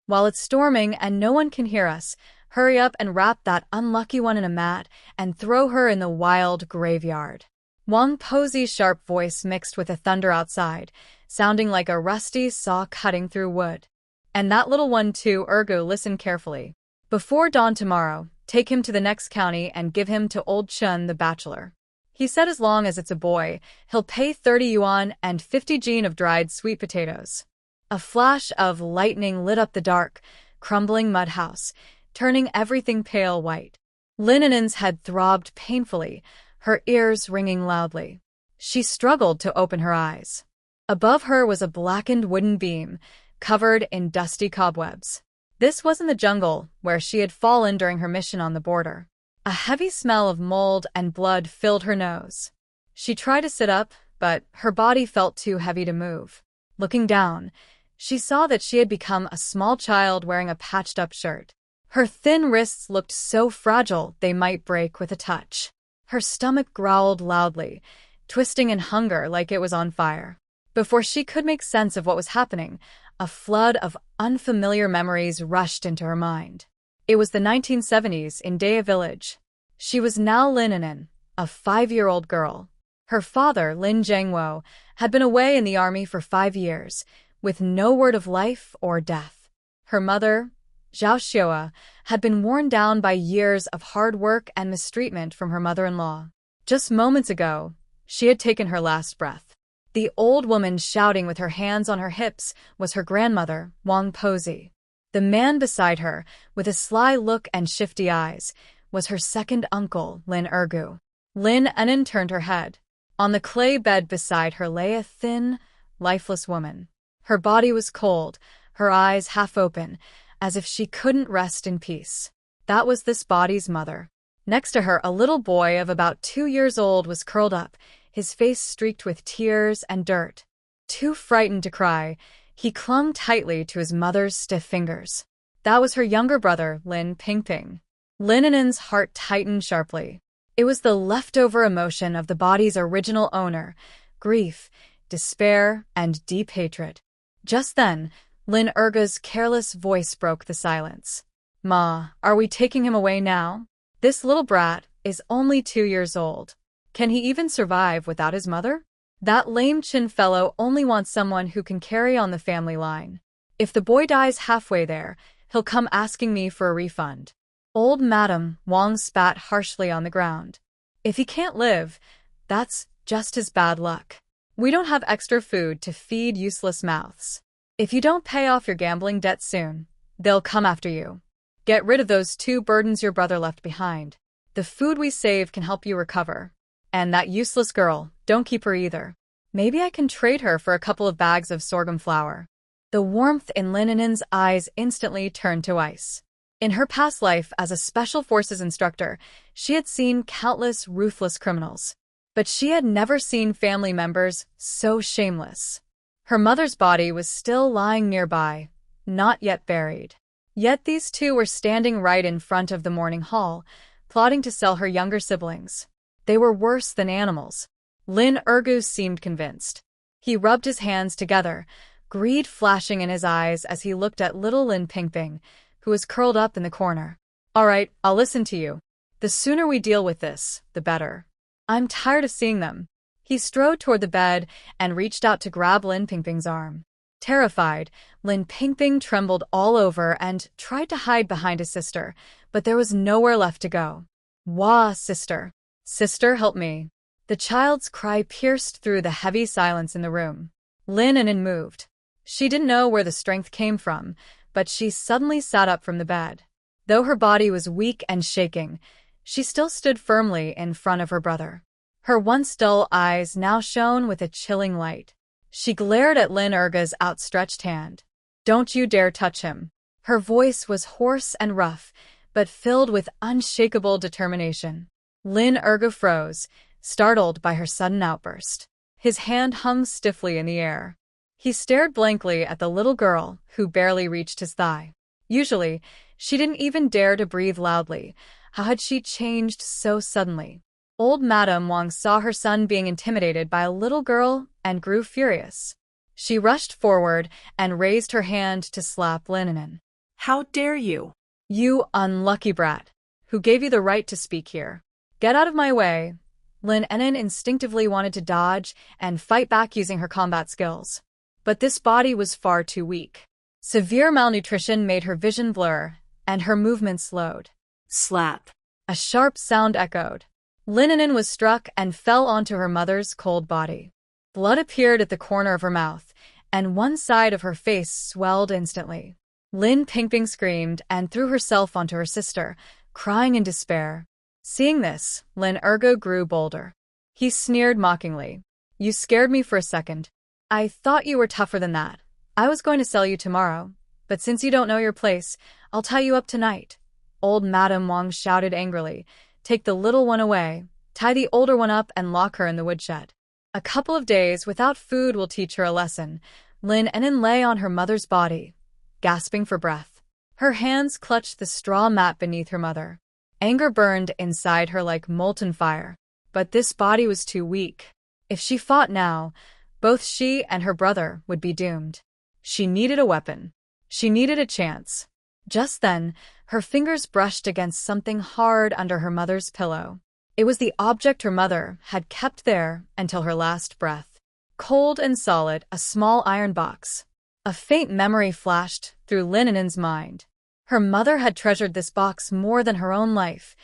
While it's storming and no one can hear us, hurry up and wrap that unlucky one in a mat and throw her in the wild graveyard. Wang Posi's sharp voice mixed with the thunder outside, sounding like a rusty saw cutting through wood. And that little one too. Listen carefully. Before dawn tomorrow, take him to the next county and give him to old Chun the bachelor. He said as long as it's a boy, he'll pay 30 yuan and 50 jin of dried sweet potatoes. A flash of lightning lit up the dark, crumbling mud house, turning everything pale white. Lin An'an's head throbbed painfully, her ears ringing loudly. She struggled to open her eyes. Above her was a blackened wooden beam, covered in dusty cobwebs. This wasn't the jungle where she had fallen during her mission on the border. A heavy smell of mold and blood filled her nose. She tried to sit up, but her body felt too heavy to move. Looking down, she saw that she had become a small child wearing a patched-up shirt. Her thin wrists looked so fragile they might break with a touch. Her stomach growled loudly, twisting in hunger like it was on fire. Before she could make sense of what was happening, a flood of unfamiliar memories rushed into her mind. It was the 1970s in Daya village. She was now Lin An'an, a 5-year-old girl. Her father, Lin Zhengwo, had been away in the army for 5 years, with no word of life or death. Her mother, Zhao Xiaoa, had been worn down by years of hard work and mistreatment from her mother-in-law. Just moments ago, she had taken her last breath. The old woman shouting with her hands on her hips was her grandmother, Wang Posi. The man beside her, with a sly look and shifty eyes, was her second uncle, Lin Ergu. Lin An'an turned her head. On the clay bed beside her lay a thin, lifeless woman. Her body was cold, her eyes half open, as if she couldn't rest in peace. That was this body's mother. Next to her, a little boy of about 2 years old was curled up, his face streaked with tears and dirt. Too frightened to cry, he clung tightly to his mother's stiff fingers. That was her younger brother, Lin Pingping. Lin An'an's heart tightened sharply. It was the leftover emotion of the body's original owner, grief, despair, and deep hatred. Just then, Lin Ergu's careless voice broke the silence. "Ma, are we taking him away now? This little brat is only 2 years old. Can he even survive without his mother? That lame Chin fellow only wants someone who can carry on the family line. If the boy dies halfway there, he'll come asking me for a refund." Old Madam Wang spat harshly on the ground. "If he can't live, that's just his bad luck. We don't have extra food to feed useless mouths. If you don't pay off your gambling debt soon, they'll come after you. Get rid of those 2 burdens your brother left behind. The food we save can help you recover. And that useless girl, don't keep her either. Maybe I can trade her for a couple of bags of sorghum flour." The warmth in Lin An'an's eyes instantly turned to ice. In her past life as a Special Forces instructor, she had seen countless ruthless criminals. But she had never seen family members so shameless. Her mother's body was still lying nearby, not yet buried. Yet these 2 were standing right in front of the morning hall, plotting to sell her younger siblings. They were worse than animals. Lin Ergu seemed convinced. He rubbed his hands together, greed flashing in his eyes as he looked at little Lin Pingping, who was curled up in the corner. "All right, I'll listen to you. The sooner we deal with this, the better. I'm tired of seeing them." He strode toward the bed and reached out to grab Lin Pingping's arm. Terrified, Lin Pingping trembled all over and tried to hide behind his sister, but there was nowhere left to go. "Wah, sister. Sister, help me." The child's cry pierced through the heavy silence in the room. Lin An'an moved. She didn't know where the strength came from, but she suddenly sat up from the bed. Though her body was weak and shaking, she still stood firmly in front of her brother. Her once dull eyes now shone with a chilling light. She glared at Lin Ergu's outstretched hand. "Don't you dare touch him." Her voice was hoarse and rough, but filled with unshakable determination. Lin Ergu froze, startled by her sudden outburst. His hand hung stiffly in the air. He stared blankly at the little girl, who barely reached his thigh. Usually, she didn't even dare to breathe loudly. How had she changed so suddenly? Old Madam Wang saw her son being intimidated by a little girl and grew furious. She rushed forward and raised her hand to slap Lin An'an. How dare you? You unlucky brat. Who gave you the right to speak here? Get out of my way. Lin An'an instinctively wanted to dodge and fight back using her combat skills. But this body was far too weak. Severe malnutrition made her vision blur, and her movements slowed. Slap. A sharp sound echoed. Lin An'an was struck and fell onto her mother's cold body. Blood appeared at the corner of her mouth, and one side of her face swelled instantly. Lin Pingping screamed and threw herself onto her sister, crying in despair. Seeing this, Lin Ergo grew bolder. He sneered mockingly. You scared me for a second. I thought you were tougher than that. I was going to sell you tomorrow, but since you don't know your place, I'll tie you up tonight. Old Madame Wang shouted angrily. Take the little one away, tie the older one up and lock her in the woodshed. A couple of days without food will teach her a lesson. Lin An'an lay on her mother's body, gasping for breath. Her hands clutched the straw mat beneath her mother. Anger burned inside her like molten fire. But this body was too weak. If she fought now, both she and her brother would be doomed. She needed a weapon. She needed a chance. Just then, her fingers brushed against something hard under her mother's pillow. It was the object her mother had kept there until her last breath. Cold and solid, a small iron box. A faint memory flashed through Lin An'an's mind. Her mother had treasured this box more than her own life,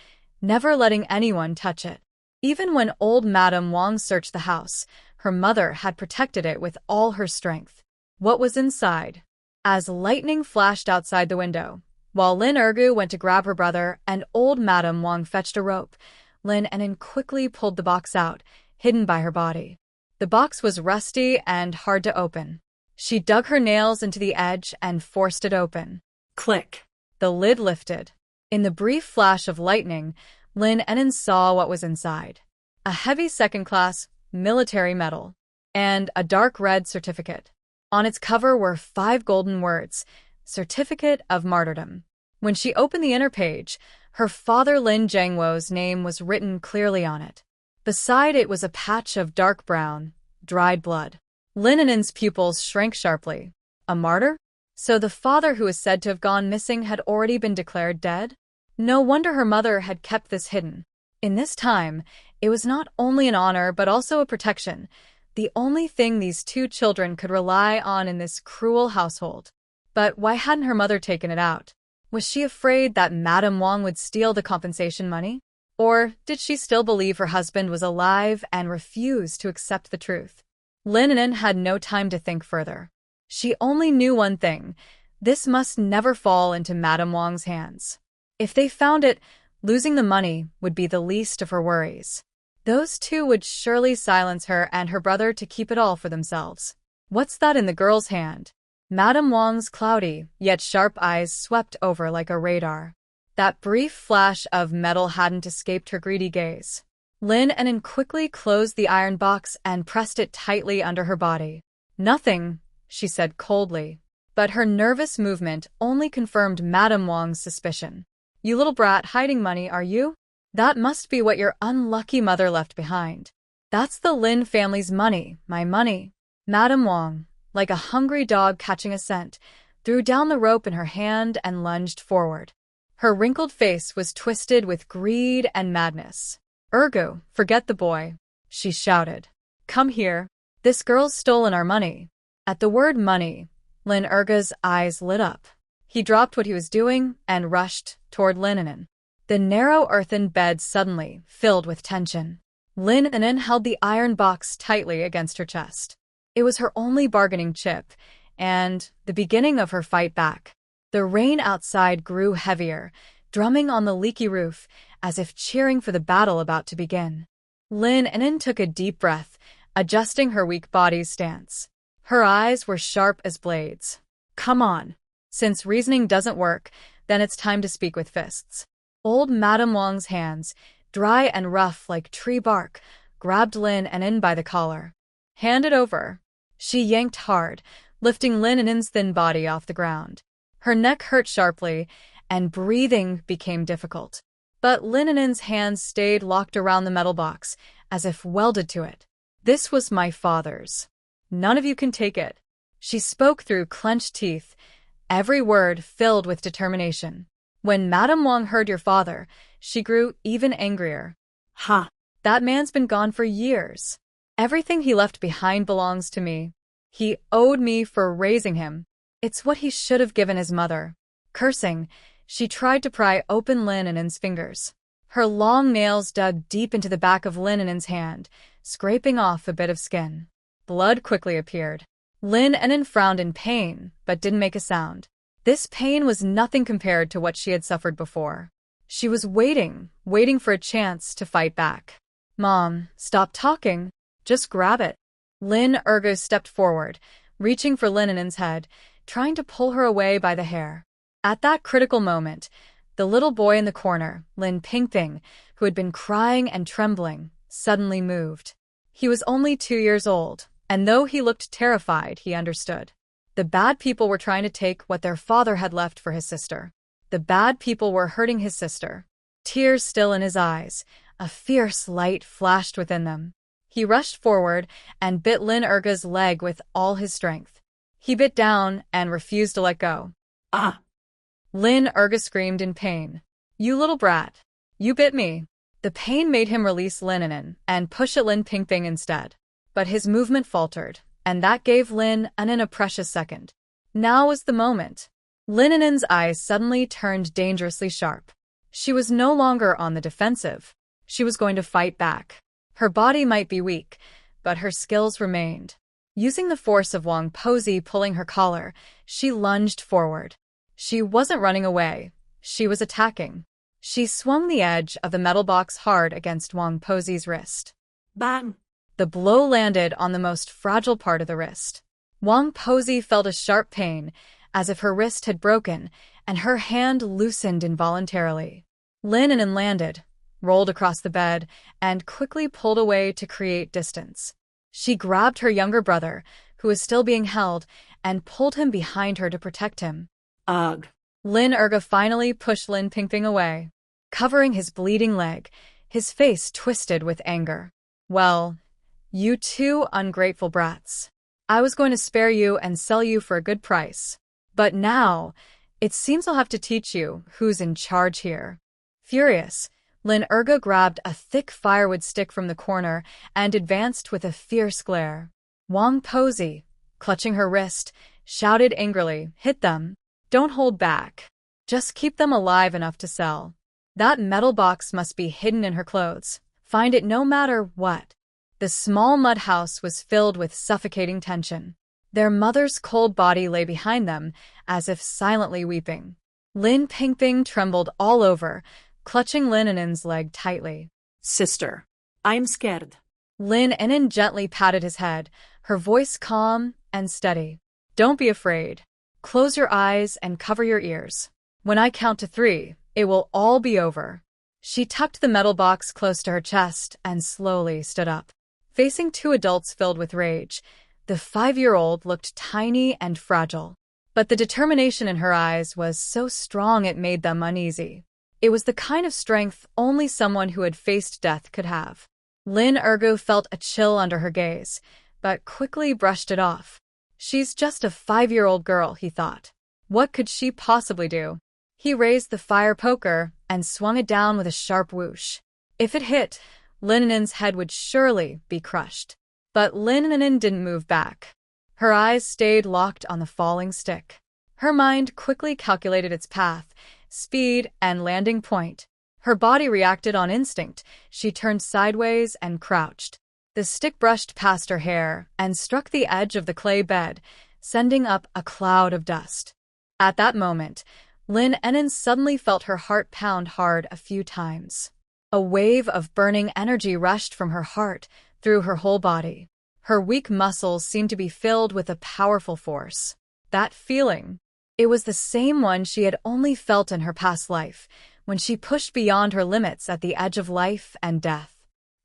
never letting anyone touch it. Even when old Madame Wang searched the house, her mother had protected it with all her strength. What was inside? As lightning flashed outside the window, while Lin Ergu went to grab her brother and old Madame Wang fetched a rope, Lin An'an quickly pulled the box out, hidden by her body. The box was rusty and hard to open. She dug her nails into the edge and forced it open. Click. The lid lifted. In the brief flash of lightning, Lin An'an saw what was inside. A heavy second-class military medal and a dark red certificate. On its cover were 5 golden words, Certificate of Martyrdom. When she opened the inner page, her father Lin Zhengwo's name was written clearly on it. Beside it was a patch of dark brown, dried blood. Lin An'an's pupils shrank sharply. A martyr? So the father who was said to have gone missing had already been declared dead? No wonder her mother had kept this hidden. In this time, it was not only an honor but also a protection, the only thing these 2 children could rely on in this cruel household. But why hadn't her mother taken it out? Was she afraid that Madame Wang would steal the compensation money? Or did she still believe her husband was alive and refuse to accept the truth? Lin An'an had no time to think further. She only knew one thing. This must never fall into Madame Wang's hands. If they found it, losing the money would be the least of her worries. Those 2 would surely silence her and her brother to keep it all for themselves. What's that in the girl's hand? Madame Wang's cloudy, yet sharp eyes swept over like a radar. That brief flash of metal hadn't escaped her greedy gaze. Lin An'an quickly closed the iron box and pressed it tightly under her body. Nothing, she said coldly. But her nervous movement only confirmed Madame Wang's suspicion. You little brat hiding money, are you? That must be what your unlucky mother left behind. That's the Lin family's money, my money. Madame Wang, like a hungry dog catching a scent, threw down the rope in her hand and lunged forward. Her wrinkled face was twisted with greed and madness. Ergo, forget the boy, she shouted. Come here. This girl's stolen our money. At the word money, Lin Erga's eyes lit up. He dropped what he was doing and rushed toward Lin An'an. The narrow earthen bed suddenly filled with tension. Lin An'an held the iron box tightly against her chest. It was her only bargaining chip, and the beginning of her fight back. The rain outside grew heavier, drumming on the leaky roof, as if cheering for the battle about to begin. Lin An'an took a deep breath, adjusting her weak body's stance. Her eyes were sharp as blades. Come on. Since reasoning doesn't work, then it's time to speak with fists. Old Madame Wang's hands, dry and rough like tree bark, grabbed Lin An'an by the collar. Hand it over. She yanked hard, lifting Lin An'an's thin body off the ground. Her neck hurt sharply, and breathing became difficult. But Lin An'an's hands stayed locked around the metal box, as if welded to it. This was my father's. None of you can take it. She spoke through clenched teeth, every word filled with determination. When Madame Wang heard your father, she grew even angrier. Ha! That man's been gone for years. Everything he left behind belongs to me. He owed me for raising him. It's what he should have given his mother. Cursing, she tried to pry open Lin An'an's fingers. Her long nails dug deep into the back of Lin An'an's hand, scraping off a bit of skin. Blood quickly appeared. Lin An'an frowned in pain, but didn't make a sound. This pain was nothing compared to what she had suffered before. She was waiting for a chance to fight back. Mom, stop talking. Just grab it. Lin An'an stepped forward, reaching for Lin An'an's head, trying to pull her away by the hair. At that critical moment, the little boy in the corner, Lin Pingping, who had been crying and trembling, suddenly moved. He was only 2 years old, and though he looked terrified, he understood. The bad people were trying to take what their father had left for his sister. The bad people were hurting his sister. Tears still in his eyes, a fierce light flashed within them. He rushed forward and bit Lin An'an's leg with all his strength. He bit down and refused to let go. Ah! Lin An'an screamed in pain. You little brat. You bit me. The pain made him release Lin An'an and push at Lin Pingping instead. But his movement faltered, and that gave Lin An'an a precious second. Now was the moment. Lin An'an's eyes suddenly turned dangerously sharp. She was no longer on the defensive. She was going to fight back. Her body might be weak, but her skills remained. Using the force of Wang Pozi pulling her collar, she lunged forward. She wasn't running away. She was attacking. She swung the edge of the metal box hard against Wang Pozi's wrist. Bang! The blow landed on the most fragile part of the wrist. Wang Pozi felt a sharp pain, as if her wrist had broken, and her hand loosened involuntarily. Lin An'an landed, rolled across the bed, and quickly pulled away to create distance. She grabbed her younger brother, who was still being held, and pulled him behind her to protect him. Ugh! Lin An'an finally pushed Lin Pingping away. Covering his bleeding leg, his face twisted with anger. Well, you two ungrateful brats. I was going to spare you and sell you for a good price. But now, it seems I'll have to teach you who's in charge here. Furious, Lin An'an grabbed a thick firewood stick from the corner and advanced with a fierce glare. Wang Pozi, clutching her wrist, shouted angrily, "Hit them. Don't hold back. Just keep them alive enough to sell." That metal box must be hidden in her clothes. Find it no matter what. The small mud house was filled with suffocating tension. Their mother's cold body lay behind them, as if silently weeping. Lin Pingping trembled all over, clutching Lin An'an's leg tightly. Sister, I'm scared. Lin An'an gently patted his head, her voice calm and steady. Don't be afraid. Close your eyes and cover your ears. When I count to 3, it will all be over. She tucked the metal box close to her chest and slowly stood up. Facing 2 adults filled with rage, the 5-year-old looked tiny and fragile. But the determination in her eyes was so strong it made them uneasy. It was the kind of strength only someone who had faced death could have. Lin An'an felt a chill under her gaze, but quickly brushed it off. She's just a 5-year-old girl, he thought. What could she possibly do? He raised the fire poker and swung it down with a sharp whoosh. If it hit, Lin An'an's head would surely be crushed. But Lin An'an didn't move back. Her eyes stayed locked on the falling stick. Her mind quickly calculated its path, speed, and landing point. Her body reacted on instinct. She turned sideways and crouched. The stick brushed past her hair and struck the edge of the clay bed, sending up a cloud of dust. At that moment, Lin An'an suddenly felt her heart pound hard a few times. A wave of burning energy rushed from her heart through her whole body. Her weak muscles seemed to be filled with a powerful force. That feeling, it was the same one she had only felt in her past life, when she pushed beyond her limits at the edge of life and death.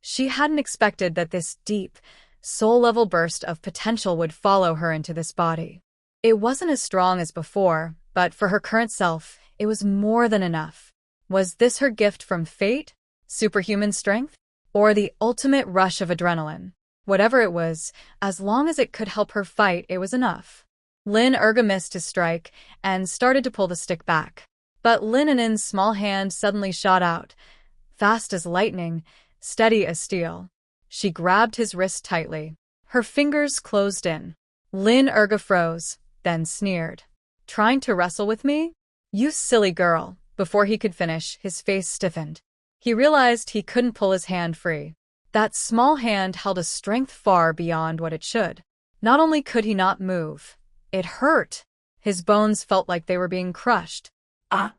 She hadn't expected that this deep, soul-level burst of potential would follow her into this body. It wasn't as strong as before, but for her current self, it was more than enough. Was this her gift from fate? Superhuman strength? Or the ultimate rush of adrenaline? Whatever it was, as long as it could help her fight, it was enough. Lin An'an missed his strike and started to pull the stick back. But Lin An'an's small hand suddenly shot out, fast as lightning, steady as steel. She grabbed his wrist tightly. Her fingers closed in. Lin An'an froze, then sneered. "Trying to wrestle with me? You silly girl." Before he could finish, his face stiffened. He realized he couldn't pull his hand free. That small hand held a strength far beyond what it should. Not only could he not move, it hurt. His bones felt like they were being crushed. Ah!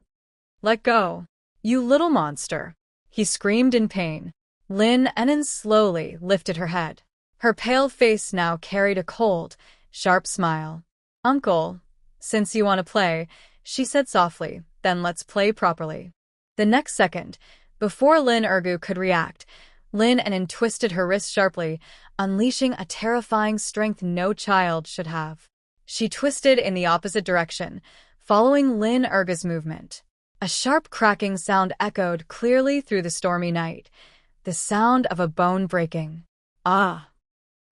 "Let go. You little monster." He screamed in pain. Lin An'an slowly lifted her head. Her pale face now carried a cold, sharp smile. "Uncle, since you want to play," she said softly, "then let's play properly." The next second, before Lin An'an could react, Lin An'an twisted her wrist sharply, unleashing a terrifying strength no child should have. She twisted in the opposite direction, following Lin An'an's movement. A sharp cracking sound echoed clearly through the stormy night, the sound of a bone breaking. "Ah!"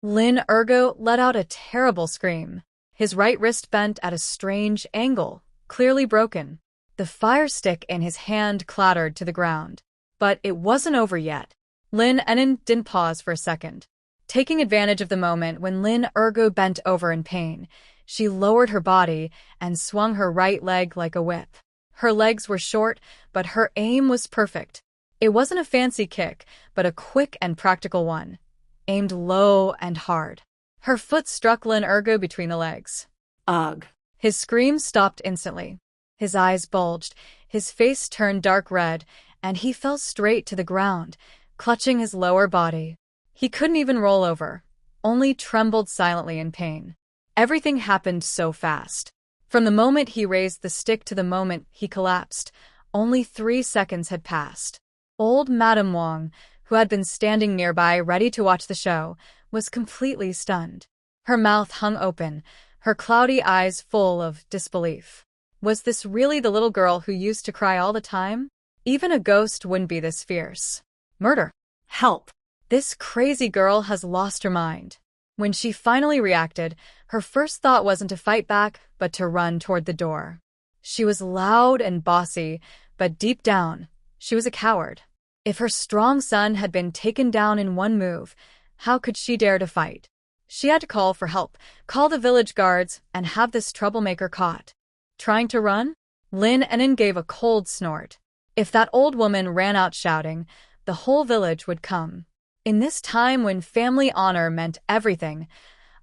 Lin An'an let out a terrible scream. His right wrist bent at a strange angle, clearly broken. The fire stick in his hand clattered to the ground. But it wasn't over yet. Lin An'an didn't pause for a second. Taking advantage of the moment when Lin An'an bent over in pain, she lowered her body and swung her right leg like a whip. Her legs were short, but her aim was perfect. It wasn't a fancy kick, but a quick and practical one, aimed low and hard. Her foot struck Lin An'an between the legs. Ugh. His scream stopped instantly. His eyes bulged, his face turned dark red, and he fell straight to the ground, clutching his lower body. He couldn't even roll over, only trembled silently in pain. Everything happened so fast. From the moment he raised the stick to the moment he collapsed, only 3 seconds had passed. Old Madame Wang, who had been standing nearby ready to watch the show, was completely stunned. Her mouth hung open, her cloudy eyes full of disbelief. Was this really the little girl who used to cry all the time? Even a ghost wouldn't be this fierce. Murder. Help. This crazy girl has lost her mind. When she finally reacted, her first thought wasn't to fight back, but to run toward the door. She was loud and bossy, but deep down, she was a coward. If her strong son had been taken down in one move, how could she dare to fight? She had to call for help, call the village guards, and have this troublemaker caught. Trying to run? Lin An'an gave a cold snort. If that old woman ran out shouting, the whole village would come. In this time when family honor meant everything,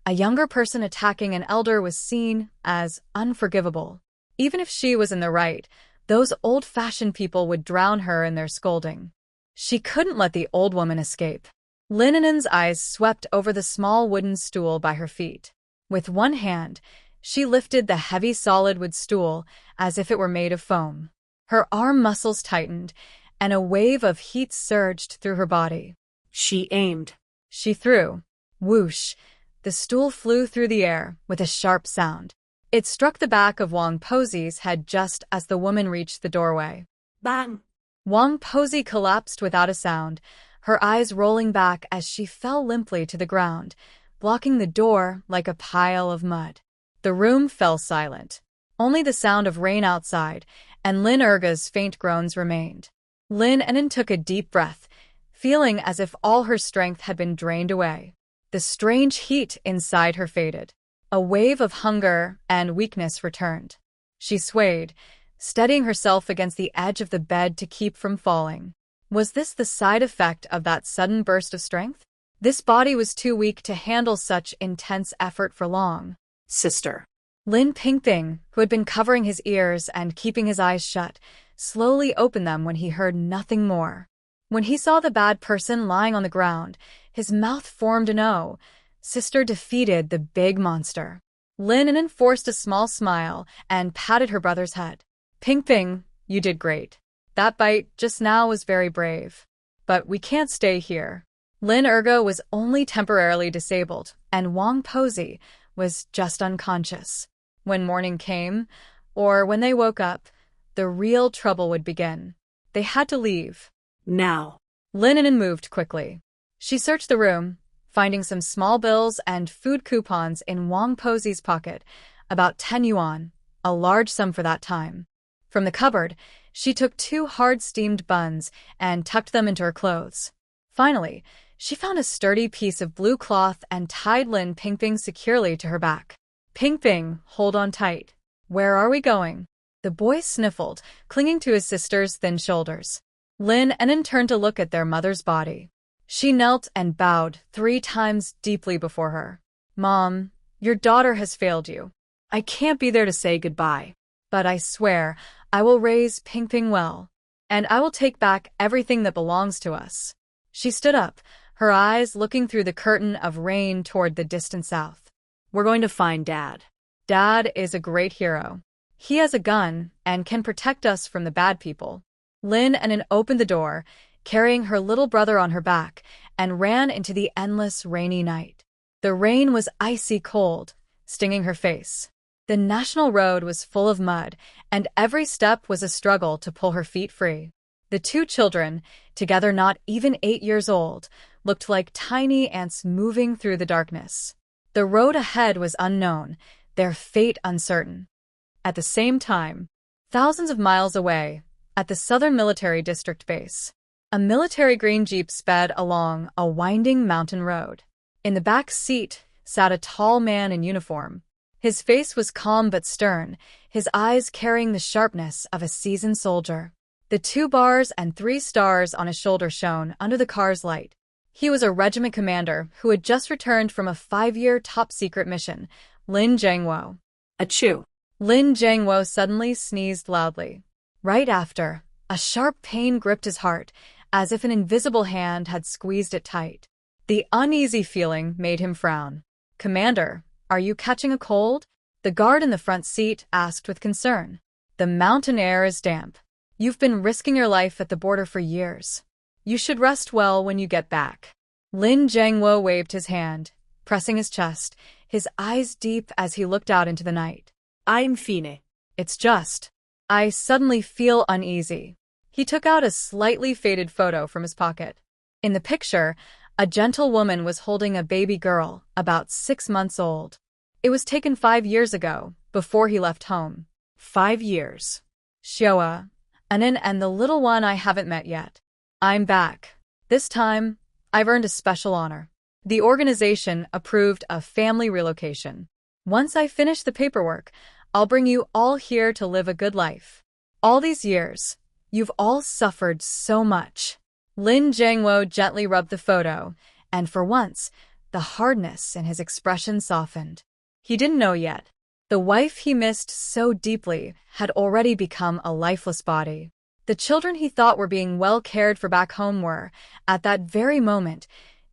a younger person attacking an elder was seen as unforgivable. Even if she was in the right, those old-fashioned people would drown her in their scolding. She couldn't let the old woman escape. Lin An'an's eyes swept over the small wooden stool by her feet. With one hand, she lifted the heavy solid wood stool as if it were made of foam. Her arm muscles tightened, and a wave of heat surged through her body. She aimed. She threw. Whoosh! The stool flew through the air with a sharp sound. It struck the back of Wang Posey's head just as the woman reached the doorway. Bang! Wang Posey collapsed without a sound, her eyes rolling back as she fell limply to the ground, blocking the door like a pile of mud. The room fell silent. Only the sound of rain outside and Lin An'an's faint groans remained. Lin An'an took a deep breath, feeling as if all her strength had been drained away. The strange heat inside her faded. A wave of hunger and weakness returned. She swayed, steadying herself against the edge of the bed to keep from falling. Was this the side effect of that sudden burst of strength? This body was too weak to handle such intense effort for long. Sister. Lin Pingping, who had been covering his ears and keeping his eyes shut, slowly opened them when he heard nothing more. When he saw the bad person lying on the ground, his mouth formed an O. Sister defeated the big monster. Lin An'an forced a small smile and patted her brother's head. Pingping, you did great. That bite just now was very brave. But we can't stay here. Lin An'an was only temporarily disabled, and Wang Posey was just unconscious. When morning came, or when they woke up, the real trouble would begin. They had to leave. Now. Lin An'an moved quickly. She searched the room, finding some small bills and food coupons in Wang Posey's pocket, about 10 yuan, a large sum for that time. From the cupboard, she took 2 hard-steamed buns and tucked them into her clothes. Finally, she found a sturdy piece of blue cloth and tied Lin Pingping securely to her back. "Pingping, hold on tight. Where are we going?" The boy sniffled, clinging to his sister's thin shoulders. Lin An'an turned to look at their mother's body. She knelt and bowed 3 times deeply before her. "Mom, your daughter has failed you. I can't be there to say goodbye. But I swear I will raise Pingping well, and I will take back everything that belongs to us." She stood up, her eyes looking through the curtain of rain toward the distant south. We're going to find Dad. Dad is a great hero. He has a gun and can protect us from the bad people. Lin An'an opened the door, carrying her little brother on her back, and ran into the endless rainy night. The rain was icy cold, stinging her face. The national road was full of mud, and every step was a struggle to pull her feet free. The 2 children, together not even 8 years old, looked like tiny ants moving through the darkness. The road ahead was unknown, their fate uncertain. At the same time, thousands of miles away, at the Southern Military District base, a military green jeep sped along a winding mountain road. In the back seat sat a tall man in uniform. His face was calm but stern, his eyes carrying the sharpness of a seasoned soldier. The 2 bars and 3 stars on his shoulder shone under the car's light. He was a regiment commander who had just returned from a 5-year top-secret mission, Lin Jiangwo. Achoo. Lin Jiangwo suddenly sneezed loudly. Right after, a sharp pain gripped his heart, as if an invisible hand had squeezed it tight. The uneasy feeling made him frown. "Commander, are you catching a cold?" the guard in the front seat asked with concern. "The mountain air is damp. You've been risking your life at the border for years. You should rest well when you get back." Lin Jiangwo waved his hand, pressing his chest, his eyes deep as he looked out into the night. I'm fine. "It's just, I suddenly feel uneasy." He took out a slightly faded photo from his pocket. In the picture, a gentle woman was holding a baby girl, about 6 months old. It was taken 5 years ago, before he left home. 5 years. "Xiaoa, An'an and the little one I haven't met yet. I'm back. This time, I've earned a special honor. The organization approved a family relocation. Once I finish the paperwork, I'll bring you all here to live a good life. All these years, you've all suffered so much." Lin Jiangwo gently rubbed the photo, and for once, the hardness in his expression softened. He didn't know yet. The wife he missed so deeply had already become a lifeless body. The children he thought were being well cared for back home were, at that very moment,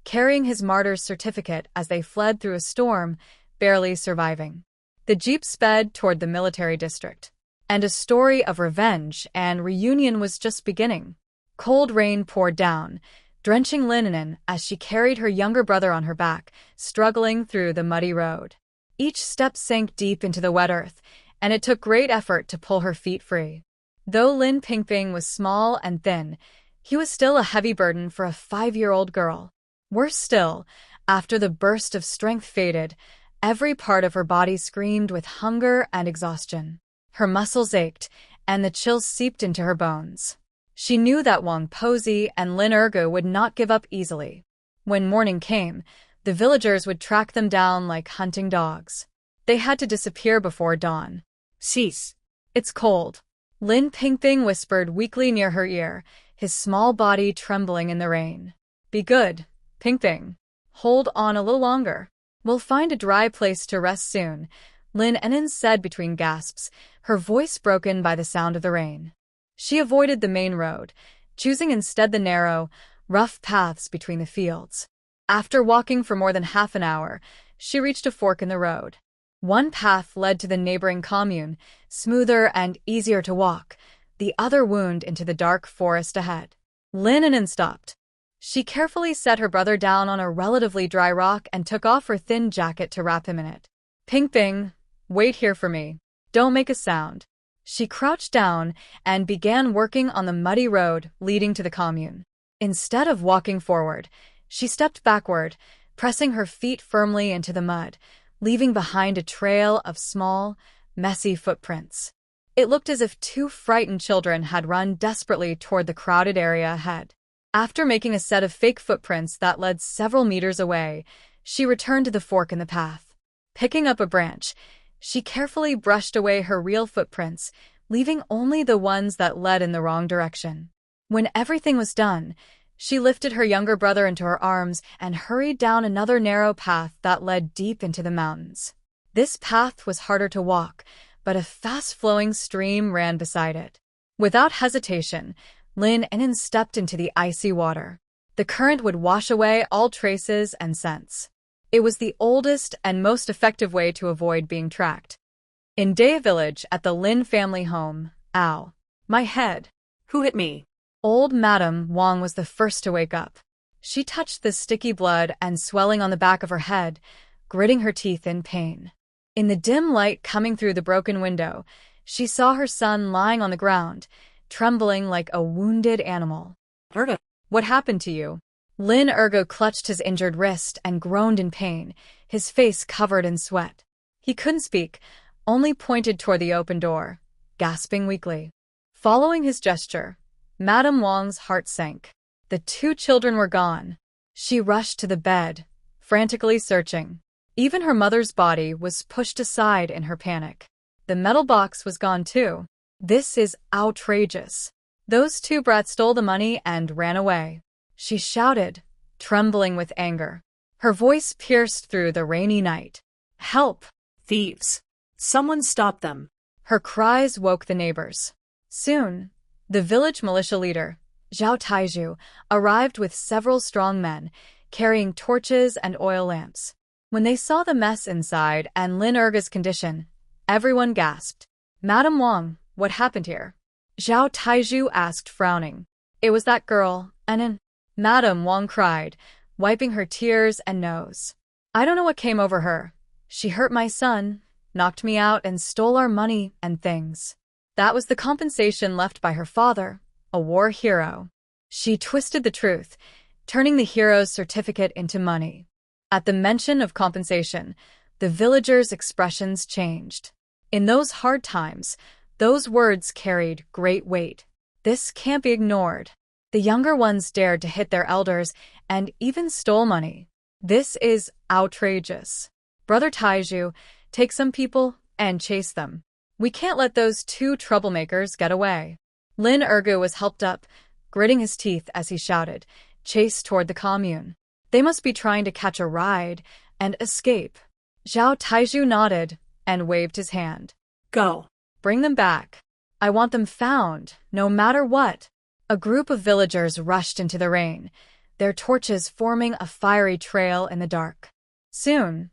carrying his martyr's certificate as they fled through a storm, barely surviving. The jeep sped toward the military district, and a story of revenge and reunion was just beginning. Cold rain poured down, drenching Lin An'an as she carried her younger brother on her back, struggling through the muddy road. Each step sank deep into the wet earth, and it took great effort to pull her feet free. Though Lin Pingping was small and thin, he was still a heavy burden for a 5-year-old girl. Worse still, after the burst of strength faded, every part of her body screamed with hunger and exhaustion. Her muscles ached, and the chills seeped into her bones. She knew that Wang Pozi and Lin Ergu would not give up easily. When morning came, the villagers would track them down like hunting dogs. They had to disappear before dawn. "Cease. It's cold," Lin Pingping whispered weakly near her ear, his small body trembling in the rain. "Be good, Pingping. Hold on a little longer. We'll find a dry place to rest soon," Lin An'an said between gasps, her voice broken by the sound of the rain. She avoided the main road, choosing instead the narrow, rough paths between the fields. After walking for more than half an hour, she reached a fork in the road. One path led to the neighboring commune, smoother and easier to walk. The other wound into the dark forest ahead. Lin An'an stopped. She carefully set her brother down on a relatively dry rock and took off her thin jacket to wrap him in it. "Pingping, wait here for me. Don't make a sound." She crouched down and began working on the muddy road leading to the commune. Instead of walking forward, she stepped backward, pressing her feet firmly into the mud, leaving behind a trail of small, messy footprints. It looked as if two frightened children had run desperately toward the crowded area ahead. After making a set of fake footprints that led several meters away, she returned to the fork in the path. Picking up a branch, she carefully brushed away her real footprints, leaving only the ones that led in the wrong direction. When everything was done, she lifted her younger brother into her arms and hurried down another narrow path that led deep into the mountains. This path was harder to walk, but a fast-flowing stream ran beside it. Without hesitation, Lin An'an stepped into the icy water. The current would wash away all traces and scents. It was the oldest and most effective way to avoid being tracked. In Day Village at the Lin family home, ow, my head. Who hit me? Old Madame Wang was the first to wake up. She touched the sticky blood and swelling on the back of her head, gritting her teeth in pain. In the dim light coming through the broken window, she saw her son lying on the ground, trembling like a wounded animal. Ergo. What happened to you? Lin Ergo clutched his injured wrist and groaned in pain, his face covered in sweat. He couldn't speak, only pointed toward the open door, gasping weakly. Following his gesture, Madame Wang's heart sank. The two children were gone. She rushed to the bed, frantically searching. Even her mother's body was pushed aside in her panic. The metal box was gone too. This is outrageous. Those two brats stole the money and ran away. She shouted, trembling with anger. Her voice pierced through the rainy night. Help! Thieves. Someone stop them. Her cries woke the neighbors. Soon, the village militia leader, Zhao Taizhu, arrived with several strong men, carrying torches and oil lamps. When they saw the mess inside and Lin Erga's condition, everyone gasped. Madame Wang, what happened here? Zhao Taizhu asked, frowning. It was that girl, An'an. Madame Wang cried, wiping her tears and nose. I don't know what came over her. She hurt my son, knocked me out, and stole our money and things. That was the compensation left by her father, a war hero. She twisted the truth, turning the hero's certificate into money. At the mention of compensation, the villagers' expressions changed. In those hard times, those words carried great weight. This can't be ignored. The younger ones dared to hit their elders and even stole money. This is outrageous. Brother Taizhu, take some people and chase them. We can't let those two troublemakers get away. Lin Ergu was helped up, gritting his teeth as he shouted, chase toward the commune. They must be trying to catch a ride and escape. Zhao Taizhu nodded and waved his hand. Go. Bring them back. I want them found, no matter what. A group of villagers rushed into the rain, their torches forming a fiery trail in the dark. Soon,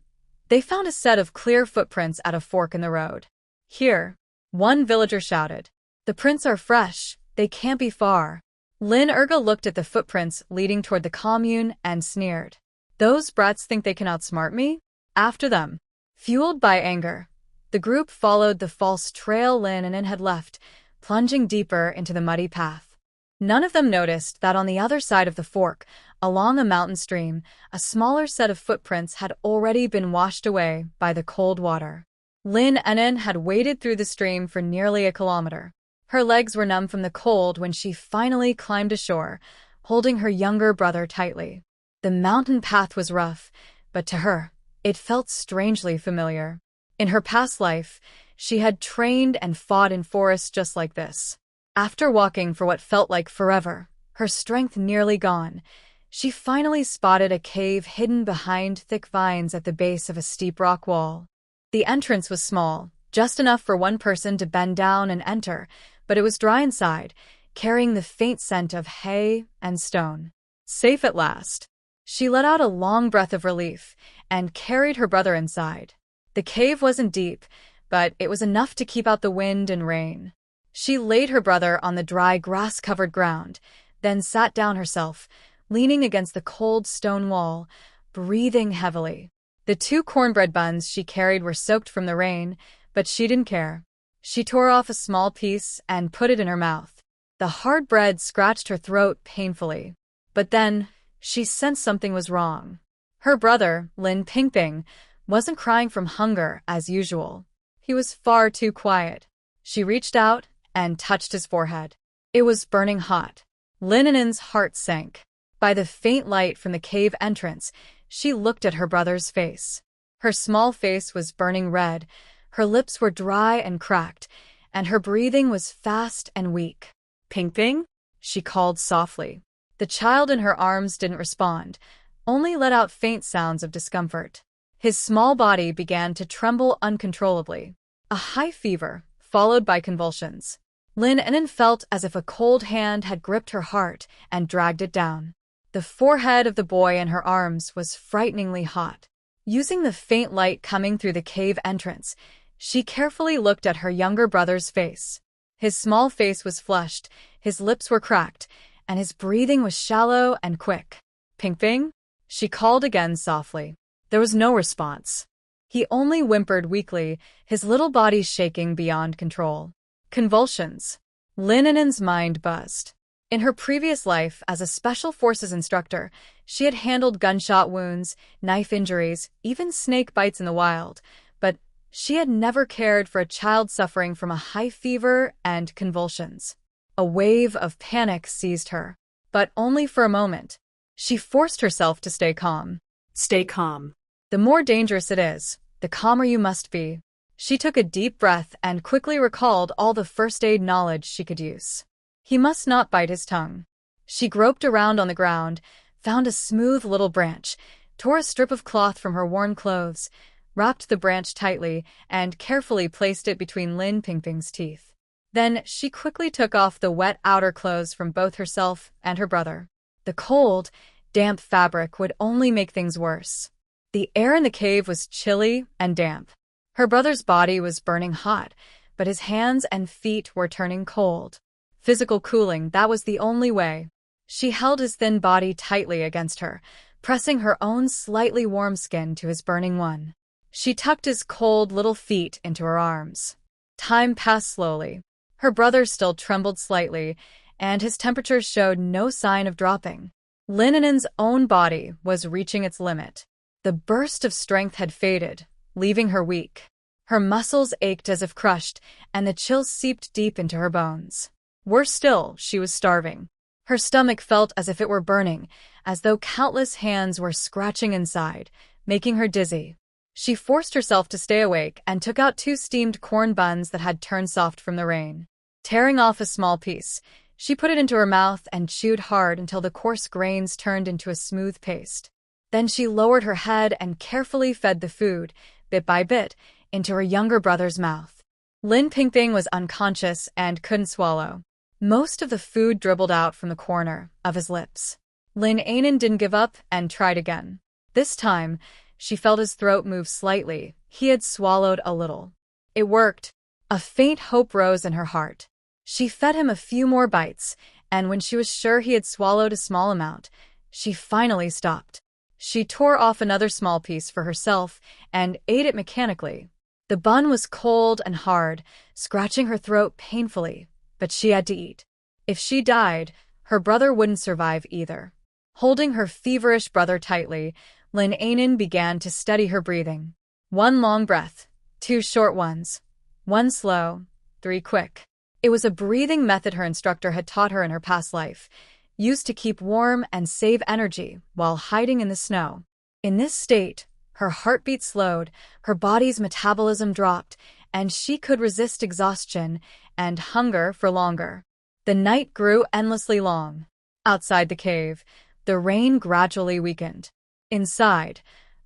they found a set of clear footprints at a fork in the road. Here, one villager shouted. The prints are fresh, they can't be far. Lin Erga looked at the footprints leading toward the commune and sneered. Those brats think they can outsmart me? After them. Fueled by anger, the group followed the false trail Lin An'an had left, plunging deeper into the muddy path. None of them noticed that on the other side of the fork, along a mountain stream, a smaller set of footprints had already been washed away by the cold water. Lin An'an had waded through the stream for nearly a kilometer. Her legs were numb from the cold when she finally climbed ashore, holding her younger brother tightly. The mountain path was rough, but to her, it felt strangely familiar. In her past life, she had trained and fought in forests just like this. After walking for what felt like forever, her strength nearly gone, she finally spotted a cave hidden behind thick vines at the base of a steep rock wall. The entrance was small, just enough for one person to bend down and enter, but it was dry inside, carrying the faint scent of hay and stone. Safe at last. She let out a long breath of relief and carried her brother inside. The cave wasn't deep, but it was enough to keep out the wind and rain. She laid her brother on the dry, grass-covered ground, then sat down herself, leaning against the cold stone wall, breathing heavily. The 2 cornbread buns she carried were soaked from the rain, but she didn't care. She tore off a small piece and put it in her mouth. The hard bread scratched her throat painfully. But then, she sensed something was wrong. Her brother, Lin Pingping, wasn't crying from hunger as usual. He was far too quiet. She reached out and touched his forehead. It was burning hot. Lin An'an's heart sank. By the faint light from the cave entrance, she looked at her brother's face. Her small face was burning red, her lips were dry and cracked, and her breathing was fast and weak. Ping-ping? She called softly. The child in her arms didn't respond, only let out faint sounds of discomfort. His small body began to tremble uncontrollably. A high fever, followed by convulsions. Lin An'an felt as if a cold hand had gripped her heart and dragged it down. The forehead of the boy in her arms was frighteningly hot. Using the faint light coming through the cave entrance, she carefully looked at her younger brother's face. His small face was flushed, his lips were cracked, and his breathing was shallow and quick. Ping-ping? She called again softly. There was no response. He only whimpered weakly, his little body shaking beyond control. Convulsions. Lin An'an's mind buzzed. In her previous life as a Special Forces instructor, she had handled gunshot wounds, knife injuries, even snake bites in the wild, but she had never cared for a child suffering from a high fever and convulsions. A wave of panic seized her, but only for a moment. She forced herself to stay calm. Stay calm. The more dangerous it is, the calmer you must be. She took a deep breath and quickly recalled all the first aid knowledge she could use. He must not bite his tongue. She groped around on the ground, found a smooth little branch, tore a strip of cloth from her worn clothes, wrapped the branch tightly, and carefully placed it between Lin Pingping's teeth. Then she quickly took off the wet outer clothes from both herself and her brother. The cold, damp fabric would only make things worse. The air in the cave was chilly and damp. Her brother's body was burning hot, but his hands and feet were turning cold. Physical cooling, that was the only way. She held his thin body tightly against her, pressing her own slightly warm skin to his burning one. She tucked his cold little feet into her arms. Time passed slowly. Her brother still trembled slightly, and his temperature showed no sign of dropping. Lin An'an's own body was reaching its limit. The burst of strength had faded, leaving her weak. Her muscles ached as if crushed, and the chills seeped deep into her bones. Worse still, she was starving. Her stomach felt as if it were burning, as though countless hands were scratching inside, making her dizzy. She forced herself to stay awake and took out 2 steamed corn buns that had turned soft from the rain. Tearing off a small piece, she put it into her mouth and chewed hard until the coarse grains turned into a smooth paste. Then she lowered her head and carefully fed the food, bit by bit, into her younger brother's mouth. Lin Pingping was unconscious and couldn't swallow. Most of the food dribbled out from the corner of his lips. Lin An'an didn't give up and tried again. This time, she felt his throat move slightly. He had swallowed a little. It worked. A faint hope rose in her heart. She fed him a few more bites, and when she was sure he had swallowed a small amount, she finally stopped. She tore off another small piece for herself and ate it mechanically. The bun was cold and hard, scratching her throat painfully, but she had to eat. If she died, her brother wouldn't survive either. Holding her feverish brother tightly, Lin An'an began to steady her breathing. 1 long breath, 2 short ones, 1 slow, 3 quick. It was a breathing method her instructor had taught her in her past life, used to keep warm and save energy while hiding in the snow. In this state, her heartbeat slowed, her body's metabolism dropped, and she could resist exhaustion and hunger for longer. The night grew endlessly long. Outside the cave, the rain gradually weakened. Inside,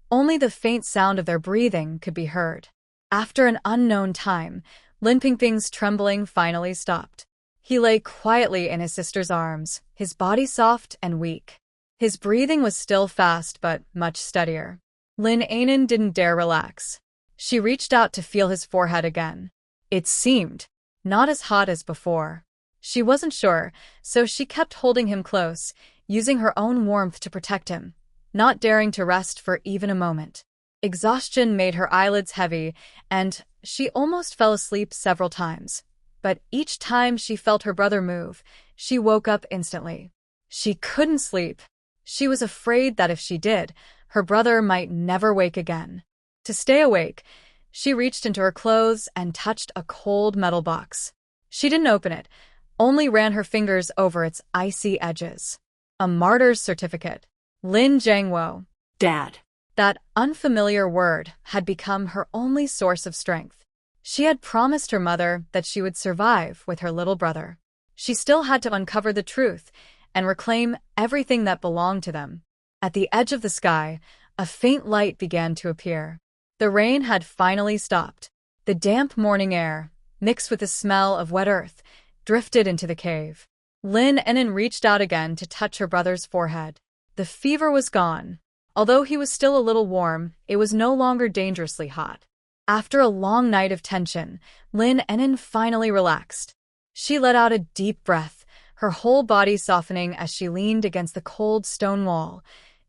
only the faint sound of their breathing could be heard. After an unknown time, Lin Pingping's trembling finally stopped. He lay quietly in his sister's arms, his body soft and weak. His breathing was still fast but much steadier. Lin An'an didn't dare relax. She reached out to feel his forehead again. It seemed not as hot as before. She wasn't sure, so she kept holding him close, using her own warmth to protect him, not daring to rest for even a moment. Exhaustion made her eyelids heavy, and she almost fell asleep several times. But each time she felt her brother move, she woke up instantly. She couldn't sleep. She was afraid that if she did, her brother might never wake again. To stay awake, she reached into her clothes and touched a cold metal box. She didn't open it, only ran her fingers over its icy edges. A martyr's certificate. Lin Jiangwo. Dad. That unfamiliar word had become her only source of strength. She had promised her mother that she would survive with her little brother. She still had to uncover the truth and reclaim everything that belonged to them. At the edge of the sky, a faint light began to appear. The rain had finally stopped. The damp morning air, mixed with the smell of wet earth, drifted into the cave. Lin An'an reached out again to touch her brother's forehead. The fever was gone. Although he was still a little warm, it was no longer dangerously hot. After a long night of tension, Lin An'an finally relaxed. She let out a deep breath, her whole body softening as she leaned against the cold stone wall,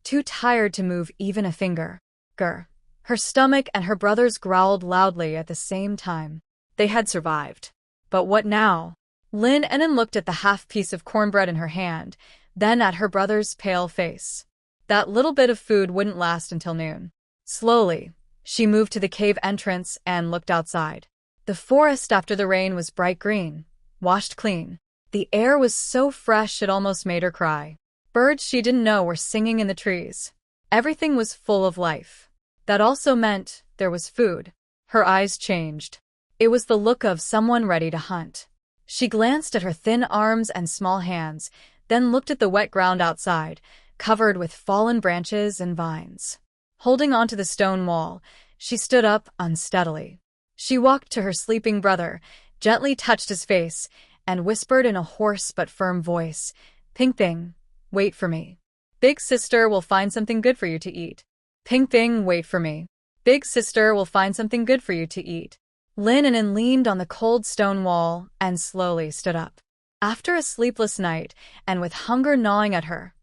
too tired to move even a finger. Grr. Her stomach and her brother's growled loudly at the same time. They had survived. But what now? Lin An'an looked at the half-piece of cornbread in her hand, then at her brother's pale face. That little bit of food wouldn't last until noon. Slowly, she moved to the cave entrance and looked outside. The forest after the rain was bright green, washed clean. The air was so fresh it almost made her cry. Birds she didn't know were singing in the trees. Everything was full of life. That also meant there was food. Her eyes changed. It was the look of someone ready to hunt. She glanced at her thin arms and small hands, then looked at the wet ground outside, covered with fallen branches and vines. Holding onto the stone wall, she stood up unsteadily. She walked to her sleeping brother, gently touched his face, and whispered in a hoarse but firm voice, "Ping Ping, wait for me. Big sister will find something good for you to eat. Ping Ping, wait for me. Big sister will find something good for you to eat." Lin An'an leaned on the cold stone wall and slowly stood up. After a sleepless night, and with hunger gnawing at her,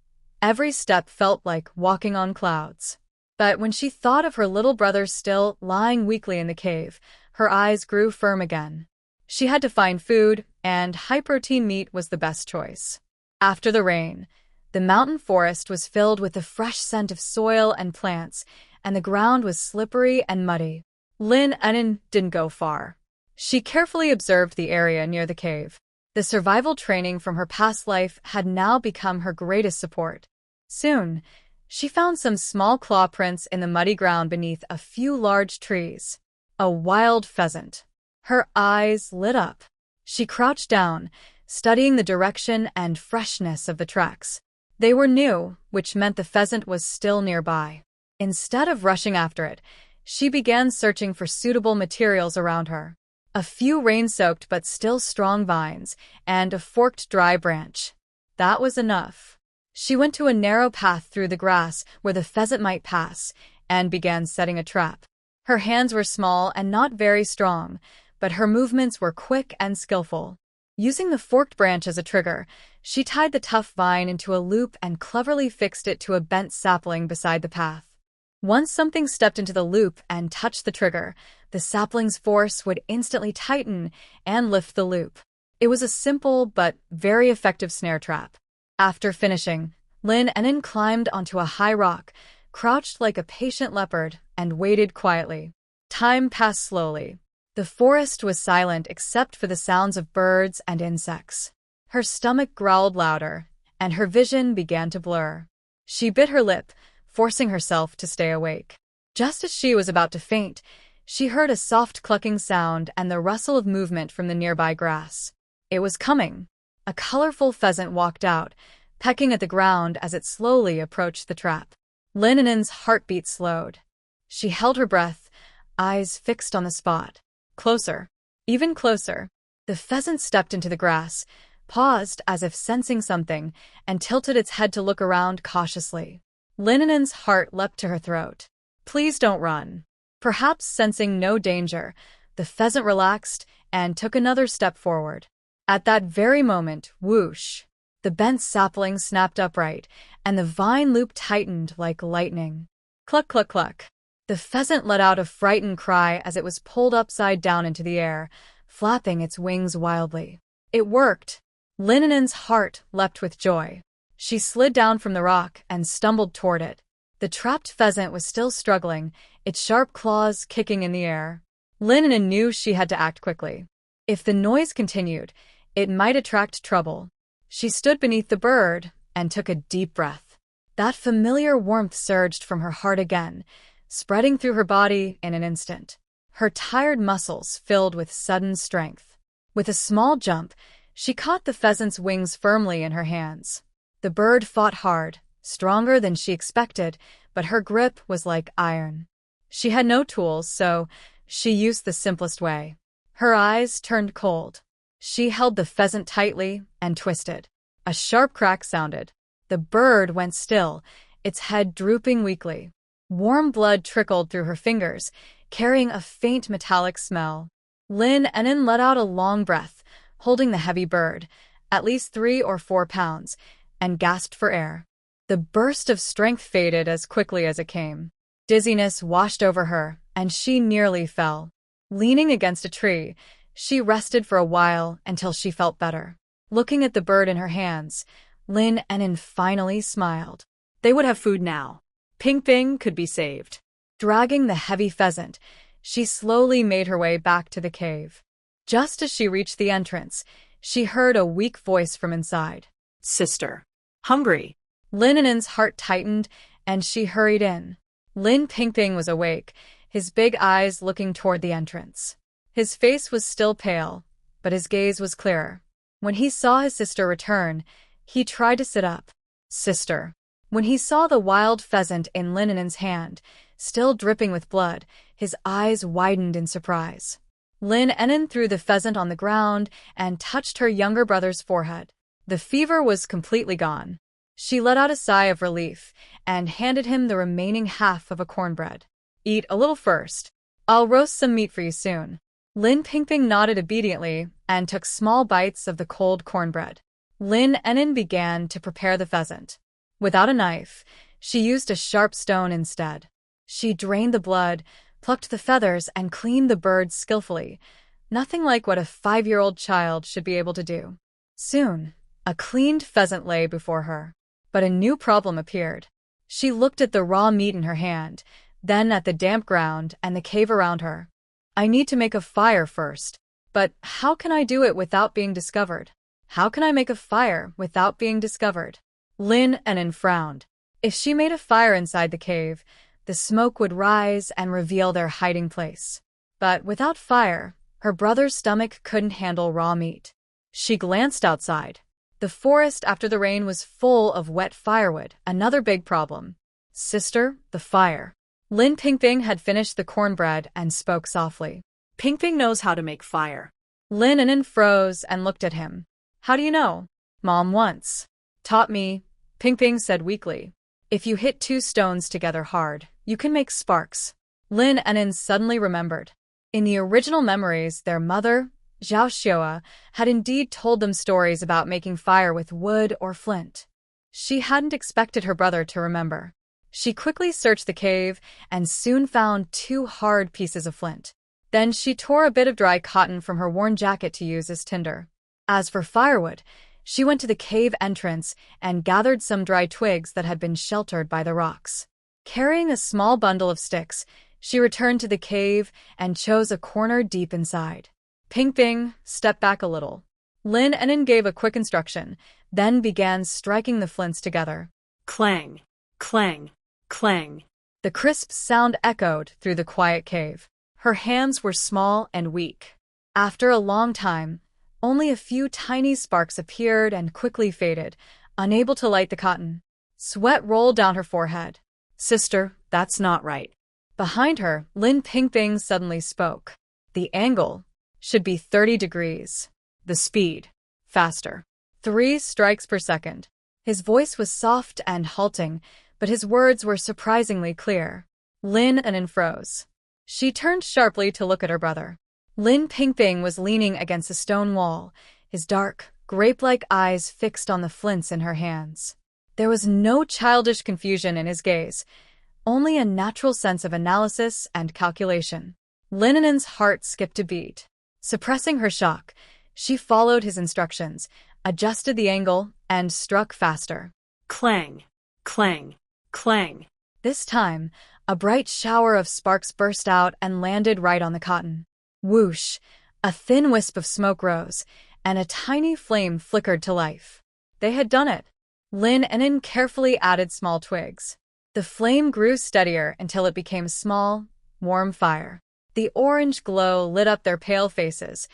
every step felt like walking on clouds. But when she thought of her little brother still lying weakly in the cave, her eyes grew firm again. She had to find food, and high-protein meat was the best choice. After the rain, the mountain forest was filled with the fresh scent of soil and plants, and the ground was slippery and muddy. Lin An'an didn't go far. She carefully observed the area near the cave. The survival training from her past life had now become her greatest support. Soon, she found some small claw prints in the muddy ground beneath a few large trees. A wild pheasant. Her eyes lit up. She crouched down, studying the direction and freshness of the tracks. They were new, which meant the pheasant was still nearby. Instead of rushing after it, she began searching for suitable materials around her. A few rain-soaked but still strong vines, and a forked dry branch. That was enough. She went to a narrow path through the grass where the pheasant might pass, and began setting a trap. Her hands were small and not very strong, but her movements were quick and skillful. Using the forked branch as a trigger, she tied the tough vine into a loop and cleverly fixed it to a bent sapling beside the path. Once something stepped into the loop and touched the trigger, the sapling's force would instantly tighten and lift the loop. It was a simple but very effective snare trap. After finishing, Lin An'an climbed onto a high rock, crouched like a patient leopard, and waited quietly. Time passed slowly. The forest was silent except for the sounds of birds and insects. Her stomach growled louder, and her vision began to blur. She bit her lip, forcing herself to stay awake. Just as she was about to faint, she heard a soft clucking sound and the rustle of movement from the nearby grass. It was coming. A colorful pheasant walked out, pecking at the ground as it slowly approached the trap. Lin An'an's heartbeat slowed. She held her breath, eyes fixed on the spot. Closer. Even closer. The pheasant stepped into the grass, paused as if sensing something, and tilted its head to look around cautiously. Lin An'an's heart leapt to her throat. Please don't run. Perhaps sensing no danger, the pheasant relaxed and took another step forward. At that very moment, whoosh! The bent sapling snapped upright, and the vine loop tightened like lightning. Cluck, cluck, cluck. The pheasant let out a frightened cry as it was pulled upside down into the air, flapping its wings wildly. It worked. Lin An'an's heart leapt with joy. She slid down from the rock and stumbled toward it. The trapped pheasant was still struggling, its sharp claws kicking in the air. Lin An'an knew she had to act quickly. If the noise continued, it might attract trouble. She stood beneath the bird and took a deep breath. That familiar warmth surged from her heart again, spreading through her body in an instant. Her tired muscles filled with sudden strength. With a small jump, she caught the pheasant's wings firmly in her hands. The bird fought hard, stronger than she expected, but her grip was like iron. She had no tools, so she used the simplest way. Her eyes turned cold. She held the pheasant tightly and twisted. A sharp crack sounded. The bird went still, its head drooping weakly. Warm blood trickled through her fingers, carrying a faint metallic smell. Lin An'an let out a long breath, holding the heavy bird, at least 3 or 4 pounds, and gasped for air. The burst of strength faded as quickly as it came. Dizziness washed over her, and she nearly fell. Leaning against a tree, she rested for a while until she felt better. Looking at the bird in her hands, Lin An'an finally smiled. They would have food now. Ping Ping could be saved. Dragging the heavy pheasant, she slowly made her way back to the cave. Just as she reached the entrance, she heard a weak voice from inside. Sister. Hungry. Lin An'an's heart tightened, and she hurried in. Lin Ping Ping was awake, his big eyes looking toward the entrance. His face was still pale, but his gaze was clearer. When he saw his sister return, he tried to sit up. Sister. When he saw the wild pheasant in Lin An'an's hand, still dripping with blood, his eyes widened in surprise. Lin An'an threw the pheasant on the ground and touched her younger brother's forehead. The fever was completely gone. She let out a sigh of relief and handed him the remaining half of a cornbread. Eat a little first. I'll roast some meat for you soon. Lin Ping Ping nodded obediently and took small bites of the cold cornbread. Lin An'an began to prepare the pheasant. Without a knife, she used a sharp stone instead. She drained the blood, plucked the feathers, and cleaned the bird skillfully, nothing like what a 5-year-old child should be able to do. Soon, a cleaned pheasant lay before her. But a new problem appeared. She looked at the raw meat in her hand, then at the damp ground and the cave around her. I need to make a fire first. But how can I do it without being discovered? How can I make a fire without being discovered? Lin An'an frowned. If she made a fire inside the cave, the smoke would rise and reveal their hiding place. But without fire, her brother's stomach couldn't handle raw meat. She glanced outside. The forest after the rain was full of wet firewood, another big problem. Sister, the fire. Lin Ping Ping had finished the cornbread and spoke softly. Ping Ping knows how to make fire. Lin An'an froze and looked at him. How do you know? Mom once taught me, Ping Ping said weakly. If you hit 2 stones together hard, you can make sparks. Lin An'an suddenly remembered. In the original memories, their mother, Zhao Xiaoa, had indeed told them stories about making fire with wood or flint. She hadn't expected her brother to remember. She quickly searched the cave and soon found 2 hard pieces of flint. Then she tore a bit of dry cotton from her worn jacket to use as tinder. As for firewood, she went to the cave entrance and gathered some dry twigs that had been sheltered by the rocks. Carrying a small bundle of sticks, she returned to the cave and chose a corner deep inside. Ping Ping, step back a little. Lin An'an gave a quick instruction, then began striking the flints together. Clang, clang, clang. The crisp sound echoed through the quiet cave. Her hands were small and weak. After a long time, only a few tiny sparks appeared and quickly faded, unable to light the cotton. Sweat rolled down her forehead. Sister, that's not right. Behind her, Lin Ping Ping suddenly spoke. The angle should be 30 degrees. The speed, faster. 3 strikes per second. His voice was soft and halting, but his words were surprisingly clear. Lin An'an froze. She turned sharply to look at her brother. Lin Ping Ping was leaning against a stone wall, his dark, grape-like eyes fixed on the flints in her hands. There was no childish confusion in his gaze, only a natural sense of analysis and calculation. Lin An'an's heart skipped a beat. Suppressing her shock, she followed his instructions, adjusted the angle, and struck faster. Clang, clang, clang. This time, A bright shower of sparks burst out and landed right on the cotton. Whoosh! A thin wisp of smoke rose, and a tiny flame flickered to life. They had done it. Lin An'an carefully added small twigs. The flame grew steadier until it became a small, warm fire. The orange glow lit up their pale faces,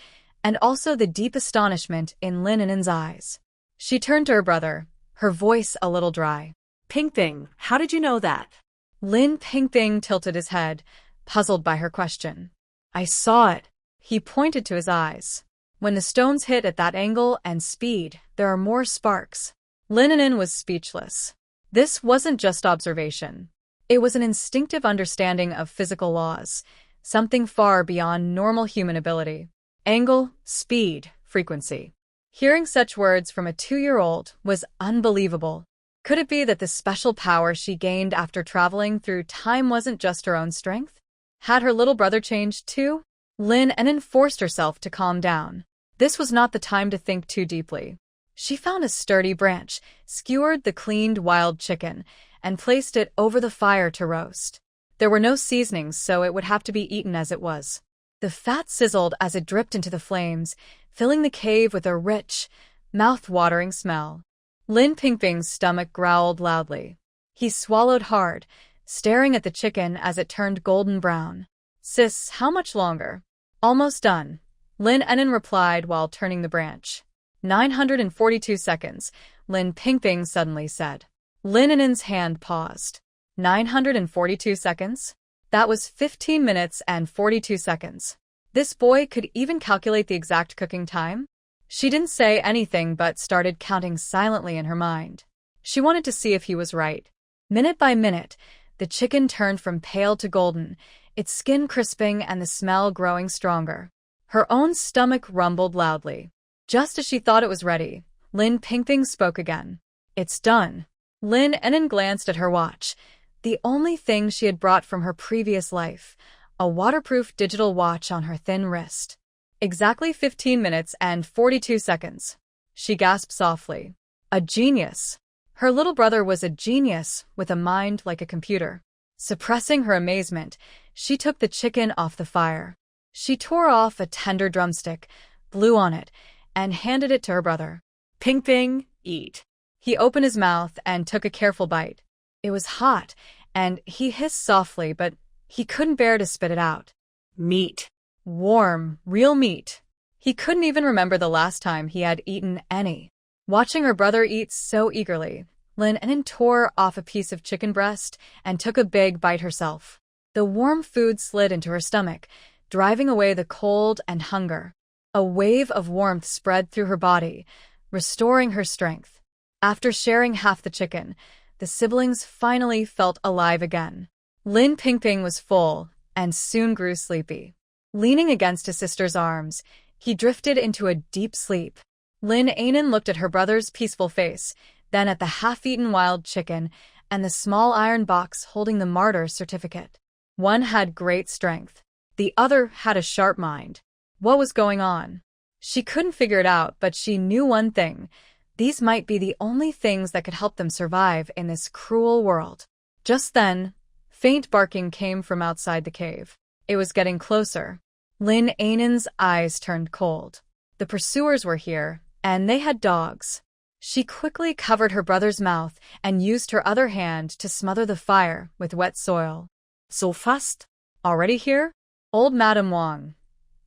and also the deep astonishment in Lin An'an's eyes. She turned to her brother, her voice a little dry. Pingping, how did you know that? Lin Pingping tilted his head, puzzled by her question. I saw it. He pointed to his eyes. When the stones hit at that angle and speed, there are more sparks. Lin An'an was speechless. This wasn't just observation. It was an instinctive understanding of physical laws, something far beyond normal human ability. Angle, speed, frequency. Hearing such words from a 2-year-old was unbelievable. Could it be that the special power she gained after traveling through time wasn't just her own strength? Had her little brother changed too? Lin An'an forced herself to calm down. This was not the time to think too deeply. She found a sturdy branch, skewered the cleaned wild chicken, and placed it over the fire to roast. There were no seasonings, so it would have to be eaten as it was. The fat sizzled as it dripped into the flames, filling the cave with a rich, mouth-watering smell. Lin Pingping's stomach growled loudly. He swallowed hard, staring at the chicken as it turned golden brown. Sis, how much longer? Almost done, Lin An'an replied while turning the branch. 942 seconds, Lin Pingping suddenly said. Lin An'an's hand paused. 942 seconds? That was 15 minutes and 42 seconds. This boy could even calculate the exact cooking time? She didn't say anything but started counting silently in her mind. She wanted to see if he was right. Minute by minute, the chicken turned from pale to golden, its skin crisping and the smell growing stronger. Her own stomach rumbled loudly. Just as she thought it was ready, Lin Pingping spoke again. It's done. Lin An'an glanced at her watch, the only thing she had brought from her previous life, a waterproof digital watch on her thin wrist. Exactly 15 minutes and 42 seconds. She gasped softly. A genius. Her little brother was a genius with a mind like a computer. Suppressing her amazement, she took the chicken off the fire. She tore off a tender drumstick, blew on it, and handed it to her brother. Pingping, eat. He opened his mouth and took a careful bite. It was hot, and he hissed softly, but he couldn't bear to spit it out. Meat. Warm, real meat. He couldn't even remember the last time he had eaten any. Watching her brother eat so eagerly, Lin An'an tore off a piece of chicken breast and took a big bite herself. The warm food slid into her stomach, driving away the cold and hunger. A wave of warmth spread through her body, restoring her strength. After sharing half the chicken, the siblings finally felt alive again. Lin Pingping was full and soon grew sleepy. Leaning against his sister's arms, he drifted into a deep sleep. Lin An'an looked at her brother's peaceful face, then at the half-eaten wild chicken and the small iron box holding the martyr's certificate. One had great strength. The other had a sharp mind. What was going on? She couldn't figure it out, but she knew one thing. These might be the only things that could help them survive in this cruel world. Just then, faint barking came from outside the cave. It was getting closer. Lin An'an's eyes turned cold. The pursuers were here, and they had dogs. She quickly covered her brother's mouth and used her other hand to smother the fire with wet soil. So fast? Already here? Old Madam Wang.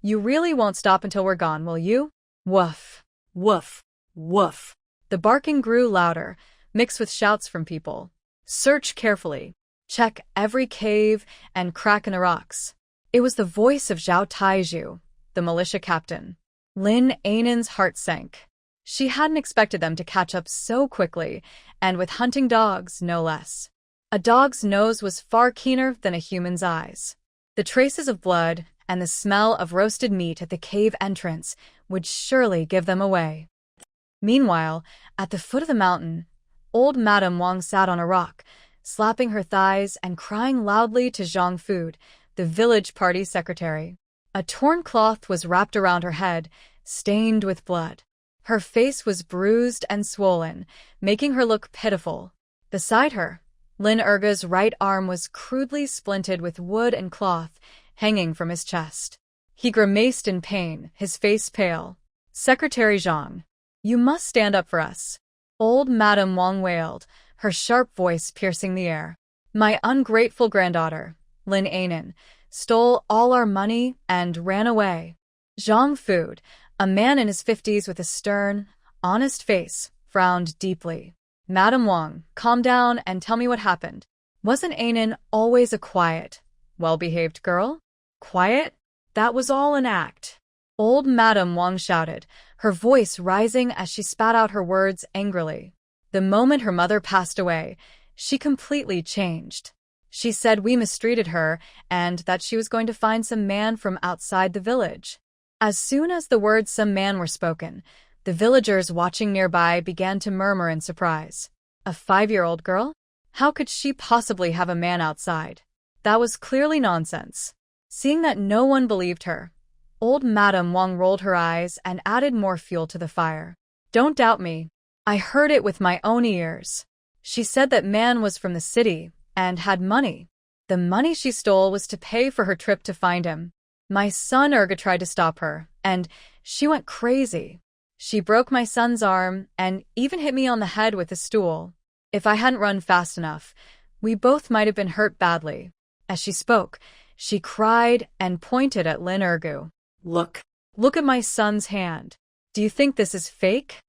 You really won't stop until we're gone, will you? Woof. Woof. Woof. The barking grew louder, mixed with shouts from people. Search carefully. Check every cave and crack in the rocks. It was the voice of Zhao Taizhu, the militia captain. Lin An'an's heart sank. She hadn't expected them to catch up so quickly, and with hunting dogs, no less. A dog's nose was far keener than a human's eyes. The traces of blood and the smell of roasted meat at the cave entrance would surely give them away. Meanwhile, at the foot of the mountain, old Madame Wang sat on a rock, slapping her thighs and crying loudly to Zhang Fu, the village party secretary. A torn cloth was wrapped around her head, stained with blood. Her face was bruised and swollen, making her look pitiful. Beside her, Lin An'an's right arm was crudely splinted with wood and cloth, hanging from his chest. He grimaced in pain, his face pale. "Secretary Zhang, you must stand up for us," old Madame Wang wailed, her sharp voice piercing the air. "My ungrateful granddaughter, Lin An'an, stole all our money and ran away." Zhang Fu, a man in his 50s with a stern, honest face, frowned deeply. "Madame Wang, calm down and tell me what happened. Wasn't An'an always a quiet, well-behaved girl?" "Quiet? That was all an act," old Madame Wang shouted, her voice rising as she spat out her words angrily. The moment her mother passed away, she completely changed. She said we mistreated her and that she was going to find some man from outside the village. As soon as the words "some man" were spoken, the villagers watching nearby began to murmur in surprise. A 5-year-old girl? How could she possibly have a man outside? That was clearly nonsense. Seeing that no one believed her, old Madame Wang rolled her eyes and added more fuel to the fire. "Don't doubt me. I heard it with my own ears. She said that man was from the city and had money. The money she stole was to pay for her trip to find him. My son Erga tried to stop her, and she went crazy. She broke my son's arm and even hit me on the head with a stool. If I hadn't run fast enough, we both might have been hurt badly." As she spoke, she cried and pointed at Lin An'an. Look at my son's hand. Do you think this is fake?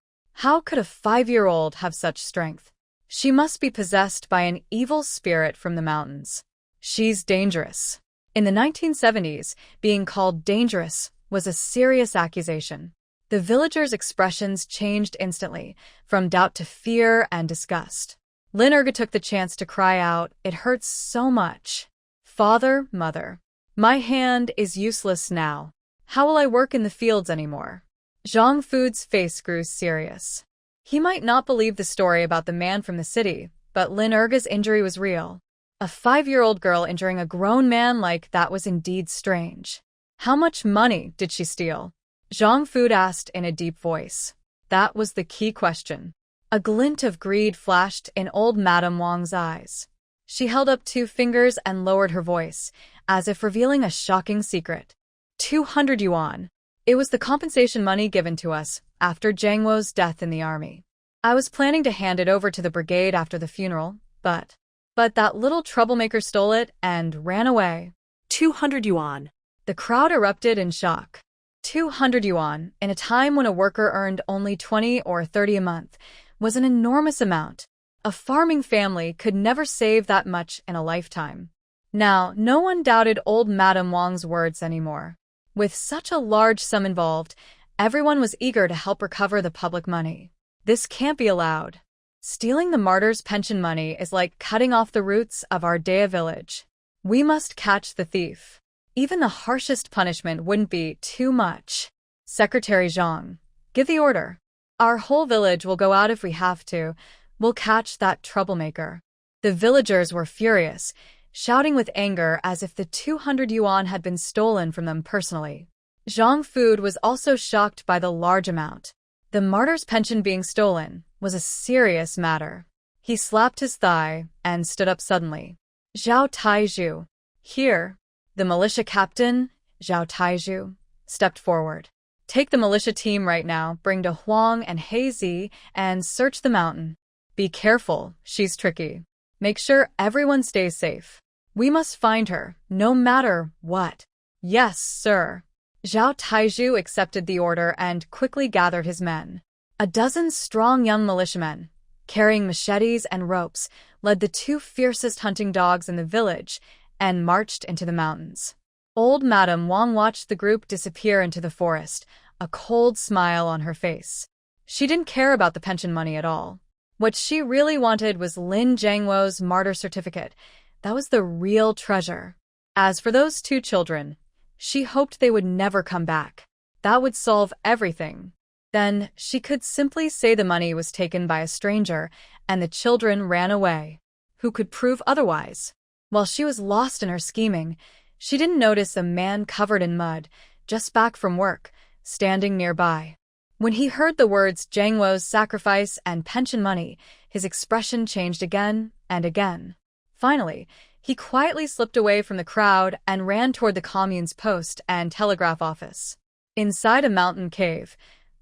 How could a 5-year-old have such strength? She must be possessed by an evil spirit from the mountains. She's dangerous." In the 1970s, being called dangerous was a serious accusation. The villagers' expressions changed instantly, from doubt to fear and disgust. Lin An'an took the chance to cry out, "It hurts so much. Father, mother, my hand is useless now. How will I work in the fields anymore?" Zhang Fu's face grew serious. He might not believe the story about the man from the city, but Lin An'an's injury was real. A 5-year-old girl injuring a grown man like that was indeed strange. "How much money did she steal?" Zhang Fu asked in a deep voice. That was the key question. A glint of greed flashed in old Madame Wang's eyes. She held up 2 fingers and lowered her voice, as if revealing a shocking secret. 200 yuan. It was the compensation money given to us after Zhang Wo's death in the army. I was planning to hand it over to the brigade after the funeral, but that little troublemaker stole it and ran away. 200 yuan. The crowd erupted in shock. 200 yuan, in a time when a worker earned only 20 or 30 a month, was an enormous amount. A farming family could never save that much in a lifetime. Now, no one doubted old Madame Wang's words anymore. With such a large sum involved, everyone was eager to help recover the public money. This can't be allowed. Stealing the martyrs' pension money is like cutting off the roots of our Dea village. We must catch the thief. Even the harshest punishment wouldn't be too much. "Secretary Zhang, give the order. Our whole village will go out if we have to. We'll catch that troublemaker." The villagers were furious, shouting with anger as if the 200 yuan had been stolen from them personally. Zhang Fu was also shocked by the large amount. The martyr's pension being stolen was a serious matter. He slapped his thigh and stood up suddenly. "Zhao Taizhu, here." The militia captain, Zhao Taizhu, stepped forward. "Take the militia team right now, bring to Huang and Heizi, and search the mountain. Be careful, she's tricky. Make sure everyone stays safe. We must find her, no matter what." "Yes, sir." Zhao Taizhu accepted the order and quickly gathered his men. A dozen strong young militiamen, carrying machetes and ropes, led the 2 fiercest hunting dogs in the village and marched into the mountains. Old Madame Wang watched the group disappear into the forest, a cold smile on her face. She didn't care about the pension money at all. What she really wanted was Lin Zhangwo's martyr certificate. That was the real treasure. As for those 2 children, she hoped they would never come back. That would solve everything. Then she could simply say the money was taken by a stranger and the children ran away. Who could prove otherwise? While she was lost in her scheming, she didn't notice a man covered in mud, just back from work, standing nearby. When he heard the words Zhang Wo's sacrifice and pension money, his expression changed again and again. Finally, he quietly slipped away from the crowd and ran toward the commune's post and telegraph office. Inside a mountain cave,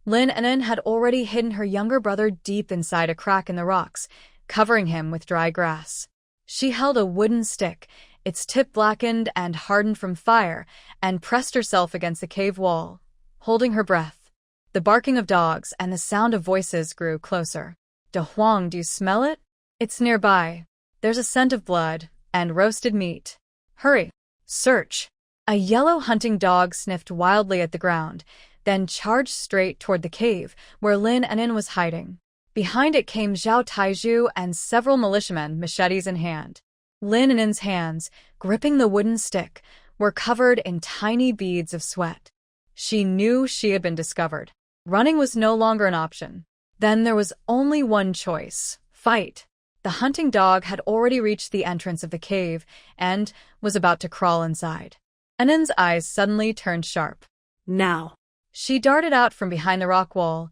Lin An'an had already hidden her younger brother deep inside a crack in the rocks, covering him with dry grass. She held a wooden stick, its tip blackened and hardened from fire, and pressed herself against the cave wall, holding her breath. The barking of dogs and the sound of voices grew closer. "De Huang, do you smell it? It's nearby. There's a scent of blood and roasted meat. Hurry, search." A yellow hunting dog sniffed wildly at the ground, then charged straight toward the cave where Lin An'an was hiding. Behind it came Zhao Taizhu and several militiamen, machetes in hand. Lin An'an's hands, gripping the wooden stick, were covered in tiny beads of sweat. She knew she had been discovered. Running was no longer an option. Then there was only one choice: fight. The hunting dog had already reached the entrance of the cave and was about to crawl inside. An'an's eyes suddenly turned sharp. Now. She darted out from behind the rock wall,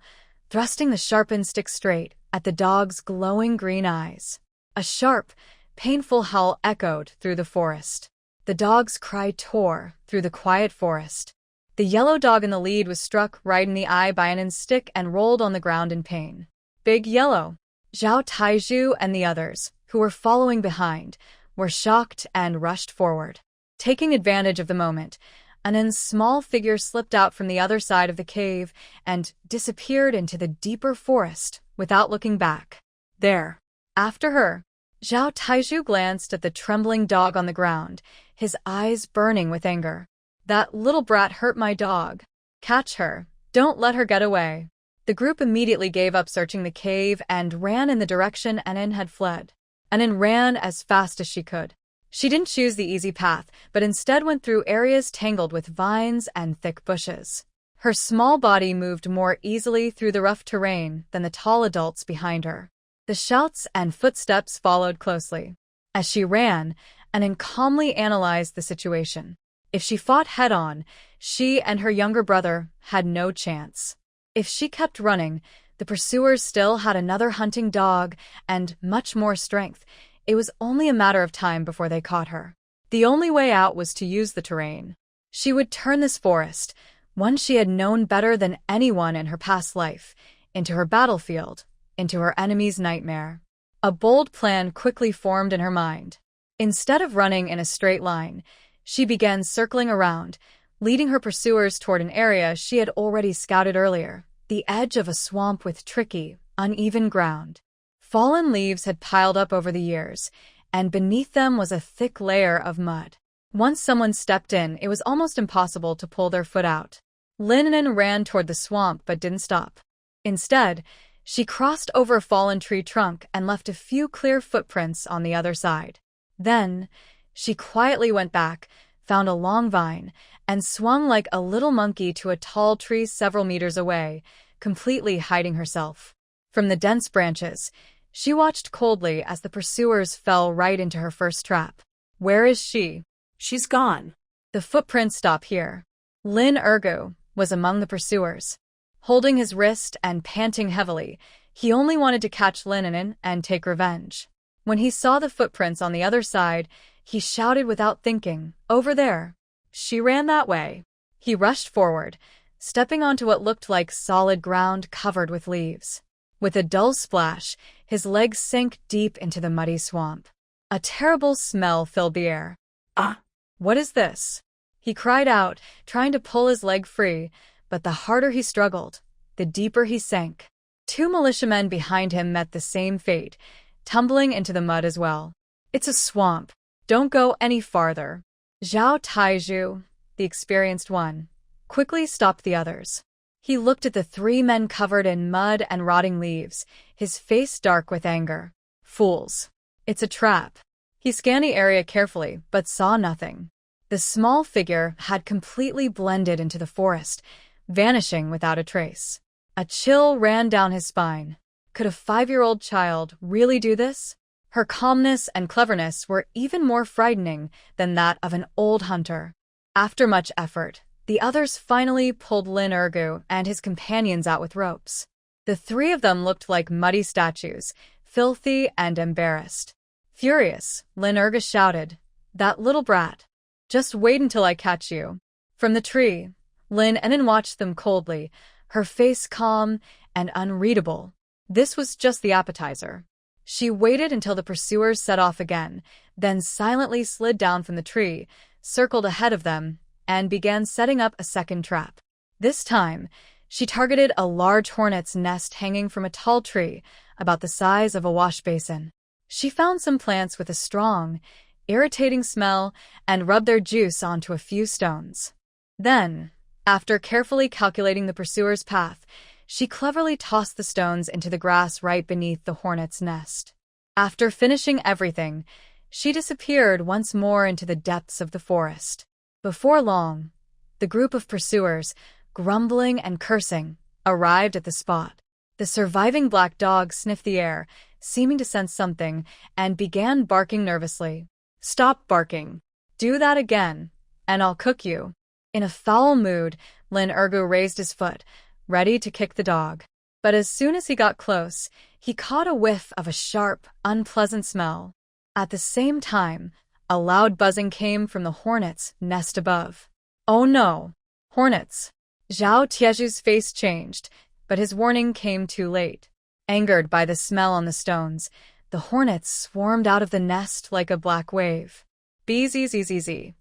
thrusting the sharpened stick straight at the dog's glowing green eyes. A sharp, painful howl echoed through the forest. The dog's cry tore through the quiet forest. The yellow dog in the lead was struck right in the eye by An'an's stick and rolled on the ground in pain. Big Yellow, Zhao Taizhu and the others, who were following behind, were shocked and rushed forward. Taking advantage of the moment, An'an's small figure slipped out from the other side of the cave and disappeared into the deeper forest without looking back. There, after her, Zhao Taizhu glanced at the trembling dog on the ground, his eyes burning with anger. "That little brat hurt my dog. Catch her. Don't let her get away." The group immediately gave up searching the cave and ran in the direction An'an had fled. An'an ran as fast as she could. She didn't choose the easy path, but instead went through areas tangled with vines and thick bushes. Her small body moved more easily through the rough terrain than the tall adults behind her. The shouts and footsteps followed closely. As she ran, An'an calmly analyzed the situation. If she fought head-on, she and her younger brother had no chance. If she kept running, the pursuers still had another hunting dog and much more strength. It was only a matter of time before they caught her. The only way out was to use the terrain. She would turn this forest, one she had known better than anyone in her past life, into her battlefield, into her enemy's nightmare. A bold plan quickly formed in her mind. Instead of running in a straight line, she began circling around, leading her pursuers toward an area she had already scouted earlier, the edge of a swamp with tricky, uneven ground. Fallen leaves had piled up over the years, and beneath them was a thick layer of mud. Once someone stepped in, it was almost impossible to pull their foot out. Lin An'an ran toward the swamp but didn't stop. Instead, she crossed over a fallen tree trunk and left a few clear footprints on the other side. Then, she quietly went back, found a long vine, and swung like a little monkey to a tall tree several meters away, completely hiding herself. From the dense branches, she watched coldly as the pursuers fell right into her first trap. Where is she? She's gone. The footprints stop here. Lin Ergu was among the pursuers. Holding his wrist and panting heavily, he only wanted to catch Lin An'an and take revenge. When he saw the footprints on the other side, he shouted without thinking, "Over there." She ran that way. He rushed forward, stepping onto what looked like solid ground covered with leaves. With a dull splash, his legs sank deep into the muddy swamp. A terrible smell filled the air. "Ah! What is this?" He cried out, trying to pull his leg free, but the harder he struggled, the deeper he sank. Two militiamen behind him met the same fate, tumbling into the mud as well. "It's a swamp. Don't go any farther." Zhao Taizhu, the experienced one, quickly stopped the others. He looked at the three men covered in mud and rotting leaves, his face dark with anger. Fools. It's a trap. He scanned the area carefully, but saw nothing. The small figure had completely blended into the forest, vanishing without a trace. A chill ran down his spine. Could a 5-year-old child really do this? Her calmness and cleverness were even more frightening than that of an old hunter. After much effort, the others finally pulled Lin Ergu and his companions out with ropes. The three of them looked like muddy statues, filthy and embarrassed. Furious, Lin An'an shouted, "That little brat! Just wait until I catch you." From the tree, Lin An'an watched them coldly, her face calm and unreadable. This was just the appetizer. She waited until the pursuers set off again, then silently slid down from the tree, circled ahead of them, and began setting up a second trap. This time, she targeted a large hornet's nest hanging from a tall tree, about the size of a wash basin. She found some plants with a strong, irritating smell and rubbed their juice onto a few stones. Then, after carefully calculating the pursuer's path, she cleverly tossed the stones into the grass right beneath the hornet's nest. After finishing everything, she disappeared once more into the depths of the forest. Before long, the group of pursuers, grumbling and cursing, arrived at the spot. The surviving black dog sniffed the air, seeming to sense something, and began barking nervously. "Stop barking. Do that again, and I'll cook you." In a foul mood, Lin An'an raised his foot, ready to kick the dog. But as soon as he got close, he caught a whiff of a sharp, unpleasant smell. At the same time, a loud buzzing came from the hornet's nest above. "Oh no! Hornets!" Zhao Tieju's face changed, but his warning came too late. Angered by the smell on the stones, the hornets swarmed out of the nest like a black wave. Bzzz.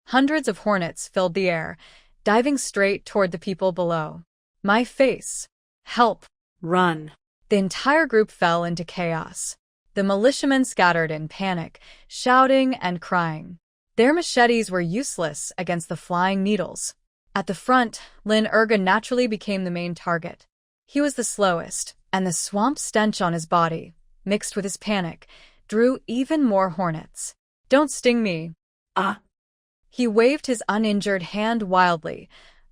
Hundreds of hornets filled the air, diving straight toward the people below. "My face! Help! Run!" The entire group fell into chaos. The militiamen scattered in panic, shouting and crying. Their machetes were useless against the flying needles. At the front, Lin An'an naturally became the main target. He was the slowest, and the swamp stench on his body, mixed with his panic, drew even more hornets. "Don't sting me." Ah! He waved his uninjured hand wildly,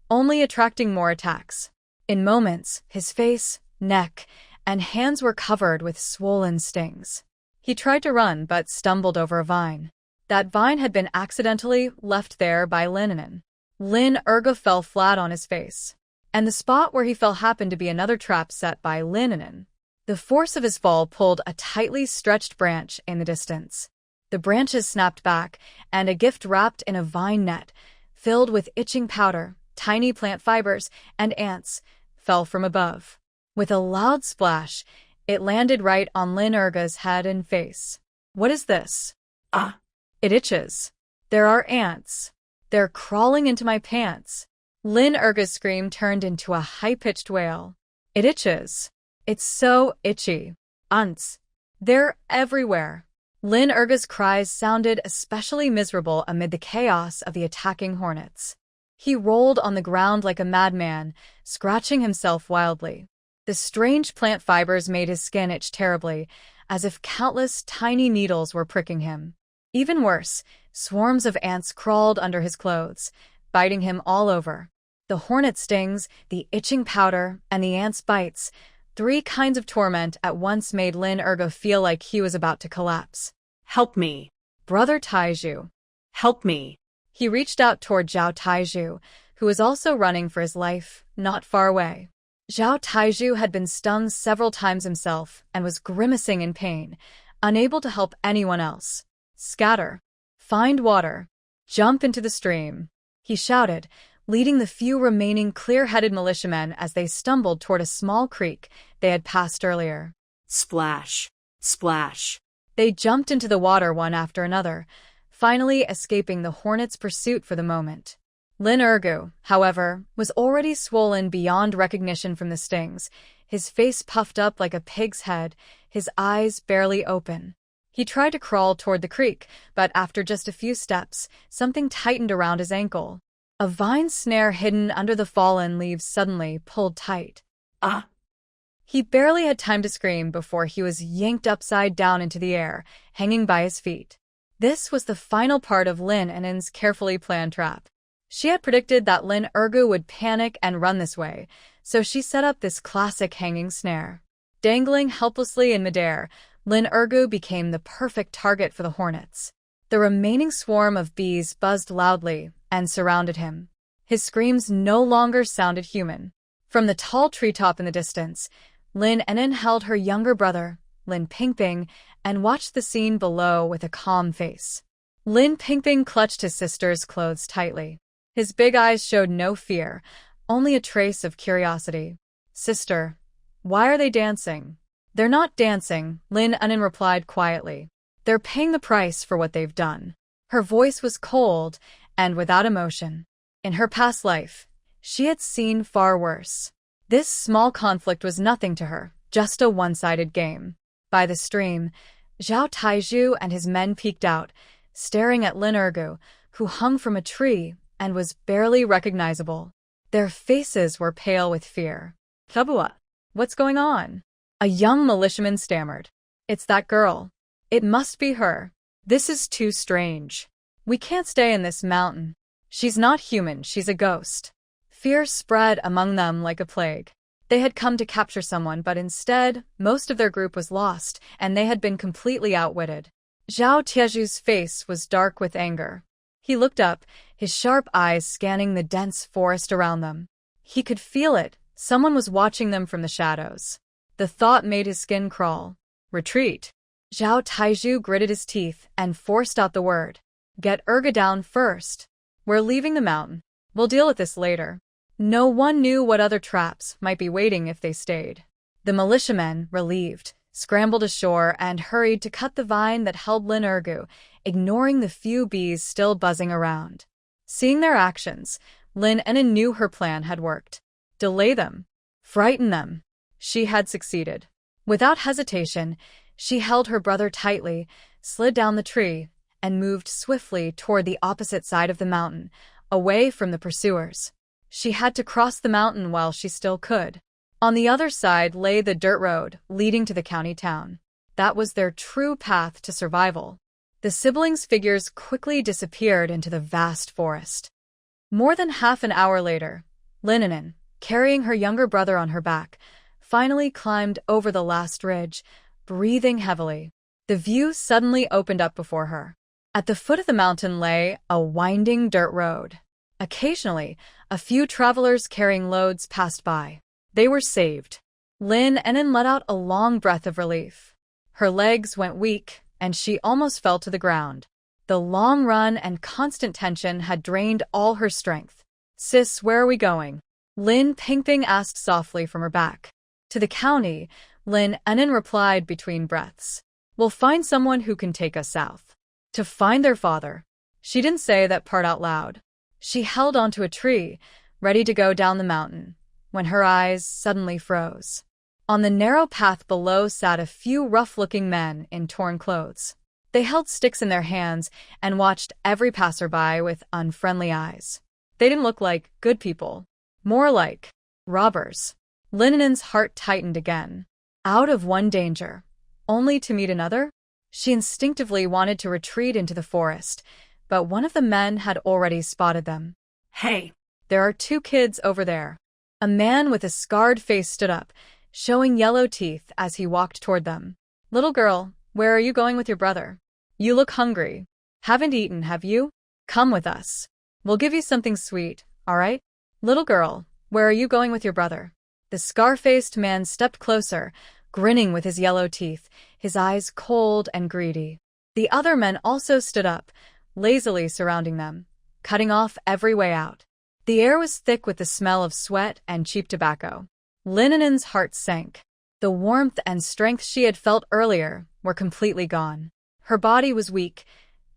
only attracting more attacks. In moments, his face, neck, and hands were covered with swollen stings. He tried to run but stumbled over a vine. That vine had been accidentally left there by Lin An'an. Lin An'an fell flat on his face, and the spot where he fell happened to be another trap set by Lin An'an. The force of his fall pulled a tightly stretched branch in the distance. The branches snapped back, and a gift wrapped in a vine net, filled with itching powder, tiny plant fibers, and ants, fell from above. With a loud splash, it landed right on Lin An'an's head and face. "What is this?" Ah! "It itches. There are ants. They're crawling into my pants." Lin An'an's scream turned into a high-pitched wail. "It itches. It's so itchy. Ants. They're everywhere." Lin An'an's cries sounded especially miserable amid the chaos of the attacking hornets. He rolled on the ground like a madman, scratching himself wildly. The strange plant fibers made his skin itch terribly, as if countless tiny needles were pricking him. Even worse, swarms of ants crawled under his clothes, biting him all over. The hornet stings, the itching powder, and the ants' bites, three kinds of torment at once made Lin An'an feel like he was about to collapse. "Help me! "Brother Taiju." Help me!" He reached out toward Zhao Taiju, who was also running for his life, not far away. Zhao Taiju had been stung several times himself and was grimacing in pain, unable to help anyone else. "Scatter. Find water. Jump into the stream," he shouted, leading the few remaining clear-headed militiamen as they stumbled toward a small creek they had passed earlier. Splash! Splash! They jumped into the water one after another, finally escaping the hornets' pursuit for the moment. Lin An'an, however, was already swollen beyond recognition from the stings, his face puffed up like a pig's head, his eyes barely open. He tried to crawl toward the creek, but after just a few steps, something tightened around his ankle. A vine snare hidden under the fallen leaves suddenly pulled tight. Ah! He barely had time to scream before he was yanked upside down into the air, hanging by his feet. This was the final part of Lin An'an's carefully planned trap. She had predicted that Lin An'an would panic and run this way, so she set up this classic hanging snare. Dangling helplessly in midair, Lin An'an became the perfect target for the hornets. The remaining swarm of bees buzzed loudly and surrounded him. His screams no longer sounded human. From the tall treetop in the distance, Lin An'an held her younger brother, Lin Pingping, and watched the scene below with a calm face. Lin Pingping clutched his sister's clothes tightly. His big eyes showed no fear, only a trace of curiosity. "Sister, why are they dancing?" "They're not dancing," Lin An'an replied quietly. "They're paying the price for what they've done." Her voice was cold and without emotion. In her past life, she had seen far worse. This small conflict was nothing to her, just a one-sided game. By the stream, Zhao Taizhu and his men peeked out, staring at Lin Ergu, who hung from a tree and was barely recognizable. Their faces were pale with fear. "Tabua, what's going on?" A young militiaman stammered. "It's that girl. It must be her. This is too strange. We can't stay in this mountain. She's not human, she's a ghost." Fear spread among them like a plague. They had come to capture someone, but instead, most of their group was lost, and they had been completely outwitted. Zhao Tieju's face was dark with anger. He looked up, his sharp eyes scanning the dense forest around them. He could feel it. Someone was watching them from the shadows. The thought made his skin crawl. "Retreat." Zhao Taizhu gritted his teeth and forced out the word. "Get Erga down first. We're leaving the mountain. We'll deal with this later." No one knew what other traps might be waiting if they stayed. The militiamen, relieved, scrambled ashore and hurried to cut the vine that held Lin Ergu, ignoring the few bees still buzzing around. Seeing their actions, Lin An'an knew her plan had worked. Delay them. Frighten them. She had succeeded. Without hesitation, she held her brother tightly, slid down the tree, and moved swiftly toward the opposite side of the mountain, away from the pursuers. She had to cross the mountain while she still could. On the other side lay the dirt road leading to the county town. That was their true path to survival. The siblings' figures quickly disappeared into the vast forest. More than half an hour later, Lin An'an, carrying her younger brother on her back, finally climbed over the last ridge, breathing heavily. The view suddenly opened up before her. At the foot of the mountain lay a winding dirt road. Occasionally, a few travelers carrying loads passed by. They were saved. Lin An'an let out a long breath of relief. Her legs went weak, and she almost fell to the ground. The long run and constant tension had drained all her strength. "Sis, where are we going?" Lin Pingping asked softly from her back. "To the county," Lin An'an replied between breaths. "We'll find someone who can take us south." To find their father. She didn't say that part out loud. She held onto a tree, ready to go down the mountain, when her eyes suddenly froze. On the narrow path below sat a few rough-looking men in torn clothes. They held sticks in their hands and watched every passerby with unfriendly eyes. They didn't look like good people, more like robbers. Lin An'an's heart tightened again. Out of one danger, only to meet another? She instinctively wanted to retreat into the forest, but one of the men had already spotted them. "Hey, there are 2 kids over there." A man with a scarred face stood up, showing yellow teeth as he walked toward them. "Little girl, where are you going with your brother? You look hungry. Haven't eaten, have you? Come with us. We'll give you something sweet, all right? Little girl, where are you going with your brother?" The scar-faced man stepped closer, grinning with his yellow teeth, his eyes cold and greedy. The other men also stood up, lazily surrounding them, cutting off every way out. The air was thick with the smell of sweat and cheap tobacco. Lin An'an's heart sank. The warmth and strength she had felt earlier were completely gone. Her body was weak.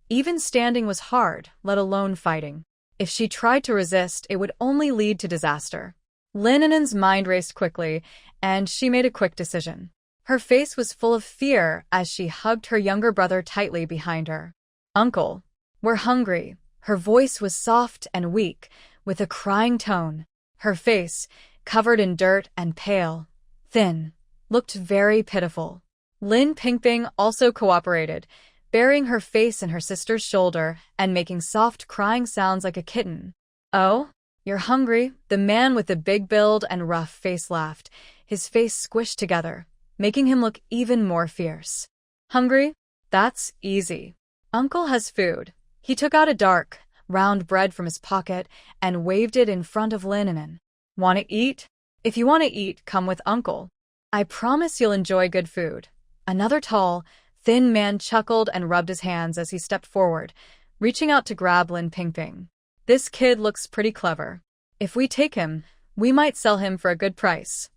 Even standing was hard, let alone fighting. If she tried to resist, it would only lead to disaster. Lin An'an's mind raced quickly, and she made a quick decision. Her face was full of fear as she hugged her younger brother tightly behind her. "Uncle, we're hungry." Her voice was soft and weak, with a crying tone. Her face, covered in dirt and pale, thin, looked very pitiful. Lin Pingping also cooperated, burying her face in her sister's shoulder and making soft crying sounds like a kitten. "Oh, you're hungry?" The man with the big build and rough face laughed, his face squished together, making him look even more fierce. "Hungry? That's easy. Uncle has food." He took out a dark, round bread from his pocket and waved it in front of Lin An'an. "Want to eat? If you want to eat, come with Uncle. I promise you'll enjoy good food." Another tall, thin man chuckled and rubbed his hands as he stepped forward, reaching out to grab Lin Pingping. This kid looks pretty clever. If we take him, we might sell him for a good price.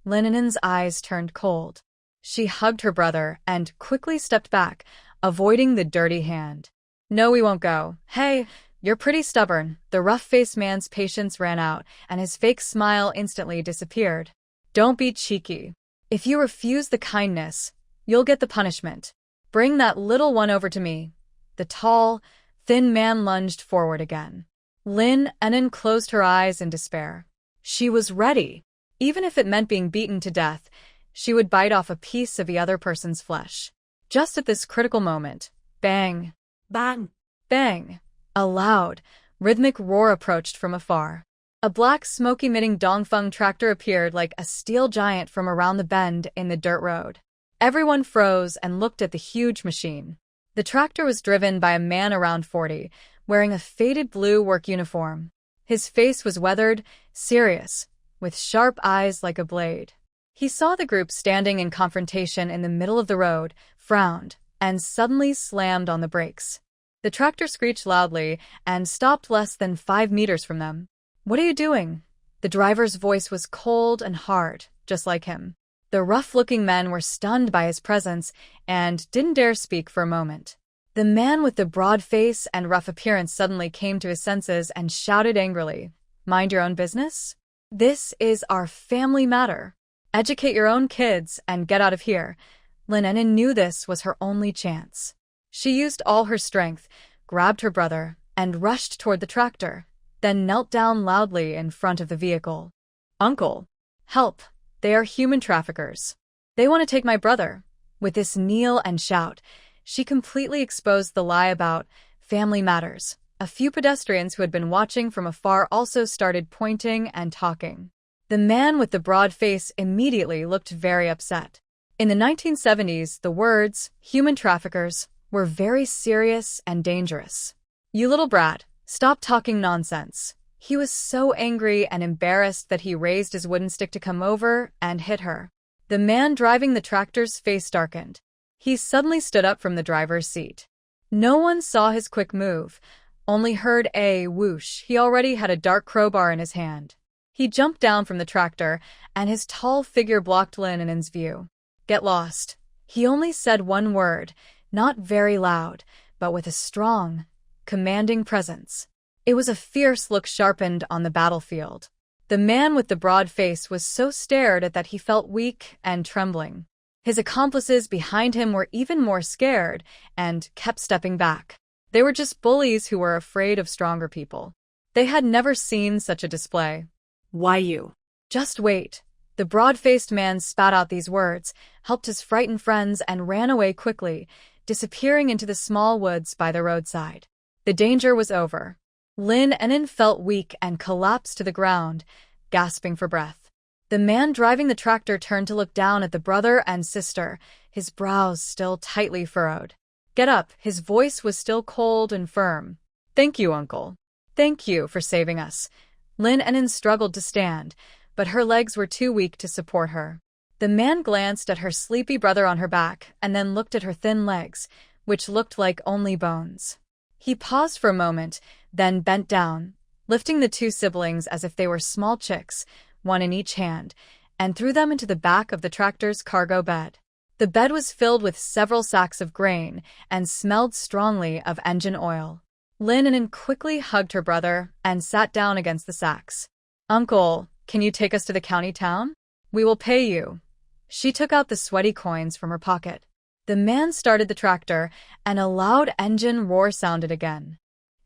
Lin An'an's eyes turned cold. She hugged her brother and quickly stepped back, avoiding the dirty hand. No, we won't go. Hey, you're pretty stubborn. The rough-faced man's patience ran out, and his fake smile instantly disappeared. Don't be cheeky. If you refuse the kindness, you'll get the punishment. Bring that little one over to me. The tall, thin man lunged forward again. Lin An'an closed her eyes in despair. She was ready. Even if it meant being beaten to death, she would bite off a piece of the other person's flesh. Just at this critical moment, bang, Bang! bang, a loud, rhythmic roar approached from afar. A black smoke-emitting Dongfeng tractor appeared like a steel giant from around the bend in the dirt road. Everyone froze and looked at the huge machine. The tractor was driven by a man around 40, wearing a faded blue work uniform. His face was weathered, serious, with sharp eyes like a blade. He saw the group standing in confrontation in the middle of the road, frowned, and suddenly slammed on the brakes. The tractor screeched loudly and stopped less than 5 meters from them. What are you doing? The driver's voice was cold and hard, just like him. The rough-looking men were stunned by his presence and didn't dare speak for a moment. The man with the broad face and rough appearance suddenly came to his senses and shouted angrily, "Mind your own business? This is our family matter. Educate your own kids and get out of here." Lin An'an knew this was her only chance. She used all her strength, grabbed her brother, and rushed toward the tractor, then knelt down loudly in front of the vehicle. "Uncle, help! They are human traffickers. They want to take my brother." With this kneel and shout, she completely exposed the lie about family matters. A few pedestrians who had been watching from afar also started pointing and talking. The man with the broad face immediately looked very upset. In the 1970s, the words, human traffickers, were very serious and dangerous. "You little brat, stop talking nonsense." He was so angry and embarrassed that he raised his wooden stick to come over and hit her. The man driving the tractor's face darkened. He suddenly stood up from the driver's seat. No one saw his quick move, only heard a whoosh. He already had a dark crowbar in his hand. He jumped down from the tractor, and his tall figure blocked Lin An'an's view. "Get lost." He only said one word, not very loud, but with a strong, commanding presence. It was a fierce look sharpened on the battlefield. The man with the broad face was so stared at that he felt weak and trembling. His accomplices behind him were even more scared and kept stepping back. They were just bullies who were afraid of stronger people. They had never seen such a display. Why you? "Just wait." The broad-faced man spat out these words, helped his frightened friends, and ran away quickly, disappearing into the small woods by the roadside. The danger was over. Lin An'an felt weak and collapsed to the ground, gasping for breath. The man driving the tractor turned to look down at the brother and sister, his brows still tightly furrowed. "Get up." His voice was still cold and firm. "Thank you, Uncle. Thank you for saving us." Lin An'an struggled to stand, but her legs were too weak to support her. The man glanced at her sleepy brother on her back and then looked at her thin legs, which looked like only bones. He paused for a moment, then bent down, lifting the two siblings as if they were small chicks, one in each hand, and threw them into the back of the tractor's cargo bed. The bed was filled with several sacks of grain and smelled strongly of engine oil. Lin An'an quickly hugged her brother and sat down against the sacks. "Uncle, can you take us to the county town? We will pay you." She took out the sweaty coins from her pocket. The man started the tractor, and a loud engine roar sounded again.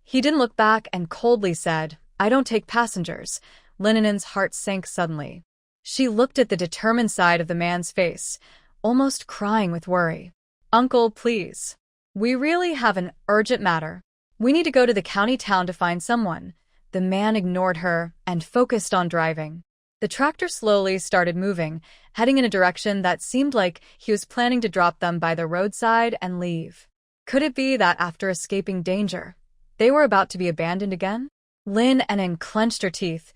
He didn't look back and coldly said, "I don't take passengers." Lin An'an's heart sank suddenly. She looked at the determined side of the man's face, almost crying with worry. "Uncle, please. We really have an urgent matter. We need to go to the county town to find someone." The man ignored her and focused on driving. The tractor slowly started moving, heading in a direction that seemed like he was planning to drop them by the roadside and leave. Could it be that after escaping danger, they were about to be abandoned again? Lin An'an clenched her teeth,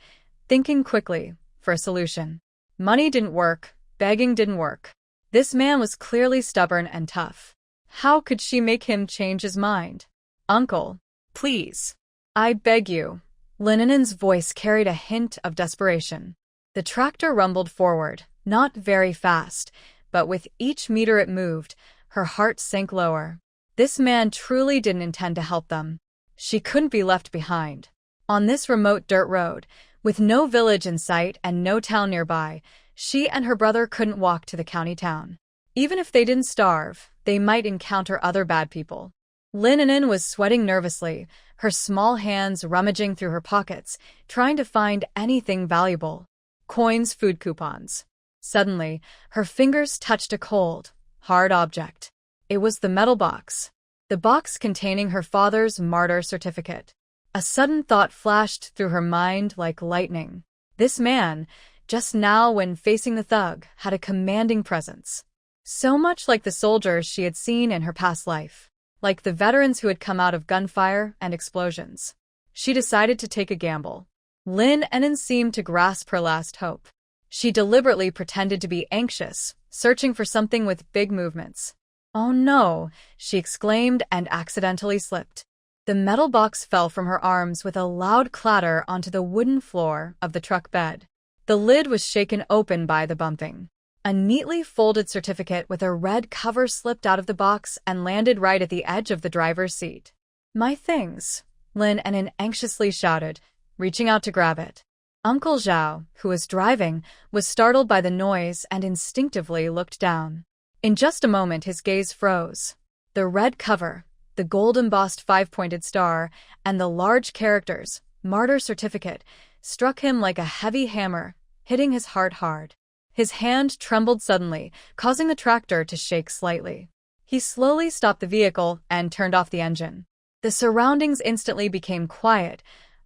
thinking quickly for a solution. Money didn't work, begging didn't work. This man was clearly stubborn and tough. How could she make him change his mind? Uncle, Please. I beg you. Lin An'an's voice carried a hint of desperation. The tractor rumbled forward, not very fast, but with each meter it moved, her heart sank lower. This man truly didn't intend to help them. She couldn't be left behind. On this remote dirt road, with no village in sight and no town nearby, she and her brother couldn't walk to the county town. Even if they didn't starve, they might encounter other bad people. Lin An'an was sweating nervously, her small hands rummaging through her pockets, trying to find anything valuable. Coins, food coupons. Suddenly, her fingers touched a cold, hard object. It was the metal box. The box containing her father's martyr certificate. A sudden thought flashed through her mind like lightning. This man, just now when facing the thug, had a commanding presence. So much like the soldiers she had seen in her past life. Like the veterans who had come out of gunfire and explosions. She decided to take a gamble. Lin An'an seemed to grasp her last hope. She deliberately pretended to be anxious, searching for something with big movements. "Oh no," she exclaimed and accidentally slipped. The metal box fell from her arms with a loud clatter onto the wooden floor of the truck bed. The lid was shaken open by the bumping. A neatly folded certificate with a red cover slipped out of the box and landed right at the edge of the driver's seat. "My things," Lin An'an anxiously shouted, reaching out to grab it. Uncle Zhao, who was driving, was startled by the noise and instinctively looked down. In just a moment his gaze froze. The red cover, the gold-embossed five-pointed star, and the large characters, Martyr Certificate, struck him like a heavy hammer, hitting his heart hard. His hand trembled suddenly, causing the tractor to shake slightly. He slowly stopped the vehicle and turned off the engine. The surroundings instantly became quiet.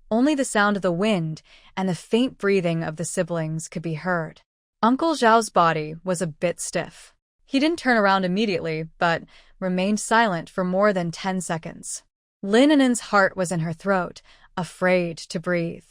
Only the sound of the wind and the faint breathing of the siblings could be heard. Uncle Zhao's body was a bit stiff. He didn't turn around immediately, but remained silent for more than 10 seconds. Lin An'an's heart was in her throat, afraid to breathe.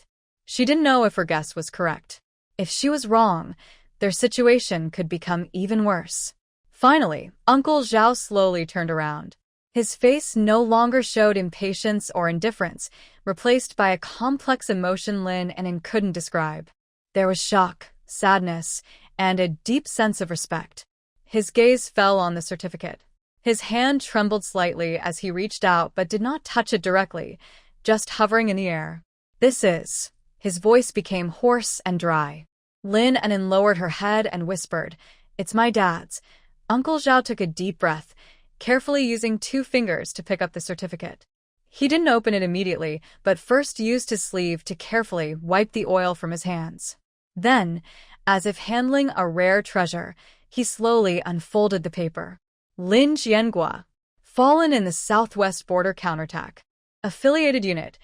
She didn't know if her guess was correct. If she was wrong, their situation could become even worse. Finally, Uncle Zhao slowly turned around. His face no longer showed impatience or indifference, replaced by a complex emotion Lin An'an couldn't describe. There was shock, sadness, and a deep sense of respect. His gaze fell on the certificate. His hand trembled slightly as he reached out but did not touch it directly, just hovering in the air. "This is..." His voice became hoarse and dry. Lin An'an lowered her head and whispered, "It's my dad's." Uncle Zhao took a deep breath, carefully using 2 fingers to pick up the certificate. He didn't open it immediately, but first used his sleeve to carefully wipe the oil from his hands. Then, as if handling a rare treasure, he slowly unfolded the paper. Lin Jiangua, fallen in the southwest border counterattack. Affiliated unit,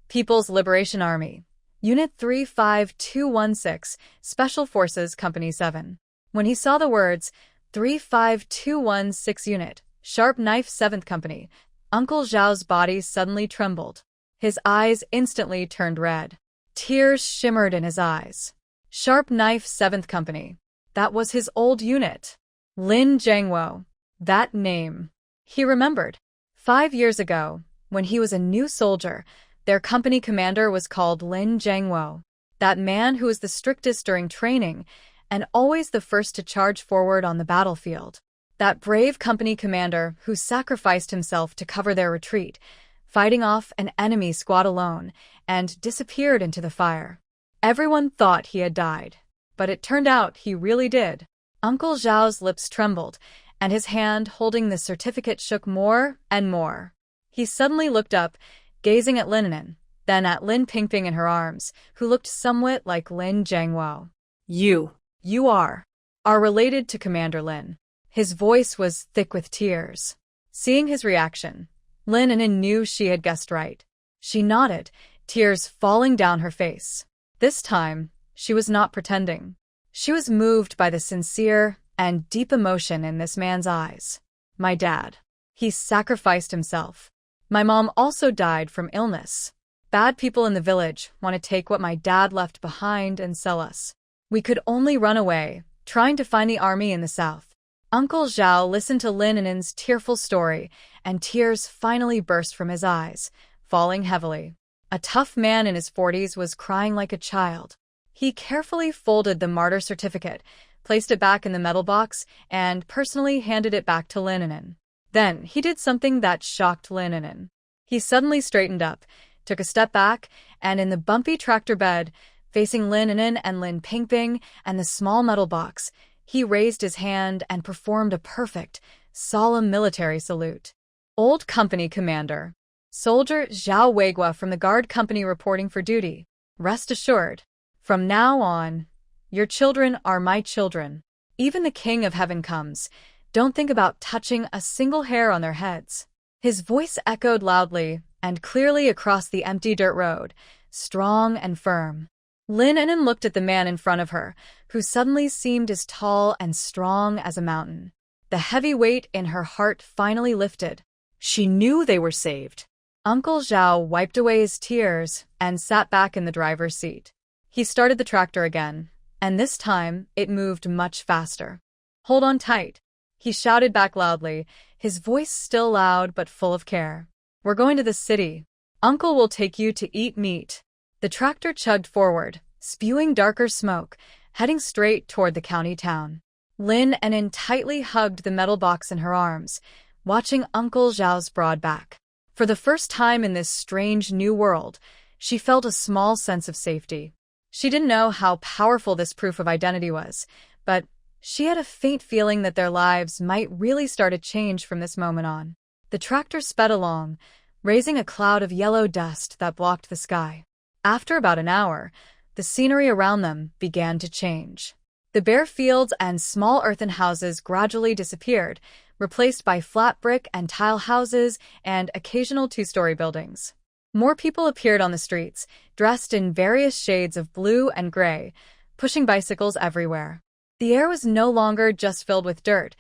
People's Liberation Army. Unit 35216, Special Forces Company 7. When he saw the words, 35216 Unit, Sharp Knife 7th Company, Uncle Zhao's body suddenly trembled. His eyes instantly turned red. Tears shimmered in his eyes. Sharp Knife 7th Company. That was his old unit. Lin Jiangwo. That name. He remembered. 5 years ago, when he was a new soldier, their company commander was called Lin Jiangwo. That man who was the strictest during training and always the first to charge forward on the battlefield. That brave company commander who sacrificed himself to cover their retreat, fighting off an enemy squad alone, and disappeared into the fire. Everyone thought he had died, but it turned out he really did. Uncle Zhao's lips trembled, and his hand holding the certificate shook more and more. He suddenly looked up, gazing at Lin An'an, then at Lin Pingping in her arms, who looked somewhat like Lin Jiangwo. You are related to Commander Lin." His voice was thick with tears. Seeing his reaction, Lin An'an knew she had guessed right. She nodded, tears falling down her face. This time, she was not pretending. She was moved by the sincere and deep emotion in this man's eyes. "My dad. He sacrificed himself. My mom also died from illness. Bad people in the village want to take what my dad left behind and sell us. We could only run away, trying to find the army in the south. Uncle Zhao listened to Lin An'an's tearful story, and tears finally burst from his eyes, falling heavily. A tough man in his 40s was crying like a child. He carefully folded the martyr certificate, placed it back in the metal box, and personally handed it back to Lin An'an. Then he did something that shocked Lin An'an. He suddenly straightened up, took a step back, and in the bumpy tractor bed, facing Lin An'an and Lin Pingping and the small metal box, he raised his hand and performed a perfect, solemn military salute. Old Company Commander. Soldier Zhao Weigua from the Guard Company reporting for duty. Rest assured, from now on, your children are my children. Even the King of Heaven comes. Don't think about touching a single hair on their heads. His voice echoed loudly and clearly across the empty dirt road, strong and firm. Lin An'an looked at the man in front of her, who suddenly seemed as tall and strong as a mountain. The heavy weight in her heart finally lifted. She knew they were saved. Uncle Zhao wiped away his tears and sat back in the driver's seat. He started the tractor again, and this time it moved much faster. Hold on tight, he shouted back loudly, his voice still loud but full of care. We're going to the city. Uncle will take you to eat meat. The tractor chugged forward, spewing darker smoke, heading straight toward the county town. Lin An'an tightly hugged the metal box in her arms, watching Uncle Zhao's broad back. For the first time in this strange new world, she felt a small sense of safety. She didn't know how powerful this proof of identity was, but she had a faint feeling that their lives might really start to change from this moment on. The tractor sped along, raising a cloud of yellow dust that blocked the sky. After about an hour, the scenery around them began to change. The bare fields and small earthen houses gradually disappeared, replaced by flat brick and tile houses and occasional two-story buildings. More people appeared on the streets, dressed in various shades of blue and gray, pushing bicycles everywhere. The air was no longer just filled with dirt.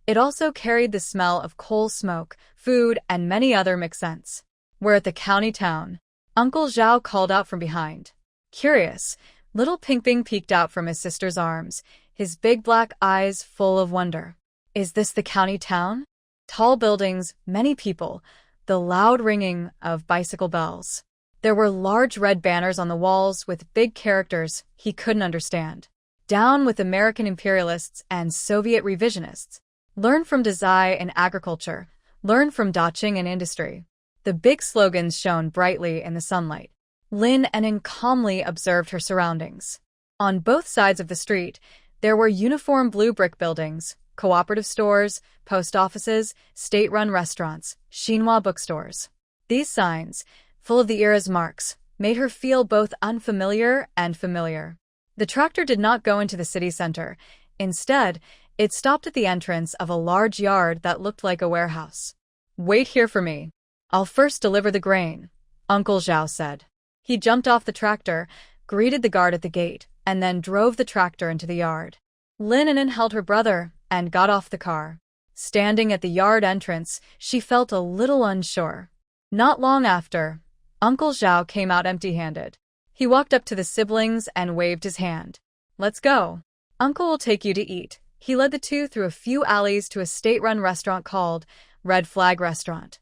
It also carried the smell of coal smoke, food, and many other mixed scents. We're at the county town. Uncle Zhao called out from behind. Curious, little Pingping peeked out from his sister's arms, his big black eyes full of wonder. Is this the county town? Tall buildings, many people, the loud ringing of bicycle bells. There were large red banners on the walls with big characters he couldn't understand. Down with American imperialists and Soviet revisionists. Learn from Dazai in agriculture. Learn from Dacheng in industry. The big slogans shone brightly in the sunlight. Lin An'an calmly observed her surroundings. On both sides of the street, there were uniform blue brick buildings, cooperative stores, post offices, state-run restaurants, Xinhua bookstores. These signs, full of the era's marks, made her feel both unfamiliar and familiar. The tractor did not go into the city center. Instead, it stopped at the entrance of a large yard that looked like a warehouse. Wait here for me. I'll first deliver the grain, Uncle Zhao said. He jumped off the tractor, greeted the guard at the gate, and then drove the tractor into the yard. Lin An'an held her brother and got off the car. Standing at the yard entrance, she felt a little unsure. Not long after, Uncle Zhao came out empty-handed. He walked up to the siblings and waved his hand. Let's go. Uncle will take you to eat. He led the two through a few alleys to a state-run restaurant called Red Flag Restaurant.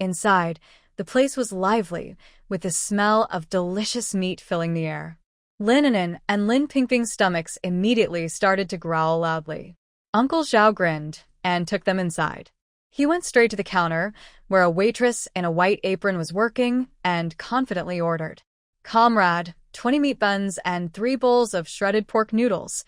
Inside, the place was lively, with the smell of delicious meat filling the air. Lin An'an and Lin Pingping's stomachs immediately started to growl loudly. Uncle Zhao grinned and took them inside. He went straight to the counter, where a waitress in a white apron was working, and confidently ordered, "Comrade, 20 meat buns and 3 bowls of shredded pork noodles."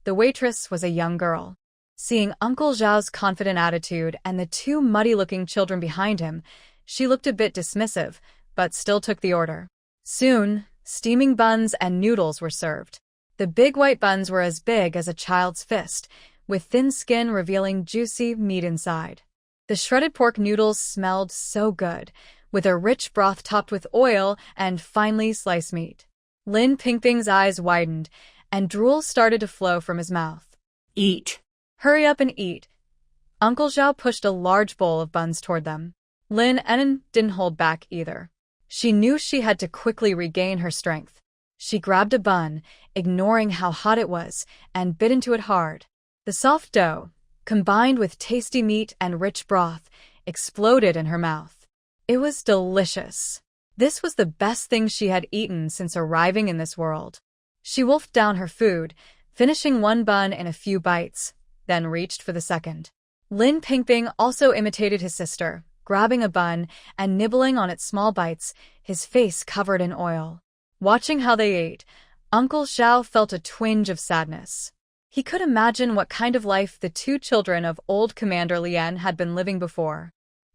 The waitress was a young girl. Seeing Uncle Zhao's confident attitude and the 2 muddy-looking children behind him, she looked a bit dismissive, but still took the order. Soon, steaming buns and noodles were served. The big white buns were as big as a child's fist, with thin skin revealing juicy meat inside. The shredded pork noodles smelled so good, with a rich broth topped with oil and finely sliced meat. Lin Pingping's eyes widened, and drool started to flow from his mouth. Eat. Hurry up and eat. Uncle Zhao pushed a large bowl of buns toward them. Lin An'an didn't hold back either. She knew she had to quickly regain her strength. She grabbed a bun, ignoring how hot it was, and bit into it hard. The soft dough, combined with tasty meat and rich broth, exploded in her mouth. It was delicious. This was the best thing she had eaten since arriving in this world. She wolfed down her food, finishing one bun in a few bites, then reached for the second. Lin Pingping also imitated his sister, grabbing a bun and nibbling on its small bites, his face covered in oil. Watching how they ate, Uncle Zhao felt a twinge of sadness. He could imagine what kind of life the two children of old Commander Lin had been living before.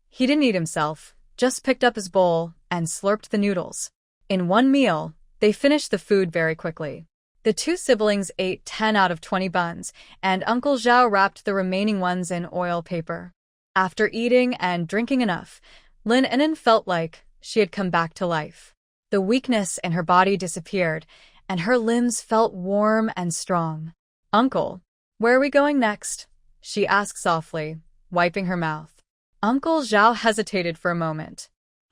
He didn't eat himself, just picked up his bowl and slurped the noodles. In one meal, they finished the food very quickly. The two siblings ate 10 out of 20 buns, and Uncle Zhao wrapped the remaining ones in oil paper. After eating and drinking enough, Lin An'an felt like she had come back to life. The weakness in her body disappeared, and her limbs felt warm and strong. "Uncle, where are we going next?" she asked softly, wiping her mouth. Uncle Zhao hesitated for a moment.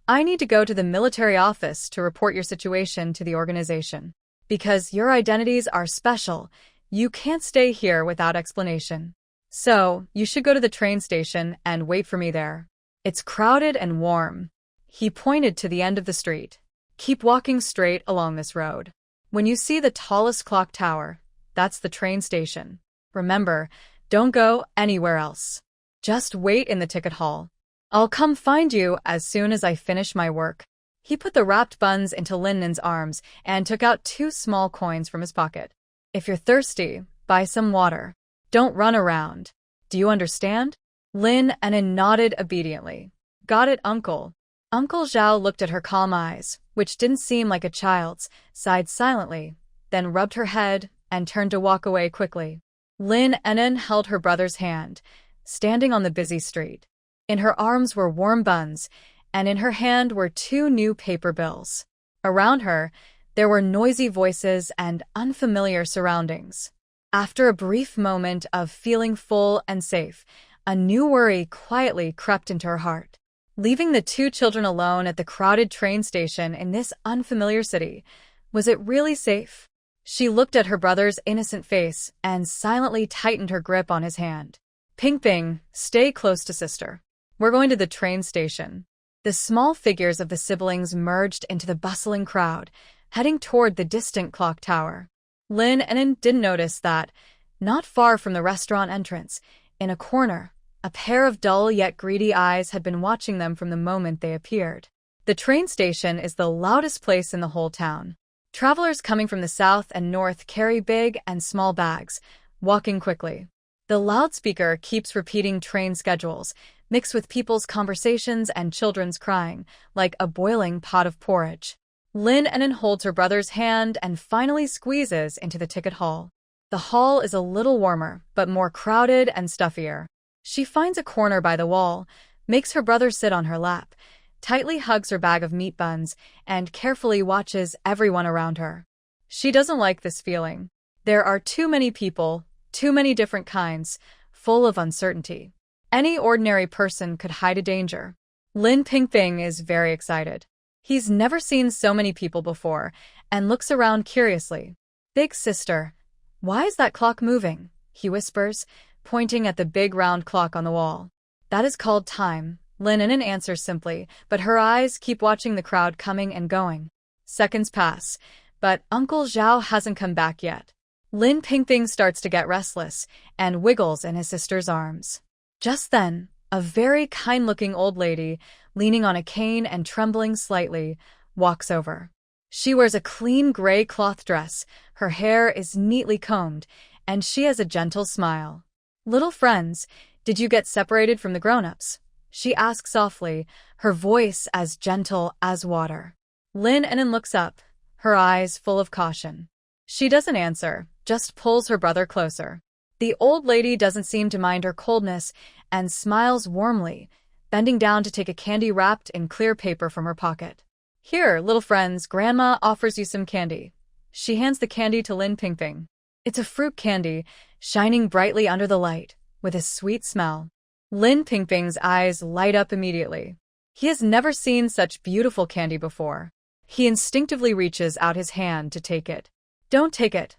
"I need to go to the military office to report your situation to the organization. Because your identities are special, you can't stay here without explanation. So, you should go to the train station and wait for me there. It's crowded and warm." He pointed to the end of the street. "Keep walking straight along this road. When you see the tallest clock tower, that's the train station. Remember, don't go anywhere else. Just wait in the ticket hall. I'll come find you as soon as I finish my work." He put the wrapped buns into Lin An'an's arms and took out 2 small coins from his pocket. "If you're thirsty, buy some water. Don't run around. Do you understand?" Lin An'an nodded obediently. "Got it, Uncle." Uncle Zhao looked at her calm eyes, which didn't seem like a child's, sighed silently, then rubbed her head and turned to walk away quickly. Lin An'an held her brother's hand, standing on the busy street. In her arms were warm buns, and in her hand were 2 new paper bills. Around her, there were noisy voices and unfamiliar surroundings. After a brief moment of feeling full and safe, a new worry quietly crept into her heart. Leaving the 2 children alone at the crowded train station in this unfamiliar city, was it really safe? She looked at her brother's innocent face and silently tightened her grip on his hand. "Pingping, stay close to sister. We're going to the train station." The small figures of the siblings merged into the bustling crowd, heading toward the distant clock tower. Lin An'an didn't notice that, not far from the restaurant entrance, in a corner, a pair of dull yet greedy eyes had been watching them from the moment they appeared. The train station is the loudest place in the whole town. Travelers coming from the south and north carry big and small bags, walking quickly. The loudspeaker keeps repeating train schedules, mixed with people's conversations and children's crying, like a boiling pot of porridge. Lin An'an holds her brother's hand and finally squeezes into the ticket hall. The hall is a little warmer, but more crowded and stuffier. She finds a corner by the wall, makes her brother sit on her lap, tightly hugs her bag of meat buns, and carefully watches everyone around her. She doesn't like this feeling. There are too many people, too many different kinds, full of uncertainty. Any ordinary person could hide a danger. Lin Pingping is very excited. He's never seen so many people before, and looks around curiously. "Big sister, why is that clock moving?" he whispers, pointing at the big round clock on the wall. "That is called time," Lin An'an answers simply, but her eyes keep watching the crowd coming and going. Seconds pass, but Uncle Zhao hasn't come back yet. Lin Pingping starts to get restless and wiggles in his sister's arms. Just then, a very kind-looking old lady, leaning on a cane and trembling slightly, walks over. She wears a clean gray cloth dress, her hair is neatly combed, and she has a gentle smile. "Little friends, did you get separated from the grown-ups?" she asks softly, her voice as gentle as water. Lin An'an looks up, her eyes full of caution. She doesn't answer, just pulls her brother closer. The old lady doesn't seem to mind her coldness and smiles warmly, bending down to take a candy wrapped in clear paper from her pocket. "Here, little friends, Grandma offers you some candy." She hands the candy to Lin Pingping. It's a fruit candy, shining brightly under the light, with a sweet smell. Lin Pingping's eyes light up immediately. He has never seen such beautiful candy before. He instinctively reaches out his hand to take it. "Don't take it,"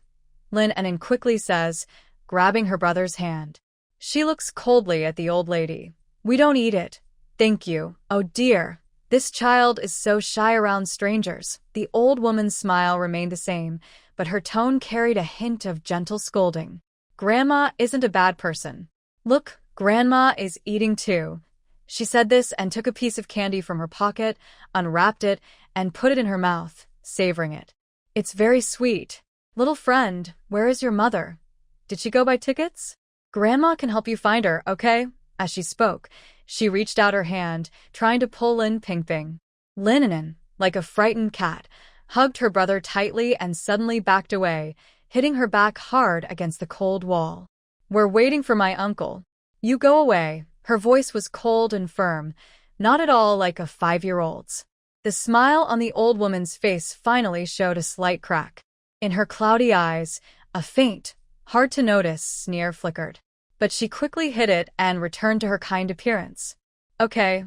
Lin An'an quickly says, grabbing her brother's hand. She looks coldly at the old lady. We don't eat it. Thank you. Oh dear. This child is so shy around strangers. The old woman's smile remained the same, but her tone carried a hint of gentle scolding. Grandma isn't a bad person. Look, Grandma is eating too. She said this and took a piece of candy from her pocket, unwrapped it, and put it in her mouth, savoring it. It's very sweet. Little friend, where is your mother? Did she go buy tickets? Grandma can help you find her, okay? As she spoke, she reached out her hand, trying to pull Lin Pingping. Lin An'an, like a frightened cat, hugged her brother tightly and suddenly backed away, hitting her back hard against the cold wall. We're waiting for my uncle. You go away. Her voice was cold and firm, not at all like a 5-year-old's. The smile on the old woman's face finally showed a slight crack. In her cloudy eyes, a faint, hard-to-notice sneer flickered. But she quickly hid it and returned to her kind appearance. Okay.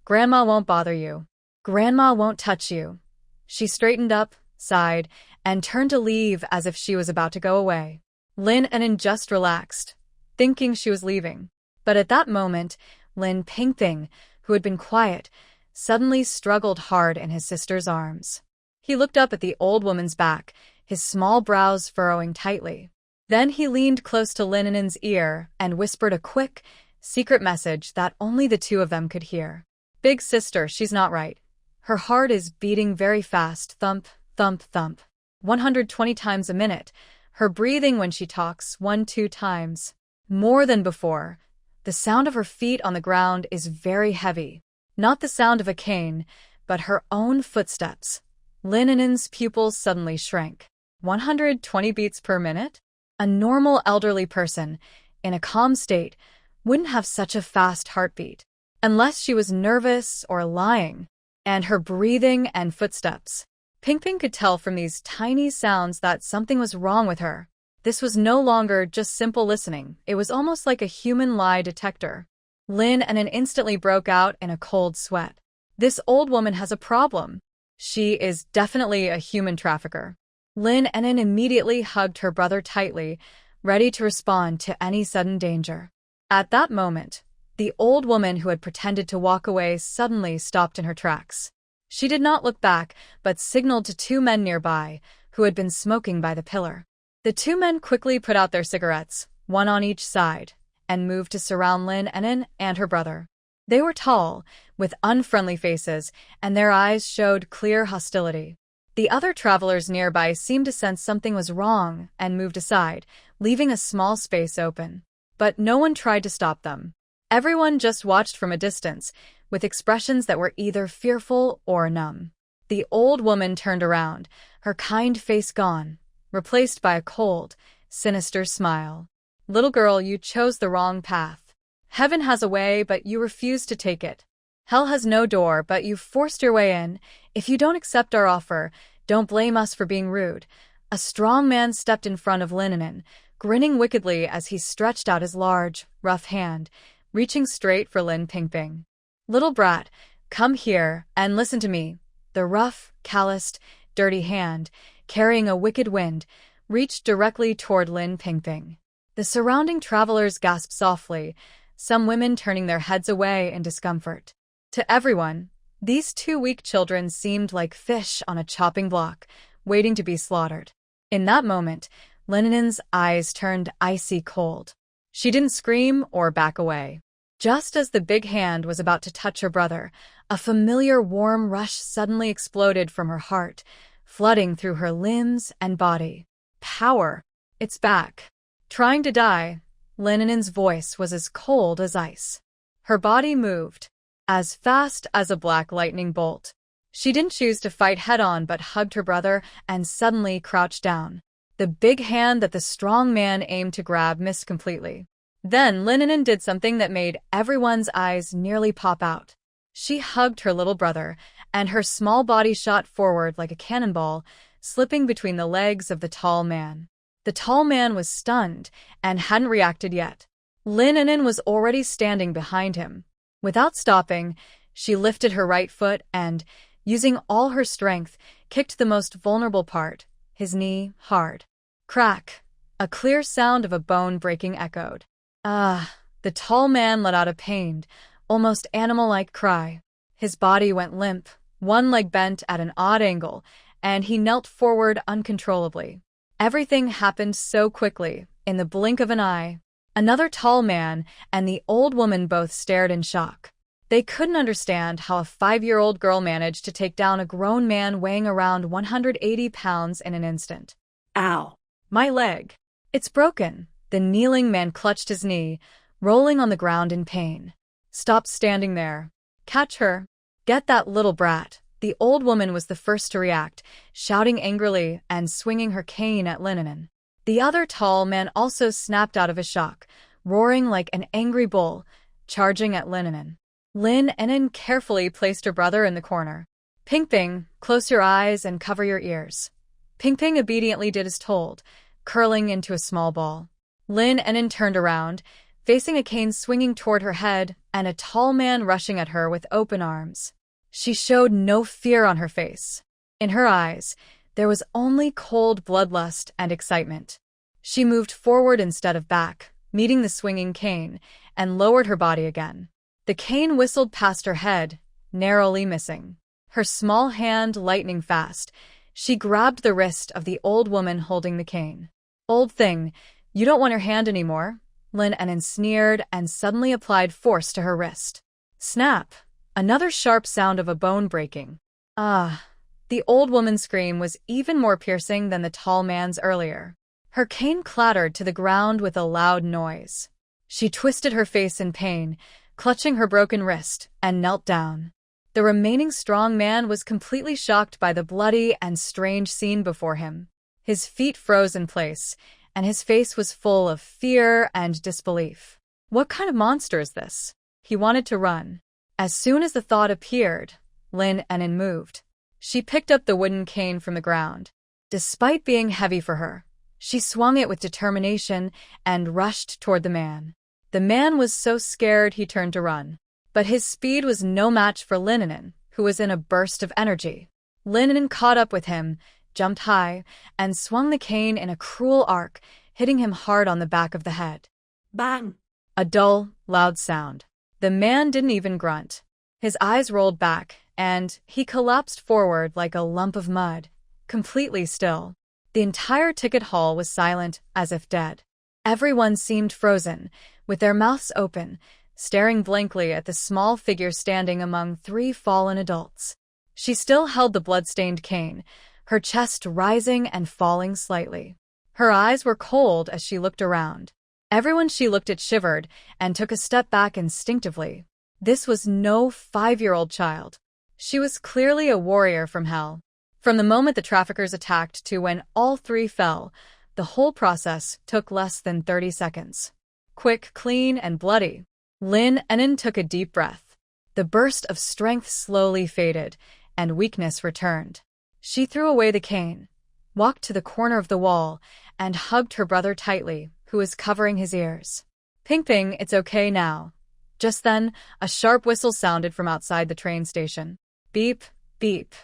Grandma won't bother you. Grandma won't touch you. She straightened up, sighed, and turned to leave as if she was about to go away. Lin An'an just relaxed, thinking she was leaving. But at that moment, Lin Pingping, who had been quiet, suddenly struggled hard in his sister's arms. He looked up at the old woman's back, his small brows furrowing tightly. Then he leaned close to Lin An'an's ear and whispered a quick, secret message that only the two of them could hear. Big sister, she's not right. Her heart is beating very fast, thump, thump, thump. 120 times a minute. Her breathing when she talks, 1-2 times. More than before. The sound of her feet on the ground is very heavy. Not the sound of a cane, but her own footsteps. Lin An'an's pupils suddenly shrank. 120 beats per minute? A normal elderly person, in a calm state, wouldn't have such a fast heartbeat, unless she was nervous or lying. And her breathing and footsteps. Pingping could tell from these tiny sounds that something was wrong with her. This was no longer just simple listening, it was almost like a human lie detector. Lin An'an instantly broke out in a cold sweat. This old woman has a problem. She is definitely a human trafficker. Lin An'an immediately hugged her brother tightly, ready to respond to any sudden danger. At that moment, the old woman who had pretended to walk away suddenly stopped in her tracks. She did not look back, but signaled to 2 men nearby, who had been smoking by the pillar. The 2 men quickly put out their cigarettes, one on each side, and moved to surround Lin An'an and her brother. They were tall, with unfriendly faces, and their eyes showed clear hostility. The other travelers nearby seemed to sense something was wrong and moved aside, leaving a small space open. But no one tried to stop them. Everyone just watched from a distance, with expressions that were either fearful or numb. The old woman turned around, her kind face gone, replaced by a cold, sinister smile. Little girl, you chose the wrong path. Heaven has a way, but you refuse to take it. Hell has no door, but you forced your way in. If you don't accept our offer, don't blame us for being rude. A strong man stepped in front of Lin An'an, grinning wickedly as he stretched out his large, rough hand, reaching straight for Lin Pingping. Little brat, come here and listen to me. The rough, calloused, dirty hand, carrying a wicked wind, reached directly toward Lin Pingping. The surrounding travelers gasped softly, some women turning their heads away in discomfort. To everyone, these 2 weak children seemed like fish on a chopping block, waiting to be slaughtered. In that moment, Lin An'an's eyes turned icy cold. She didn't scream or back away. Just as the big hand was about to touch her brother, a familiar warm rush suddenly exploded from her heart, flooding through her limbs and body. Power. It's back. Trying to die, Lin An'an's voice was as cold as ice. Her body moved, as fast as a black lightning bolt. She didn't choose to fight head-on but hugged her brother and suddenly crouched down. The big hand that the strong man aimed to grab missed completely. Then Lin An'an did something that made everyone's eyes nearly pop out. She hugged her little brother, and her small body shot forward like a cannonball, slipping between the legs of the tall man. The tall man was stunned and hadn't reacted yet. Lin An'an was already standing behind him. Without stopping, she lifted her right foot and, using all her strength, kicked the most vulnerable part, his knee, hard. Crack! A clear sound of a bone breaking echoed. Ah, the tall man let out a pained, almost animal-like cry. His body went limp, one leg bent at an odd angle, and he knelt forward uncontrollably. Everything happened so quickly, in the blink of an eye. Another tall man and the old woman both stared in shock. They couldn't understand how a 5-year-old girl managed to take down a grown man weighing around 180 pounds in an instant. Ow. My leg. It's broken. The kneeling man clutched his knee, rolling on the ground in pain. Stop standing there. Catch her. Get that little brat. The old woman was the first to react, shouting angrily and swinging her cane at Lin An'an. The other tall man also snapped out of his shock, roaring like an angry bull, charging at Lin An'an. Lin An'an carefully placed her brother in the corner. Ping, close your eyes and cover your ears. Ping obediently did as told, curling into a small ball. Lin An'an turned around, facing a cane swinging toward her head and a tall man rushing at her with open arms. She showed no fear on her face. In her eyes, there was only cold bloodlust and excitement. She moved forward instead of back, meeting the swinging cane, and lowered her body again. The cane whistled past her head, narrowly missing. Her small hand lightning fast, she grabbed the wrist of the old woman holding the cane. Old thing, you don't want your hand anymore, Lin An'an sneered and suddenly applied force to her wrist. Snap! Another sharp sound of a bone breaking. Ah! The old woman's scream was even more piercing than the tall man's earlier. Her cane clattered to the ground with a loud noise. She twisted her face in pain, clutching her broken wrist, and knelt down. The remaining strong man was completely shocked by the bloody and strange scene before him. His feet froze in place, and his face was full of fear and disbelief. What kind of monster is this? He wanted to run. As soon as the thought appeared, Lin An'an moved. She picked up the wooden cane from the ground. Despite being heavy for her, she swung it with determination and rushed toward the man. The man was so scared he turned to run. But his speed was no match for Lin An'an, who was in a burst of energy. Lin An'an caught up with him, jumped high, and swung the cane in a cruel arc, hitting him hard on the back of the head. Bang! A dull, loud sound. The man didn't even grunt. His eyes rolled back, and he collapsed forward like a lump of mud, completely still. The entire ticket hall was silent, as if dead. Everyone seemed frozen, with their mouths open, staring blankly at the small figure standing among 3 fallen adults. She still held the blood-stained cane, her chest rising and falling slightly. Her eyes were cold as she looked around. Everyone she looked at shivered and took a step back instinctively. This was no 5-year-old child. She was clearly a warrior from hell. From the moment the traffickers attacked to when all 3 fell, the whole process took less than 30 seconds. Quick, clean, and bloody. Lin An'an took a deep breath. The burst of strength slowly faded, and weakness returned. She threw away the cane, walked to the corner of the wall, and hugged her brother tightly, who was covering his ears. Ping, it's okay now. Just then, a sharp whistle sounded from outside the train station. Beep, beep.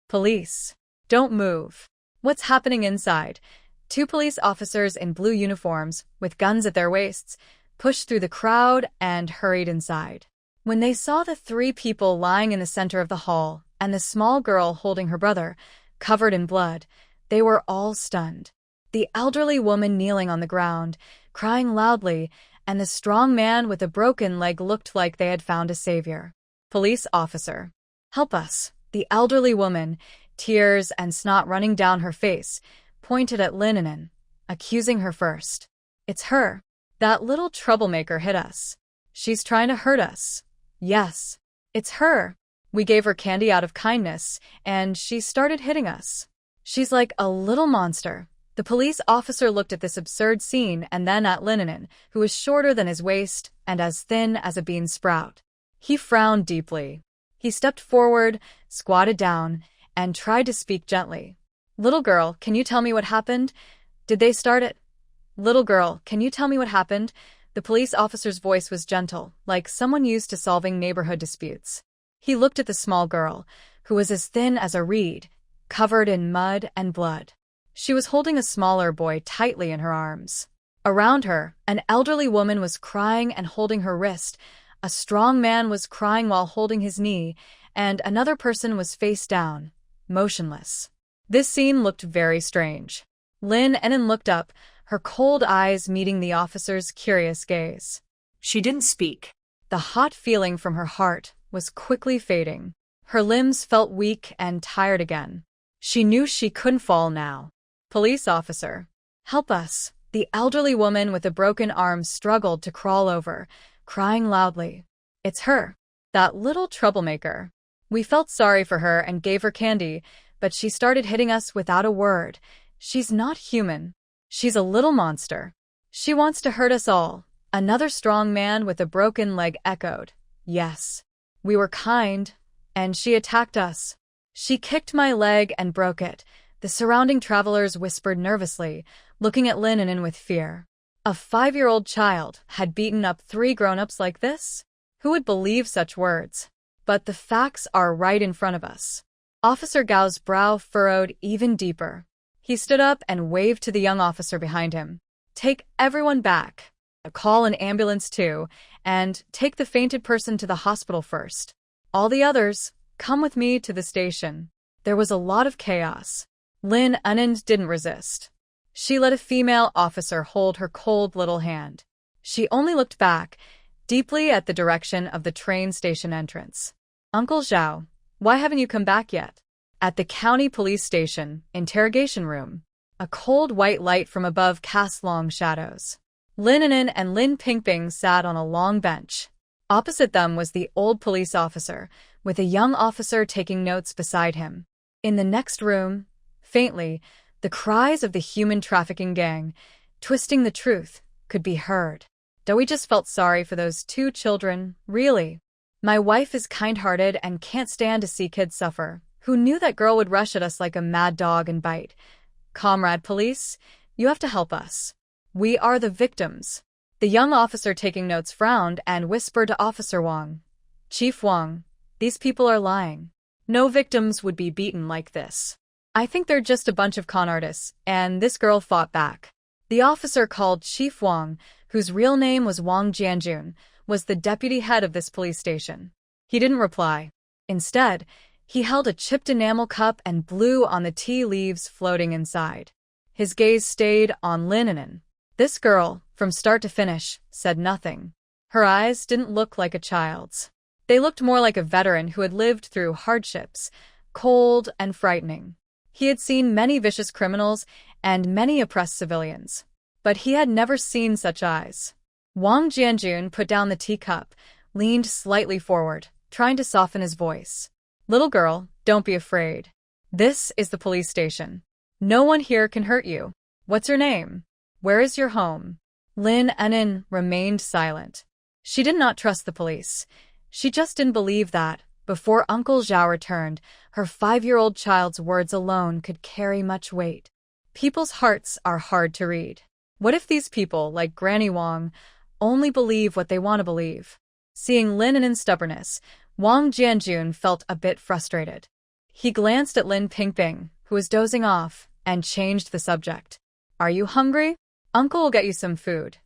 Police. Don't move. What's happening inside? 2 police officers in blue uniforms, with guns at their waists, pushed through the crowd and hurried inside. When they saw the 3 people lying in the center of the hall and the small girl holding her brother, covered in blood, they were all stunned. The elderly woman kneeling on the ground, crying loudly, and the strong man with a broken leg looked like they had found a savior. Police officer. Help us. The elderly woman, tears and snot running down her face, pointed at Lin An'an, accusing her first. It's her. That little troublemaker hit us. She's trying to hurt us. Yes, it's her. We gave her candy out of kindness, and she started hitting us. She's like a little monster. The police officer looked at this absurd scene and then at Lin An'an, who was shorter than his waist and as thin as a bean sprout. He frowned deeply. He stepped forward, squatted down, and tried to speak gently. Little girl, can you tell me what happened? Did they start it? Little girl, can you tell me what happened? The police officer's voice was gentle, like someone used to solving neighborhood disputes. He looked at the small girl, who was as thin as a reed, covered in mud and blood. She was holding a smaller boy tightly in her arms. Around her, an elderly woman was crying and holding her wrist, a strong man was crying while holding his knee, and another person was face down, motionless. This scene looked very strange. Lin An'an looked up, her cold eyes meeting the officer's curious gaze. She didn't speak. The hot feeling from her heart was quickly fading. Her limbs felt weak and tired again. She knew she couldn't fall now. "Police officer, help us." The elderly woman with a broken arm struggled to crawl over, crying loudly. "It's her, that little troublemaker. We felt sorry for her and gave her candy, but she started hitting us without a word. She's not human. She's a little monster. She wants to hurt us all." Another strong man with a broken leg echoed. "Yes. We were kind, and she attacked us. She kicked my leg and broke it." The surrounding travelers whispered nervously, looking at Lin An'an with fear. A 5-year-old child had beaten up 3 grown-ups like this? Who would believe such words? But the facts are right in front of us. Officer Gao's brow furrowed even deeper. He stood up and waved to the young officer behind him. "Take everyone back. Call an ambulance too, and take the fainted person to the hospital first. All the others, come with me to the station." There was a lot of chaos. Lin An'an didn't resist. She let a female officer hold her cold little hand. She only looked back, deeply at the direction of the train station entrance. "Uncle Zhao, why haven't you come back yet?" At the county police station, interrogation room. A cold white light from above cast long shadows. Lin An'an and Lin Pingping sat on a long bench. Opposite them was the old police officer, with a young officer taking notes beside him. In the next room, faintly, the cries of the human trafficking gang, twisting the truth, could be heard. Dewey just felt sorry for those 2 children, really. "My wife is kind-hearted and can't stand to see kids suffer. Who knew that girl would rush at us like a mad dog and bite? Comrade police, you have to help us. We are the victims." The young officer taking notes frowned and whispered to Officer Wang. "Chief Wang, these people are lying. No victims would be beaten like this. I think they're just a bunch of con artists, and this girl fought back." The officer called Chief Wang, whose real name was Wang Jianjun, was the deputy head of this police station. He didn't reply. Instead, he held a chipped enamel cup and blew on the tea leaves floating inside. His gaze stayed on Lin An'an. This girl, from start to finish, said nothing. Her eyes didn't look like a child's. They looked more like a veteran who had lived through hardships, cold and frightening. He had seen many vicious criminals and many oppressed civilians, but he had never seen such eyes. Wang Jianjun put down the teacup, leaned slightly forward, trying to soften his voice. "Little girl, don't be afraid. This is the police station. No one here can hurt you. What's your name? Where is your home?" Lin An'an remained silent. She did not trust the police. She just didn't believe that, before Uncle Zhao returned, her 5-year-old child's words alone could carry much weight. People's hearts are hard to read. What if these people, like Granny Wang, only believe what they want to believe? Seeing Lin An'an's stubbornness, Wang Jianjun felt a bit frustrated. He glanced at Lin Pingping, who was dozing off, and changed the subject. "Are you hungry? Uncle will get you some food."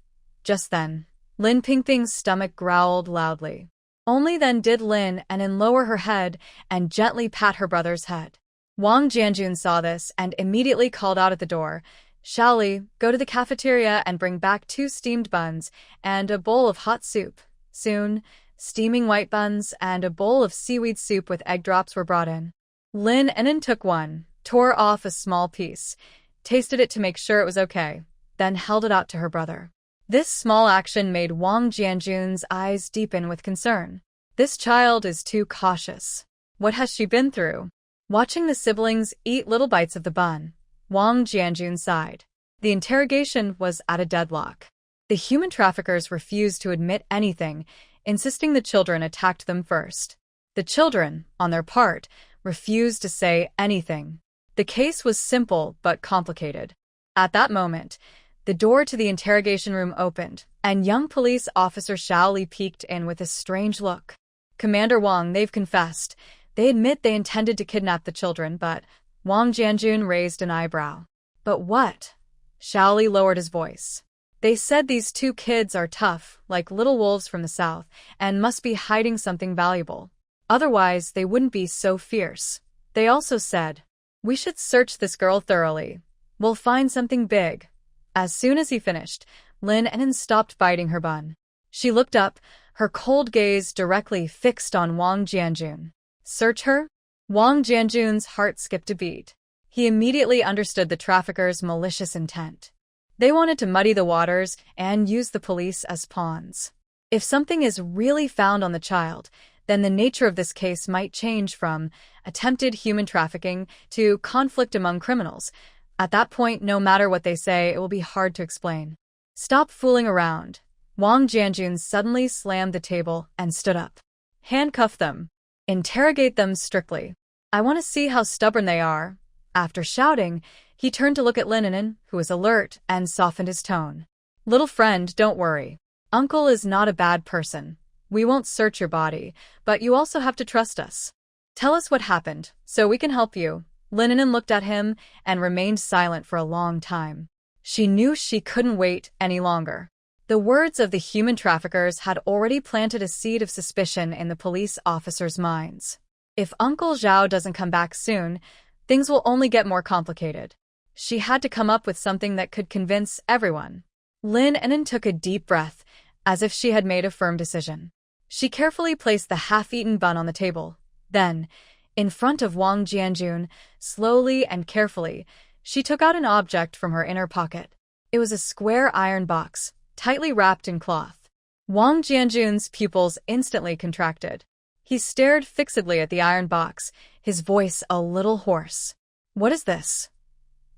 Just then, Lin Pingping's stomach growled loudly. Only then did Lin An'an lower her head and gently pat her brother's head. Wang Jianjun saw this and immediately called out at the door, "Shaoli, go to the cafeteria and bring back 2 steamed buns and a bowl of hot soup." Soon, steaming white buns and a bowl of seaweed soup with egg drops were brought in. Lin An'an took one, tore off a small piece, tasted it to make sure it was okay, then held it out to her brother. This small action made Wang Jianjun's eyes deepen with concern. This child is too cautious. What has she been through? Watching the siblings eat little bites of the bun, Wang Jianjun sighed. The interrogation was at a deadlock. The human traffickers refused to admit anything, insisting the children attacked them first. The children, on their part, refused to say anything. The case was simple but complicated. At that moment, the door to the interrogation room opened, and young police officer Shaoli peeked in with a strange look. "Commander Wang, they've confessed. They admit they intended to kidnap the children, but..." Wang Jianjun raised an eyebrow. "But what?" Shaoli lowered his voice. They said these two kids are tough, like little wolves from the south, and must be hiding something valuable. Otherwise, they wouldn't be so fierce. They also said, "We should search this girl thoroughly. We'll find something big." As soon as he finished, Lin An'an stopped biting her bun. She looked up, her cold gaze directly fixed on Wang Jianjun. Search her? Wang Jianjun's heart skipped a beat. He immediately understood the traffickers' malicious intent. They wanted to muddy the waters and use the police as pawns. If something is really found on the child, then the nature of this case might change from attempted human trafficking to conflict among criminals. At that point, no matter what they say, it will be hard to explain. Stop fooling around. Wang Jianjun suddenly slammed the table and stood up. Handcuff them. Interrogate them strictly. I want to see how stubborn they are. After shouting, he turned to look at Lin An'an, who was alert, and softened his tone. Little friend, don't worry. Uncle is not a bad person. We won't search your body, but you also have to trust us. Tell us what happened, so we can help you. Lin An'an looked at him and remained silent for a long time. She knew she couldn't wait any longer. The words of the human traffickers had already planted a seed of suspicion in the police officers' minds. If Uncle Zhao doesn't come back soon, things will only get more complicated. She had to come up with something that could convince everyone. Lin An'an took a deep breath, as if she had made a firm decision. She carefully placed the half-eaten bun on the table. Then, in front of Wang Jianjun, slowly and carefully, she took out an object from her inner pocket. It was a square iron box, tightly wrapped in cloth. Wang Jianjun's pupils instantly contracted. He stared fixedly at the iron box, his voice a little hoarse. What is this?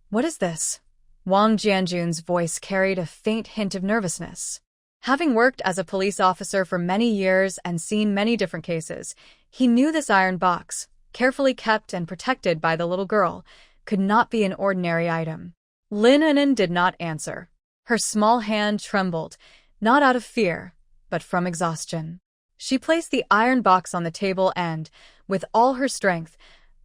What is this? Wang Jianjun's voice carried a faint hint of nervousness. Having worked as a police officer for many years and seen many different cases, he knew this iron box, carefully kept and protected by the little girl, could not be an ordinary item. Lin An'an did not answer. Her small hand trembled, not out of fear, but from exhaustion. She placed the iron box on the table and, with all her strength,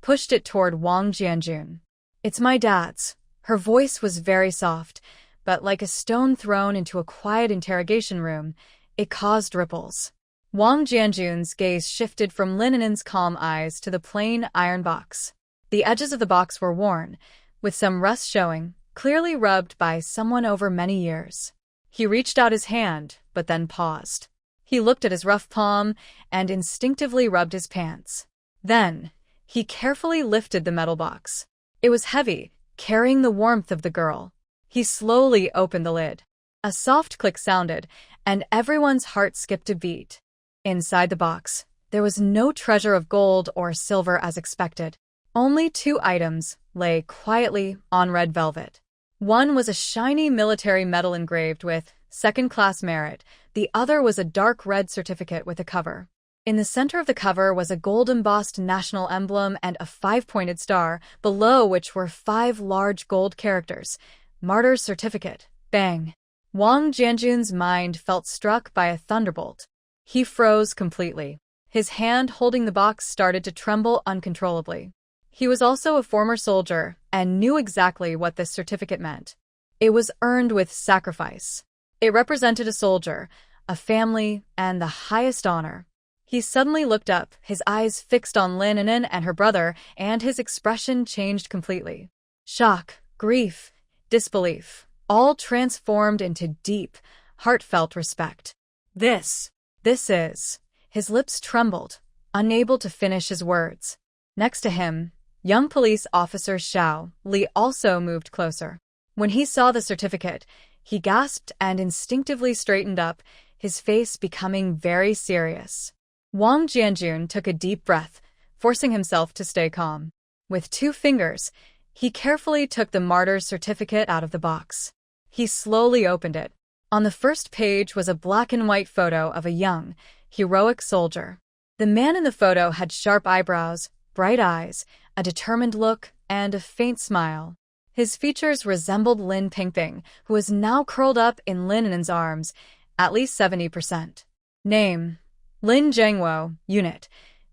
pushed it toward Wang Jianjun. It's my dad's. Her voice was very soft, but like a stone thrown into a quiet interrogation room, it caused ripples. Wang Jianjun's gaze shifted from Lin An'an's calm eyes to the plain iron box. The edges of the box were worn, with some rust showing, clearly rubbed by someone over many years. He reached out his hand, but then paused. He looked at his rough palm and instinctively rubbed his pants. Then, he carefully lifted the metal box. It was heavy, carrying the warmth of the girl. He slowly opened the lid. A soft click sounded, and everyone's heart skipped a beat. Inside the box, there was no treasure of gold or silver as expected. Only two items lay quietly on red velvet. One was a shiny military medal engraved with second-class merit. The other was a dark red certificate with a cover. In the center of the cover was a gold-embossed national emblem and a 5-pointed star, below which were 5 large gold characters. Martyr's Certificate. Bang! Wang Jianjun's mind felt struck by a thunderbolt. He froze completely. His hand holding the box started to tremble uncontrollably. He was also a former soldier and knew exactly what this certificate meant. It was earned with sacrifice. It represented a soldier, a family, and the highest honor. He suddenly looked up, his eyes fixed on Lin An'an and her brother, and his expression changed completely. Shock, grief, disbelief, all transformed into deep, heartfelt respect. This is. His lips trembled, unable to finish his words. Next to him, young police officer Xiao Li also moved closer. When he saw the certificate, he gasped and instinctively straightened up, his face becoming very serious. Wang Jianjun took a deep breath, forcing himself to stay calm. With 2 fingers, he carefully took the martyr's certificate out of the box. He slowly opened it. On the first page was a black-and-white photo of a young, heroic soldier. The man in the photo had sharp eyebrows, bright eyes, a determined look, and a faint smile. His features resembled Lin Pingping, who was now curled up in Lin An'an's arms, at least 70%. Name: Lin Zhengwo, Unit,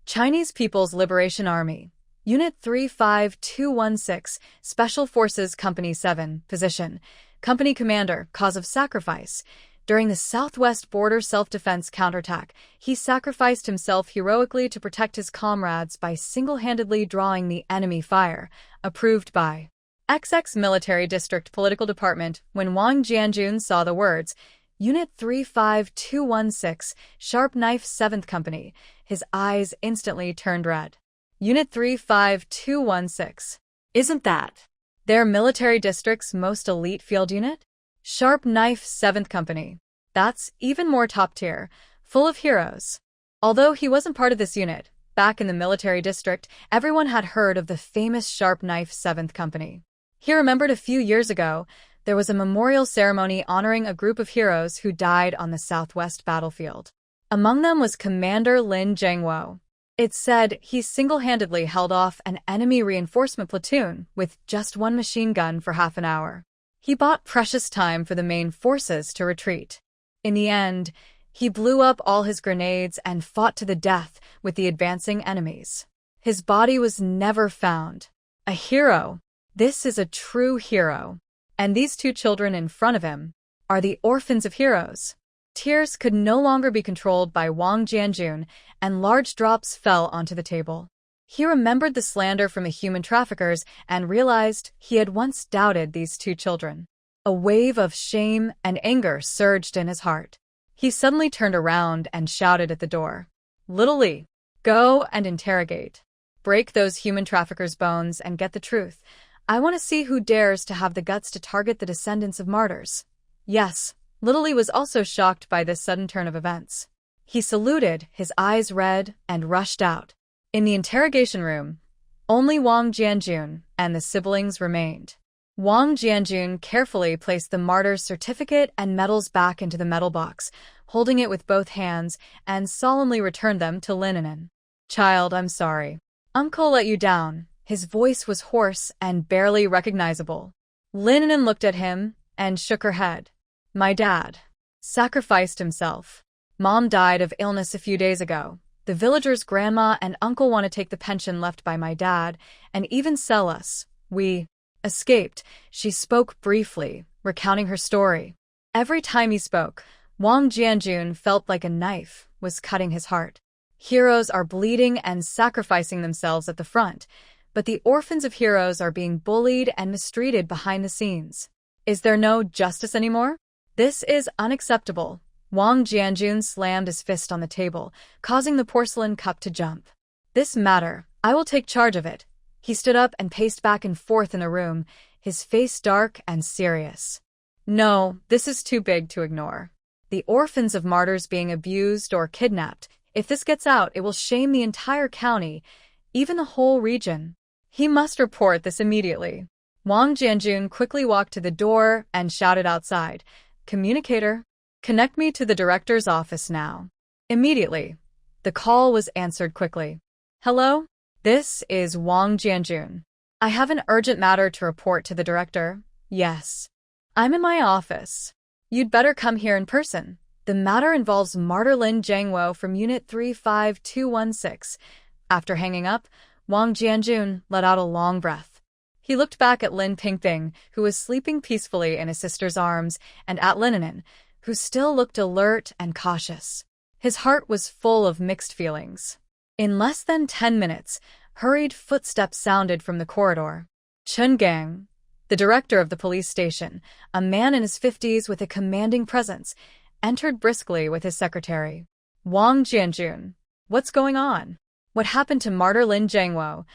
Chinese People's Liberation Army, Unit 35216, Special Forces Company 7, Position, Company commander, cause of sacrifice. During the Southwest border self-defense counterattack, he sacrificed himself heroically to protect his comrades by single-handedly drawing the enemy fire. Approved by XX Military District Political Department. When Wang Jianjun saw the words, Unit 35216, Sharp Knife 7th Company, his eyes instantly turned red. Unit 35216. Isn't that their military district's most elite field unit? Sharp Knife 7th Company. That's even more top tier, full of heroes. Although he wasn't part of this unit, back in the military district, everyone had heard of the famous Sharp Knife 7th Company. He remembered a few years ago, there was a memorial ceremony honoring a group of heroes who died on the Southwest battlefield. Among them was Commander Lin An'an. It said he single-handedly held off an enemy reinforcement platoon with just one machine gun for half an hour. He bought precious time for the main forces to retreat. In the end, he blew up all his grenades and fought to the death with the advancing enemies. His body was never found. A hero. This is a true hero. And these two children in front of him are the orphans of heroes. Tears could no longer be controlled by Wang Jianjun, and large drops fell onto the table. He remembered the slander from the human traffickers and realized he had once doubted these two children. A wave of shame and anger surged in his heart. He suddenly turned around and shouted at the door. Little Li, go and interrogate. Break those human traffickers' bones and get the truth. I want to see who dares to have the guts to target the descendants of martyrs. Yes, Little Li was also shocked by this sudden turn of events. He saluted, his eyes red, and rushed out. In the interrogation room, only Wang Jianjun and the siblings remained. Wang Jianjun carefully placed the martyr's certificate and medals back into the metal box, holding it with both hands, and solemnly returned them to Lin An'an. Child, I'm sorry. Uncle let you down. His voice was hoarse and barely recognizable. Lin An'an looked at him and shook her head. My dad sacrificed himself. Mom died of illness a few days ago. The villagers' grandma and uncle want to take the pension left by my dad and even sell us. We escaped. She spoke briefly, recounting her story. Every time he spoke, Wang Jianjun felt like a knife was cutting his heart. Heroes are bleeding and sacrificing themselves at the front, but the orphans of heroes are being bullied and mistreated behind the scenes. Is there no justice anymore? This is unacceptable. Wang Jianjun slammed his fist on the table, causing the porcelain cup to jump. This matter, I will take charge of it. He stood up and paced back and forth in the room, his face dark and serious. No, this is too big to ignore. The orphans of martyrs being abused or kidnapped. If this gets out, it will shame the entire county, even the whole region. He must report this immediately. Wang Jianjun quickly walked to the door and shouted outside, Communicator, connect me to the director's office now. Immediately. The call was answered quickly. Hello? This is Wang Jianjun. I have an urgent matter to report to the director. Yes. I'm in my office. You'd better come here in person. The matter involves Martyr Lin An'an from Unit 35216. After hanging up, Wang Jianjun let out a long breath. He looked back at Lin Pingping, who was sleeping peacefully in his sister's arms, and at Lin An'an, who still looked alert and cautious. His heart was full of mixed feelings. In less than 10 minutes, hurried footsteps sounded from the corridor. Chen Gang, the director of the police station, a man in his 50s with a commanding presence, entered briskly with his secretary. Wang Jianjun, what's going on? What happened to Martyr Lin An'an?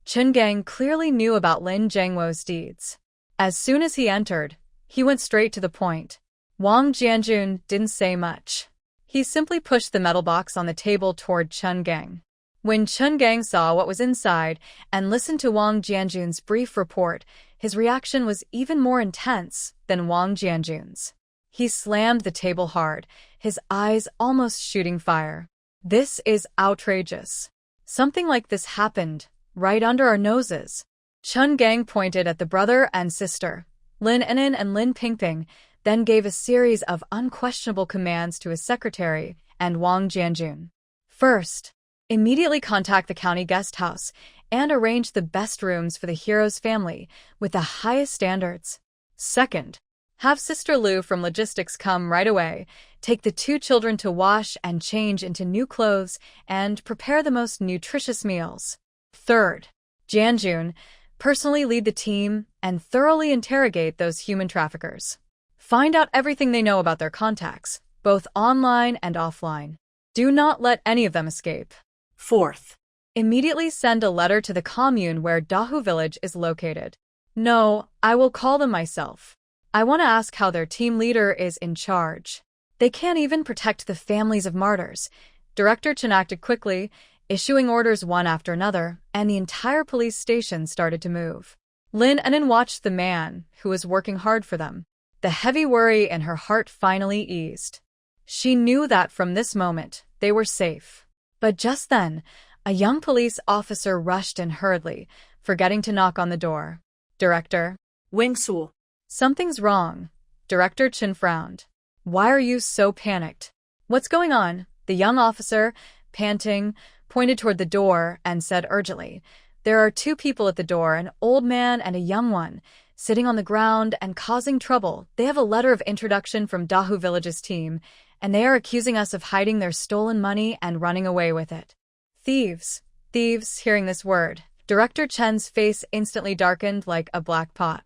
Chen Gang clearly knew about Lin An'an's deeds. As soon as he entered, he went straight to the point. Wang Jianjun didn't say much. He simply pushed the metal box on the table toward Chen Gang. When Chen Gang saw what was inside and listened to Wang Jianjun's brief report, his reaction was even more intense than Wang Jianjun's. He slammed the table hard, his eyes almost shooting fire. This is outrageous. Something like this happened right under our noses. Chen Gang pointed at the brother and sister, Lin An'an and Lin Pingping, then gave a series of unquestionable commands to his secretary and Wang Jianjun. First, immediately contact the county guest house and arrange the best rooms for the hero's family with the highest standards. Second, Have Sister Lou from logistics come right away, take the 2 children to wash and change into new clothes, and prepare the most nutritious meals. Third, Janjun, personally lead the team and thoroughly interrogate those human traffickers. Find out everything they know about their contacts, both online and offline. Do not let any of them escape. Fourth, Immediately send a letter to the commune where Dahu village is located. No, I will call them myself. I want to ask how their team leader is in charge. They can't even protect the families of martyrs. Director Chen acted quickly, issuing orders one after another, and the entire police station started to move. Lin An'an watched the man, who was working hard for them. The heavy worry in her heart finally eased. She knew that from this moment, they were safe. But just then, a young police officer rushed in hurriedly, forgetting to knock on the door. Director. Wingsu. Something's wrong. Director Chen frowned. Why are you so panicked? What's going on? The young officer, panting, pointed toward the door and said urgently, There are 2 people at the door, an old man and a young one, sitting on the ground and causing trouble. They have a letter of introduction from Dahu village's team, and they are accusing us of hiding their stolen money and running away with it. Thieves. Thieves, hearing this word. Director Chen's face instantly darkened like a black pot.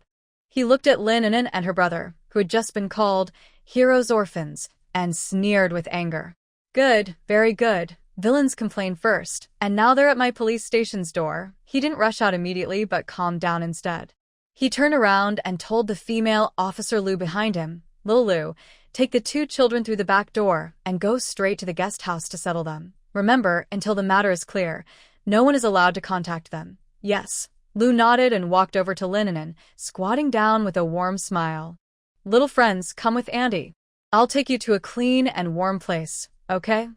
He looked at Lin An'an and her brother, who had just been called heroes' orphans, and sneered with anger. Good, very good. Villains complain first, and now they're at my police station's door. He didn't rush out immediately, but calmed down instead. He turned around and told the female officer Lou behind him, Lil Lou, take the 2 children through the back door and go straight to the guest house to settle them. Remember, until the matter is clear, no one is allowed to contact them. Yes. Lou nodded and walked over to Lin An'an, squatting down with a warm smile. Little friends, come with Andy. I'll take you to a clean and warm place, okay?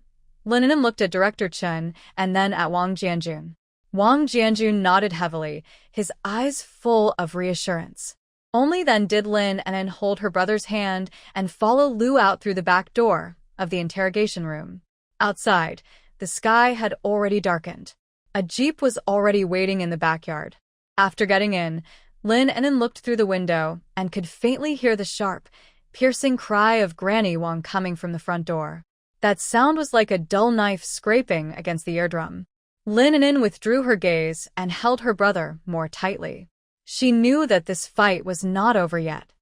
Lin An'an looked at Director Chen and then at Wang Jianjun. Wang Jianjun nodded heavily, his eyes full of reassurance. Only then did Lin An'an hold her brother's hand and follow Lou out through the back door of the interrogation room. Outside, the sky had already darkened. A jeep was already waiting in the backyard. After getting in, Lin An'an looked through the window and could faintly hear the sharp, piercing cry of Granny Wang coming from the front door. That sound was like a dull knife scraping against the eardrum. Lin An'an withdrew her gaze and held her brother more tightly. She knew that this fight was not over yet.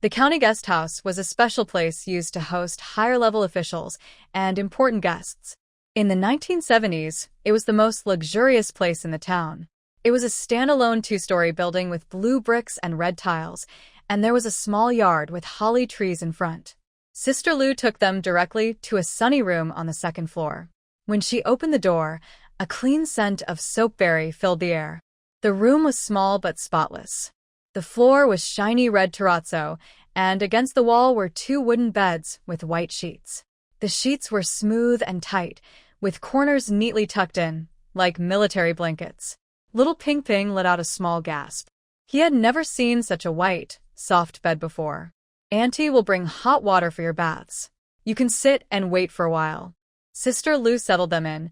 The county guest house was a special place used to host higher-level officials and important guests. In the 1970s, it was the most luxurious place in the town. It was a standalone 2-story building with blue bricks and red tiles, and there was a small yard with holly trees in front. Sister Lou took them directly to a sunny room on the 2nd floor. When she opened the door, a clean scent of soapberry filled the air. The room was small but spotless. The floor was shiny red terrazzo, and against the wall were 2 wooden beds with white sheets. The sheets were smooth and tight, with corners neatly tucked in, like military blankets. Little Ping Ping let out a small gasp. He had never seen such a white, soft bed before. Auntie will bring hot water for your baths. You can sit and wait for a while. Sister Lou settled them in,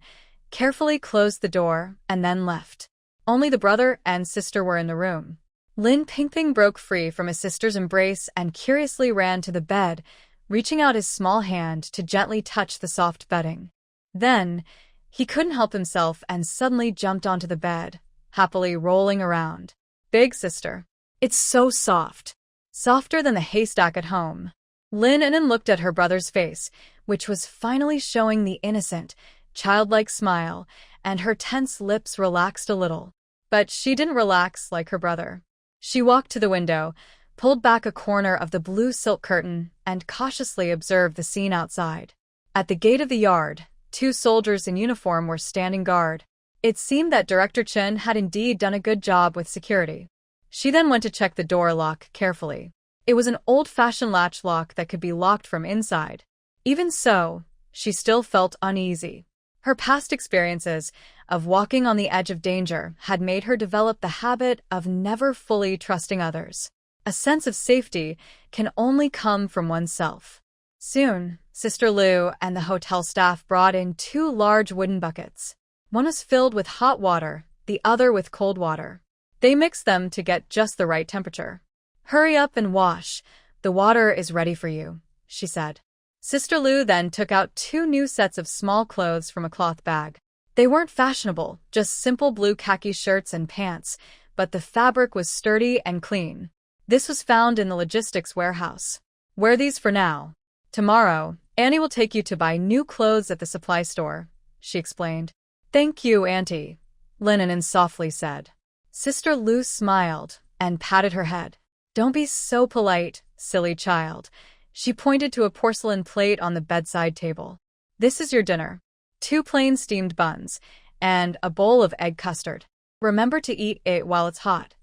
carefully closed the door, and then left. Only the brother and sister were in the room. Lin Ping Ping broke free from his sister's embrace and curiously ran to the bed, reaching out his small hand to gently touch the soft bedding. Then, he couldn't help himself and suddenly jumped onto the bed, happily rolling around. Big sister. It's so soft. Softer than the haystack at home. Lin An'an looked at her brother's face, which was finally showing the innocent, childlike smile, and her tense lips relaxed a little. But she didn't relax like her brother. She walked to the window, pulled back a corner of the blue silk curtain, and cautiously observed the scene outside. At the gate of the yard, 2 soldiers in uniform were standing guard. It seemed that Director Chen had indeed done a good job with security. She then went to check the door lock carefully. It was an old-fashioned latch lock that could be locked from inside. Even so, she still felt uneasy. Her past experiences of walking on the edge of danger had made her develop the habit of never fully trusting others. A sense of safety can only come from oneself. Soon, Sister Lou and the hotel staff brought in 2 large wooden buckets. One was filled with hot water, the other with cold water. They mixed them to get just the right temperature. Hurry up and wash, "The water is ready for you," she said. Sister Lu then took out 2 new sets of small clothes from a cloth bag. They weren't fashionable, just simple blue khaki shirts and pants, but the fabric was sturdy and clean. This was found in the logistics warehouse. "Wear these for now. Tomorrow, Annie will take you to buy new clothes at the supply store," she explained. "Thank you, Auntie," Lin An'an softly said. Sister Lu smiled and patted her head. "Don't be so polite, silly child." She pointed to a porcelain plate on the bedside table. "This is your dinner. 2 plain steamed buns, and a bowl of egg custard. Remember to eat it while it's hot."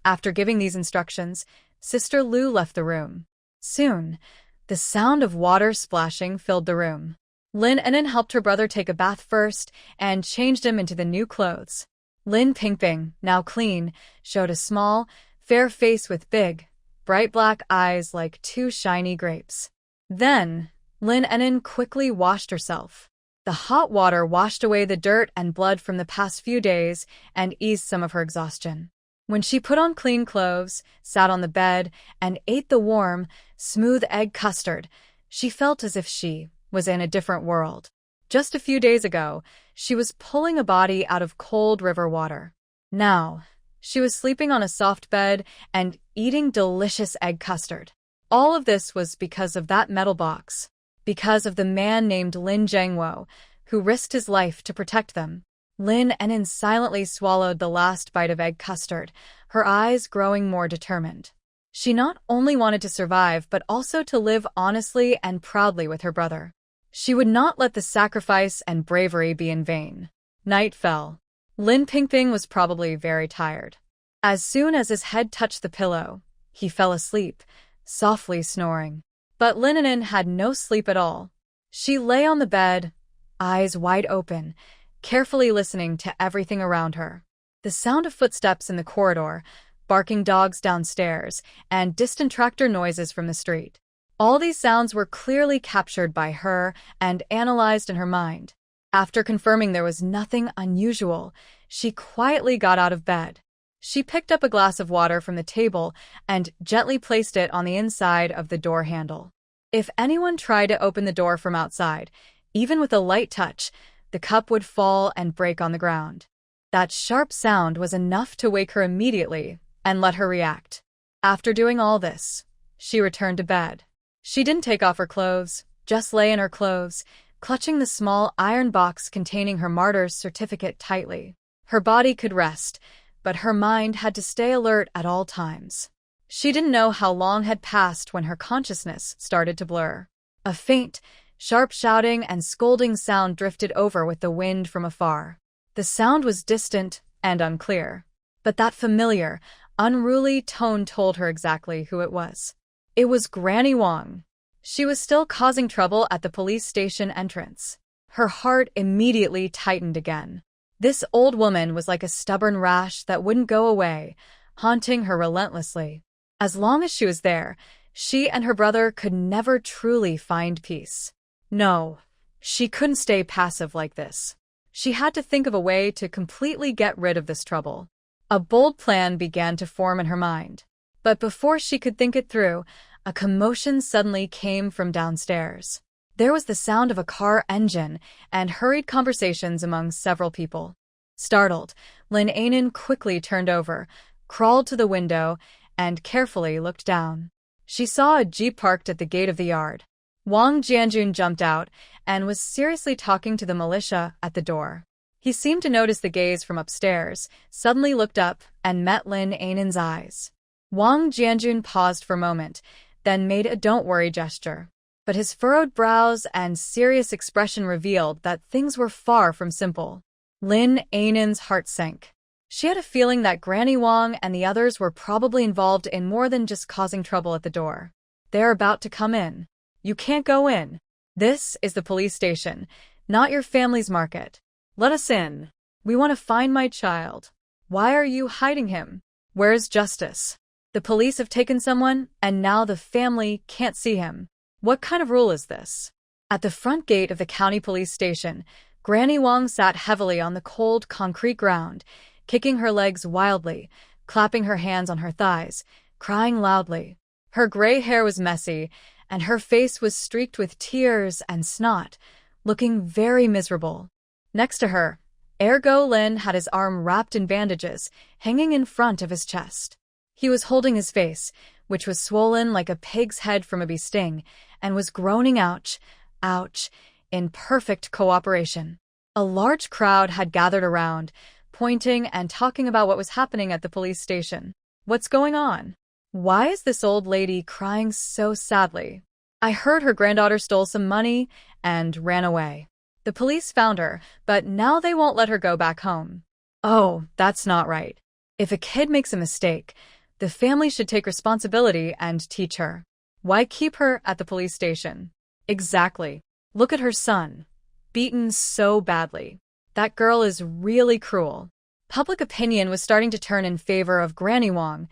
After giving these instructions, Sister Lu left the room. Soon, the sound of water splashing filled the room. Lin An'an helped her brother take a bath first and changed him into the new clothes. Lin Pingping, now clean, showed a small, fair face with big, bright black eyes like 2 shiny grapes. Then, Lin An'an quickly washed herself. The hot water washed away the dirt and blood from the past few days and eased some of her exhaustion. When she put on clean clothes, sat on the bed, and ate the warm, smooth egg custard, she felt as if she was in a different world. Just a few days ago, she was pulling a body out of cold river water. Now, she was sleeping on a soft bed and eating delicious egg custard. All of this was because of that metal box, because of the man named Lin Zhengwo, who risked his life to protect them. Lin An'an silently swallowed the last bite of egg custard, her eyes growing more determined. She not only wanted to survive, but also to live honestly and proudly with her brother. She would not let the sacrifice and bravery be in vain. Night fell. Lin Pingping was probably very tired. As soon as his head touched the pillow, he fell asleep, softly snoring. But Lin An'an had no sleep at all. She lay on the bed, eyes wide open, carefully listening to everything around her. The sound of footsteps in the corridor, barking dogs downstairs, and distant tractor noises from the street. All these sounds were clearly captured by her and analyzed in her mind. After confirming there was nothing unusual, she quietly got out of bed. She picked up a glass of water from the table and gently placed it on the inside of the door handle. If anyone tried to open the door from outside, even with a light touch, the cup would fall and break on the ground. That sharp sound was enough to wake her immediately and let her react. After doing all this, she returned to bed. She didn't take off her clothes, just lay in her clothes, clutching the small iron box containing her martyr's certificate tightly. Her body could rest, but her mind had to stay alert at all times. She didn't know how long had passed when her consciousness started to blur. A faint, sharp shouting and scolding sound drifted over with the wind from afar. The sound was distant and unclear, but that familiar, unruly tone told her exactly who it was. It was Granny Wang. She was still causing trouble at the police station entrance. Her heart immediately tightened again. This old woman was like a stubborn rash that wouldn't go away, haunting her relentlessly. As long as she was there, she and her brother could never truly find peace. No, she couldn't stay passive like this. She had to think of a way to completely get rid of this trouble. A bold plan began to form in her mind. But before she could think it through, a commotion suddenly came from downstairs. There was the sound of a car engine and hurried conversations among several people. Startled, Lin An'an quickly turned over, crawled to the window, and carefully looked down. She saw a jeep parked at the gate of the yard. Wang Jianjun jumped out and was seriously talking to the militia at the door. He seemed to notice the gaze from upstairs, suddenly looked up, and met Lin An'an's eyes. Wang Jianjun paused for a moment, then made a don't worry gesture. But his furrowed brows and serious expression revealed that things were far from simple. Lin An'an's heart sank. She had a feeling that Granny Wang and the others were probably involved in more than just causing trouble at the door. They're about to come in. You can't go in. This is the police station, not your family's market. Let us in. We want to find my child. Why are you hiding him? Where's justice? The police have taken someone, and now the family can't see him. What kind of rule is this? At the front gate of the county police station, Granny Wang sat heavily on the cold concrete ground, kicking her legs wildly, clapping her hands on her thighs, crying loudly. Her gray hair was messy, and her face was streaked with tears and snot, looking very miserable. Next to her, Lin had his arm wrapped in bandages, hanging in front of his chest. He was holding his face, which was swollen like a pig's head from a bee sting, and was groaning ouch, ouch, in perfect cooperation. A large crowd had gathered around, pointing and talking about what was happening at the police station. What's going on? Why is this old lady crying so sadly? I heard her granddaughter stole some money and ran away. The police found her, but now they won't let her go back home. Oh, that's not right. If a kid makes a mistake, the family should take responsibility and teach her. Why keep her at the police station? Exactly. Look at her son. Beaten so badly. That girl is really cruel. Public opinion was starting to turn in favor of Granny Wong,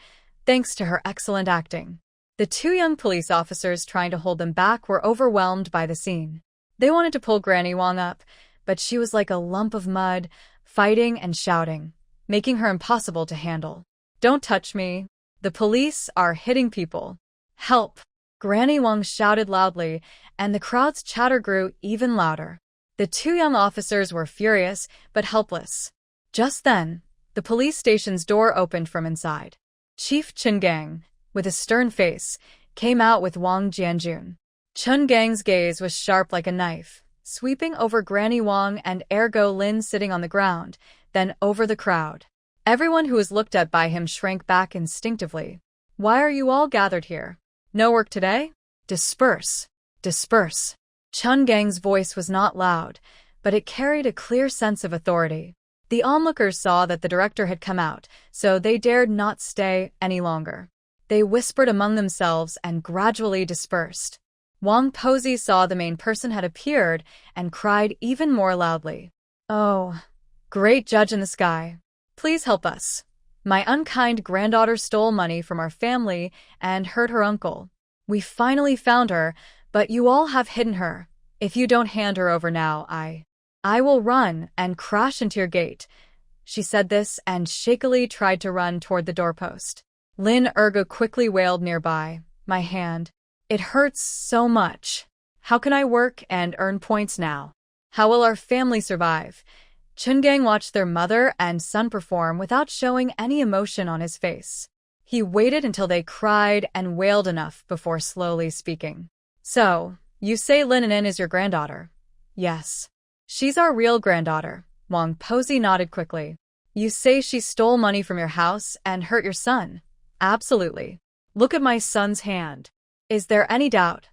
thanks to her excellent acting. The two young police officers trying to hold them back were overwhelmed by the scene. They wanted to pull Granny Wong up, but she was like a lump of mud, fighting and shouting, making her impossible to handle. Don't touch me. The police are hitting people. Help! Granny Wong shouted loudly, and the crowd's chatter grew even louder. The two young officers were furious, but helpless. Just then, the police station's door opened from inside. Chief Chun Gang, with a stern face, came out with Wang Jianjun. Chun Gang's gaze was sharp like a knife, sweeping over Granny Wong and Lin sitting on the ground, then over the crowd. Everyone who was looked at by him shrank back instinctively. Why are you all gathered here? No work today? Disperse. Disperse. Chun Gang's voice was not loud, but it carried a clear sense of authority. The onlookers saw that the director had come out, so they dared not stay any longer. They whispered among themselves and gradually dispersed. Wang Posey saw the main person had appeared and cried even more loudly. Oh, great judge in the sky, please help us. My unkind granddaughter stole money from our family and hurt her uncle. We finally found her, but you all have hidden her. If you don't hand her over now, I will run and crash into your gate. She said this and shakily tried to run toward the doorpost. Lin An'an quickly wailed nearby. My hand. It hurts so much. How can I work and earn points now? How will our family survive? Chun Gang watched their mother and son perform without showing any emotion on his face. He waited until they cried and wailed enough before slowly speaking. So, you say Lin An'an is your granddaughter? Yes. She's our real granddaughter. Wang Posey nodded quickly. You say she stole money from your house and hurt your son? Absolutely. Look at my son's hand. Is there any doubt?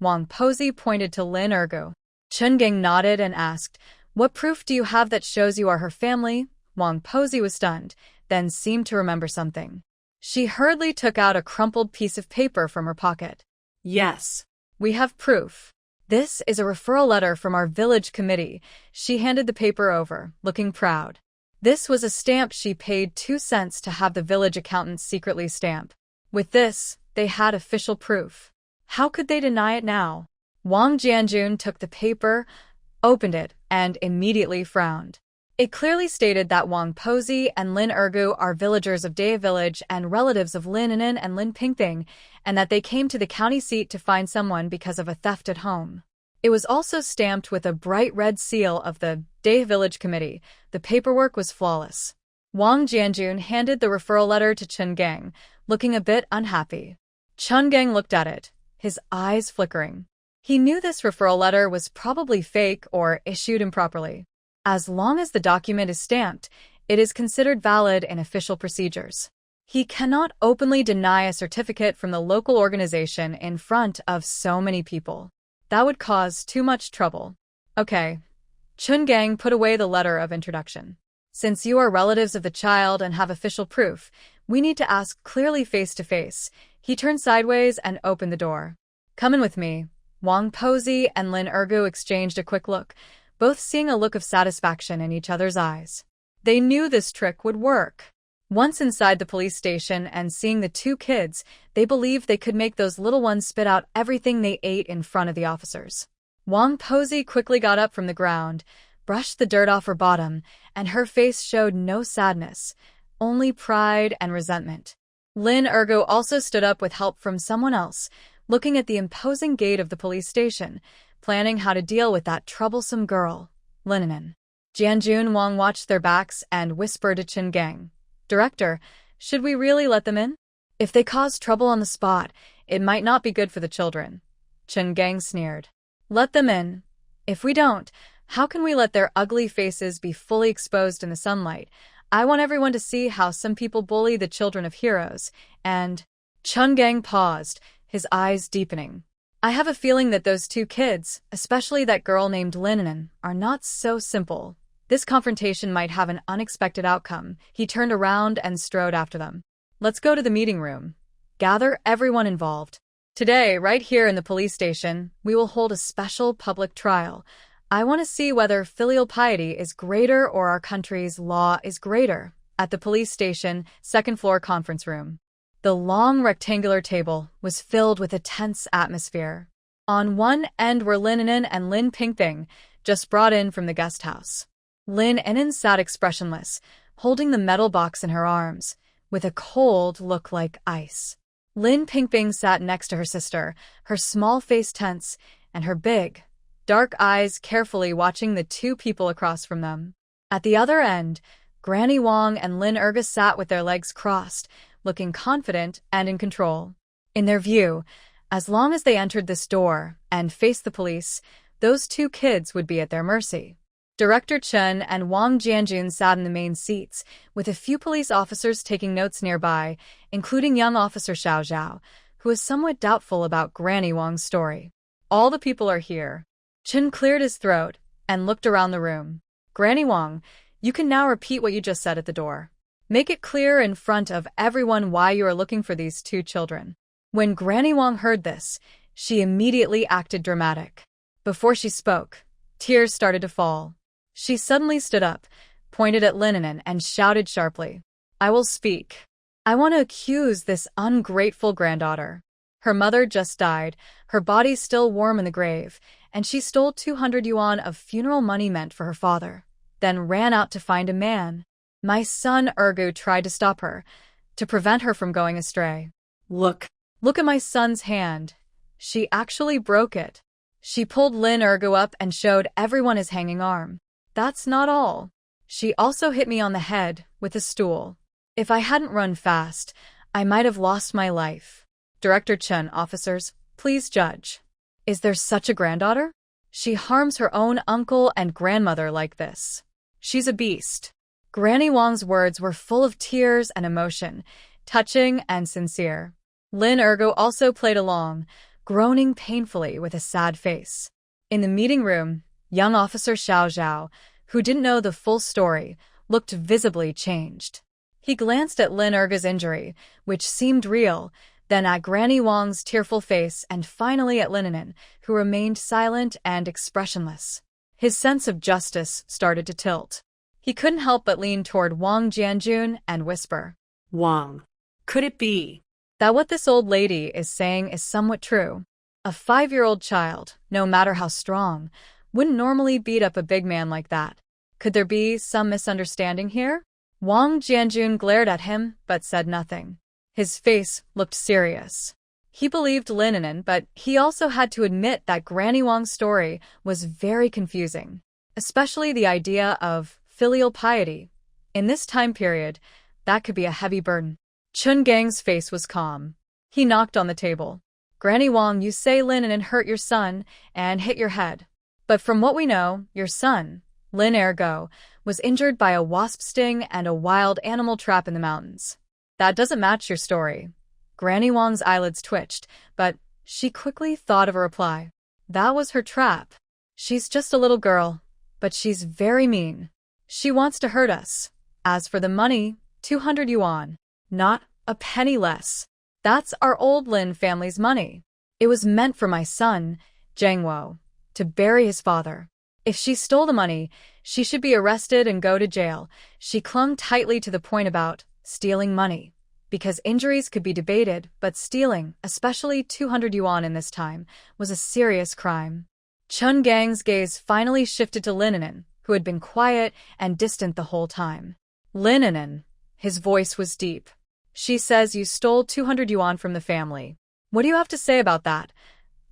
Wang Posey pointed to Lin An'an. Chun Gang nodded and asked, what proof do you have that shows you are her family? Wang Posey was stunned, then seemed to remember something. She hurriedly took out a crumpled piece of paper from her pocket. Yes, we have proof. This is a referral letter from our village committee. She handed the paper over, looking proud. This was a stamp she paid 2 cents to have the village accountant secretly stamp. With this, they had official proof. How could they deny it now? Wang Jianjun took the paper, opened it, and immediately frowned. It clearly stated that Wang Posey and Lin An'an are villagers of Daya Village and relatives of Lin An'an and Lin Pingping, and that they came to the county seat to find someone because of a theft at home. It was also stamped with a bright red seal of the Daya Village Committee. The paperwork was flawless. Wang Jianjun handed the referral letter to Chun Gang, looking a bit unhappy. Chun Gang looked at it, his eyes flickering. He knew this referral letter was probably fake or issued improperly. As long as the document is stamped, it is considered valid in official procedures. He cannot openly deny a certificate from the local organization in front of so many people. That would cause too much trouble. Okay. Chun Gang put away the letter of introduction. Since you are relatives of the child and have official proof, we need to ask clearly face to face. He turned sideways and opened the door. Come in with me. Wang Posey and Lin An'an exchanged a quick look, both seeing a look of satisfaction in each other's eyes. They knew this trick would work. Once inside the police station and seeing the two kids, they believed they could make those little ones spit out everything they ate in front of the officers. Wang Posey quickly got up from the ground, brushed the dirt off her bottom, and her face showed no sadness, only pride and resentment. Lin Ergo also stood up with help from someone else, looking at the imposing gate of the police station, planning how to deal with that troublesome girl, Lin An'an. Jianjun Wang watched their backs and whispered to Chen Gang, "Director, should we really let them in? If they cause trouble on the spot, it might not be good for the children." Chen Gang sneered. "Let them in. If we don't, how can we let their ugly faces be fully exposed in the sunlight? I want everyone to see how some people bully the children of heroes." And Chen Gang paused, his eyes deepening. "I have a feeling that those two kids, especially that girl named Lin An'an, are not so simple. This confrontation might have an unexpected outcome." He turned around and strode after them. "Let's go to the meeting room. Gather everyone involved. Today, right here in the police station, we will hold a special public trial. I want to see whether filial piety is greater or our country's law is greater." At the police station, second-floor conference room. The long rectangular table was filled with a tense atmosphere. On one end were Lin An'an and Lin Pingping, just brought in from the guest house. Lin An'an sat expressionless, holding the metal box in her arms, with a cold look like ice. Lin Pingping sat next to her sister, her small face tense, and her big, dark eyes carefully watching the two people across from them. At the other end, Granny Wang and Lin Erga sat with their legs crossed, looking confident and in control. In their view, as long as they entered this door and faced the police, those two kids would be at their mercy. Director Chen and Wang Jianjun sat in the main seats, with a few police officers taking notes nearby, including young officer Xiao Zhao, who is somewhat doubtful about Granny Wang's story. "All the people are here." Chen cleared his throat and looked around the room. "Granny Wang, you can now repeat what you just said at the door. Make it clear in front of everyone why you are looking for these two children." When Granny Wang heard this, she immediately acted dramatic. Before she spoke, tears started to fall. She suddenly stood up, pointed at Lin An'an, and shouted sharply, "I will speak. I want to accuse this ungrateful granddaughter. Her mother just died, her body still warm in the grave, and she stole 200 yuan of funeral money meant for her father, then ran out to find a man. My son Ergu tried to stop her, to prevent her from going astray. Look at my son's hand. She actually broke it." She pulled Lin Ergu up and showed everyone his hanging arm. "That's not all. She also hit me on the head with a stool. If I hadn't run fast, I might have lost my life. Director Chen, officers, please judge. Is there such a granddaughter? She harms her own uncle and grandmother like this. She's a beast." Granny Wang's words were full of tears and emotion, touching and sincere. Lin Ergo also played along, groaning painfully with a sad face. In the meeting room, young officer Xiao Zhao, who didn't know the full story, looked visibly changed. He glanced at Lin Erga's injury, which seemed real, then at Granny Wang's tearful face, and finally at Lin An'an, who remained silent and expressionless. His sense of justice started to tilt. He couldn't help but lean toward Wang Jianjun and whisper, "Wang, could it be that what this old lady is saying is somewhat true? A 5-year-old child, no matter how strong, wouldn't normally beat up a big man like that. Could there be some misunderstanding here?" Wang Jianjun glared at him but said nothing. His face looked serious. He believed Lin An'an, but he also had to admit that Granny Wang's story was very confusing, especially the idea of filial piety. In this time period, that could be a heavy burden. Chun Gang's face was calm. He knocked on the table. "Granny Wang, you say Lin An'an hurt your son and hit your head. But from what we know, your son, Lin Ergo, was injured by a wasp sting and a wild animal trap in the mountains. That doesn't match your story." Granny Wang's eyelids twitched, but she quickly thought of a reply. "That was her trap. She's just a little girl, but she's very mean. She wants to hurt us. As for the money, 200 yuan. Not a penny less. That's our old Lin family's money. It was meant for my son, Zhengwo, to bury his father. If she stole the money, she should be arrested and go to jail." She clung tightly to the point about stealing money, because injuries could be debated, but stealing, especially 200 yuan in this time, was a serious crime. Chun Gang's gaze finally shifted to Lin An'an, who had been quiet and distant the whole time. "Lin An'an," his voice was deep. She says you stole 200 yuan from the family. What do you have to say about that?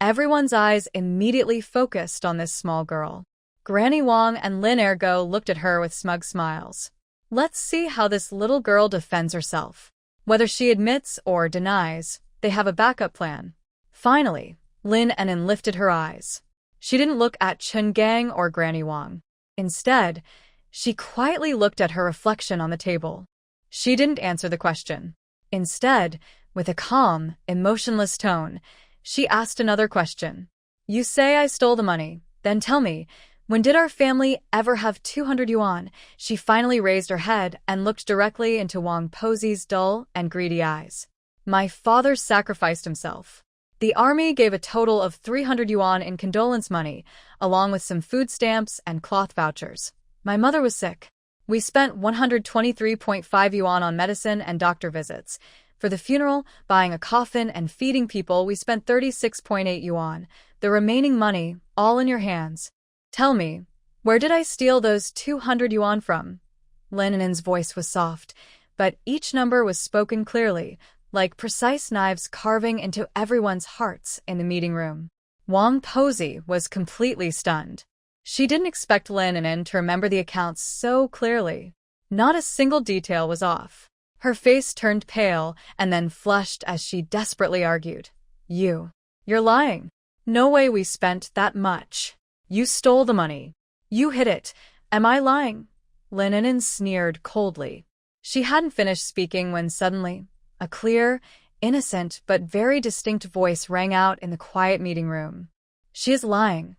Everyone's eyes immediately focused on this small girl. Granny Wang and Lin An'an looked at her with smug smiles. Let's see how this little girl defends herself. Whether she admits or denies, they have a backup plan. Finally, Lin An'an lifted her eyes. She didn't look at Chen Gang or Granny Wang. Instead, she quietly looked at her reflection on the table. She didn't answer the question. Instead, with a calm, emotionless tone, she asked another question. You say I stole the money, then tell me, when did our family ever have 200 yuan? She finally raised her head and looked directly into Wang Posey's dull and greedy eyes. My father sacrificed himself. The army gave a total of 300 yuan in condolence money, along with some food stamps and cloth vouchers. My mother was sick. We spent 123.5 yuan on medicine and doctor visits. For the funeral, buying a coffin and feeding people, we spent 36.8 yuan. The remaining money, all in your hands. Tell me, where did I steal those 200 yuan from? Lin An'an's voice was soft, but each number was spoken clearly, like precise knives carving into everyone's hearts in the meeting room. Wang Posey was completely stunned. She didn't expect Lin An'an to remember the accounts so clearly. Not a single detail was off. Her face turned pale and then flushed as she desperately argued. You're lying. No way we spent that much. You stole the money. You hid it. Am I lying? Lin An'an sneered coldly. She hadn't finished speaking when suddenly, a clear, innocent, but very distinct voice rang out in the quiet meeting room. She is lying.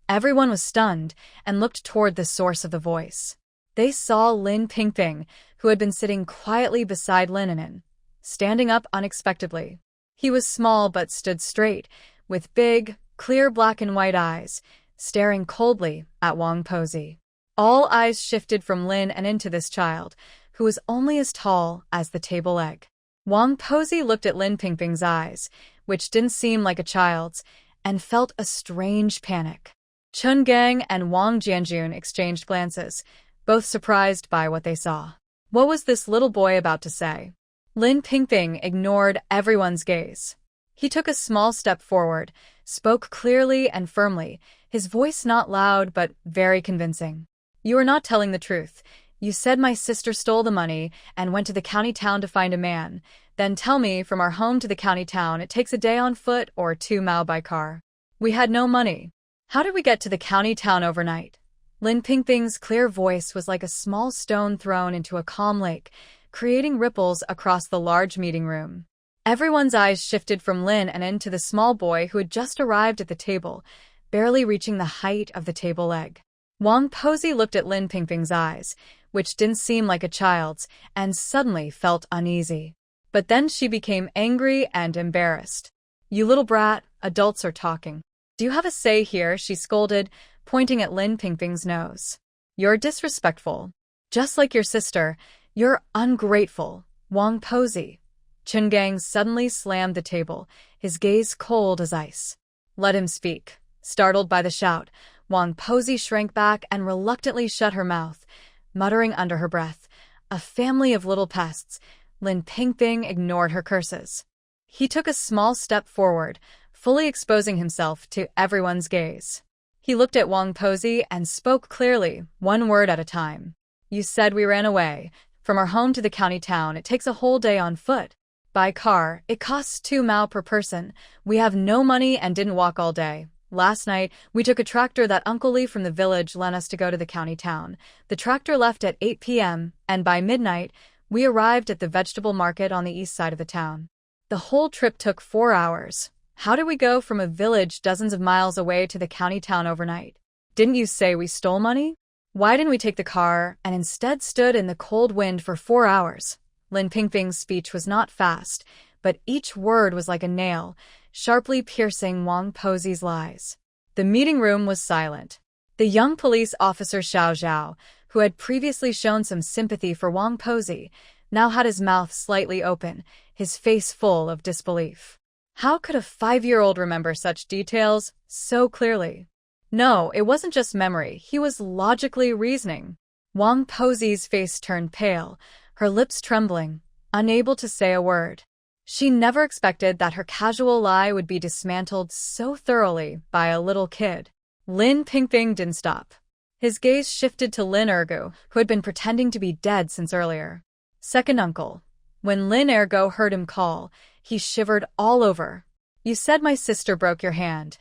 Everyone was stunned and looked toward the source of the voice. They saw Lin Pingping, who had been sitting quietly beside Lin An'an, standing up unexpectedly. He was small but stood straight, with big, clear black and white eyes, staring coldly at Wang Posey. All eyes shifted from Lin An'an to this child, who was only as tall as the table leg. Wang Posey looked at Lin Pingping's eyes, which didn't seem like a child's, and felt a strange panic. Chen Gang and Wang Jianjun exchanged glances, both surprised by what they saw. What was this little boy about to say? Lin Pingping ignored everyone's gaze. He took a small step forward, spoke clearly and firmly, his voice not loud but very convincing. You are not telling the truth. You said my sister stole the money and went to the county town to find a man. Then tell me, from our home to the county town, it takes a day on foot or 2 miles by car. We had no money. How did we get to the county town overnight? Lin Pingping's clear voice was like a small stone thrown into a calm lake, creating ripples across the large meeting room. Everyone's eyes shifted from Lin An'an to the small boy who had just arrived at the table, barely reaching the height of the table leg. Wang Posey looked at Lin Pingping's eyes, which didn't seem like a child's, and suddenly felt uneasy. But then she became angry and embarrassed. You little brat, adults are talking. Do you have a say here? She scolded, pointing at Lin Pingping's nose. You're disrespectful. Just like your sister, you're ungrateful, Wang Posey. Chen Gang suddenly slammed the table, his gaze cold as ice. Let him speak. Startled by the shout, Wang Posey shrank back and reluctantly shut her mouth, muttering under her breath, a family of little pests. Lin Pingping ignored her curses. He took a small step forward, fully exposing himself to everyone's gaze. He looked at Wang Posey and spoke clearly, one word at a time. You said we ran away. From our home to the county town, it takes a whole day on foot. By car, it costs 2 miles per person. We have no money and didn't walk all day. Last night, we took a tractor that Uncle Lee from the village lent us to go to the county town. The tractor left at 8 p.m., and by midnight, we arrived at the vegetable market on the east side of the town. The whole trip took 4 hours. How did we go from a village dozens of miles away to the county town overnight? Didn't you say we stole money? Why didn't we take the car and instead stood in the cold wind for 4 hours? Lin Pingping's speech was not fast, but each word was like a nail, sharply piercing Wang Posey's lies. The meeting room was silent. The young police officer Xiao Zhao, who had previously shown some sympathy for Wang Posey, now had his mouth slightly open, his face full of disbelief. How could a 5-year-old remember such details so clearly? No, it wasn't just memory, he was logically reasoning. Wang Posey's face turned pale, her lips trembling. unable to say a word. She never expected that her casual lie would be dismantled so thoroughly by a little kid. Lin Pingping didn't stop. His gaze shifted to Lin Ergo, who had been pretending to be dead since earlier. Second uncle. When Lin Ergo heard him call, he shivered all over. You said my sister broke your hand.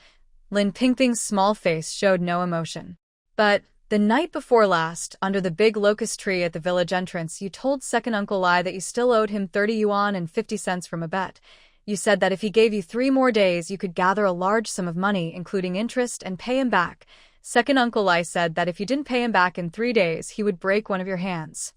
Lin Pingping's small face showed no emotion. But the night before last, under the big locust tree at the village entrance, you told second uncle Lai that you still owed him 30 yuan and 50 cents from a bet. You said that if he gave you 3 more days, you could gather a large sum of money, including interest, and pay him back. Second uncle Lai said that if you didn't pay him back in 3 days, he would break one of your hands.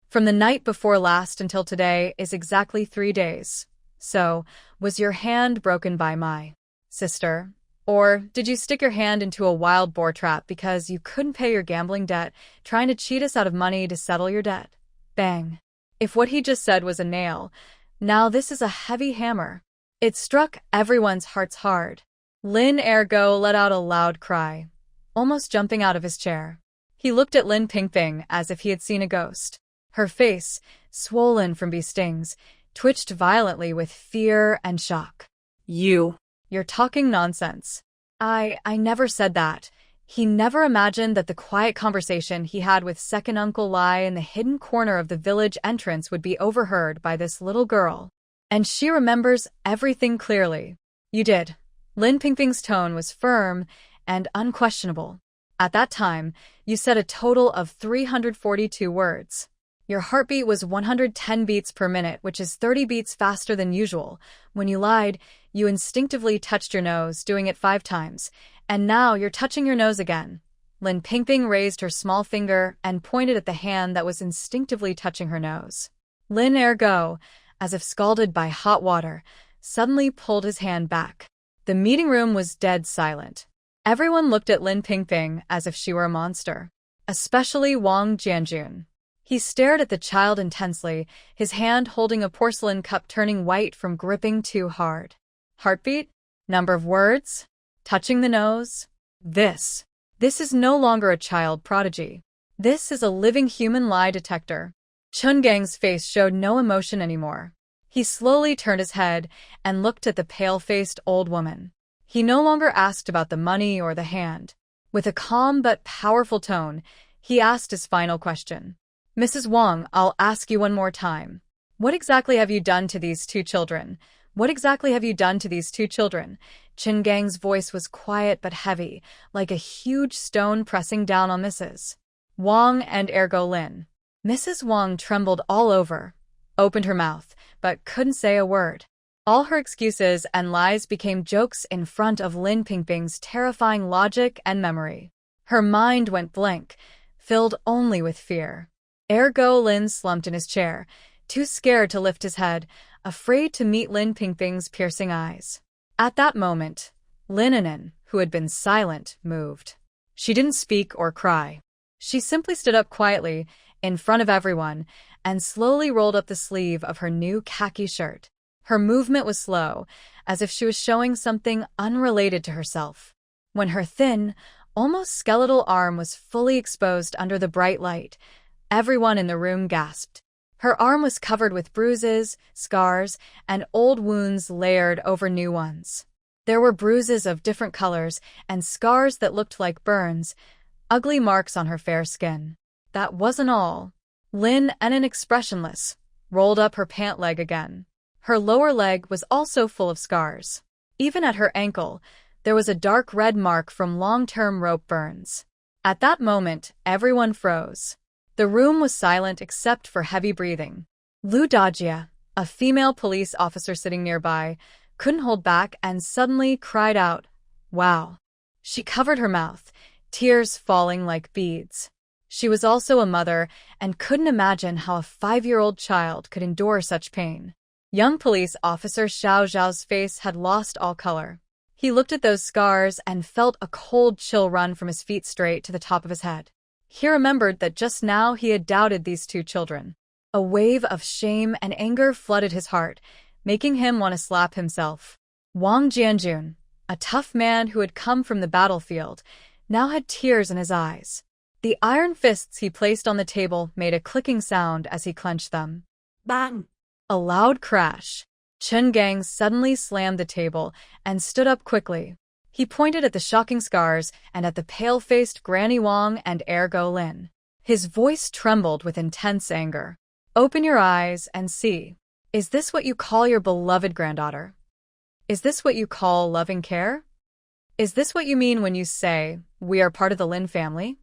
From the night before last until today is exactly 3 days. So, was your hand broken by my sister? Or did you stick your hand into a wild boar trap because you couldn't pay your gambling debt, trying to cheat us out of money to settle your debt? Bang. If what he just said was a nail, now this is a heavy hammer. It struck everyone's hearts hard. Lin Ergo let out a loud cry, almost jumping out of his chair. He looked at Lin Pingping as if he had seen a ghost. Her face, swollen from bee stings, twitched violently with fear and shock. You're talking nonsense. I never said that. He never imagined that the quiet conversation he had with second uncle Lai in the hidden corner of the village entrance would be overheard by this little girl. And she remembers everything clearly. You did. Lin Pingping's tone was firm and unquestionable. At that time, you said a total of 342 words. Your heartbeat was 110 beats per minute, which is 30 beats faster than usual. When you lied, you instinctively touched your nose, doing it 5 times. And now you're touching your nose again. Lin Pingping raised her small finger and pointed at the hand that was instinctively touching her nose. Lin Ergo, as if scalded by hot water, suddenly pulled his hand back. The meeting room was dead silent. Everyone looked at Lin Pingping as if she were a monster. Especially Wang Jianjun. He stared at the child intensely, his hand holding a porcelain cup turning white from gripping too hard. Heartbeat? Number of words? Touching the nose? This is no longer a child prodigy. This is a living human lie detector. Chun Gang's face showed no emotion anymore. He slowly turned his head and looked at the pale-faced old woman. He no longer asked about the money or the hand. With a calm but powerful tone, he asked his final question. Mrs. Wang, I'll ask you one more time. What exactly have you done to these 2 children? What exactly have you done to these 2 children? Chin Gang's voice was quiet but heavy, like a huge stone pressing down on Mrs. Wang and Ergo Lin. Mrs. Wang trembled all over, opened her mouth, but couldn't say a word. All her excuses and lies became jokes in front of Lin Pingping's terrifying logic and memory. Her mind went blank, filled only with fear. Ergo Lin slumped in his chair, too scared to lift his head, afraid to meet Lin Pingping's piercing eyes. At that moment, Lin An'an, who had been silent, moved. She didn't speak or cry. She simply stood up quietly, in front of everyone, and slowly rolled up the sleeve of her new khaki shirt. Her movement was slow, as if she was showing something unrelated to herself. When her thin, almost skeletal arm was fully exposed under the bright light, everyone in the room gasped. Her arm was covered with bruises, scars, and old wounds layered over new ones. There were bruises of different colors and scars that looked like burns, ugly marks on her fair skin. That wasn't all. Lin An'an, expressionless, rolled up her pant leg again. Her lower leg was also full of scars. Even at her ankle, there was a dark red mark from long-term rope burns. At that moment, everyone froze. The room was silent except for heavy breathing. Lu Dajia, a female police officer sitting nearby, couldn't hold back and suddenly cried out, "Wow!" She covered her mouth, tears falling like beads. She was also a mother and couldn't imagine how a 5-year-old child could endure such pain. Young police officer Xiao Zhao's face had lost all color. He looked at those scars and felt a cold chill run from his feet straight to the top of his head. He remembered that just now he had doubted these 2 children. A wave of shame and anger flooded his heart, making him want to slap himself. Wang Jianjun, a tough man who had come from the battlefield, now had tears in his eyes. The iron fists he placed on the table made a clicking sound as he clenched them. Bang! A loud crash. Chen Gang suddenly slammed the table and stood up quickly. He pointed at the shocking scars and at the pale-faced Granny Wang and ergo Lin. His voice trembled with intense anger. "Open your eyes and see. Is this what you call your beloved granddaughter? Is this what you call loving care? Is this what you mean when you say, we are part of the Lin family?"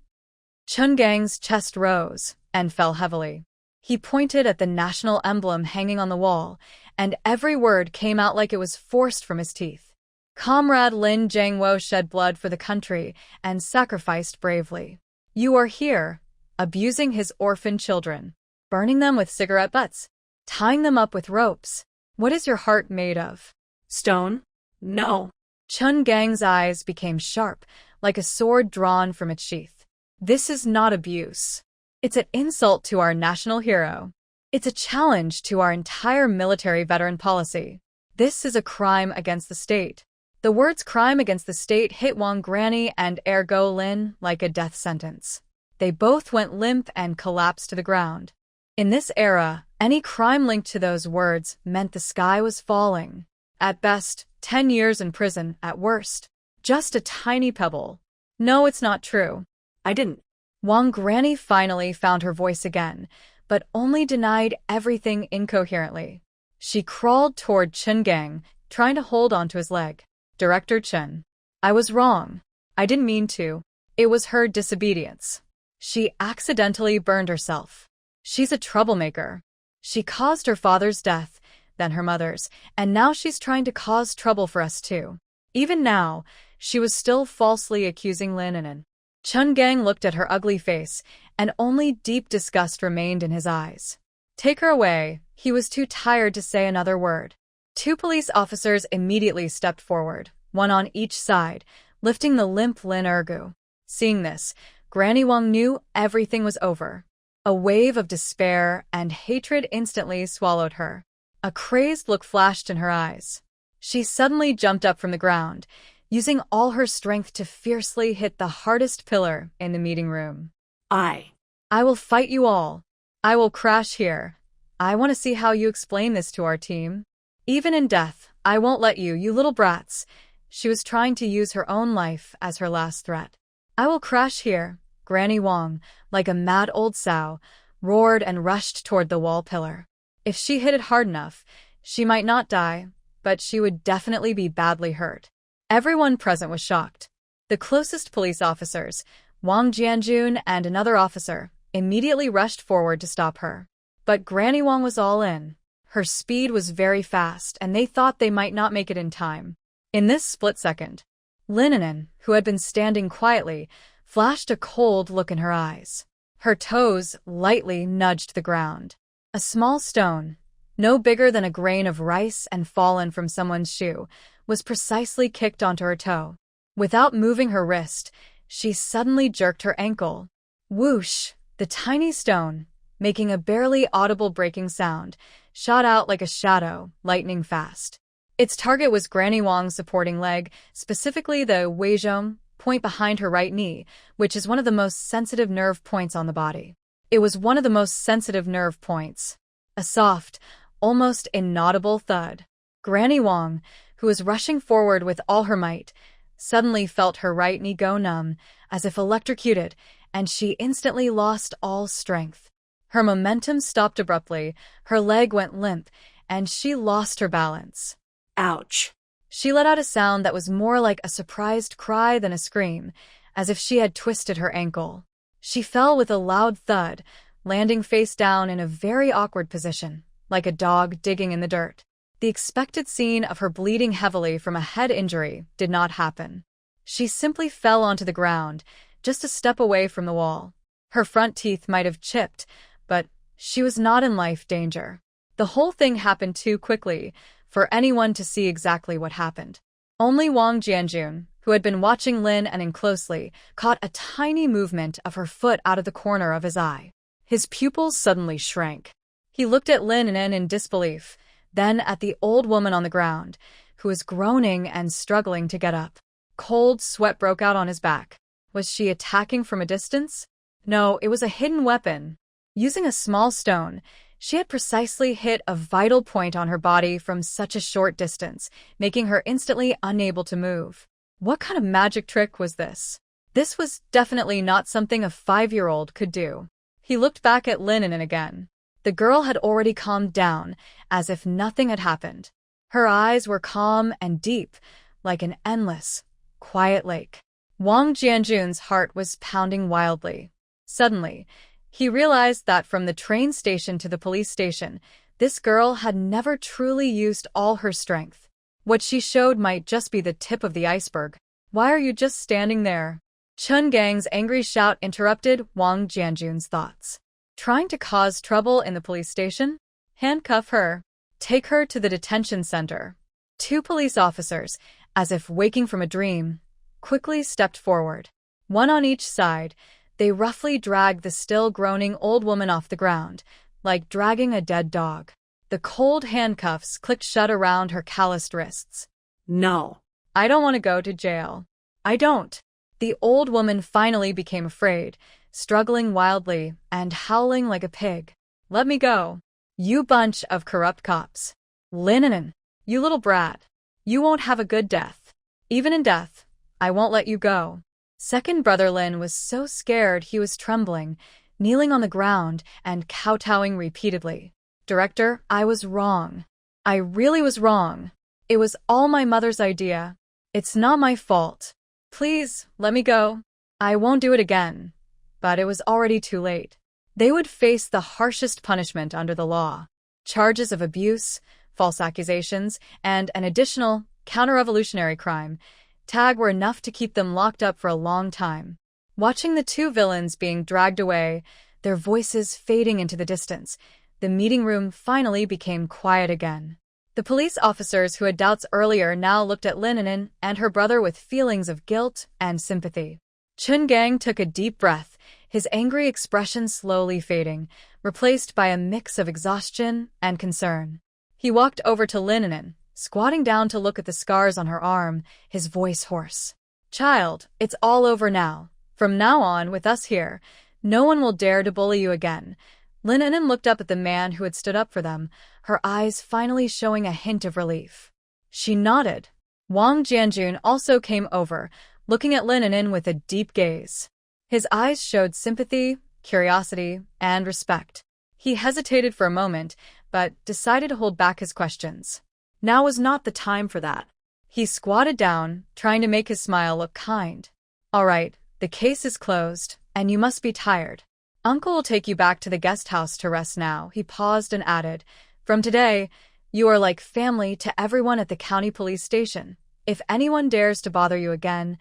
Chen Gang's chest rose and fell heavily. He pointed at the national emblem hanging on the wall, and every word came out like it was forced from his teeth. Comrade Lin Jiangwo shed blood for the country and sacrificed bravely. You are here, abusing his orphan children, burning them with cigarette butts, tying them up with ropes. What is your heart made of? Stone? No. Chen Gang's eyes became sharp, like a sword drawn from its sheath. This is not abuse. It's an insult to our national hero. It's a challenge to our entire military veteran policy. This is a crime against the state. The words crime against the state hit Wang Granny and ergo Lin like a death sentence. They both went limp and collapsed to the ground. In this era, any crime linked to those words meant the sky was falling. At best, 10 years in prison, at worst. Just a tiny pebble. No, it's not true. I didn't. Wang Granny finally found her voice again, but only denied everything incoherently. She crawled toward Chen Gang, trying to hold onto his leg. Director Chen. I was wrong. I didn't mean to. It was her disobedience. She accidentally burned herself. She's a troublemaker. She caused her father's death, then her mother's, and now she's trying to cause trouble for us too. Even now, she was still falsely accusing Lin An'an. Chen Gang looked at her ugly face, and only deep disgust remained in his eyes. Take her away. He was too tired to say another word. 2 police officers immediately stepped forward, one on each side, lifting the limp Lin Ergu. Seeing this, Granny Wang knew everything was over. A wave of despair and hatred instantly swallowed her. A crazed look flashed in her eyes. She suddenly jumped up from the ground, using all her strength to fiercely hit the hardest pillar in the meeting room. I will fight you all. I will crash here. I want to see how you explain this to our team. Even in death, I won't let you, you little brats. She was trying to use her own life as her last threat. I will crash here. Granny Wang, like a mad old sow, roared and rushed toward the wall pillar. If she hit it hard enough, she might not die, but she would definitely be badly hurt. Everyone present was shocked. The closest police officers, Wang Jianjun and another officer, immediately rushed forward to stop her. But Granny Wang was all in. Her speed was very fast, and they thought they might not make it in time. In this split second, Lin An'an, who had been standing quietly, flashed a cold look in her eyes. Her toes lightly nudged the ground. A small stone, no bigger than a grain of rice and fallen from someone's shoe, was precisely kicked onto her toe. Without moving her wrist, she suddenly jerked her ankle. Whoosh! The tiny stone, making a barely audible breaking sound, shot out like a shadow, lightning fast. Its target was Granny Wang's supporting leg, specifically the weizhong point behind her right knee, which is one of the most sensitive nerve points on the body. It was one of the most sensitive nerve points. A soft, almost inaudible thud. Granny Wang, who was rushing forward with all her might, suddenly felt her right knee go numb, as if electrocuted, and she instantly lost all strength. Her momentum stopped abruptly, her leg went limp, and she lost her balance. Ouch! She let out a sound that was more like a surprised cry than a scream, as if she had twisted her ankle. She fell with a loud thud, landing face down in a very awkward position, like a dog digging in the dirt. The expected scene of her bleeding heavily from a head injury did not happen. She simply fell onto the ground, just a step away from the wall. Her front teeth might have chipped, but she was not in life danger. The whole thing happened too quickly for anyone to see exactly what happened. Only Wang Jianjun, who had been watching Lin An'an closely, caught a tiny movement of her foot out of the corner of his eye. His pupils suddenly shrank. He looked at Lin An'an in disbelief, then at the old woman on the ground, who was groaning and struggling to get up. Cold sweat broke out on his back. Was she attacking from a distance? No, it was a hidden weapon. Using a small stone, She had precisely hit a vital point on her body from such a short distance, making her instantly unable to move. What kind of magic trick was this? This was definitely not something a 5-year-old could do. He looked back at Lin An'an again. The girl had already calmed down, as if nothing had happened. Her eyes were calm and deep, like an endless, quiet lake. Wang Jianjun's heart was pounding wildly. Suddenly, he realized that from the train station to the police station, this girl had never truly used all her strength. What she showed might just be the tip of the iceberg. Why are you just standing there? Chun Gang's angry shout interrupted Wang Jianjun's thoughts. Trying to cause trouble in the police station? Handcuff her. Take her to the detention center. 2 police officers, as if waking from a dream, quickly stepped forward. One on each side, they roughly dragged the still groaning old woman off the ground, like dragging a dead dog. The cold handcuffs clicked shut around her calloused wrists. No. I don't want to go to jail. I don't. The old woman finally became afraid, struggling wildly and howling like a pig. Let me go. You bunch of corrupt cops. Lin An'an, you little brat. You won't have a good death. Even in death, I won't let you go. Second brother Lin was so scared he was trembling, kneeling on the ground and kowtowing repeatedly. Director, I was wrong. I really was wrong. It was all my mother's idea. It's not my fault. Please, let me go. I won't do it again. But it was already too late. They would face the harshest punishment under the law. Charges of abuse, false accusations, and an additional counter-revolutionary crime tag were enough to keep them locked up for a long time. Watching the 2 villains being dragged away, their voices fading into the distance, the meeting room finally became quiet again. The police officers who had doubts earlier now looked at Lin An'an and her brother with feelings of guilt and sympathy. Chun Gang took a deep breath, his angry expression slowly fading, replaced by a mix of exhaustion and concern. He walked over to Lin An'an, squatting down to look at the scars on her arm, his voice hoarse. Child, it's all over now. From now on, with us here, no one will dare to bully you again. Lin An'an looked up at the man who had stood up for them, her eyes finally showing a hint of relief. She nodded. Wang Jianjun also came over, looking at Lin An'an with a deep gaze. His eyes showed sympathy, curiosity, and respect. He hesitated for a moment, but decided to hold back his questions. Now was not the time for that. He squatted down, trying to make his smile look kind. All right, the case is closed, and you must be tired. Uncle will take you back to the guest house to rest now. He paused and added, From today, you are like family to everyone at the county police station. If anyone dares to bother you again,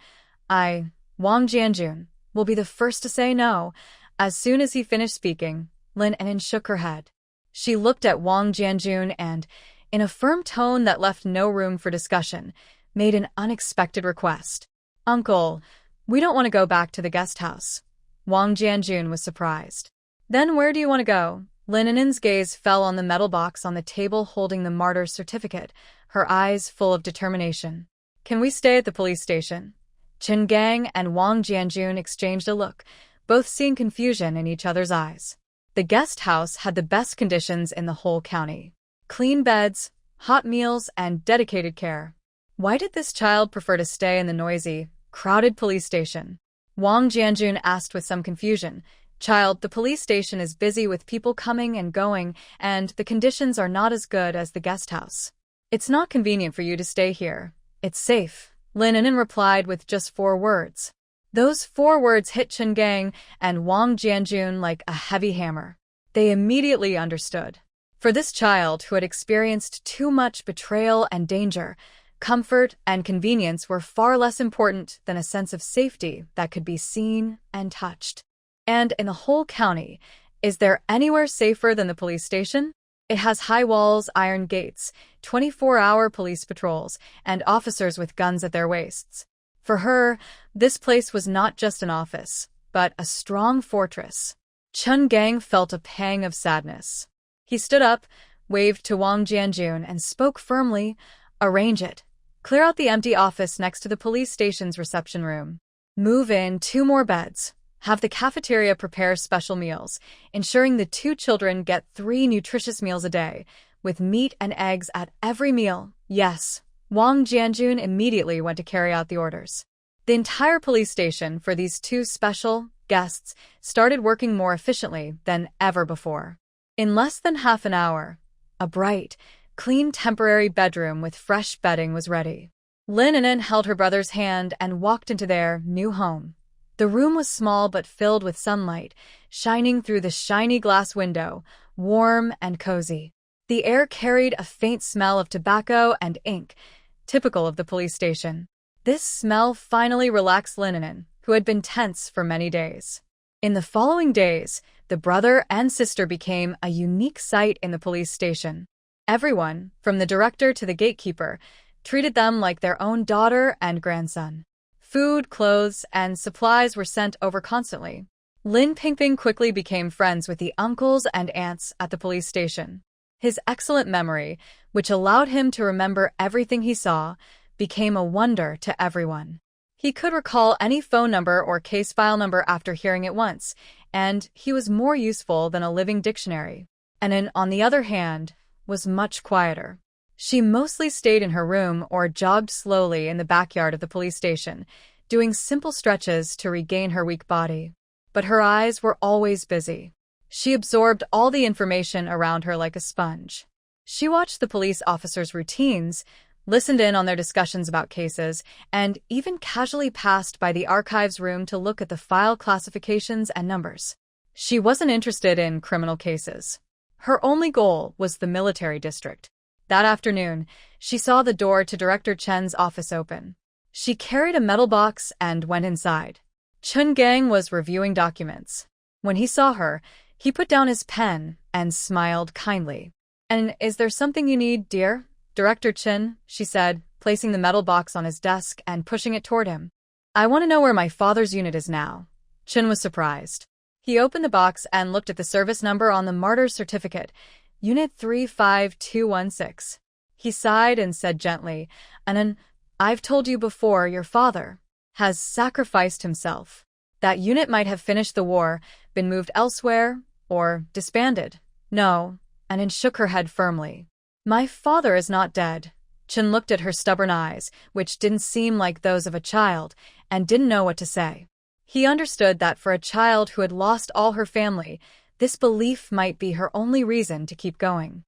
I, Wang Jianjun, will be the first to say no. As soon as he finished speaking, Lin An'an shook her head. She looked at Wang Jianjun and, in a firm tone that left no room for discussion, made an unexpected request. Uncle, we don't want to go back to the guest house. Wang Jianjun was surprised. Then where do you want to go? Lin An'an's gaze fell on the metal box on the table holding the martyr's certificate, her eyes full of determination. Can we stay at the police station? Chun Gang and Wang Jianjun exchanged a look, both seeing confusion in each other's eyes. The guest house had the best conditions in the whole county. Clean beds, hot meals, and dedicated care. Why did this child prefer to stay in the noisy, crowded police station? Wang Jianjun asked with some confusion. Child, the police station is busy with people coming and going, and the conditions are not as good as the guest house. It's not convenient for you to stay here. It's safe. Lin An'an replied with just 4 words. Those 4 words hit Chun Gang and Wang Jianjun like a heavy hammer. They immediately understood. For this child who had experienced too much betrayal and danger, comfort and convenience were far less important than a sense of safety that could be seen and touched. And in the whole county, is there anywhere safer than the police station? It has high walls, iron gates, 24-hour police patrols, and officers with guns at their waists. For her, this place was not just an office, but a strong fortress. Chun Gang felt a pang of sadness. He stood up, waved to Wang Jianjun, and spoke firmly, Arrange it. Clear out the empty office next to the police station's reception room. Move in 2 more beds. Have the cafeteria prepare special meals, ensuring the 2 children get 3 nutritious meals a day, with meat and eggs at every meal. Yes, Wang Jianjun immediately went to carry out the orders. The entire police station for these 2 special guests started working more efficiently than ever before. In less than half an hour, a bright, clean temporary bedroom with fresh bedding was ready. Lin An'an held her brother's hand and walked into their new home. The room was small but filled with sunlight, shining through the shiny glass window, warm and cozy. The air carried a faint smell of tobacco and ink, typical of the police station. This smell finally relaxed Lin An'an, who had been tense for many days. In the following days, the brother and sister became a unique sight in the police station. Everyone, from the director to the gatekeeper, treated them like their own daughter and grandson. Food, clothes, and supplies were sent over constantly. Lin Pingping quickly became friends with the uncles and aunts at the police station. His excellent memory, which allowed him to remember everything he saw, became a wonder to everyone. He could recall any phone number or case file number after hearing it once, and he was more useful than a living dictionary. An'an, on the other hand, was much quieter. She mostly stayed in her room or jogged slowly in the backyard of the police station, doing simple stretches to regain her weak body. But her eyes were always busy. She absorbed all the information around her like a sponge. She watched the police officers' routines, listened in on their discussions about cases, and even casually passed by the archives room to look at the file classifications and numbers. She wasn't interested in criminal cases. Her only goal was the military district. That afternoon, she saw the door to Director Chen's office open. She carried a metal box and went inside. Chen Gang was reviewing documents. When he saw her, he put down his pen and smiled kindly. "And is there something you need, dear? Director Chen," she said, placing the metal box on his desk and pushing it toward him. "I want to know where my father's unit is now." Chen was surprised. He opened the box and looked at the service number on the martyr's certificate, Unit 35216. He sighed and said gently, "An'an, I've told you before, your father has sacrificed himself. That unit might have finished the war, been moved elsewhere, or disbanded." "No," An'an shook her head firmly. "My father is not dead." Chen looked at her stubborn eyes, which didn't seem like those of a child, and didn't know what to say. He understood that for a child who had lost all her family, this belief might be her only reason to keep going.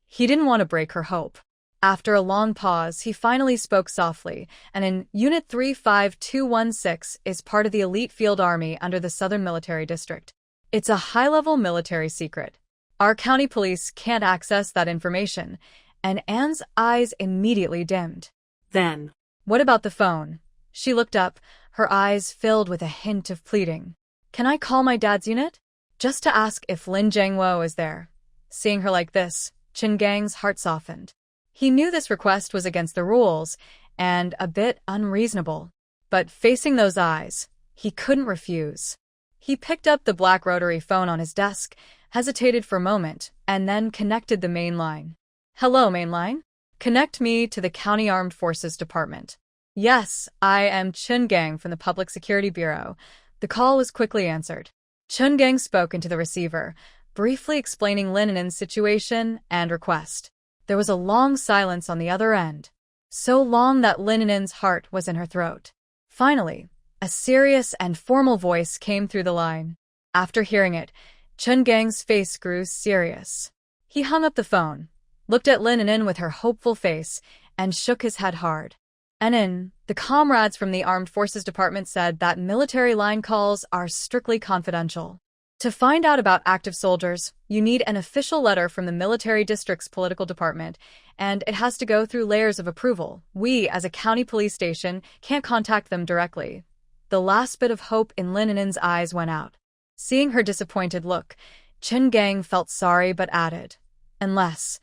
He didn't want to break her hope. After a long pause, he finally spoke softly, and in Unit 35216 is part of the elite field army under the Southern Military District. It's a high-level military secret. Our county police can't access that information, and Anne's eyes immediately dimmed. Then, "What about the phone?" She looked up, her eyes filled with a hint of pleading. "Can I call my dad's unit? Just to ask if Lin Jiangwo is there." Seeing her like this, Chen Gang's heart softened. He knew this request was against the rules, and a bit unreasonable. But facing those eyes, he couldn't refuse. He picked up the black rotary phone on his desk, hesitated for a moment, and then connected the main line. "Hello, main line? Connect me to the County Armed Forces Department." "Yes, I am Chen Gang from the Public Security Bureau." The call was quickly answered. Chen Gang spoke into the receiver, briefly explaining Lin An'an's situation and request. There was a long silence on the other end, so long that Lin An'an's heart was in her throat. Finally, a serious and formal voice came through the line. After hearing it, Chen Gang's face grew serious. He hung up the phone, looked at Lin An'an with her hopeful face, and shook his head hard. "An'an, the comrades from the Armed Forces Department said that military line calls are strictly confidential. To find out about active soldiers, you need an official letter from the military district's political department, and it has to go through layers of approval. We, as a county police station, can't contact them directly." The last bit of hope in Lin An'an's eyes went out. Seeing her disappointed look, Chen Gang felt sorry but added, "Unless."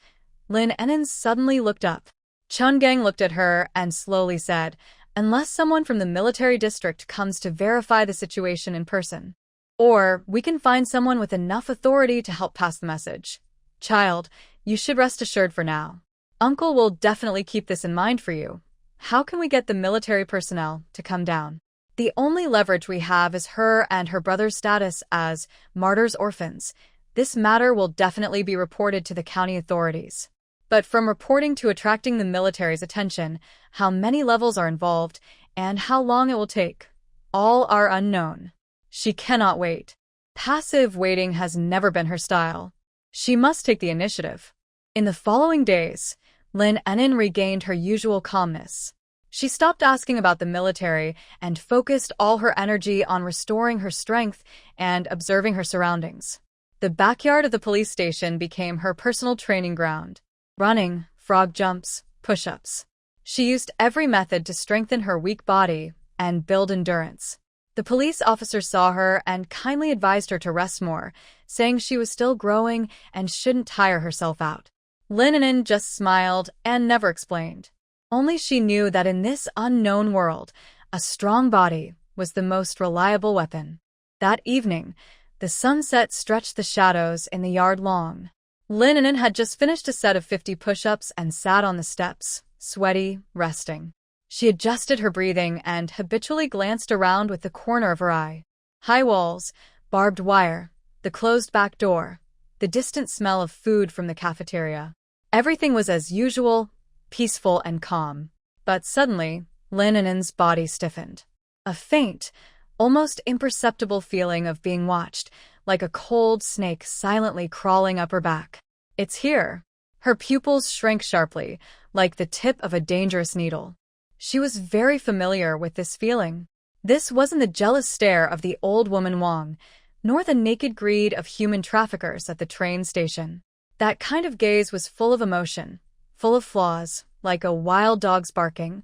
Lin An'an suddenly looked up. Chen Gang looked at her and slowly said, "Unless someone from the military district comes to verify the situation in person. Or we can find someone with enough authority to help pass the message. Child, you should rest assured for now. Uncle will definitely keep this in mind for you. How can we get the military personnel to come down?" The only leverage we have is her and her brother's status as martyrs' orphans. This matter will definitely be reported to the county authorities. But from reporting to attracting the military's attention, how many levels are involved, and how long it will take, all are unknown. She cannot wait. Passive waiting has never been her style. She must take the initiative. In the following days, Lin An'an regained her usual calmness. She stopped asking about the military and focused all her energy on restoring her strength and observing her surroundings. The backyard of the police station became her personal training ground. Running, frog jumps, push-ups. She used every method to strengthen her weak body and build endurance. The police officer saw her and kindly advised her to rest more, saying she was still growing and shouldn't tire herself out. Lin An'an just smiled and never explained. Only she knew that in this unknown world, a strong body was the most reliable weapon. That evening, the sunset stretched the shadows in the yard long. Lin An'an had just finished a set of 50 push-ups and sat on the steps, sweaty, resting. She adjusted her breathing and habitually glanced around with the corner of her eye. High walls, barbed wire, the closed back door, the distant smell of food from the cafeteria. Everything was as usual, peaceful and calm. But suddenly, Lin An'an's body stiffened. A faint, almost imperceptible feeling of being watched, like a cold snake silently crawling up her back. It's here. Her pupils shrank sharply, like the tip of a dangerous needle. She was very familiar with this feeling. This wasn't the jealous stare of the old woman Wang, nor the naked greed of human traffickers at the train station. That kind of gaze was full of emotion, full of flaws, like a wild dog's barking,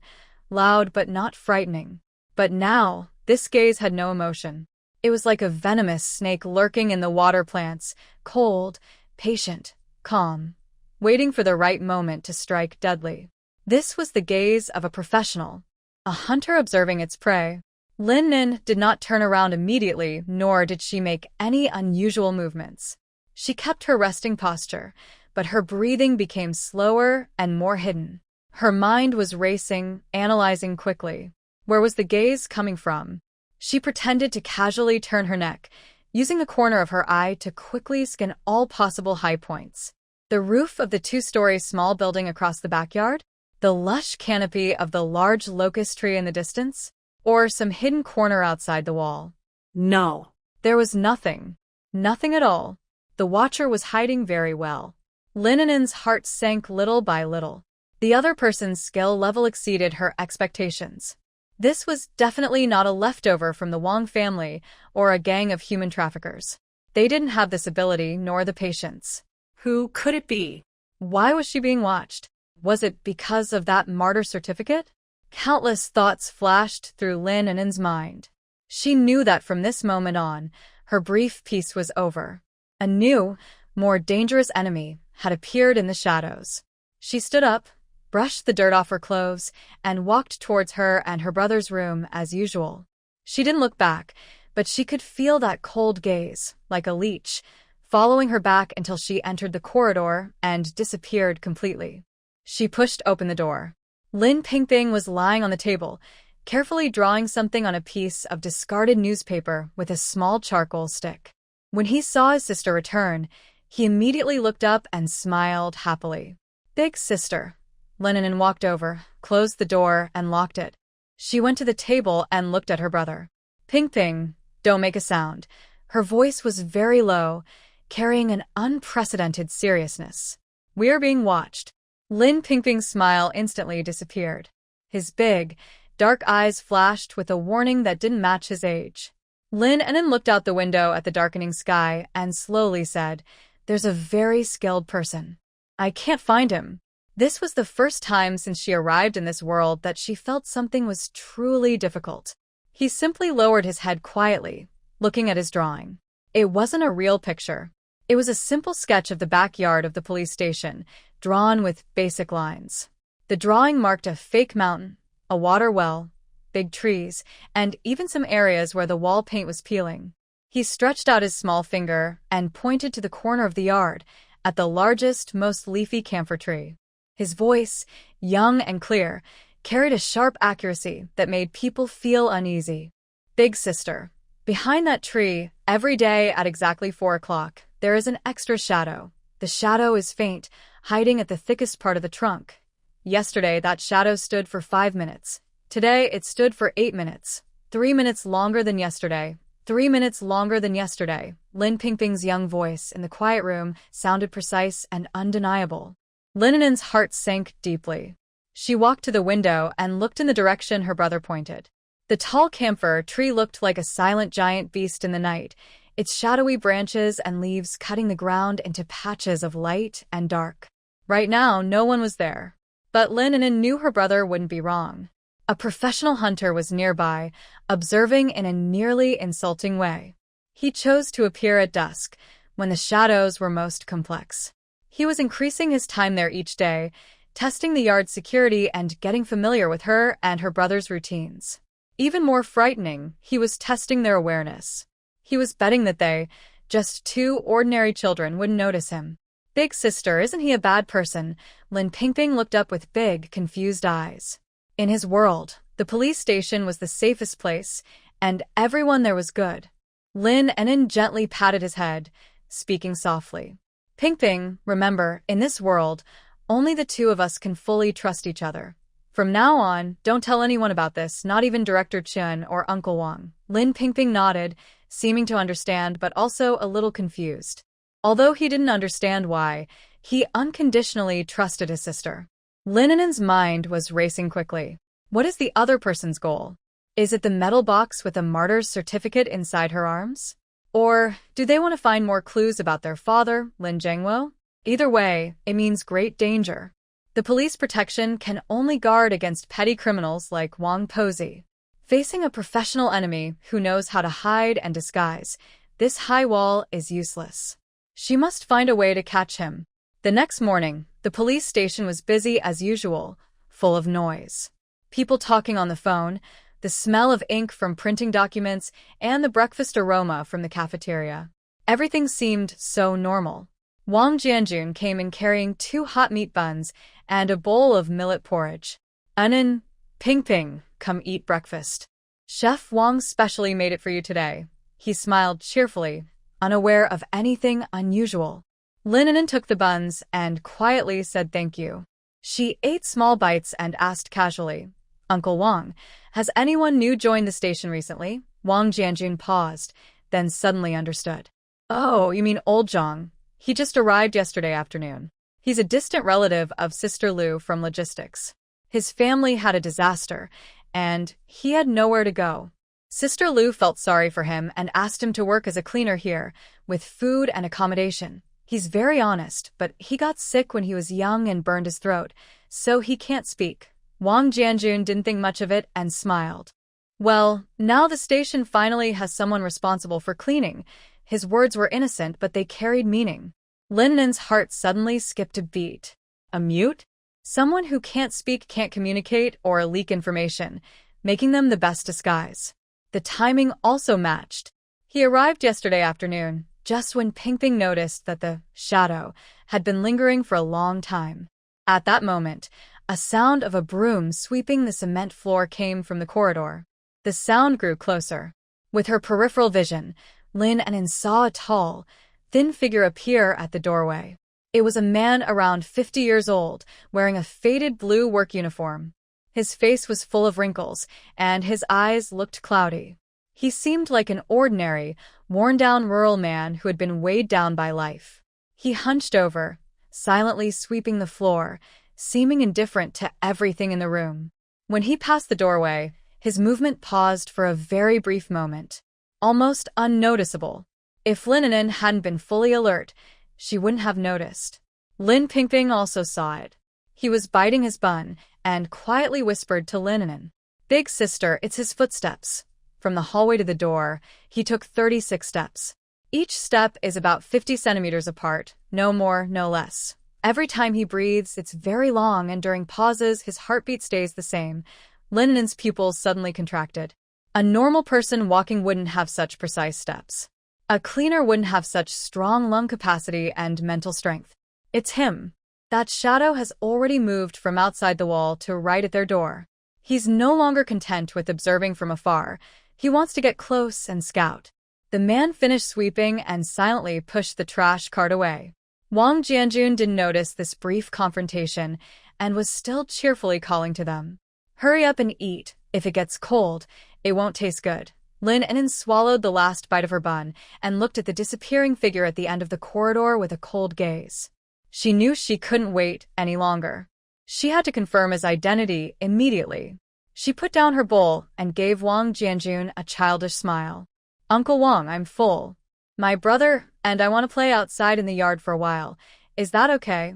loud but not frightening. But now, this gaze had no emotion. It was like a venomous snake lurking in the water plants, cold, patient, calm, waiting for the right moment to strike deadly. This was the gaze of a professional, a hunter observing its prey. Lin An'an did not turn around immediately, nor did she make any unusual movements. She kept her resting posture, but her breathing became slower and more hidden. Her mind was racing, analyzing quickly. Where was the gaze coming from? She pretended to casually turn her neck, using the corner of her eye to quickly scan all possible high points. The roof of the 2-story small building across the backyard? The lush canopy of the large locust tree in the distance? Or some hidden corner outside the wall? No. There was nothing. Nothing at all. The watcher was hiding very well. Lin An'an's heart sank little by little. The other person's skill level exceeded her expectations. This was definitely not a leftover from the Wang family or a gang of human traffickers. They didn't have this ability nor the patience. Who could it be? Why was she being watched? Was it because of that martyr certificate? Countless thoughts flashed through Lin An'an's mind. She knew that from this moment on, her brief peace was over. A new, more dangerous enemy had appeared in the shadows. She stood up, brushed the dirt off her clothes, and walked towards her and her brother's room as usual. She didn't look back, but she could feel that cold gaze, like a leech, following her back until she entered the corridor and disappeared completely. She pushed open the door. Lin Pingping was lying on the table, carefully drawing something on a piece of discarded newspaper with a small charcoal stick. When he saw his sister return, he immediately looked up and smiled happily. "Big sister." Lin An'an walked over, closed the door, and locked it. She went to the table and looked at her brother. "Pingping, don't make a sound." Her voice was very low, carrying an unprecedented seriousness. "We are being watched." Lin Pingping's smile instantly disappeared. His big, dark eyes flashed with a warning that didn't match his age. Lin An'an looked out the window at the darkening sky and slowly said, "There's a very skilled person. I can't find him." This was the first time since she arrived in this world that she felt something was truly difficult. He simply lowered his head quietly, looking at his drawing. It wasn't a real picture. It was a simple sketch of the backyard of the police station, drawn with basic lines. The drawing marked a fake mountain, a water well, big trees, and even some areas where the wall paint was peeling. He stretched out his small finger and pointed to the corner of the yard, at the largest, most leafy camphor tree. His voice, young and clear, carried a sharp accuracy that made people feel uneasy. Big sister. Behind that tree, every day at exactly 4 o'clock, there is an extra shadow. The shadow is faint, hiding at the thickest part of the trunk. Yesterday, that shadow stood for 5 minutes. Today, it stood for 8 minutes. 3 minutes longer than yesterday. 3 minutes longer than yesterday. Lin Pingping's young voice in the quiet room sounded precise and undeniable. Lin An'an's heart sank deeply. She walked to the window and looked in the direction her brother pointed. The tall camphor tree looked like a silent giant beast in the night, its shadowy branches and leaves cutting the ground into patches of light and dark. Right now, no one was there. But Lin An'an knew her brother wouldn't be wrong. A professional hunter was nearby, observing in a nearly insulting way. He chose to appear at dusk, when the shadows were most complex. He was increasing his time there each day, testing the yard's security and getting familiar with her and her brother's routines. Even more frightening, he was testing their awareness. He was betting that they, just two ordinary children, wouldn't notice him. Big sister, isn't he a bad person? Lin Pingping looked up with big, confused eyes. In his world, the police station was the safest place, and everyone there was good. Lin An'an gently patted his head, speaking softly. Pingping, remember, in this world, only the two of us can fully trust each other. From now on, don't tell anyone about this, not even Director Chun or Uncle Wang. Lin Pingping nodded, seeming to understand but also a little confused. Although he didn't understand why, he unconditionally trusted his sister. Lin An'an's mind was racing quickly. What is the other person's goal? Is it the metal box with a martyr's certificate inside her arms? Or do they want to find more clues about their father, Lin Zhengwo? Either way, it means great danger. The police protection can only guard against petty criminals like Wang Posey. Facing a professional enemy who knows how to hide and disguise, this high wall is useless. She must find a way to catch him. The next morning, the police station was busy as usual, full of noise. People talking on the phone, the smell of ink from printing documents, and the breakfast aroma from the cafeteria. Everything seemed so normal. Wang Jianjun came in carrying 2 hot meat buns and a bowl of millet porridge. An'an, Pingping, come eat breakfast. Chef Wang specially made it for you today. He smiled cheerfully, unaware of anything unusual. Lin An'an took the buns and quietly said thank you. She ate small bites and asked casually, Uncle Wang, has anyone new joined the station recently? Wang Jianjun paused, then suddenly understood. Oh, you mean old Zhang. He just arrived yesterday afternoon. He's a distant relative of Sister Lu from logistics. His family had a disaster, and he had nowhere to go. Sister Lu felt sorry for him and asked him to work as a cleaner here, with food and accommodation. He's very honest, but he got sick when he was young and burned his throat, so he can't speak. Wang Jianjun didn't think much of it and smiled. Well, now the station finally has someone responsible for cleaning. His words were innocent, but they carried meaning. Lin An'an's heart suddenly skipped a beat. A mute? Someone who can't speak, can't communicate, or leak information, making them the best disguise. The timing also matched. He arrived yesterday afternoon, just when Pingping noticed that the shadow had been lingering for a long time. At that moment, a sound of a broom sweeping the cement floor came from the corridor. The sound grew closer. With her peripheral vision, Lin An'an saw a tall, thin figure appear at the doorway. It was a man around 50 years old, wearing a faded blue work uniform. His face was full of wrinkles, and his eyes looked cloudy. He seemed like an ordinary, worn-down rural man who had been weighed down by life. He hunched over, silently sweeping the floor, seeming indifferent to everything in the room. When he passed the doorway, his movement paused for a very brief moment, almost unnoticeable. If Lin An'an hadn't been fully alert, she wouldn't have noticed. Lin Pingping also saw it. He was biting his bun and quietly whispered to Lin An'an, Big sister, it's his footsteps. From the hallway to the door, he took 36 steps. Each step is about 50 centimeters apart, no more, no less. Every time he breathes, it's very long, and during pauses, his heartbeat stays the same. Lin An'an's pupils suddenly contracted. A normal person walking wouldn't have such precise steps. A cleaner wouldn't have such strong lung capacity and mental strength. It's him. That shadow has already moved from outside the wall to right at their door. He's no longer content with observing from afar. He wants to get close and scout. The man finished sweeping and silently pushed the trash cart away. Wang Jianjun didn't notice this brief confrontation and was still cheerfully calling to them. Hurry up and eat. If it gets cold, it won't taste good. Lin An'an swallowed the last bite of her bun and looked at the disappearing figure at the end of the corridor with a cold gaze. She knew she couldn't wait any longer. She had to confirm his identity immediately. She put down her bowl and gave Wang Jianjun a childish smile. Uncle Wang, I'm full. My brother and I want to play outside in the yard for a while. Is that okay?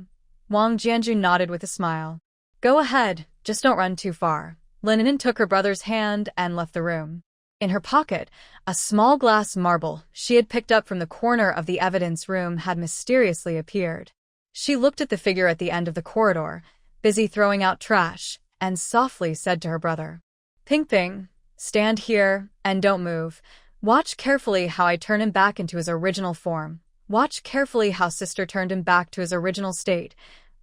Wang Jianjun nodded with a smile. Go ahead, just don't run too far. Lin An'an took her brother's hand and left the room. In her pocket, a small glass marble she had picked up from the corner of the evidence room had mysteriously appeared. She looked at the figure at the end of the corridor, busy throwing out trash, and softly said to her brother, Ping Ping, stand here and don't move. Watch carefully how I turn him back into his original form. Watch carefully how Sister turned him back to his original state.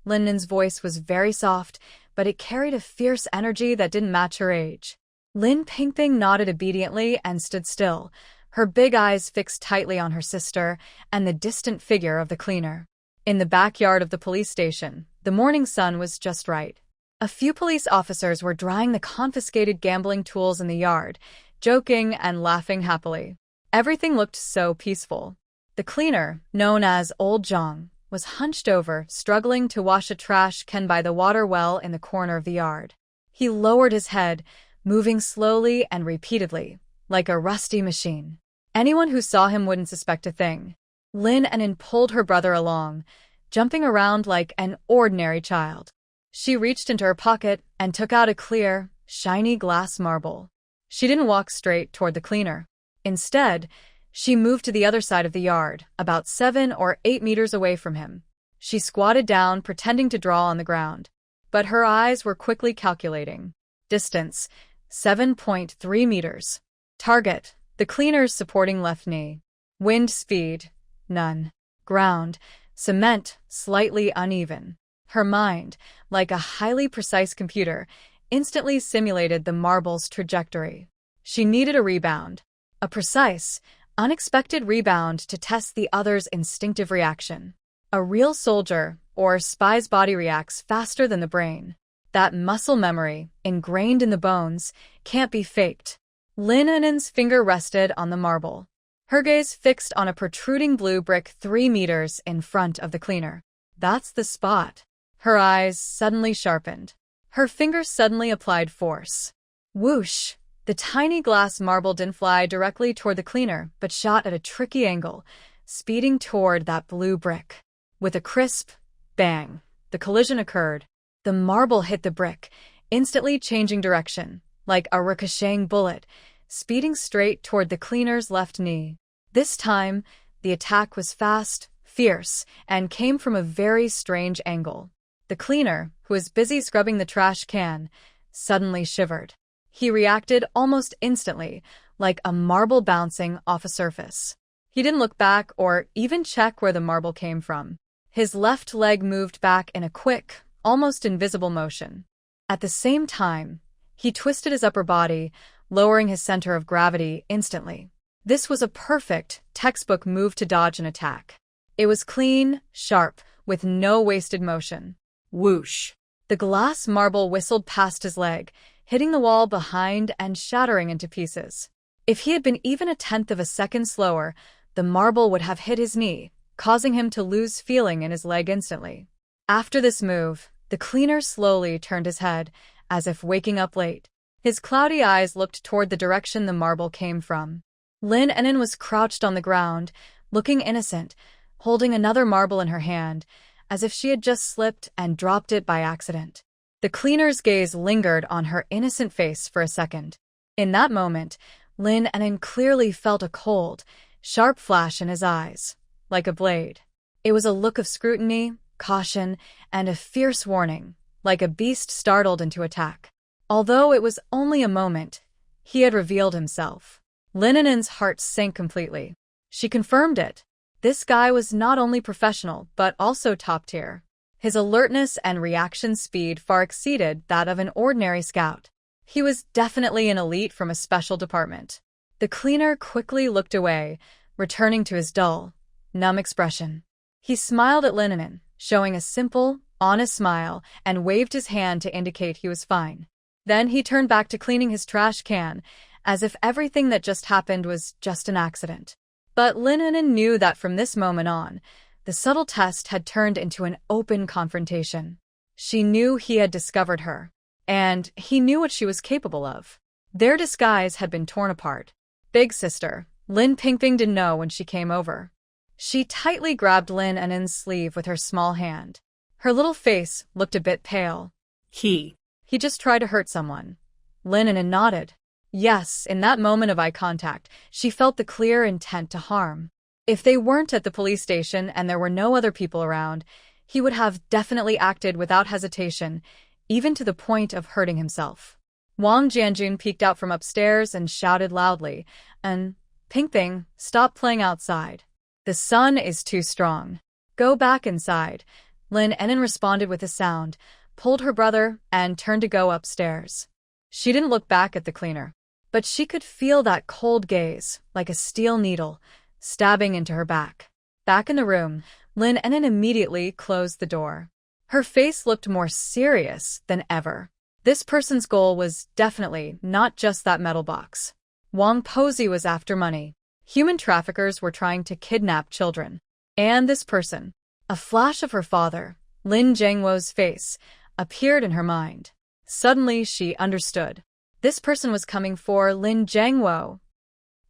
Lin An'an's voice was very soft, but it carried a fierce energy that didn't match her age. Lin Pingping nodded obediently and stood still, her big eyes fixed tightly on her sister and the distant figure of the cleaner. In the backyard of the police station, the morning sun was just right. A few police officers were drying the confiscated gambling tools in the yard, joking and laughing happily. Everything looked so peaceful. The cleaner, known as Old Zhang, was hunched over, struggling to wash a trash can by the water well in the corner of the yard. He lowered his head, moving slowly and repeatedly, like a rusty machine. Anyone who saw him wouldn't suspect a thing. Lin An'an pulled her brother along, jumping around like an ordinary child. She reached into her pocket and took out a clear, shiny glass marble. She didn't walk straight toward the cleaner. Instead, she moved to the other side of the yard, about 7 or 8 meters away from him. She squatted down, pretending to draw on the ground. But her eyes were quickly calculating. Distance, 7.3 meters. Target, the cleaner's supporting left knee. Wind speed, none. Ground, cement, slightly uneven. Her mind, like a highly precise computer, instantly simulated the marble's trajectory. She needed a rebound. A precise, unexpected rebound to test the other's instinctive reaction. A real soldier or spy's body reacts faster than the brain. That muscle memory, ingrained in the bones, can't be faked. Lin An'an's finger rested on the marble, her gaze fixed on a protruding blue brick 3 meters in front of the cleaner. That's the spot. Her eyes suddenly sharpened. Her fingers suddenly applied force. Whoosh! The tiny glass marble didn't fly directly toward the cleaner, but shot at a tricky angle, speeding toward that blue brick. With a crisp bang, the collision occurred. The marble hit the brick, instantly changing direction, like a ricocheting bullet, speeding straight toward the cleaner's left knee. This time, the attack was fast, fierce, and came from a very strange angle. The cleaner, who was busy scrubbing the trash can, suddenly shivered. He reacted almost instantly, like a marble bouncing off a surface. He didn't look back or even check where the marble came from. His left leg moved back in a quick, almost invisible motion. At the same time, he twisted his upper body, lowering his center of gravity instantly. This was a perfect, textbook move to dodge an attack. It was clean, sharp, with no wasted motion. Whoosh! The glass marble whistled past his leg, hitting the wall behind and shattering into pieces. If he had been even a tenth of a second slower, the marble would have hit his knee, causing him to lose feeling in his leg instantly. After this move, the cleaner slowly turned his head, as if waking up late. His cloudy eyes looked toward the direction the marble came from. Lin An'an was crouched on the ground, looking innocent, holding another marble in her hand, as if she had just slipped and dropped it by accident. The cleaner's gaze lingered on her innocent face for a second. In that moment, Lin An'an clearly felt a cold, sharp flash in his eyes, like a blade. It was a look of scrutiny, caution, and a fierce warning, like a beast startled into attack. Although it was only a moment, he had revealed himself. Lin An'an's heart sank completely. She confirmed it. This guy was not only professional, but also top-tier. His alertness and reaction speed far exceeded that of an ordinary scout. He was definitely an elite from a special department. The cleaner quickly looked away, returning to his dull, numb expression. He smiled at Lin An'an, showing a simple, honest smile, and waved his hand to indicate he was fine. Then he turned back to cleaning his trash can, as if everything that just happened was just an accident. But Lin An'an knew that from this moment on, the subtle test had turned into an open confrontation. She knew he had discovered her, and he knew what she was capable of. Their disguise had been torn apart. Big sister, Lin Pingping didn't know when she came over. She tightly grabbed Lin An'an's sleeve with her small hand. Her little face looked a bit pale. He just tried to hurt someone. Lin An'an nodded. Yes, in that moment of eye contact, she felt the clear intent to harm. If they weren't at the police station and there were no other people around, he would have definitely acted without hesitation, even to the point of hurting himself. Wang Jianjun peeked out from upstairs and shouted loudly, "And, Pingping, stop playing outside. The sun is too strong. Go back inside." Lin An'an responded with a sound, pulled her brother, and turned to go upstairs. She didn't look back at the cleaner, but she could feel that cold gaze, like a steel needle, stabbing into her back. Back in the room, Lin An'an immediately closed the door. Her face looked more serious than ever. This person's goal was definitely not just that metal box. Wang Posey was after money. Human traffickers were trying to kidnap children. And this person, a flash of her father, Lin Jiangwo's face, appeared in her mind. Suddenly, she understood. This person was coming for Lin Jiangwo.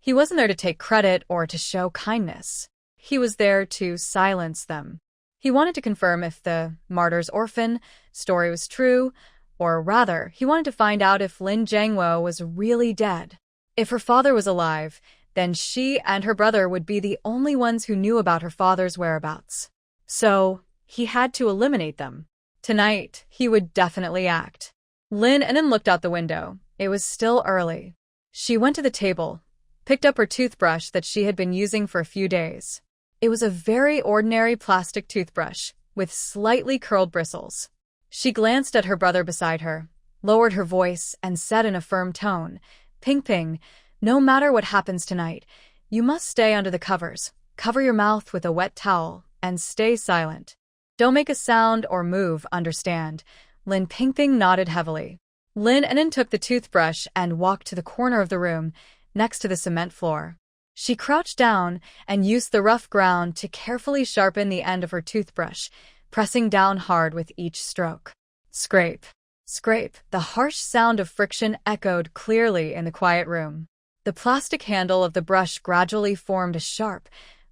He wasn't there to take credit or to show kindness. He was there to silence them. He wanted to confirm if the martyr's orphan story was true, or rather, he wanted to find out if Lin Jiangwo was really dead. If her father was alive, then she and her brother would be the only ones who knew about her father's whereabouts. So, he had to eliminate them. Tonight, he would definitely act. Lin An'an looked out the window. It was still early. She went to the table, picked up her toothbrush that she had been using for a few days. It was a very ordinary plastic toothbrush, with slightly curled bristles. She glanced at her brother beside her, lowered her voice, and said in a firm tone, "Pingping, no matter what happens tonight, you must stay under the covers. Cover your mouth with a wet towel, and stay silent. Don't make a sound or move, understand?" Lin Pingping nodded heavily. Lin An'an took the toothbrush and walked to the corner of the room, next to the cement floor. She crouched down and used the rough ground to carefully sharpen the end of her toothbrush, pressing down hard with each stroke. Scrape, scrape. The harsh sound of friction echoed clearly in the quiet room. The plastic handle of the brush gradually formed a sharp,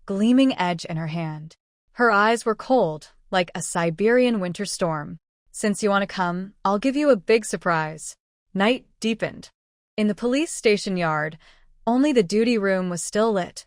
gleaming edge in her hand. Her eyes were cold, like a Siberian winter storm. "Since you want to come, I'll give you a big surprise." Night deepened. In the police station yard, only the duty room was still lit.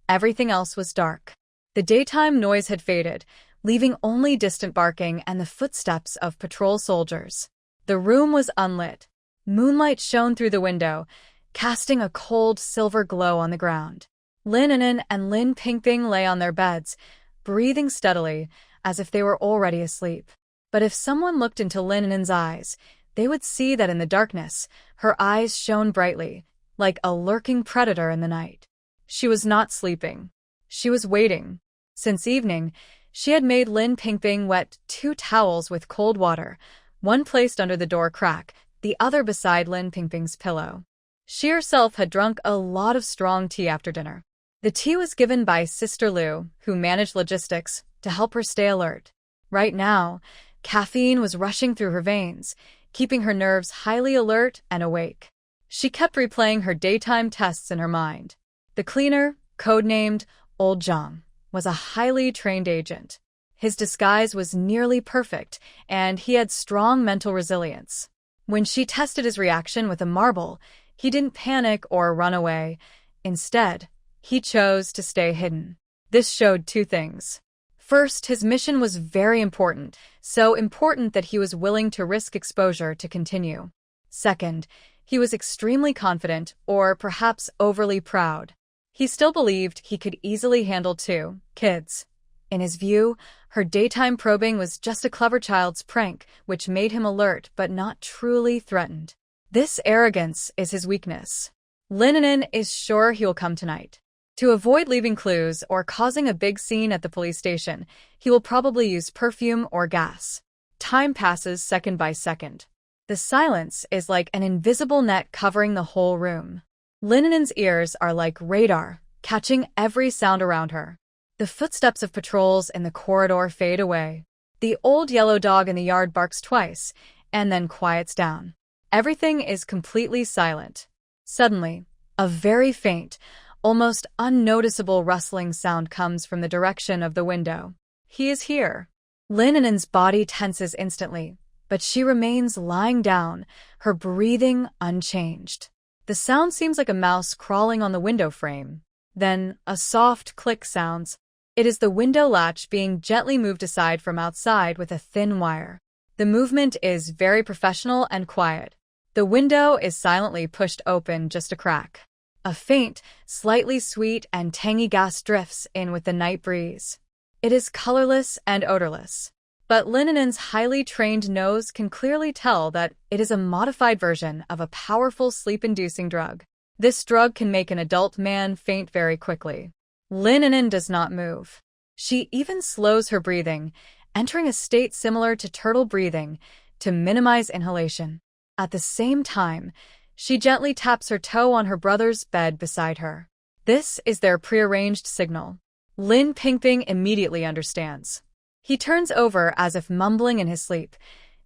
Everything else was dark. The daytime noise had faded, leaving only distant barking and the footsteps of patrol soldiers. The room was unlit. Moonlight shone through the window, casting a cold silver glow on the ground. Lin An'an and Lin Pingping lay on their beds, breathing steadily, as if they were already asleep. But if someone looked into Lin An'an's eyes, they would see that in the darkness, her eyes shone brightly, like a lurking predator in the night. She was not sleeping. She was waiting. Since evening, she had made Lin Pingping wet 2 towels with cold water, one placed under the door crack, the other beside Lin Pingping's pillow. She herself had drunk a lot of strong tea after dinner. The tea was given by Sister Liu, who managed logistics, to help her stay alert. Right now, caffeine was rushing through her veins, keeping her nerves highly alert and awake. She kept replaying her daytime tests in her mind. The cleaner, codenamed Old Zhang, was a highly trained agent. His disguise was nearly perfect, and he had strong mental resilience. When she tested his reaction with a marble, he didn't panic or run away. Instead, he chose to stay hidden. This showed 2 things. First, his mission was very important, so important that he was willing to risk exposure to continue. Second, he was extremely confident, or perhaps overly proud. He still believed he could easily handle 2 kids. In his view, her daytime probing was just a clever child's prank, which made him alert but not truly threatened. This arrogance is his weakness. Lin An'an is sure he will come tonight. To avoid leaving clues or causing a big scene at the police station, he will probably use perfume or gas. Time passes second by second. The silence is like an invisible net covering the whole room. Lin An'an's ears are like radar, catching every sound around her. The footsteps of patrols in the corridor fade away. The old yellow dog in the yard barks twice, and then quiets down. Everything is completely silent. Suddenly, a very faint, almost unnoticeable rustling sound comes from the direction of the window. He is here. Lin An'an's body tenses instantly, but she remains lying down, her breathing unchanged. The sound seems like a mouse crawling on the window frame. Then, a soft click sounds. It is the window latch being gently moved aside from outside with a thin wire. The movement is very professional and quiet. The window is silently pushed open just a crack. A faint, slightly sweet and tangy gas drifts in with the night breeze. It is colorless and odorless, but Lin An'an's highly trained nose can clearly tell that it is a modified version of a powerful sleep-inducing drug. This drug can make an adult man faint very quickly. Lin An'an does not move. She even slows her breathing, entering a state similar to turtle breathing to minimize inhalation. At the same time, she gently taps her toe on her brother's bed beside her. This is their prearranged signal. Lin Pingping immediately understands. He turns over as if mumbling in his sleep,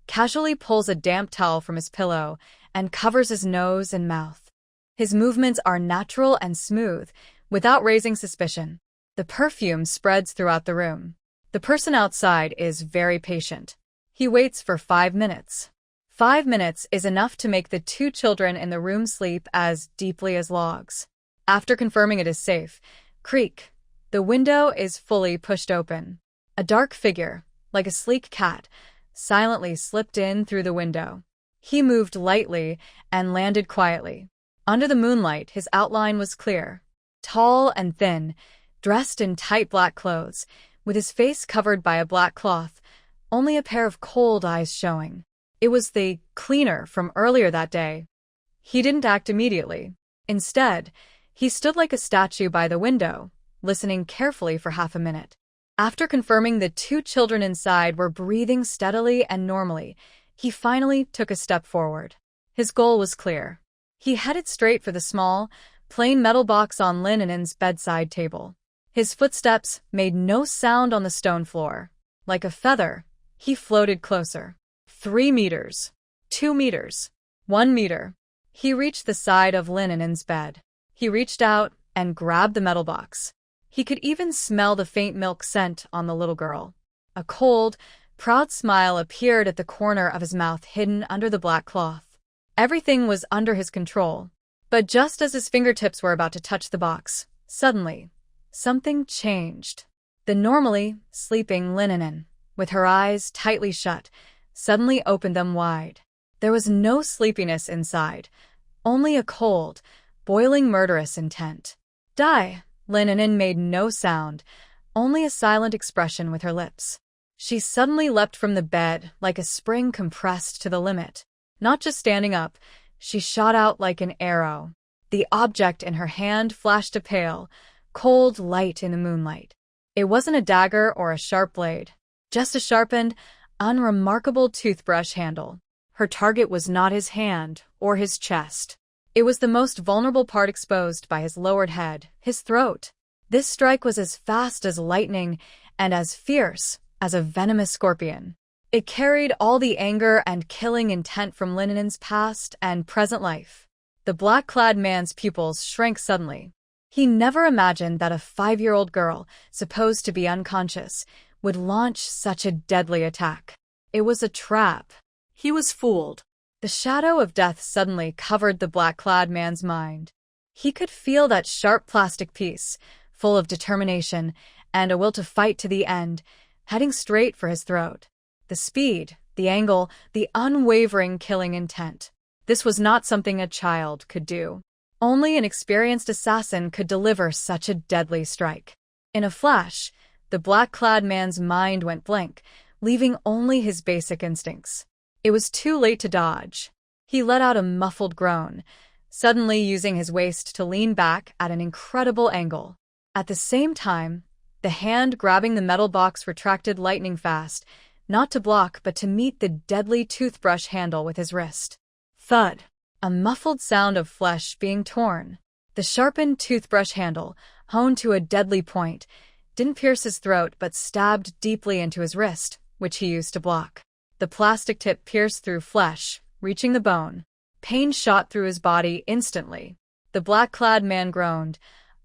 casually pulls a damp towel from his pillow, and covers his nose and mouth. His movements are natural and smooth, without raising suspicion. The perfume spreads throughout the room. The person outside is very patient. He waits for 5 minutes. 5 minutes is enough to make the 2 children in the room sleep as deeply as logs. After confirming it is safe, creak, the window is fully pushed open. A dark figure, like a sleek cat, silently slipped in through the window. He moved lightly and landed quietly. Under the moonlight, his outline was clear. Tall and thin, dressed in tight black clothes, with his face covered by a black cloth, only a pair of cold eyes showing. It was the cleaner from earlier that day. He didn't act immediately. Instead, he stood like a statue by the window, listening carefully for half a minute. After confirming the 2 children inside were breathing steadily and normally, he finally took a step forward. His goal was clear. He headed straight for the small, plain metal box on Lin An'an's bedside table. His footsteps made no sound on the stone floor. Like a feather, he floated closer. 3 meters. 2 meters. 1 meter. He reached the side of Lin An'an's bed. He reached out and grabbed the metal box. He could even smell the faint milk scent on the little girl. A cold, proud smile appeared at the corner of his mouth hidden under the black cloth. Everything was under his control. But just as his fingertips were about to touch the box, suddenly, something changed. The normally sleeping Lin An'an, with her eyes tightly shut, suddenly opened them wide. There was no sleepiness inside, only a cold, boiling murderous intent. Die! Lin An'an made no sound, only a silent expression with her lips. She suddenly leapt from the bed like a spring compressed to the limit. Not just standing up, she shot out like an arrow. The object in her hand flashed a pale, cold light in the moonlight. It wasn't a dagger or a sharp blade, just a sharpened, unremarkable toothbrush handle. Her target was not his hand or his chest. It was the most vulnerable part exposed by his lowered head, his throat. This strike was as fast as lightning and as fierce as a venomous scorpion. It carried all the anger and killing intent from Lin An'an's past and present life. The black-clad man's pupils shrank suddenly. He never imagined that a 5-year-old girl, supposed to be unconscious, would launch such a deadly attack. It was a trap. He was fooled. The shadow of death suddenly covered the black-clad man's mind. He could feel that sharp plastic piece, full of determination and a will to fight to the end, heading straight for his throat. The speed, the angle, the unwavering killing intent. This was not something a child could do. Only an experienced assassin could deliver such a deadly strike. In a flash, the black-clad man's mind went blank, leaving only his basic instincts. It was too late to dodge. He let out a muffled groan, suddenly using his waist to lean back at an incredible angle. At the same time, the hand grabbing the metal box retracted lightning fast, not to block but to meet the deadly toothbrush handle with his wrist. Thud! A muffled sound of flesh being torn. The sharpened toothbrush handle, honed to a deadly point, didn't pierce his throat but stabbed deeply into his wrist, which he used to block. The plastic tip pierced through flesh, reaching the bone. Pain shot through his body instantly. The black-clad man groaned,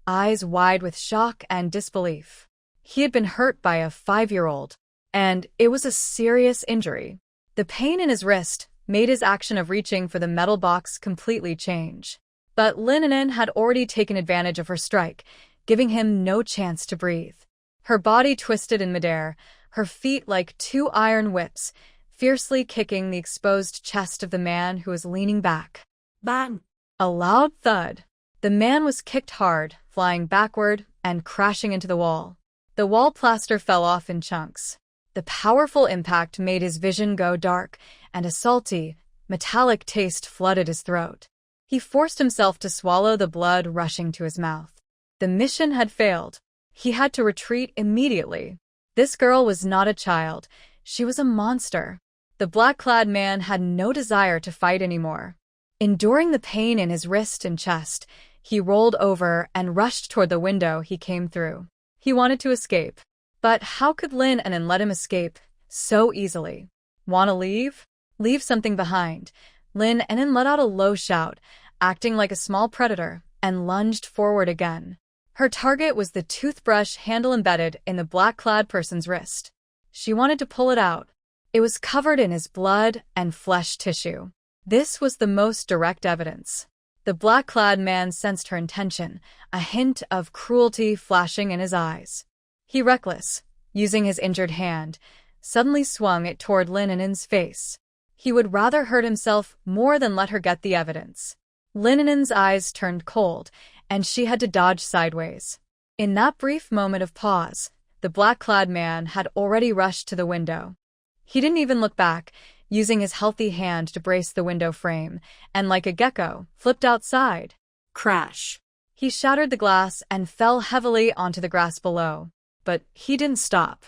eyes wide with shock and disbelief. He had been hurt by a 5-year-old, and it was a serious injury. The pain in his wrist made his action of reaching for the metal box completely change. But Lin An'an had already taken advantage of her strike, giving him no chance to breathe. Her body twisted in midair, her feet like 2 iron whips, fiercely kicking the exposed chest of the man who was leaning back. Bang! A loud thud. The man was kicked hard, flying backward and crashing into the wall. The wall plaster fell off in chunks. The powerful impact made his vision go dark, and a salty, metallic taste flooded his throat. He forced himself to swallow the blood rushing to his mouth. The mission had failed. He had to retreat immediately. This girl was not a child. She was a monster. The black-clad man had no desire to fight anymore. Enduring the pain in his wrist and chest, he rolled over and rushed toward the window he came through. He wanted to escape. But how could Lin An'an let him escape so easily? Wanna leave? Leave something behind. Lin An'an let out a low shout, acting like a small predator, and lunged forward again. Her target was the toothbrush handle embedded in the black-clad person's wrist. She wanted to pull it out. It was covered in his blood and flesh tissue. This was the most direct evidence. The black-clad man sensed her intention, a hint of cruelty flashing in his eyes. He, reckless, using his injured hand, suddenly swung it toward Lin An'an's face. He would rather hurt himself more than let her get the evidence. Lin An'an's eyes turned cold, and she had to dodge sideways. In that brief moment of pause, the black-clad man had already rushed to the window. He didn't even look back, using his healthy hand to brace the window frame, and like a gecko, flipped outside. Crash! He shattered the glass and fell heavily onto the grass below. But he didn't stop.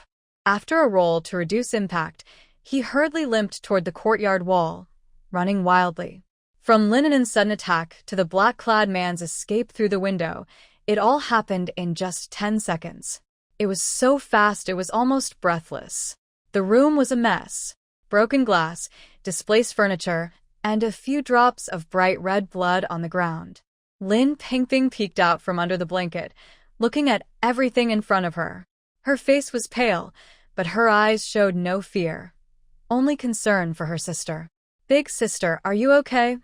After a roll to reduce impact, he hurriedly limped toward the courtyard wall, running wildly. From Lin An'an's sudden attack to the black-clad man's escape through the window, it all happened in just 10 seconds. It was so fast it was almost breathless. The room was a mess. Broken glass, displaced furniture, and a few drops of bright red blood on the ground. Lin Pingping peeked out from under the blanket, looking at everything in front of her. Her face was pale, but her eyes showed no fear, only concern for her sister. "Big sister, are you okay?"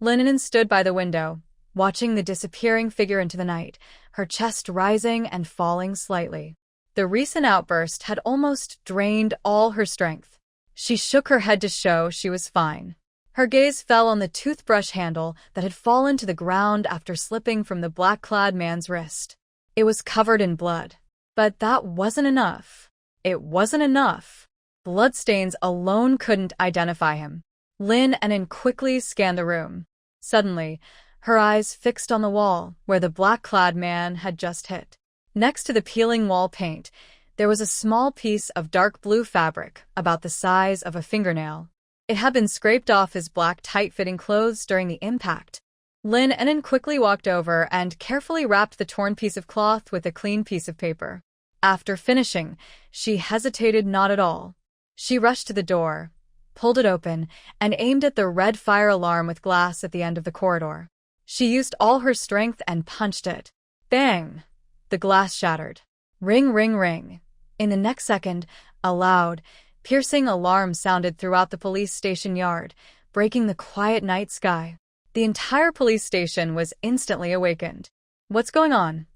Lin An'an stood by the window, watching the disappearing figure into the night, her chest rising and falling slightly. The recent outburst had almost drained all her strength. She shook her head to show she was fine. Her gaze fell on the toothbrush handle that had fallen to the ground after slipping from the black-clad man's wrist. It was covered in blood. But that wasn't enough. It wasn't enough. Bloodstains alone couldn't identify him. Lin An'an quickly scanned the room. Suddenly, her eyes fixed on the wall where the black-clad man had just hit. Next to the peeling wall paint, there was a small piece of dark blue fabric about the size of a fingernail. It had been scraped off his black tight-fitting clothes during the impact. Lin An'an quickly walked over and carefully wrapped the torn piece of cloth with a clean piece of paper. After finishing, she hesitated not at all. She rushed to the door, pulled it open, and aimed at the red fire alarm with glass at the end of the corridor. She used all her strength and punched it. Bang! The glass shattered. Ring, ring, ring. In the next second, a loud, piercing alarm sounded throughout the police station yard, breaking the quiet night sky. The entire police station was instantly awakened. "What's going on?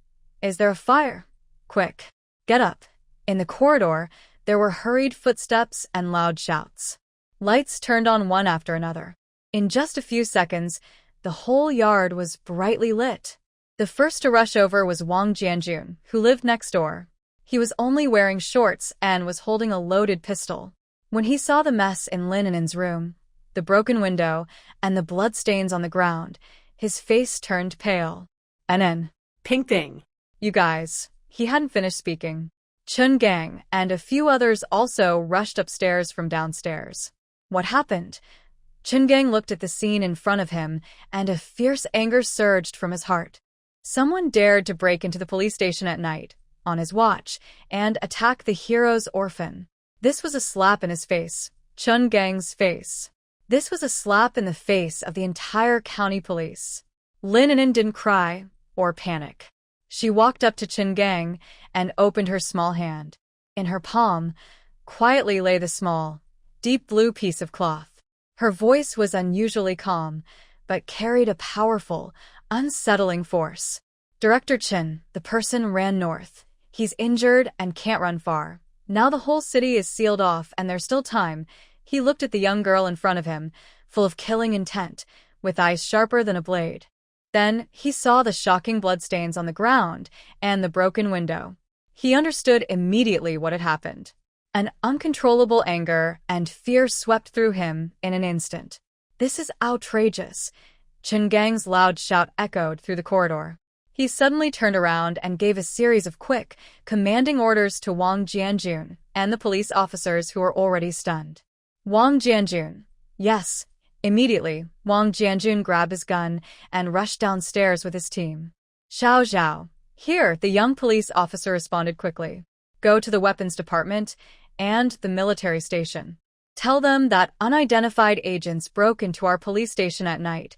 Is there a fire? Quick, get up." In the corridor, there were hurried footsteps and loud shouts. Lights turned on one after another. In just a few seconds, the whole yard was brightly lit. The first to rush over was Wang Jianjun, who lived next door. He was only wearing shorts and was holding a loaded pistol. When he saw the mess in Lin An'an's room, the broken window, and the bloodstains on the ground, His face turned pale. "An'an." Ping. "You guys." He hadn't finished speaking. Chun Gang and a few others also rushed upstairs from downstairs. What happened? Chun Gang looked at the scene in front of him, and a fierce anger surged from his heart. Someone dared to break into the police station at night, on his watch, and attack the hero's orphan. This was a slap in his face, Chun Gang's face. This was a slap in the face of the entire county police. Lin An'an didn't cry or panic. She walked up to Chun Gang and opened her small hand. In her palm, quietly lay the small, deep blue piece of cloth. Her voice was unusually calm, but carried a powerful, unsettling force. "Director Chen, the person ran north. He's injured and can't run far. Now the whole city is sealed off and there's still time." He looked at the young girl in front of him, full of killing intent, with eyes sharper than a blade. Then he saw the shocking bloodstains on the ground and the broken window. He understood immediately what had happened. An uncontrollable anger and fear swept through him in an instant. "This is outrageous." Chun Gang's loud shout echoed through the corridor. He suddenly turned around and gave a series of quick, commanding orders to Wang Jianjun and the police officers who were already stunned. "Wang Jianjun." "Yes." Immediately, Wang Jianjun grabbed his gun and rushed downstairs with his team. "Xiao Zhao." "Here," the young police officer responded quickly. "Go to the weapons department and the military station. Tell them that unidentified agents broke into our police station at night,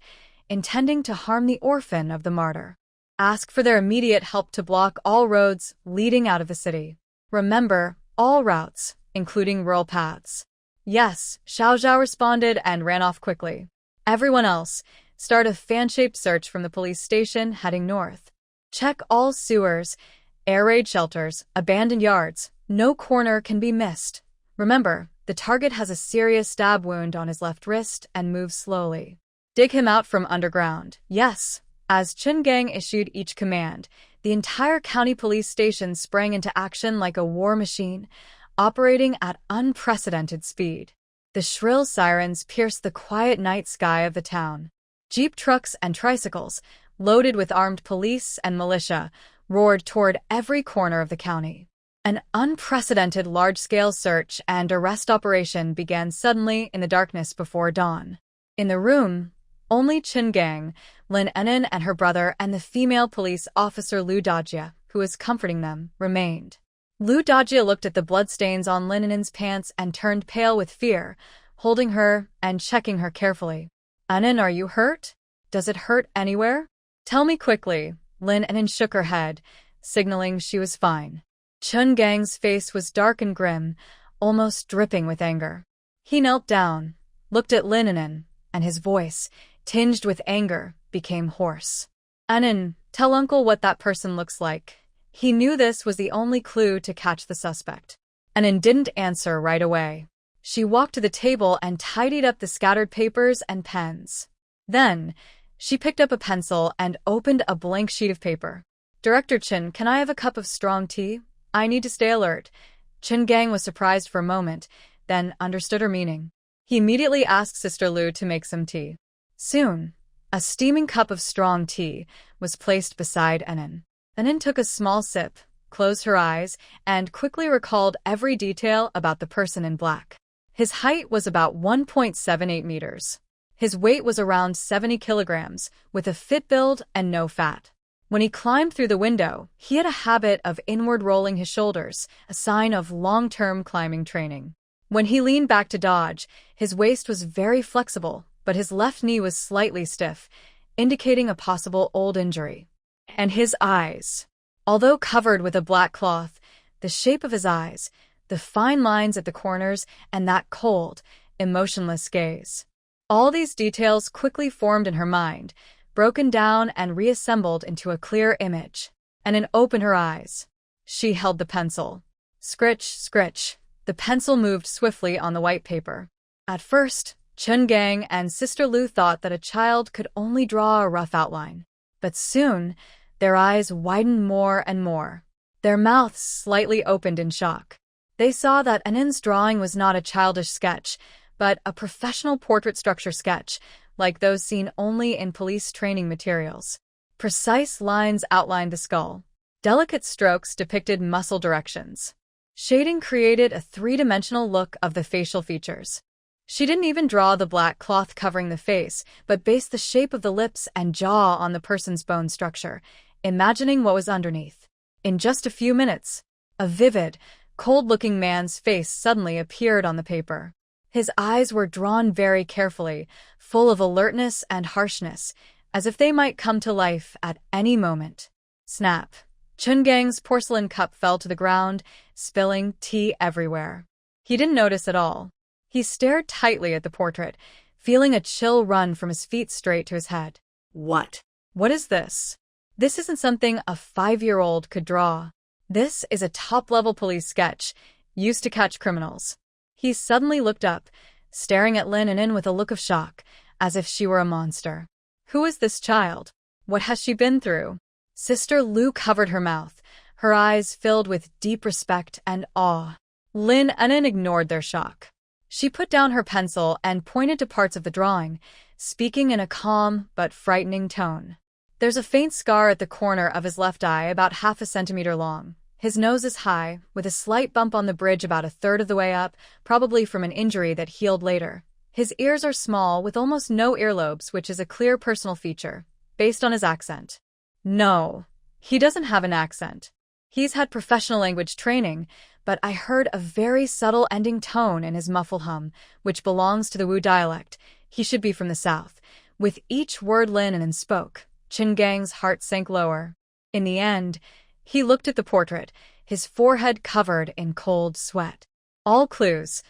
intending to harm the orphan of the martyr. Ask for their immediate help to block all roads leading out of the city. Remember, all routes, including rural paths." "Yes," Xiao Zhao responded and ran off quickly. "Everyone else, start a fan-shaped search from the police station heading north. Check all sewers, air raid shelters, abandoned yards. No corner can be missed. Remember, the target has a serious stab wound on his left wrist and moves slowly. Dig him out from underground." "Yes." As Chun Gang issued each command, the entire county police station sprang into action like a war machine, operating at unprecedented speed. The shrill sirens pierced the quiet night sky of the town. Jeep trucks and tricycles, loaded with armed police and militia, roared toward every corner of the county. An unprecedented large-scale search and arrest operation began suddenly in the darkness before dawn. In the room, only Chun Gang, Lin An'an and her brother, and the female police officer Lu Dajia, who was comforting them, remained. Lu Dajia looked at the bloodstains on Lin An'an's pants and turned pale with fear, holding her and checking her carefully. "An'an, are you hurt? Does it hurt anywhere? Tell me quickly." Lin An'an shook her head, signaling she was fine. Chun Gang's face was dark and grim, almost dripping with anger. He knelt down, looked at Lin An'an, and his voice, tinged with anger, became hoarse. "An'an, tell Uncle what that person looks like." He knew this was the only clue to catch the suspect. An'an didn't answer right away. She walked to the table and tidied up the scattered papers and pens. Then, she picked up a pencil and opened a blank sheet of paper. "Director Chen, can I have a cup of strong tea? I need to stay alert." Chun Gang was surprised for a moment, then understood her meaning. He immediately asked Sister Lu to make some tea. Soon, a steaming cup of strong tea was placed beside An'an. An'an took a small sip, closed her eyes, and quickly recalled every detail about the person in black. His height was about 1.78 meters. His weight was around 70 kilograms, with a fit build and no fat. When he climbed through the window, he had a habit of inward rolling his shoulders, a sign of long-term climbing training. When he leaned back to dodge, his waist was very flexible, but his left knee was slightly stiff, indicating a possible old injury. And his eyes. Although covered with a black cloth, the shape of his eyes, the fine lines at the corners, and that cold, emotionless gaze. All these details quickly formed in her mind, broken down and reassembled into a clear image. An'an opened her eyes. She held the pencil. Scritch, scritch. The pencil moved swiftly on the white paper. At first, Chun Gang and Sister Lu thought that a child could only draw a rough outline. But soon, their eyes widened more and more. Their mouths slightly opened in shock. They saw that An'an's drawing was not a childish sketch, but a professional portrait structure sketch, like those seen only in police training materials. Precise lines outlined the skull. Delicate strokes depicted muscle directions. Shading created a three-dimensional look of the facial features. She didn't even draw the black cloth covering the face, but based the shape of the lips and jaw on the person's bone structure, imagining what was underneath. In just a few minutes, a vivid, cold-looking man's face suddenly appeared on the paper. His eyes were drawn very carefully, full of alertness and harshness, as if they might come to life at any moment. Snap. Chungang's porcelain cup fell to the ground, spilling tea everywhere. He didn't notice at all. He stared tightly at the portrait, feeling a chill run from his feet straight to his head. What? What is this? This isn't something a 5-year-old could draw. This is a top-level police sketch, used to catch criminals. He suddenly looked up, staring at Lin An'an with a look of shock, as if she were a monster. Who is this child? What has she been through? Sister Lu covered her mouth, her eyes filled with deep respect and awe. Lin An'an ignored their shock. She put down her pencil and pointed to parts of the drawing, speaking in a calm but frightening tone. There's a faint scar at the corner of his left eye about 1/2 centimeter long. His nose is high, with a slight bump on the bridge about 1/3 of the way up, probably from an injury that healed later. His ears are small, with almost no earlobes, which is a clear personal feature, based on his accent. No, he doesn't have an accent. He's had professional language training, but I heard a very subtle ending tone in his muffled hum, which belongs to the Wu dialect. He should be from the south. With each word Lin An'an spoke, Chungang's heart sank lower. In the end, he looked at the portrait, his forehead covered in cold sweat. All clues,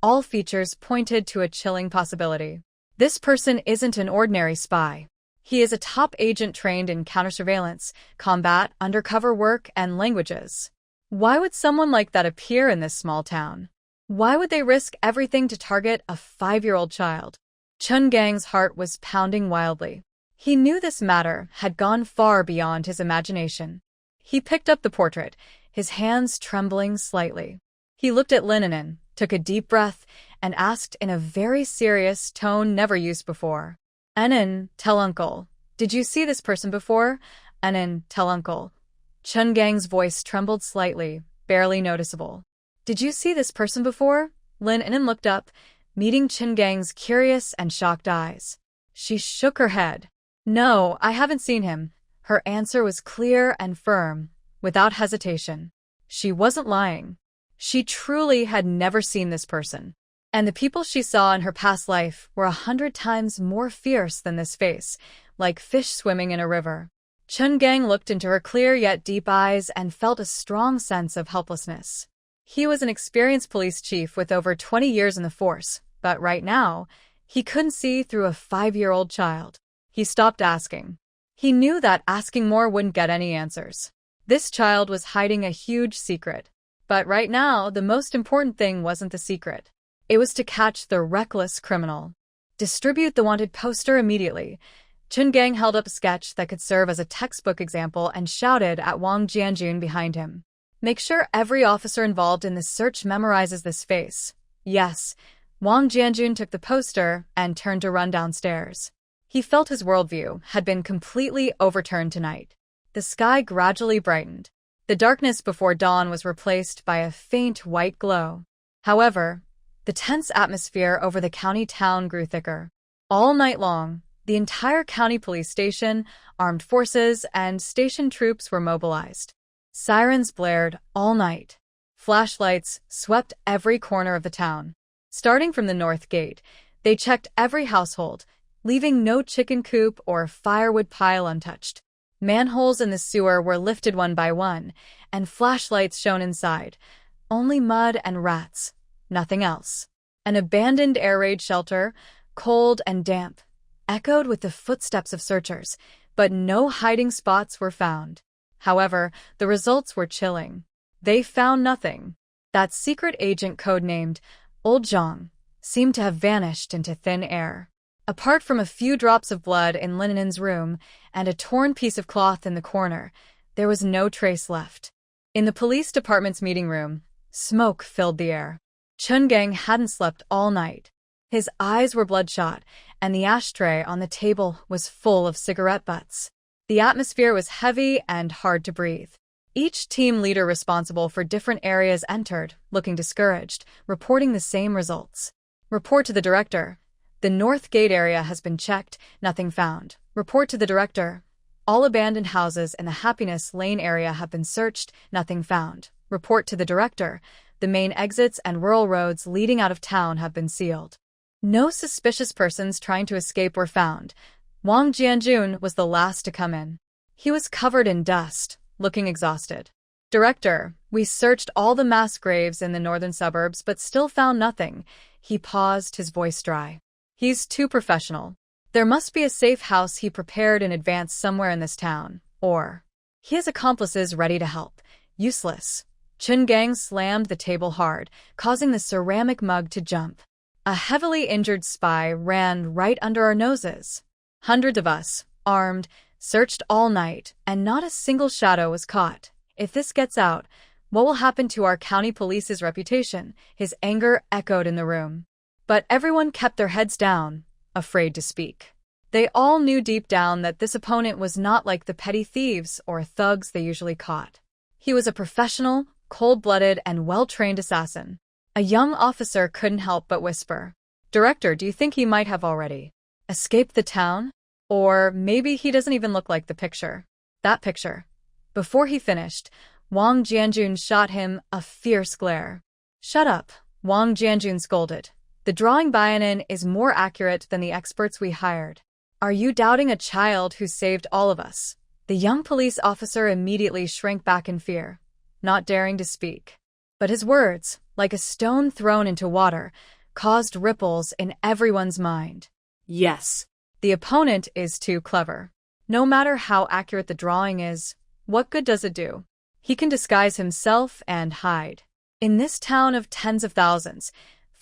all features pointed to a chilling possibility. This person isn't an ordinary spy. He is a top agent trained in countersurveillance, combat, undercover work, and languages. Why would someone like that appear in this small town? Why would they risk everything to target a 5-year-old child? Chungang's heart was pounding wildly. He knew this matter had gone far beyond his imagination. He picked up the portrait, his hands trembling slightly. He looked at Lin An'an, took a deep breath, and asked in a very serious tone never used before. An'an, tell uncle. Did you see this person before? An'an, tell uncle. Chungang's voice trembled slightly, barely noticeable. Did you see this person before? Lin An'an looked up, meeting Chungang's curious and shocked eyes. She shook her head. No, I haven't seen him. Her answer was clear and firm, without hesitation. She wasn't lying. She truly had never seen this person. And the people she saw in her past life were 100 times more fierce than this face, like fish swimming in a river. Chungang looked into her clear yet deep eyes and felt a strong sense of helplessness. He was an experienced police chief with over 20 years in the force, but right now, he couldn't see through a 5-year-old child. He stopped asking. He knew that asking more wouldn't get any answers. This child was hiding a huge secret. But right now, the most important thing wasn't the secret. It was to catch the reckless criminal. Distribute the wanted poster immediately. Chungang held up a sketch that could serve as a textbook example and shouted at Wang Jianjun behind him. Make sure every officer involved in this search memorizes this face. Yes, Wang Jianjun took the poster and turned to run downstairs. He felt his worldview had been completely overturned tonight. The sky gradually brightened. The darkness before dawn was replaced by a faint white glow. However, the tense atmosphere over the county town grew thicker. All night long, the entire county police station, armed forces, and station troops were mobilized. Sirens blared all night. Flashlights swept every corner of the town. Starting from the north gate, they checked every household, leaving no chicken coop or firewood pile untouched. Manholes in the sewer were lifted one by one, and flashlights shone inside. Only mud and rats. Nothing else. An abandoned air raid shelter, cold and damp, echoed with the footsteps of searchers, but no hiding spots were found. However, the results were chilling. They found nothing. That secret agent codenamed Old Zhang seemed to have vanished into thin air. Apart from a few drops of blood in Lin An'an's room and a torn piece of cloth in the corner, there was no trace left. In the police department's meeting room, smoke filled the air. Chungang hadn't slept all night. His eyes were bloodshot, and the ashtray on the table was full of cigarette butts. The atmosphere was heavy and hard to breathe. Each team leader responsible for different areas entered, looking discouraged, reporting the same results. Report to the director. The North Gate area has been checked, nothing found. Report to the director. All abandoned houses in the Happiness Lane area have been searched, nothing found. Report to the director. The main exits and rural roads leading out of town have been sealed. No suspicious persons trying to escape were found. Wang Jianjun was the last to come in. He was covered in dust, looking exhausted. Director, we searched all the mass graves in the northern suburbs but still found nothing. He paused, his voice dry. He's too professional. There must be a safe house he prepared in advance somewhere in this town. Or he has accomplices ready to help. Useless. Chen Gang slammed the table hard, causing the ceramic mug to jump. A heavily injured spy ran right under our noses. Hundreds of us, armed, searched all night, and not a single shadow was caught. If this gets out, what will happen to our county police's reputation? His anger echoed in the room. But everyone kept their heads down, afraid to speak. They all knew deep down that this opponent was not like the petty thieves or thugs they usually caught. He was a professional, cold-blooded, and well-trained assassin. A young officer couldn't help but whisper, "Director, do you think he might have already escaped the town? Or maybe he doesn't even look like the picture." That picture. Before he finished, Wang Jianjun shot him a fierce glare. "Shut up," Wang Jianjun scolded. "The drawing by An'an is more accurate than the experts we hired. Are you doubting a child who saved all of us?" The young police officer immediately shrank back in fear, not daring to speak. But his words, like a stone thrown into water, caused ripples in everyone's mind. Yes. The opponent is too clever. No matter how accurate the drawing is, what good does it do? He can disguise himself and hide. In this town of tens of thousands,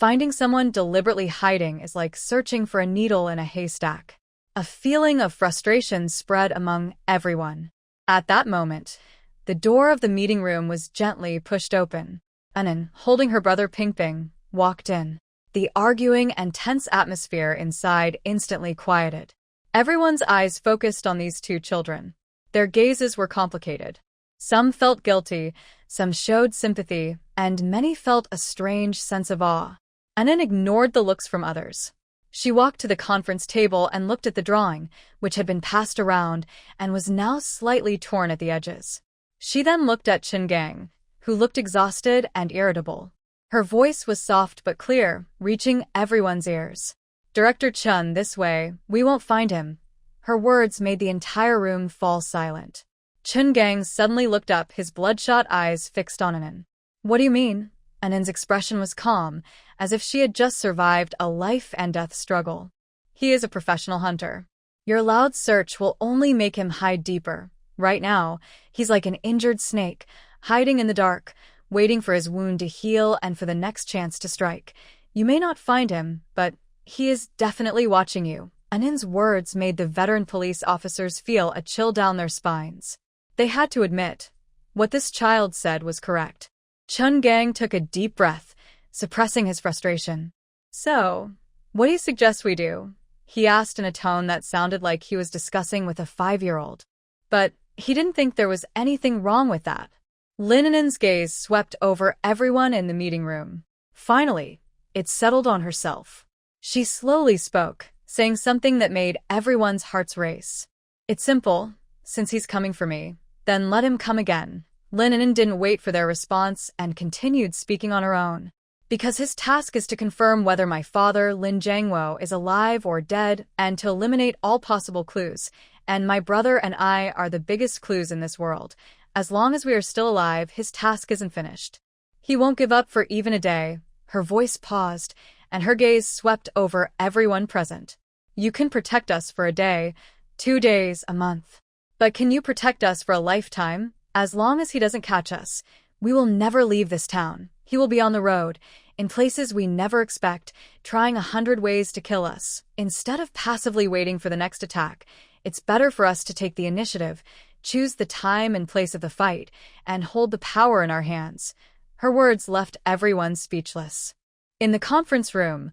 finding someone deliberately hiding is like searching for a needle in a haystack. A feeling of frustration spread among everyone. At that moment, the door of the meeting room was gently pushed open. An'an, holding her brother Pingping, walked in. The arguing and tense atmosphere inside instantly quieted. Everyone's eyes focused on these two children. Their gazes were complicated. Some felt guilty, some showed sympathy, and many felt a strange sense of awe. An'an ignored the looks from others. She walked to the conference table and looked at the drawing, which had been passed around and was now slightly torn at the edges. She then looked at Chen Gang, who looked exhausted and irritable. Her voice was soft but clear, reaching everyone's ears. "Director Chen, this way, we won't find him." Her words made the entire room fall silent. Chen Gang suddenly looked up, his bloodshot eyes fixed on An'an. "What do you mean?" An'an's expression was calm, as if she had just survived a life-and-death struggle. "He is a professional hunter. Your loud search will only make him hide deeper. Right now, he's like an injured snake, hiding in the dark, waiting for his wound to heal and for the next chance to strike. You may not find him, but he is definitely watching you." An'an's words made the veteran police officers feel a chill down their spines. They had to admit, what this child said was correct. Chen Gang took a deep breath, suppressing his frustration. "So, what do you suggest we do?" he asked in a tone that sounded like he was discussing with a 5-year-old. But he didn't think there was anything wrong with that. Lin An'an's gaze swept over everyone in the meeting room. Finally, it settled on herself. She slowly spoke, saying something that made everyone's hearts race. "It's simple. Since he's coming for me, then let him come again." Lin An'an didn't wait for their response and continued speaking on her own. "Because his task is to confirm whether my father, Lin Jiangwo, is alive or dead and to eliminate all possible clues. And my brother and I are the biggest clues in this world. As long as we are still alive, his task isn't finished. He won't give up for even a day." Her voice paused, and her gaze swept over everyone present. "You can protect us for a day, 2 days, a month. But can you protect us for a lifetime? As long as he doesn't catch us, we will never leave this town. He will be on the road, in places we never expect, trying 100 ways to kill us. Instead of passively waiting for the next attack, it's better for us to take the initiative, choose the time and place of the fight, and hold the power in our hands." Her words left everyone speechless. In the conference room,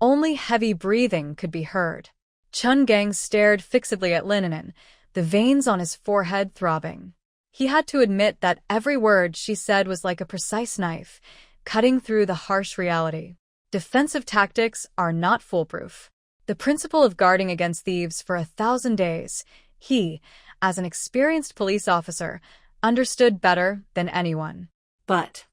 Only heavy breathing could be heard. Chun Gang stared fixedly at Lin An'an, the veins on his forehead throbbing. He had to admit that every word she said was like a precise knife, cutting through the harsh reality. Defensive tactics are not foolproof. The principle of guarding against thieves for 1,000 days, he, as an experienced police officer, understood better than anyone. But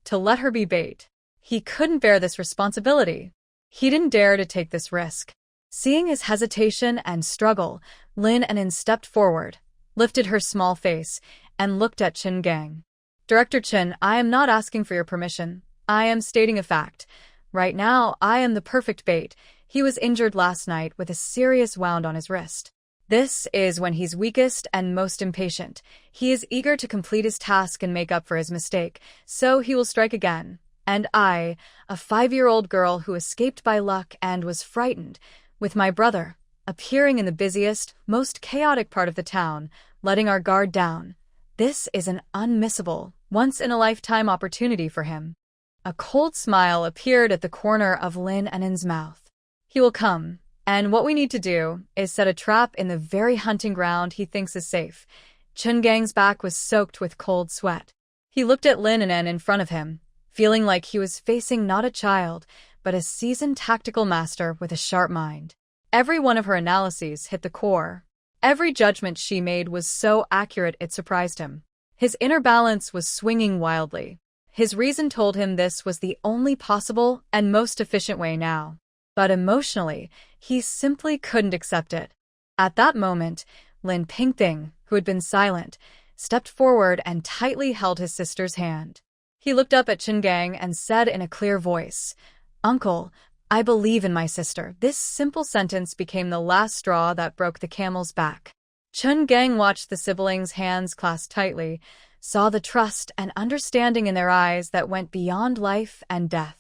to let her be bait. He couldn't bear this responsibility. He didn't dare to take this risk. Seeing his hesitation and struggle, Lin An'an stepped forward, lifted her small face, and looked at Chun Gang. Director Chun, I am not asking for your permission. I am stating a fact. Right now, I am the perfect bait. He was injured last night with a serious wound on his wrist. This is when he's weakest and most impatient. He is eager to complete his task and make up for his mistake, so he will strike again. And I, a 5-year-old girl who escaped by luck and was frightened, with my brother, appearing in the busiest, most chaotic part of the town, letting our guard down. This is an unmissable, once-in-a-lifetime opportunity for him. A cold smile appeared at the corner of Lin An'an's mouth. He will come. And what we need to do is set a trap in the very hunting ground he thinks is safe. Chun Gang's back was soaked with cold sweat. He looked at Lin An'an in front of him, feeling like he was facing not a child, but a seasoned tactical master with a sharp mind. Every one of her analyses hit the core. Every judgment she made was so accurate it surprised him. His inner balance was swinging wildly. His reason told him this was the only possible and most efficient way now. But emotionally, he simply couldn't accept it. At that moment, Lin Pingting, who had been silent, stepped forward and tightly held his sister's hand. He looked up at Chun Gang and said in a clear voice, "Uncle, I believe in my sister." This simple sentence became the last straw that broke the camel's back. Chun Gang watched the siblings' hands clasped tightly, saw the trust and understanding in their eyes that went beyond life and death.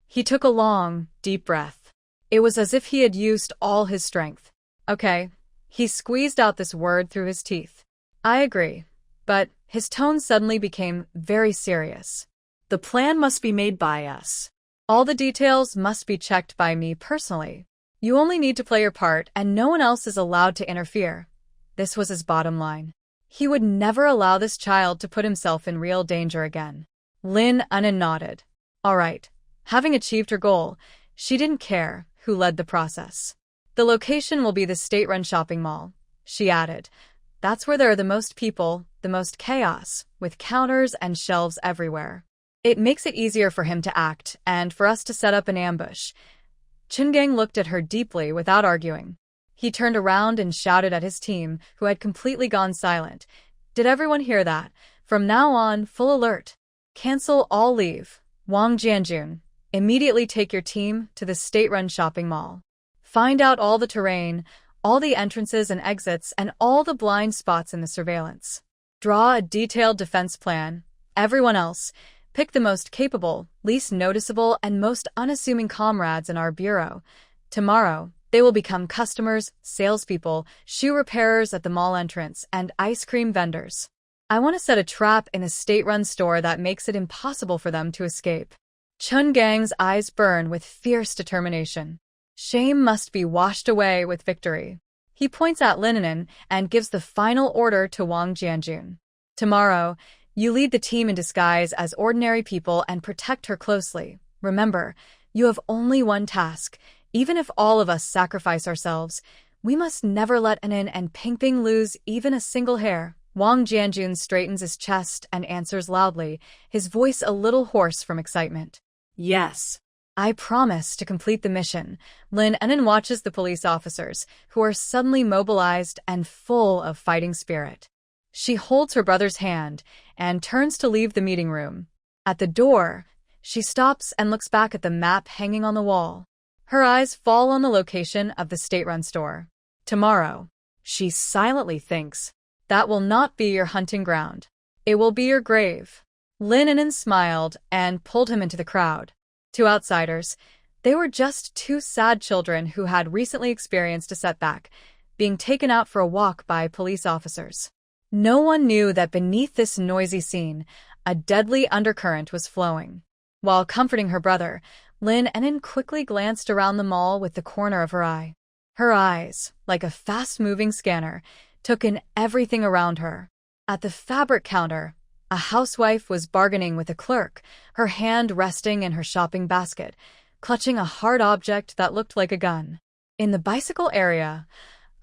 He took a long, deep breath. It was as if he had used all his strength. Okay, he squeezed out this word through his teeth. I agree, but his tone suddenly became very serious. the plan must be made by us. All the details must be checked by me personally. You only need to play your part and no one else is allowed to interfere. This was his bottom line. He would never allow this child to put himself in real danger again. Lin An'an nodded. All right. Having achieved her goal, she didn't care who led the process. The location will be the state-run shopping mall, she added. That's where there are the most people, the most chaos, with counters and shelves everywhere. It makes it easier for him to act and for us to set up an ambush. Chun Gang looked at her deeply without arguing. He turned around and shouted at his team, who had completely gone silent. Did everyone hear that? From now on, full alert. Cancel all leave. Wang Jianjun, immediately take your team to the state-run shopping mall. Find out all the terrain, all the entrances and exits, and all the blind spots in the surveillance. Draw a detailed defense plan. Everyone else, pick the most capable, least noticeable, and most unassuming comrades in our bureau. Tomorrow, they will become customers, salespeople, shoe repairers at the mall entrance, and ice cream vendors. I want to set a trap in a state-run store that makes it impossible for them to escape. Chun Gang's eyes burn with fierce determination. Shame must be washed away with victory. He points at Lin An'an and gives the final order to Wang Jianjun. Tomorrow, you lead the team in disguise as ordinary people and protect her closely. Remember, you have only one task. Even if all of us sacrifice ourselves, we must never let An'an and Pingping lose even a single hair. Wang Jianjun straightens his chest and answers loudly, his voice a little hoarse from excitement. Yes. I promise to complete the mission. Lin An'an watches the police officers, who are suddenly mobilized and full of fighting spirit. She holds her brother's hand and turns to leave the meeting room. At the door, she stops and looks back at the map hanging on the wall. Her eyes fall on the location of the state-run store. Tomorrow, she silently thinks, that will not be your hunting ground. It will be your grave. Lin An'an smiled and pulled him into the crowd. To outsiders, they were just two sad children who had recently experienced a setback, being taken out for a walk by police officers. No one knew that beneath this noisy scene, a deadly undercurrent was flowing. While comforting her brother, Lin An'an quickly glanced around the mall with the corner of her eye. Her eyes, like a fast-moving scanner, took in everything around her. At the fabric counter, a housewife was bargaining with a clerk, her hand resting in her shopping basket, clutching a hard object that looked like a gun. In the bicycle area,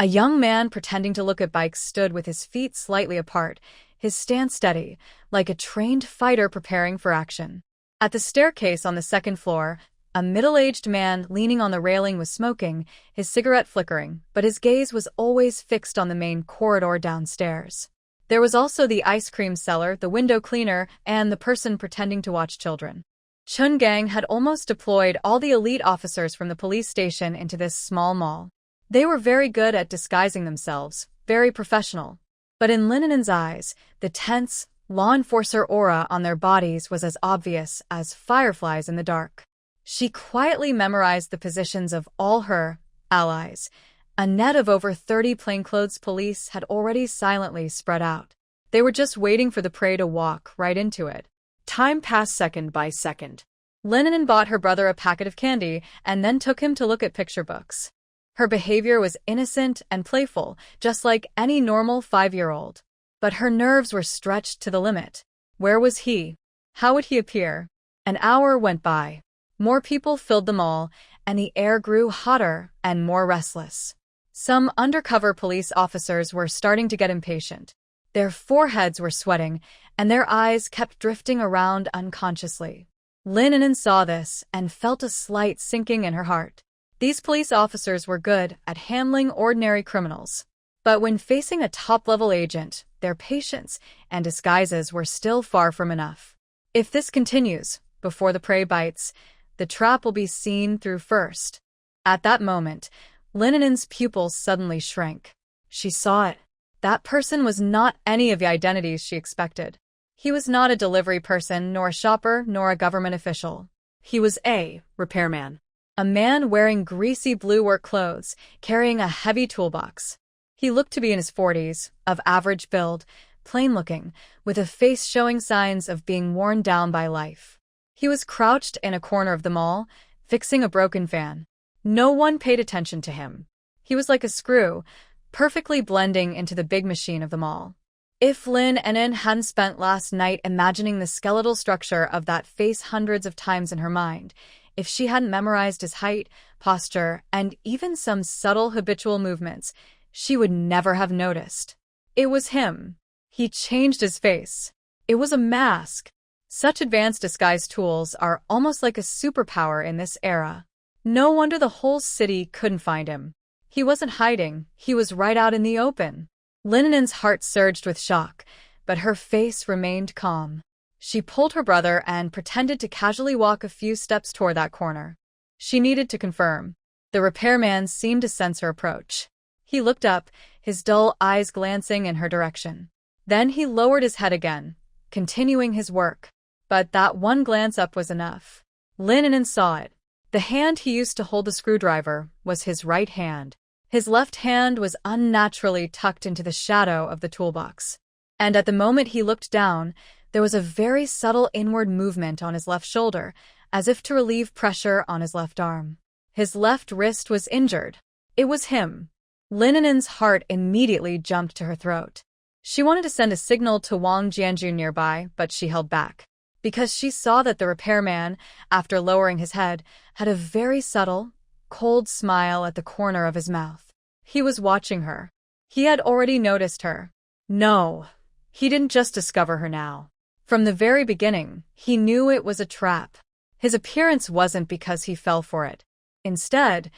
a young man pretending to look at bikes stood with his feet slightly apart, his stance steady, like a trained fighter preparing for action. At the staircase on the second floor, a middle-aged man leaning on the railing was smoking, his cigarette flickering, but his gaze was always fixed on the main corridor downstairs. There was also the ice cream seller, the window cleaner, and the person pretending to watch children. Chun Gang had almost deployed all the elite officers from the police station into this small mall. They were very good at disguising themselves, very professional. But in Lin An'an's eyes, the tense, law enforcer aura on their bodies was as obvious as fireflies in the dark. She quietly memorized the positions of all her allies. A net of over 30 plainclothes police had already silently spread out. They were just waiting for the prey to walk right into it. Time passed second by second. Lin An'an bought her brother a packet of candy and then took him to look at picture books. Her behavior was innocent and playful, just like any normal 5-year-old. But her nerves were stretched to the limit. Where was he? How would he appear? An hour went by. More people filled the mall, and the air grew hotter and more restless. Some undercover police officers were starting to get impatient. Their foreheads were sweating, and their eyes kept drifting around unconsciously. Lin An'an saw this and felt a slight sinking in her heart. These police officers were good at handling ordinary criminals. But when facing a top-level agent, their patience and disguises were still far from enough. If this continues, before the prey bites, the trap will be seen through first. At that moment, Lin An'an's pupils suddenly shrank. She saw it. That person was not any of the identities she expected. He was not a delivery person, nor a shopper, nor a government official. He was a repairman. A man wearing greasy blue work clothes, carrying a heavy toolbox. He looked to be in his 40s, of average build, plain-looking, with a face showing signs of being worn down by life. He was crouched in a corner of the mall, fixing a broken fan. No one paid attention to him. He was like a screw, perfectly blending into the big machine of the mall. If Lin An'an hadn't spent last night imagining the skeletal structure of that face hundreds of times in her mind, if she hadn't memorized his height, posture, and even some subtle habitual movements, she would never have noticed. It was him. He changed his face. It was a mask. Such advanced disguise tools are almost like a superpower in this era. No wonder the whole city couldn't find him. He wasn't hiding, he was right out in the open. Lin An'an's heart surged with shock, but her face remained calm. She pulled her brother and pretended to casually walk a few steps toward that corner. She needed to confirm. The repairman seemed to sense her approach. He looked up, his dull eyes glancing in her direction. Then he lowered his head again, continuing his work. But that one glance up was enough. Lin An'an saw it. The hand he used to hold the screwdriver was his right hand. His left hand was unnaturally tucked into the shadow of the toolbox. And at the moment he looked down, there was a very subtle inward movement on his left shoulder, as if to relieve pressure on his left arm. His left wrist was injured. It was him. Lin An'an's heart immediately jumped to her throat. She wanted to send a signal to Wang Jianju nearby, but she held back. Because she saw that the repairman, after lowering his head, had a very subtle, cold smile at the corner of his mouth. He was watching her. He had already noticed her. No, he didn't just discover her now. From the very beginning, he knew it was a trap. His appearance wasn't because he fell for it. Instead,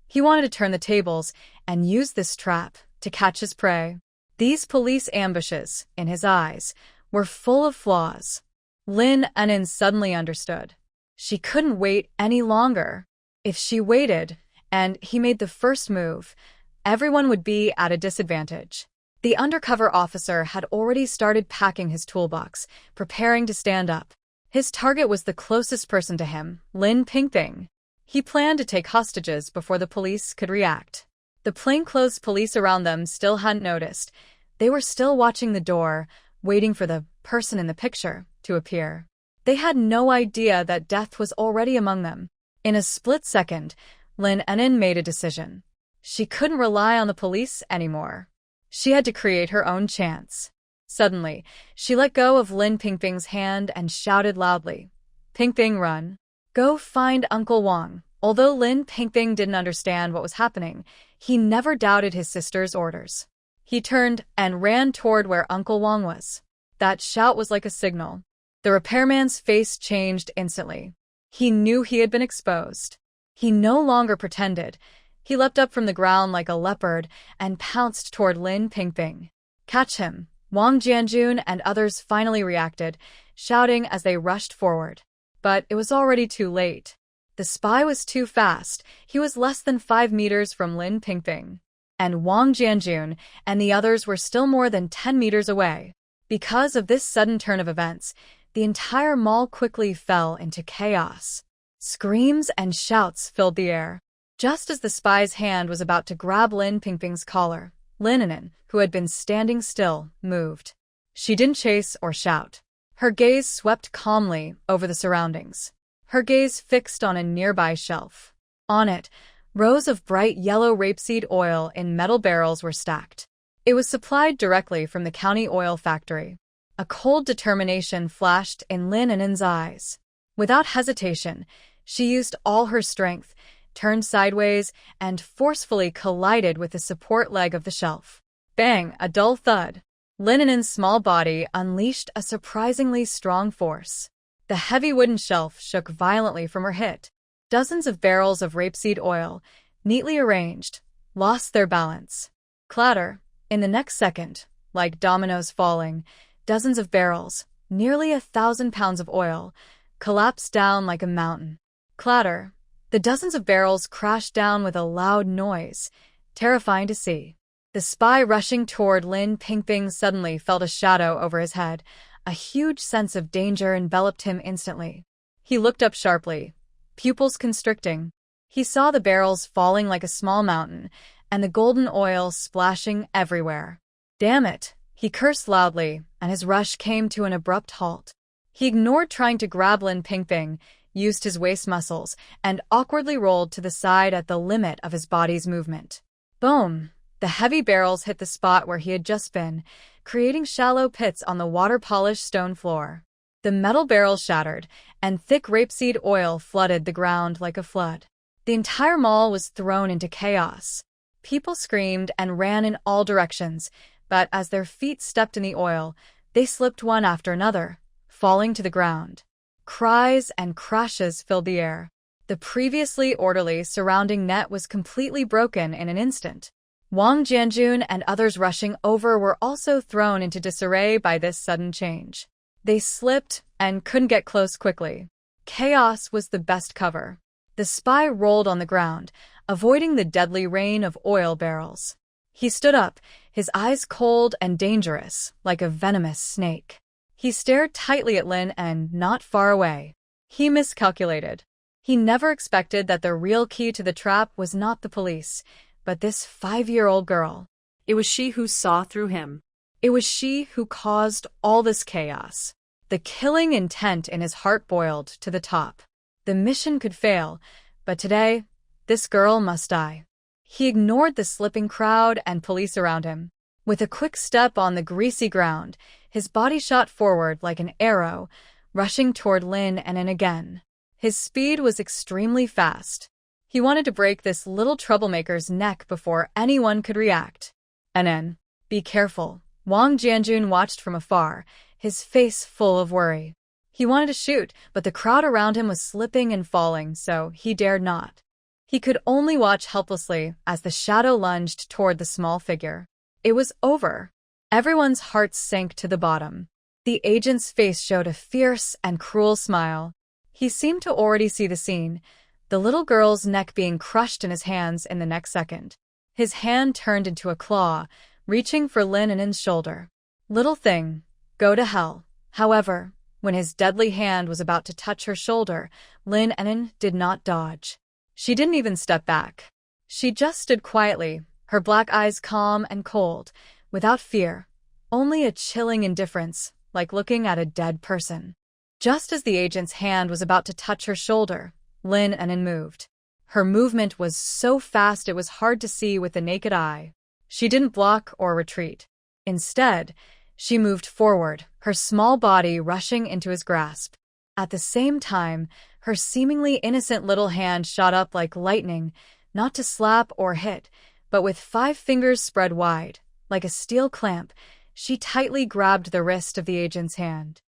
he wanted to turn the tables and use this trap to catch his prey. These police ambushes, in his eyes, were full of flaws. Lin An'an suddenly understood. She couldn't wait any longer. If she waited, and he made the first move, everyone would be at a disadvantage. The undercover officer had already started packing his toolbox, preparing to stand up. His target was the closest person to him, Lin Pingping. He planned to take hostages before the police could react. The plainclothes police around them still hadn't noticed. They were still watching the door, waiting for the person in the picture to appear. They had no idea that death was already among them. In a split second, Lin An'an made a decision. She couldn't rely on the police anymore. She had to create her own chance. Suddenly, she let go of Lin Pingping's hand and shouted loudly, "Pingping, run. Go find Uncle Wang." Although Lin Pingping didn't understand what was happening, he never doubted his sister's orders. He turned and ran toward where Uncle Wang was. That shout was like a signal. The repairman's face changed instantly. He knew he had been exposed. He no longer pretended. He leapt up from the ground like a leopard and pounced toward Lin Pingping. "Catch him!" Wang Jianjun and others finally reacted, shouting as they rushed forward. But it was already too late. The spy was too fast. He was less than 5 meters from Lin Pingping. And Wang Jianjun and the others were still more than 10 meters away. Because of this sudden turn of events, the entire mall quickly fell into chaos. Screams and shouts filled the air. Just as the spy's hand was about to grab Lin Pingping's collar, Lin An'an, who had been standing still, moved. She didn't chase or shout. Her gaze swept calmly over the surroundings. Her gaze fixed on a nearby shelf. On it, rows of bright yellow rapeseed oil in metal barrels were stacked. It was supplied directly from the county oil factory. A cold determination flashed in Lin An'an's eyes. Without hesitation, she used all her strength, turned sideways, and forcefully collided with the support leg of the shelf. Bang! A dull thud. Lin An'an's small body unleashed a surprisingly strong force. The heavy wooden shelf shook violently from her hit. Dozens of barrels of rapeseed oil, neatly arranged, lost their balance. Clatter. In the next second, like dominoes falling, dozens of barrels, nearly 1,000 pounds of oil, collapsed down like a mountain. Clatter. The dozens of barrels crashed down with a loud noise, terrifying to see. The spy rushing toward Lin Pingping suddenly felt a shadow over his head. A huge sense of danger enveloped him instantly. He looked up sharply, pupils constricting. He saw the barrels falling like a small mountain, and the golden oil splashing everywhere. "Damn it!" He cursed loudly, and his rush came to an abrupt halt. He ignored trying to grab Lin Pingping, used his waist muscles, and awkwardly rolled to the side at the limit of his body's movement. Boom! The heavy barrels hit the spot where he had just been, creating shallow pits on the water-polished stone floor. The metal barrels shattered, and thick rapeseed oil flooded the ground like a flood. The entire mall was thrown into chaos. People screamed and ran in all directions, but as their feet stepped in the oil, they slipped one after another, falling to the ground. Cries and crashes filled the air. The previously orderly surrounding net was completely broken in an instant. Wang Jianjun and others rushing over were also thrown into disarray by this sudden change. They slipped and couldn't get close quickly. Chaos was the best cover. The spy rolled on the ground, avoiding the deadly rain of oil barrels. He stood up, his eyes cold and dangerous, like a venomous snake. He stared tightly at Lin and not far away. He miscalculated. He never expected that the real key to the trap was not the police, but this 5-year-old girl. It was she who saw through him. It was she who caused all this chaos. The killing intent in his heart boiled to the top. The mission could fail, but today, this girl must die. He ignored the slipping crowd and police around him. With a quick step on the greasy ground, his body shot forward like an arrow, rushing toward Lin An'an again. His speed was extremely fast. He wanted to break this little troublemaker's neck before anyone could react. "An'an, be careful." Wang Jianjun watched from afar, his face full of worry. He wanted to shoot, but the crowd around him was slipping and falling, so he dared not. He could only watch helplessly as the shadow lunged toward the small figure. It was over. Everyone's hearts sank to the bottom. The agent's face showed a fierce and cruel smile. He seemed to already see the scene, the little girl's neck being crushed in his hands in the next second. His hand turned into a claw, reaching for Lin An'an's shoulder. "Little thing, go to hell." However, when his deadly hand was about to touch her shoulder, Lin An'an did not dodge. She didn't even step back. She just stood quietly, her black eyes calm and cold, without fear, only a chilling indifference, like looking at a dead person. Just as the agent's hand was about to touch her shoulder, Lin An'an moved. Her movement was so fast it was hard to see with the naked eye. She didn't block or retreat. Instead, she moved forward, her small body rushing into his grasp. At the same time, her seemingly innocent little hand shot up like lightning, not to slap or hit, but with 5 fingers spread wide, like a steel clamp, she tightly grabbed the wrist of the agent's hand.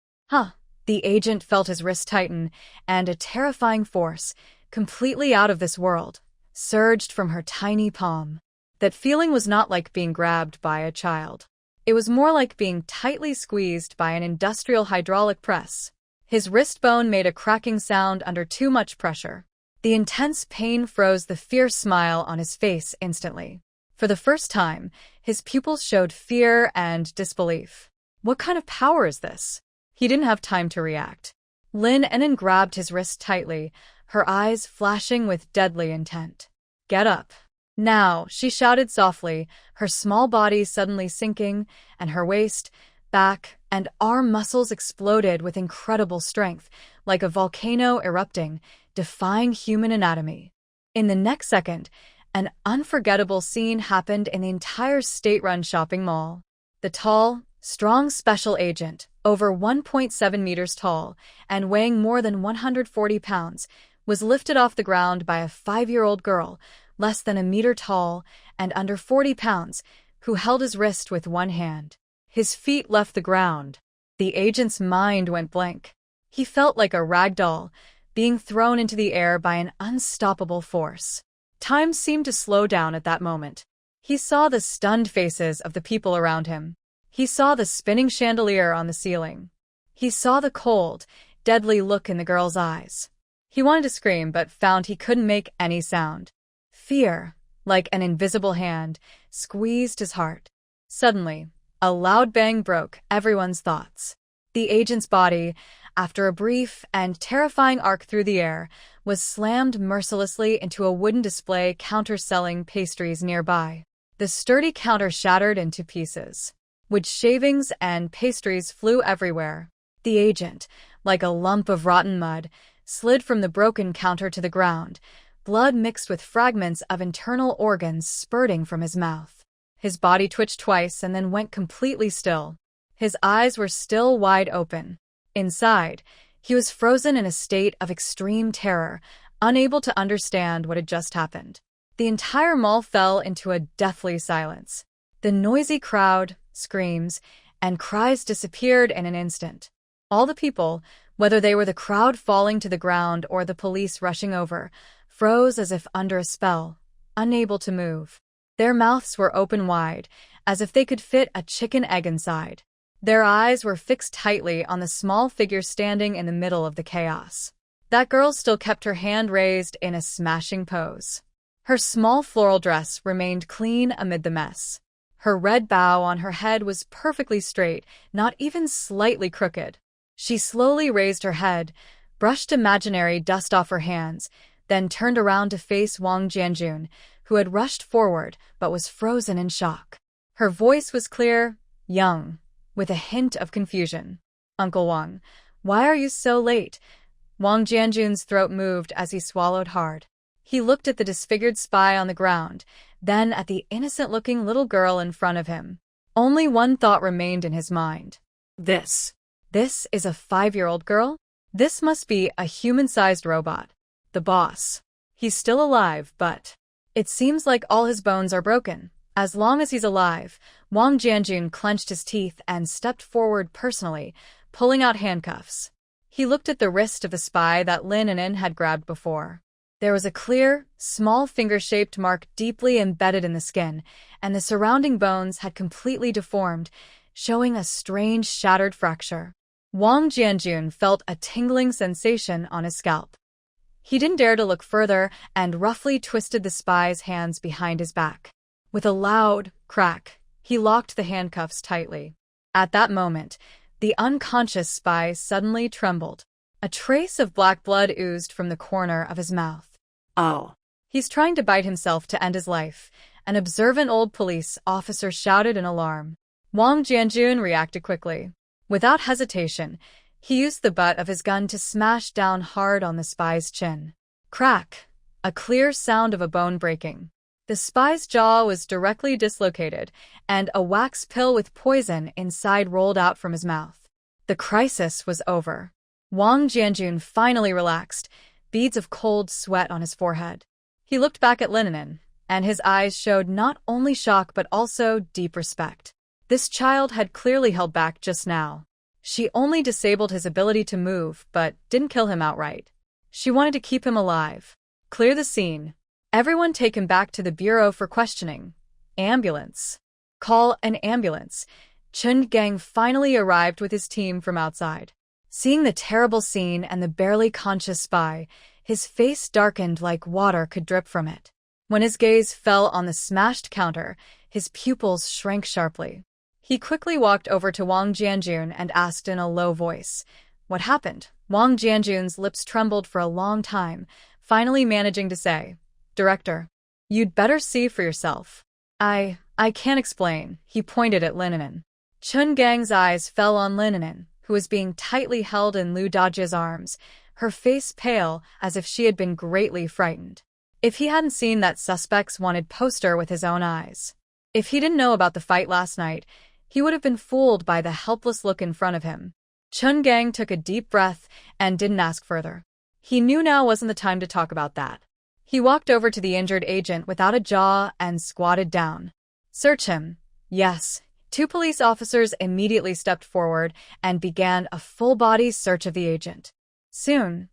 The agent felt his wrist tighten, and a terrifying force, completely out of this world, surged from her tiny palm. That feeling was not like being grabbed by a child. It was more like being tightly squeezed by an industrial hydraulic press. His wrist bone made a cracking sound under too much pressure. The intense pain froze the fierce smile on his face instantly. For the first time, his pupils showed fear and disbelief. What kind of power is this? He didn't have time to react. Lin An'an grabbed his wrist tightly, her eyes flashing with deadly intent. "Get up." "Now," she shouted softly, her small body suddenly sinking, and her waist, back, and arm muscles exploded with incredible strength, like a volcano erupting, defying human anatomy. In the next second, an unforgettable scene happened in the entire state-run shopping mall. The tall, strong special agent, over 1.7 meters tall and weighing more than 140 pounds, was lifted off the ground by a 5-year-old girl, less than a meter tall and under 40 pounds, who held his wrist with one hand. His feet left the ground. The agent's mind went blank. He felt like a rag doll, being thrown into the air by an unstoppable force. Time seemed to slow down at that moment. He saw the stunned faces of the people around him. He saw the spinning chandelier on the ceiling. He saw the cold, deadly look in the girl's eyes. He wanted to scream, but found he couldn't make any sound. Fear, like an invisible hand, squeezed his heart. Suddenly, a loud bang broke everyone's thoughts. The agent's body, after a brief and terrifying arc through the air, was slammed mercilessly into a wooden display counter selling pastries nearby. The sturdy counter shattered into pieces. Wood shavings and pastries flew everywhere. The agent, like a lump of rotten mud, slid from the broken counter to the ground, blood mixed with fragments of internal organs spurting from his mouth. His body twitched twice and then went completely still. His eyes were still wide open. Inside, he was frozen in a state of extreme terror, unable to understand what had just happened. The entire mall fell into a deathly silence. The noisy crowd, screams, and cries disappeared in an instant. All the people, whether they were the crowd falling to the ground or the police rushing over, froze as if under a spell, unable to move. Their mouths were open wide, as if they could fit a chicken egg inside. Their eyes were fixed tightly on the small figure standing in the middle of the chaos. That girl still kept her hand raised in a smashing pose. Her small floral dress remained clean amid the mess. Her red bow on her head was perfectly straight, not even slightly crooked. She slowly raised her head, brushed imaginary dust off her hands, then turned around to face Wang Jianjun, who had rushed forward but was frozen in shock. Her voice was clear, young, with a hint of confusion. "Uncle Wang, why are you so late?" Wang Jianjun's throat moved as he swallowed hard. He looked at the disfigured spy on the ground, then at the innocent-looking little girl in front of him. Only one thought remained in his mind. This is a 5-year-old girl? This must be a human-sized robot. The boss. He's still alive, but it seems like all his bones are broken. As long as he's alive, Wang Jianjun clenched his teeth and stepped forward personally, pulling out handcuffs. He looked at the wrist of the spy that Lin An'an had grabbed before. There was a clear, small finger-shaped mark deeply embedded in the skin, and the surrounding bones had completely deformed, showing a strange shattered fracture. Wang Jianjun felt a tingling sensation on his scalp. He didn't dare to look further and roughly twisted the spy's hands behind his back. With a loud crack, he locked the handcuffs tightly. At that moment, the unconscious spy suddenly trembled. A trace of black blood oozed from the corner of his mouth. "Oh. He's trying to bite himself to end his life," an observant old police officer shouted in alarm. Wang Jianjun reacted quickly. Without hesitation, he used the butt of his gun to smash down hard on the spy's chin. Crack! A clear sound of a bone breaking. The spy's jaw was directly dislocated, and a wax pill with poison inside rolled out from his mouth. The crisis was over. Wang Jianjun finally relaxed, beads of cold sweat on his forehead. He looked back at Lin An'an, and his eyes showed not only shock but also deep respect. This child had clearly held back just now. She only disabled his ability to move, but didn't kill him outright. She wanted to keep him alive. Clear the scene. Everyone take him back to the bureau for questioning. Ambulance. Call an ambulance. Chen Gang finally arrived with his team from outside. Seeing the terrible scene and the barely conscious spy, his face darkened like water could drip from it. When his gaze fell on the smashed counter, his pupils shrank sharply. He quickly walked over to Wang Jianjun and asked in a low voice, "What happened?" Wang Jianjun's lips trembled for a long time, finally managing to say, "Director, you'd better see for yourself." I can't explain," he pointed at Lin An'an. Chen Gang's eyes fell on Lin An'an, who was being tightly held in Liu Dajia's arms, her face pale as if she had been greatly frightened. If he hadn't seen that suspect's wanted poster with his own eyes. If he didn't know about the fight last night, he would have been fooled by the helpless look in front of him. Chen Gang took a deep breath and didn't ask further. He knew now wasn't the time to talk about that. He walked over to the injured agent without a jaw and squatted down. "Search him." "Yes." Two police officers immediately stepped forward and began a full-body search of the agent. Soon,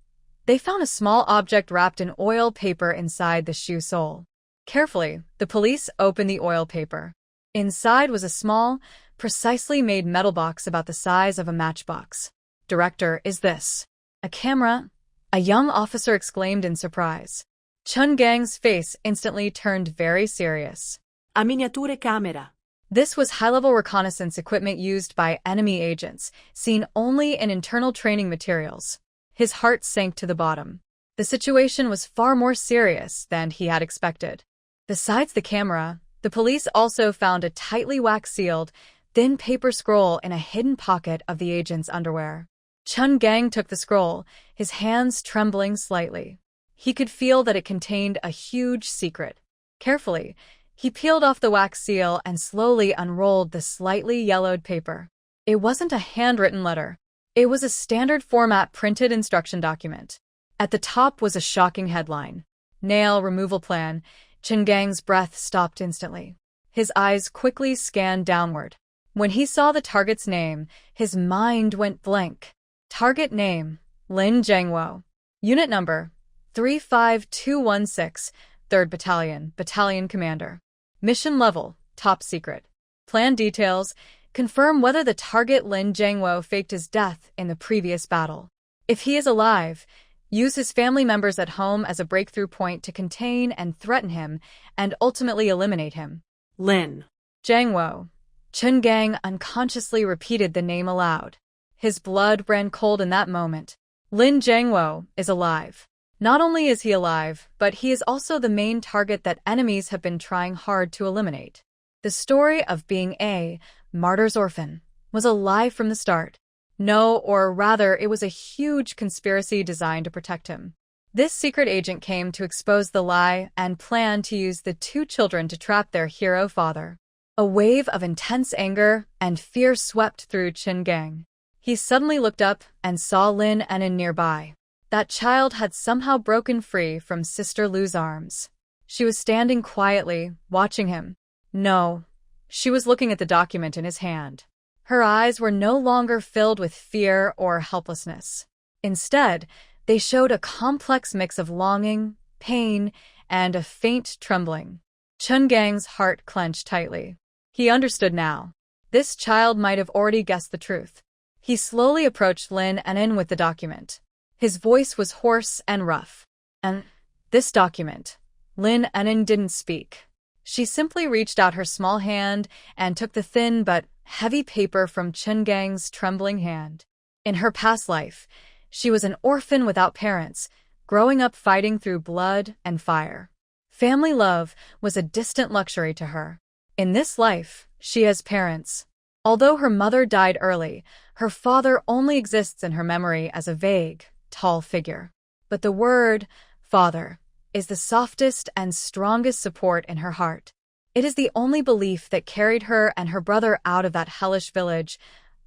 they found a small object wrapped in oil paper inside the shoe sole. Carefully, the police opened the oil paper. Inside was a small, precisely made metal box about the size of a matchbox. "Director, is this a camera?" a young officer exclaimed in surprise. Chen Gang's face instantly turned very serious. A miniature camera. This was high-level reconnaissance equipment used by enemy agents, seen only in internal training materials. His heart sank to the bottom. The situation was far more serious than he had expected. Besides the camera, the police also found a tightly wax-sealed, thin paper scroll in a hidden pocket of the agent's underwear. Chen Gang took the scroll, his hands trembling slightly. He could feel that it contained a huge secret. Carefully, he peeled off the wax seal and slowly unrolled the slightly yellowed paper. It wasn't a handwritten letter. It was a standard format printed instruction document. At the top was a shocking headline. "Nail removal plan." Chen Gang's breath stopped instantly. His eyes quickly scanned downward. When he saw the target's name, his mind went blank. Target name, Lin Jiangwo. Unit number, 35216, 3rd Battalion, Battalion Commander. Mission level, top secret. Plan details, confirm whether the target Lin Jiangwo faked his death in the previous battle. If he is alive, use his family members at home as a breakthrough point to contain and threaten him and ultimately eliminate him. Lin Jiangwo. Chen Gang unconsciously repeated the name aloud. His blood ran cold in that moment. Lin Jiangwo is alive. Not only is he alive, but he is also the main target that enemies have been trying hard to eliminate. The story of being a martyr's orphan was a lie from the start. No, or rather, it was a huge conspiracy designed to protect him. This secret agent came to expose the lie and planned to use the two children to trap their hero father. A wave of intense anger and fear swept through Chen Gang. He suddenly looked up and saw Lin An'an nearby. That child had somehow broken free from Sister Lu's arms. She was standing quietly, watching him. No, she was looking at the document in his hand. Her eyes were no longer filled with fear or helplessness. Instead, they showed a complex mix of longing, pain, and a faint trembling. Chen Gang's heart clenched tightly. He understood now. This child might have already guessed the truth. He slowly approached Lin An'an with the document. His voice was hoarse and rough. "And this document." Lin An'an didn't speak. She simply reached out her small hand and took the thin but heavy paper from Chen Gang's trembling hand. In her past life, she was an orphan without parents, growing up fighting through blood and fire. Family love was a distant luxury to her. In this life, she has parents. Although her mother died early, her father only exists in her memory as a vague, tall figure. But the word, father, is the softest and strongest support in her heart. It is the only belief that carried her and her brother out of that hellish village,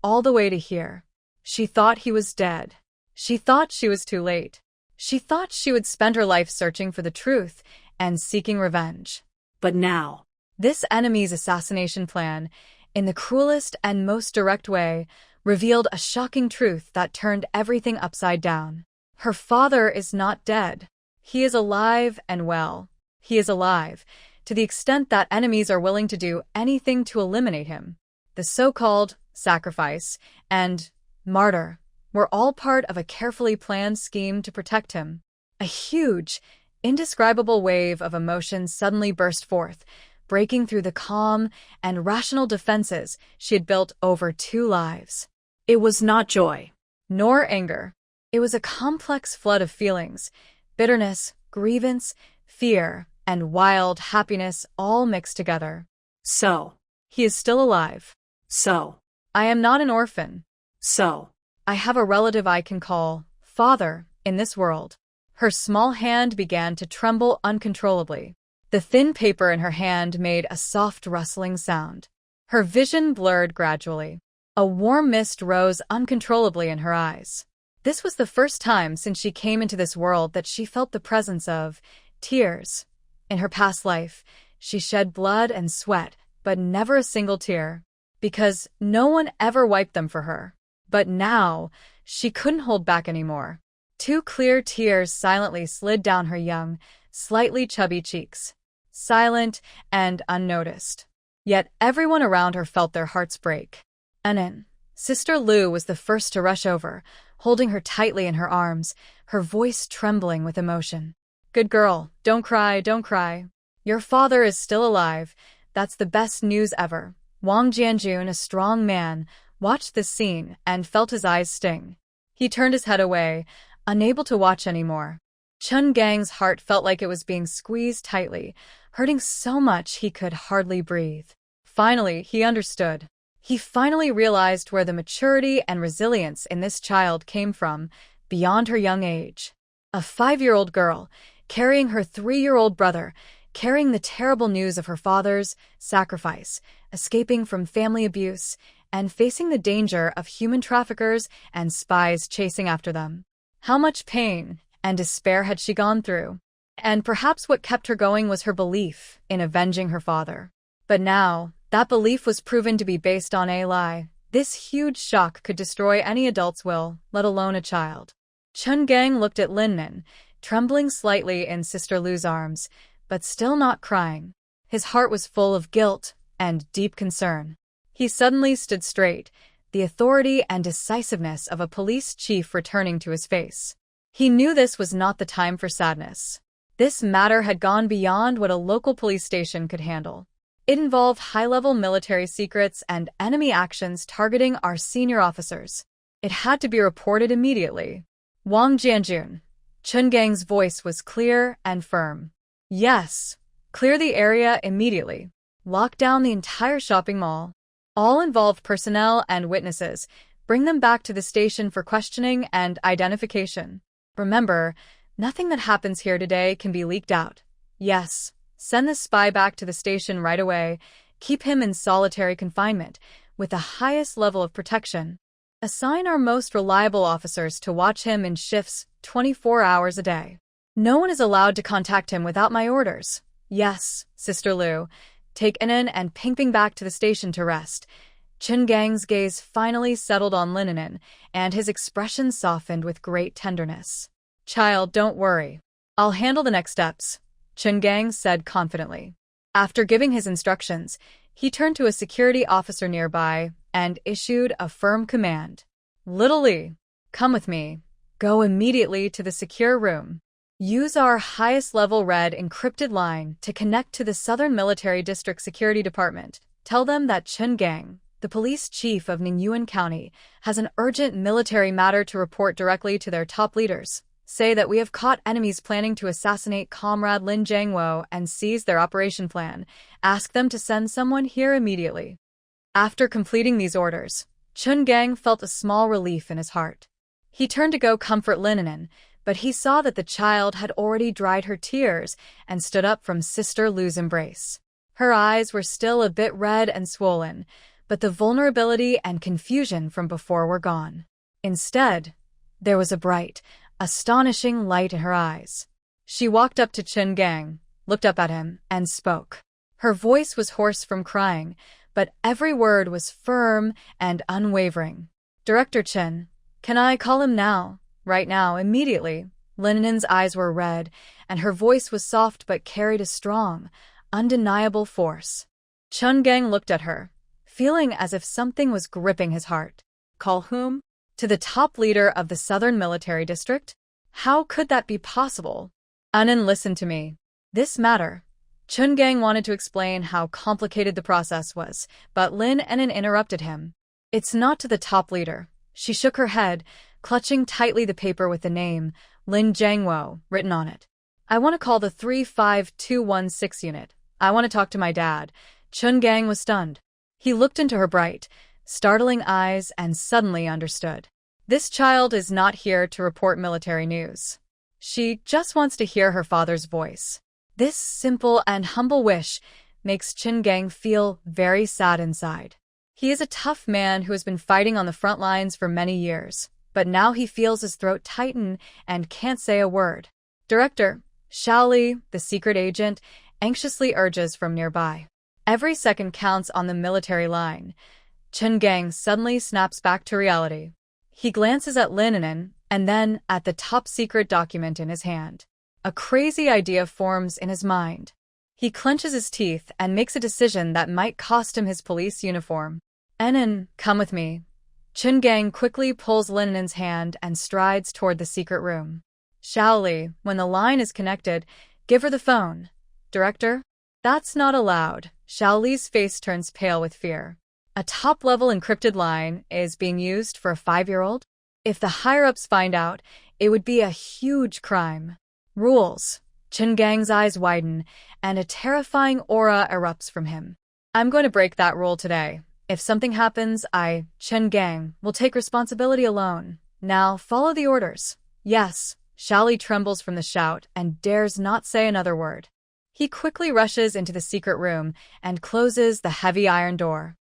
all the way to here. She thought he was dead. She thought she was too late. She thought she would spend her life searching for the truth and seeking revenge. But now, this enemy's assassination plan, in the cruelest and most direct way, revealed a shocking truth that turned everything upside down. Her father is not dead. He is alive and well. He is alive, to the extent that enemies are willing to do anything to eliminate him. The so-called sacrifice and martyr were all part of a carefully planned scheme to protect him. A huge, indescribable wave of emotion suddenly burst forth, breaking through the calm and rational defenses she had built over 2 lives. it was not joy. Nor anger. It was a complex flood of feelings, bitterness, grievance, fear, and wild happiness all mixed together. So, He is still alive. so, I am not an orphan. so, I have a relative I can call father in this world. Her small hand began to tremble uncontrollably. The thin paper in her hand made a soft rustling sound. Her vision blurred gradually. A warm mist rose uncontrollably in her eyes. This was the first time since she came into this world that she felt the presence of tears. In her past life, she shed blood and sweat, but never a single tear, because no one ever wiped them for her. But now, she couldn't hold back anymore. 2 clear tears silently slid down her young, slightly chubby cheeks, silent and unnoticed. Yet everyone around her felt their hearts break. An'an, Sister Lu, was the first to rush over, holding her tightly in her arms, her voice trembling with emotion. "Good girl, don't cry, don't cry. Your father is still alive. That's the best news ever." Wang Jianjun, a strong man, watched this scene and felt his eyes sting. He turned his head away, unable to watch anymore. Chun Gang's heart felt like it was being squeezed tightly, hurting so much he could hardly breathe. Finally, he understood. He finally realized where the maturity and resilience in this child came from, beyond her young age. A 5-year-old girl, carrying her 3-year-old brother, carrying the terrible news of her father's sacrifice, escaping from family abuse, and facing the danger of human traffickers and spies chasing after them. How much pain and despair had she gone through? And perhaps what kept her going was her belief in avenging her father. But now, that belief was proven to be based on a lie. This huge shock could destroy any adult's will, let alone a child. Chun Gang looked at Lin An'an, trembling slightly in Sister Lu's arms, but still not crying. His heart was full of guilt and deep concern. He suddenly stood straight, the authority and decisiveness of a police chief returning to his face. He knew this was not the time for sadness. This matter had gone beyond what a local police station could handle. It involved high-level military secrets and enemy actions targeting our senior officers. It had to be reported immediately. Wang Jianjun. Chun Gang's voice was clear and firm. Yes, clear the area immediately. Lock down the entire shopping mall. All involved personnel and witnesses. Bring them back to the station for questioning and identification. Remember, nothing that happens here today can be leaked out. Yes. Send the spy back to the station right away. Keep him in solitary confinement, with the highest level of protection. Assign our most reliable officers to watch him in shifts 24 hours a day. No one is allowed to contact him without my orders. Yes, Sister Lu. Take An'an and Pingping back to the station to rest. Chun Gang's gaze finally settled on Lin An'an, and his expression softened with great tenderness. "Child, don't worry. I'll handle the next steps," Chun Gang said confidently. After giving his instructions, he turned to a security officer nearby and issued a firm command. "Little Li, come with me. Go immediately to the secure room. Use our highest-level red encrypted line to connect to the Southern Military District Security Department. Tell them that Chun Gang, the police chief of Ningyuan County, has an urgent military matter to report directly to their top leaders. Say that we have caught enemies planning to assassinate Comrade Lin Jiangwo and seize their operation plan. Ask them to send someone here immediately." After completing these orders, Chun Gang felt a small relief in his heart. He turned to go comfort Lin An'an, but he saw that the child had already dried her tears and stood up from Sister Lu's embrace. Her eyes were still a bit red and swollen, but the vulnerability and confusion from before were gone. Instead, there was a bright, astonishing light in her eyes. She walked up to Chen Gang, looked up at him, and spoke. Her voice was hoarse from crying, but every word was firm and unwavering. "Director Chen, can I call him now? Right now, immediately." Lin An'an's eyes were red, and her voice was soft but carried a strong, undeniable force. Chen Gang looked at her, feeling as if something was gripping his heart. Call whom? To the top leader of the Southern Military District? How could that be possible? An'an, listen to me. This matter. Chen Gang wanted to explain how complicated the process was, but Lin An'an interrupted him. It's not to the top leader. She shook her head, clutching tightly the paper with the name, Lin Jiangwo, written on it. I want to call the 35216 unit. I want to talk to my dad. Chen Gang was stunned. He looked into her bright, startling eyes and suddenly understood. This child is not here to report military news. She just wants to hear her father's voice. This simple and humble wish makes Chen Gang feel very sad inside. He is a tough man who has been fighting on the front lines for many years, but now he feels his throat tighten and can't say a word. Director, Xiaoli, the secret agent, anxiously urges from nearby. Every second counts on the military line. Chen Gang suddenly snaps back to reality. He glances at Lin An'an and then at the top-secret document in his hand. A crazy idea forms in his mind. He clenches his teeth and makes a decision that might cost him his police uniform. An'an, come with me. Chen Gang quickly pulls Lin An'an's hand and strides toward the secret room. Xiaoli, when the line is connected, give her the phone. Director? That's not allowed. Xiaoli's face turns pale with fear. A top-level encrypted line is being used for a 5-year-old? If the higher-ups find out, it would be a huge crime. Rules. Chen Gang's eyes widen, and a terrifying aura erupts from him. I'm going to break that rule today. If something happens, Chen Gang, will take responsibility alone. Now, follow the orders. Yes. Xiaoli trembles from the shout and dares not say another word. He quickly rushes into the secret room and closes the heavy iron door.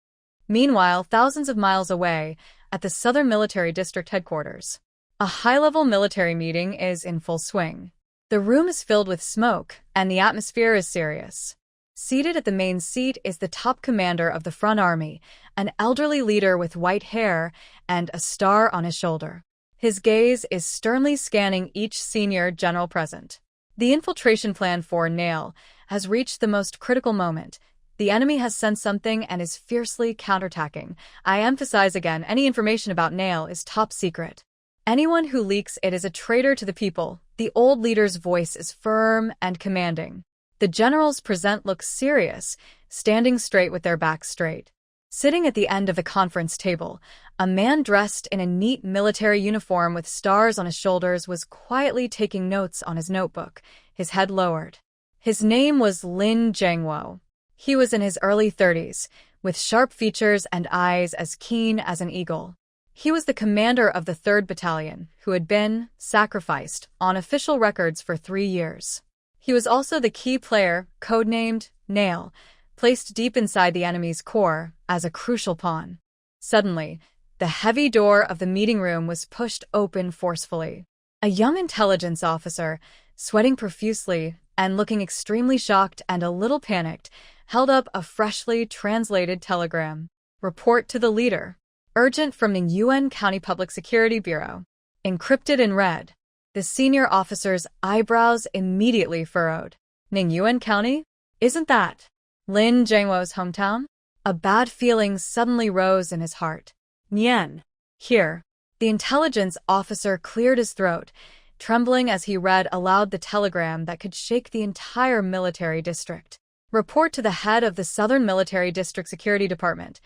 Meanwhile, thousands of miles away, at the Southern Military District headquarters, a high-level military meeting is in full swing. The room is filled with smoke, and the atmosphere is serious. Seated at the main seat is the top commander of the front army, an elderly leader with white hair and a star on his shoulder. His gaze is sternly scanning each senior general present. The infiltration plan for Nail has reached the most critical moment. The enemy has sensed something and is fiercely counterattacking. I emphasize again, any information about Nail is top secret. Anyone who leaks it is a traitor to the people. The old leader's voice is firm and commanding. The generals present look serious, standing straight with their backs straight. Sitting at the end of the conference table, a man dressed in a neat military uniform with stars on his shoulders was quietly taking notes on his notebook, his head lowered. His name was Lin Jiangwo. He was in his early 30s, with sharp features and eyes as keen as an eagle. He was the commander of the 3rd Battalion, who had been sacrificed on official records for 3 years. He was also the key player, codenamed Nail, placed deep inside the enemy's core as a crucial pawn. Suddenly, the heavy door of the meeting room was pushed open forcefully. A young intelligence officer, sweating profusely and looking extremely shocked and a little panicked, held up a freshly translated telegram. Report to the leader. Urgent from Ning'yuan County Public Security Bureau. Encrypted in red. The senior officer's eyebrows immediately furrowed. Ning'yuan County? Isn't that Lin Jiangwo's hometown? A bad feeling suddenly rose in his heart. Nian. Here. The intelligence officer cleared his throat, trembling as he read aloud the telegram that could shake the entire military district. Report to the head of the Southern Military District Security Department.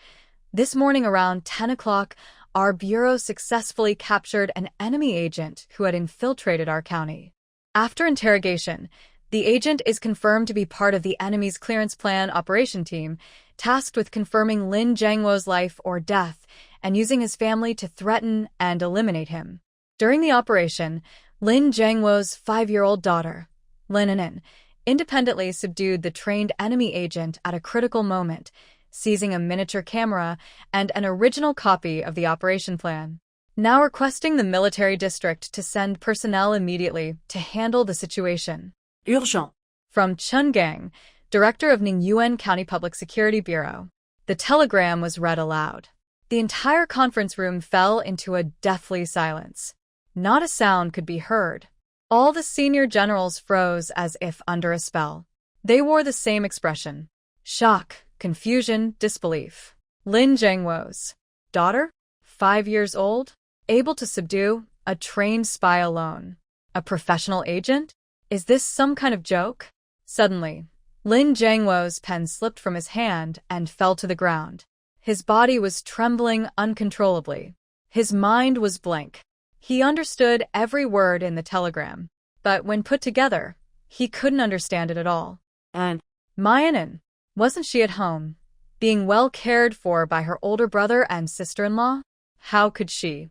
This morning around 10 o'clock, our bureau successfully captured an enemy agent who had infiltrated our county. After interrogation, the agent is confirmed to be part of the enemy's clearance plan operation team, tasked with confirming Lin Jiangwo's life or death and using his family to threaten and eliminate him. During the operation, Lin Jiangwo's 5-year-old daughter, Lin An'an, independently subdued the trained enemy agent at a critical moment, seizing a miniature camera and an original copy of the operation plan. Now requesting the military district to send personnel immediately to handle the situation. Urgent. From Chun Gang, director of Ningyuan County Public Security Bureau. The telegram was read aloud. The entire conference room fell into a deathly silence. Not a sound could be heard. All the senior generals froze as if under a spell. They wore the same expression: shock, confusion, disbelief. Lin Jiangwo's daughter, 5 years old, able to subdue a trained spy alone. A professional agent? Is this some kind of joke? Suddenly, Lin Jiangwo's pen slipped from his hand and fell to the ground. His body was trembling uncontrollably. His mind was blank. He understood every word in the telegram, but when put together, he couldn't understand it at all. And An'an, wasn't she at home, being well cared for by her older brother and sister-in-law? How could she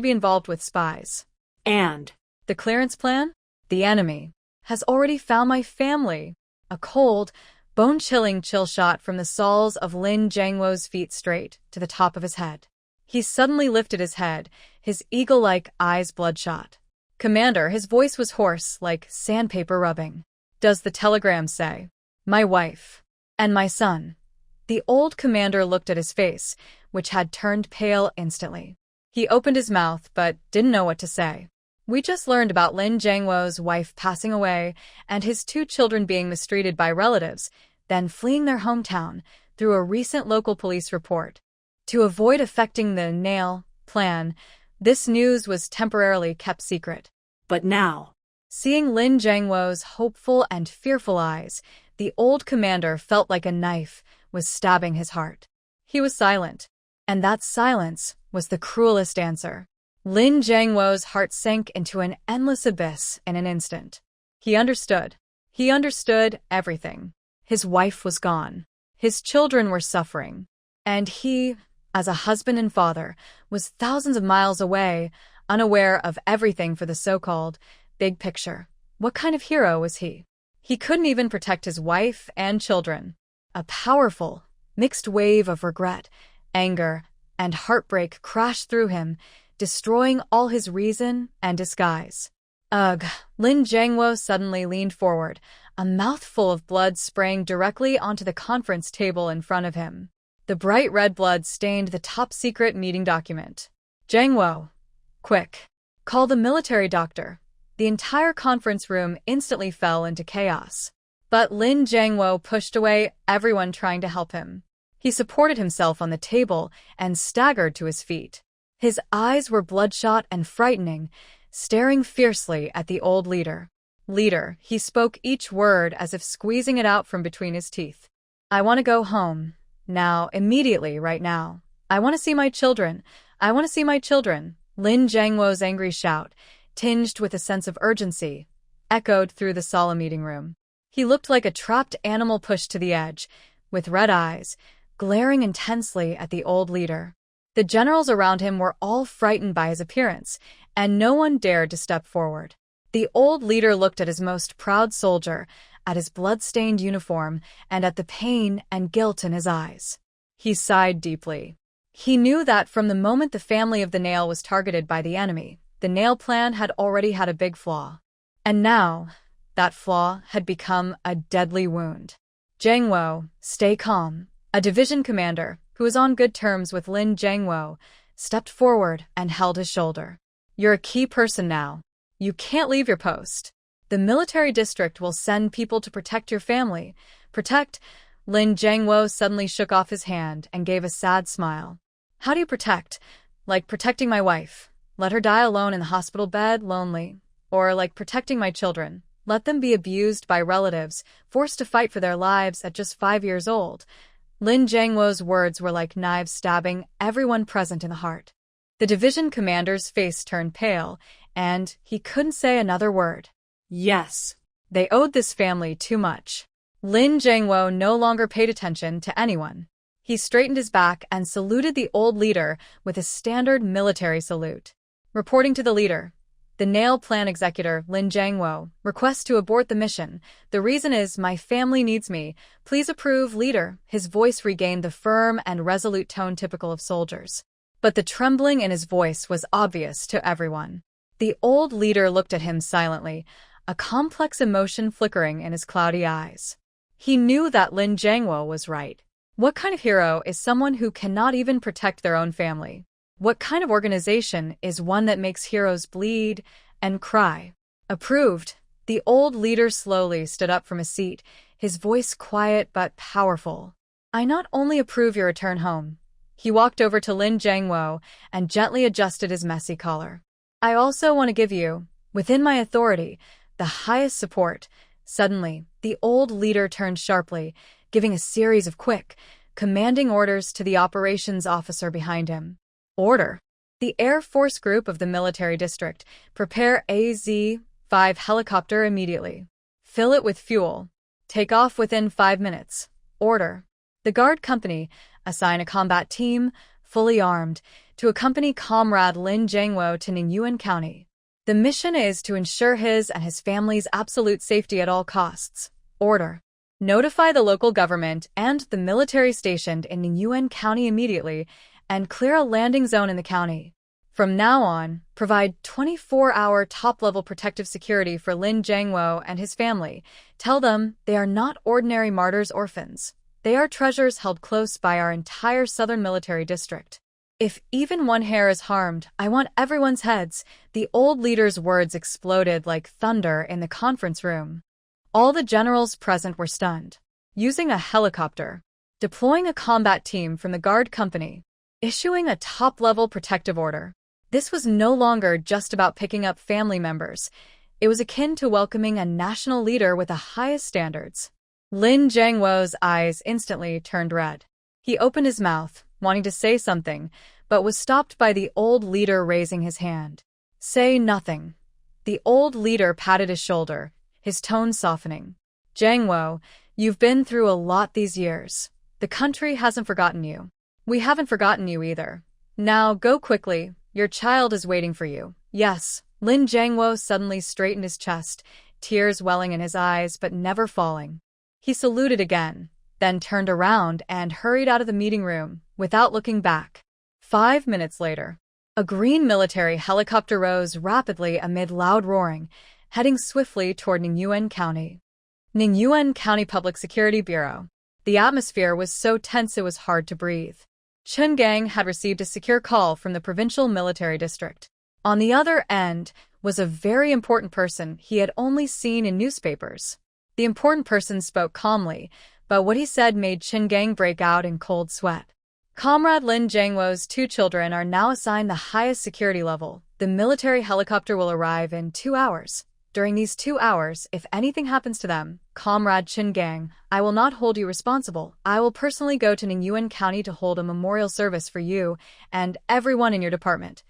be involved with spies? And The clearance plan? The enemy has already found my family. A cold, bone-chilling chill shot from the soles of Lin Jiangwo's feet straight to the top of his head. He suddenly lifted his head, his eagle-like eyes bloodshot. Commander, his voice was hoarse, like sandpaper rubbing. Does the telegram say, "My wife and my son"? The old commander looked at his face, which had turned pale instantly. He opened his mouth, but didn't know what to say. We just learned about Lin Jiangwo's wife passing away and his 2 children being mistreated by relatives, then fleeing their hometown through a recent local police report. To avoid affecting the nail plan, this news was temporarily kept secret. but now, Seeing Lin Jiangwo's hopeful and fearful eyes, the old commander felt like a knife was stabbing his heart. He was silent, and that silence was the cruelest answer. Lin Jiangwo's heart sank into an endless abyss in an instant. He understood. He understood everything. His wife was gone. His children were suffering. And he, as a husband and father, was thousands of miles away, unaware of everything for the so-called big picture. What kind of hero was he? He couldn't even protect his wife and children. A powerful, mixed wave of regret, anger, and heartbreak crashed through him, destroying all his reason and disguise. Ugh! Lin Jiangwo suddenly leaned forward, a mouthful of blood spraying directly onto the conference table in front of him. The bright red blood stained the top-secret meeting document. Jiangwo, quick, call the military doctor. The entire conference room instantly fell into chaos. But Lin Jiangwo pushed away everyone trying to help him. He supported himself on the table and staggered to his feet. His eyes were bloodshot and frightening, staring fiercely at the old leader. Leader, he spoke each word as if squeezing it out from between his teeth. I want to go home. Now, immediately, right now. I want to see my children. I want to see my children. Lin Jiangwo's angry shout, tinged with a sense of urgency, echoed through the solemn meeting room. He looked like a trapped animal pushed to the edge, with red eyes, glaring intensely at the old leader. The generals around him were all frightened by his appearance, and no one dared to step forward. The old leader looked at his most proud soldier, at his blood-stained uniform, and at the pain and guilt in his eyes. He sighed deeply. He knew that from the moment the family of the Nail was targeted by the enemy, the Nail plan had already had a big flaw. And now, that flaw had become a deadly wound. Jiangwo, stay calm. A division commander, who was on good terms with Lin Jiangwo, stepped forward and held his shoulder. You're a key person now. You can't leave your post. The military district will send people to protect your family. Protect? Lin Jiangwo suddenly shook off his hand and gave a sad smile. How do you protect? Like protecting my wife. Let her die alone in the hospital bed, lonely. Or like protecting my children. Let them be abused by relatives, forced to fight for their lives at just 5 years old. Lin Jiangwo's words were like knives stabbing everyone present in the heart. The division commander's face turned pale, and he couldn't say another word. yes, They owed this family too much. Lin Jiangwo no longer paid attention to anyone. He straightened his back and saluted the old leader with a standard military salute. Reporting to the leader. The nail plan executor, Lin Jiangwo, requests to abort the mission. The reason is my family needs me. Please approve, leader. His voice regained the firm and resolute tone typical of soldiers. But the trembling in his voice was obvious to everyone. The old leader looked at him silently, a complex emotion flickering in his cloudy eyes. He knew that Lin Jiangwo was right. What kind of hero is someone who cannot even protect their own family? What kind of organization is one that makes heroes bleed and cry? Approved. The old leader slowly stood up from his seat, his voice quiet but powerful. I not only approve your return home. He walked over to Lin Jiangwo and gently adjusted his messy collar. I also want to give you, within my authority, the highest support. Suddenly, the old leader turned sharply, giving a series of quick, commanding orders to the operations officer behind him. Order. The Air Force Group of the Military District, prepare AZ-5 helicopter immediately. Fill it with fuel. Take off within 5 minutes. Order. The Guard Company, assign a combat team, fully armed, to accompany Comrade Lin Jiangwo to Ningyuan County. The mission is to ensure his and his family's absolute safety at all costs. Order. Notify the local government and the military stationed in Ningyuan County immediately and clear a landing zone in the county. From now on, provide 24-hour top-level protective security for Lin Jiangwo and his family. Tell them they are not ordinary martyrs orphans. They are treasures held close by our entire southern military district. If even one hair is harmed, I want everyone's heads. The old leader's words exploded like thunder in the conference room. All the generals present were stunned. Using a helicopter, deploying a combat team from the Guard Company, issuing a top-level protective order. This was no longer just about picking up family members. It was akin to welcoming a national leader with the highest standards. Lin Jiangwo's eyes instantly turned red. He opened his mouth, wanting to say something, but was stopped by the old leader raising his hand. Say nothing. The old leader patted his shoulder, his tone softening. Jiangwo, you've been through a lot these years. The country hasn't forgotten you. We haven't forgotten you either. Now go quickly. Your child is waiting for you. Yes. Lin Jiangwo suddenly straightened his chest, tears welling in his eyes but never falling. He saluted again, then turned around and hurried out of the meeting room without looking back. 5 minutes later, a green military helicopter rose rapidly amid loud roaring, heading swiftly toward Ningyuan County. Ningyuan County Public Security Bureau. The atmosphere was so tense it was hard to breathe. Chen Gang had received a secure call from the provincial military district. On the other end was a very important person he had only seen in newspapers. The important person spoke calmly, but what he said made Chen Gang break out in cold sweat. Comrade Lin Jiangwo's 2 children are now assigned the highest security level. The military helicopter will arrive in 2 hours. During these 2 hours, if anything happens to them, Comrade Chen Gang, I will not hold you responsible. I will personally go to Ningyuan County to hold a memorial service for you and everyone in your department.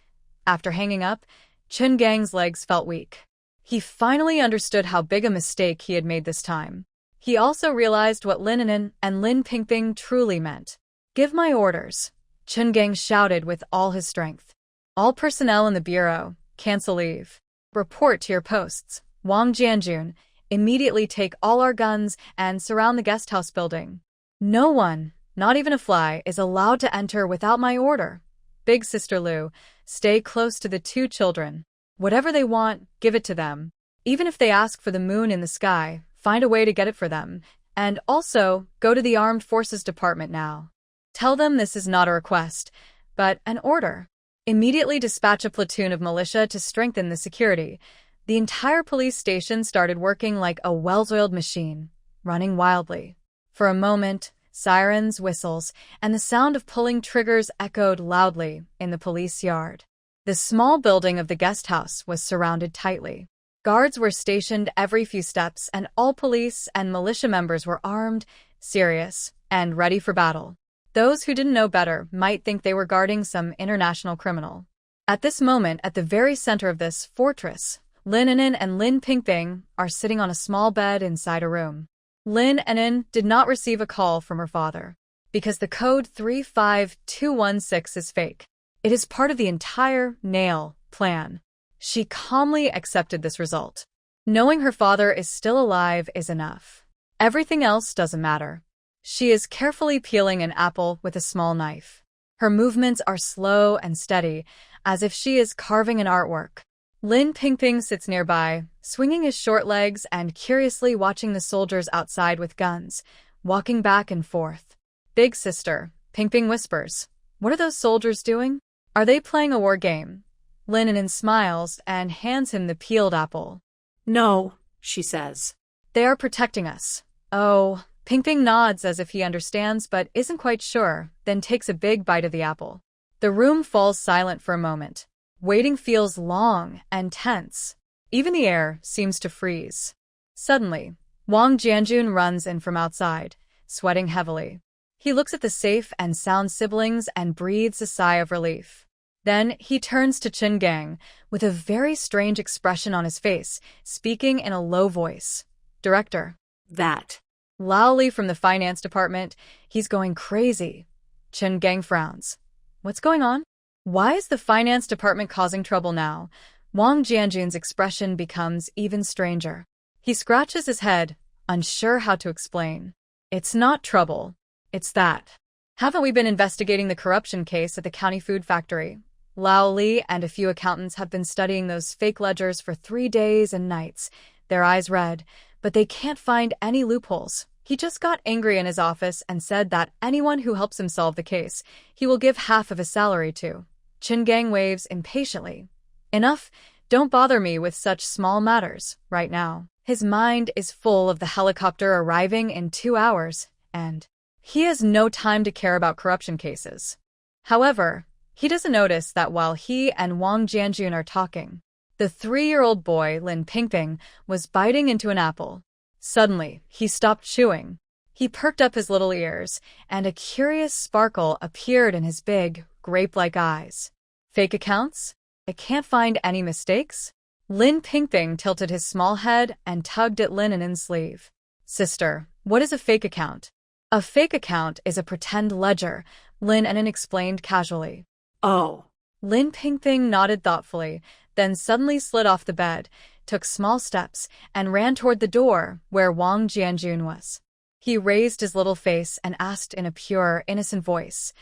After hanging up, Chen Gang's legs felt weak. He finally understood how big a mistake he had made this time. He also realized what Lin An'an and Lin Pingping truly meant. Give my orders, Chen Gang shouted with all his strength. All personnel in the bureau, cancel leave. Report to your posts. Wang Jianjun, immediately take all our guns and surround the guest house building. No one, not even a fly, is allowed to enter without my order. Big Sister Lu, stay close to the 2 children. Whatever they want, give it to them. Even if they ask for the moon in the sky, find a way to get it for them. And also, go to the Armed Forces Department now. Tell them this is not a request, but an order. Immediately dispatch a platoon of militia to strengthen the security. The entire police station started working like a well-oiled machine, running wildly. For a moment, sirens, whistles, and the sound of pulling triggers echoed loudly in the police yard. The small building of the guest house was surrounded tightly. Guards were stationed every few steps, and all police and militia members were armed, serious, and ready for battle. Those who didn't know better might think they were guarding some international criminal. At this moment, at the very center of this fortress, Lin An'an and Lin Pingping are sitting on a small bed inside a room. Lin An'an did not receive a call from her father, because the code 35216 is fake. It is part of the entire nail plan. She calmly accepted this result. Knowing her father is still alive is enough. Everything else doesn't matter. She is carefully peeling an apple with a small knife. Her movements are slow and steady, as if she is carving an artwork. Lin Pingping sits nearby, swinging his short legs and curiously watching the soldiers outside with guns, walking back and forth. Big sister, Pingping whispers, "What are those soldiers doing? Are they playing a war game?" Lin An'an smiles and hands him the peeled apple. "No," she says. "They are protecting us." "Oh." Pingping nods as if he understands but isn't quite sure, then takes a big bite of the apple. The room falls silent for a moment. Waiting feels long and tense. Even the air seems to freeze. Suddenly, Wang Jianjun runs in from outside, sweating heavily. He looks at the safe and sound siblings and breathes a sigh of relief. Then he turns to Chen Gang, with a very strange expression on his face, speaking in a low voice. "Director." "That." Loudly from the finance department, "He's going crazy." Chen Gang frowns. "What's going on? Why is the finance department causing trouble now?" Wang Jianjun's expression becomes even stranger. He scratches his head, unsure how to explain. "It's not trouble. It's that. Haven't we been investigating the corruption case at the county food factory? Lao Li and a few accountants have been studying those fake ledgers for 3 days and nights, their eyes red, but they can't find any loopholes. He just got angry in his office and said that anyone who helps him solve the case, he will give half of his salary to." Chen Gang waves impatiently. "Enough, don't bother me with such small matters right now." His mind is full of the helicopter arriving in 2 hours, and he has no time to care about corruption cases. However, he doesn't notice that while he and Wang Jianjun are talking, the 3-year-old boy, Lin Pingping, was biting into an apple. Suddenly, he stopped chewing. He perked up his little ears, and a curious sparkle appeared in his big, grape-like eyes. "Fake accounts? I can't find any mistakes?" Lin Pingping tilted his small head and tugged at Lin An'an's sleeve. "Sister, what is a fake account?" "A fake account is a pretend ledger," Lin An'an explained casually. "Oh." Lin Pingping nodded thoughtfully, then suddenly slid off the bed, took small steps, and ran toward the door where Wang Jianjun was. He raised his little face and asked in a pure, innocent voice,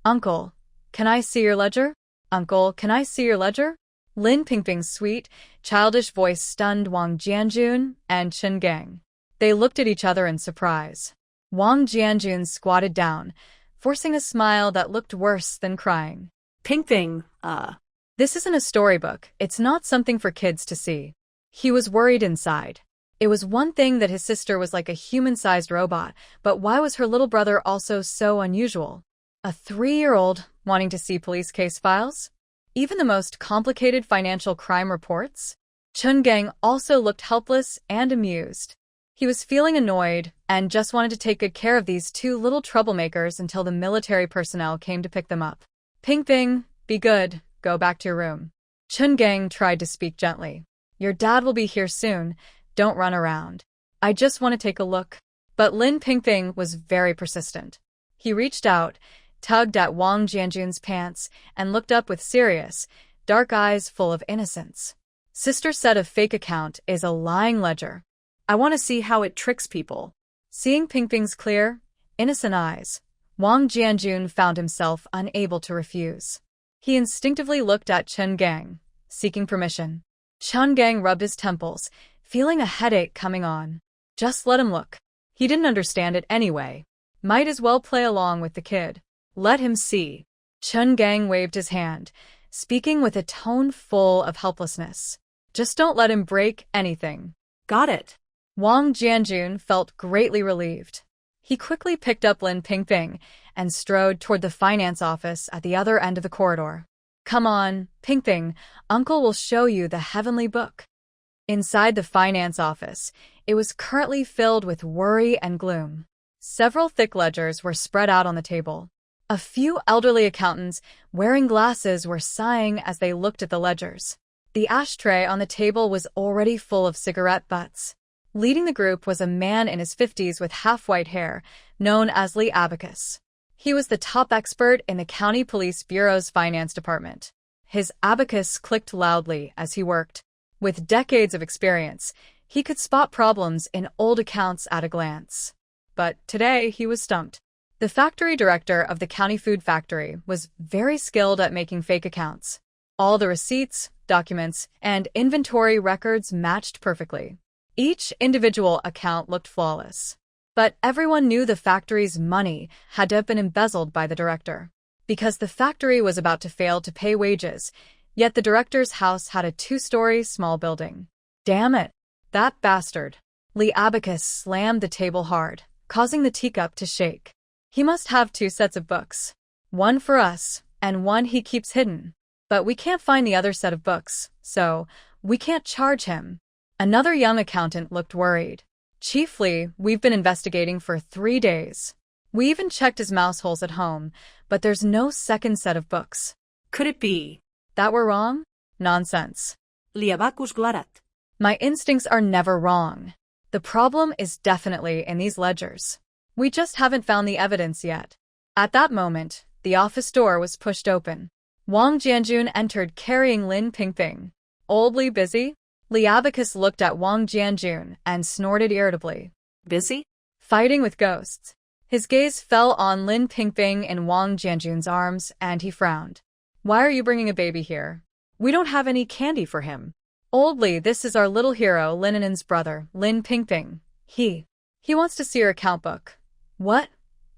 "Uncle, can I see your ledger? Uncle, can I see your ledger?" Lin Pingping's sweet, childish voice stunned Wang Jianjun and Chen Gang. They looked at each other in surprise. Wang Jianjun squatted down, forcing a smile that looked worse than crying. "Pingping, This isn't a storybook. It's not something for kids to see." He was worried inside. It was one thing that his sister was like a human-sized robot, but why was her little brother also so unusual? A 3-year-old wanting to see police case files? Even the most complicated financial crime reports? Chen Gang also looked helpless and amused. He was feeling annoyed and just wanted to take good care of these 2 little troublemakers until the military personnel came to pick them up. "Pingping, be good. Go back to your room." Chen Gang tried to speak gently. "Your dad will be here soon. Don't run around. I just want to take a look." But Lin Pingping was very persistent. He reached out, tugged at Wang Jianjun's pants, and looked up with serious, dark eyes full of innocence. "Sister said a fake account is a lying ledger. I want to see how it tricks people." Seeing Pingping's clear, innocent eyes, Wang Jianjun found himself unable to refuse. He instinctively looked at Chen Gang, seeking permission. Chen Gang rubbed his temples, feeling a headache coming on. Just let him look. He didn't understand it anyway. Might as well play along with the kid. Let him see. Chen Gang waved his hand, speaking with a tone full of helplessness. Just don't let him break anything. "Got it." Wang Jianjun felt greatly relieved. He quickly picked up Lin Pingping and strode toward the finance office at the other end of the corridor. "Come on, Pingping, Uncle will show you the heavenly book." Inside the finance office, it was currently filled with worry and gloom. Several thick ledgers were spread out on the table. A few elderly accountants wearing glasses were sighing as they looked at the ledgers. The ashtray on the table was already full of cigarette butts. Leading the group was a man in his 50s with half-white hair, known as Lee Abacus. He was the top expert in the County Police Bureau's finance department. His abacus clicked loudly as he worked. With decades of experience, he could spot problems in old accounts at a glance. But today he was stumped. The factory director of the county food factory was very skilled at making fake accounts. All the receipts, documents, and inventory records matched perfectly. Each individual account looked flawless. But everyone knew the factory's money had to have been embezzled by the director. Because the factory was about to fail to pay wages, yet the director's house had a 2-story small building. Damn it! That bastard! Lee Abacus slammed the table hard, causing the teacup to shake. He must have 2 sets of books. One for us, and one he keeps hidden. But we can't find the other set of books, so we can't charge him. Another young accountant looked worried. Chief Lee, we've been investigating for 3 days. We even checked his mouse holes at home, but there's no second set of books. Could it be that we're wrong? Nonsense. Lee Abacus glarat. My instincts are never wrong. The problem is definitely in these ledgers. We just haven't found the evidence yet. At that moment, the office door was pushed open. Wang Jianjun entered carrying Lin Pingping. Oldly busy? Lee Abacus looked at Wang Jianjun and snorted irritably. Busy? Fighting with ghosts. His gaze fell on Lin Pingping in Wang Jianjun's arms, and he frowned. Why are you bringing a baby here? We don't have any candy for him. Oldly, this is our little hero, Lin An'an's brother, Lin Pingping. He wants to see your account book. What?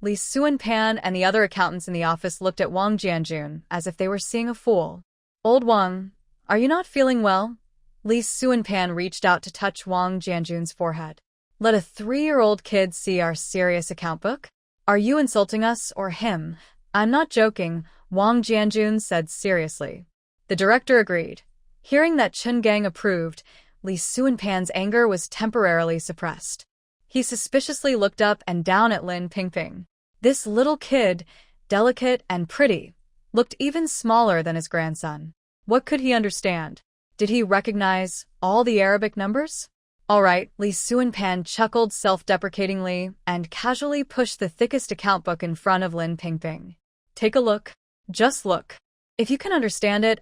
Li Suanpan and the other accountants in the office looked at Wang Jianjun as if they were seeing a fool. Old Wang, are you not feeling well? Li Suanpan reached out to touch Wang Jianjun's forehead. Let a 3-year-old kid see our serious account book? Are you insulting us or him? I'm not joking, Wang Jianjun said seriously. The director agreed. Hearing that Chen Gang approved, Li Suanpan's anger was temporarily suppressed. He suspiciously looked up and down at Lin Pingping. This little kid, delicate and pretty, looked even smaller than his grandson. What could he understand? Did he recognize all the Arabic numbers? All right, Li Suanpan chuckled self-deprecatingly and casually pushed the thickest account book in front of Lin Pingping. Take a look. Just look. If you can understand it,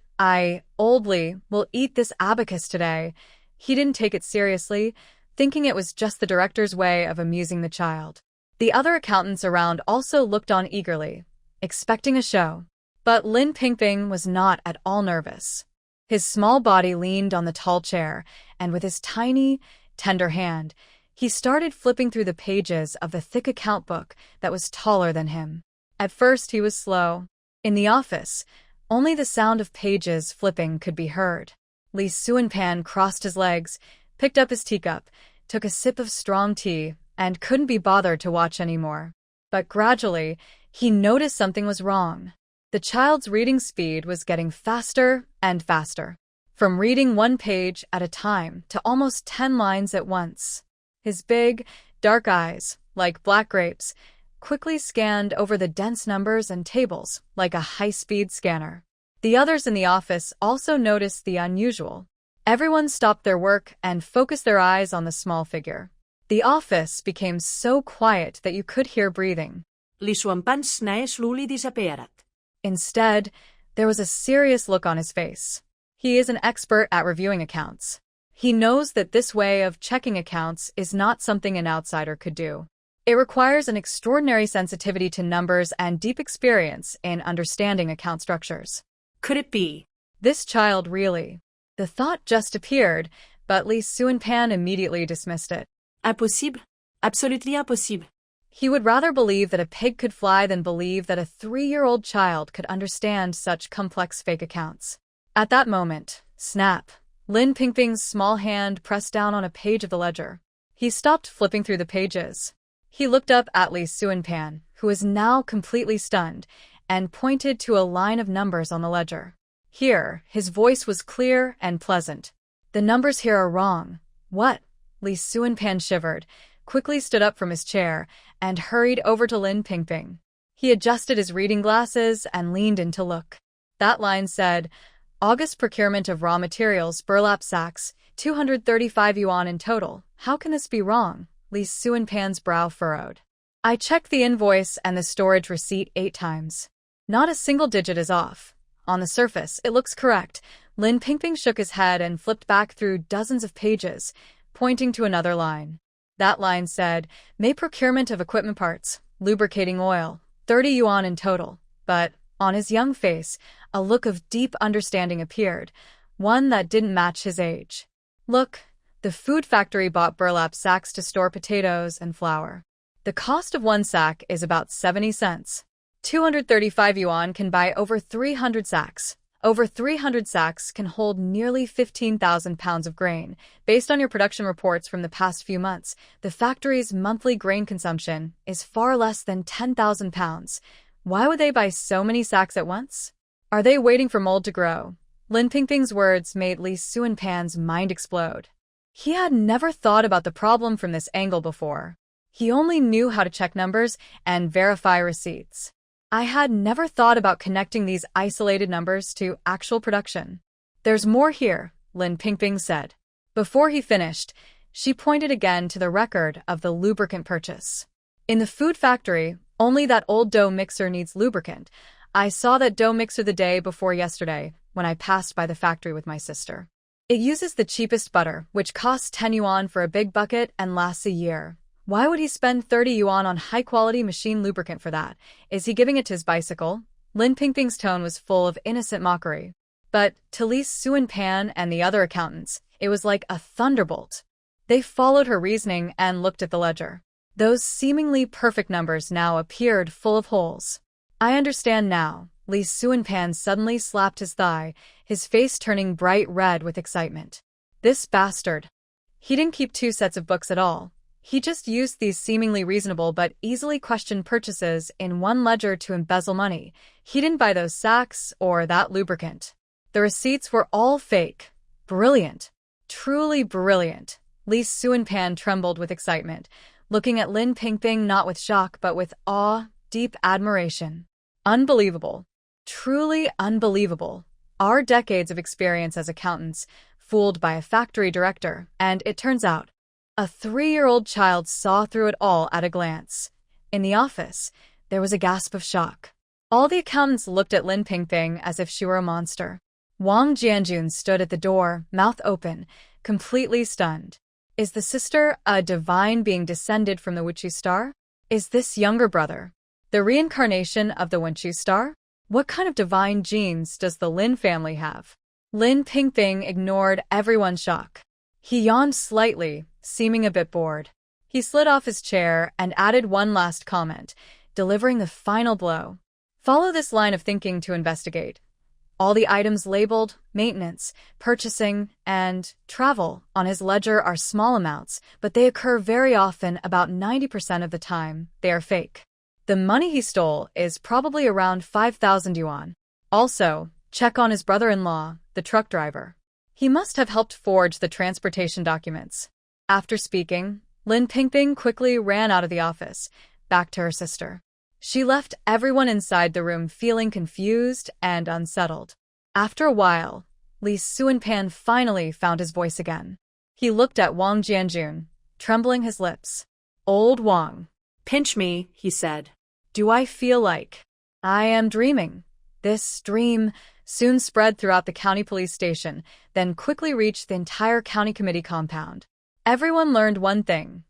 Old Li, will eat this abacus today. He didn't take it seriously, thinking it was just the director's way of amusing the child. The other accountants around also looked on eagerly, expecting a show. But Lin Pingping was not at all nervous. His small body leaned on the tall chair, and with his tiny, tender hand, he started flipping through the pages of the thick account book that was taller than him. At first he was slow. In the office, only the sound of pages flipping could be heard. Li Suanpan crossed his legs, picked up his teacup, took a sip of strong tea, and couldn't be bothered to watch anymore. But gradually, he noticed something was wrong. The child's reading speed was getting faster and faster, from reading 1 page at a time to almost 10 lines at once. His big, dark eyes, like black grapes, quickly scanned over the dense numbers and tables like a high-speed scanner. The others in the office also noticed the unusual. Everyone stopped their work and focused their eyes on the small figure. The office became so quiet that you could hear breathing. Li Suanpan snae slowly disappeared. Instead, there was a serious look on his face. He is an expert at reviewing accounts. He knows that this way of checking accounts is not something an outsider could do. It requires an extraordinary sensitivity to numbers and deep experience in understanding account structures. Could it be this child really? The thought just appeared, but Li Suanpan immediately dismissed it. Impossible. Absolutely impossible. He would rather believe that a pig could fly than believe that a 3-year-old child could understand such complex fake accounts. At that moment, snap, Lin Pingping's small hand pressed down on a page of the ledger. He stopped flipping through the pages. He looked up at Li Suanpan, who was now completely stunned, and pointed to a line of numbers on the ledger. Here, his voice was clear and pleasant. The numbers here are wrong. What? Li Suanpan shivered, quickly stood up from his chair, and hurried over to Lin Pingping. He adjusted his reading glasses and leaned in to look. That line said, August procurement of raw materials, burlap sacks, 235 yuan in total. How can this be wrong? Li Suanpan's brow furrowed. I checked the invoice and the storage receipt 8 times. Not a single digit is off. On the surface, it looks correct. Lin Pingping shook his head and flipped back through dozens of pages, pointing to another line. That line said, May procurement of equipment parts, lubricating oil, 30 yuan in total. But, on his young face, a look of deep understanding appeared, one that didn't match his age. Look, the food factory bought burlap sacks to store potatoes and flour. The cost of one sack is about 70 cents. 235 yuan can buy over 300 sacks. Over 300 sacks can hold nearly 15,000 pounds of grain. Based on your production reports from the past few months, the factory's monthly grain consumption is far less than 10,000 pounds. Why would they buy so many sacks at once? Are they waiting for mold to grow? Lin Pingping's words made Li Suanpan's mind explode. He had never thought about the problem from this angle before. He only knew how to check numbers and verify receipts. I had never thought about connecting these isolated numbers to actual production. There's more here, Lin Pingping said. Before he finished, she pointed again to the record of the lubricant purchase. In the food factory, only that old dough mixer needs lubricant. I saw that dough mixer the day before yesterday when I passed by the factory with my sister. It uses the cheapest butter, which costs 10 yuan for a big bucket and lasts a year. Why would he spend 30 yuan on high-quality machine lubricant for that? Is he giving it to his bicycle? Lin Pingping's tone was full of innocent mockery. But to Li Suanpan and the other accountants, it was like a thunderbolt. They followed her reasoning and looked at the ledger. Those seemingly perfect numbers now appeared full of holes. I understand now. Li Suanpan suddenly slapped his thigh, his face turning bright red with excitement. This bastard. He didn't keep 2 sets of books at all. He just used these seemingly reasonable but easily questioned purchases in one ledger to embezzle money. He didn't buy those sacks or that lubricant. The receipts were all fake. Brilliant. Truly brilliant. Li Suanpan trembled with excitement, looking at Lin Pingping not with shock but with awe, deep admiration. Unbelievable. Truly unbelievable. Our decades of experience as accountants, fooled by a factory director, and it turns out, a 3-year-old child saw through it all at a glance. In the office, there was a gasp of shock. All the accountants looked at Lin Pingping as if she were a monster. Wang Jianjun stood at the door, mouth open, completely stunned. Is the sister a divine being descended from the Wenchu star? Is this younger brother the reincarnation of the Wenchu star? What kind of divine genes does the Lin family have? Lin Pingping ignored everyone's shock. He yawned slightly, seeming a bit bored. He slid off his chair and added one last comment, delivering the final blow. Follow this line of thinking to investigate. All the items labeled maintenance, purchasing, and travel on his ledger are small amounts, but they occur very often. About 90% of the time, they are fake. The money he stole is probably around 5,000 yuan. Also, check on his brother-in-law, the truck driver. He must have helped forge the transportation documents. After speaking, Lin Pingping quickly ran out of the office, back to her sister. She left everyone inside the room feeling confused and unsettled. After a while, Li Suanpan finally found his voice again. He looked at Wang Jianjun, trembling his lips. Old Wang. Pinch me, he said. Do I feel like I am dreaming? This dream soon spread throughout the county police station, then quickly reached the entire county committee compound. Everyone learned one thing.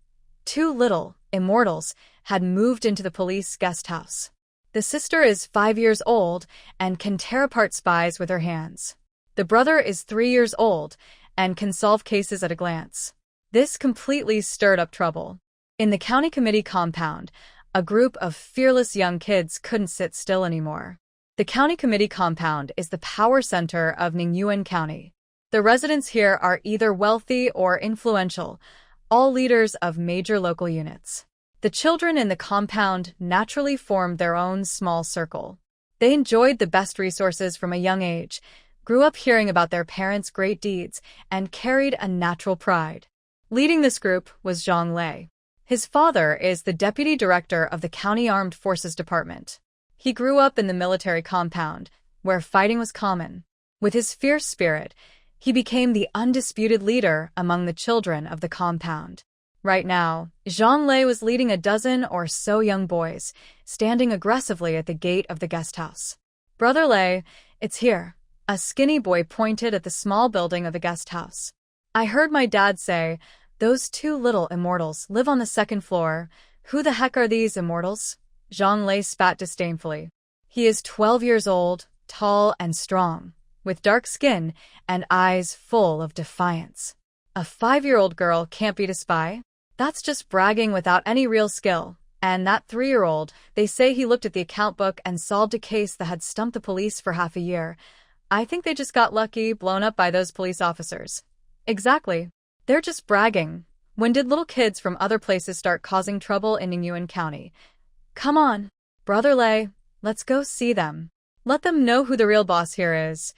2 little immortals had moved into the police guest house. The sister is 5 years old and can tear apart spies with her hands. The brother is 3 years old and can solve cases at a glance. This completely stirred up trouble. In the county committee compound, a group of fearless young kids couldn't sit still anymore. The county committee compound is the power center of Ningyuan County. The residents here are either wealthy or influential, all leaders of major local units. The children in the compound naturally formed their own small circle. They enjoyed the best resources from a young age, grew up hearing about their parents' great deeds, and carried a natural pride. Leading this group was Zhang Lei. His father is the deputy director of the County Armed Forces Department. He grew up in the military compound, where fighting was common. With his fierce spirit, he became the undisputed leader among the children of the compound. Right now, Zhang Lei was leading a dozen or so young boys, standing aggressively at the gate of the guest house. Brother Lei, It's here. A skinny boy pointed at the small building of the guest house. I heard my dad say, those two little immortals live on the second floor. Who the heck are these immortals? Zhang Lei spat disdainfully. He is 12 years old, tall and strong, with dark skin and eyes full of defiance. A 5-year-old girl can't beat a spy? That's just bragging without any real skill. And that 3-year-old, they say he looked at the account book and solved a case that had stumped the police for half a year. I think they just got lucky, blown up by those police officers. Exactly. They're just bragging. When did little kids from other places start causing trouble in Ningyuan County? Come on, Brother Lei, let's go see them. Let them know who the real boss here is.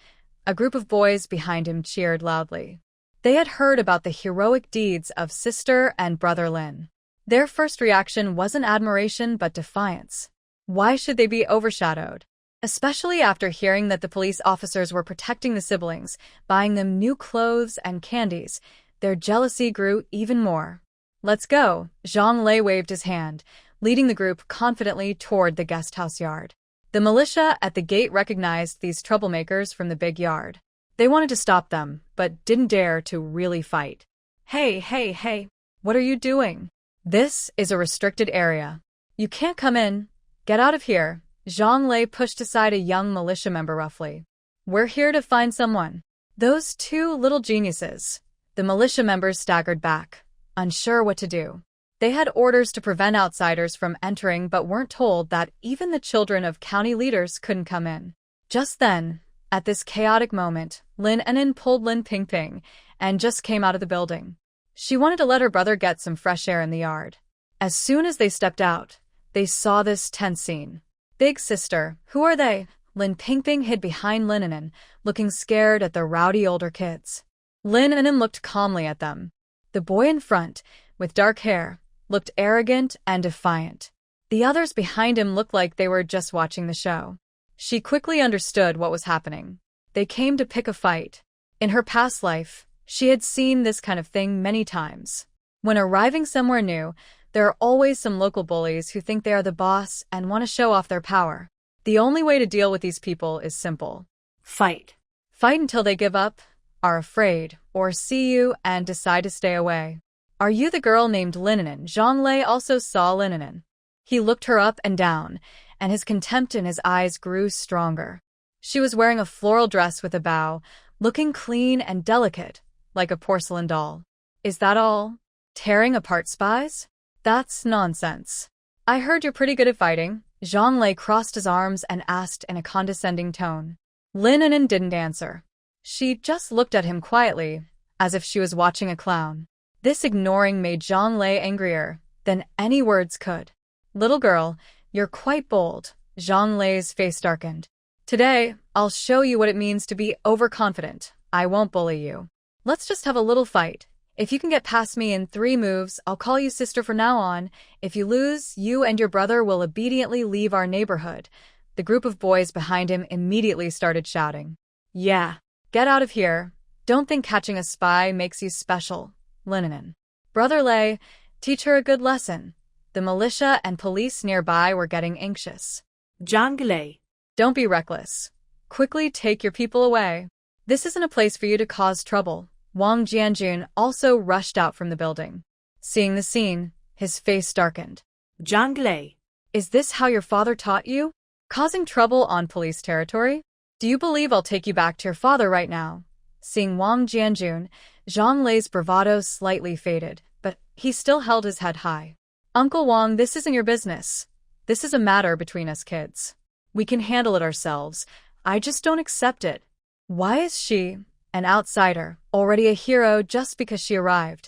A group of boys behind him cheered loudly. They had heard about the heroic deeds of Sister and Brother Lin. Their first reaction wasn't admiration but defiance. Why should they be overshadowed? Especially after hearing that the police officers were protecting the siblings, buying them new clothes and candies, their jealousy grew even more. Let's go, Zhang Lei waved his hand, leading the group confidently toward the guest house yard. The militia at the gate recognized these troublemakers from the big yard. They wanted to stop them, but didn't dare to really fight. Hey, what are you doing? This is a restricted area. You can't come in. Get out of here. Zhang Lei pushed aside a young militia member roughly. We're here to find someone. Those two little geniuses. The militia members staggered back, unsure what to do. They had orders to prevent outsiders from entering but weren't told that even the children of county leaders couldn't come in. Just then, at this chaotic moment, Lin An'an pulled Lin Pingping and just came out of the building. She wanted to let her brother get some fresh air in the yard. As soon as they stepped out, they saw this tense scene. Big sister, who are they? Lin Pingping hid behind Lin An'an, looking scared at the rowdy older kids. Lin An'an looked calmly at them. The boy in front, with dark hair, looked arrogant and defiant. The others behind him looked like they were just watching the show. She quickly understood what was happening. They came to pick a fight. In her past life, she had seen this kind of thing many times. When arriving somewhere new, there are always some local bullies who think they are the boss and want to show off their power. The only way to deal with these people is simple. Fight. Fight until they give up, are afraid, or see you and decide to stay away. Are you the girl named Lin An'an? Zhang Lei also saw Lin An'an. He looked her up and down, and his contempt in his eyes grew stronger. She was wearing a floral dress with a bow, looking clean and delicate, like a porcelain doll. Is that all? Tearing apart spies? That's nonsense. I heard you're pretty good at fighting. Zhang Lei crossed his arms and asked in a condescending tone. Lin An'an didn't answer. She just looked at him quietly, as if she was watching a clown. This ignoring made Zhang Lei angrier than any words could. Little girl, you're quite bold. Zhang Lei's face darkened. Today, I'll show you what it means to be overconfident. I won't bully you. Let's just have a little fight. If you can get past me in 3 moves, I'll call you sister from now on. If you lose, you and your brother will obediently leave our neighborhood. The group of boys behind him immediately started shouting. Yeah, get out of here. Don't think catching a spy makes you special. Lin An'an. Brother Lei, teach her a good lesson. The militia and police nearby were getting anxious. Zhang Lei. Don't be reckless. Quickly take your people away. This isn't a place for you to cause trouble. Wang Jianjun also rushed out from the building. Seeing the scene, his face darkened. Zhang Lei. Is this how your father taught you? Causing trouble on police territory? Do you believe I'll take you back to your father right now? Seeing Wang Jianjun, Zhang Lei's bravado slightly faded, but he still held his head high. Uncle Wang, this isn't your business. This is a matter between us kids. We can handle it ourselves. I just don't accept it. Why is she, an outsider, already a hero just because she arrived?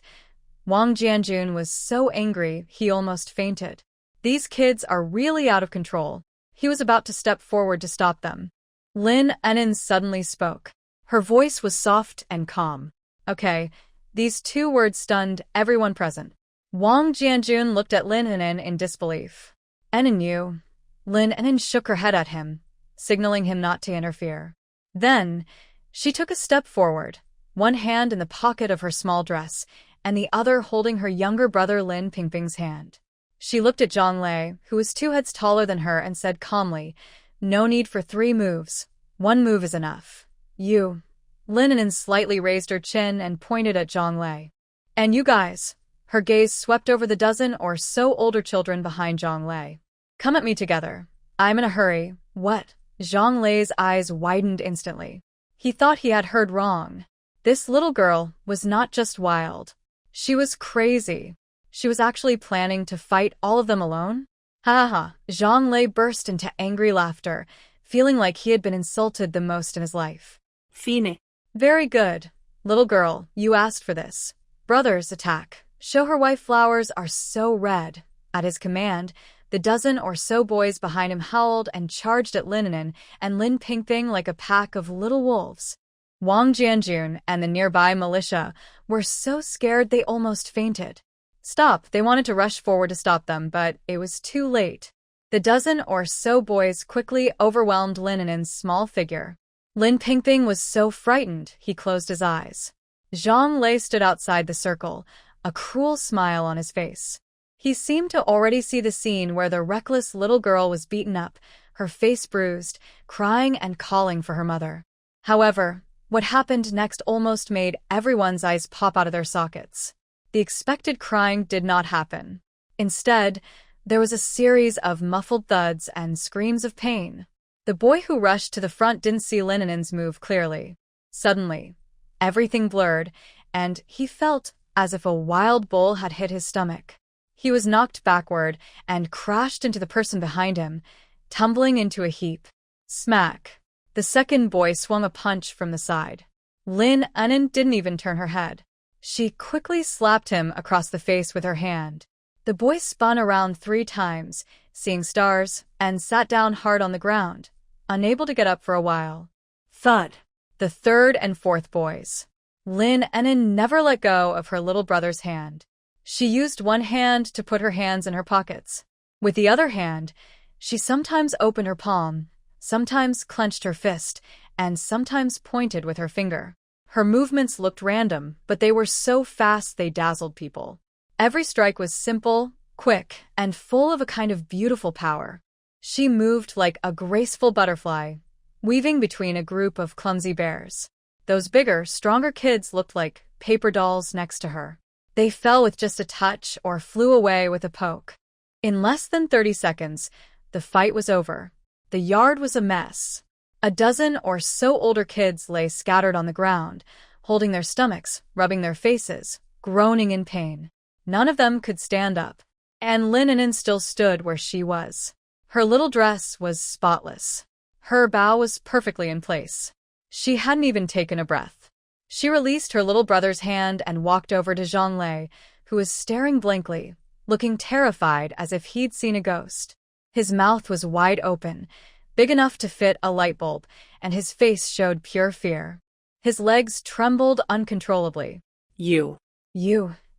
Wang Jianjun was so angry he almost fainted. These kids are really out of control. He was about to step forward to stop them. Lin An'an suddenly spoke. Her voice was soft and calm. Okay, these 2 words stunned everyone present. Wang Jianjun looked at Lin An'an in disbelief. An'an, you. Lin An'an shook her head at him, signaling him not to interfere. Then, she took a step forward, one hand in the pocket of her small dress, and the other holding her younger brother Lin Pingping's hand. She looked at Zhang Lei, who was 2 heads taller than her, and said calmly, No need for 3 moves. One move is enough. You. Lin An'an slightly raised her chin and pointed at Zhonglei. And you guys. Her gaze swept over the dozen or so older children behind Zhonglei. Come at me together. I'm in a hurry. What? Zhonglei's eyes widened instantly. He thought he had heard wrong. This little girl was not just wild. She was crazy. She was actually planning to fight all of them alone? Ha ha. Zhonglei burst into angry laughter, feeling like he had been insulted the most in his life. Fine. Very good. Little girl, you asked for this. Brothers, attack. Show her why flowers are so red. At his command, the dozen or so boys behind him howled and charged at Lin An'an and Lin Pingping like a pack of little wolves. Wang Jianjun and the nearby militia were so scared they almost fainted. Stop, they wanted to rush forward to stop them, but it was too late. The dozen or so boys quickly overwhelmed Lin An'an's small figure. Lin Pingping was so frightened, he closed his eyes. Zhonglei stood outside the circle, a cruel smile on his face. He seemed to already see the scene where the reckless little girl was beaten up, her face bruised, crying and calling for her mother. However, what happened next almost made everyone's eyes pop out of their sockets. The expected crying did not happen. Instead, there was a series of muffled thuds and screams of pain. The boy who rushed to the front didn't see Lin An'an's move clearly. Suddenly, everything blurred, and he felt as if a wild bull had hit his stomach. He was knocked backward and crashed into the person behind him, tumbling into a heap. Smack! The second boy swung a punch from the side. Lin An'an didn't even turn her head. She quickly slapped him across the face with her hand. The boy spun around 3 times, seeing stars, and sat down hard on the ground, unable to get up for a while. Thud! The third and fourth boys. Lin An'an never let go of her little brother's hand. She used one hand to put her hands in her pockets. With the other hand, she sometimes opened her palm, sometimes clenched her fist, and sometimes pointed with her finger. Her movements looked random, but they were so fast they dazzled people. Every strike was simple, quick, and full of a kind of beautiful power. She moved like a graceful butterfly, weaving between a group of clumsy bears. Those bigger, stronger kids looked like paper dolls next to her. They fell with just a touch or flew away with a poke. In less than 30 seconds, the fight was over. The yard was a mess. A dozen or so older kids lay scattered on the ground, holding their stomachs, rubbing their faces, groaning in pain. None of them could stand up, and Lin An'an still stood where she was. Her little dress was spotless. Her bow was perfectly in place. She hadn't even taken a breath. She released her little brother's hand and walked over to Zhonglei, who was staring blankly, looking terrified as if he'd seen a ghost. His mouth was wide open, big enough to fit a light bulb, and his face showed pure fear. His legs trembled uncontrollably. You.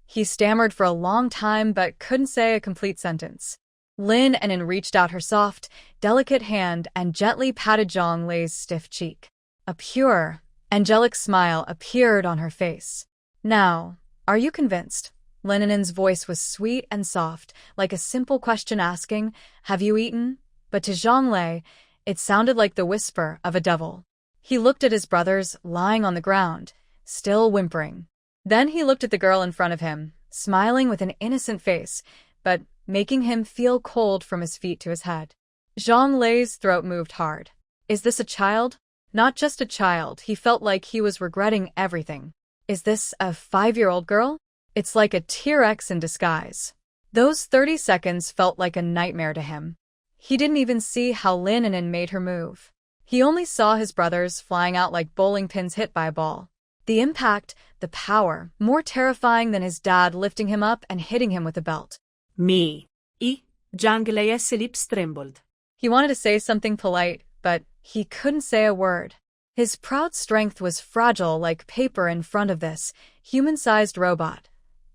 He stammered for a long time but couldn't say a complete sentence. Lin An'an reached out her soft, delicate hand and gently patted Zhonglei's stiff cheek. A pure, angelic smile appeared on her face. Now, are you convinced? Lin An'an's voice was sweet and soft, like a simple question asking, "Have you eaten?" But to Zhonglei, it sounded like the whisper of a devil. He looked at his brothers lying on the ground, still whimpering. Then he looked at the girl in front of him, smiling with an innocent face, but making him feel cold from his feet to his head. Zhonglei's throat moved hard. Is this a child? Not just a child, he felt like he was regretting everything. Is this a 5-year-old girl? It's like a T-Rex in disguise. Those 30 seconds felt like a nightmare to him. He didn't even see how Lin An'an made her move. He only saw his brothers flying out like bowling pins hit by a ball. The impact, the power, more terrifying than his dad lifting him up and hitting him with a belt. Zhonglei's lips trembled. He wanted to say something polite, but he couldn't say a word. His proud strength was fragile like paper in front of this human-sized robot.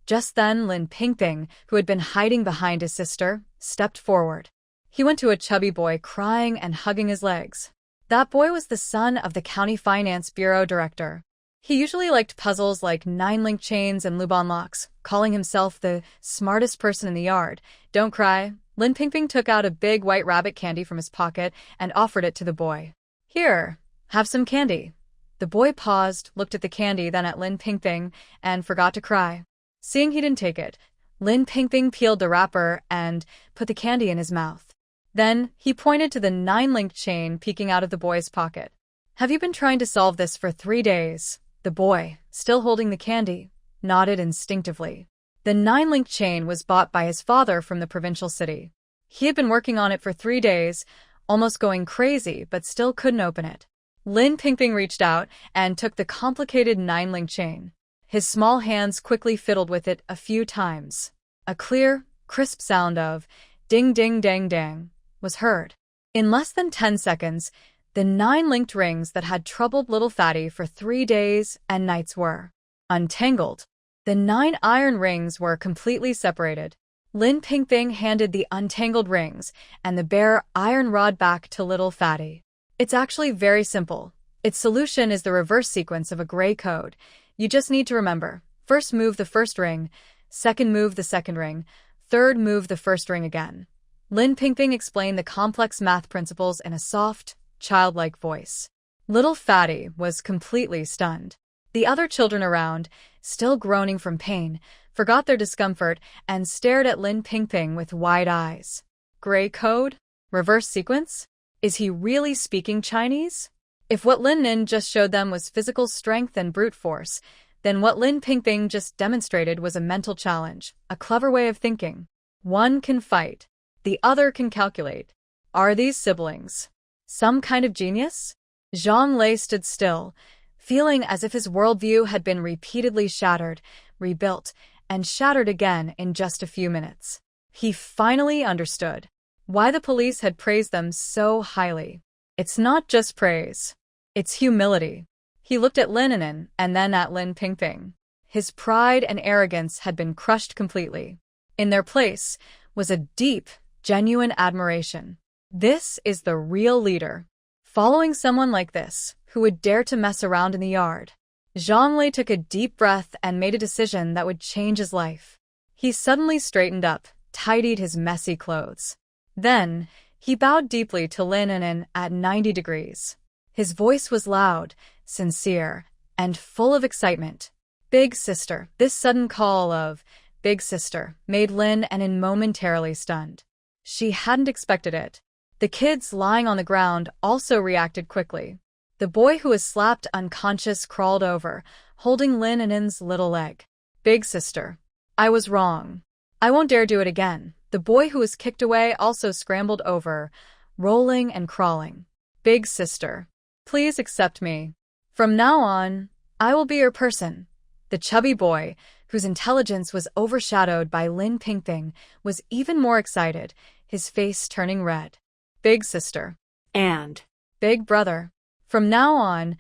Just then, Lin Pingping, who had been hiding behind his sister, stepped forward. He went to a chubby boy crying and hugging his legs. That boy was the son of the County Finance Bureau director. He usually liked puzzles like 9-link chains and Lubon locks, calling himself the smartest person in the yard. Don't cry. Lin Pingping took out a big white rabbit candy from his pocket and offered it to the boy. Here, Have some candy. The boy paused, looked at the candy, then at Lin Pingping, and forgot to cry. Seeing he didn't take it, Lin Pingping peeled the wrapper and put the candy in his mouth. Then, he pointed to the 9-link chain peeking out of the boy's pocket. Have you been trying to solve this for 3 days? The boy, still holding the candy, nodded instinctively. The 9-link chain was bought by his father from the provincial city. He had been working on it for 3 days, almost going crazy, but still couldn't open it. Lin Pingping reached out and took the complicated 9-link chain. His small hands quickly fiddled with it a few times. A clear, crisp sound of ding ding dang dang was heard. In less than 10 seconds, the 9 linked rings that had troubled little Fatty for 3 days and nights were untangled. The 9 iron rings were completely separated. Lin Pingping handed the untangled rings and the bare iron rod back to little Fatty. It's actually very simple. Its solution is the reverse sequence of a gray code. You just need to remember, first move the first ring, second move the second ring, third move the first ring again. Lin Pingping explained the complex math principles in a soft, childlike voice. Little Fatty was completely stunned. The other children around, still groaning from pain, forgot their discomfort and stared at Lin Pingping with wide eyes. Gray code? Reverse sequence? Is he really speaking Chinese? If what Lin An'an just showed them was physical strength and brute force, then what Lin Pingping just demonstrated was a mental challenge, a clever way of thinking. One can fight. The other can calculate. Are these siblings? Some kind of genius? Zhang Lei stood still, feeling as if his worldview had been repeatedly shattered, rebuilt, and shattered again in just a few minutes. He finally understood why the police had praised them so highly. It's not just praise. It's humility. He looked at Lin An'an and then at Lin Pingping. His pride and arrogance had been crushed completely. In their place was a deep, genuine admiration. This is the real leader. Following someone like this, who would dare to mess around in the yard. Zhang Lei took a deep breath and made a decision that would change his life. He suddenly straightened up, tidied his messy clothes. Then, he bowed deeply to Lin An'an at 90 degrees. His voice was loud, sincere, and full of excitement. Big sister. This sudden call of big sister made Lin An'an momentarily stunned. She hadn't expected it. The kids lying on the ground also reacted quickly. The boy who was slapped unconscious crawled over, holding Lin An'an's little leg. Big sister. I was wrong. I won't dare do it again. The boy who was kicked away also scrambled over, rolling and crawling. Big sister. Please accept me. From now on, I will be your person. The chubby boy, whose intelligence was overshadowed by Lin Pingping, was even more excited, his face turning red. Big sister. And Big brother. From now on,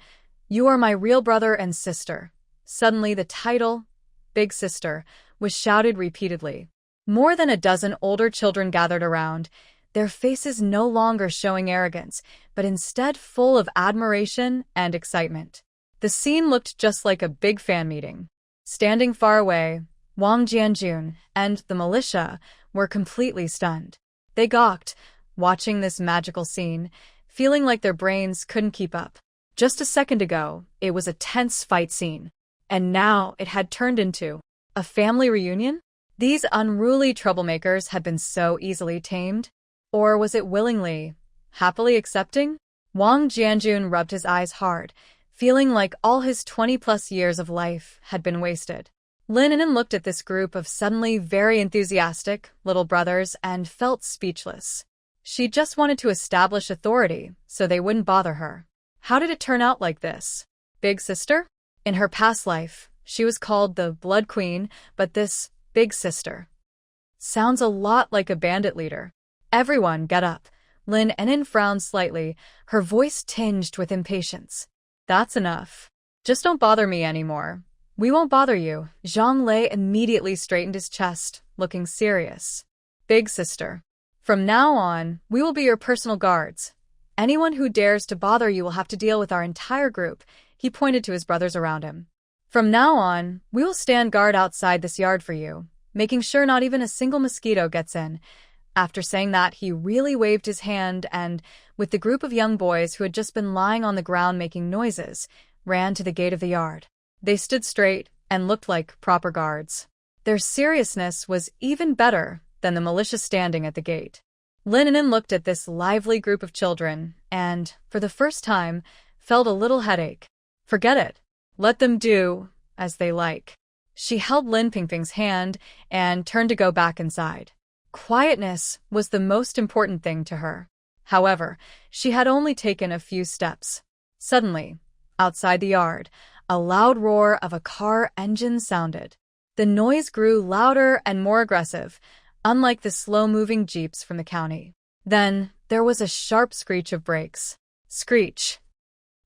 you are my real brother and sister. Suddenly the title, Big Sister, was shouted repeatedly. More than a dozen older children gathered around, their faces no longer showing arrogance, but instead full of admiration and excitement. The scene looked just like a big fan meeting. Standing far away, Wang Jianjun and the militia were completely stunned. They gawked, watching this magical scene, feeling like their brains couldn't keep up. Just a second ago, it was a tense fight scene. And now it had turned into a family reunion? These unruly troublemakers had been so easily tamed? Or was it willingly, happily accepting? Wang Jianjun rubbed his eyes hard, feeling like all his 20-plus years of life had been wasted. Lin An'an looked at this group of suddenly very enthusiastic little brothers and felt speechless. She just wanted to establish authority so they wouldn't bother her. How did it turn out like this? Big sister? In her past life, she was called the Blood Queen, but this Big Sister sounds a lot like a bandit leader. Everyone get up. Lin An'an frowned slightly, her voice tinged with impatience. That's enough. Just don't bother me anymore. We won't bother you. Zhang Lei immediately straightened his chest, looking serious. Big sister. From now on, we will be your personal guards. Anyone who dares to bother you will have to deal with our entire group. He pointed to his brothers around him. From now on, we will stand guard outside this yard for you, making sure not even a single mosquito gets in. After saying that, he really waved his hand and, with the group of young boys who had just been lying on the ground making noises, ran to the gate of the yard. They stood straight and looked like proper guards. Their seriousness was even better than the militia standing at the gate. Lin An'an looked at this lively group of children and, for the first time, felt a little headache. Forget it. Let them do as they like. She held Lin Pingping's hand and turned to go back inside. Quietness was the most important thing to her. However, she had only taken a few steps. Suddenly, outside the yard, a loud roar of a car engine sounded. The noise grew louder and more aggressive, unlike the slow-moving jeeps from the county. Then, there was a sharp screech of brakes. Screech.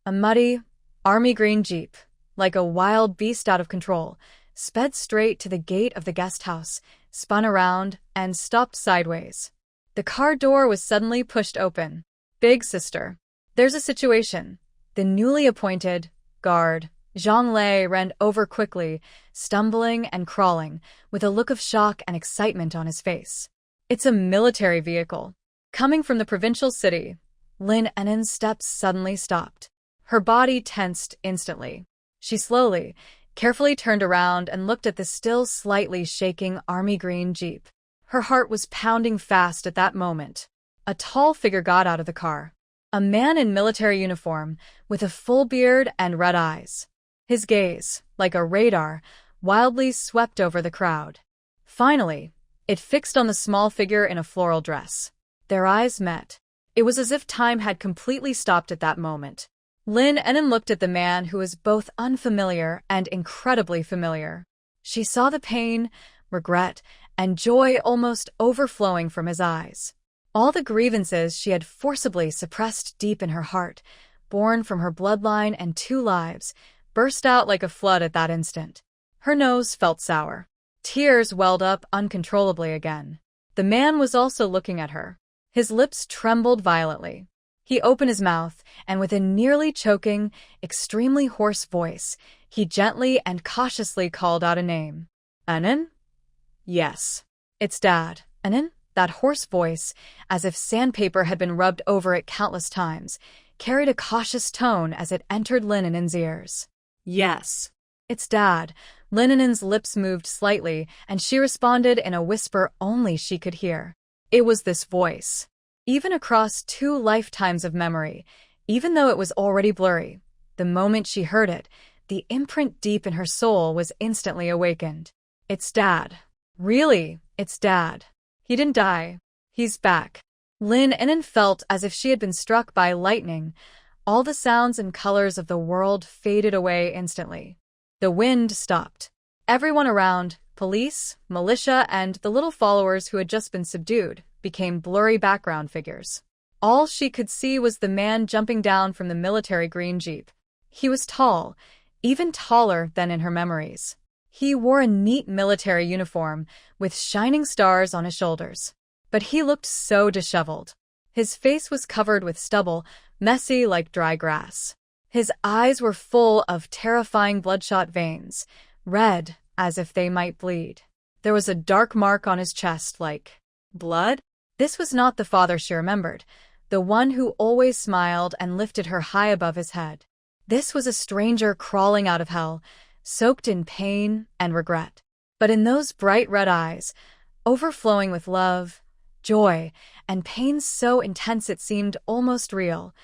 A muddy, army green jeep, like a wild beast out of control, sped straight to the gate of the guest house, spun around, and stopped sideways. The car door was suddenly pushed open. "Big sister, there's a situation." The newly appointed guard, Zhang Lei, ran over quickly, stumbling and crawling, with a look of shock and excitement on his face. "It's a military vehicle." Coming from the provincial city, Lin An'an's steps suddenly stopped. Her body tensed instantly. She slowly, carefully turned around and looked at the still slightly shaking army green jeep. Her heart was pounding fast at that moment. A tall figure got out of the car. A man in military uniform, with a full beard and red eyes. His gaze, like a radar, wildly swept over the crowd. Finally, it fixed on the small figure in a floral dress. Their eyes met. It was as if time had completely stopped at that moment. Lin An'an looked at the man who was both unfamiliar and incredibly familiar. She saw the pain, regret, and joy almost overflowing from his eyes. All the grievances she had forcibly suppressed deep in her heart, born from her bloodline and 2 lives, burst out like a flood at that instant. Her nose felt sour. Tears welled up uncontrollably again. The man was also looking at her. His lips trembled violently. He opened his mouth, and with a nearly choking, extremely hoarse voice, he gently and cautiously called out a name. "An'an?" "Yes." "It's Dad." "An'an?" That hoarse voice, as if sandpaper had been rubbed over it countless times, carried a cautious tone as it entered Lin An'an's ears. Yes. "It's Dad." Lin An'an's lips moved slightly, and she responded in a whisper only she could hear. It was this voice. Even across 2 lifetimes of memory, even though it was already blurry, the moment she heard it, the imprint deep in her soul was instantly awakened. "It's Dad. Really, it's Dad. He didn't die. He's back." Lin An'an felt as if she had been struck by lightning. All the sounds and colors of the world faded away instantly. The wind stopped. Everyone around, police, militia, and the little followers who had just been subdued, became blurry background figures. All she could see was the man jumping down from the military green jeep. He was tall, even taller than in her memories. He wore a neat military uniform with shining stars on his shoulders. But he looked so disheveled. His face was covered with stubble, messy like dry grass. His eyes were full of terrifying bloodshot veins, red as if they might bleed. There was a dark mark on his chest like blood. This was not the father she remembered, the one who always smiled and lifted her high above his head. This was a stranger crawling out of hell, soaked in pain and regret. But in those bright red eyes, overflowing with love, joy, and pain so intense it seemed almost real,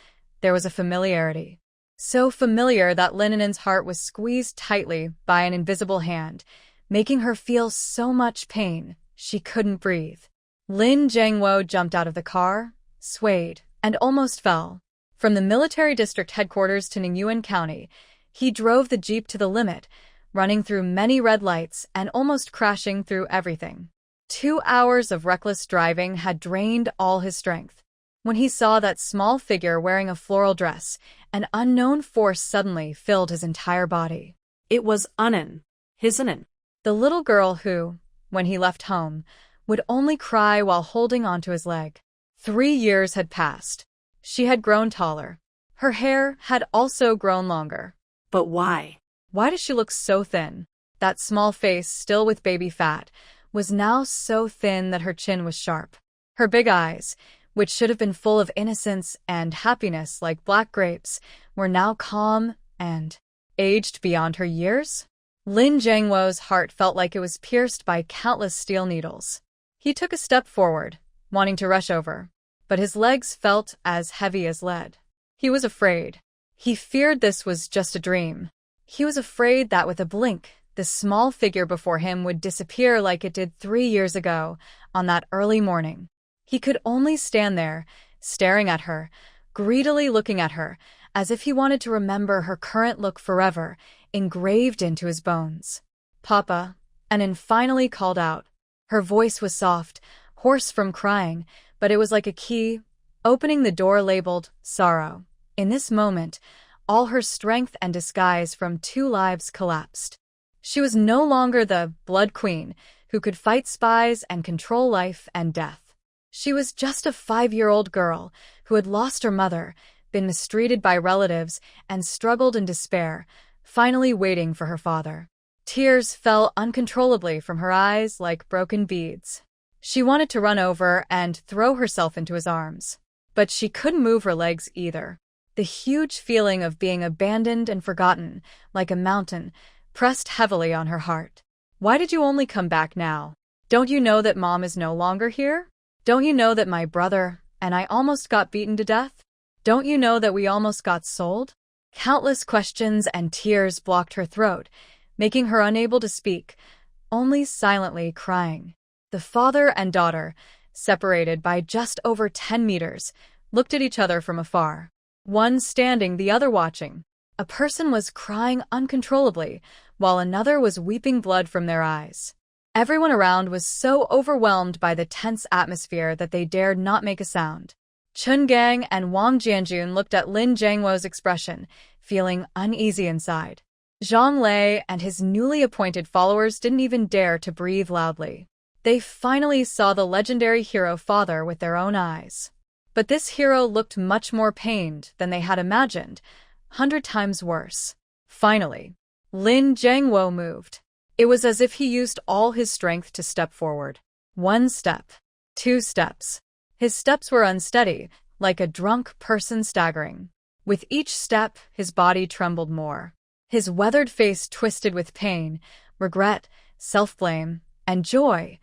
there was a familiarity. So familiar that Lin An'an's heart was squeezed tightly by an invisible hand, making her feel so much pain she couldn't breathe. Lin Jiangwo jumped out of the car, swayed, and almost fell. From the military district headquarters to Ningyuan County, he drove the jeep to the limit, running through many red lights and almost crashing through everything. 2 hours of reckless driving had drained all his strength. When he saw that small figure wearing a floral dress, an unknown force suddenly filled his entire body. It was An'an, his An'an. The little girl who, when he left home, would only cry while holding onto his leg. 3 years had passed. She had grown taller. Her hair had also grown longer. But why? Why does she look so thin? That small face, still with baby fat, was now so thin that her chin was sharp. Her big eyes, which should have been full of innocence and happiness like black grapes, were now calm and aged beyond her years. Lin Jiangwo's heart felt like it was pierced by countless steel needles. He took a step forward, wanting to rush over, but his legs felt as heavy as lead. He was afraid. He feared this was just a dream. He was afraid that with a blink, the small figure before him would disappear like it did 3 years ago on that early morning. He could only stand there, staring at her, greedily looking at her, as if he wanted to remember her current look forever, engraved into his bones. "Papa," An'an finally called out. Her voice was soft, hoarse from crying, but it was like a key, opening the door labeled sorrow. In this moment, all her strength and disguise from 2 lives collapsed. She was no longer the Blood Queen who could fight spies and control life and death. She was just a 5-year-old girl who had lost her mother, been mistreated by relatives, and struggled in despair, finally waiting for her father. Tears fell uncontrollably from her eyes like broken beads. She wanted to run over and throw herself into his arms, but she couldn't move her legs either. The huge feeling of being abandoned and forgotten, like a mountain, pressed heavily on her heart. "Why did you only come back now? Don't you know that Mom is no longer here? Don't you know that my brother and I almost got beaten to death? Don't you know that we almost got sold?" Countless questions and tears blocked her throat, making her unable to speak, only silently crying. The father and daughter, separated by just over 10 meters, looked at each other from afar. One standing, the other watching. A person was crying uncontrollably, while another was weeping blood from their eyes. Everyone around was so overwhelmed by the tense atmosphere that they dared not make a sound. Chun Gang and Wang Jianjun looked at Lin Jiangwo's expression, feeling uneasy inside. Zhang Lei and his newly appointed followers didn't even dare to breathe loudly. They finally saw the legendary hero father with their own eyes. But this hero looked much more pained than they had imagined, 100 times worse. Finally, Lin Jiangwo moved. It was as if he used all his strength to step forward. 1 step. 2 steps. His steps were unsteady, like a drunk person staggering. With each step, his body trembled more. His weathered face twisted with pain, regret, self-blame, and joy,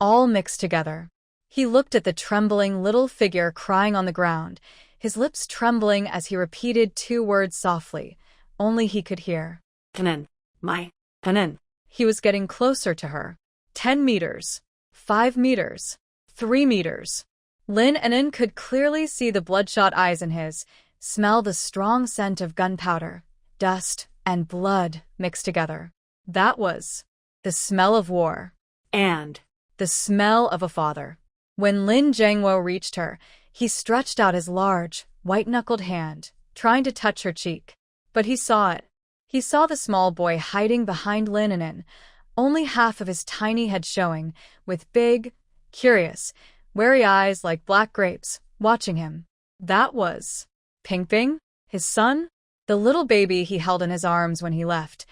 all mixed together. He looked at the trembling little figure crying on the ground, his lips trembling as he repeated 2 words softly, only he could hear. "An'an, my An'an." He was getting closer to her. 10 meters. 5 meters. 3 meters. Lin An'an could clearly see the bloodshot eyes in his, smell the strong scent of gunpowder, dust, and blood mixed together. That was the smell of war. And the smell of a father. When Lin Jiangwo reached her, he stretched out his large, white-knuckled hand, trying to touch her cheek. But he saw it. He saw the small boy hiding behind Lin An'an, only half of his tiny head showing, with big, curious, wary eyes like black grapes, watching him. That was Ping, his son? The little baby he held in his arms when he left.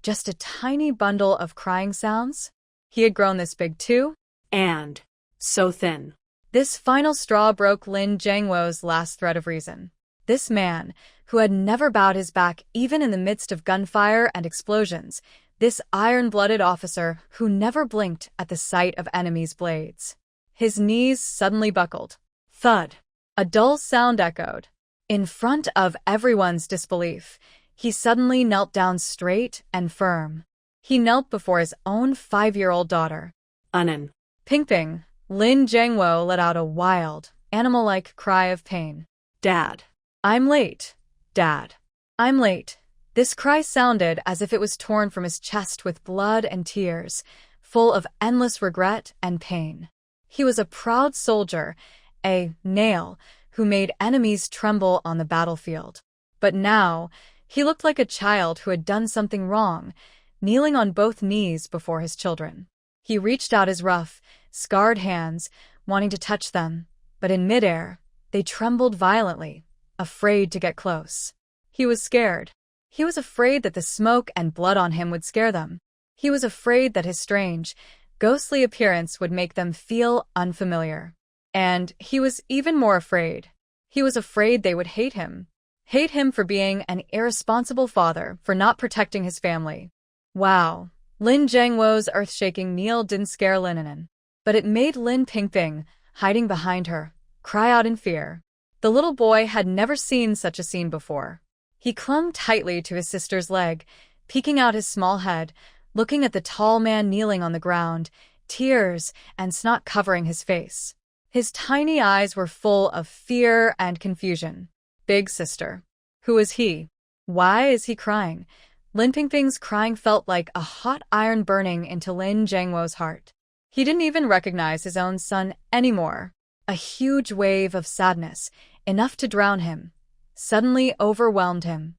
Just a tiny bundle of crying sounds? He had grown this big too? And so thin. This final straw broke Lin Jiangwo's last thread of reason. This man, who had never bowed his back even in the midst of gunfire and explosions, this iron-blooded officer who never blinked at the sight of enemies' blades. His knees suddenly buckled. Thud. A dull sound echoed. In front of everyone's disbelief, he suddenly knelt down straight and firm. He knelt before his own 5-year-old daughter. An'an. Ping, Lin Jiangwo let out a wild, animal-like cry of pain. Dad. I'm late. Dad. I'm late. This cry sounded as if it was torn from his chest with blood and tears, full of endless regret and pain. He was a proud soldier, a nail, who made enemies tremble on the battlefield. But now, he looked like a child who had done something wrong, kneeling on both knees before his children. He reached out his rough, scarred hands, wanting to touch them, but in midair, they trembled violently, afraid to get close. He was scared. He was afraid that the smoke and blood on him would scare them. He was afraid that his strange, ghostly appearance would make them feel unfamiliar. And he was even more afraid. He was afraid they would hate him. Hate him for being an irresponsible father, for not protecting his family. Wow. Lin Jiangwo's earth-shaking kneel didn't scare Lin An'an. But it made Lin Pingping, hiding behind her, cry out in fear. The little boy had never seen such a scene before. He clung tightly to his sister's leg, peeking out his small head, looking at the tall man kneeling on the ground, tears and snot covering his face. His tiny eyes were full of fear and confusion. Big sister. Who is he? Why is he crying? Lin Pingping's crying felt like a hot iron burning into Lin Jiangwo's heart. He didn't even recognize his own son anymore. A huge wave of sadness, enough to drown him, suddenly overwhelmed him.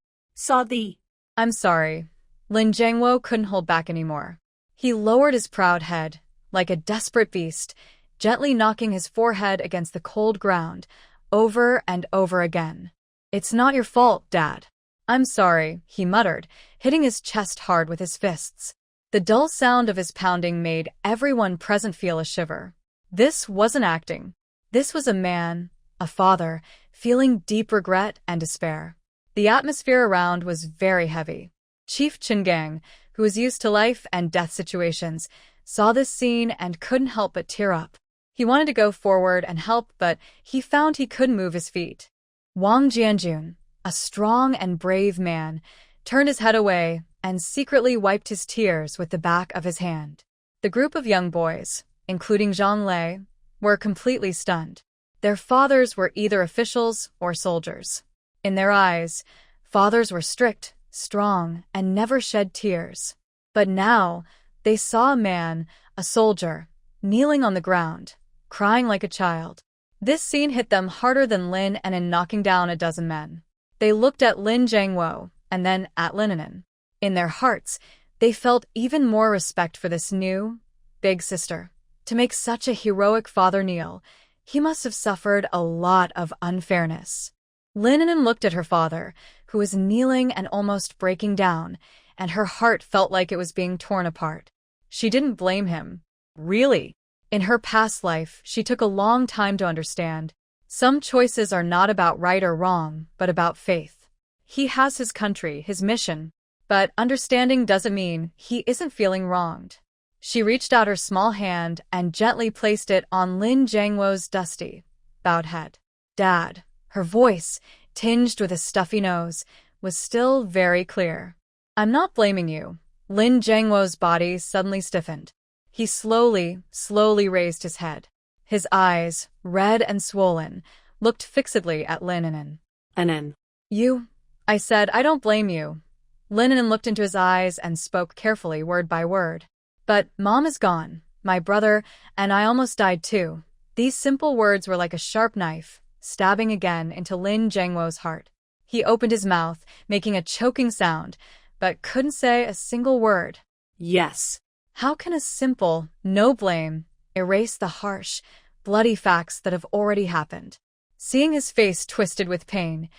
I'm sorry. Lin Jiangwo couldn't hold back anymore. He lowered his proud head, like a desperate beast, gently knocking his forehead against the cold ground, over and over again. It's not your fault, Dad. I'm sorry, he muttered, hitting his chest hard with his fists. The dull sound of his pounding made everyone present feel a shiver. This wasn't acting. This was a man, a father, feeling deep regret and despair. The atmosphere around was very heavy. Chief Chingang, who was used to life and death situations, saw this scene and couldn't help but tear up. He wanted to go forward and help, but he found he couldn't move his feet. Wang Jianjun, a strong and brave man, turned his head away and secretly wiped his tears with the back of his hand. The group of young boys, including Zhang Lei, were completely stunned. Their fathers were either officials or soldiers. In their eyes, fathers were strict, strong, and never shed tears. But now, they saw a man, a soldier, kneeling on the ground, crying like a child. This scene hit them harder than Lin An'an knocking down a dozen men. They looked at Lin Jiangwo and then at Lin An'an. In their hearts, they felt even more respect for this new, big sister. To make such a heroic father kneel, he must have suffered a lot of unfairness. Lin An'an looked at her father, who was kneeling and almost breaking down, and her heart felt like it was being torn apart. She didn't blame him. Really? In her past life, she took a long time to understand. Some choices are not about right or wrong, but about faith. He has his country, his mission. But understanding doesn't mean he isn't feeling wronged. She reached out her small hand and gently placed it on Lin Jiangwo's dusty, bowed head. Dad, her voice, tinged with a stuffy nose, was still very clear. I'm not blaming you. Lin Jiangwo's body suddenly stiffened. He slowly raised his head. His eyes, red and swollen, looked fixedly at Lin An'an. An'an. You? I said, I don't blame you. Lin An'an looked into his eyes and spoke carefully, word by word. But Mom is gone, my brother, and I almost died too. These simple words were like a sharp knife, stabbing again into Lin Jiangwo's heart. He opened his mouth, making a choking sound, but couldn't say a single word. Yes. How can a simple, no blame, erase the harsh, bloody facts that have already happened? Seeing his face twisted with pain,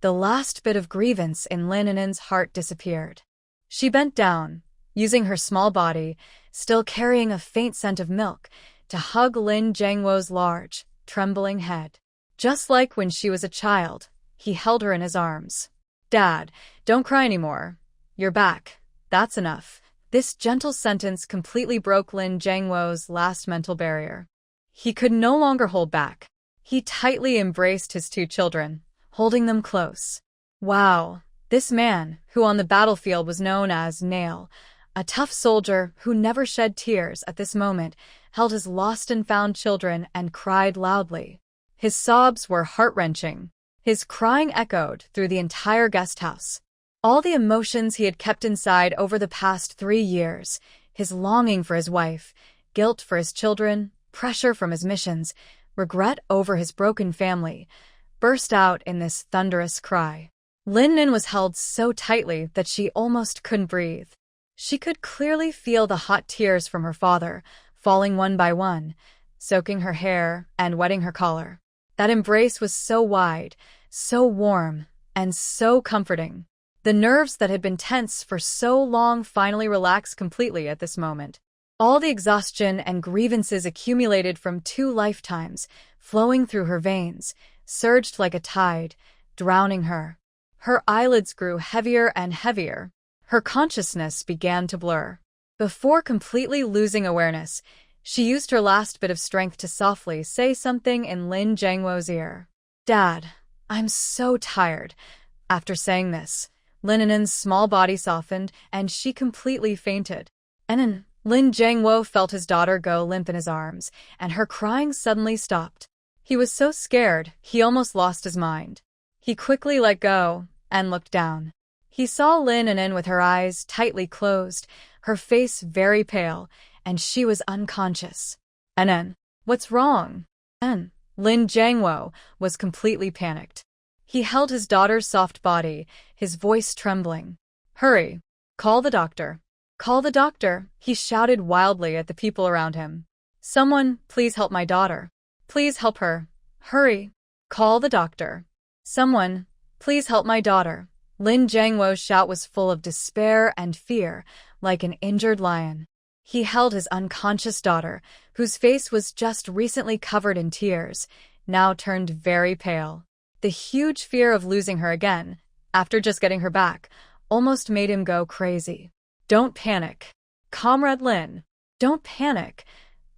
the last bit of grievance in Lin An'an's heart disappeared. She bent down, using her small body, still carrying a faint scent of milk, to hug Lin Jiangwo's large, trembling head. Just like when she was a child, he held her in his arms. Dad, don't cry anymore. You're back. That's enough. This gentle sentence completely broke Lin Jiangwo's last mental barrier. He could no longer hold back. He tightly embraced his two children, holding them close. Wow, this man, who on the battlefield was known as Nail, a tough soldier who never shed tears at this moment, held his lost and found children and cried loudly. His sobs were heart-wrenching. His crying echoed through the entire guest house. All the emotions he had kept inside over the past 3 years, his longing for his wife, guilt for his children, pressure from his missions, regret over his broken family, burst out in this thunderous cry. Lin An'an was held so tightly that she almost couldn't breathe. She could clearly feel the hot tears from her father, falling one by one, soaking her hair and wetting her collar. That embrace was so wide, so warm, and so comforting. The nerves that had been tense for so long finally relaxed completely at this moment. All the exhaustion and grievances accumulated from 2 lifetimes flowing through her veins, surged like a tide, drowning her. Her eyelids grew heavier and heavier. Her consciousness began to blur. Before completely losing awareness, she used her last bit of strength to softly say something in Lin Jiangwo's ear. "Dad, I'm so tired." After saying this, Lin An'an's small body softened and she completely fainted. An'an, Lin Jiangwo felt his daughter go limp in his arms, and her crying suddenly stopped. He was so scared, he almost lost his mind. He quickly let go and looked down. He saw Lin An'an with her eyes tightly closed, her face very pale, and she was unconscious. "An'an, what's wrong?" An'an, Lin Jiangwo was completely panicked. He held his daughter's soft body, his voice trembling. "Hurry! Call the doctor! Call the doctor!" he shouted wildly at the people around him. "Someone, please help my daughter. Please help her. Hurry! Call the doctor. Someone, please help my daughter." Lin Jiangwo's shout was full of despair and fear, like an injured lion. He held his unconscious daughter, whose face was just recently covered in tears, now turned very pale. The huge fear of losing her again, after just getting her back, almost made him go crazy. "Don't panic. Comrade Lin, don't panic."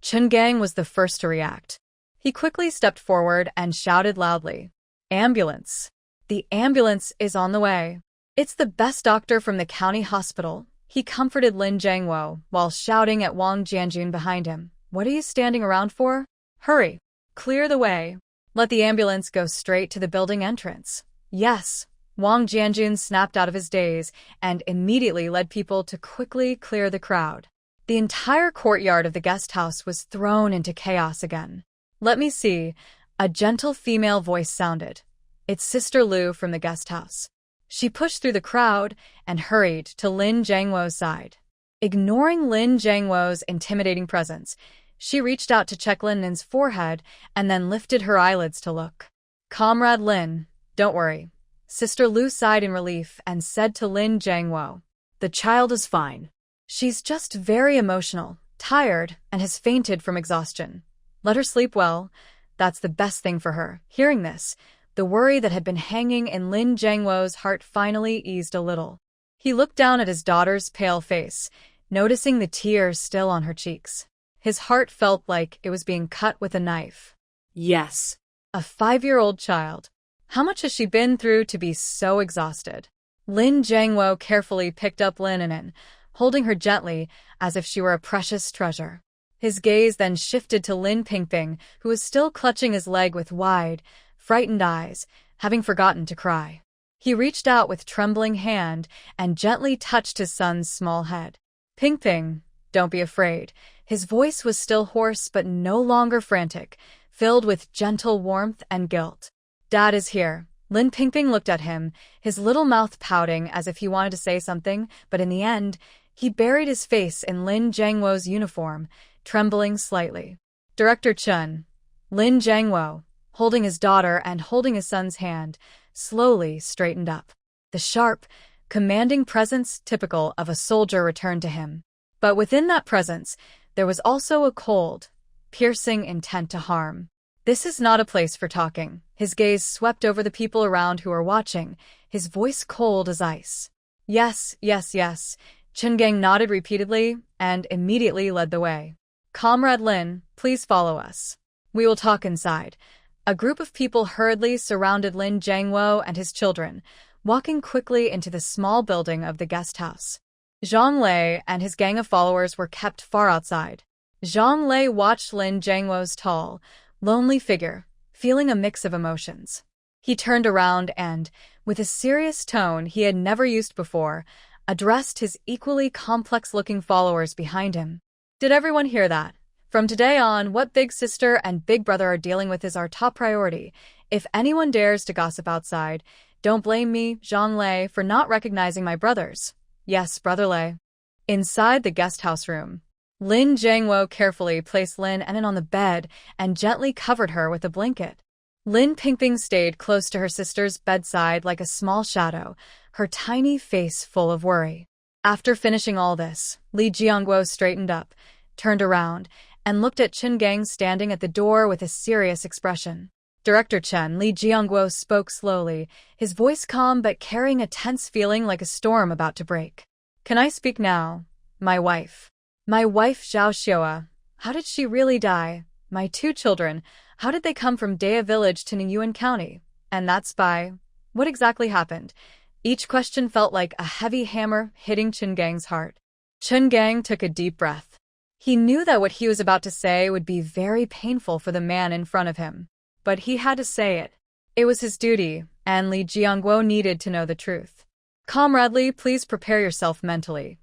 Chen Gang was the first to react. He quickly stepped forward and shouted loudly, "Ambulance! The ambulance is on the way." "It's the best doctor from the county hospital," he comforted Lin Jiangwo while shouting at Wang Jianjun behind him. "What are you standing around for? Hurry! Clear the way! Let the ambulance go straight to the building entrance." "Yes." Wang Jianjun snapped out of his daze and immediately led people to quickly clear the crowd. The entire courtyard of the guest house was thrown into chaos again. "Let me see," a gentle female voice sounded. "It's Sister Lu from the guest house." She pushed through the crowd and hurried to Lin Jiangwo's side. Ignoring Lin Jiangwo's intimidating presence, she reached out to check Lin An'an's forehead and then lifted her eyelids to look. "Comrade Lin, don't worry." Sister Lu sighed in relief and said to Lin Jiangwo, "The child is fine. She's just very emotional, tired, and has fainted from exhaustion. Let her sleep well. That's the best thing for her." Hearing this, the worry that had been hanging in Lin Jiangwo's heart finally eased a little. He looked down at his daughter's pale face, noticing the tears still on her cheeks. His heart felt like it was being cut with a knife. Yes, a 5-year-old child. How much has she been through to be so exhausted? Lin Jiangwo carefully picked up Lin An'an, holding her gently as if she were a precious treasure. His gaze then shifted to Lin Pingping, who was still clutching his leg with wide, frightened eyes, having forgotten to cry. He reached out with trembling hand and gently touched his son's small head. "Pingping, don't be afraid." His voice was still hoarse but no longer frantic, filled with gentle warmth and guilt. "Dad is here." Lin Pingping looked at him, his little mouth pouting as if he wanted to say something, but in the end, he buried his face in Lin Jiangwo's uniform, trembling slightly. "Director Chen." Lin Jiangwo, holding his daughter and holding his son's hand, slowly straightened up. The sharp, commanding presence typical of a soldier returned to him. But within that presence, there was also a cold, piercing intent to harm. "This is not a place for talking." His gaze swept over the people around who were watching, his voice cold as ice. "Yes, yes, yes." Chen Gang nodded repeatedly and immediately led the way. "Comrade Lin, please follow us. We will talk inside." A group of people hurriedly surrounded Lin Jiangwo and his children, walking quickly into the small building of the guest house. Zhang Lei and his gang of followers were kept far outside. Zhang Lei watched Lin Jiangwo's tall, lonely figure, feeling a mix of emotions. He turned around and, with a serious tone he had never used before, addressed his equally complex-looking followers behind him. "Did everyone hear that? From today on, what big sister and big brother are dealing with is our top priority. If anyone dares to gossip outside, don't blame me, Zhang Lei, for not recognizing my brothers." "Yes, Brother Lei." Inside the guest house room, Lin Jiangwo carefully placed Lin An'an on the bed and gently covered her with a blanket. Lin Pingping stayed close to her sister's bedside like a small shadow, her tiny face full of worry. After finishing all this, Li Jiangwo straightened up, turned around, and looked at Chen Gang standing at the door with a serious expression. Director Chen, Li Jiangguo, spoke slowly, his voice calm but carrying a tense feeling like a storm about to break. Can I speak now? My wife. My wife Zhao Xiaoa. How did she really die? My 2 children. How did they come from Daya Village to Ningyuan County? And that spy? What exactly happened? Each question felt like a heavy hammer hitting Chen Gang's heart. Chen Gang took a deep breath. He knew that what he was about to say would be very painful for the man in front of him. But he had to say it. It was his duty, and Li Jiangguo needed to know the truth. Comrade Li, please prepare yourself mentally.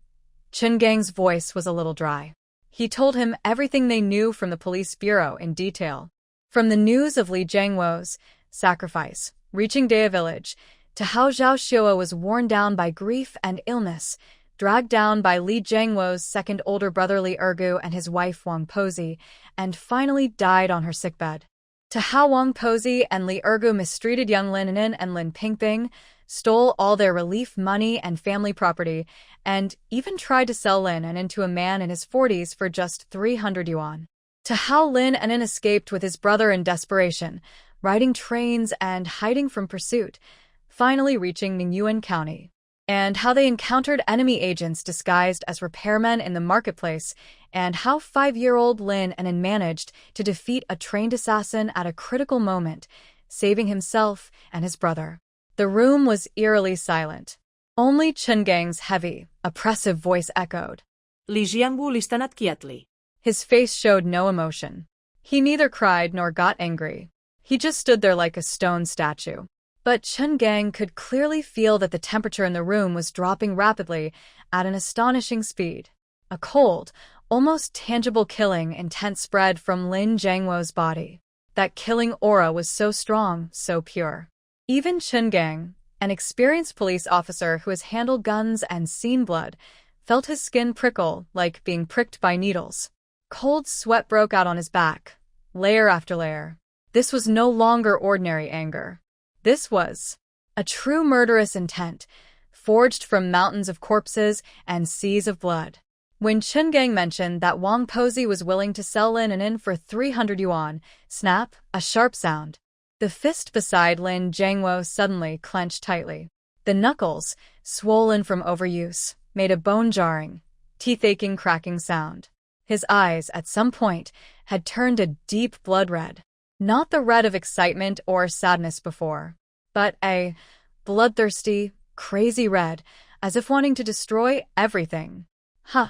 Chen Gang's voice was a little dry. He told him everything they knew from the police bureau in detail. From the news of Li Jiangguo's sacrifice, reaching Daya Village, to how Zhao Xiaoa was worn down by grief and illness, dragged down by Li Jiangguo's second older brother Li Ergu and his wife Wang Pozi, and finally died on her sickbed. To how Wang Pozi and Li Ergu mistreated young Lin An'an and Lin Pingping, stole all their relief money and family property, and even tried to sell Lin An'an to a man in his 40s for just 300 yuan. To how Lin An'an escaped with his brother in desperation, riding trains and hiding from pursuit, finally reaching Ningyuan County. And how they encountered enemy agents disguised as repairmen in the marketplace, and how 5-year-old Lin An'an managed to defeat a trained assassin at a critical moment, saving himself and his brother. The room was eerily silent. Only Chen Gang's heavy, oppressive voice echoed. Li Jiangguo listened quietly. His face showed no emotion. He neither cried nor got angry. He just stood there like a stone statue. But Chen Gang could clearly feel that the temperature in the room was dropping rapidly at an astonishing speed. A cold, almost tangible killing intent spread from Lin Jiangguo's body. That killing aura was so strong, so pure. Even Chen Gang, an experienced police officer who has handled guns and seen blood, felt his skin prickle like being pricked by needles. Cold sweat broke out on his back, layer after layer. This was no longer ordinary anger. This was a true murderous intent, forged from mountains of corpses and seas of blood. When Chen Gang mentioned that Wang Pozi was willing to sell Lin An'an for 300 yuan, snap, a sharp sound. The fist beside Lin Jiangguo suddenly clenched tightly. The knuckles, swollen from overuse, made a bone-jarring, teeth-aching cracking sound. His eyes, at some point, had turned a deep blood red. Not the red of excitement or sadness before, but a bloodthirsty, crazy red, as if wanting to destroy everything. Huh.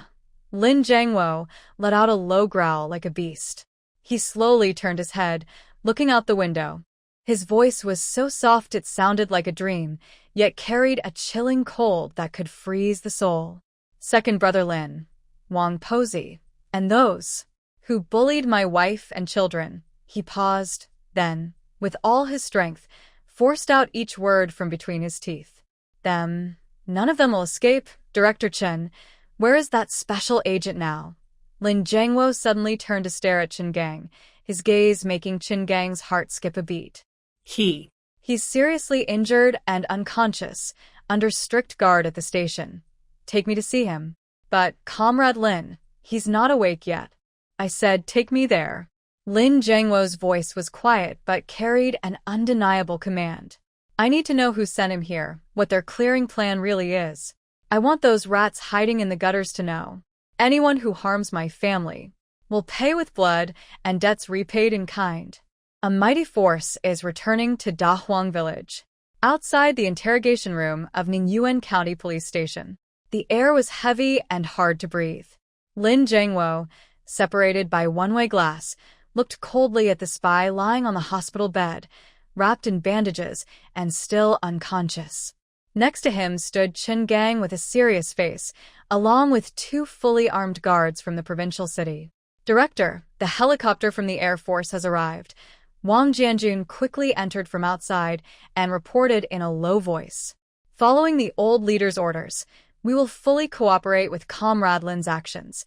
Lin Jiangguo let out a low growl like a beast. He slowly turned his head, looking out the window. His voice was so soft it sounded like a dream, yet carried a chilling cold that could freeze the soul. Second brother Lin, Wang Pozi, and those who bullied my wife and children. He paused, then, with all his strength, forced out each word from between his teeth. Them. None of them will escape, Director Chen. Where is that special agent now? Lin Jiangguo suddenly turned to stare at Chen Gang, his gaze making Chen Gang's heart skip a beat. He's seriously injured and unconscious, under strict guard at the station. Take me to see him. But, Comrade Lin, he's not awake yet. I said, take me there. Lin Jiangguo's voice was quiet but carried an undeniable command. I need to know who sent him here, what their clearing plan really is. I want those rats hiding in the gutters to know. Anyone who harms my family will pay with blood and debts repaid in kind. A mighty force is returning to Dahuang Village. Outside the interrogation room of Ningyuan County Police Station, the air was heavy and hard to breathe. Lin Jiangguo, separated by one-way glass, looked coldly at the spy lying on the hospital bed, wrapped in bandages and still unconscious. Next to him stood Chen Gang with a serious face, along with 2 fully armed guards from the provincial city. Director, the helicopter from the Air Force has arrived. Wang Jianjun quickly entered from outside and reported in a low voice. Following the old leader's orders, we will fully cooperate with Comrade Lin's actions.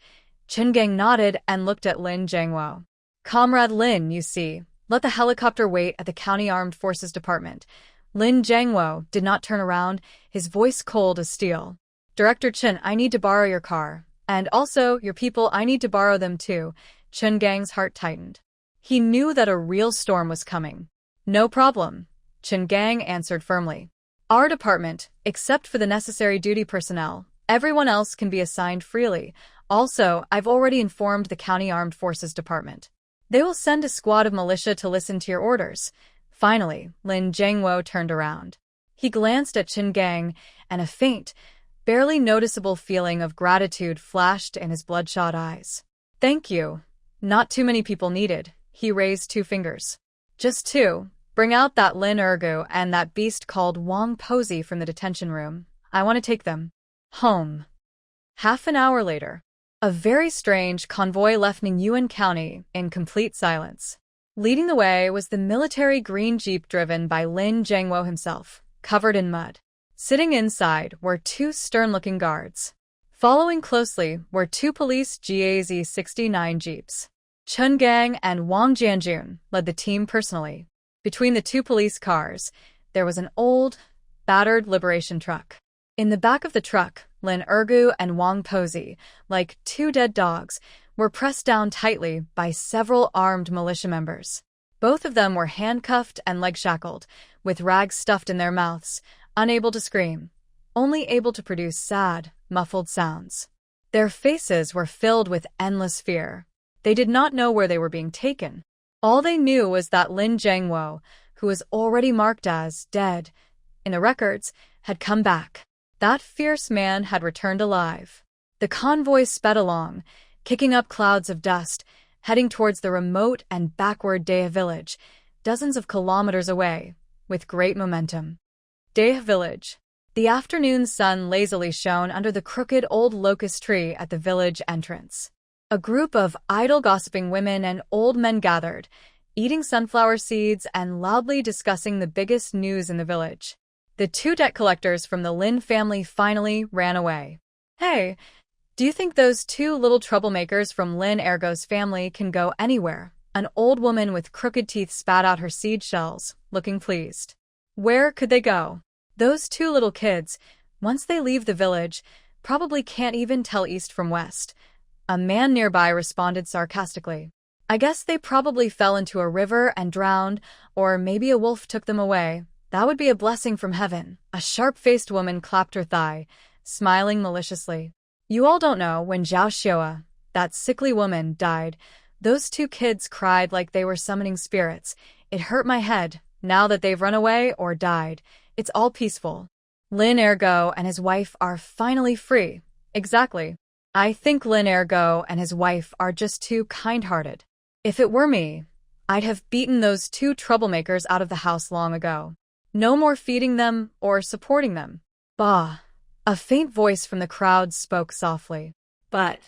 Chen Gang nodded and looked at Lin Jiangguo. Comrade Lin, you see, let the helicopter wait at the County Armed Forces Department. Lin Jiangguo did not turn around, his voice cold as steel. Director Chen, I need to borrow your car. And also, your people, I need to borrow them too. Chungang's heart tightened. He knew that a real storm was coming. "No problem," Chungang answered firmly. "Our department, except for the necessary duty personnel, everyone else can be assigned freely. Also, I've already informed the County Armed Forces Department. They will send a squad of militia to listen to your orders." Finally, Lin Jiangwo turned around. He glanced at Chungang, and a faint, barely noticeable feeling of gratitude flashed in his bloodshot eyes. "Thank you. Not too many people needed." He raised 2 fingers. "Just 2. Bring out that Lin Ergu and that beast called Wang Posey from the detention room. I want to take them home." Half an hour later, a very strange convoy left Ningyuan County in complete silence. Leading the way was the military green jeep driven by Lin Jiangwo himself, covered in mud. Sitting inside were 2 stern-looking guards. Following closely were 2 police GAZ-69 jeeps. Chungang and Wang Jianjun led the team personally. Between the 2 police cars, there was an old, battered Liberation truck. In the back of the truck, Lin Ergu and Wang Posey, like 2 dead dogs, were pressed down tightly by several armed militia members. Both of them were handcuffed and leg-shackled, with rags stuffed in their mouths, unable to scream, only able to produce sad, muffled sounds. Their faces were filled with endless fear. They did not know where they were being taken. All they knew was that Lin Jiangwo, who was already marked as dead in the records, had come back. That fierce man had returned alive. The convoy sped along, kicking up clouds of dust, heading towards the remote and backward Deha village, dozens of kilometers away, with great momentum. Deha village. The afternoon sun lazily shone under the crooked old locust tree at the village entrance. A group of idle gossiping women and old men gathered, eating sunflower seeds and loudly discussing the biggest news in the village. The 2 debt collectors from the Lin family finally ran away. "Hey, do you think those 2 little troublemakers from Lin Ergo's family can go anywhere?" An old woman with crooked teeth spat out her seed shells, looking pleased. "Where could they go? Those 2 little kids, once they leave the village, probably can't even tell east from west." A man nearby responded sarcastically. "I guess they probably fell into a river and drowned, or maybe a wolf took them away. That would be a blessing from heaven." A sharp-faced woman clapped her thigh, smiling maliciously. "You all don't know, when Zhao Xiaoa, that sickly woman, died, those 2 kids cried like they were summoning spirits. It hurt my head. Now that they've run away or died, it's all peaceful. Lin Ergo and his wife are finally free." "Exactly. I think Lin Ergo and his wife are just too kind-hearted. If it were me, I'd have beaten those 2 troublemakers out of the house long ago. No more feeding them or supporting them." "Bah." A faint voice from the crowd spoke softly. But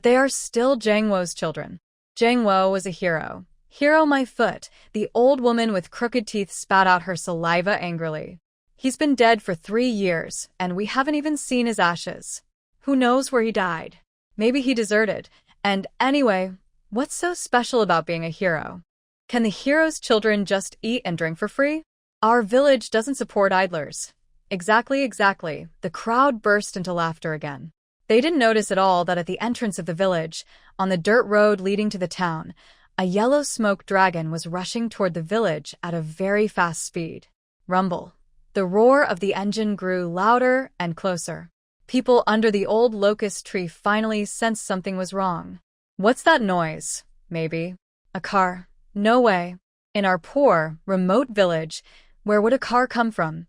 they are still Jiangwo's children." Jiangwo was a hero. "Hero my foot." The old woman with crooked teeth spat out her saliva angrily. "He's been dead for 3 years, and we haven't even seen his ashes. Who knows where he died? Maybe he deserted. And anyway, what's so special about being a hero? Can the hero's children just eat and drink for free? Our village doesn't support idlers." Exactly. The crowd burst into laughter again. They didn't notice at all that at the entrance of the village, on the dirt road leading to the town, a yellow smoke dragon was rushing toward the village at a very fast speed. Rumble. The roar of the engine grew louder and closer. People under the old locust tree finally sensed something was wrong. "What's that noise?" "Maybe a car." "No way. In our poor, remote village, where would a car come from?"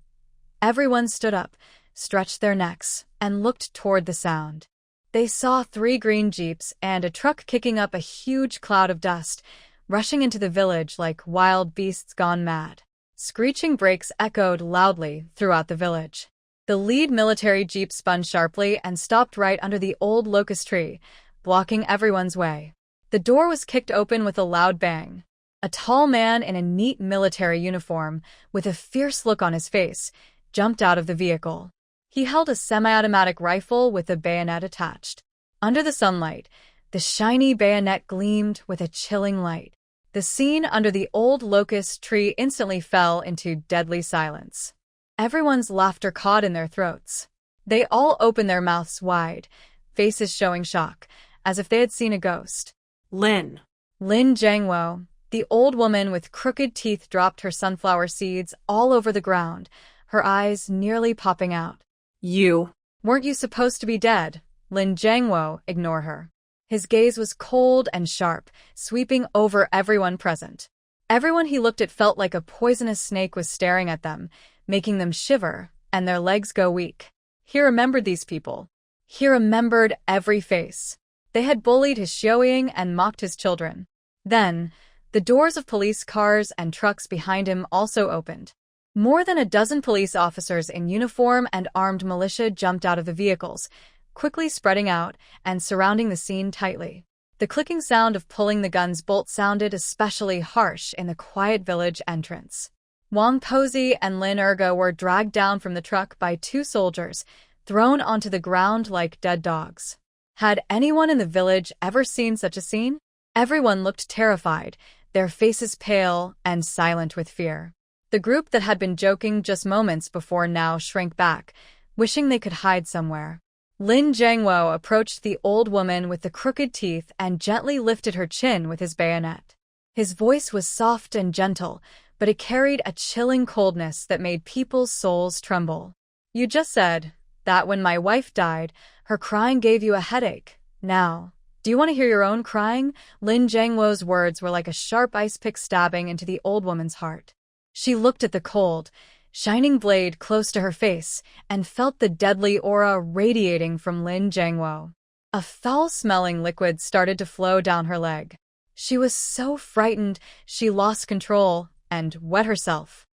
Everyone stood up, stretched their necks, and looked toward the sound. They saw 3 green jeeps and a truck kicking up a huge cloud of dust, rushing into the village like wild beasts gone mad. Screeching brakes echoed loudly throughout the village. The lead military jeep spun sharply and stopped right under the old locust tree, blocking everyone's way. The door was kicked open with a loud bang. A tall man in a neat military uniform, with a fierce look on his face, jumped out of the vehicle. He held a semi-automatic rifle with a bayonet attached. Under the sunlight, the shiny bayonet gleamed with a chilling light. The scene under the old locust tree instantly fell into deadly silence. Everyone's laughter caught in their throats. They all opened their mouths wide, faces showing shock, as if they had seen a ghost. Lin. Lin Jiangwo, the old woman with crooked teeth, dropped her sunflower seeds all over the ground, her eyes nearly popping out. You. Weren't you supposed to be dead? Lin Jiangwo ignored her. His gaze was cold and sharp, sweeping over everyone present. Everyone he looked at felt like a poisonous snake was staring at them, making them shiver and their legs go weak. He remembered these people. He remembered every face. They had bullied his Xiaoying and mocked his children. Then, the doors of police cars and trucks behind him also opened. More than a dozen police officers in uniform and armed militia jumped out of the vehicles, quickly spreading out and surrounding the scene tightly. The clicking sound of pulling the gun's bolt sounded especially harsh in the quiet village entrance. Wang Pozi and Lin Ergo were dragged down from the truck by two soldiers, thrown onto the ground like dead dogs. Had anyone in the village ever seen such a scene? Everyone looked terrified, their faces pale and silent with fear. The group that had been joking just moments before now shrank back, wishing they could hide somewhere. Lin Jiangwo approached the old woman with the crooked teeth and gently lifted her chin with his bayonet. His voice was soft and gentle, but it carried a chilling coldness that made people's souls tremble. You just said that when my wife died, her crying gave you a headache. Now, do you want to hear your own crying? Lin Jiangwo's words were like a sharp ice pick stabbing into the old woman's heart. She looked at the cold, shining blade close to her face and felt the deadly aura radiating from Lin Jiangwo. A foul-smelling liquid started to flow down her leg. She was so frightened she lost control and wet herself.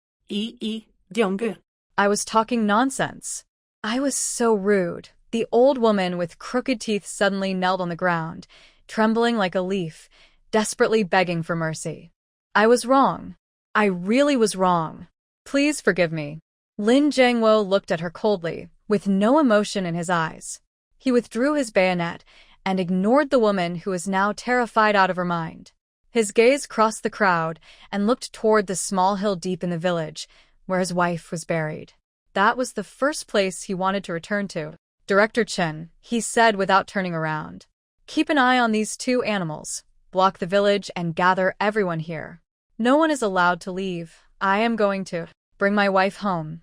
I was talking nonsense. I was so rude. The old woman with crooked teeth suddenly knelt on the ground, trembling like a leaf, desperately begging for mercy. I was wrong. I really was wrong. Please forgive me. Lin Jiangwo looked at her coldly, with no emotion in his eyes. He withdrew his bayonet and ignored the woman who was now terrified out of her mind. His gaze crossed the crowd and looked toward the small hill deep in the village, where his wife was buried. That was the first place he wanted to return to. Director Chen, he said without turning around. Keep an eye on these two animals. Block the village and gather everyone here. No one is allowed to leave. I am going to bring my wife home.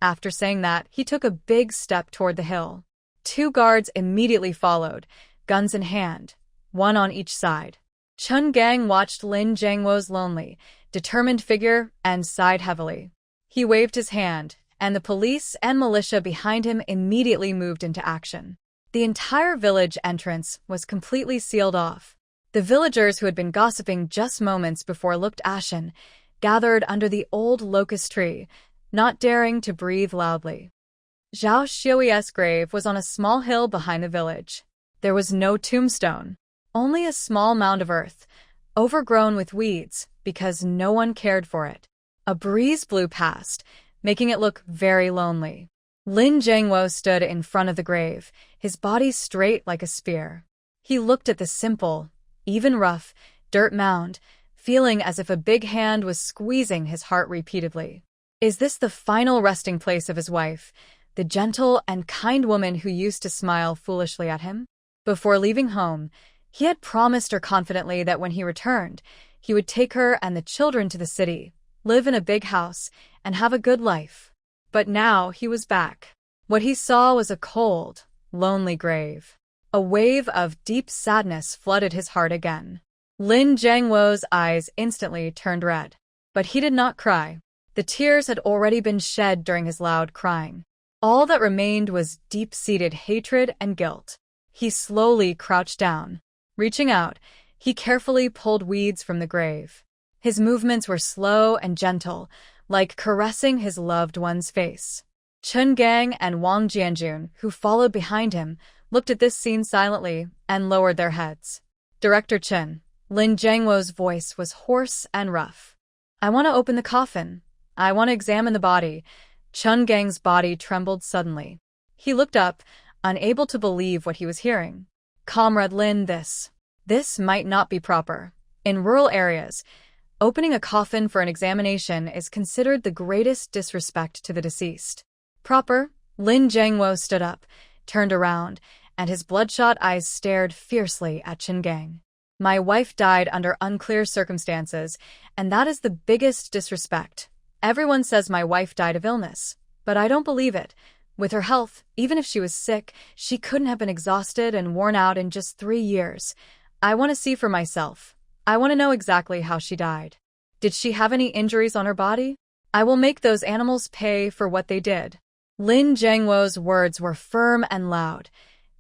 After saying that, he took a big step toward the hill. Two guards immediately followed, guns in hand, one on each side. Chen Gang watched Lin Jiangwo's lonely, determined figure and sighed heavily. He waved his hand, and the police and militia behind him immediately moved into action. The entire village entrance was completely sealed off. The villagers who had been gossiping just moments before looked ashen, gathered under the old locust tree, not daring to breathe loudly. Zhao Xiui's grave was on a small hill behind the village. There was no tombstone, only a small mound of earth, overgrown with weeds because no one cared for it. A breeze blew past, making it look very lonely. Lin Jiangwo stood in front of the grave, his body straight like a spear. He looked at the simple, even rough, dirt mound, feeling as if a big hand was squeezing his heart repeatedly. Is this the final resting place of his wife, the gentle and kind woman who used to smile foolishly at him? Before leaving home, he had promised her confidently that when he returned, he would take her and the children to the city, live in a big house, and have a good life. But now he was back. What he saw was a cold, lonely grave. A wave of deep sadness flooded his heart again. Lin Jiangwo's eyes instantly turned red. But he did not cry. The tears had already been shed during his loud crying. All that remained was deep-seated hatred and guilt. He slowly crouched down. Reaching out, he carefully pulled weeds from the grave. His movements were slow and gentle, like caressing his loved one's face. Chen Gang and Wang Jianjun, who followed behind him, looked at this scene silently and lowered their heads. Director Chen, Lin Jiangwo's voice was hoarse and rough. I want to open the coffin. I want to examine the body. Chen Gang's body trembled suddenly. He looked up, unable to believe what he was hearing. Comrade Lin, this might not be proper. In rural areas, opening a coffin for an examination is considered the greatest disrespect to the deceased. Proper? Lin Jiangwo stood up, turned around, and his bloodshot eyes stared fiercely at Chen Gang. My wife died under unclear circumstances, and that is the biggest disrespect. Everyone says my wife died of illness, but I don't believe it. With her health, even if she was sick, she couldn't have been exhausted and worn out in just 3 years. I want to see for myself. I want to know exactly how she died. Did she have any injuries on her body? I will make those animals pay for what they did. Lin Jiangwo's words were firm and loud,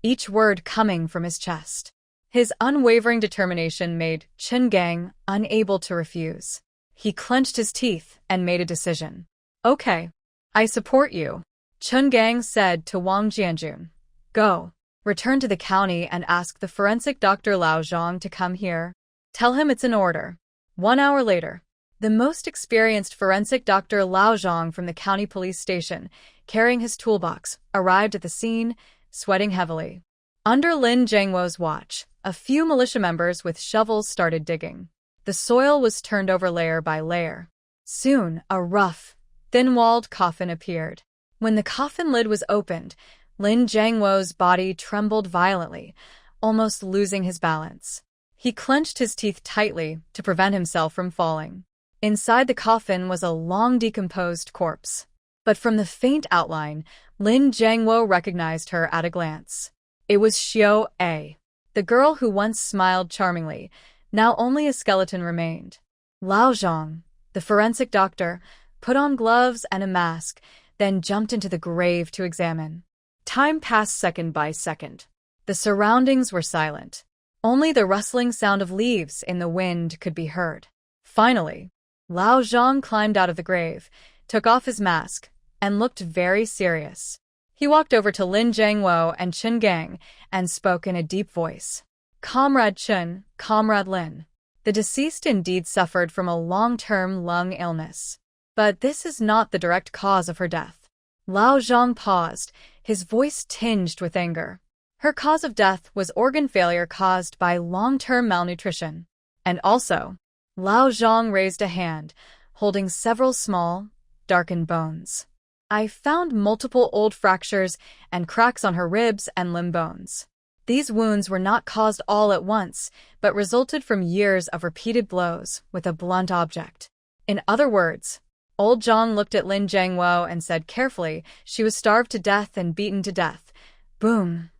each word coming from his chest. His unwavering determination made Chen Gang unable to refuse. He clenched his teeth and made a decision. Okay, I support you, Chen Gang said to Wang Jianjun. Go. Return to the county and ask the forensic Dr. Lao Zhang to come here. Tell him it's an order. 1 hour later, the most experienced forensic Dr. Lao Zhang from the county police station, carrying his toolbox, arrived at the scene, sweating heavily. Under Lin Jiangwo's watch, a few militia members with shovels started digging. The soil was turned over layer by layer. Soon, a rough, thin-walled coffin appeared. When the coffin lid was opened, Lin Jiangwo's body trembled violently, almost losing his balance. He clenched his teeth tightly to prevent himself from falling. Inside the coffin was a long-decomposed corpse. But from the faint outline, Lin Jiangwo recognized her at a glance. It was Xiao A, the girl who once smiled charmingly. Now only a skeleton remained. Lao Zhang, the forensic doctor, put on gloves and a mask, then jumped into the grave to examine. Time passed second by second. The surroundings were silent. Only the rustling sound of leaves in the wind could be heard. Finally, Lao Zhang climbed out of the grave, took off his mask, and looked very serious. He walked over to Lin Jiangwo and Chen Gang and spoke in a deep voice. Comrade Chen, Comrade Lin. The deceased indeed suffered from a long-term lung illness. But this is not the direct cause of her death. Lao Zhang paused, his voice tinged with anger. Her cause of death was organ failure caused by long-term malnutrition. And also, Lao Zhang raised a hand, holding several small, darkened bones. I found multiple old fractures and cracks on her ribs and limb bones. These wounds were not caused all at once, but resulted from years of repeated blows with a blunt object. In other words, Old Zhang looked at Lin Jiangwo and said carefully, she was starved to death and beaten to death. Boom.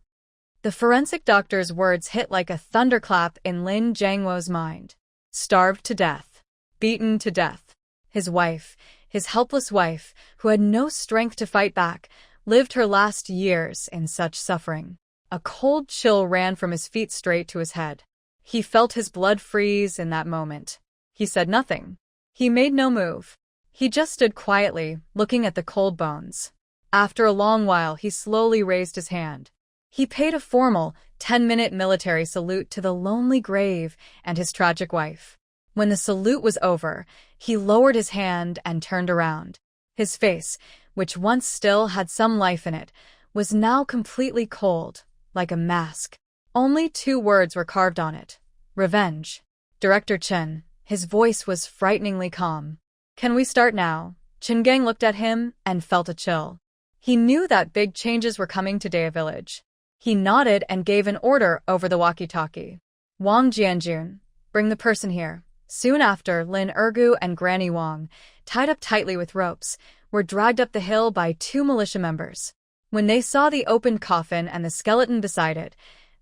The forensic doctor's words hit like a thunderclap in Lin Jiangwo's mind. Starved to death. Beaten to death. His wife, his helpless wife, who had no strength to fight back, lived her last years in such suffering. A cold chill ran from his feet straight to his head. He felt his blood freeze in that moment. He said nothing. He made no move. He just stood quietly, looking at the cold bones. After a long while, he slowly raised his hand. He paid a formal, 10-minute military salute to the lonely grave and his tragic wife. When the salute was over, he lowered his hand and turned around. His face, which once still had some life in it, was now completely cold, like a mask. Only 2 words were carved on it. Revenge. Director Chen. His voice was frighteningly calm. Can we start now? Chen Gang looked at him and felt a chill. He knew that big changes were coming to Daya Village. He nodded and gave an order over the walkie-talkie. Wang Jianjun, bring the person here. Soon after, Lin Ergu and Granny Wang, tied up tightly with ropes, were dragged up the hill by 2 militia members. When they saw the opened coffin and the skeleton beside it,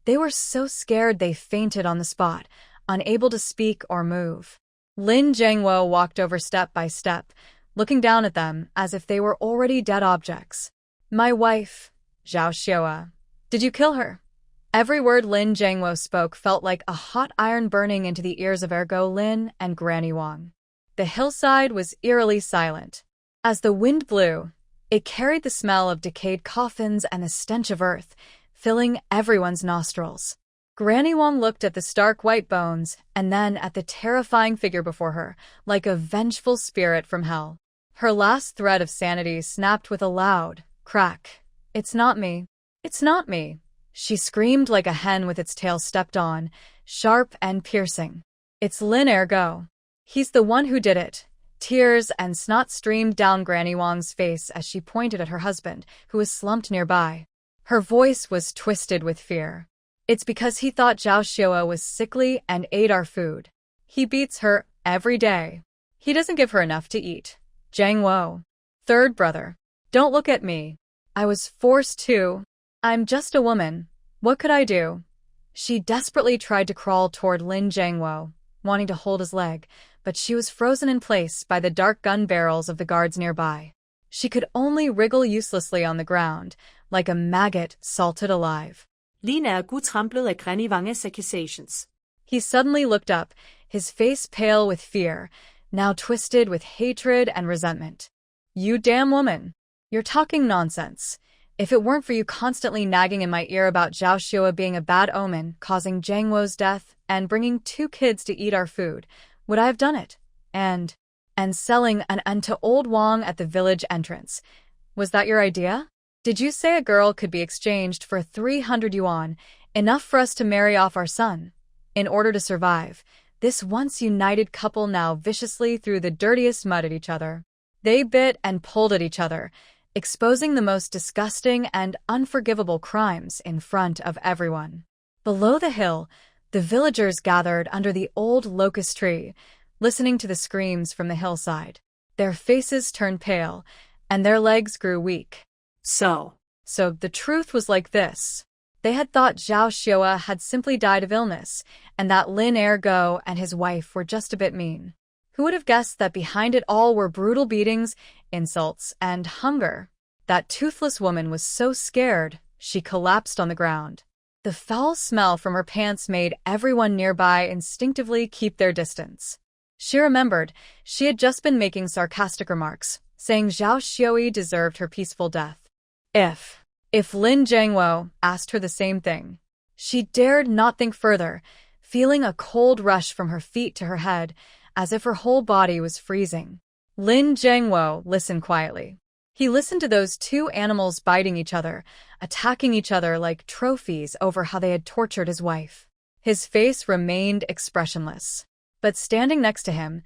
they were so scared they fainted on the spot, unable to speak or move. Lin Jiangwo walked over step by step, looking down at them as if they were already dead objects. My wife, Zhao Xiaoa. Did you kill her? Every word Lin Jiangwo spoke felt like a hot iron burning into the ears of Ergo Lin and Granny Wang. The hillside was eerily silent. As the wind blew, it carried the smell of decayed coffins and the stench of earth, filling everyone's nostrils. Granny Wang looked at the stark white bones and then at the terrifying figure before her, like a vengeful spirit from hell. Her last thread of sanity snapped with a loud crack. It's not me. It's not me. She screamed like a hen with its tail stepped on, sharp and piercing. It's Lin Ergo. He's the one who did it. Tears and snot streamed down Granny Wang's face as she pointed at her husband, who was slumped nearby. Her voice was twisted with fear. It's because he thought Zhao Xiaoa was sickly and ate our food. He beats her every day. He doesn't give her enough to eat. Zhang Wo. Third brother. Don't look at me. I was forced to. I'm just a woman. What could I do? She desperately tried to crawl toward Lin Jiangwo, wanting to hold his leg, but she was frozen in place by the dark gun barrels of the guards nearby. She could only wriggle uselessly on the ground, like a maggot salted alive. Lin er gudtramplet af Granny Wanges accusations. He suddenly looked up, his face pale with fear, now twisted with hatred and resentment. You damn woman. You're talking nonsense. If it weren't for you constantly nagging in my ear about Zhao Xiaoa being a bad omen, causing Zhang Wo's death, and bringing 2 kids to eat our food, would I have done it? And selling an An'an to old Wang at the village entrance. Was that your idea? Did you say a girl could be exchanged for 300 yuan, enough for us to marry off our son? In order to survive, this once united couple now viciously threw the dirtiest mud at each other. They bit and pulled at each other, exposing the most disgusting and unforgivable crimes in front of everyone. Below the hill, the villagers gathered under the old locust tree, listening to the screams from the hillside. Their faces turned pale, and their legs grew weak. So the truth was like this. They had thought Zhao Xiaoa had simply died of illness, and that Lin An'an and his wife were just a bit mean. Who would have guessed that behind it all were brutal beatings, insults, and hunger? That toothless woman was so scared, she collapsed on the ground. The foul smell from her pants made everyone nearby instinctively keep their distance. She remembered she had just been making sarcastic remarks, saying Zhao Xiaoyi deserved her peaceful death. If Lin Jiangwo asked her the same thing, she dared not think further, feeling a cold rush from her feet to her head, as if her whole body was freezing. Lin Jiangwo listened quietly. He listened to those 2 animals biting each other, attacking each other like trophies over how they had tortured his wife. His face remained expressionless. But standing next to him,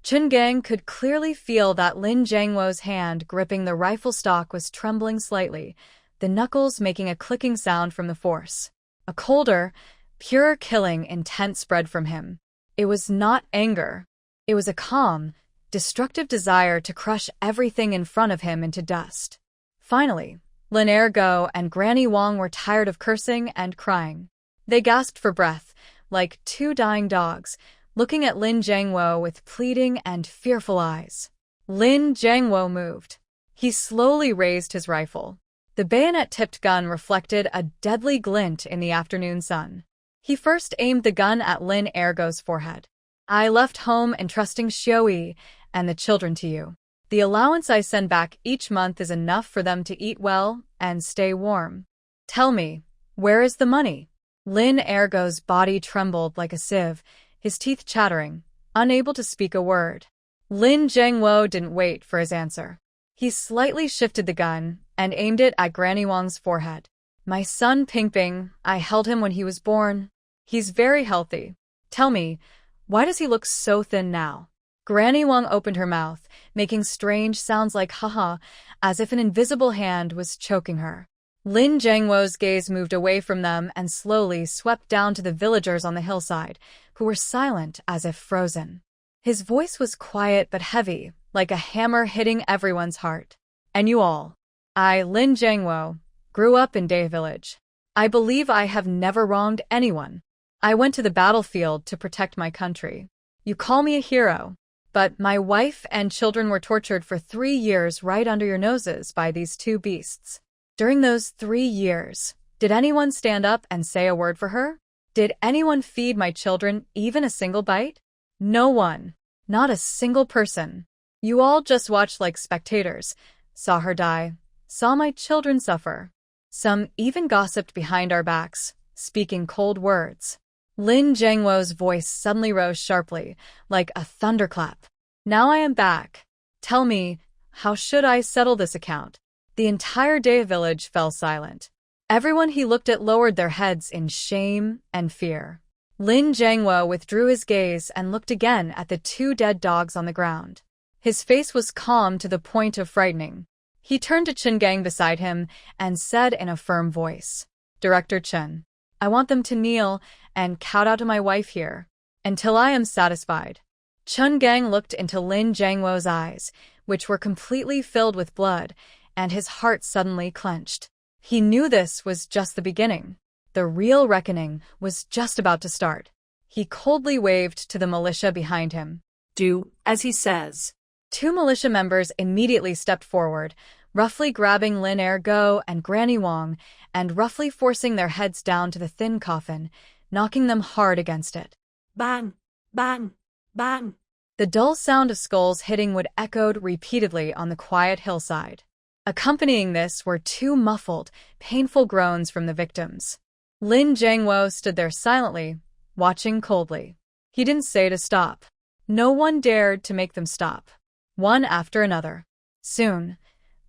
Chen Gang could clearly feel that Lin Jiangwo's hand gripping the rifle stock was trembling slightly, the knuckles making a clicking sound from the force. A colder, pure killing intent spread from him. It was not anger. It was a calm, destructive desire to crush everything in front of him into dust. Finally, Lin An'an and Granny Wang were tired of cursing and crying. They gasped for breath, like 2 dying dogs, looking at Lin Jiangwo with pleading and fearful eyes. Lin Jiangwo moved. He slowly raised his rifle. The bayonet-tipped gun reflected a deadly glint in the afternoon sun. He first aimed the gun at Lin An'an's forehead. I left home entrusting Xiaoyi and the children to you. The allowance I send back each month is enough for them to eat well and stay warm. Tell me, where is the money? Lin An'an's body trembled like a sieve, his teeth chattering, unable to speak a word. Lin Jiangwo didn't wait for his answer. He slightly shifted the gun and aimed it at Granny Wang's forehead. My son Pingping, I held him when he was born. He's very healthy. Tell me, why does he look so thin now? Granny Wang opened her mouth, making strange sounds like haha, as if an invisible hand was choking her. Lin Jiangwo's gaze moved away from them and slowly swept down to the villagers on the hillside, who were silent as if frozen. His voice was quiet but heavy, like a hammer hitting everyone's heart. And you all. I, Lin Jiangwo, grew up in Day Village. I believe I have never wronged anyone. I went to the battlefield to protect my country. You call me a hero, but my wife and children were tortured for 3 years right under your noses by these 2 beasts. During those 3 years, did anyone stand up and say a word for her? Did anyone feed my children even a single bite? No one. Not a single person. You all just watched like spectators, saw her die, saw my children suffer. Some even gossiped behind our backs, speaking cold words. Lin Jiangwo's voice suddenly rose sharply, like a thunderclap. Now I am back. Tell me, how should I settle this account? The entire Day village fell silent. Everyone he looked at lowered their heads in shame and fear. Lin Jiangwo withdrew his gaze and looked again at the 2 dead dogs on the ground. His face was calm to the point of frightening. He turned to Chen Gang beside him and said in a firm voice, Director Chen, I want them to kneel and kowtow to my wife here, until I am satisfied. Chun Gang looked into Lin Jiangwo's eyes, which were completely filled with blood, and his heart suddenly clenched. He knew this was just the beginning. The real reckoning was just about to start. He coldly waved to the militia behind him. Do as he says. 2 militia members immediately stepped forward, roughly grabbing Lin Ergo and Granny Wang, and roughly forcing their heads down to the thin coffin, knocking them hard against it. Bang! Bang! Bang! The dull sound of skulls hitting wood echoed repeatedly on the quiet hillside. Accompanying this were 2 muffled, painful groans from the victims. Lin Jiangwo stood there silently, watching coldly. He didn't say to stop. No one dared to make them stop. One after another. Soon,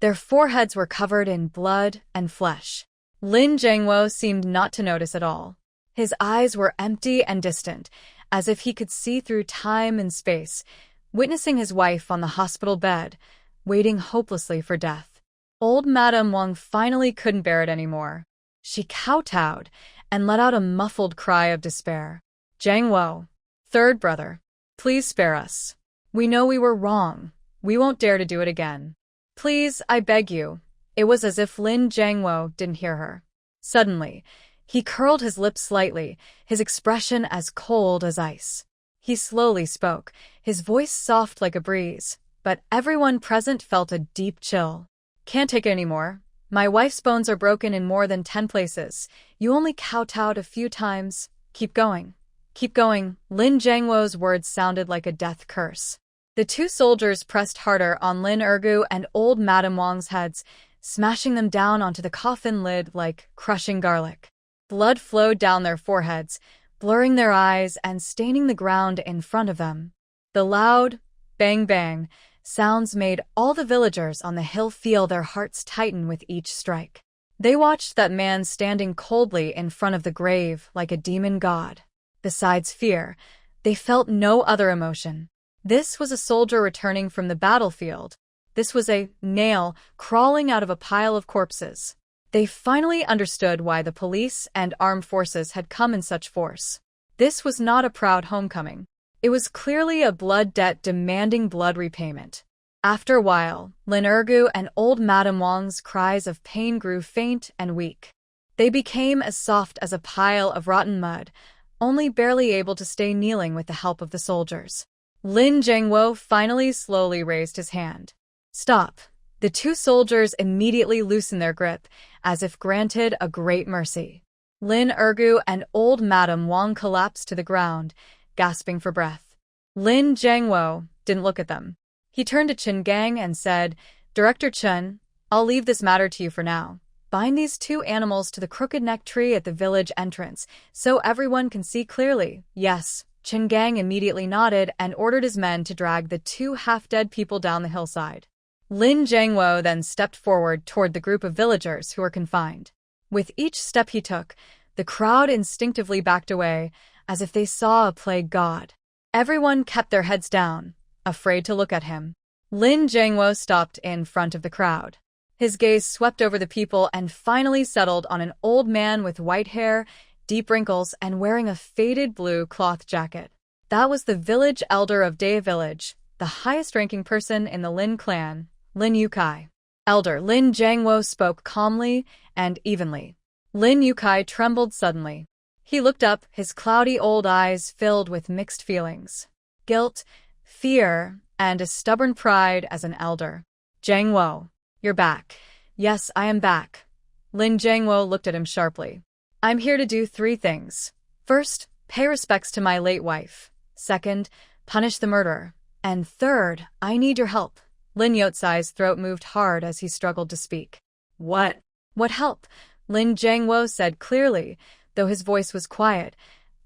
their foreheads were covered in blood and flesh. Lin Jiangwo seemed not to notice at all. His eyes were empty and distant, as if he could see through time and space, witnessing his wife on the hospital bed, waiting hopelessly for death. Old Madame Wang finally couldn't bear it anymore. She kowtowed and let out a muffled cry of despair. Jiangwo, 3rd brother, please spare us. We know we were wrong. We won't dare to do it again. Please, I beg you. It was as if Lin Jiangwo didn't hear her. Suddenly, he curled his lips slightly, his expression as cold as ice. He slowly spoke, his voice soft like a breeze, but everyone present felt a deep chill. Can't take it anymore. My wife's bones are broken in more than 10 places. You only kowtowed a few times. Keep going. Keep going. Lin Jiangwo's words sounded like a death curse. The 2 soldiers pressed harder on Lin Ergu and old Madame Wang's heads, smashing them down onto the coffin lid like crushing garlic. Blood flowed down their foreheads, blurring their eyes and staining the ground in front of them. The loud bang-bang sounds made all the villagers on the hill feel their hearts tighten with each strike. They watched that man standing coldly in front of the grave like a demon god. Besides fear, they felt no other emotion. This was a soldier returning from the battlefield. This was a nail crawling out of a pile of corpses. They finally understood why the police and armed forces had come in such force. This was not a proud homecoming. It was clearly a blood debt demanding blood repayment. After a while, Lin Ergu and old Madame Wang's cries of pain grew faint and weak. They became as soft as a pile of rotten mud, only barely able to stay kneeling with the help of the soldiers. Lin Jiangwo finally slowly raised his hand. Stop. The 2 soldiers immediately loosened their grip, as if granted a great mercy. Lin Ergu and old Madame Wang collapsed to the ground, gasping for breath. Lin Jiangwo didn't look at them. He turned to Chun Gang and said, Director Chun, I'll leave this matter to you for now. Bind these 2 animals to the crooked neck tree at the village entrance, so everyone can see clearly. Yes. Chun Gang immediately nodded and ordered his men to drag the 2 half-dead people down the hillside. Lin Jiangwo then stepped forward toward the group of villagers who were confined. With each step he took, the crowd instinctively backed away, as if they saw a plague god. Everyone kept their heads down, afraid to look at him. Lin Jiangwo stopped in front of the crowd. His gaze swept over the people and finally settled on an old man with white hair, deep wrinkles, and wearing a faded blue cloth jacket. That was the village elder of Daya Village, the highest-ranking person in the Lin clan, Lin Yukai. Elder Lin Jiangwo spoke calmly and evenly. Lin Yukai trembled suddenly. He looked up, his cloudy old eyes filled with mixed feelings. Guilt, fear, and a stubborn pride as an elder. Jiangwo, you're back. Yes, I am back. Lin Jiangwo looked at him sharply. I'm here to do 3 things. First, pay respects to my late wife. Second, punish the murderer. And third, I need your help. Lin Yotsai's throat moved hard as he struggled to speak. What? What help? Lin Jiangwo said clearly, though his voice was quiet.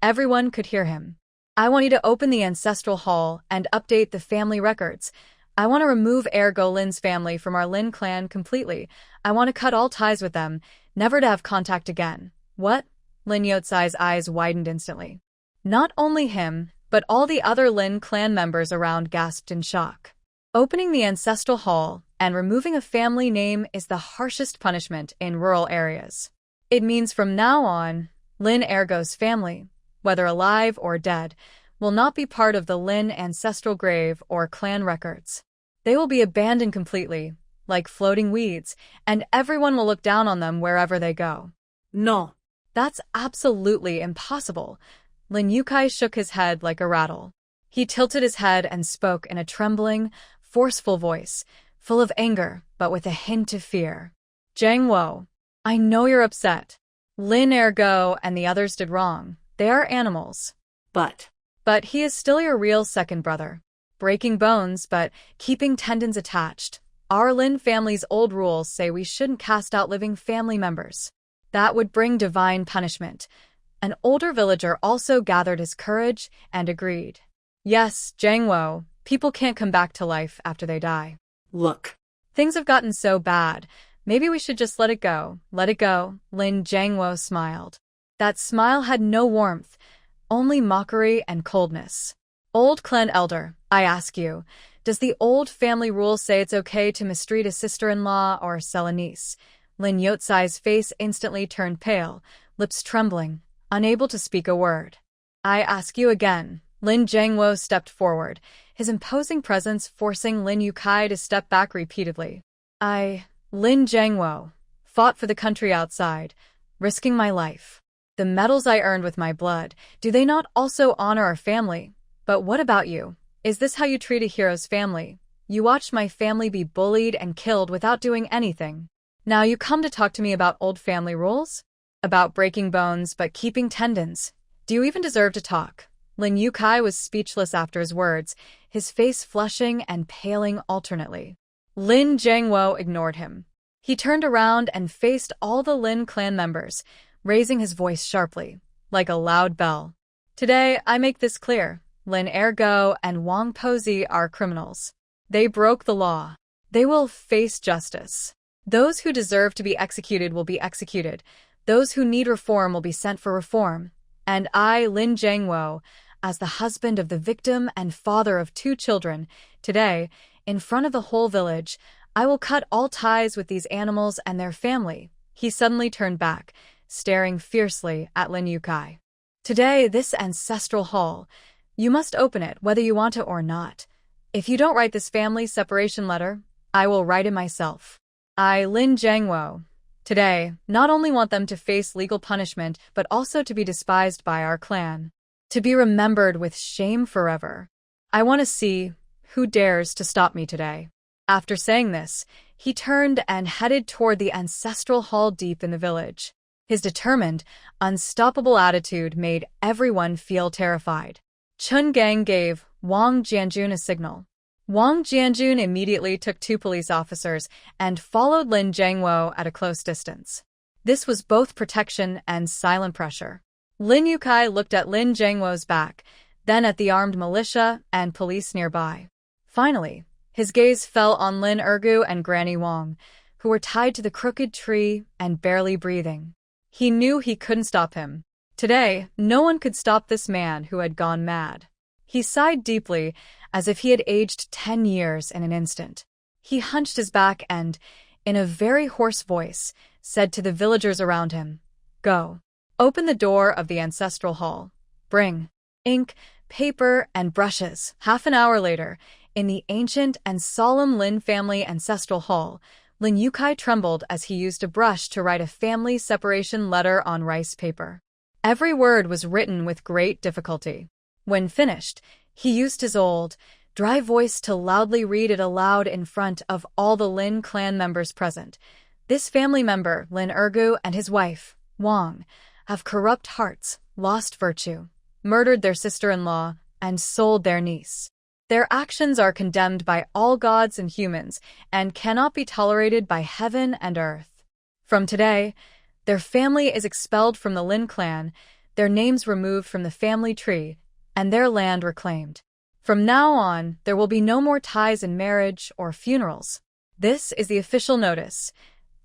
Everyone could hear him. I want you to open the ancestral hall and update the family records. I want to remove Ergo Lin's family from our Lin clan completely. I want to cut all ties with them, never to have contact again. What? Lin Yotsai's eyes widened instantly. Not only him, but all the other Lin clan members around gasped in shock. Opening the ancestral hall and removing a family name is the harshest punishment in rural areas. It means from now on, Lin Ergo's family, whether alive or dead, will not be part of the Lin ancestral grave or clan records. They will be abandoned completely, like floating weeds, and everyone will look down on them wherever they go. No. That's absolutely impossible. Lin Yukai shook his head like a rattle. He tilted his head and spoke in a trembling, forceful voice, full of anger, but with a hint of fear. Zhang Wo, I know you're upset. Lin Ergo and the others did wrong. They are animals. But he is still your real second brother. Breaking bones, but keeping tendons attached. Our Lin family's old rules say we shouldn't cast out living family members. That would bring divine punishment. An older villager also gathered his courage and agreed. Yes, Zhang Wo, people can't come back to life after they die. Look. Things have gotten so bad. Maybe we should just let it go. Let it go, Lin Zhang Wo smiled. That smile had no warmth, only mockery and coldness. Old clan elder, I ask you, does the old family rule say it's okay to mistreat a sister-in-law or sell a niece? Lin Yotsai's face instantly turned pale, lips trembling, unable to speak a word. I ask you again. Lin Zhang Wo stepped forward, his imposing presence forcing Lin Yukai to step back repeatedly. Lin Zhang Wo, fought for the country outside, risking my life. The medals I earned with my blood, do they not also honor our family? But what about you? Is this how you treat a hero's family? You watched my family be bullied and killed without doing anything. Now you come to talk to me about old family rules? About breaking bones but keeping tendons? Do you even deserve to talk? Lin Yukai was speechless after his words, his face flushing and paling alternately. Lin Zhang Wo ignored him. He turned around and faced all the Lin clan members, raising his voice sharply, like a loud bell. Today, I make this clear. Lin Ergo and Wang Pozi are criminals. They broke the law. They will face justice. Those who deserve to be executed will be executed. Those who need reform will be sent for reform. And I, Lin Zhang Wo, as the husband of the victim and father of 2 children, today, in front of the whole village, I will cut all ties with these animals and their family. He suddenly turned back, staring fiercely at Lin Yukai. Today, this ancestral hall, you must open it whether you want to or not. If you don't write this family separation letter, I will write it myself. I, Lin Zhang Wo, today, not only want them to face legal punishment, but also to be despised by our clan. To be remembered with shame forever. I want to see who dares to stop me today. After saying this, he turned and headed toward the ancestral hall deep in the village. His determined, unstoppable attitude made everyone feel terrified. Chun Gang gave Wang Jianjun a signal. Wang Jianjun immediately took 2 police officers and followed Lin Zhang Wo at a close distance. This was both protection and silent pressure. Lin Yukai looked at Lin Zhang Wo's back, then at the armed militia and police nearby. Finally, his gaze fell on Lin Ergo and Granny Wang, who were tied to the crooked tree and barely breathing. He knew he couldn't stop him. Today, no one could stop this man who had gone mad. He sighed deeply, as if he had aged 10 years in an instant. He hunched his back and, in a very hoarse voice, said to the villagers around him, "Go. Open the door of the ancestral hall. Bring ink, paper, and brushes." Half an hour later, in the ancient and solemn Lin family ancestral hall, Lin Yukai trembled as he used a brush to write a family separation letter on rice paper. Every word was written with great difficulty. When finished, he used his old, dry voice to loudly read it aloud in front of all the Lin clan members present. This family member, Lin Ergo, and his wife, Wang, have corrupt hearts, lost virtue, murdered their sister-in-law, and sold their niece. Their actions are condemned by all gods and humans and cannot be tolerated by heaven and earth. From today, their family is expelled from the Lin clan, their names removed from the family tree, and their land reclaimed. From now on, there will be no more ties in marriage or funerals. This is the official notice.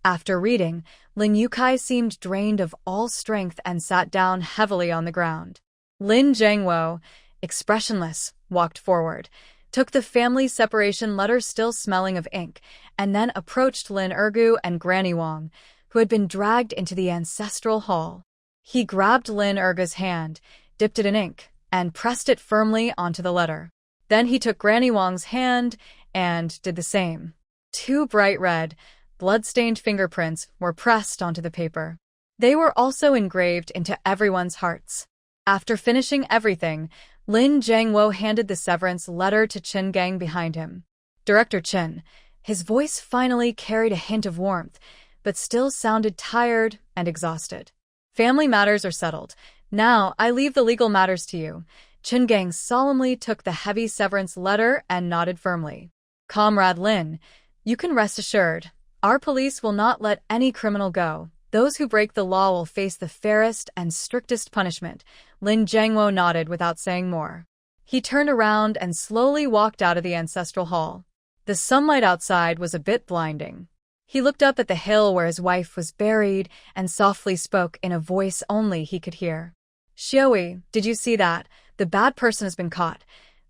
After reading, Lin Yukai seemed drained of all strength and sat down heavily on the ground. Lin Zhang Wo, expressionless, walked forward, took the family separation letter still smelling of ink, and then approached Lin Ergo and Granny Wang, who had been dragged into the ancestral hall. He grabbed Lin Erga's hand, dipped it in ink, and pressed it firmly onto the letter. Then he took Granny Wang's hand and did the same. 2 bright red, blood-stained fingerprints were pressed onto the paper. They were also engraved into everyone's hearts. After finishing everything, Lin Jiangwo handed the severance letter to Qin Gang behind him. Director Qin. His voice finally carried a hint of warmth, but still sounded tired and exhausted. Family matters are settled. Now, I leave the legal matters to you. Qin Gang solemnly took the heavy severance letter and nodded firmly. Comrade Lin, you can rest assured. Our police will not let any criminal go. Those who break the law will face the fairest and strictest punishment. Lin Jiangwo nodded without saying more. He turned around and slowly walked out of the ancestral hall. The sunlight outside was a bit blinding. He looked up at the hill where his wife was buried and softly spoke in a voice only he could hear. Xiaowei, did you see that? The bad person has been caught.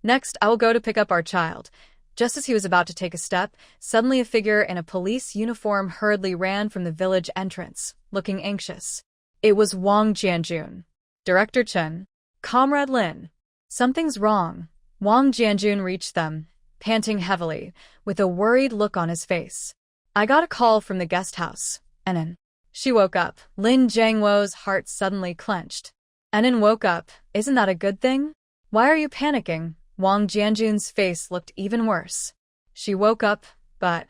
Next, I will go to pick up our child. Just as he was about to take a step, suddenly a figure in a police uniform hurriedly ran from the village entrance, looking anxious. It was Wang Jianjun. Director Chen. Comrade Lin. Something's wrong. Wang Jianjun reached them, panting heavily, with a worried look on his face. I got a call from the guest house. An'an. She woke up. Lin Jiangwo's heart suddenly clenched. An'an woke up. Isn't that a good thing? Why are you panicking? Wang Jianjun's face looked even worse. She woke up, but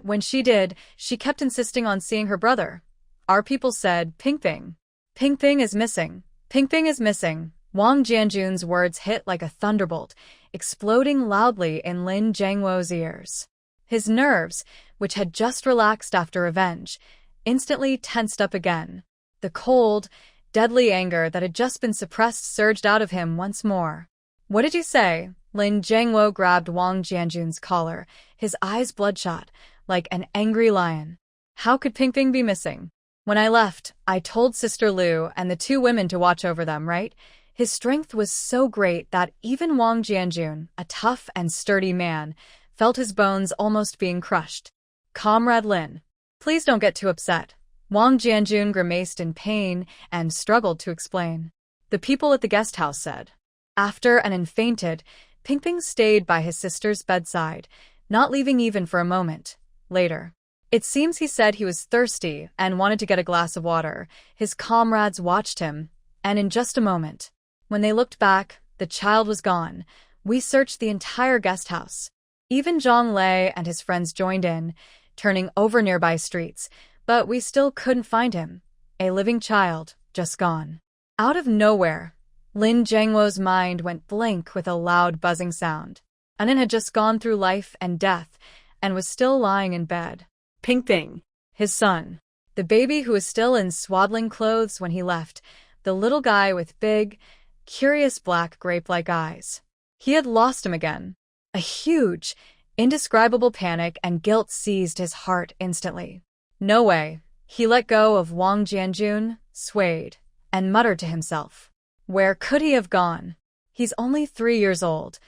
when she did, she kept insisting on seeing her brother. Our people said, Pingping. Pingping is missing. Pingping is missing. Wang Jianjun's words hit like a thunderbolt, exploding loudly in Lin Jiangwo's ears. His nerves, which had just relaxed after revenge, instantly tensed up again. The cold, deadly anger that had just been suppressed surged out of him once more. What did you say? Lin Jiangwo grabbed Wang Jianjun's collar, his eyes bloodshot, like an angry lion. How could Pingping be missing? When I left, I told Sister Lu and the 2 women to watch over them, right? His strength was so great that even Wang Jianjun, a tough and sturdy man, felt his bones almost being crushed. Comrade Lin, please don't get too upset. Wang Jianjun grimaced in pain and struggled to explain. The people at the guest house said. After An'an fainted, Pingping stayed by his sister's bedside, not leaving even for a moment. Later, it seems he said he was thirsty and wanted to get a glass of water. His comrades watched him, and in just a moment, when they looked back, the child was gone. We searched the entire guest house. Even Zhang Lei and his friends joined in, turning over nearby streets, but we still couldn't find him. A living child, just gone. Out of nowhere, Lin Jiangwo's mind went blank with a loud buzzing sound. An'an had just gone through life and death, and was still lying in bed. Pingping. His son. The baby who was still in swaddling clothes when he left, the little guy with big, curious black grape-like eyes. He had lost him again. A huge, indescribable panic and guilt seized his heart instantly. No way. He let go of Wang Jianjun, swayed, and muttered to himself. Where could he have gone? He's only 3 years old.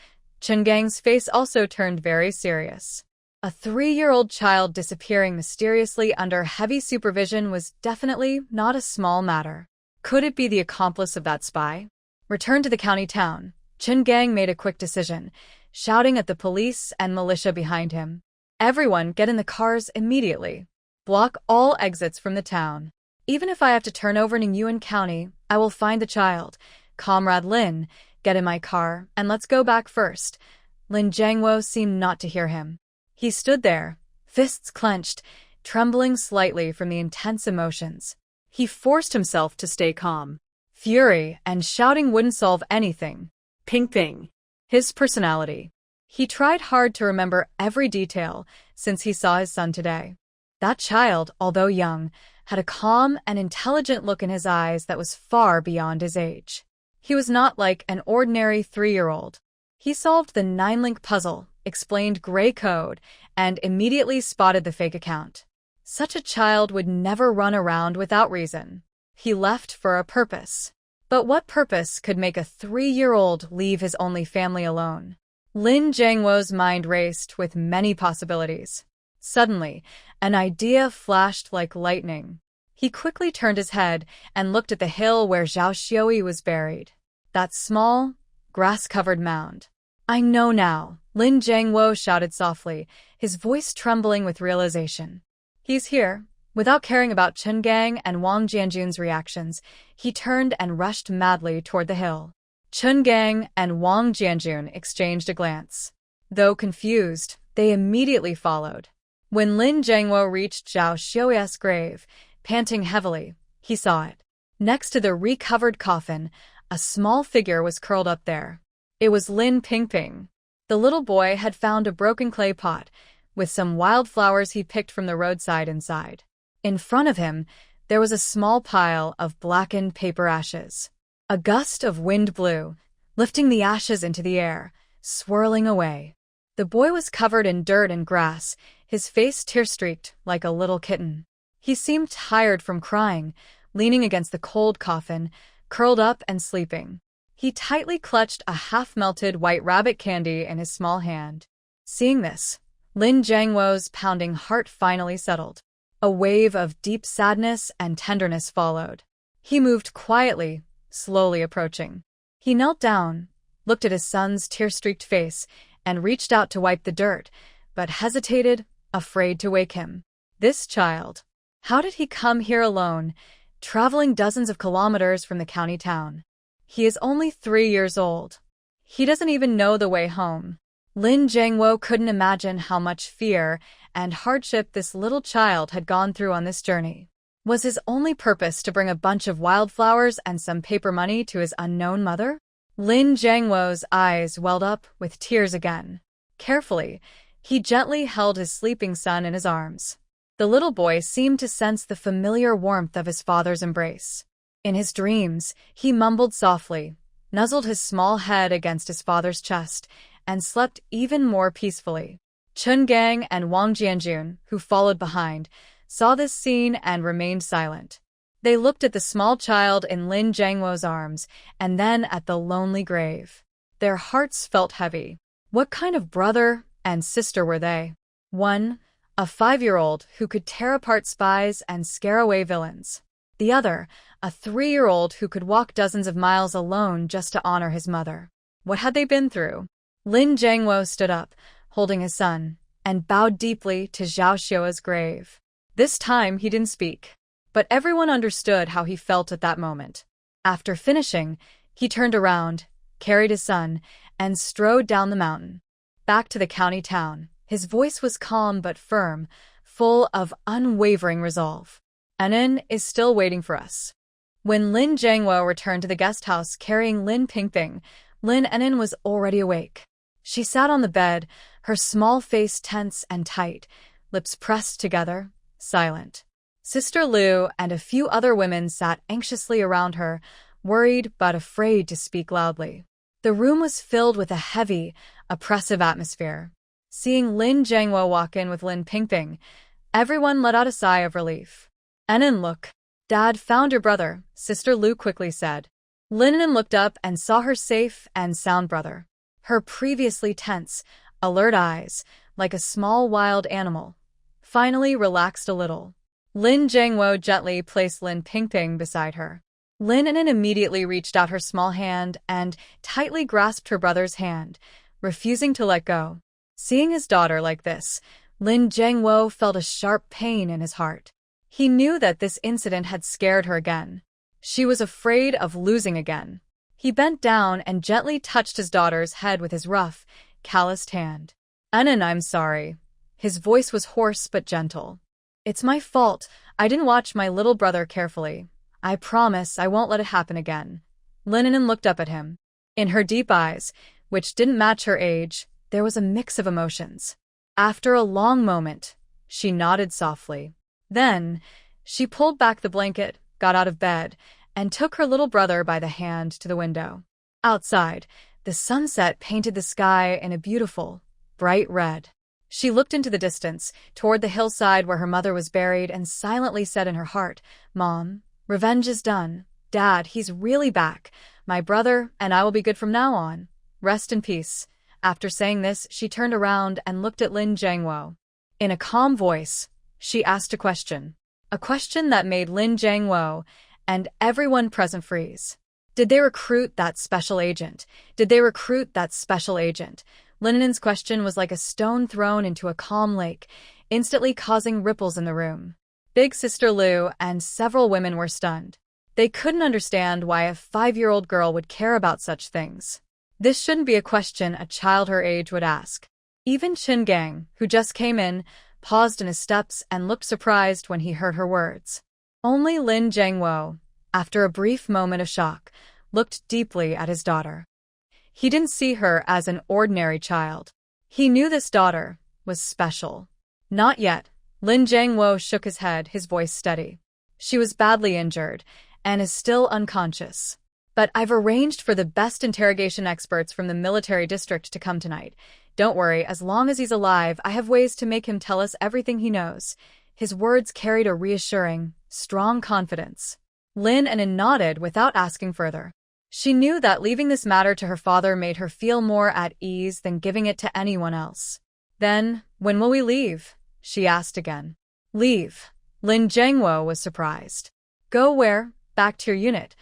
Qin Gang's face also turned very serious. A 3-year-old child disappearing mysteriously under heavy supervision was definitely not a small matter. Could it be the accomplice of that spy? Returned to the county town, Qin Gang made a quick decision, shouting at the police and militia behind him. Everyone get in the cars immediately. Block all exits from the town. Even if I have to turn over Ningyuan County, I will find the child. Comrade Lin, get in my car, and let's go back first. Lin Jiangwo seemed not to hear him. He stood there, fists clenched, trembling slightly from the intense emotions. He forced himself to stay calm. Fury and shouting wouldn't solve anything. Pingping. His personality. He tried hard to remember every detail since he saw his son today. That child, although young, had a calm and intelligent look in his eyes that was far beyond his age. He was not like an ordinary 3-year-old. He solved the 9-link puzzle, explained gray code, and immediately spotted the fake account. Such a child would never run around without reason. He left for a purpose. But what purpose could make a 3-year-old leave his only family alone? Lin Jiangwo's mind raced with many possibilities. Suddenly, an idea flashed like lightning. He quickly turned his head and looked at the hill where Zhao Xiui was buried. That small, grass-covered mound. I know now, Lin Jiangwo shouted softly, his voice trembling with realization. He's here. Without caring about Chen Gang and Wang Jianjun's reactions, he turned and rushed madly toward the hill. Chen Gang and Wang Jianjun exchanged a glance. Though confused, they immediately followed. When Lin Jiangwo reached Zhao Xiui's grave, panting heavily, he saw it. Next to the recovered coffin, a small figure was curled up there. It was Lin Pingping. The little boy had found a broken clay pot, with some wildflowers he picked from the roadside inside. In front of him, there was a small pile of blackened paper ashes. A gust of wind blew, lifting the ashes into the air, swirling away. The boy was covered in dirt and grass, his face tear-streaked like a little kitten. He seemed tired from crying, leaning against the cold coffin, curled up and sleeping. He tightly clutched a half-melted white rabbit candy in his small hand. Seeing this, Lin Jiangwo's pounding heart finally settled. A wave of deep sadness and tenderness followed. He moved quietly, slowly approaching. He knelt down, looked at his son's tear-streaked face, and reached out to wipe the dirt, but hesitated, afraid to wake him. This child. How did he come here alone, traveling dozens of kilometers from the county town? He is only 3 years old. He doesn't even know the way home. Lin Jiangwo couldn't imagine how much fear and hardship this little child had gone through on this journey. Was his only purpose to bring a bunch of wildflowers and some paper money to his unknown mother? Lin Jiangwo's eyes welled up with tears again. Carefully, he gently held his sleeping son in his arms. The little boy seemed to sense the familiar warmth of his father's embrace. In his dreams, he mumbled softly, nuzzled his small head against his father's chest, and slept even more peacefully. Chen Gang and Wang Jianjun, who followed behind, saw this scene and remained silent. They looked at the small child in Lin Jiangwo's arms, and then at the lonely grave. Their hearts felt heavy. What kind of brother and sister were they? One, a 5-year-old who could tear apart spies and scare away villains. The other, a 3-year-old who could walk dozens of miles alone just to honor his mother. What had they been through? Lin Jiangwo stood up, holding his son, and bowed deeply to Zhao Xiui's grave. This time he didn't speak, but everyone understood how he felt at that moment. After finishing, he turned around, carried his son, and strode down the mountain. Back to the county town, his voice was calm but firm, full of unwavering resolve. An'an is still waiting for us. When Lin Jiangwo returned to the guest house carrying Lin Pingping, Lin An'an was already awake. She sat on the bed, her small face tense and tight, lips pressed together, silent. Sister Lu and a few other women sat anxiously around her, worried but afraid to speak loudly. The room was filled with a heavy, oppressive atmosphere. Seeing Lin Jiangwo walk in with Lin Pingping, everyone let out a sigh of relief. An'an, look. Dad found your brother, Sister Lu quickly said. Lin An'an looked up and saw her safe and sound brother. Her previously tense, alert eyes, like a small wild animal, finally relaxed a little. Lin Jiangwo gently placed Lin Pingping beside her. Lin An'an immediately reached out her small hand and tightly grasped her brother's hand, refusing to let go. Seeing his daughter like this, Lin Jiangwo felt a sharp pain in his heart. He knew that this incident had scared her again. She was afraid of losing again. He bent down and gently touched his daughter's head with his rough, calloused hand. An'an, I'm sorry. His voice was hoarse but gentle. It's my fault. I didn't watch my little brother carefully. I promise I won't let it happen again. Lin An'an looked up at him. In her deep eyes, which didn't match her age, there was a mix of emotions. After a long moment, she nodded softly. Then, she pulled back the blanket, got out of bed, and took her little brother by the hand to the window. Outside, the sunset painted the sky in a beautiful, bright red. She looked into the distance, toward the hillside where her mother was buried, and silently said in her heart, Mom, revenge is done. Dad, he's really back. My brother and I will be good from now on. Rest in peace. After saying this, she turned around and looked at Lin Jiangwo. In a calm voice, she asked a question. A question that made Lin Jiangwo and everyone present freeze. Did they recruit that special agent? Did they recruit that special agent? Lin An'an's question was like a stone thrown into a calm lake, instantly causing ripples in the room. Big Sister Liu and several women were stunned. They couldn't understand why a 5-year-old girl would care about such things. This shouldn't be a question a child her age would ask. Even Qin Gang, who just came in, paused in his steps and looked surprised when he heard her words. Only Lin Jiangwo, after a brief moment of shock, looked deeply at his daughter. He didn't see her as an ordinary child. He knew this daughter was special. Not yet. Lin Jiangwo shook his head, his voice steady. She was badly injured and is still unconscious. But I've arranged for the best interrogation experts from the military district to come tonight. Don't worry, as long as he's alive, I have ways to make him tell us everything he knows. His words carried a reassuring, strong confidence. Lin An'an nodded without asking further. She knew that leaving this matter to her father made her feel more at ease than giving it to anyone else. Then, when will we leave? She asked again. Leave. Lin Jiangwo was surprised. Go where? Back to your unit.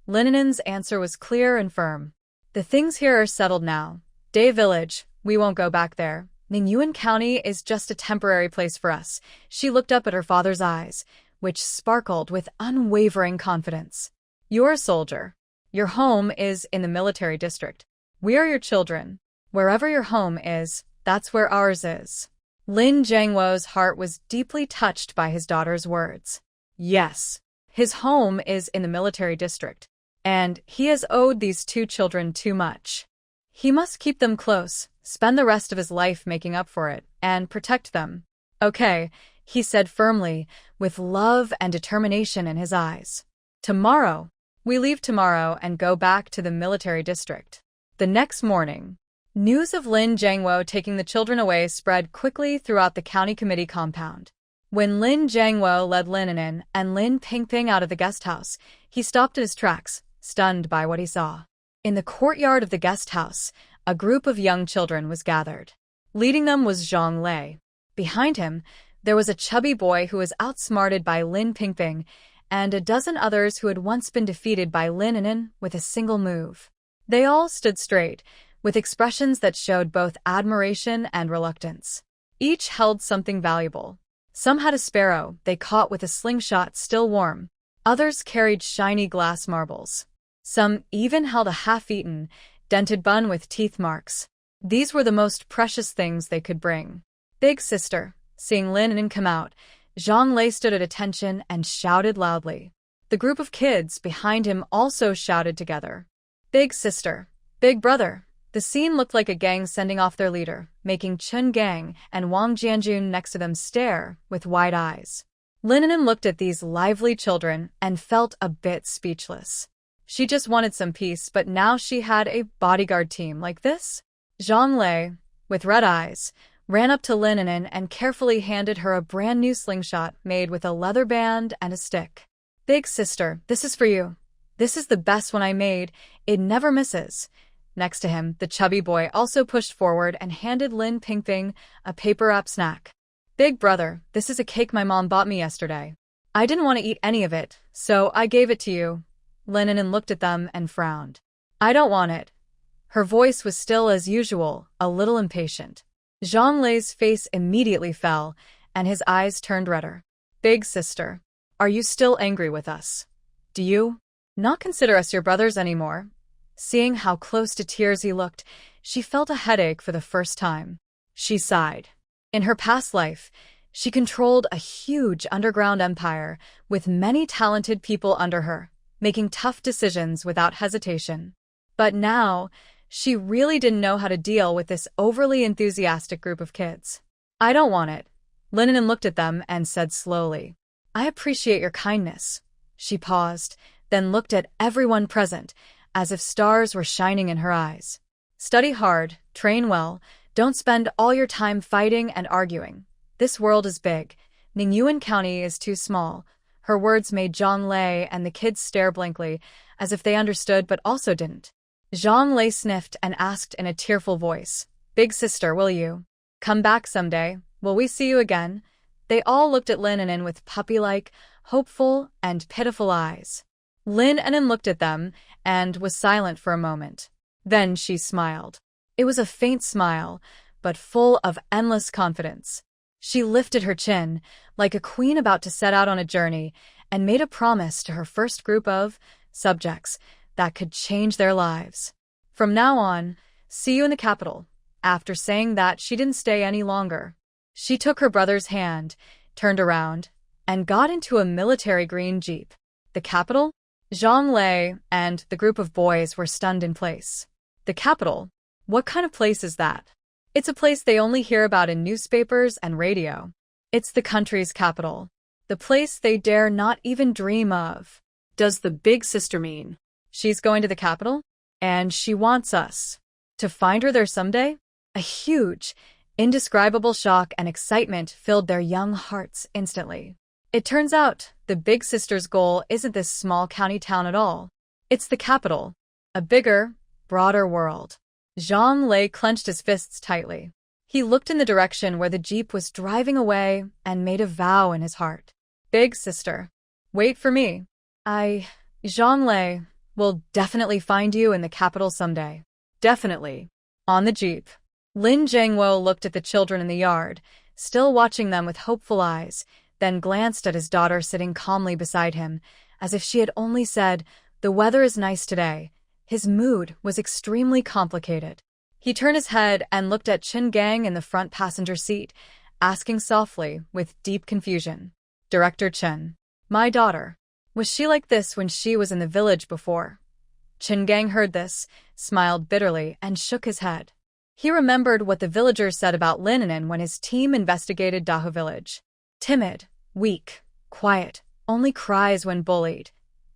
Lin An'an's answer was clear and firm. The things here are settled now. Day Village, we won't go back there. Ningyuan County is just a temporary place for us. She looked up at her father's eyes, which sparkled with unwavering confidence. You're a soldier. Your home is in the military district. We are your children. Wherever your home is, that's where ours is. Lin Jiangwo's heart was deeply touched by his daughter's words. Yes, his home is in the military district, and he has owed these 2 children too much. He must keep them close, spend the rest of his life making up for it, and protect them. Okay, he said firmly, with love and determination in his eyes. Tomorrow. We leave tomorrow and go back to the military district. The next morning, news of Lin Jiangwo taking the children away spread quickly throughout the county committee compound. When Lin Jiangwo led Lin An'an and Lin Pingping out of the guest house, he stopped in his tracks, stunned by what he saw. In the courtyard of the guest house, a group of young children was gathered. Leading them was Zhang Lei. Behind him, there was a chubby boy who was outsmarted by Lin Pingping and a dozen others who had once been defeated by Lin An'an with a single move. They all stood straight, with expressions that showed both admiration and reluctance. Each held something valuable. Some had a sparrow they caught with a slingshot still warm. Others carried shiny glass marbles. Some even held a half-eaten, dented bun with teeth marks. These were the most precious things they could bring. Big Sister, seeing Lin An'an come out, Zhang Lei stood at attention and shouted loudly. The group of kids behind him also shouted together. Big Sister, Big Brother. The scene looked like a gang sending off their leader, making Qin Gang and Wang Jianjun next to them stare with wide eyes. Lin An'an looked at these lively children and felt a bit speechless. She just wanted some peace, but now she had a bodyguard team like this? Zhang Lei, with red eyes, ran up to Lin An'an and carefully handed her a brand new slingshot made with a leather band and a stick. Big Sister, this is for you. This is the best one I made. It never misses. Next to him, the chubby boy also pushed forward and handed Lin Pingping a paper-wrap snack. Big Brother, this is a cake my mom bought me yesterday. I didn't want to eat any of it, so I gave it to you. Lin An'an looked at them and frowned. I don't want it. Her voice was still as usual, a little impatient. Zhang Lei's face immediately fell, and his eyes turned redder. Big Sister, are you still angry with us? Do you not consider us your brothers anymore? Seeing how close to tears he looked, she felt a headache for the first time. She sighed. In her past life, she controlled a huge underground empire with many talented people under her, making tough decisions without hesitation. But now, she really didn't know how to deal with this overly enthusiastic group of kids. I don't want it. Lin An'an looked at them and said slowly. I appreciate your kindness. She paused, then looked at everyone present, as if stars were shining in her eyes. Study hard, train well, don't spend all your time fighting and arguing. This world is big. Ningyuan County is too small. Her words made Zhang Lei and the kids stare blankly, as if they understood but also didn't. Zhang Lei sniffed and asked in a tearful voice, Big Sister, will you come back someday? Will we see you again? They all looked at Lin An'an with puppy-like, hopeful, and pitiful eyes. Lin An'an looked at them and was silent for a moment. Then she smiled. It was a faint smile, but full of endless confidence. She lifted her chin, like a queen about to set out on a journey, and made a promise to her first group of subjects that could change their lives. From now on, see you in the capital. After saying that, she didn't stay any longer. She took her brother's hand, turned around, and got into a military green jeep. The capital? Zhang Lei and the group of boys were stunned in place. The capital? What kind of place is that? It's a place they only hear about in newspapers and radio. It's the country's capital. The place they dare not even dream of. Does the big sister mean? She's going to the capital? And she wants us to find her there someday? A huge, indescribable shock and excitement filled their young hearts instantly. It turns out the big sister's goal isn't this small county town at all. It's the capital. A bigger, broader world. Zhang Lei clenched his fists tightly. He looked in the direction where the jeep was driving away and made a vow in his heart. Big sister, wait for me. Zhang Lei, will definitely find you in the capital someday. Definitely. On the jeep, Lin Jiangwo looked at the children in the yard, still watching them with hopeful eyes, then glanced at his daughter sitting calmly beside him, as if she had only said, "The weather is nice today." His mood was extremely complicated. He turned his head and looked at Qin Gang in the front passenger seat, asking softly, with deep confusion, "Director Chen, my daughter, was she like this when she was in the village before?" Qin Gang heard this, smiled bitterly, and shook his head. He remembered what the villagers said about Lin An'an when his team investigated Dahu village. Timid, weak, quiet, only cries when bullied.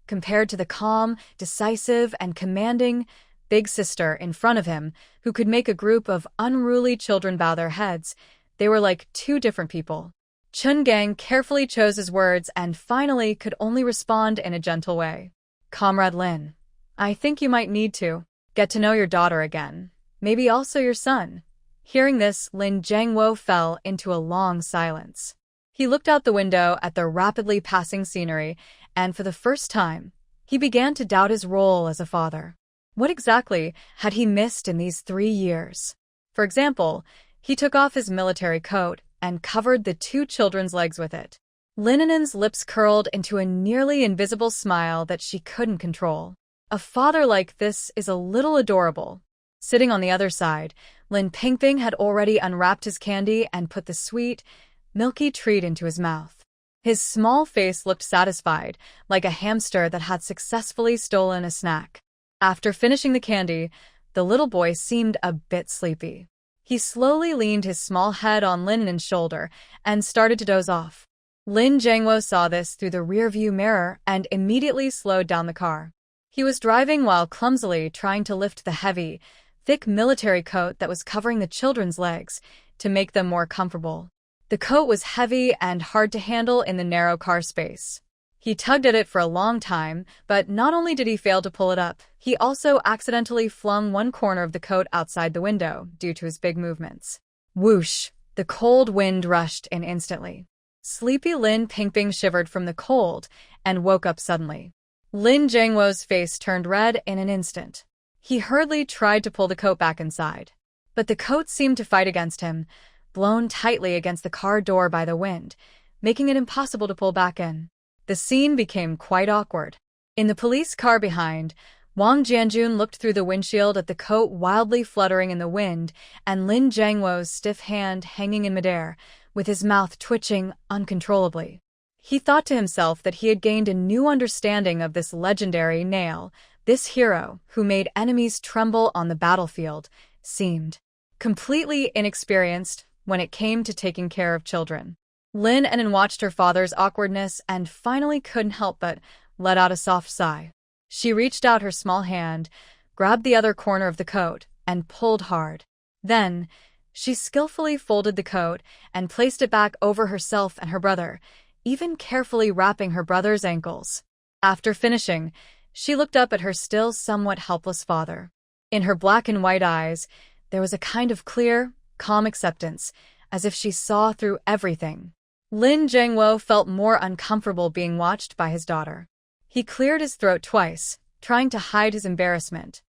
Compared to the calm, decisive, and commanding big sister in front of him, who could make a group of unruly children bow their heads, they were like two different people. Qin Gang carefully chose his words and finally could only respond in a gentle way. "Comrade Lin, I think you might need to get to know your daughter again. Maybe also your son." Hearing this, Lin Jiangwo fell into a long silence. He looked out the window at the rapidly passing scenery, and for the first time, he began to doubt his role as a father. What exactly had he missed in these 3 years? For example, he took off his military coat and covered the two children's legs with it. Lin An'an's lips curled into a nearly invisible smile that she couldn't control. A father like this is a little adorable. Sitting on the other side, Lin Pingping had already unwrapped his candy and put the sweet, milky treat into his mouth. His small face looked satisfied, like a hamster that had successfully stolen a snack. After finishing the candy, the little boy seemed a bit sleepy. He slowly leaned his small head on Lin An'an's shoulder and started to doze off. Lin Jiangwo saw this through the rearview mirror and immediately slowed down the car. He was driving while clumsily trying to lift the heavy, thick military coat that was covering the children's legs to make them more comfortable. The coat was heavy and hard to handle in the narrow car space. He tugged at it for a long time, but not only did he fail to pull it up, he also accidentally flung one corner of the coat outside the window due to his big movements. Whoosh! The cold wind rushed in instantly. Sleepy Lin Pingping shivered from the cold and woke up suddenly. Lin Jiangwo's face turned red in an instant. He hurriedly tried to pull the coat back inside, but the coat seemed to fight against him, blown tightly against the car door by the wind, making it impossible to pull back in. The scene became quite awkward. In the police car behind, Wang Jianjun looked through the windshield at the coat wildly fluttering in the wind and Lin Jiangwo's stiff hand hanging in midair, with his mouth twitching uncontrollably. He thought to himself that he had gained a new understanding of this legendary nail. This hero, who made enemies tremble on the battlefield, seemed completely inexperienced when it came to taking care of children. Lin An'an watched her father's awkwardness and finally couldn't help but let out a soft sigh. She reached out her small hand, grabbed the other corner of the coat, and pulled hard. Then, she skillfully folded the coat and placed it back over herself and her brother, even carefully wrapping her brother's ankles. After finishing, she looked up at her still somewhat helpless father. In her black and white eyes, there was a kind of clear, calm acceptance, as if she saw through everything. Lin Jiangwo felt more uncomfortable being watched by his daughter. He cleared his throat twice, trying to hide his embarrassment.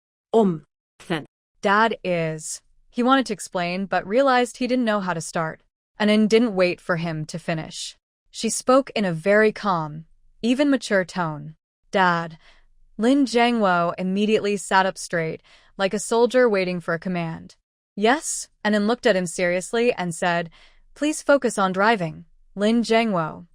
Then. Dad is... He wanted to explain, but realized he didn't know how to start. An'an didn't wait for him to finish. She spoke in a very calm, even mature tone. Dad. Lin Jiangwo immediately sat up straight, like a soldier waiting for a command. Yes, An'an looked at him seriously and said, "Please focus on driving." Lin Jiangwo.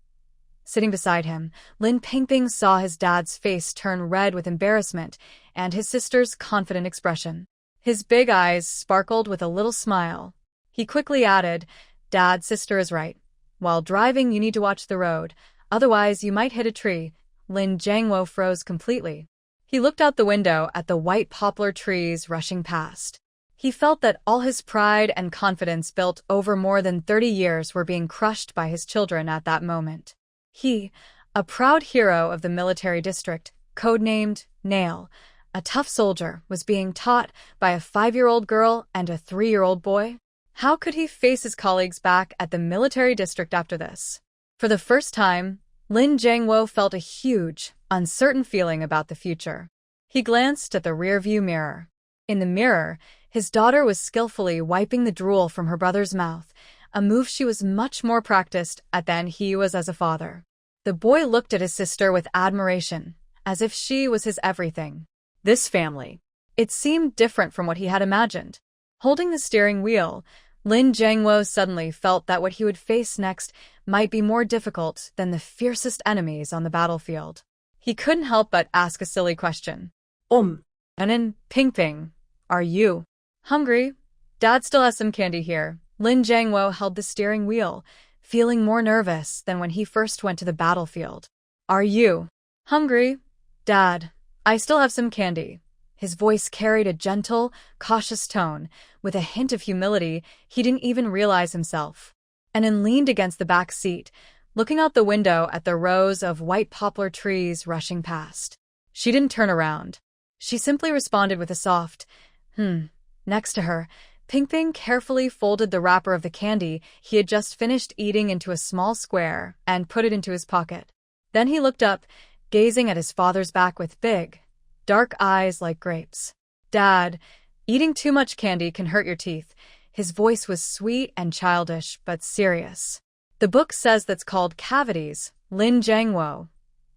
Sitting beside him, Lin Pingping saw his dad's face turn red with embarrassment and his sister's confident expression. His big eyes sparkled with a little smile. He quickly added, "Dad, sister is right. While driving, you need to watch the road, otherwise you might hit a tree." Lin Jiangwo froze completely. He looked out the window at the white poplar trees rushing past. He felt that all his pride and confidence built over more than 30 years were being crushed by his children at that moment. He, a proud hero of the military district, codenamed Nail, a tough soldier, was being taught by a 5-year-old girl and a 3-year-old boy? How could he face his colleagues back at the military district after this? For the first time, Lin Jiangwo felt a huge, uncertain feeling about the future. He glanced at the rearview mirror. In the mirror, his daughter was skillfully wiping the drool from her brother's mouth, a move she was much more practiced at than he was as a father. The boy looked at his sister with admiration, as if she was his everything. This family. It seemed different from what he had imagined. Holding the steering wheel, Lin Jiangwo suddenly felt that what he would face next might be more difficult than the fiercest enemies on the battlefield. He couldn't help but ask a silly question. An'an, Pingping, are you hungry? Dad still has some candy here. Lin Jiangwo held the steering wheel, feeling more nervous than when he first went to the battlefield. Are you hungry? Dad, I still have some candy. His voice carried a gentle, cautious tone, with a hint of humility he didn't even realize himself. An'an leaned against the back seat, looking out the window at the rows of white poplar trees rushing past. She didn't turn around. She simply responded with a soft, Next to her, Pingping carefully folded the wrapper of the candy he had just finished eating into a small square and put it into his pocket. Then he looked up, gazing at his father's back with big, dark eyes like grapes. Dad, eating too much candy can hurt your teeth. His voice was sweet and childish, but serious. The book says that's called cavities, Lin Jiangwo.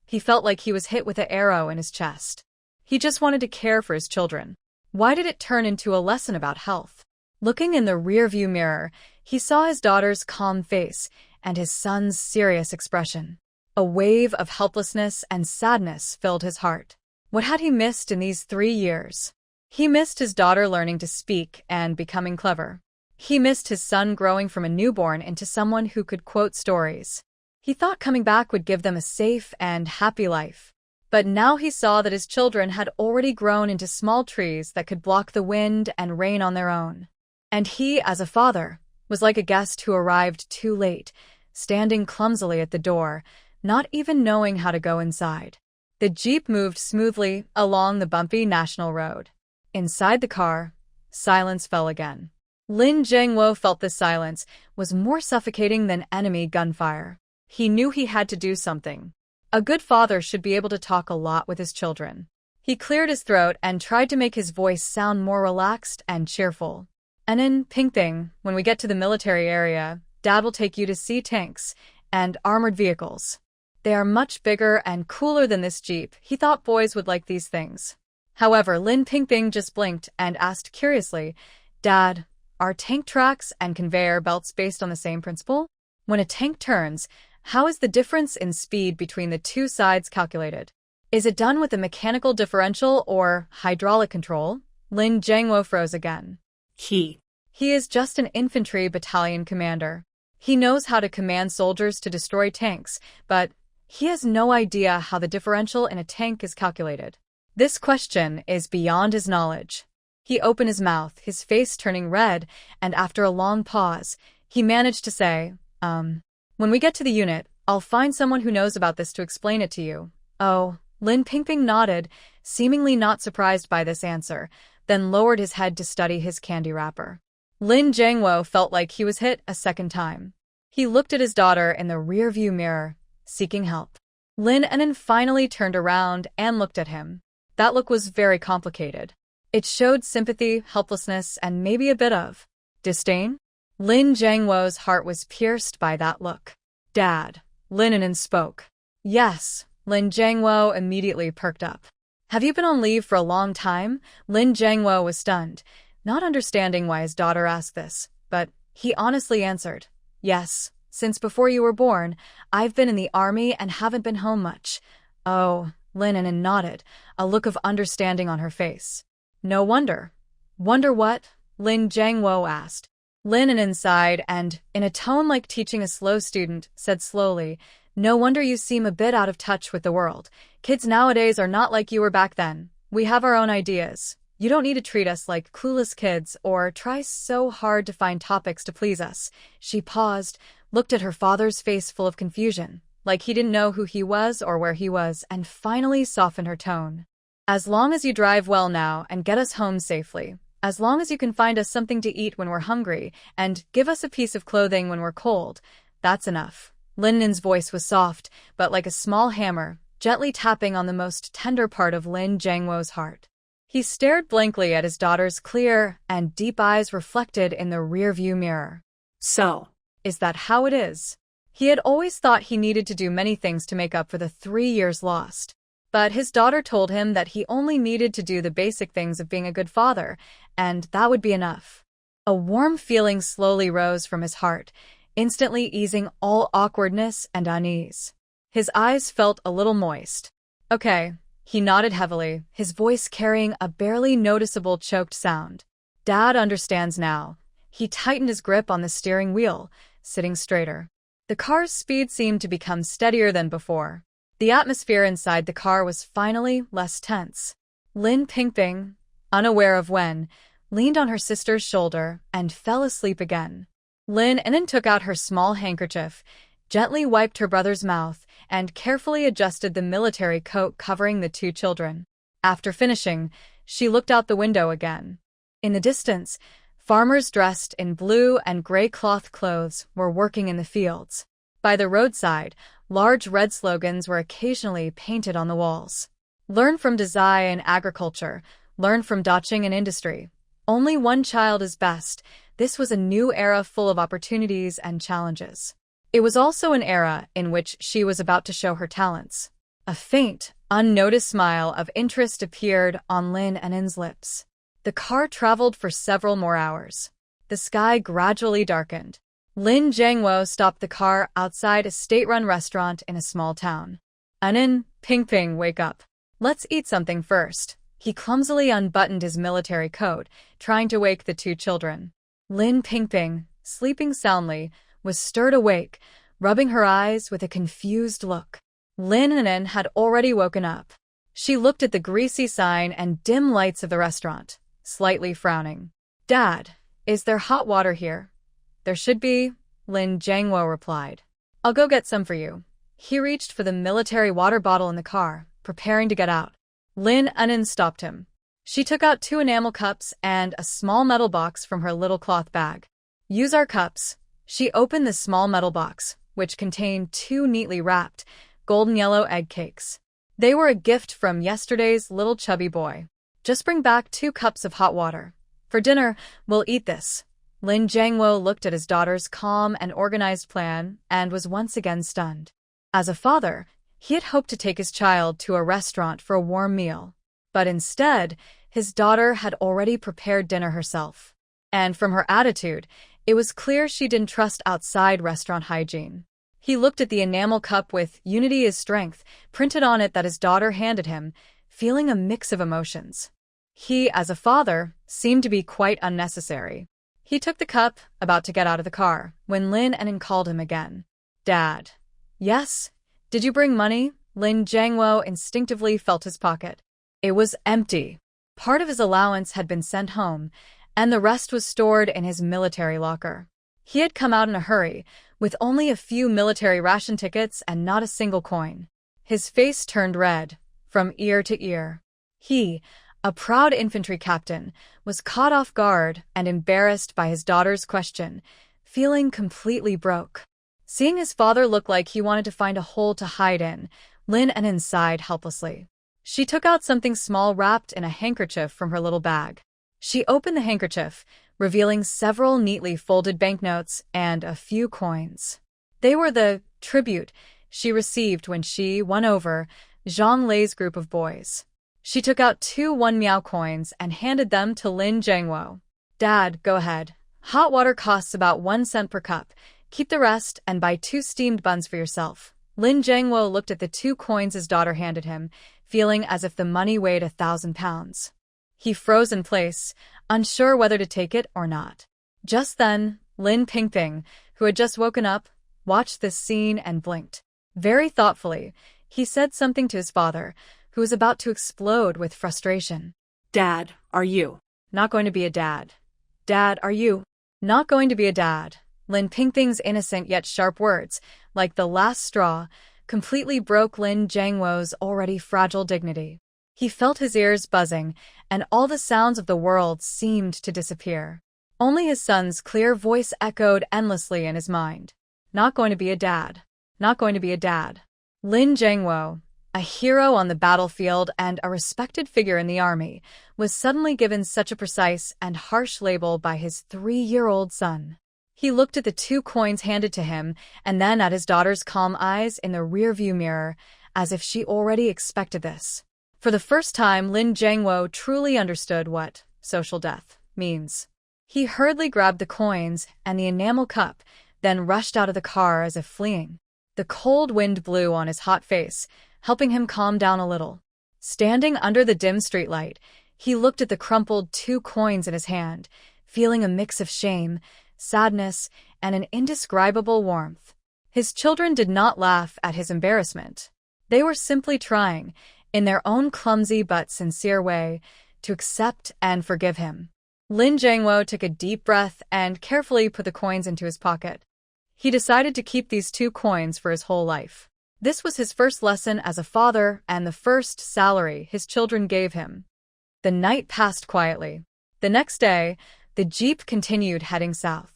He felt like he was hit with an arrow in his chest. He just wanted to care for his children. Why did it turn into a lesson about health? Looking in the rearview mirror, he saw his daughter's calm face and his son's serious expression. A wave of helplessness and sadness filled his heart. What had he missed in these 3 years? He missed his daughter learning to speak and becoming clever. He missed his son growing from a newborn into someone who could quote stories. He thought coming back would give them a safe and happy life. But now he saw that his children had already grown into small trees that could block the wind and rain on their own. And he, as a father, was like a guest who arrived too late, standing clumsily at the door, not even knowing how to go inside. The Jeep moved smoothly along the bumpy national road. Inside the car, silence fell again. Lin Jiangwo felt the silence was more suffocating than enemy gunfire. He knew he had to do something. A good father should be able to talk a lot with his children. He cleared his throat and tried to make his voice sound more relaxed and cheerful. An'an, Pingping, when we get to the military area, Dad will take you to see tanks and armored vehicles. They are much bigger and cooler than this Jeep. He thought boys would like these things. However, Lin Pingping just blinked and asked curiously, Dad, are tank tracks and conveyor belts based on the same principle? When a tank turns, how is the difference in speed between the two sides calculated? Is it done with a mechanical differential or hydraulic control? Lin Jiangwo froze again. He is just an infantry battalion commander. He knows how to command soldiers to destroy tanks, but he has no idea how the differential in a tank is calculated. This question is beyond his knowledge. He opened his mouth, his face turning red, and after a long pause, he managed to say, When we get to the unit, I'll find someone who knows about this to explain it to you. Oh, Lin Pingping nodded, seemingly not surprised by this answer, then lowered his head to study his candy wrapper. Lin Jiangwo felt like he was hit a second time. He looked at his daughter in the rearview mirror, seeking help. Lin An'an finally turned around and looked at him. That look was very complicated. It showed sympathy, helplessness, and maybe a bit of disdain. Lin Jiangwo's heart was pierced by that look. "Dad," Lin An'an spoke. "Yes." Lin Jiangwo immediately perked up. "Have you been on leave for a long time?" Lin Jiangwo was stunned, not understanding why his daughter asked this, but he honestly answered, "Yes, since before you were born, I've been in the army and haven't been home much." "Oh," Lin An'an nodded, a look of understanding on her face. "No wonder." "Wonder what?" Lin Jiangwo asked. Lin An'an sighed and, in a tone like teaching a slow student, said slowly, "No wonder you seem a bit out of touch with the world. Kids nowadays are not like you were back then. We have our own ideas. You don't need to treat us like clueless kids or try so hard to find topics to please us." She paused, looked at her father's face full of confusion, like he didn't know who he was or where he was, and finally softened her tone. "As long as you drive well now and get us home safely, as long as you can find us something to eat when we're hungry and give us a piece of clothing when we're cold, that's enough." Lin An'an's voice was soft, but like a small hammer, gently tapping on the most tender part of Lin Jiangwo's heart. He stared blankly at his daughter's clear and deep eyes reflected in the rearview mirror. "So, is that how it is?" He had always thought he needed to do many things to make up for the 3 years lost. But his daughter told him that he only needed to do the basic things of being a good father, and that would be enough. A warm feeling slowly rose from his heart, instantly easing all awkwardness and unease. His eyes felt a little moist. "Okay." He nodded heavily, his voice carrying a barely noticeable choked sound. "Dad understands now." He tightened his grip on the steering wheel, sitting straighter. The car's speed seemed to become steadier than before. The atmosphere inside the car was finally less tense. Lin Pingping, unaware of when, leaned on her sister's shoulder and fell asleep again. Lin An'an took out her small handkerchief, gently wiped her brother's mouth, and carefully adjusted the military coat covering the two children. After finishing, she looked out the window again. In the distance, farmers dressed in blue and gray cloth clothes were working in the fields. By the roadside, large red slogans were occasionally painted on the walls. "Learn from design and agriculture. Learn from dachshund and industry. Only one child is best." This was a new era full of opportunities and challenges. It was also an era in which she was about to show her talents. A faint, unnoticed smile of interest appeared on Lin An'an's lips. The car traveled for several more hours. The sky gradually darkened. Lin Jiangwo stopped the car outside a state-run restaurant in a small town. "An'an, Pingping, wake up. Let's eat something first." He clumsily unbuttoned his military coat, trying to wake the two children. Lin Pingping, sleeping soundly, was stirred awake, rubbing her eyes with a confused look. Lin An'an had already woken up. She looked at the greasy sign and dim lights of the restaurant, slightly frowning. "Dad, is there hot water here?" "There should be," Lin Jiangwo replied. "I'll go get some for you." He reached for the military water bottle in the car, preparing to get out. Lin An'an stopped him. She took out 2 enamel cups and a small metal box from her little cloth bag. "Use our cups." She opened the small metal box, which contained 2 neatly wrapped, golden yellow egg cakes. They were a gift from yesterday's little chubby boy. "Just bring back 2 cups of hot water. For dinner, we'll eat this." Lin Jiangwo looked at his daughter's calm and organized plan and was once again stunned. As a father, he had hoped to take his child to a restaurant for a warm meal. But instead, his daughter had already prepared dinner herself. And from her attitude, it was clear she didn't trust outside restaurant hygiene. He looked at the enamel cup with "Unity is strength" printed on it that his daughter handed him, feeling a mix of emotions. He, as a father, seemed to be quite unnecessary. He took the cup, about to get out of the car, when Lin An'an called him again. "Dad." "Yes?" "Did you bring money?" Lin Jiangwo instinctively felt his pocket. It was empty. Part of his allowance had been sent home, and the rest was stored in his military locker. He had come out in a hurry, with only a few military ration tickets and not a single coin. His face turned red, from ear to ear. He, a proud infantry captain, was caught off guard and embarrassed by his daughter's question, feeling completely broke. Seeing his father look like he wanted to find a hole to hide in, Lin An'an sighed helplessly. She took out something small wrapped in a handkerchief from her little bag. She opened the handkerchief, revealing several neatly folded banknotes and a few coins. They were the tribute she received when she won over Zhang Lei's group of boys. She took out 2 1 miao coins and handed them to Lin Jiangwo. "Dad, go ahead. Hot water costs about 1 cent per cup. Keep the rest and buy 2 steamed buns for yourself." Lin Jiangwo looked at the 2 coins his daughter handed him, feeling as if the money weighed 1,000 pounds. He froze in place, unsure whether to take it or not. Just then, Lin Pingping, who had just woken up, watched this scene and blinked. Very thoughtfully, he said something to his father, who was about to explode with frustration. Dad, are you? Not going to be a dad. Dad, are you? Not going to be a dad. Lin Pingping's innocent yet sharp words, like the last straw, completely broke Lin Jiangwo's already fragile dignity. He felt his ears buzzing, and all the sounds of the world seemed to disappear. Only his son's clear voice echoed endlessly in his mind. Not going to be a dad. Not going to be a dad. Lin Jiangwo, a hero on the battlefield and a respected figure in the army, was suddenly given such a precise and harsh label by his 3-year-old son. He looked at the 2 coins handed to him and then at his daughter's calm eyes in the rearview mirror, as if she already expected this. For the first time, Lin Jiangwo truly understood what social death means. He hurriedly grabbed the coins and the enamel cup, then rushed out of the car as if fleeing. The cold wind blew on his hot face, helping him calm down a little. Standing under the dim streetlight, he looked at the crumpled 2 coins in his hand, feeling a mix of shame, sadness, and an indescribable warmth. His children did not laugh at his embarrassment. They were simply trying, in their own clumsy but sincere way, to accept and forgive him. Lin Jiangwo took a deep breath and carefully put the coins into his pocket. He decided to keep these 2 coins for his whole life. This was his first lesson as a father and the first salary his children gave him. The night passed quietly. The next day, the jeep continued heading south.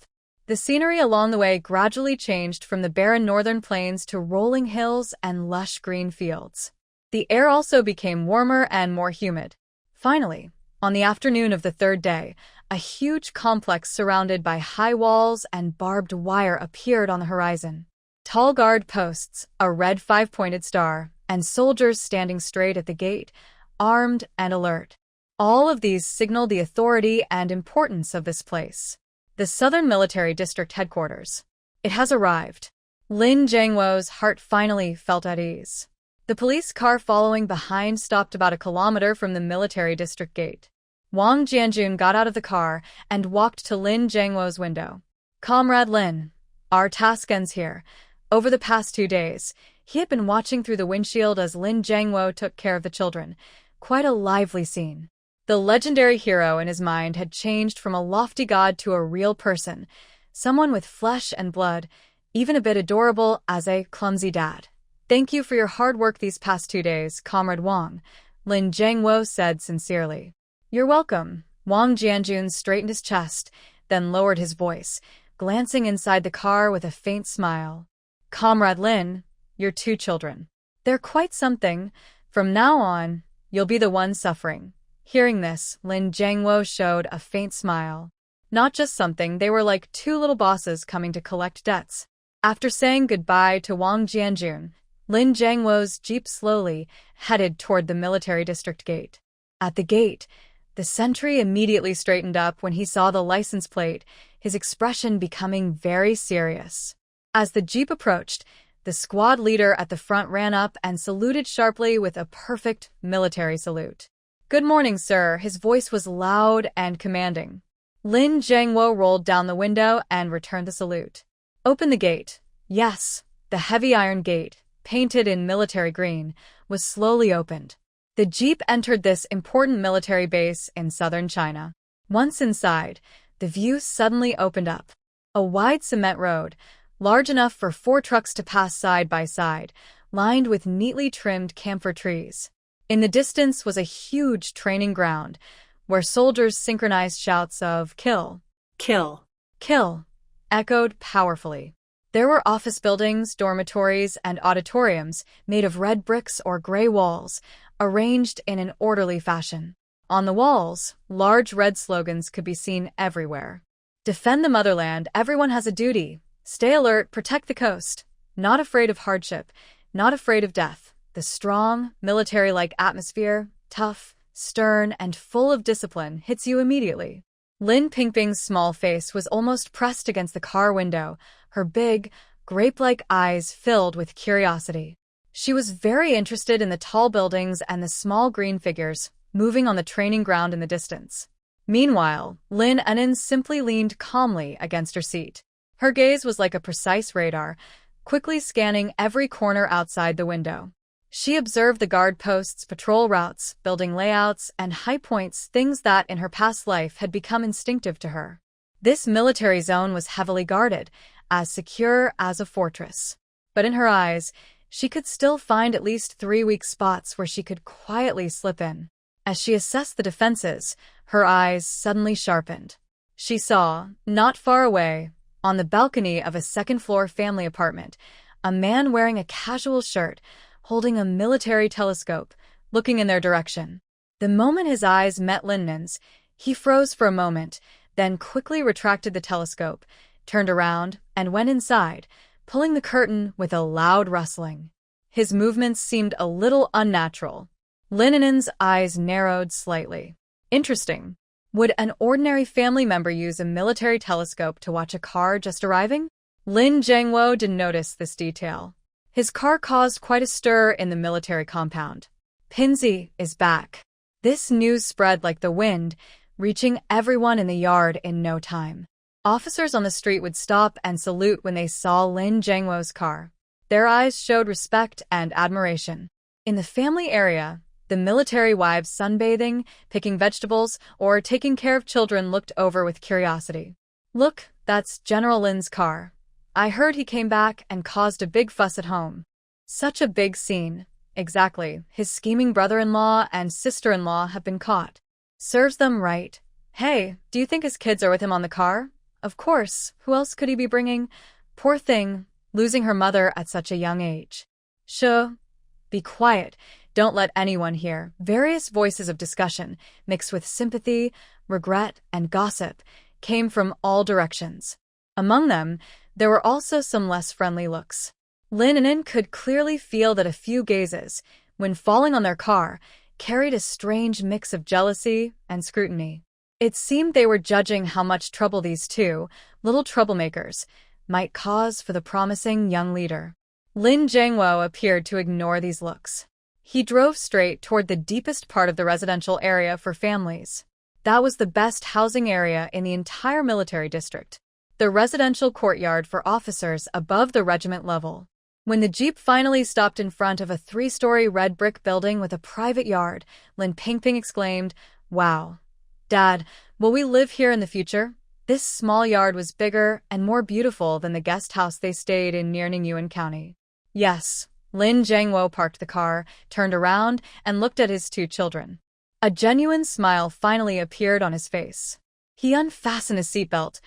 The scenery along the way gradually changed from the barren northern plains to rolling hills and lush green fields. The air also became warmer and more humid. Finally, on the afternoon of the 3rd day, a huge complex surrounded by high walls and barbed wire appeared on the horizon. Tall guard posts, a red 5-pointed star, and soldiers standing straight at the gate, armed and alert. All of these signaled the authority and importance of this place. The Southern Military District Headquarters. It has arrived. Lin Jiangwo's heart finally felt at ease. The police car following behind stopped about a kilometer from the military district gate. Wang Jianjun got out of the car and walked to Lin Jiangwo's window. "Comrade Lin, our task ends here." Over the past 2 days, he had been watching through the windshield as Lin Jiangwo took care of the children. Quite a lively scene. The legendary hero in his mind had changed from a lofty god to a real person, someone with flesh and blood, even a bit adorable as a clumsy dad. "Thank you for your hard work these past 2 days, Comrade Wang," Lin Jiangwo said sincerely. "You're welcome." Wang Jianjun straightened his chest, then lowered his voice, glancing inside the car with a faint smile. "Comrade Lin, your 2 children. They're quite something. From now on, you'll be the one suffering." Hearing this, Lin Jiangwo showed a faint smile. Not just something, they were like 2 little bosses coming to collect debts. After saying goodbye to Wang Jianjun, Lin Jiangwo's jeep slowly headed toward the military district gate. At the gate, the sentry immediately straightened up when he saw the license plate, his expression becoming very serious. As the jeep approached, the squad leader at the front ran up and saluted sharply with a perfect military salute. "Good morning, sir." His voice was loud and commanding. Lin Jiangwo rolled down the window and returned the salute. "Open the gate." Yes, the heavy iron gate, painted in military green, was slowly opened. The jeep entered this important military base in southern China. Once inside, the view suddenly opened up. A wide cement road, large enough for 4 trucks to pass side by side, lined with neatly trimmed camphor trees. In the distance was a huge training ground, where soldiers' synchronized shouts of "Kill! Kill! Kill!" echoed powerfully. There were office buildings, dormitories, and auditoriums made of red bricks or gray walls, arranged in an orderly fashion. On the walls, large red slogans could be seen everywhere. Defend the motherland, everyone has a duty. Stay alert, protect the coast. Not afraid of hardship, not afraid of death. The strong, military-like atmosphere, tough, stern, and full of discipline, hits you immediately. Lin Pingping's small face was almost pressed against the car window, her big, grape-like eyes filled with curiosity. She was very interested in the tall buildings and the small green figures moving on the training ground in the distance. Meanwhile, Lin An'an simply leaned calmly against her seat. Her gaze was like a precise radar, quickly scanning every corner outside the window. She observed the guard posts, patrol routes, building layouts, and high points, things that in her past life had become instinctive to her. This military zone was heavily guarded, as secure as a fortress. But in her eyes, she could still find at least 3 weak spots where she could quietly slip in. As she assessed the defenses, her eyes suddenly sharpened. She saw, not far away, on the balcony of a second-floor family apartment, a man wearing a casual shirt, holding a military telescope, looking in their direction. The moment his eyes met Lin An'an's, he froze for a moment, then quickly retracted the telescope, turned around, and went inside, pulling the curtain with a loud rustling. His movements seemed a little unnatural. Lin An'an's eyes narrowed slightly. Interesting. Would an ordinary family member use a military telescope to watch a car just arriving? Lin Jiangwo didn't notice this detail. His car caused quite a stir in the military compound. Pinzi is back. This news spread like the wind, reaching everyone in the yard in no time. Officers on the street would stop and salute when they saw Lin Jiangwo's car. Their eyes showed respect and admiration. In the family area, the military wives sunbathing, picking vegetables, or taking care of children looked over with curiosity. Look, that's General Lin's car. I heard he came back and caused a big fuss at home. Such a big scene. Exactly. His scheming brother-in-law and sister-in-law have been caught. Serves them right. Hey, do you think his kids are with him on the car? Of course. Who else could he be bringing? Poor thing, losing her mother at such a young age. Shh. Be quiet. Don't let anyone hear. Various voices of discussion, mixed with sympathy, regret, and gossip, came from all directions. Among them, there were also some less friendly looks. Lin An'an could clearly feel that a few gazes, when falling on their car, carried a strange mix of jealousy and scrutiny. It seemed they were judging how much trouble these two, little troublemakers, might cause for the promising young leader. Lin Jiangwo appeared to ignore these looks. He drove straight toward the deepest part of the residential area for families. That was the best housing area in the entire military district. The residential courtyard for officers above the regiment level. When the jeep finally stopped in front of a 3-story red brick building with a private yard, Lin Pingping exclaimed, "Wow. Dad, will we live here in the future?" This small yard was bigger and more beautiful than the guest house they stayed in near Ningyuan County. Yes. Lin Jiangwo parked the car, turned around, and looked at his 2 children. A genuine smile finally appeared on his face. He unfastened his seatbelt,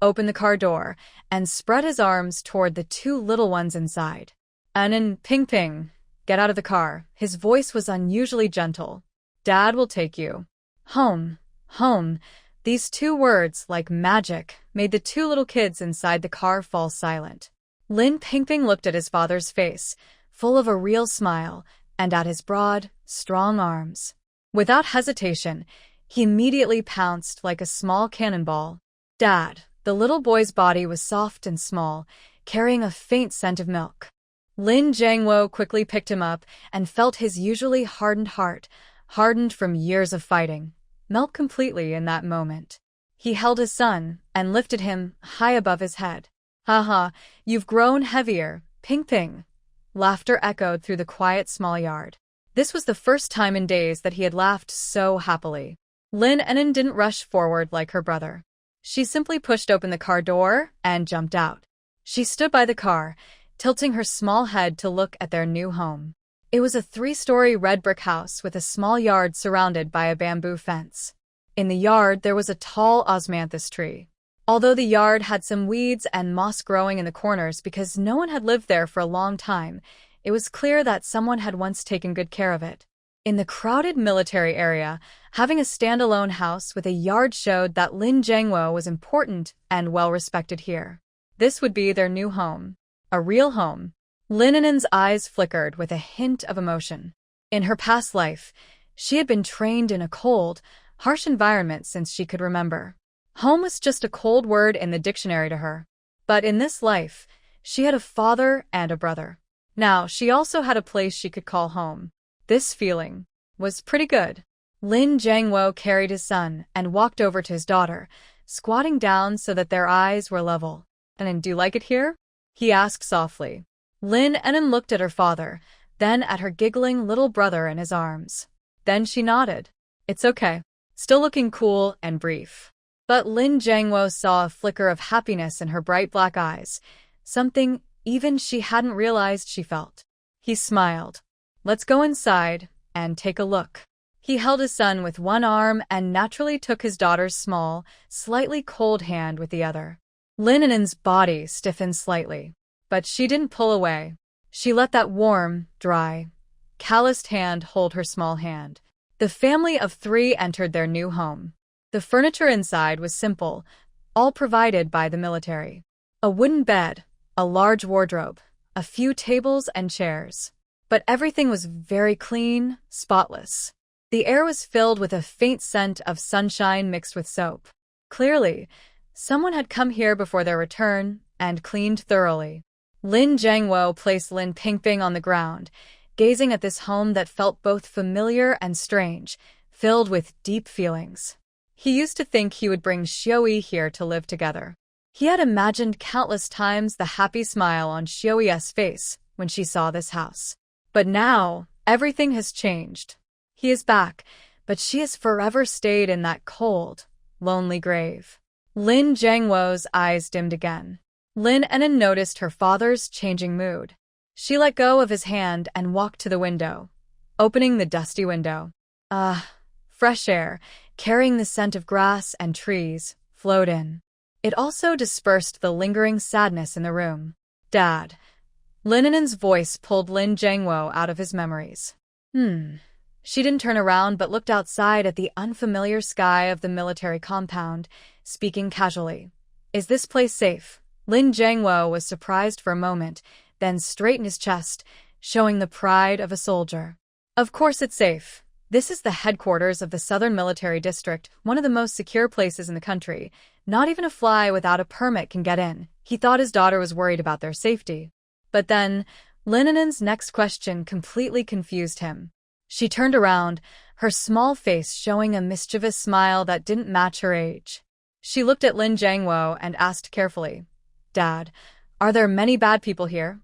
opened the car door, and spread his arms toward the 2 little ones inside. "An'an, Pingping, get out of the car." His voice was unusually gentle. "Dad will take you. Home, home." These 2 words, like magic, made the 2 little kids inside the car fall silent. Lin Pingping looked at his father's face, full of a real smile, and at his broad, strong arms. Without hesitation, he immediately pounced like a small cannonball. "Dad." The little boy's body was soft and small, carrying a faint scent of milk. Lin Jiangwo quickly picked him up and felt his usually hardened heart, hardened from years of fighting, melt completely in that moment. He held his son and lifted him high above his head. "Haha, you've grown heavier, Pingping." Laughter echoed through the quiet small yard. This was the first time in days that he had laughed so happily. Lin An'an didn't rush forward like her brother. She simply pushed open the car door and jumped out. She stood by the car, tilting her small head to look at their new home. It was a 3-story red brick house with a small yard surrounded by a bamboo fence. In the yard, there was a tall osmanthus tree. Although the yard had some weeds and moss growing in the corners because no one had lived there for a long time, it was clear that someone had once taken good care of it. In the crowded military area, having a standalone house with a yard showed that Lin Jiangwo was important and well-respected here. This would be their new home. A real home. Lin An'an's eyes flickered with a hint of emotion. In her past life, she had been trained in a cold, harsh environment since she could remember. Home was just a cold word in the dictionary to her. But in this life, she had a father and a brother. Now, she also had a place she could call home. This feeling was pretty good. Lin Jiangwo carried his son and walked over to his daughter, squatting down so that their eyes were level. "And do you like it here?" he asked softly. Lin An'an looked at her father, then at her giggling little brother in his arms. Then she nodded. "It's okay." Still looking cool and brief. But Lin Jiangwo saw a flicker of happiness in her bright black eyes, something even she hadn't realized she felt. He smiled. "Let's go inside and take a look." He held his son with one arm and naturally took his daughter's small, slightly cold hand with the other. Lin An'an's body stiffened slightly, but she didn't pull away. She let that warm, dry, calloused hand hold her small hand. The family of three entered their new home. The furniture inside was simple, all provided by the military. A wooden bed, a large wardrobe, a few tables and chairs. But everything was very clean, spotless. The air was filled with a faint scent of sunshine mixed with soap. Clearly, someone had come here before their return and cleaned thoroughly. Lin Jiangwo placed Lin Pingping on the ground, gazing at this home that felt both familiar and strange, filled with deep feelings. He used to think he would bring Xiaoyi here to live together. He had imagined countless times the happy smile on Xiaoyi's face when she saw this house. But now, everything has changed. He is back, but she has forever stayed in that cold, lonely grave. Lin Jiangwo's eyes dimmed again. Lin An'an noticed her father's changing mood. She let go of his hand and walked to the window, opening the dusty window. Fresh air, carrying the scent of grass and trees, flowed in. It also dispersed the lingering sadness in the room. "Dad." Lin An'an's voice pulled Lin Jiangwo out of his memories. She didn't turn around but looked outside at the unfamiliar sky of the military compound, speaking casually. "Is this place safe?" Lin Jiangwo was surprised for a moment, then straightened his chest, showing the pride of a soldier. "Of course it's safe. This is the headquarters of the Southern Military District, one of the most secure places in the country. Not even a fly without a permit can get in." He thought his daughter was worried about their safety. But then, Lin An'an's next question completely confused him. She turned around, her small face showing a mischievous smile that didn't match her age. She looked at Lin Jiangwo and asked carefully, "Dad, are there many bad people here?"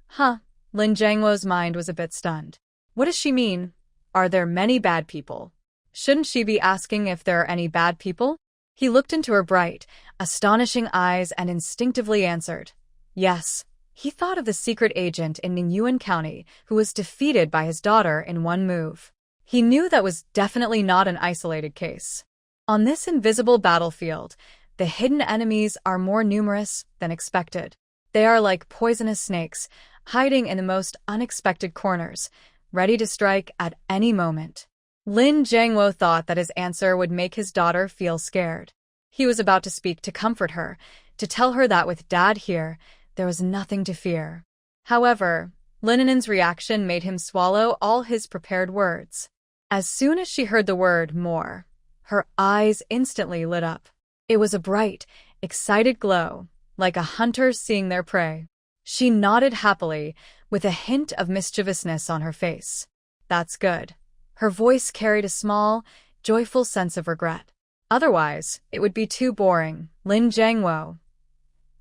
Lin Jiangwo's mind was a bit stunned. What does she mean? Are there many bad people? Shouldn't she be asking if there are any bad people? He looked into her bright, astonishing eyes and instinctively answered, "Yes." He thought of the secret agent in Ningyuan County who was defeated by his daughter in one move. He knew that was definitely not an isolated case. On this invisible battlefield, the hidden enemies are more numerous than expected. They are like poisonous snakes, hiding in the most unexpected corners, ready to strike at any moment. Lin Jiangwo thought that his answer would make his daughter feel scared. He was about to speak to comfort her, to tell her that with Dad here, there was nothing to fear. However, Lin An'an's reaction made him swallow all his prepared words. As soon as she heard the word "more," her eyes instantly lit up. It was a bright, excited glow, like a hunter seeing their prey. She nodded happily, with a hint of mischievousness on her face. "That's good." Her voice carried a small, joyful sense of regret. Otherwise, it would be too boring. Lin Jiangwo.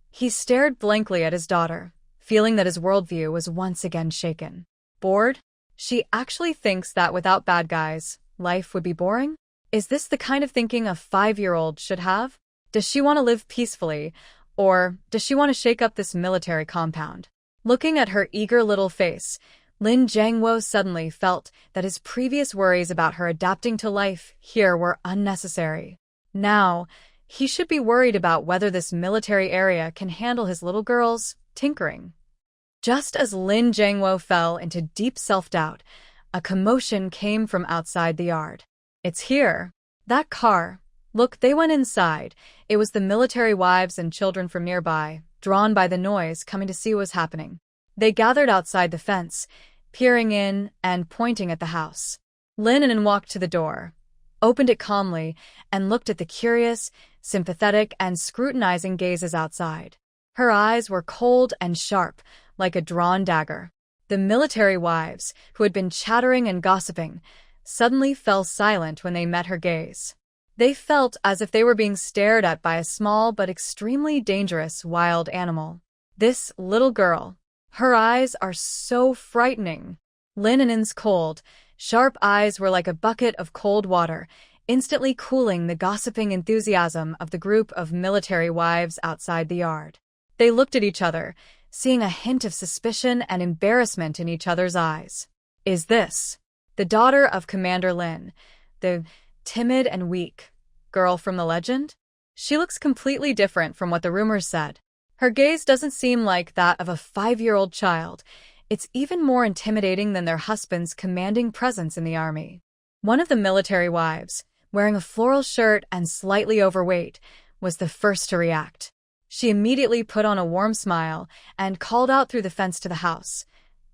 He stared blankly at his daughter, feeling that his worldview was once again shaken. Bored? She actually thinks that without bad guys, life would be boring? Is this the kind of thinking a 5-year-old should have? Does she want to live peacefully, or does she want to shake up this military compound? Looking at her eager little face, Lin Jiangwo suddenly felt that his previous worries about her adapting to life here were unnecessary. Now, He should be worried about whether this military area can handle his little girl's tinkering. Just as Lin Jiangwo fell into deep self-doubt, a commotion came from outside the yard. It's here. That car. Look, they went inside. It was the military wives and children from nearby, drawn by the noise, coming to see what was happening. They gathered outside the fence, peering in and pointing at the house. Lin An'an walked to the door, opened it calmly, and looked at the curious, sympathetic, and scrutinizing gazes outside. Her eyes were cold and sharp, like a drawn dagger. The military wives, who had been chattering and gossiping, suddenly fell silent when they met her gaze. They felt as if they were being stared at by a small but extremely dangerous wild animal. This little girl. Her eyes are so frightening. Lin An'an's cold, sharp eyes were like a bucket of cold water, instantly cooling the gossiping enthusiasm of the group of military wives outside the yard. They looked at each other, seeing a hint of suspicion and embarrassment in each other's eyes. Is this the daughter of Commander Lin, the timid and weak girl from the legend? She looks completely different from what the rumors said. Her gaze doesn't seem like that of a 5-year-old child. It's even more intimidating than their husband's commanding presence in the army. One of the military wives, wearing a floral shirt and slightly overweight, was the first to react. She immediately put on a warm smile and called out through the fence to the house.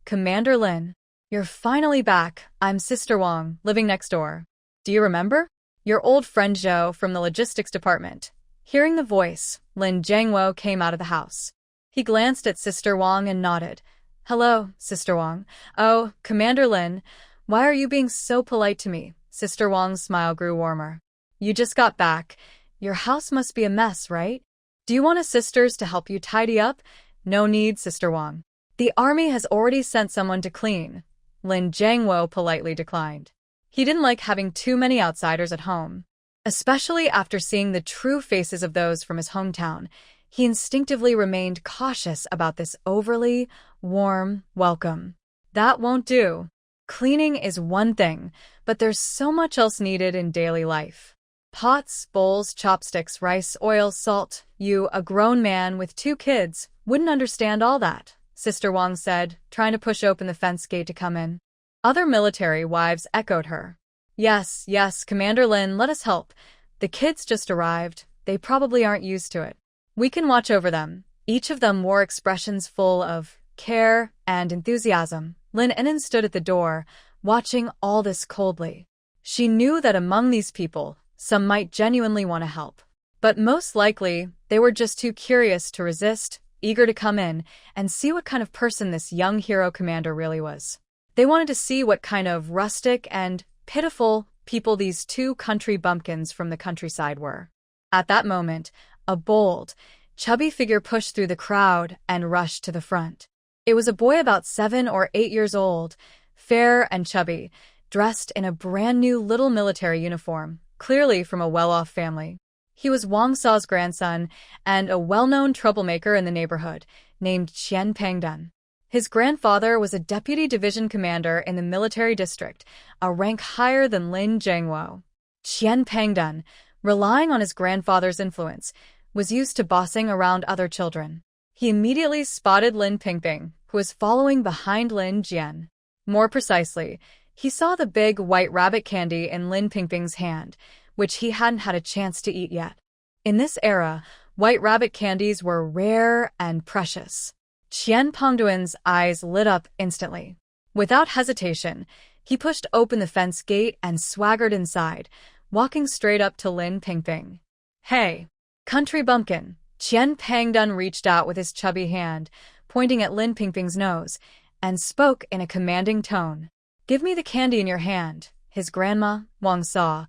Commander Lin, you're finally back. I'm Sister Wang, living next door. Do you remember? Your old friend Zhou from the logistics department. Hearing the voice, Lin Jiangwo came out of the house. He glanced at Sister Wang and nodded. Hello, Sister Wang. Oh, Commander Lin, why are you being so polite to me? Sister Wang's smile grew warmer. You just got back. Your house must be a mess, right? Do you want us sisters to help you tidy up? No need, Sister Wang. The army has already sent someone to clean. Lin Jiangwo politely declined. He didn't like having too many outsiders at home. Especially after seeing the true faces of those from his hometown, he instinctively remained cautious about this overly warm welcome. That won't do. Cleaning is one thing, but there's so much else needed in daily life. Pots, bowls, chopsticks, rice, oil, salt. You, a grown man with 2 kids, wouldn't understand all that, Sister Wang said, trying to push open the fence gate to come in. Other military wives echoed her. Yes, yes, Commander Lin, let us help. The kids just arrived. They probably aren't used to it. We can watch over them. Each of them wore expressions full of care and enthusiasm. Lin An'an stood at the door, watching all this coldly. She knew that among these people, some might genuinely want to help. But most likely, they were just too curious to resist, eager to come in and see what kind of person this young hero commander really was. They wanted to see what kind of rustic and pitiful people these 2 country bumpkins from the countryside were. At that moment, a bold, chubby figure pushed through the crowd and rushed to the front. It was a boy about 7 or 8 years old, fair and chubby, dressed in a brand new little military uniform, clearly from a well-off family. He was Wang Sa's grandson and a well-known troublemaker in the neighborhood, named Qian Pengdan. His grandfather was a deputy division commander in the military district, a rank higher than Lin Jiangwo. Qian Pengdan, relying on his grandfather's influence, was used to bossing around other children. He immediately spotted Lin Pingping, who was following behind Lin Jian. More precisely, he saw the big white rabbit candy in Lin Pingping's hand, which he hadn't had a chance to eat yet. In this era, white rabbit candies were rare and precious. Qian Pengduan's eyes lit up instantly. Without hesitation, he pushed open the fence gate and swaggered inside, walking straight up to Lin Pingping. Hey, country bumpkin! Qian Pengdan reached out with his chubby hand, pointing at Lin Pingping's nose, and spoke in a commanding tone. Give me the candy in your hand. His grandma, Wang saw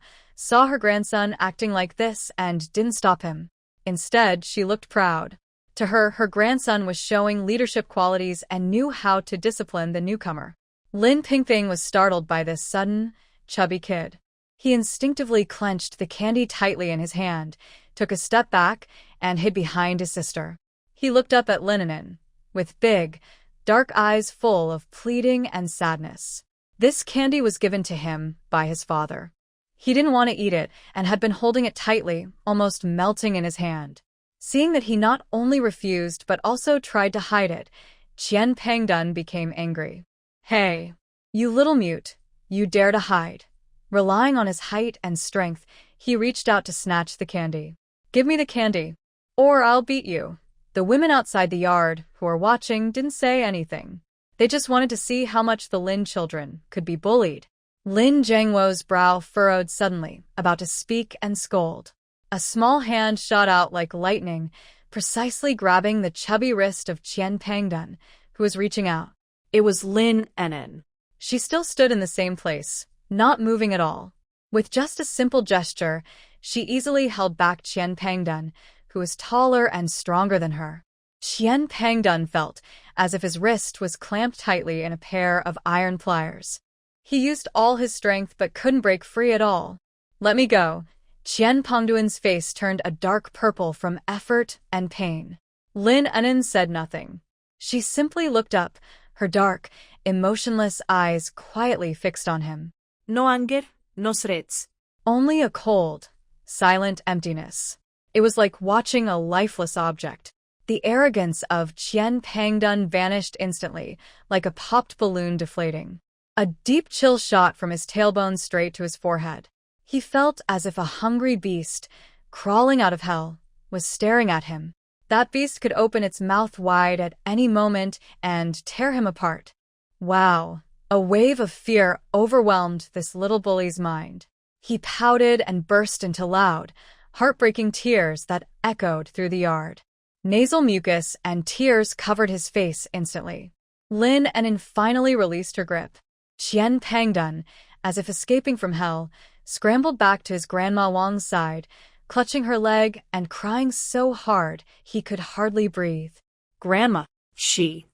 her grandson acting like this and didn't stop him. Instead, she looked proud. To her, her grandson was showing leadership qualities and knew how to discipline the newcomer. Lin Pingping was startled by this sudden, chubby kid. He instinctively clenched the candy tightly in his hand, took a step back, and hid behind his sister. He looked up at Lin An'an, with big, dark eyes full of pleading and sadness. This candy was given to him by his father. He didn't want to eat it and had been holding it tightly, almost melting in his hand. Seeing that he not only refused but also tried to hide it, Qian Pengdun became angry. "Hey, you little mute, you dare to hide." Relying on his height and strength, he reached out to snatch the candy. "Give me the candy, or I'll beat you." The women outside the yard, who were watching, didn't say anything. They just wanted to see how much the Lin children could be bullied. Lin Zhengwo's brow furrowed suddenly, about to speak and scold. A small hand shot out like lightning, precisely grabbing the chubby wrist of Qian Pengdun, who was reaching out. It was Lin An'an. She still stood in the same place, not moving at all. With just a simple gesture, she easily held back Qian Pengdun, who was taller and stronger than her. Qian Pengdun felt as if his wrist was clamped tightly in a pair of iron pliers. He used all his strength but couldn't break free at all. "Let me go." Qian Pengdun's face turned a dark purple from effort and pain. Lin An'an said nothing. She simply looked up, her dark, emotionless eyes quietly fixed on him. No anger, no threats. Only a cold, silent emptiness. It was like watching a lifeless object. The arrogance of Qian Pengdun vanished instantly, like a popped balloon deflating. A deep chill shot from his tailbone straight to his forehead. He felt as if a hungry beast, crawling out of hell, was staring at him. That beast could open its mouth wide at any moment and tear him apart. Wow! A wave of fear overwhelmed this little bully's mind. He pouted and burst into loud, heartbreaking tears that echoed through the yard. Nasal mucus and tears covered his face instantly. Lin An'an finally released her grip. Qian Pengdun, as if escaping from hell, scrambled back to his Grandma Wang's side, clutching her leg and crying so hard he could hardly breathe. "Grandma, she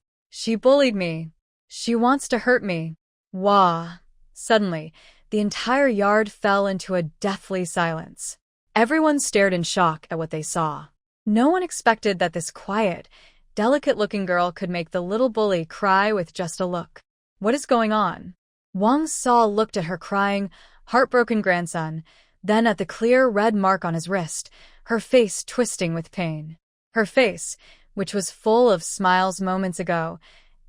bullied me. She wants to hurt me." Wah! Suddenly, the entire yard fell into a deathly silence. Everyone stared in shock at what they saw. No one expected that this quiet, delicate-looking girl could make the little bully cry with just a look. "What is going on?" Wang Sa looked at her crying, heartbroken grandson, then at the clear red mark on his wrist, her face twisting with pain. Her face, which was full of smiles moments ago,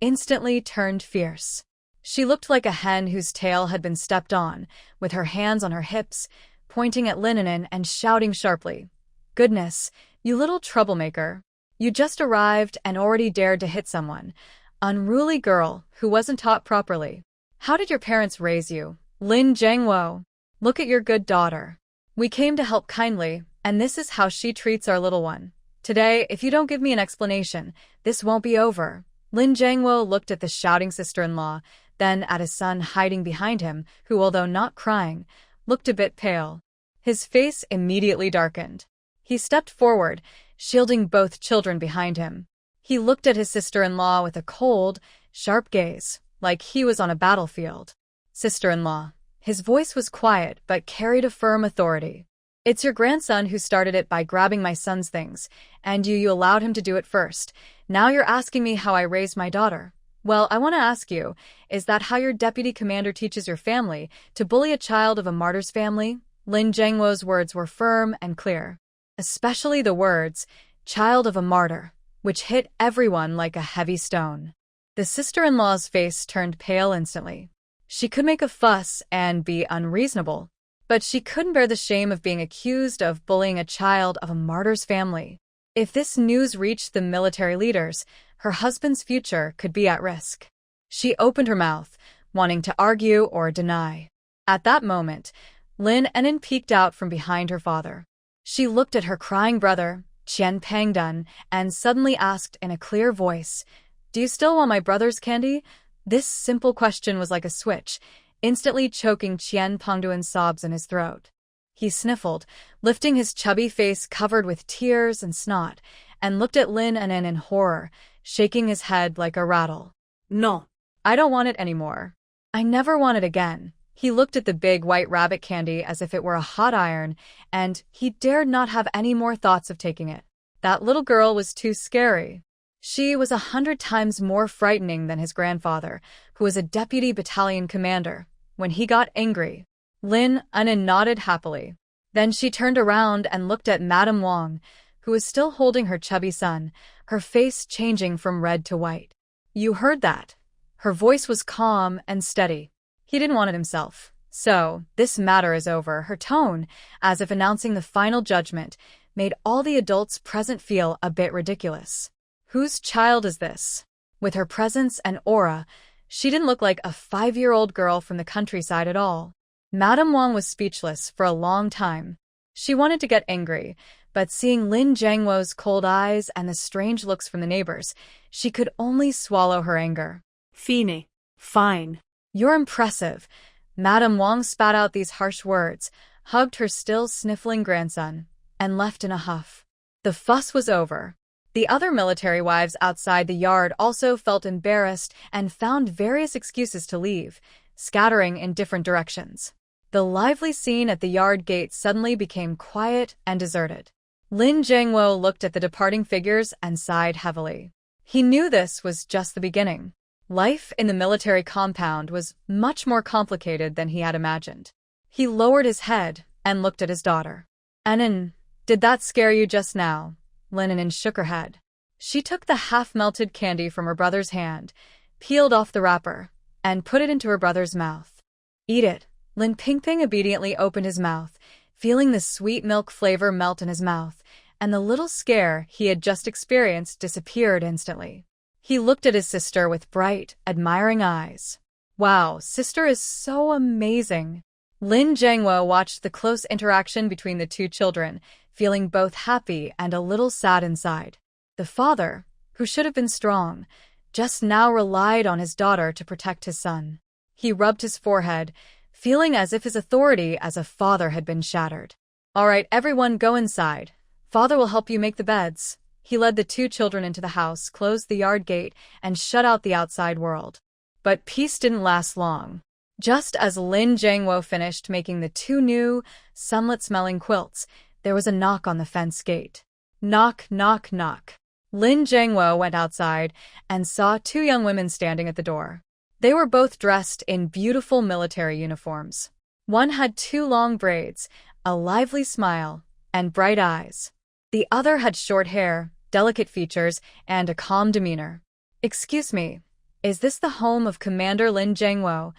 instantly turned fierce. She looked like a hen whose tail had been stepped on, with her hands on her hips, pointing at Lin An'an and shouting sharply, "Goodness, you little troublemaker. You just arrived and already dared to hit someone. Unruly girl who wasn't taught properly. How did your parents raise you? Lin Zhengwo, look at your good daughter. We came to help kindly, and this is how she treats our little one. Today, if you don't give me an explanation, this won't be over." Lin Zhengwo looked at the shouting sister-in-law, then at his son hiding behind him, who, although not crying, looked a bit pale. His face immediately darkened. He stepped forward, shielding both children behind him. He looked at his sister-in-law with a cold, sharp gaze, like he was on a battlefield. "Sister-in-law." His voice was quiet but carried a firm authority. "It's your grandson who started it by grabbing my son's things, and you allowed him to do it first. Now you're asking me how I raised my daughter. Well, I want to ask you, is that how your deputy commander teaches your family to bully a child of a martyr's family?" Lin Zhengwo's words were firm and clear. Especially the words, "child of a martyr," which hit everyone like a heavy stone. The sister-in-law's face turned pale instantly. She could make a fuss and be unreasonable, but she couldn't bear the shame of being accused of bullying a child of a martyr's family. If this news reached the military leaders, her husband's future could be at risk. She opened her mouth, wanting to argue or deny. At that moment, Lin An'an peeked out from behind her father. She looked at her crying brother, Qian Pengdun, and suddenly asked in a clear voice, "Do you still want my brother's candy?" This simple question was like a switch, instantly choking Qian Pengdun's sobs in his throat. He sniffled, lifting his chubby face covered with tears and snot, and looked at Lin An'an in horror, shaking his head like a rattle. "No. I don't want it anymore. I never want it again." He looked at the big white rabbit candy as if it were a hot iron, and he dared not have any more thoughts of taking it. That little girl was too scary. She was 100 times more frightening than his grandfather, who was a deputy battalion commander. When he got angry, Lin An'an nodded happily. Then she turned around and looked at Madame Wang, who was still holding her chubby son, her face changing from red to white. You heard that? Her voice was calm and steady. He didn't want it himself. So, this matter is over. Her tone, as if announcing the final judgment, made all the adults present feel a bit ridiculous. Whose child is this? With her presence and aura, she didn't look like a 5-year-old girl from the countryside at all. Madame Wang was speechless for a long time. She wanted to get angry, but seeing Lin Jiangwo's cold eyes and the strange looks from the neighbors, she could only swallow her anger. Fine. Fine. You're impressive. Madame Wang spat out these harsh words, hugged her still sniffling grandson, and left in a huff. The fuss was over. The other military wives outside the yard also felt embarrassed and found various excuses to leave, scattering in different directions. The lively scene at the yard gate suddenly became quiet and deserted. Lin Jiangwo looked at the departing figures and sighed heavily. He knew this was just the beginning. Life in the military compound was much more complicated than he had imagined. He lowered his head and looked at his daughter. An'an, did that scare you just now? Lin An'an shook her head. She took the half-melted candy from her brother's hand, peeled off the wrapper, and put it into her brother's mouth. Eat it. Lin Pingping obediently opened his mouth, feeling the sweet milk flavor melt in his mouth, and the little scare he had just experienced disappeared instantly. He looked at his sister with bright, admiring eyes. Wow, sister is so amazing. Lin Jiangwo watched the close interaction between the two children, feeling both happy and a little sad inside. The father, who should have been strong, just now relied on his daughter to protect his son. He rubbed his forehead, feeling as if his authority as a father had been shattered. All right, everyone go inside. Father will help you make the beds. He led the two children into the house, closed the yard gate, and shut out the outside world. But peace didn't last long. Just as Lin Jiangwo finished making the two new, sunlit-smelling quilts, there was a knock on the fence gate. Knock, knock, knock. Lin Jiangwo went outside and saw two young women standing at the door. They were both dressed in beautiful military uniforms. One had 2 long braids, a lively smile, and bright eyes. The other had short hair, delicate features, and a calm demeanor. Excuse me, is this the home of Commander Lin Jiangwo?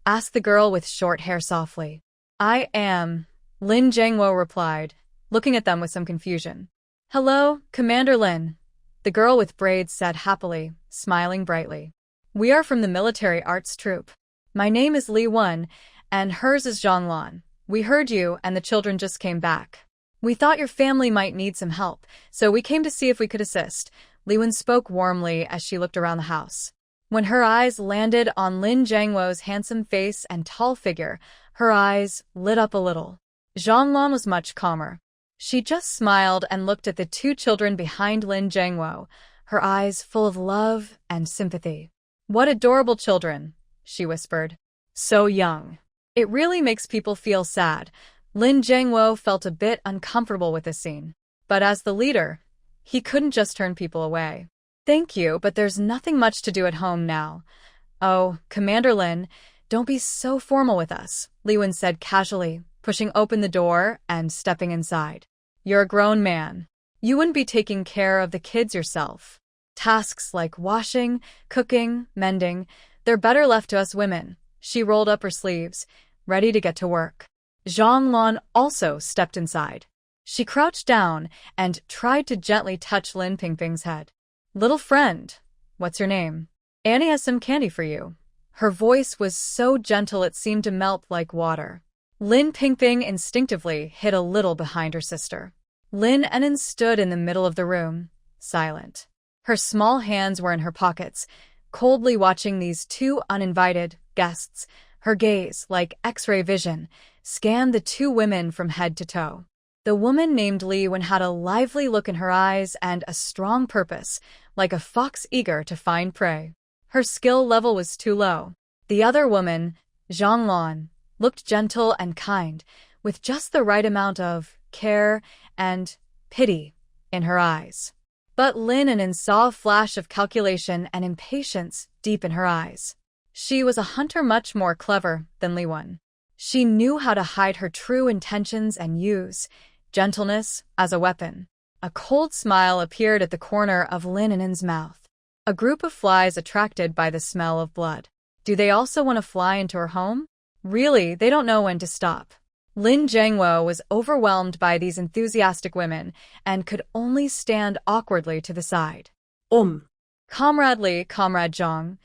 Asked the girl with short hair softly. I am, Lin Jiangwo replied, looking at them with some confusion. Hello, Commander Lin, the girl with braids said happily, smiling brightly. We are from the military arts troupe. My name is Li Wen, and hers is Zhonglan. We heard you and the children just came back. We thought your family might need some help, so we came to see if we could assist. Li Wen spoke warmly as she looked around the house. When her eyes landed on Lin Jiangwo's handsome face and tall figure, her eyes lit up a little. Zhonglan was much calmer. She just smiled and looked at the two children behind Lin Jiangwo, her eyes full of love and sympathy. What adorable children, she whispered. So young. It really makes people feel sad. Lin Jiangwo felt a bit uncomfortable with this scene. But as the leader, he couldn't just turn people away. Thank you, but there's nothing much to do at home now. Oh, Commander Lin, don't be so formal with us, Li Wen said casually, pushing open the door and stepping inside. You're a grown man. You wouldn't be taking care of the kids yourself. Tasks like washing, cooking, mending, they're better left to us women. She rolled up her sleeves, ready to get to work. Zhonglan also stepped inside. She crouched down and tried to gently touch Lin Pingping's head. Little friend, what's your name? Annie has some candy for you. Her voice was so gentle it seemed to melt like water. Lin Pingping instinctively hid a little behind her sister. Lin An'an stood in the middle of the room, silent. Her small hands were in her pockets, coldly watching these two uninvited guests. Her gaze, like X-ray vision, scanned the two women from head to toe. The woman named Li Wen had a lively look in her eyes and a strong purpose, like a fox eager to find prey. Her skill level was too low. The other woman, Zhonglan, looked gentle and kind, with just the right amount of care and pity in her eyes. But Lin An'an saw a flash of calculation and impatience deep in her eyes. She was a hunter much more clever than Li Wen. She knew how to hide her true intentions and use gentleness as a weapon. A cold smile appeared at the corner of Lin An'an's mouth. A group of flies attracted by the smell of blood. Do they also want to fly into her home? Really, they don't know when to stop. Lin Jiangwo was overwhelmed by these enthusiastic women and could only stand awkwardly to the side. Comrade Li, Comrade Zhang,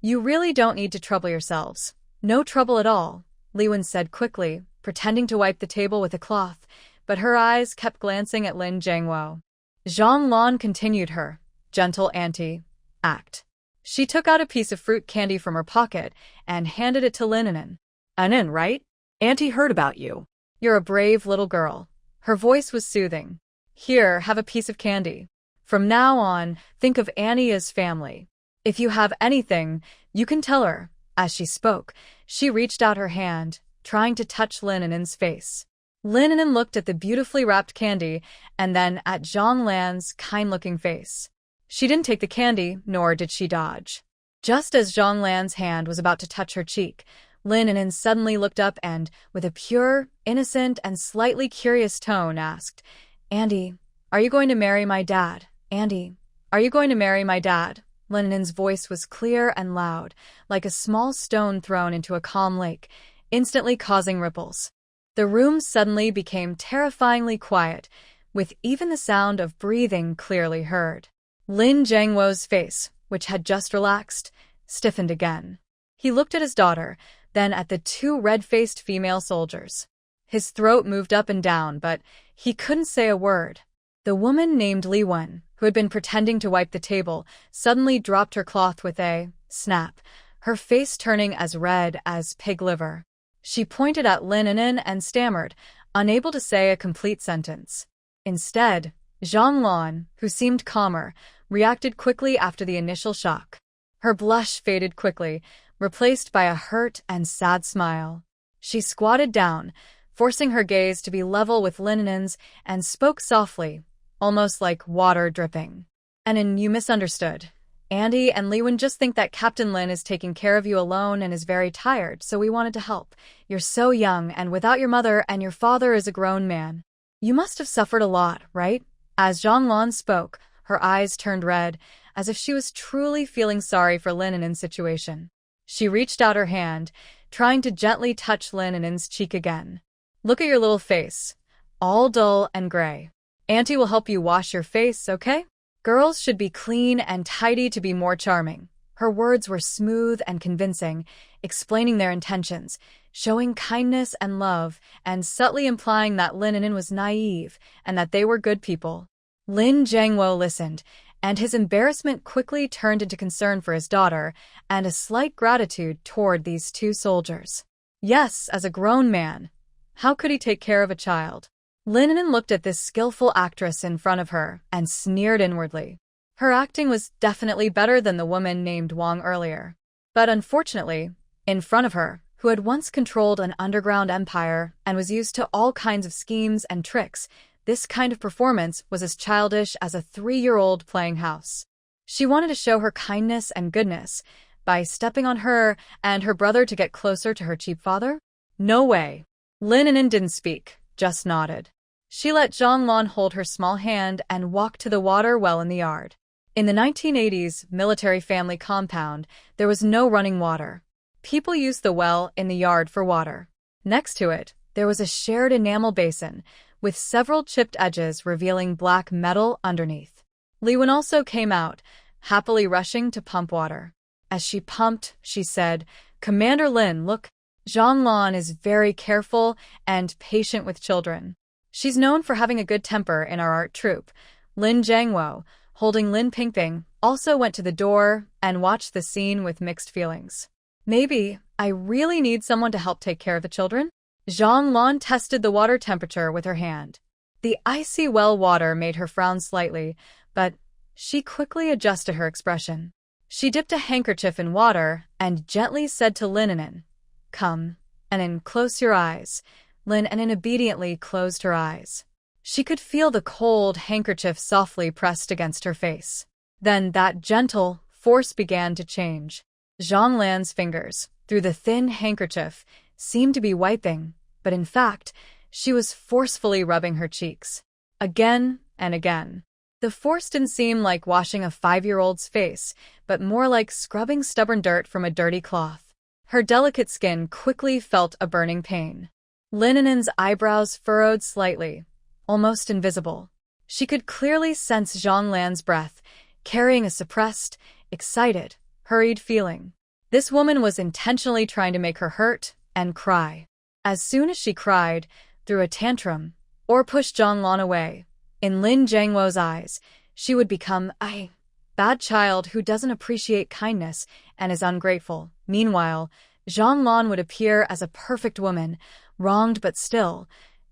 you really don't need to trouble yourselves. No trouble at all, Li Wen said quickly, pretending to wipe the table with a cloth, but her eyes kept glancing at Lin Jiangwo. Zhang Lan continued her gentle anti-act. She took out a piece of fruit candy from her pocket and handed it to Lin An'an. An'an, right? Auntie heard about you. You're a brave little girl. Her voice was soothing. Here, have a piece of candy. From now on, think of Annie as family. If you have anything, you can tell her. As she spoke, she reached out her hand, trying to touch Lin An'an's face. Lin An'an looked at the beautifully wrapped candy and then at Zhang Lan's kind-looking face. She didn't take the candy, nor did she dodge. Just as Zhang Lan's hand was about to touch her cheek, Lin An'an suddenly looked up and, with a pure, innocent, and slightly curious tone, asked, Andy, are you going to marry my dad? Andy, are you going to marry my dad? Lin An'an's voice was clear and loud, like a small stone thrown into a calm lake, instantly causing ripples. The room suddenly became terrifyingly quiet, with even the sound of breathing clearly heard. Lin Jiangwo's face, which had just relaxed, stiffened again. He looked at his daughter, then at the two red-faced female soldiers. His throat moved up and down, but he couldn't say a word. The woman named Li Wen, who had been pretending to wipe the table, suddenly dropped her cloth with a snap, her face turning as red as pig liver. She pointed at Lin An'an and stammered, unable to say a complete sentence. Instead, Zhang Lan, who seemed calmer, reacted quickly after the initial shock. Her blush faded quickly, replaced by a hurt and sad smile. She squatted down, forcing her gaze to be level with Lin An'an's, and spoke softly, almost like water dripping. An'an, you misunderstood. Andy and Li Wen just think that Captain Lin is taking care of you alone and is very tired, so we wanted to help. You're so young and without your mother, and your father is a grown man. You must have suffered a lot, right? As Zhang Lan spoke, her eyes turned red, as if she was truly feeling sorry for Lin An'an's situation. She reached out her hand, trying to gently touch Lin An'an's cheek again. Look at your little face, all dull and gray. Auntie will help you wash your face, okay? Girls should be clean and tidy to be more charming. Her words were smooth and convincing, explaining their intentions, showing kindness and love, and subtly implying that Lin An'an was naive and that they were good people. Lin Jiangwo listened, and his embarrassment quickly turned into concern for his daughter and a slight gratitude toward these two soldiers. Yes, as a grown man, how could he take care of a child? Lin An'an looked at this skillful actress in front of her and sneered inwardly. Her acting was definitely better than the woman named Wang earlier. But unfortunately, in front of her, who had once controlled an underground empire and was used to all kinds of schemes and tricks, this kind of performance was as childish as a 3-year-old playing house. She wanted to show her kindness and goodness by stepping on her and her brother to get closer to her cheap father? No way. Lin An'an didn't speak, just nodded. She let Zhang Lan hold her small hand and walked to the water well in the yard. In the 1980s military family compound, there was no running water. People used the well in the yard for water. Next to it, there was a shared enamel basin, with several chipped edges revealing black metal underneath. Li Wen also came out, happily rushing to pump water. As she pumped, she said, Commander Lin, look, Zhang Lan is very careful and patient with children. She's known for having a good temper in our art troupe. Lin Jiangwo, holding Lin Pingping, also went to the door and watched the scene with mixed feelings. Maybe I really need someone to help take care of the children? Zhang Lan tested the water temperature with her hand. The icy well water made her frown slightly, but she quickly adjusted her expression. She dipped a handkerchief in water and gently said to Lin An'an, Come, An'an, close your eyes. Lin An'an obediently closed her eyes. She could feel the cold handkerchief softly pressed against her face. Then that gentle force began to change. Zhang Lan's fingers, through the thin handkerchief, seemed to be wiping, but in fact, she was forcefully rubbing her cheeks. Again and again. The force didn't seem like washing a 5-year-old's face, but more like scrubbing stubborn dirt from a dirty cloth. Her delicate skin quickly felt a burning pain. Lin An'an's eyebrows furrowed slightly, almost invisible. She could clearly sense Zhang Lan's breath, carrying a suppressed, excited, hurried feeling. This woman was intentionally trying to make her hurt and cry. As soon as she cried, threw a tantrum, or pushed Zhang Lan away, in Lin Jiangwo's eyes, she would become a bad child who doesn't appreciate kindness and is ungrateful. Meanwhile, Zhang Lan would appear as a perfect woman, wronged but still,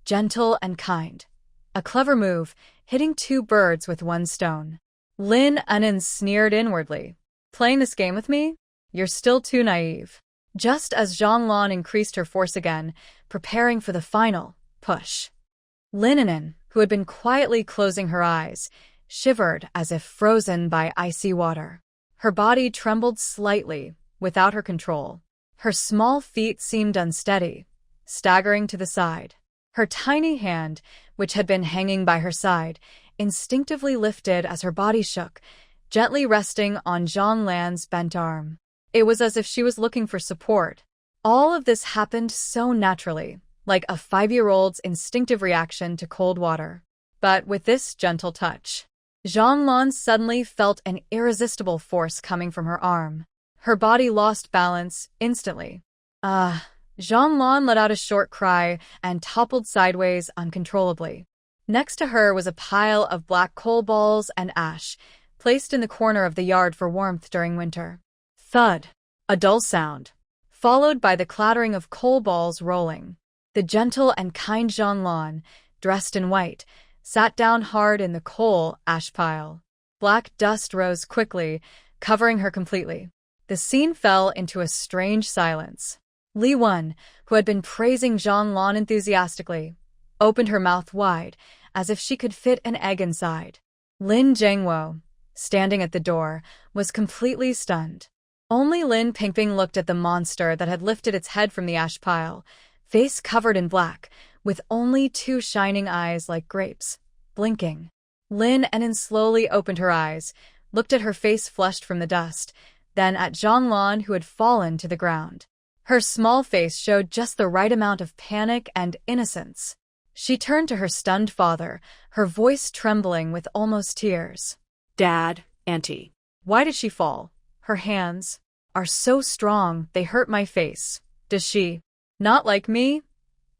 gentle and kind. A clever move, hitting 2 birds with 1 stone. Lin An'an sneered inwardly. Playing this game with me? You're still too naive. Just as Zhang Lan increased her force again, preparing for the final push. Lin An'an, who had been quietly closing her eyes, shivered as if frozen by icy water. Her body trembled slightly, without her control. Her small feet seemed unsteady, staggering to the side. Her tiny hand, which had been hanging by her side, instinctively lifted as her body shook, gently resting on Zhang Lan's bent arm. It was as if she was looking for support. All of this happened so naturally, like a 5-year-old's instinctive reaction to cold water. But with this gentle touch, Zhang Lan suddenly felt an irresistible force coming from her arm. Her body lost balance instantly. Zhang Lan let out a short cry and toppled sideways uncontrollably. Next to her was a pile of black coal balls and ash, placed in the corner of the yard for warmth during winter. Thud. A dull sound, followed by the clattering of coal balls rolling. The gentle and kind Zhang Lan, dressed in white, sat down hard in the coal ash pile. Black dust rose quickly, covering her completely. The scene fell into a strange silence. Li Wen, who had been praising Zhang Lan enthusiastically, opened her mouth wide, as if she could fit an egg inside. Lin Jiangwo, standing at the door, was completely stunned. Only Lin Pingping looked at the monster that had lifted its head from the ash pile, face covered in black, with only 2 shining eyes like grapes, blinking. Lin An'an slowly opened her eyes, looked at her face flushed from the dust, then at Zhang Lan, who had fallen to the ground. Her small face showed just the right amount of panic and innocence. She turned to her stunned father, her voice trembling with almost tears. Dad, Auntie. Why did she fall? Her hands are so strong, they hurt my face. Does she? Not like me?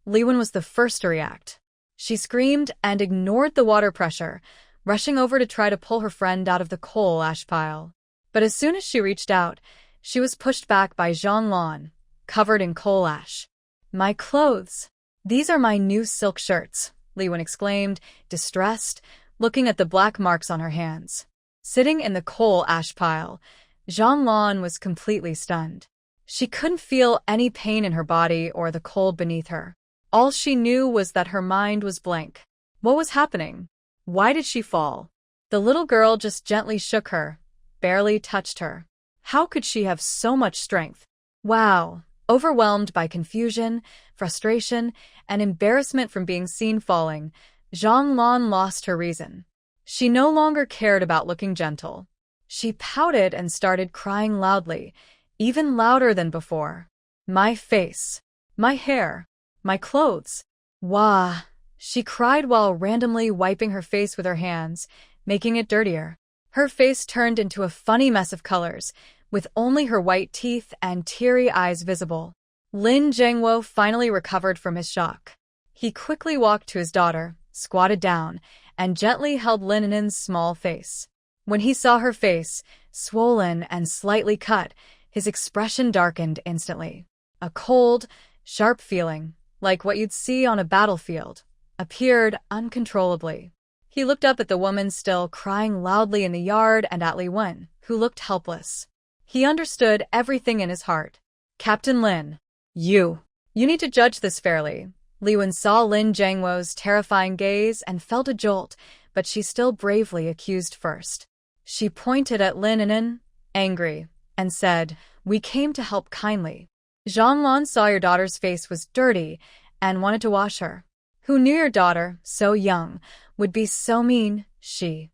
Li Wen was the first to react. She screamed and ignored the water pressure, rushing over to try to pull her friend out of the coal ash pile. But as soon as she reached out, she was pushed back by Zhang Lan, covered in coal ash. My clothes. These are my new silk shirts, Li Wen exclaimed, distressed, looking at the black marks on her hands. Sitting in the coal ash pile, Zhang Lan was completely stunned. She couldn't feel any pain in her body or the cold beneath her. All she knew was that her mind was blank. What was happening? Why did she fall? The little girl just gently shook her, barely touched her. How could she have so much strength? Wow. Overwhelmed by confusion, frustration, and embarrassment from being seen falling, Zhang Lan lost her reason. She no longer cared about looking gentle. She pouted and started crying loudly, even louder than before. My face. My hair. My clothes. Wah! She cried while randomly wiping her face with her hands, making it dirtier. Her face turned into a funny mess of colors, with only her white teeth and teary eyes visible. Lin Jiangwo finally recovered from his shock. He quickly walked to his daughter, squatted down, and gently held Lin An'an's small face. When he saw her face, swollen and slightly cut, his expression darkened instantly. A cold, sharp feeling, like what you'd see on a battlefield, appeared uncontrollably. He looked up at the woman still crying loudly in the yard and at Li Wen, who looked helpless. He understood everything in his heart. Captain Lin. You need to judge this fairly. Li Wen saw Lin Jiangwo's terrifying gaze and felt a jolt, but she still bravely accused first. She pointed at Lin An'an, angry, and said, We came to help kindly. Zhonglan saw your daughter's face was dirty and wanted to wash her. Who knew your daughter, so young, would be so mean? She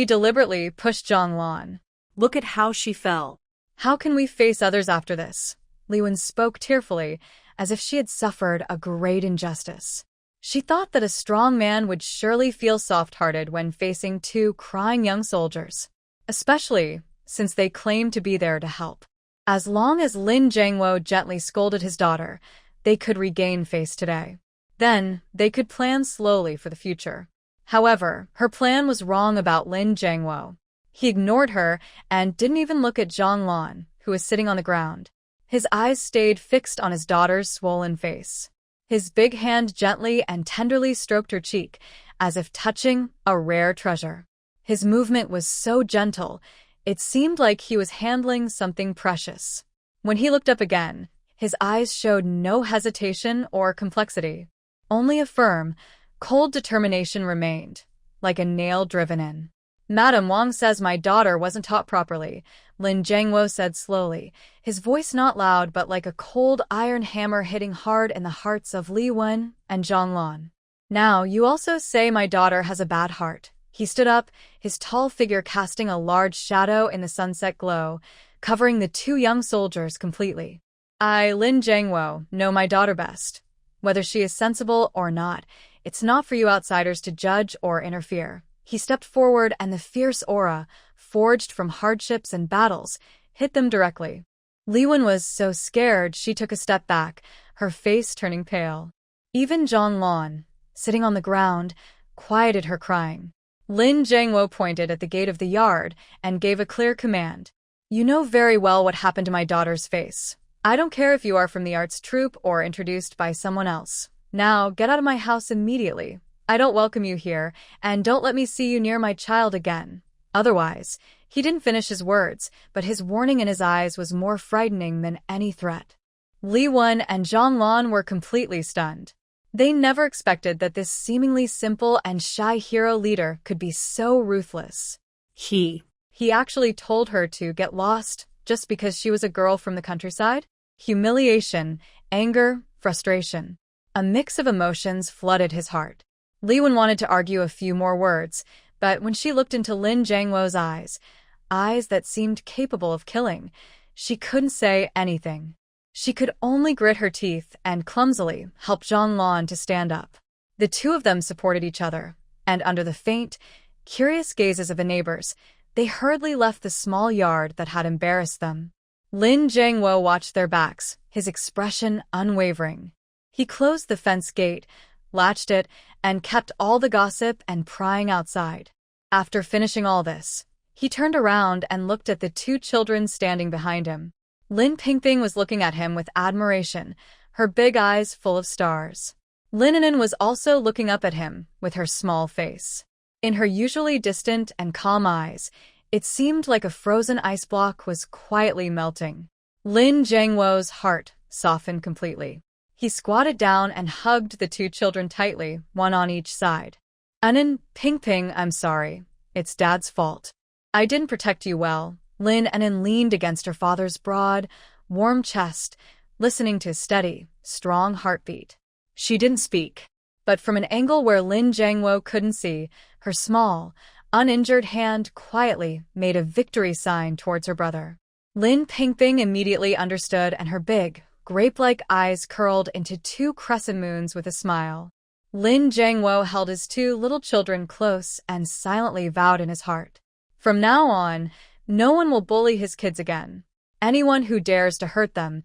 deliberately pushed Zhonglan. Look at how she fell. How can we face others after this? Liwen spoke tearfully, as if she had suffered a great injustice. She thought that a strong man would surely feel soft-hearted when facing two crying young soldiers, especially since they claimed to be there to help. As long as Lin Jiangwo gently scolded his daughter, they could regain face today. Then, they could plan slowly for the future. However, her plan was wrong about Lin Jiangwo. He ignored her and didn't even look at Zhonglan, who was sitting on the ground. His eyes stayed fixed on his daughter's swollen face. His big hand gently and tenderly stroked her cheek, as if touching a rare treasure. His movement was so gentle, it seemed like he was handling something precious. When he looked up again, his eyes showed no hesitation or complexity. Only a firm, cold determination remained, like a nail driven in. Madam Wang says my daughter wasn't taught properly, Lin Jiangwo said slowly, his voice not loud but like a cold iron hammer hitting hard in the hearts of Li Wen and Zhonglan. Now, you also say my daughter has a bad heart. He stood up, his tall figure casting a large shadow in the sunset glow, covering the two young soldiers completely. I, Lin Jiangwo, know my daughter best. Whether she is sensible or not, it's not for you outsiders to judge or interfere. He stepped forward and the fierce aura, forged from hardships and battles, hit them directly. Li Wen was so scared she took a step back, her face turning pale. Even Zhonglan, sitting on the ground, quieted her crying. Lin Jiangwo pointed at the gate of the yard and gave a clear command. You know very well what happened to my daughter's face. I don't care if you are from the arts troupe or introduced by someone else. Now, get out of my house immediately. I don't welcome you here, and don't let me see you near my child again. Otherwise, he didn't finish his words, but his warning in his eyes was more frightening than any threat. Li Wen and Zhonglan were completely stunned. They never expected that this seemingly simple and shy hero leader could be so ruthless. He actually told her to get lost just because she was a girl from the countryside? Humiliation, anger, frustration. A mix of emotions flooded his heart. Li Wen wanted to argue a few more words, but when she looked into Lin Jiangwo's eyes that seemed capable of killing, she couldn't say anything. She could only grit her teeth and clumsily help Zhonglan to stand up. The two of them supported each other, and under the faint, curious gazes of the neighbors, they hurriedly left the small yard that had embarrassed them. Lin Jiangwo watched their backs, his expression unwavering. He closed the fence gate, latched it, and kept all the gossip and prying outside. After finishing all this, he turned around and looked at the two children standing behind him. Lin Pingping was looking at him with admiration, her big eyes full of stars. Lin An'an was also looking up at him with her small face. In her usually distant and calm eyes, it seemed like a frozen ice block was quietly melting. Lin Jiangwo's heart softened completely. He squatted down and hugged the two children tightly, one on each side. An'an, Pingping, I'm sorry. It's Dad's fault. I didn't protect you well. Lin An'an leaned against her father's broad, warm chest, listening to his steady, strong heartbeat. She didn't speak, but from an angle where Lin Jiangwo couldn't see, her small, uninjured hand quietly made a victory sign towards her brother. Lin Pingping immediately understood and her big, grape-like eyes curled into two crescent moons with a smile. Lin Jiangwo held his two little children close and silently vowed in his heart. From now on, no one will bully his kids again. Anyone who dares to hurt them,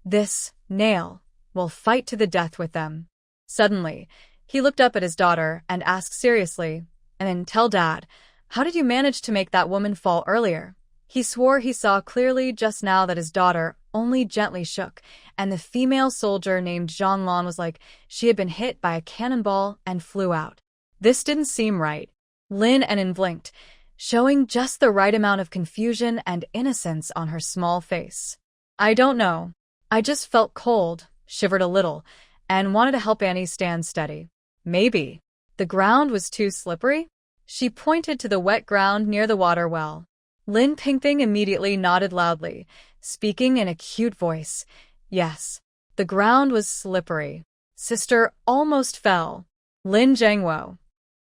this nail, will fight to the death with them. Suddenly, he looked up at his daughter and asked seriously, and then tell Dad, how did you manage to make that woman fall earlier? He swore he saw clearly just now that his daughter only gently shook, and the female soldier named Zhonglan was like she had been hit by a cannonball and flew out. This didn't seem right. Lin An'an blinked, showing just the right amount of confusion and innocence on her small face. I don't know. I just felt cold, shivered a little, and wanted to help Annie stand steady. Maybe the ground was too slippery? She pointed to the wet ground near the water well. Lin Pingping immediately nodded loudly, speaking in a cute voice. Yes. The ground was slippery. Sister almost fell. Lin Jiangwo.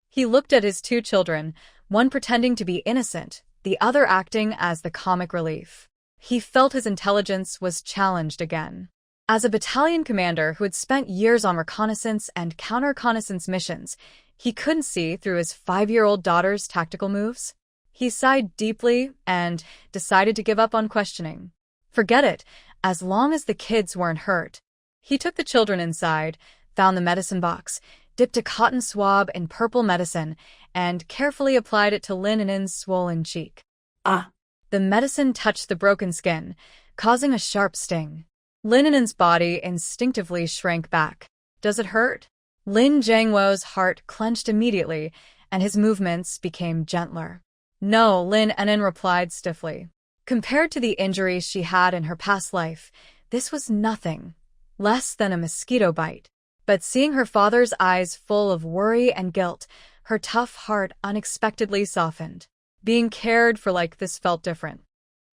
He looked at his two children, one pretending to be innocent, the other acting as the comic relief. He felt his intelligence was challenged again. As a battalion commander who had spent years on reconnaissance and counter-reconnaissance missions, he couldn't see through his 5-year-old daughter's tactical moves. He sighed deeply and decided to give up on questioning. Forget it, as long as the kids weren't hurt. He took the children inside, found the medicine box, dipped a cotton swab in purple medicine, and carefully applied it to Lin An'an's swollen cheek. Ah! The medicine touched the broken skin, causing a sharp sting. Lin An'an's body instinctively shrank back. Does it hurt? Lin Jiangwo's heart clenched immediately, and his movements became gentler. No, Lin An'an replied stiffly. Compared to the injuries she had in her past life, this was nothing, less than a mosquito bite. But seeing her father's eyes full of worry and guilt, her tough heart unexpectedly softened. Being cared for like this felt different.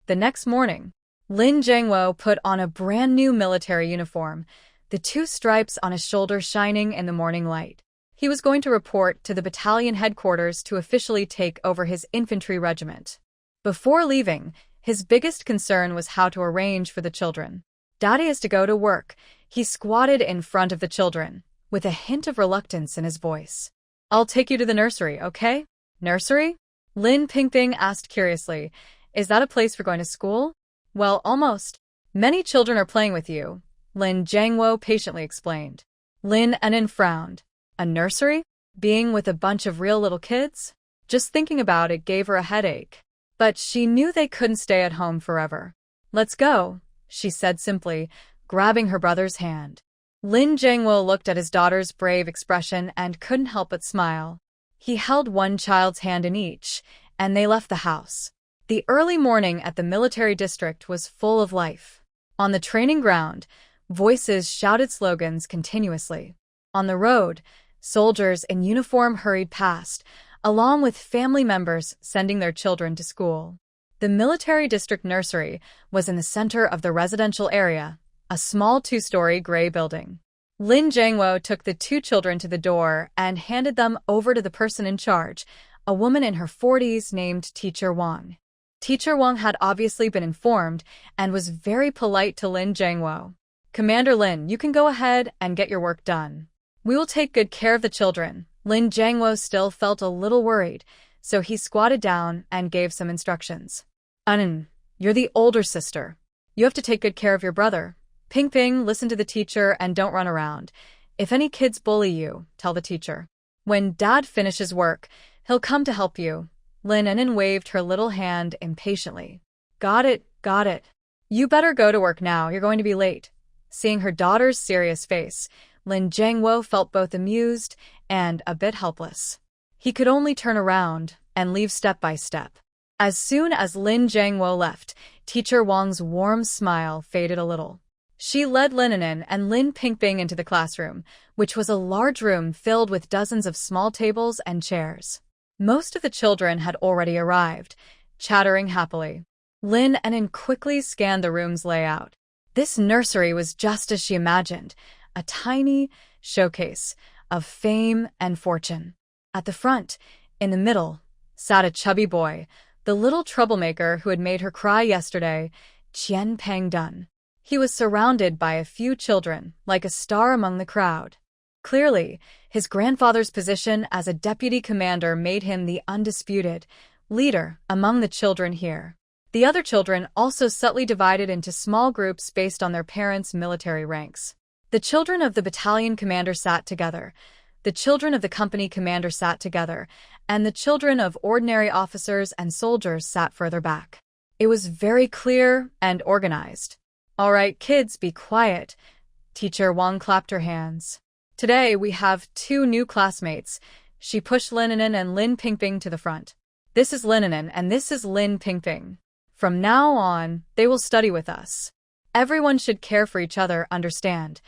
The next morning, Lin Jiangwo put on a brand new military uniform, the 2 stripes on his shoulder shining in the morning light. He was going to report to the battalion headquarters to officially take over his infantry regiment. Before leaving, his biggest concern was how to arrange for the children. Daddy has to go to work. He squatted in front of the children, with a hint of reluctance in his voice. I'll take you to the nursery, okay? Nursery? Lin Pingping asked curiously. Is that a place for going to school? Well, almost. Many children are playing with you, Lin Jiangwo patiently explained. Lin An'an frowned. A nursery? Being with a bunch of real little kids? Just thinking about it gave her a headache. But she knew they couldn't stay at home forever. Let's go, she said simply, grabbing her brother's hand. Lin Jiangwo looked at his daughter's brave expression and couldn't help but smile. He held one child's hand in each, and they left the house. The early morning at the military district was full of life. On the training ground, voices shouted slogans continuously. On the road, soldiers in uniform hurried past, along with family members sending their children to school. The military district nursery was in the center of the residential area, a small 2-story gray building. Lin Jiangwo took the 2 children to the door and handed them over to the person in charge, a woman in her 40s named Teacher Wang. Teacher Wang had obviously been informed and was very polite to Lin Jiangwo. Commander Lin, you can go ahead and get your work done. We will take good care of the children. Lin Jiangwo still felt a little worried, so he squatted down and gave some instructions. An'an, you're the older sister. You have to take good care of your brother. Ping, listen to the teacher and don't run around. If any kids bully you, tell the teacher. When Dad finishes work, he'll come to help you. Lin An'an waved her little hand impatiently. Got it. You better go to work now, you're going to be late. Seeing her daughter's serious face, Lin Jiangwo felt both amused and a bit helpless. He could only turn around and leave step by step. As soon as Lin Jiangwo left, Teacher Wang's warm smile faded a little. She led Lin An'an and Lin Pingping into the classroom, which was a large room filled with dozens of small tables and chairs. Most of the children had already arrived, chattering happily. Lin An'an quickly scanned the room's layout. This nursery was just as she imagined, a tiny showcase of fame and fortune. At the front, in the middle, sat a chubby boy, the little troublemaker who had made her cry yesterday, Qian Pengdun. He was surrounded by a few children, like a star among the crowd. Clearly, his grandfather's position as a deputy commander made him the undisputed leader among the children here. The other children also subtly divided into small groups based on their parents' military ranks. The children of the battalion commander sat together, the children of the company commander sat together, and the children of ordinary officers and soldiers sat further back. It was very clear and organized. All right, kids, be quiet. Teacher Wang clapped her hands. Today, we have 2 new classmates. She pushed Lin An'an and Lin Pingping to the front. This is Lin An'an and this is Lin Pingping. From now on, they will study with us. Everyone should care for each other, understand?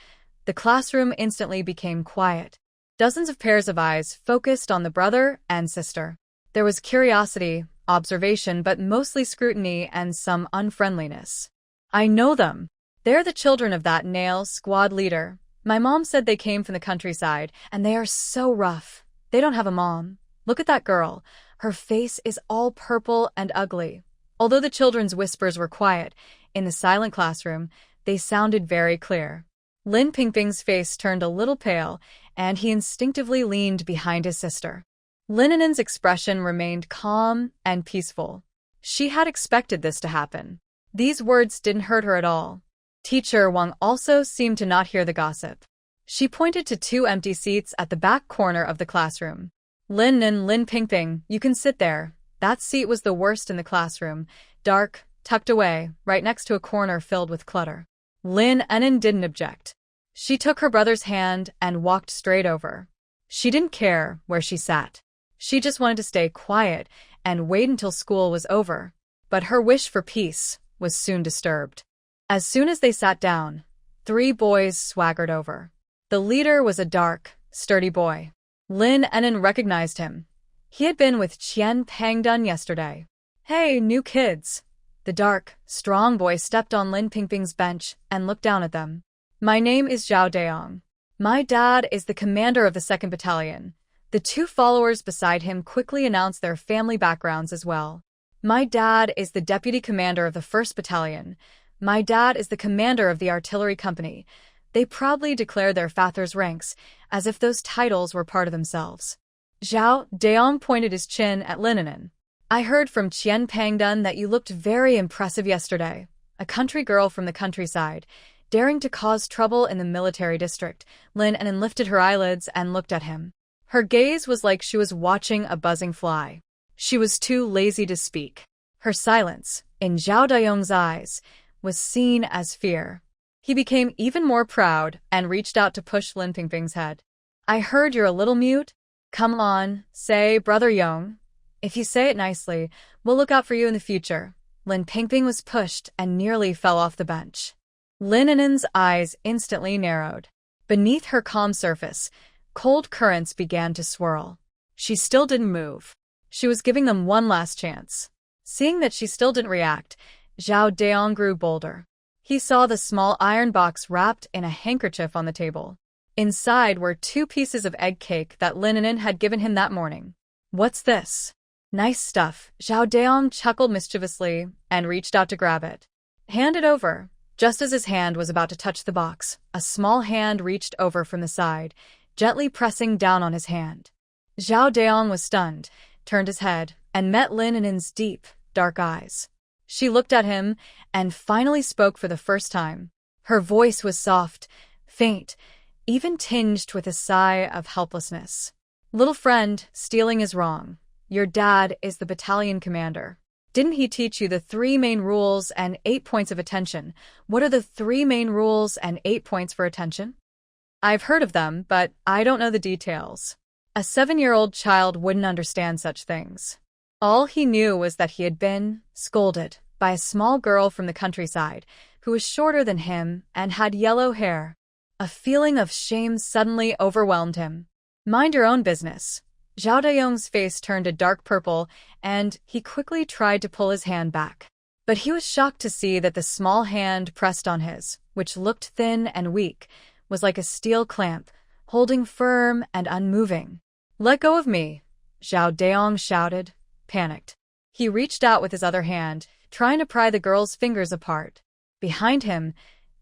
The classroom instantly became quiet. Dozens of pairs of eyes focused on the brother and sister. There was curiosity, observation, but mostly scrutiny and some unfriendliness. I know them. They're the children of that Nail squad leader. My mom said they came from the countryside, and they are so rough. They don't have a mom. Look at that girl. Her face is all purple and ugly. Although the children's whispers were quiet, in the silent classroom, they sounded very clear. Lin Pingping's face turned a little pale, and he instinctively leaned behind his sister. Lin An'an's expression remained calm and peaceful. She had expected this to happen. These words didn't hurt her at all. Teacher Wang also seemed to not hear the gossip. She pointed to 2 empty seats at the back corner of the classroom. Lin and Lin Pingping, you can sit there. That seat was the worst in the classroom, dark, tucked away, right next to a corner filled with clutter. Lin An'an didn't object. She took her brother's hand and walked straight over. She didn't care where she sat. She just wanted to stay quiet and wait until school was over. But her wish for peace was soon disturbed. As soon as they sat down, 3 boys swaggered over. The leader was a dark, sturdy boy. Lin An'an recognized him. He had been with Qian Pangdun yesterday. Hey, new kids. The dark, strong boy stepped on Lin Pingping's bench and looked down at them. My name is Zhao Deong. My dad is the commander of the 2nd Battalion. The 2 followers beside him quickly announced their family backgrounds as well. My dad is the deputy commander of the 1st Battalion. My dad is the commander of the artillery company. They proudly declared their father's ranks, as if those titles were part of themselves. Zhao Deong pointed his chin at Lin An'an. I heard from Qian Pangdun that you looked very impressive yesterday. A country girl from the countryside, daring to cause trouble in the military district. Lin An'an lifted her eyelids and looked at him. Her gaze was like she was watching a buzzing fly. She was too lazy to speak. Her silence, in Zhao Deong's eyes, was seen as fear. He became even more proud and reached out to push Lin Pingping's head. I heard you're a little mute. Come on, say Brother Yong. If you say it nicely, we'll look out for you in the future. Lin Pingping was pushed and nearly fell off the bench. Lin An'an's eyes instantly narrowed. Beneath her calm surface, cold currents began to swirl. She still didn't move. She was giving them one last chance. Seeing that she still didn't react, Zhao Deong grew bolder. He saw the small iron box wrapped in a handkerchief on the table. Inside were 2 pieces of egg cake that Lin An'an had given him that morning. What's this? Nice stuff. Zhao Deong chuckled mischievously and reached out to grab it. Hand it over. Just as his hand was about to touch the box, a small hand reached over from the side, gently pressing down on his hand. Zhao Deong was stunned, turned his head, and met Lin An'an's deep, dark eyes. She looked at him and finally spoke for the first time. Her voice was soft, faint, even tinged with a sigh of helplessness. Little friend, stealing is wrong. Your dad is the battalion commander. Didn't he teach you the 3 main rules and 8 points of attention? What are the 3 main rules and 8 points for attention? I've heard of them, but I don't know the details. A 7-year-old child wouldn't understand such things. All he knew was that he had been scolded by a small girl from the countryside who was shorter than him and had yellow hair. A feeling of shame suddenly overwhelmed him. Mind your own business. Zhao Deong's face turned a dark purple, and he quickly tried to pull his hand back. But he was shocked to see that the small hand pressed on his, which looked thin and weak, was like a steel clamp, holding firm and unmoving. Let go of me, Zhao Deong shouted, panicked. He reached out with his other hand, trying to pry the girl's fingers apart. Behind him,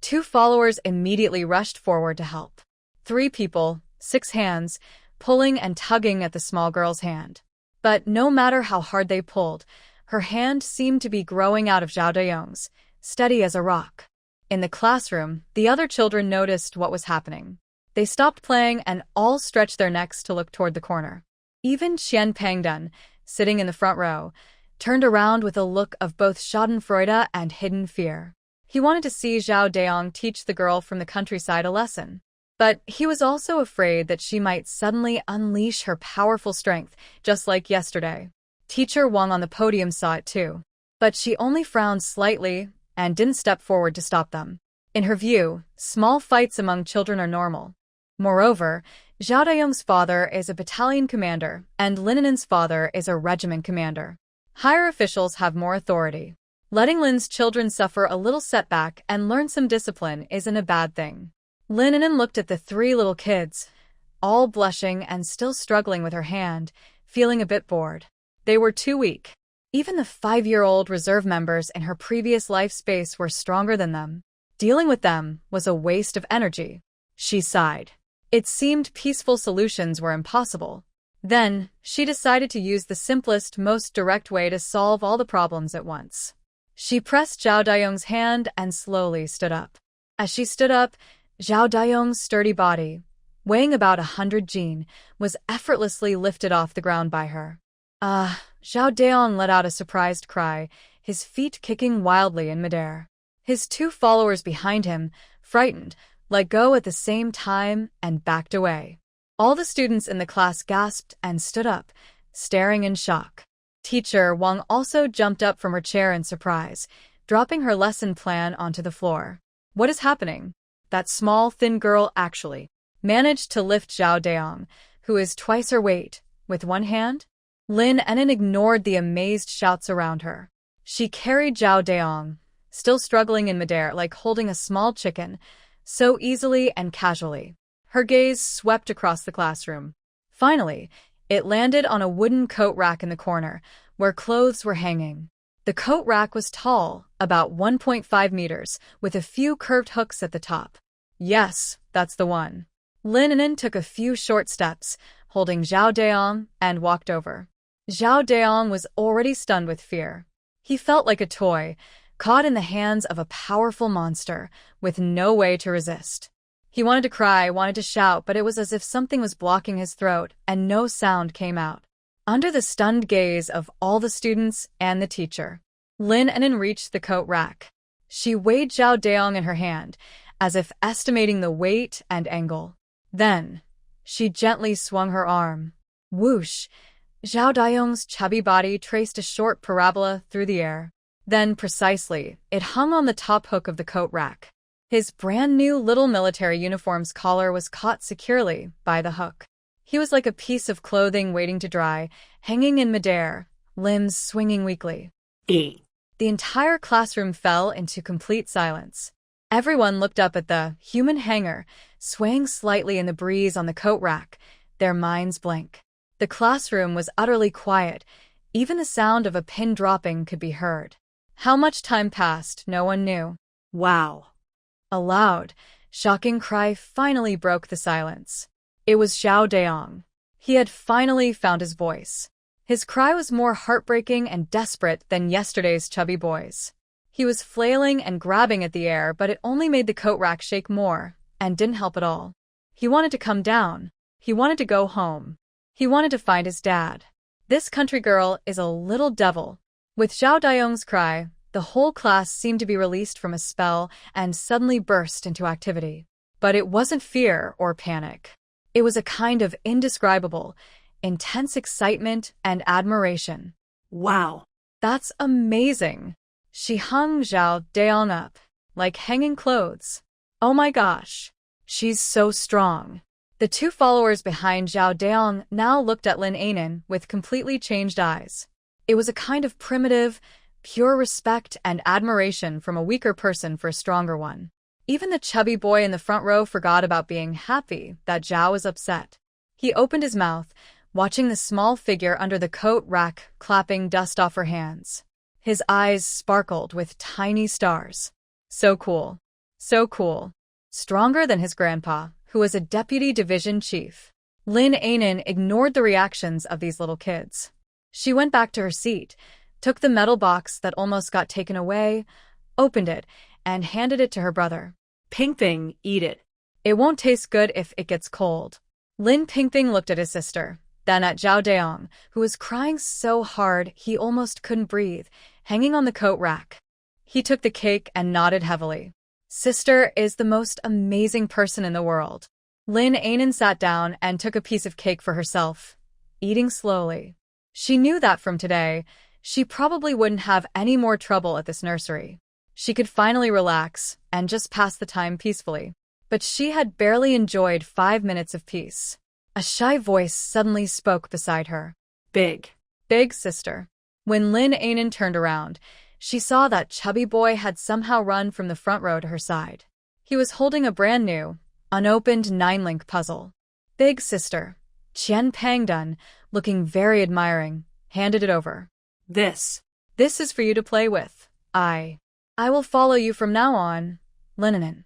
2 followers immediately rushed forward to help. 3 people, 6 hands, pulling and tugging at the small girl's hand. But no matter how hard they pulled, her hand seemed to be growing out of Zhao Deong's, steady as a rock. In the classroom, the other children noticed what was happening. They stopped playing and all stretched their necks to look toward the corner. Even Qian Pangdun, sitting in the front row, turned around with a look of both schadenfreude and hidden fear. He wanted to see Zhao Deong teach the girl from the countryside a lesson. But he was also afraid that she might suddenly unleash her powerful strength, just like yesterday. Teacher Wang on the podium saw it too. But she only frowned slightly and didn't step forward to stop them. In her view, small fights among children are normal. Moreover, Zhao Deong's father is a battalion commander, and Lin An'an's father is a regiment commander. Higher officials have more authority. Letting Lin's children suffer a little setback and learn some discipline isn't a bad thing. Lin An'an looked at the three little kids, all blushing and still struggling with her hand, feeling a bit bored. They were too weak. Even the 5-year-old reserve members in her previous life space were stronger than them. Dealing with them was a waste of energy. She sighed. It seemed peaceful solutions were impossible. Then, she decided to use the simplest, most direct way to solve all the problems at once. She pressed Zhao Dayong's hand and slowly stood up. As she stood up, Zhao Dayong's sturdy body, weighing about 100 jin, was effortlessly lifted off the ground by her. Zhao Dayong let out a surprised cry, his feet kicking wildly in midair. His two followers behind him, frightened, let go at the same time and backed away. All the students in the class gasped and stood up, staring in shock. Teacher Wang also jumped up from her chair in surprise, dropping her lesson plan onto the floor. What is happening? That small, thin girl actually managed to lift Zhao Dayong, who is twice her weight, with one hand? Lin An'an ignored the amazed shouts around her. She carried Zhao Dayong, still struggling in midair like holding a small chicken, so easily and casually. Her gaze swept across the classroom. Finally, it landed on a wooden coat rack in the corner, where clothes were hanging. The coat rack was tall, about 1.5 meters, with a few curved hooks at the top. Yes, that's the one. Lin An'an took a few short steps, holding Zhao Dayong, and walked over. Zhao Dayong was already stunned with fear. He felt like a toy, caught in the hands of a powerful monster, with no way to resist. He wanted to cry, wanted to shout, but it was as if something was blocking his throat, and no sound came out. Under the stunned gaze of all the students and the teacher, Lin An'an reached the coat rack. She weighed Zhao Dayong in her hand, as if estimating the weight and angle. Then, she gently swung her arm. Whoosh! Zhao Dayong's chubby body traced a short parabola through the air. Then, precisely, it hung on the top hook of the coat rack. His brand-new little military uniform's collar was caught securely by the hook. He was like a piece of clothing waiting to dry, hanging in midair, limbs swinging weakly. The entire classroom fell into complete silence. Everyone looked up at the human hanger, swaying slightly in the breeze on the coat rack, their minds blank. The classroom was utterly quiet. Even the sound of a pin dropping could be heard. How much time passed, no one knew. Wow. A loud, shocking cry finally broke the silence. It was Zhao Dayong. He had finally found his voice. His cry was more heartbreaking and desperate than yesterday's chubby boy's. He was flailing and grabbing at the air, but it only made the coat rack shake more, and didn't help at all. He wanted to come down. He wanted to go home. He wanted to find his dad. This country girl is a little devil. With Zhao Dayong's cry, the whole class seemed to be released from a spell and suddenly burst into activity. But it wasn't fear or panic. It was a kind of indescribable, intense excitement and admiration. Wow. That's amazing. She hung Zhao Dayong up, like hanging clothes. Oh my gosh. She's so strong. The two followers behind Zhao Dayong now looked at Lin An'an with completely changed eyes. It was a kind of primitive, pure respect and admiration from a weaker person for a stronger one. Even the chubby boy in the front row forgot about being happy that Zhao was upset. He opened his mouth, watching the small figure under the coat rack clapping dust off her hands. His eyes sparkled with tiny stars. So cool. So cool. Stronger than his grandpa, who was a deputy division chief. Lin An'an ignored the reactions of these little kids. She went back to her seat, took the metal box that almost got taken away, opened it, and handed it to her brother. Pingping, eat it. It won't taste good if it gets cold. Lin Pingping looked at his sister, then at Zhao Dayong, who was crying so hard he almost couldn't breathe, hanging on the coat rack. He took the cake and nodded heavily. Sister is the most amazing person in the world. Lin An'an sat down and took a piece of cake for herself, eating slowly. She knew that from today, she probably wouldn't have any more trouble at this nursery. She could finally relax and just pass the time peacefully. But she had barely enjoyed 5 minutes of peace. A shy voice suddenly spoke beside her. Big. Big sister. When Lin An'an turned around, She saw that chubby boy had somehow run from the front row to her side. He was holding a brand new, unopened 9-link puzzle. Big sister, Qian Pangdun, looking very admiring, handed it over. This is for you to play with. I will follow you from now on, Lin An'an.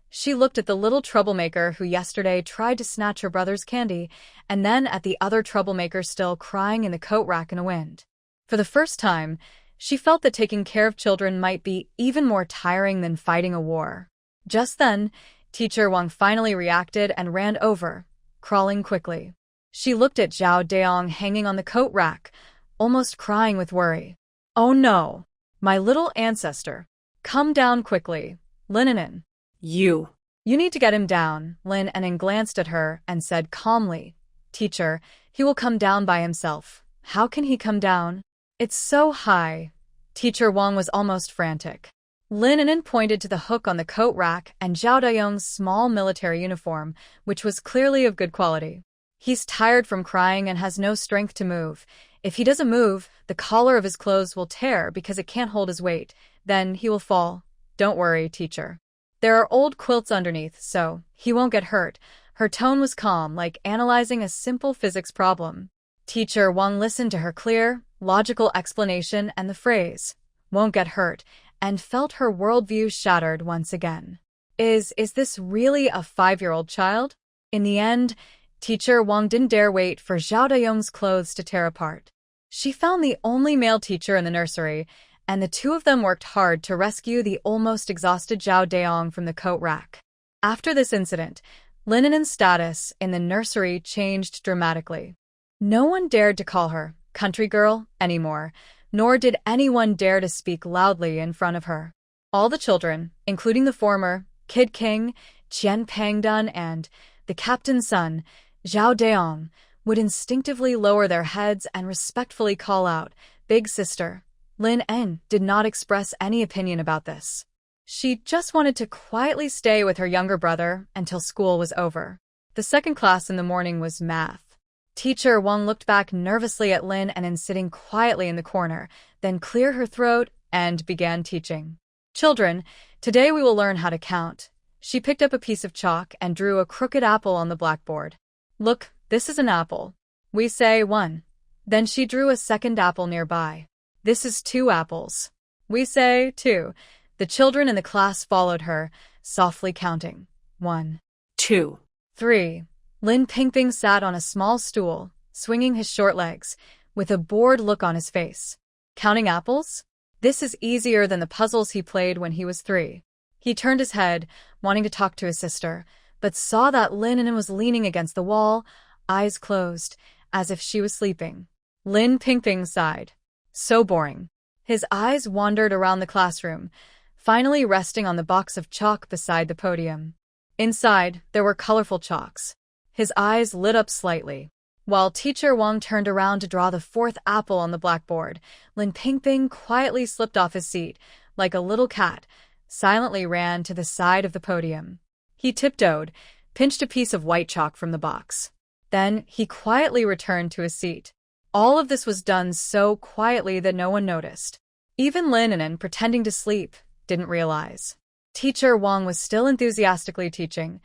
She looked at the little troublemaker who yesterday tried to snatch her brother's candy, and then at the other troublemaker still crying in the coat rack in the wind. For the first time, she felt that taking care of children might be even more tiring than fighting a war. Just then, Teacher Wang finally reacted and ran over, crawling quickly. She looked at Zhao Daong hanging on the coat rack, almost crying with worry. Oh no! My little ancestor. Come down quickly, Lin An'an. You need to get him down. Lin An'an glanced at her and said calmly, Teacher, he will come down by himself. How can he come down? It's so high. Teacher Wang was almost frantic. Lin An'an pointed to the hook on the coat rack and Zhao Daong's small military uniform, which was clearly of good quality. He's tired from crying and has no strength to move. If he doesn't move, the collar of his clothes will tear because it can't hold his weight. Then he will fall. Don't worry, teacher. There are old quilts underneath, so he won't get hurt. Her tone was calm, like analyzing a simple physics problem. Teacher Wang listened to her clear, logical explanation and the phrase, won't get hurt, and felt her worldview shattered once again. Is this really a 5-year-old child? In the end, Teacher Wang didn't dare wait for Zhao Daong's clothes to tear apart. She found the only male teacher in the nursery, and the two of them worked hard to rescue the almost exhausted Zhao Daong from the coat rack. After this incident, Lin An'an's status in the nursery changed dramatically. No one dared to call her country girl anymore, nor did anyone dare to speak loudly in front of her. All the children, including the former Kid King, Qian Pangdun, and the captain's son, Zhao Daong, would instinctively lower their heads and respectfully call out, Big sister. Lin An'an did not express any opinion about this. She just wanted to quietly stay with her younger brother until school was over. The second class in the morning was math. Teacher Wang looked back nervously at Lin An'an sitting quietly in the corner, then cleared her throat and began teaching. Children, today we will learn how to count. She picked up a piece of chalk and drew a crooked apple on the blackboard. Look, this is an apple. We say 1. Then she drew a second apple nearby. This is 2 apples. We say 2. The children in the class followed her, softly counting. 1, 2, 3. Lin Pingping sat on a small stool, swinging his short legs, with a bored look on his face. Counting apples? This is easier than the puzzles he played when he was 3. He turned his head, wanting to talk to his sister, but saw that Lin An'an was leaning against the wall, eyes closed, as if she was sleeping. Lin Pingping sighed. So boring. His eyes wandered around the classroom, finally resting on the box of chalk beside the podium. Inside, there were colorful chalks. His eyes lit up slightly. While Teacher Wang turned around to draw the 4th apple on the blackboard, Lin Pingping quietly slipped off his seat, like a little cat, silently ran to the side of the podium. He tiptoed, pinched a piece of white chalk from the box. Then he quietly returned to his seat. All of this was done so quietly that no one noticed. Even Lin An'an, pretending to sleep, didn't realize. Teacher Wang was still enthusiastically teaching.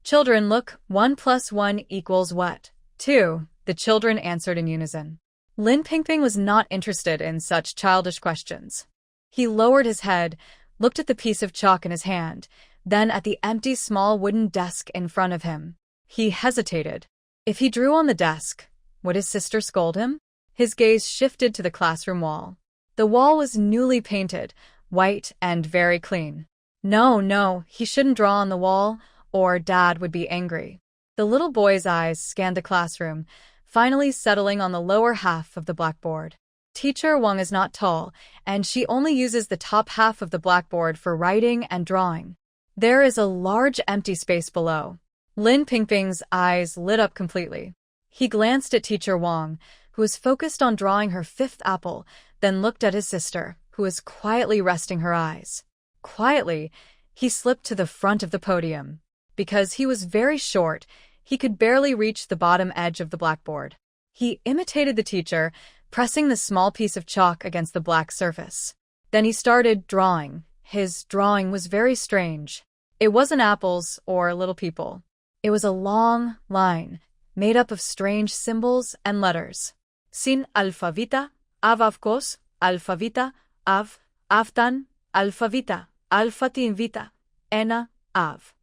Children, look, 1 + 1 = what? 2, the children answered in unison. Lin Pingping was not interested in such childish questions. He lowered his head, looked at the piece of chalk in his hand, then at the empty small wooden desk in front of him. He hesitated. If he drew on the desk, would his sister scold him? His gaze shifted to the classroom wall. The wall was newly painted, white and very clean. No, he shouldn't draw on the wall, or Dad would be angry. The little boy's eyes scanned the classroom, finally settling on the lower half of the blackboard. Teacher Wang is not tall, and she only uses the top half of the blackboard for writing and drawing. There is a large empty space below. Lin Pingping's eyes lit up completely. He glanced at Teacher Wang, who was focused on drawing her 5th apple, then looked at his sister, who was quietly resting her eyes. Quietly, he slipped to the front of the podium. Because he was very short, he could barely reach the bottom edge of the blackboard. He imitated the teacher, pressing the small piece of chalk against the black surface. Then he started drawing. His drawing was very strange. It wasn't apples or little people. It was a long line, made up of strange symbols and letters. Sin alfavita, avavkos, alfavita, aftan, alfavita, alfatinvita, ena, av.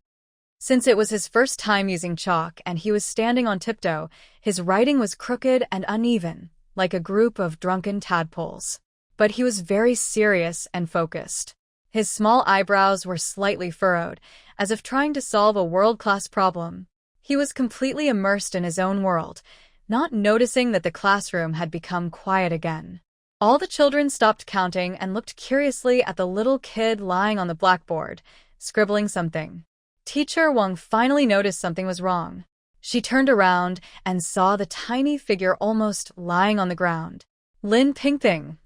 Since it was his first time using chalk and he was standing on tiptoe, his writing was crooked and uneven, like a group of drunken tadpoles. But he was very serious and focused. His small eyebrows were slightly furrowed, as if trying to solve a world-class problem. He was completely immersed in his own world, not noticing that the classroom had become quiet again. All the children stopped counting and looked curiously at the little kid lying on the blackboard, scribbling something. Teacher Wang finally noticed something was wrong. She turned around and saw the tiny figure almost lying on the ground. Lin Pingping.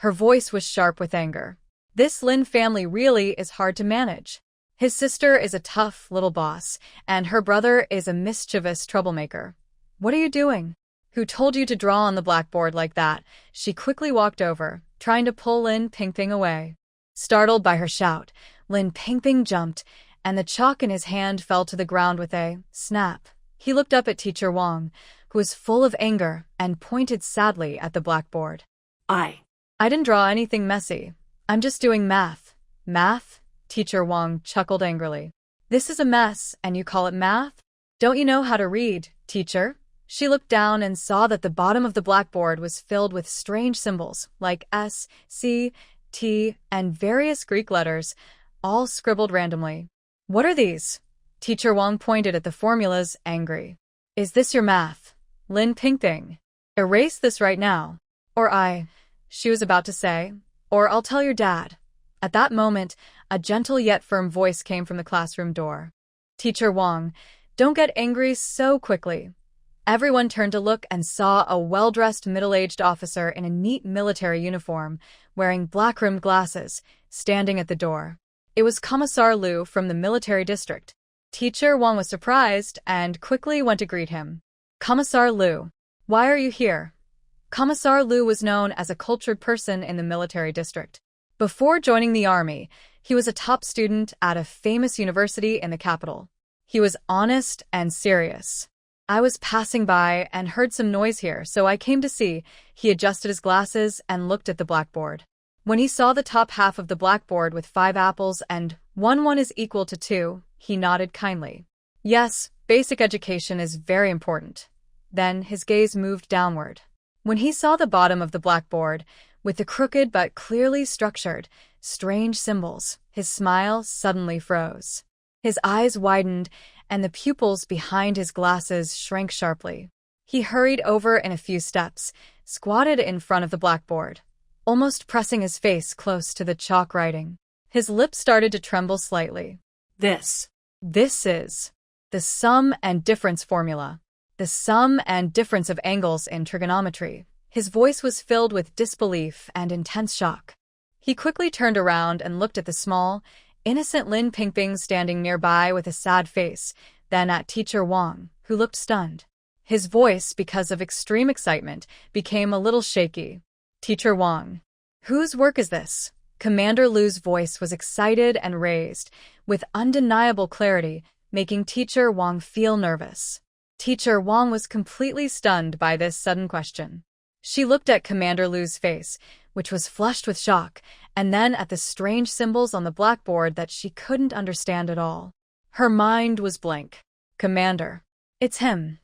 Her voice was sharp with anger. This Lin family really is hard to manage. His sister is a tough little boss, and her brother is a mischievous troublemaker. What are you doing? Who told you to draw on the blackboard like that? She quickly walked over, trying to pull Lin Pingping away. Startled by her shout, Lin Pingping jumped, and the chalk in his hand fell to the ground with a snap. He looked up at Teacher Wang, who was full of anger, and pointed sadly at the blackboard. I didn't draw anything messy. I'm just doing math. Math? Teacher Wang chuckled angrily. This is a mess, and you call it math? Don't you know how to read, teacher? She looked down and saw that the bottom of the blackboard was filled with strange symbols, like S, C, T, and various Greek letters, all scribbled randomly. What are these? Teacher Wang pointed at the formulas, angry. Is this your math? Lin Pingping. Erase this right now. She was about to say, or I'll tell your dad. At that moment, a gentle yet firm voice came from the classroom door. Teacher Wang, don't get angry so quickly. Everyone turned to look and saw a well-dressed middle-aged officer in a neat military uniform, wearing black-rimmed glasses, standing at the door. It was Commissar Liu from the military district. Teacher Wang was surprised and quickly went to greet him. Commissar Liu, why are you here? Commissar Liu was known as a cultured person in the military district. Before joining the army, he was a top student at a famous university in the capital. He was honest and serious. I was passing by and heard some noise here, so I came to see. He adjusted his glasses and looked at the blackboard. When he saw the top half of the blackboard with 5 apples and 1 is equal to 2, he nodded kindly. Yes, basic education is very important. Then his gaze moved downward. When he saw the bottom of the blackboard, with the crooked but clearly structured, strange symbols, his smile suddenly froze. His eyes widened, and the pupils behind his glasses shrank sharply. He hurried over in a few steps, squatted in front of the blackboard, almost pressing his face close to the chalk writing. His lips started to tremble slightly. This is the sum and difference formula. The sum and difference of angles in trigonometry. His voice was filled with disbelief and intense shock. He quickly turned around and looked at the small, innocent Lin Pingping standing nearby with a sad face, then at Teacher Wang, who looked stunned. His voice, because of extreme excitement, became a little shaky. Teacher Wang. Whose work is this? Commander Liu's voice was excited and raised, with undeniable clarity, making Teacher Wang feel nervous. Teacher Wang was completely stunned by this sudden question. She looked at Commander Liu's face, which was flushed with shock, and then at the strange symbols on the blackboard that she couldn't understand at all. Her mind was blank. Commander. It's him.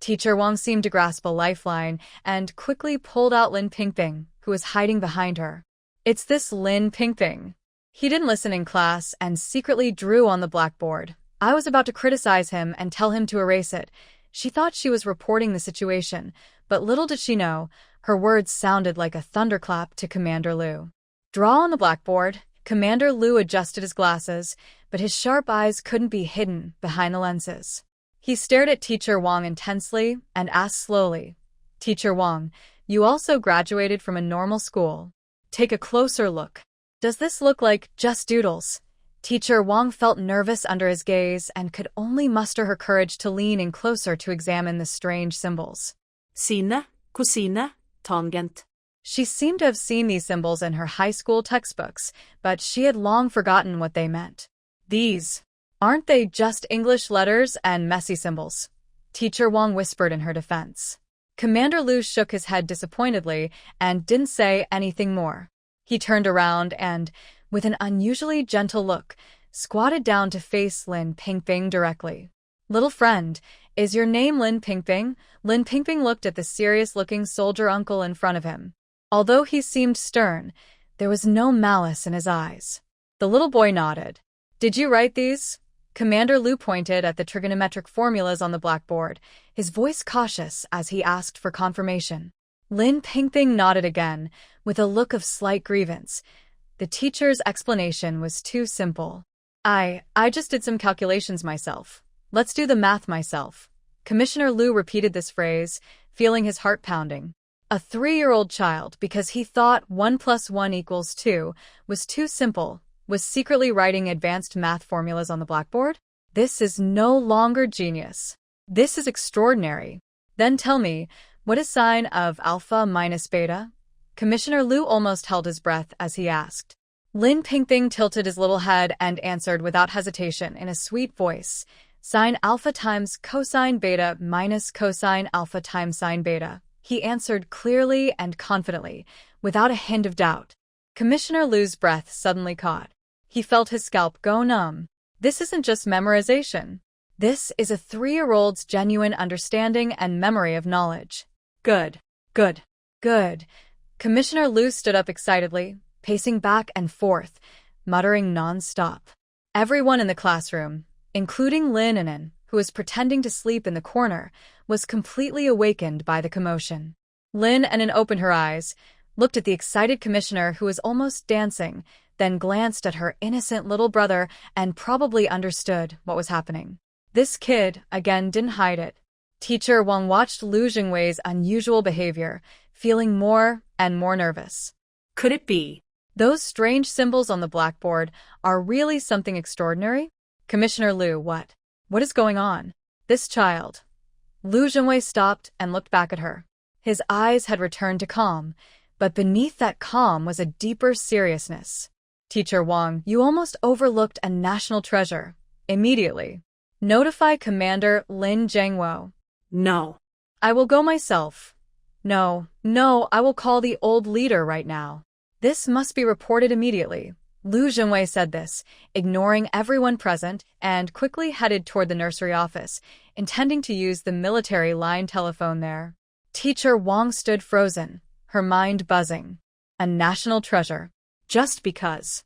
Teacher Wang seemed to grasp a lifeline and quickly pulled out Lin Pingping, who was hiding behind her. It's this Lin Pingping. He didn't listen in class and secretly drew on the blackboard. I was about to criticize him and tell him to erase it. She thought she was reporting the situation, but little did she know, her words sounded like a thunderclap to Commander Liu. Draw on the blackboard. Commander Liu adjusted his glasses, but his sharp eyes couldn't be hidden behind the lenses. He stared at Teacher Wang intensely and asked slowly, Teacher Wang, you also graduated from a normal school. Take a closer look. Does this look like just doodles? Teacher Wang felt nervous under his gaze and could only muster her courage to lean in closer to examine the strange symbols. Sine, cosine, tangent. She seemed to have seen these symbols in her high school textbooks, but she had long forgotten what they meant. These, aren't they just English letters and messy symbols? Teacher Wang whispered in her defense. Commander Lu shook his head disappointedly and didn't say anything more. He turned around and, with an unusually gentle look, squatted down to face Lin Pingping directly. "Little friend, is your name Lin Pingping?" Lin Pingping looked at the serious-looking soldier uncle in front of him. Although he seemed stern, there was no malice in his eyes. The little boy nodded. "Did you write these?" Commander Lu pointed at the trigonometric formulas on the blackboard, his voice cautious as he asked for confirmation. Lin Pingping nodded again, with a look of slight grievance. The teacher's explanation was too simple. I just did some calculations myself. Let's do the math myself." Commissioner Lu repeated this phrase, feeling his heart pounding. A 3-year-old child, because he thought 1 + 1 = 2, was too simple, was secretly writing advanced math formulas on the blackboard? This is no longer genius. This is extraordinary. Then tell me, what is sine of alpha minus beta? Commissioner Lu almost held his breath as he asked. Lin Pingping tilted his little head and answered without hesitation in a sweet voice. Sine alpha times cosine beta minus cosine alpha times sine beta. He answered clearly and confidently, without a hint of doubt. Commissioner Lu's breath suddenly caught. He felt his scalp go numb. This isn't just memorization. This is a 3-year-old's genuine understanding and memory of knowledge. Good. Good. Good. Commissioner Lu stood up excitedly, pacing back and forth, muttering non-stop. Everyone in the classroom, including Lin An'an, who was pretending to sleep in the corner, was completely awakened by the commotion. Lin An'an opened her eyes, looked at the excited commissioner who was almost dancing, then glanced at her innocent little brother and probably understood what was happening. This kid, again, didn't hide it. Teacher Wang watched Lu Jingwei's unusual behavior, feeling more and more nervous. Could it be? Those strange symbols on the blackboard are really something extraordinary? Commissioner Lu, what? What is going on? This child. Lu Jingwei stopped and looked back at her. His eyes had returned to calm, but beneath that calm was a deeper seriousness. Teacher Wang, you almost overlooked a national treasure. Immediately. Notify Commander Lin Zhengwo. No. I will go myself. No, I will call the old leader right now. This must be reported immediately. Lu Jingwei said this, ignoring everyone present, and quickly headed toward the nursery office, intending to use the military line telephone there. Teacher Wang stood frozen, her mind buzzing. A national treasure. Just because.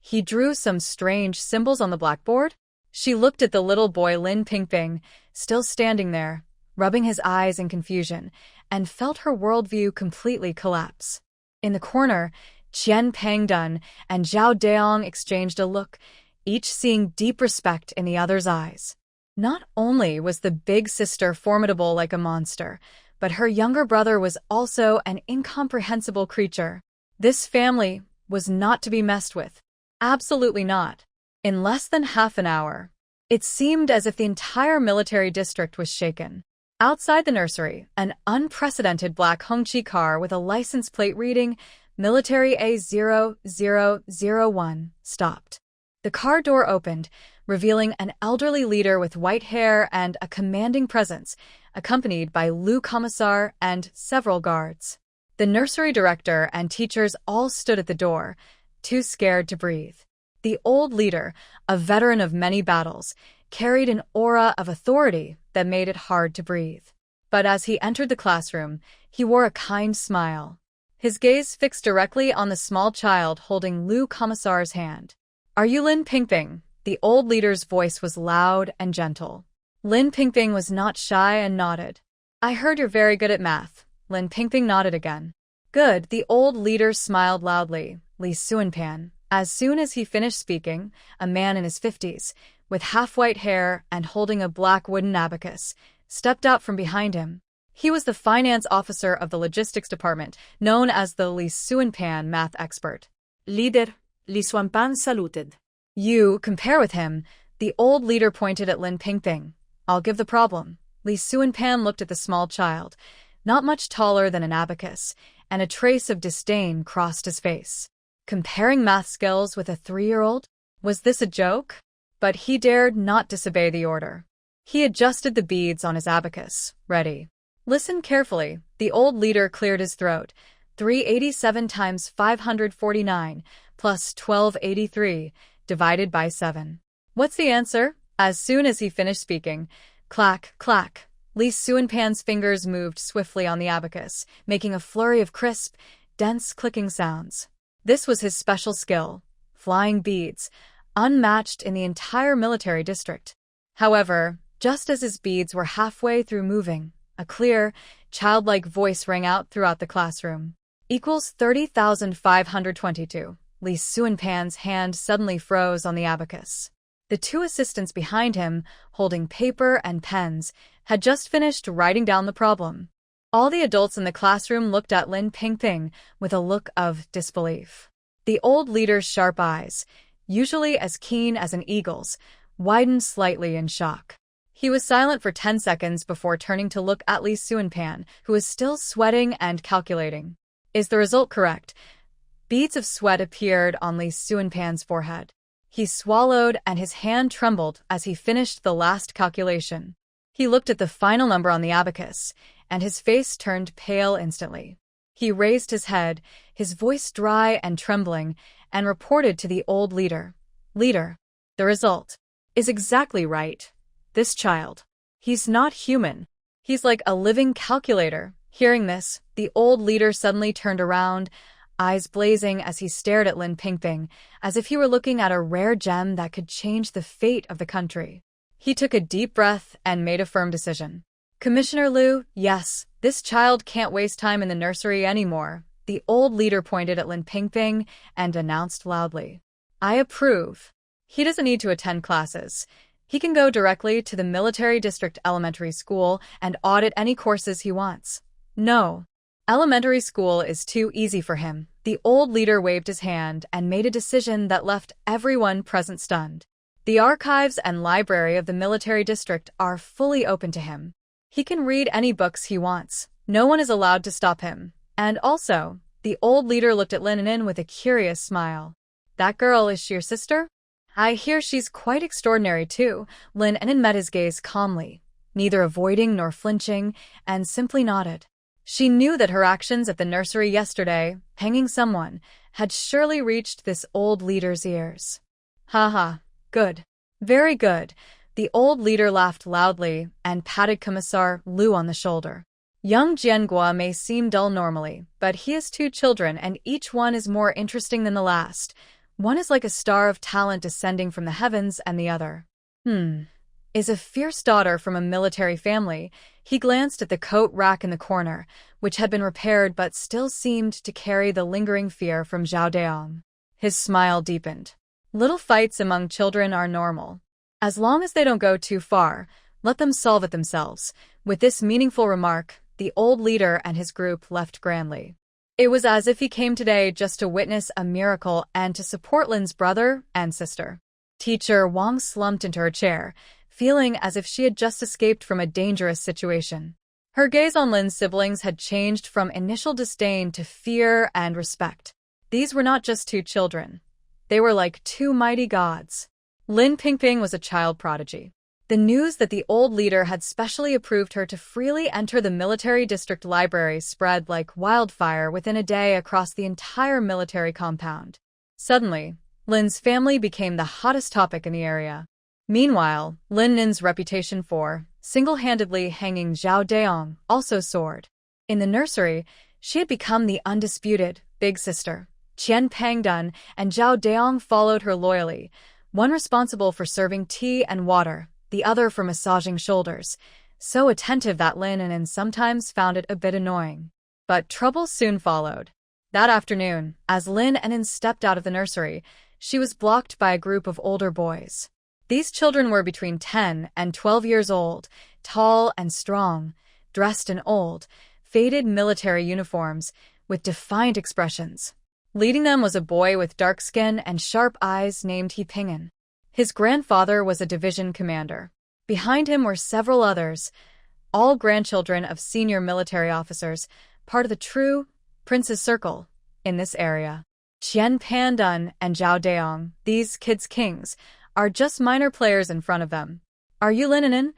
He drew some strange symbols on the blackboard? She looked at the little boy Lin Pingping, still standing there, rubbing his eyes in confusion, and felt her worldview completely collapse. In the corner, Qian Pengdun and Zhao Deong exchanged a look, each seeing deep respect in the other's eyes. Not only was the big sister formidable like a monster, but her younger brother was also an incomprehensible creature. This family was not to be messed with. Absolutely not. In less than half an hour, it seemed as if the entire military district was shaken. Outside the nursery, an unprecedented black Hongqi car with a license plate reading Military A0001 stopped. The car door opened, revealing an elderly leader with white hair and a commanding presence, accompanied by Lu Commissar and several guards. The nursery director and teachers all stood at the door, too scared to breathe. The old leader, a veteran of many battles, carried an aura of authority that made it hard to breathe. But as he entered the classroom, he wore a kind smile. His gaze fixed directly on the small child holding Lu Commissar's hand. Are you Lin Pingping? The old leader's voice was loud and gentle. Lin Pingping was not shy and nodded. I heard you're very good at math. Lin Pingping nodded again. Good, the old leader smiled loudly. Li Suanpan. As soon as he finished speaking, a man in his 50s, with half-white hair and holding a black wooden abacus, stepped out from behind him. He was the finance officer of the logistics department, known as the Li Suanpan math expert. Leader, Li Suanpan saluted. You compare with him. The old leader pointed at Lin Pingping. I'll give the problem. Li Suanpan looked at the small child, not much taller than an abacus, and a trace of disdain crossed his face. Comparing math skills with a 3-year-old? Was this a joke? But he dared not disobey the order. He adjusted the beads on his abacus. Ready. Listen carefully. The old leader cleared his throat. 387 times 549 plus 1283 divided by 7. What's the answer? As soon as he finished speaking, clack, clack, Li Suanpan's fingers moved swiftly on the abacus, making a flurry of crisp, dense clicking sounds. This was his special skill, flying beads, unmatched in the entire military district. However, just as his beads were halfway through moving, a clear, childlike voice rang out throughout the classroom. Equals 30,522. Li Suanpan's hand suddenly froze on the abacus. The two assistants behind him, holding paper and pens, had just finished writing down the problem. All the adults in the classroom looked at Lin Pingping with a look of disbelief. The old leader's sharp eyes, usually as keen as an eagle's, widened slightly in shock. He was silent for 10 seconds before turning to look at Li Suanpan, who was still sweating and calculating. Is the result correct? Beads of sweat appeared on Li Suanpan's forehead. He swallowed and his hand trembled as he finished the last calculation. He looked at the final number on the abacus, and his face turned pale instantly. He raised his head, his voice dry and trembling, and reported to the old leader. Leader, the result is exactly right. This child, he's not human. He's like a living calculator. Hearing this, the old leader suddenly turned around, eyes blazing as he stared at Lin Pingping, as if he were looking at a rare gem that could change the fate of the country. He took a deep breath and made a firm decision. Commissioner Liu, yes, this child can't waste time in the nursery anymore. The old leader pointed at Lin Pingping and announced loudly. I approve. He doesn't need to attend classes. He can go directly to the Military District Elementary School and audit any courses he wants. No. Elementary school is too easy for him. The old leader waved his hand and made a decision that left everyone present stunned. The archives and library of the military district are fully open to him. He can read any books he wants. No one is allowed to stop him. And also, the old leader looked at Lin An'an with a curious smile. That girl, is she your sister? I hear she's quite extraordinary too. Lin An'an met his gaze calmly, neither avoiding nor flinching, and simply nodded. She knew that her actions at the nursery yesterday, hanging someone, had surely reached this old leader's ears. Ha, good. Very good. The old leader laughed loudly and patted Commissar Liu on the shoulder. Young Jianghua may seem dull normally, but he has 2 children and each one is more interesting than the last. One is like a star of talent descending from the heavens and the other, is a fierce daughter from a military family. He glanced at the coat rack in the corner, which had been repaired but still seemed to carry the lingering fear from Zhao Deong. His smile deepened. Little fights among children are normal. As long as they don't go too far, let them solve it themselves. With this meaningful remark, the old leader and his group left grandly. It was as if he came today just to witness a miracle and to support Lin's brother and sister. Teacher Wang slumped into her chair, feeling as if she had just escaped from a dangerous situation. Her gaze on Lin's siblings had changed from initial disdain to fear and respect. These were not just 2 children. They were like 2 mighty gods. Lin Pingping was a child prodigy. The news that the old leader had specially approved her to freely enter the military district library spread like wildfire within a day across the entire military compound. Suddenly, Lin's family became the hottest topic in the area. Meanwhile, Lin An'an's reputation for single-handedly hanging Zhao Deong also soared. In the nursery, she had become the undisputed big sister. Qian Pangdun and Zhao Deong followed her loyally, one responsible for serving tea and water, the other for massaging shoulders, so attentive that Lin An'an sometimes found it a bit annoying. But trouble soon followed. That afternoon, as Lin An'an stepped out of the nursery, she was blocked by a group of older boys. These children were between 10 and 12 years old, tall and strong, dressed in old, faded military uniforms, with defiant expressions. Leading them was a boy with dark skin and sharp eyes named He Ping'an. His grandfather was a division commander. Behind him were several others, all grandchildren of senior military officers, part of the true, Prince's Circle, in this area. Qian Pandan and Zhao Daong, these kids' kings, are just minor players in front of them. Are you Lin An'an?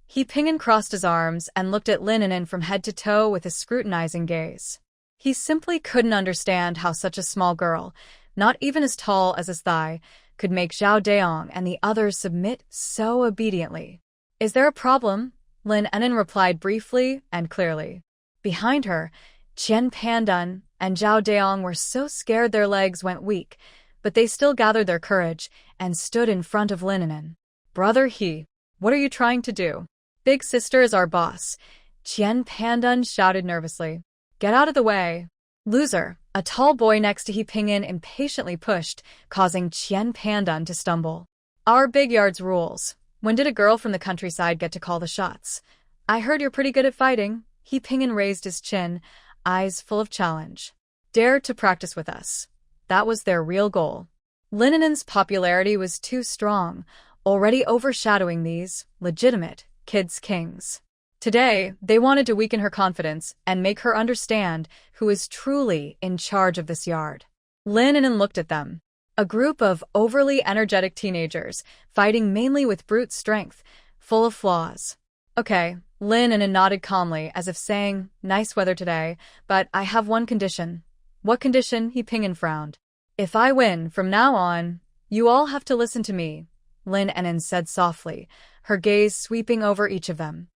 He Ping'an crossed his arms and looked at Lin An'an from head to toe with a scrutinizing gaze. He simply couldn't understand how such a small girl, not even as tall as his thigh, could make Zhao Daong and the others submit so obediently. Is there a problem? Lin An'an replied briefly and clearly. Behind her, Qian Pandan and Zhao Daong were so scared their legs went weak, but they still gathered their courage and stood in front of Lin An'an. Brother He, what are you trying to do? Big sister is our boss, Qian Pandan shouted nervously. Get out of the way. Loser, a tall boy next to He Ping'an impatiently pushed, causing Qian Pandan to stumble. Our big yard's rules. When did a girl from the countryside get to call the shots? I heard you're pretty good at fighting. He Ping'an raised his chin, eyes full of challenge. Dare to practice with us. That was their real goal. Lin An'an's popularity was too strong, already overshadowing these legitimate kids' kings. Today, they wanted to weaken her confidence and make her understand who is truly in charge of this yard. Lin An'an looked at them. A group of overly energetic teenagers, fighting mainly with brute strength, full of flaws. Okay, Lin An'an nodded calmly as if saying, nice weather today, but I have one condition. What condition? He Ping'an frowned. If I win from now on, you all have to listen to me, Lin An'an said softly, her gaze sweeping over each of them.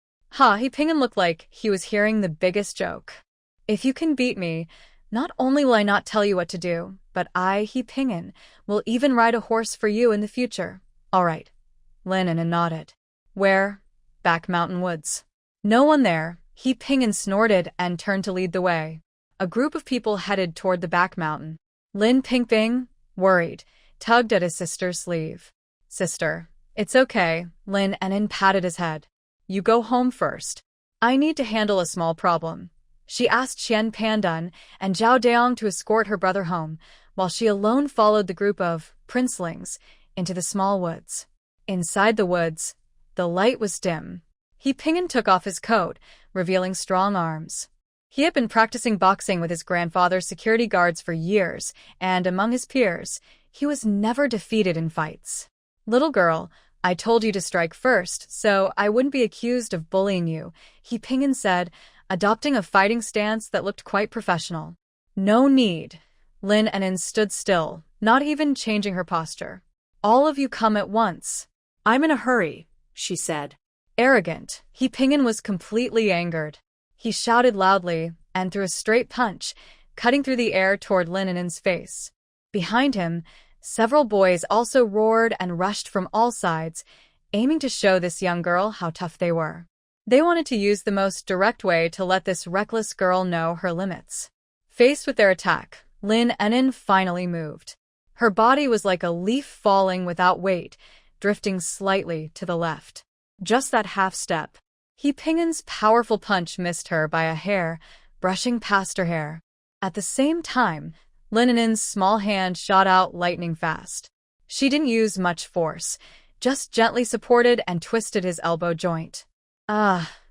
He Ping'an looked like he was hearing the biggest joke. If you can beat me, not only will I not tell you what to do, but I, He Ping'an, will even ride a horse for you in the future. All right. Lin An'an nodded. Where? Back mountain woods. No one there. He Ping'an snorted and turned to lead the way. A group of people headed toward the back mountain. Lin Pingping, worried, tugged at his sister's sleeve. Sister, it's okay. Lin An'an patted his head. You go home first. I need to handle a small problem. She asked Qian Pandan and Zhao Daong to escort her brother home, while she alone followed the group of princelings into the small woods. Inside the woods, the light was dim. He Ping'an took off his coat, revealing strong arms. He had been practicing boxing with his grandfather's security guards for years, and among his peers, he was never defeated in fights. Little girl, I told you to strike first, so I wouldn't be accused of bullying you, He Ping'an said, adopting a fighting stance that looked quite professional. No need. Lin An'an stood still, not even changing her posture. All of you come at once. I'm in a hurry, she said. Arrogant, He Ping'an was completely angered. He shouted loudly and threw a straight punch, cutting through the air toward Lin An'an's face. Behind him, several boys also roared and rushed from all sides, aiming to show this young girl how tough they were. They wanted to use the most direct way to let this reckless girl know her limits. Faced with their attack, Lin An'an finally moved. Her body was like a leaf falling without weight, drifting slightly to the left. Just that half step. He Ping'an's powerful punch missed her by a hair, brushing past her hair. At the same time, Lin An'an's small hand shot out lightning fast. She didn't use much force, just gently supported and twisted his elbow joint.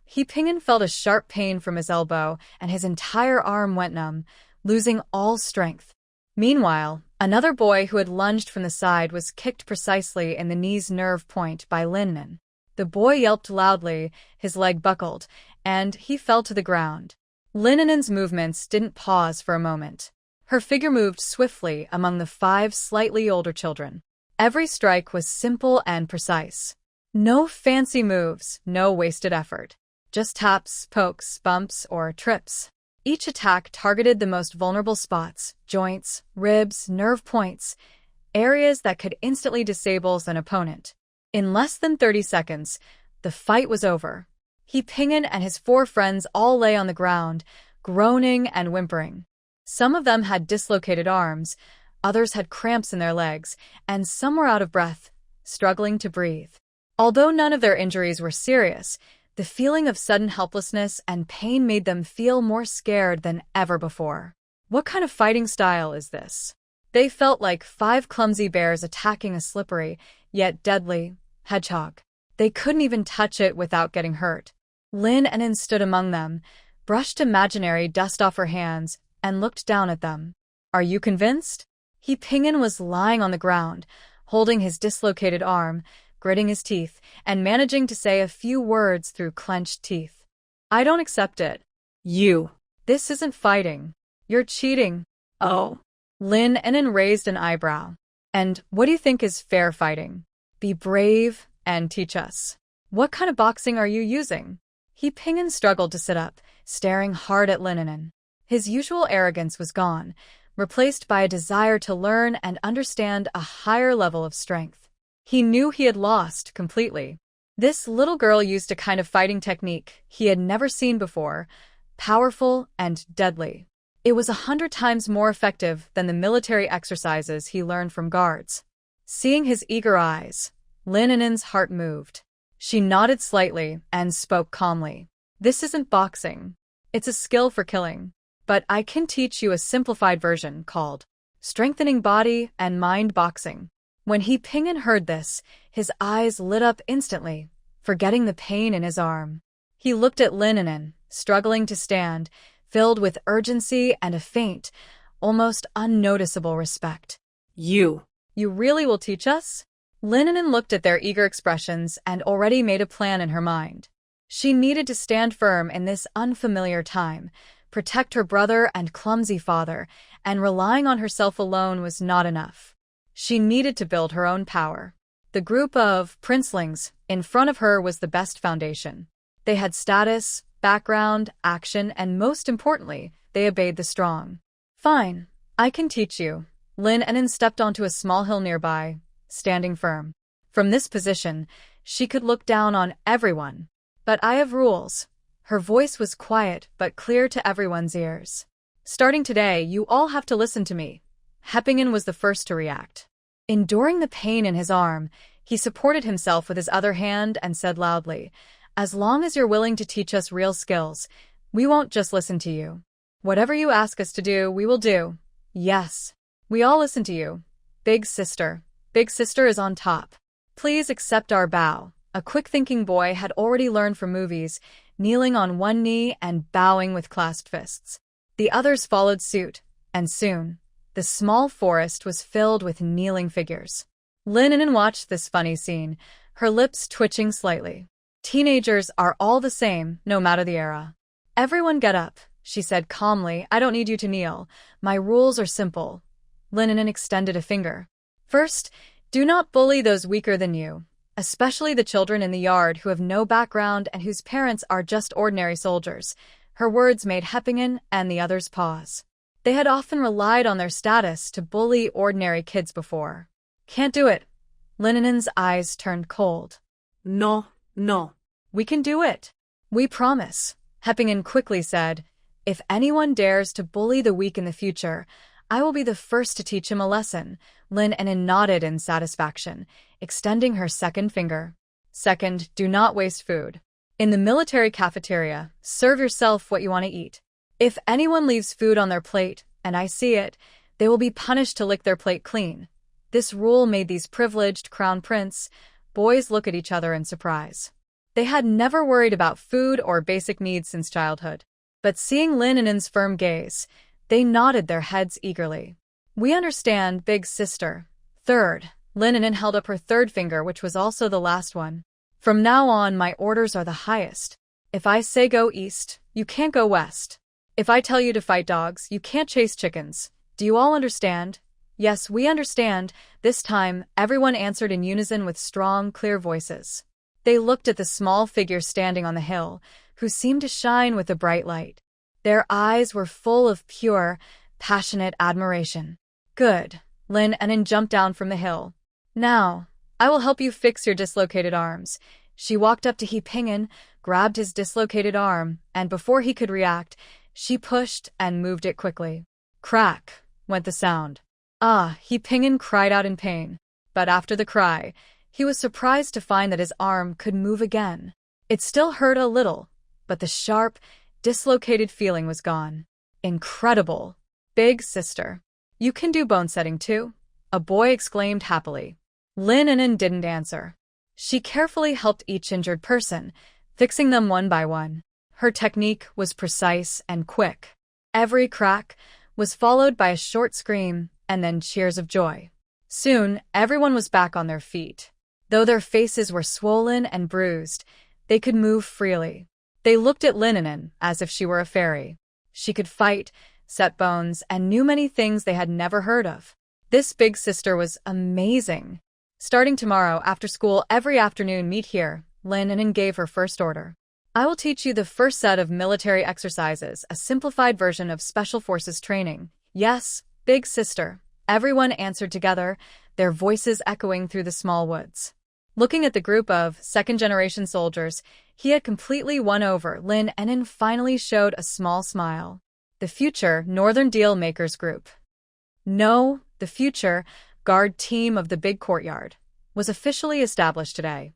He Ping'an felt a sharp pain from his elbow, and his entire arm went numb, losing all strength. Meanwhile, another boy who had lunged from the side was kicked precisely in the knee's nerve point by Lin An'an. The boy yelped loudly, his leg buckled, and he fell to the ground. Lin An'an's movements didn't pause for a moment. Her figure moved swiftly among the 5 slightly older children. Every strike was simple and precise. No fancy moves, no wasted effort. Just taps, pokes, bumps, or trips. Each attack targeted the most vulnerable spots, joints, ribs, nerve points, areas that could instantly disable an opponent. In less than 30 seconds, the fight was over. He Ping'an and his 4 friends all lay on the ground, groaning and whimpering. Some of them had dislocated arms, others had cramps in their legs, and some were out of breath, struggling to breathe. Although none of their injuries were serious, the feeling of sudden helplessness and pain made them feel more scared than ever before. What kind of fighting style is this? They felt like 5 clumsy bears attacking a slippery, yet deadly, hedgehog. They couldn't even touch it without getting hurt. Lin An'an stood among them, brushed imaginary dust off her hands, and looked down at them. Are you convinced? Ping'an was lying on the ground, holding his dislocated arm, gritting his teeth, and managing to say a few words through clenched teeth. I don't accept it. You. This isn't fighting. You're cheating. Oh. Lin An'an raised an eyebrow. And what do you think is fair fighting? Be brave and teach us. What kind of boxing are you using? Ping'an struggled to sit up, staring hard at Lin An'an. His usual arrogance was gone, replaced by a desire to learn and understand a higher level of strength. He knew he had lost completely. This little girl used a kind of fighting technique he had never seen before, powerful and deadly. It was 100 times more effective than the military exercises he learned from guards. Seeing his eager eyes, Lin An'an's heart moved. She nodded slightly and spoke calmly. This isn't boxing. It's a skill for killing. But I can teach you a simplified version called strengthening body and mind boxing. When Ping'an heard this, his eyes lit up instantly, forgetting the pain in his arm. He looked at Lin An'an, struggling to stand, filled with urgency and a faint, almost unnoticeable respect. You really will teach us? Lin An'an looked at their eager expressions and already made a plan in her mind. She needed to stand firm in this unfamiliar time, protect her brother and clumsy father, and relying on herself alone was not enough. She needed to build her own power. The group of princelings in front of her was the best foundation. They had status, background, action, and most importantly, they obeyed the strong. Fine, I can teach you. Lin An'an stepped onto a small hill nearby, standing firm. From this position, she could look down on everyone. But I have rules. Her voice was quiet but clear to everyone's ears. Starting today, you all have to listen to me. Ping'an was the first to react. Enduring the pain in his arm, he supported himself with his other hand and said loudly, as long as you're willing to teach us real skills, we won't just listen to you. Whatever you ask us to do, we will do. Yes. We all listen to you. Big sister. Big sister is on top. Please accept our bow. A quick-thinking boy had already learned from movies, kneeling on one knee and bowing with clasped fists. The others followed suit, and soon, the small forest was filled with kneeling figures. Lin An'an watched this funny scene, her lips twitching slightly. Teenagers are all the same, no matter the era. Everyone get up, she said calmly. I don't need you to kneel. My rules are simple. Lin An'an extended a finger. First, do not bully those weaker than you, especially the children in the yard who have no background and whose parents are just ordinary soldiers. Her words made Ping'an and the others pause. They had often relied on their status to bully ordinary kids before. Can't do it. Lin An'an's eyes turned cold. No. We can do it. We promise. Ping'an quickly said, if anyone dares to bully the weak in the future, I will be the first to teach him a lesson. Lin An'an nodded in satisfaction, extending her second finger. Second, do not waste food. In the military cafeteria, serve yourself what you want to eat. If anyone leaves food on their plate, and I see it, they will be punished to lick their plate clean. This rule made these privileged crown prince boys look at each other in surprise. They had never worried about food or basic needs since childhood. But seeing Lin An'an's firm gaze, they nodded their heads eagerly. We understand, big sister. Third, Lin An'an held up her third finger, which was also the last one. From now on, my orders are the highest. If I say go east, you can't go west. If I tell you to fight dogs, you can't chase chickens. Do you all understand? Yes, we understand. This time, everyone answered in unison with strong, clear voices. They looked at the small figure standing on the hill, who seemed to shine with a bright light. Their eyes were full of pure, passionate admiration. Good. Lin An'an jumped down from the hill. Now, I will help you fix your dislocated arms. She walked up to Ping'an, grabbed his dislocated arm, and before he could react, she pushed and moved it quickly. Crack, went the sound. Ah, Ping'an cried out in pain. But after the cry, he was surprised to find that his arm could move again. It still hurt a little, but the sharp, dislocated feeling was gone. Incredible. Big sister. You can do bone setting too? A boy exclaimed happily. Lin An'an didn't answer. She carefully helped each injured person, fixing them one by one. Her technique was precise and quick. Every crack was followed by a short scream and then cheers of joy. Soon, everyone was back on their feet. Though their faces were swollen and bruised, they could move freely. They looked at Lin An'an as if she were a fairy. She could fight, set bones, and knew many things they had never heard of. This big sister was amazing. Starting tomorrow, after school, every afternoon, meet here, Lin An'an gave her first order. I will teach you the first set of military exercises, a simplified version of Special Forces training. Yes, big sister. Everyone answered together, their voices echoing through the small woods. Looking at the group of second-generation soldiers, he had completely won over. Lin An'an finally showed a small smile. The future Northern Deal Makers Group. No, the future guard team of the big courtyard was officially established today.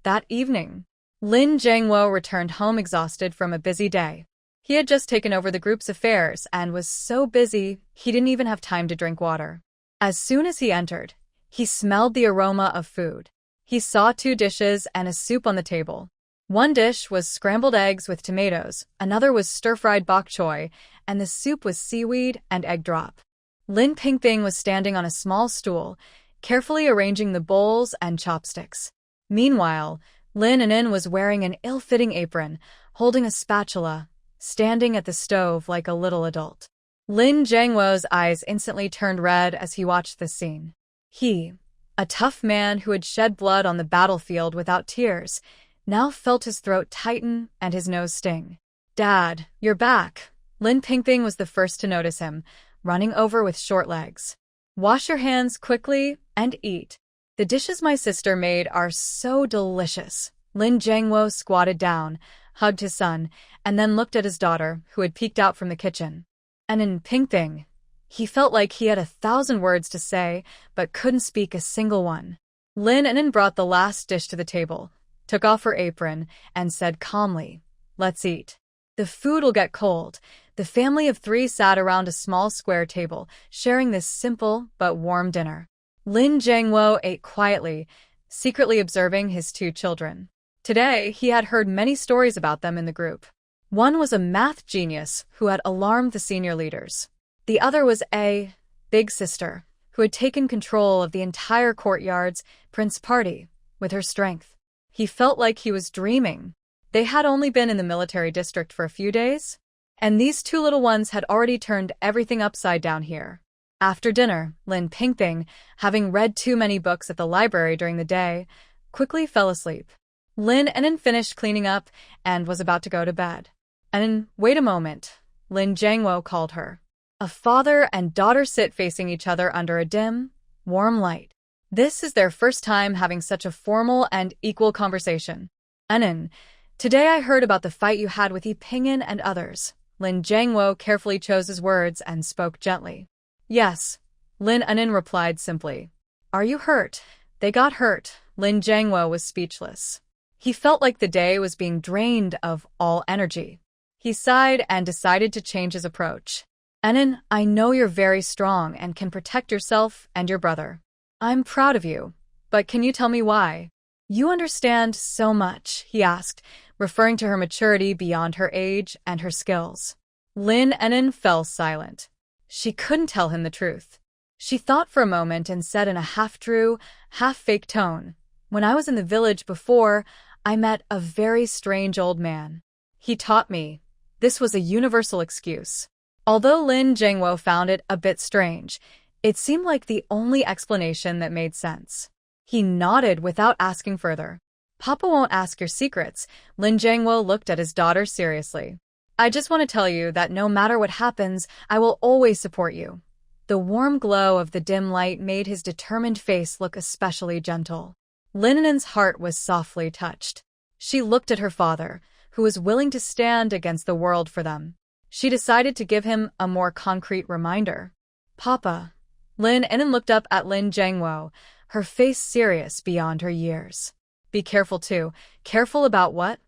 That evening, Lin Jiangwo returned home exhausted from a busy day. He had just taken over the group's affairs and was so busy he didn't even have time to drink water. As soon as he entered, he smelled the aroma of food. He saw 2 dishes and a soup on the table. One dish was scrambled eggs with tomatoes, another was stir-fried bok choy, and the soup was seaweed and egg drop. Lin Pingping was standing on a small stool, carefully arranging the bowls and chopsticks. Meanwhile, Lin An'an was wearing an ill-fitting apron, holding a spatula, standing at the stove like a little adult. Lin Jiangwo's eyes instantly turned red as he watched this scene. He, a tough man who had shed blood on the battlefield without tears, now felt his throat tighten and his nose sting. "Dad, you're back." Lin Pingping was the first to notice him, running over with short legs. "Wash your hands quickly and eat. The dishes my sister made are so delicious." Lin Jiangwo squatted down, hugged his son, and then looked at his daughter, who had peeked out from the kitchen. And in Pingping, he felt like he had 1,000 words to say, but couldn't speak a single one. Lin An'an brought the last dish to the table, took off her apron, and said calmly, "Let's eat." The food will get cold. The family of 3 sat around a small square table, sharing this simple but warm dinner. Lin Jiangwo ate quietly, secretly observing his 2 children. Today, he had heard many stories about them in the group. One was a math genius who had alarmed the senior leaders. The other was a big sister who had taken control of the entire courtyard's Prince Party with her strength. He felt like he was dreaming. They had only been in the military district for a few days, and these 2 little ones had already turned everything upside down here. After dinner, Lin Pingping, having read too many books at the library during the day, quickly fell asleep. Lin An'an finished cleaning up and was about to go to bed. "An'an, wait a moment," Lin Jiangwo called her. A father and daughter sit facing each other under a dim, warm light. This is their first time having such a formal and equal conversation. "An'an, today I heard about the fight you had with Yi Ping'an and others." Lin Jiangwo carefully chose his words and spoke gently. "Yes," Lin An'an replied simply. "Are you hurt?" "They got hurt." Lin Jiangwo was speechless. He felt like the day was being drained of all energy. He sighed and decided to change his approach. "An'an, I know you're very strong and can protect yourself and your brother. I'm proud of you, but can you tell me why? You understand so much," he asked, referring to her maturity beyond her age and her skills. Lin An'an fell silent. She couldn't tell him the truth. She thought for a moment and said in a half-true, half-fake tone, "When I was in the village before, I met a very strange old man. He taught me." This was a universal excuse. Although Lin Jiangwo found it a bit strange, it seemed like the only explanation that made sense. He nodded without asking further. "Papa won't ask your secrets." Lin Jiangwo looked at his daughter seriously. "I just want to tell you that no matter what happens, I will always support you." The warm glow of the dim light made his determined face look especially gentle. Lin An'an's heart was softly touched. She looked at her father, who was willing to stand against the world for them. She decided to give him a more concrete reminder. "Papa." Lin An'an looked up at Lin Jiangwo, her face serious beyond her years. "Be careful too." "Careful about what?"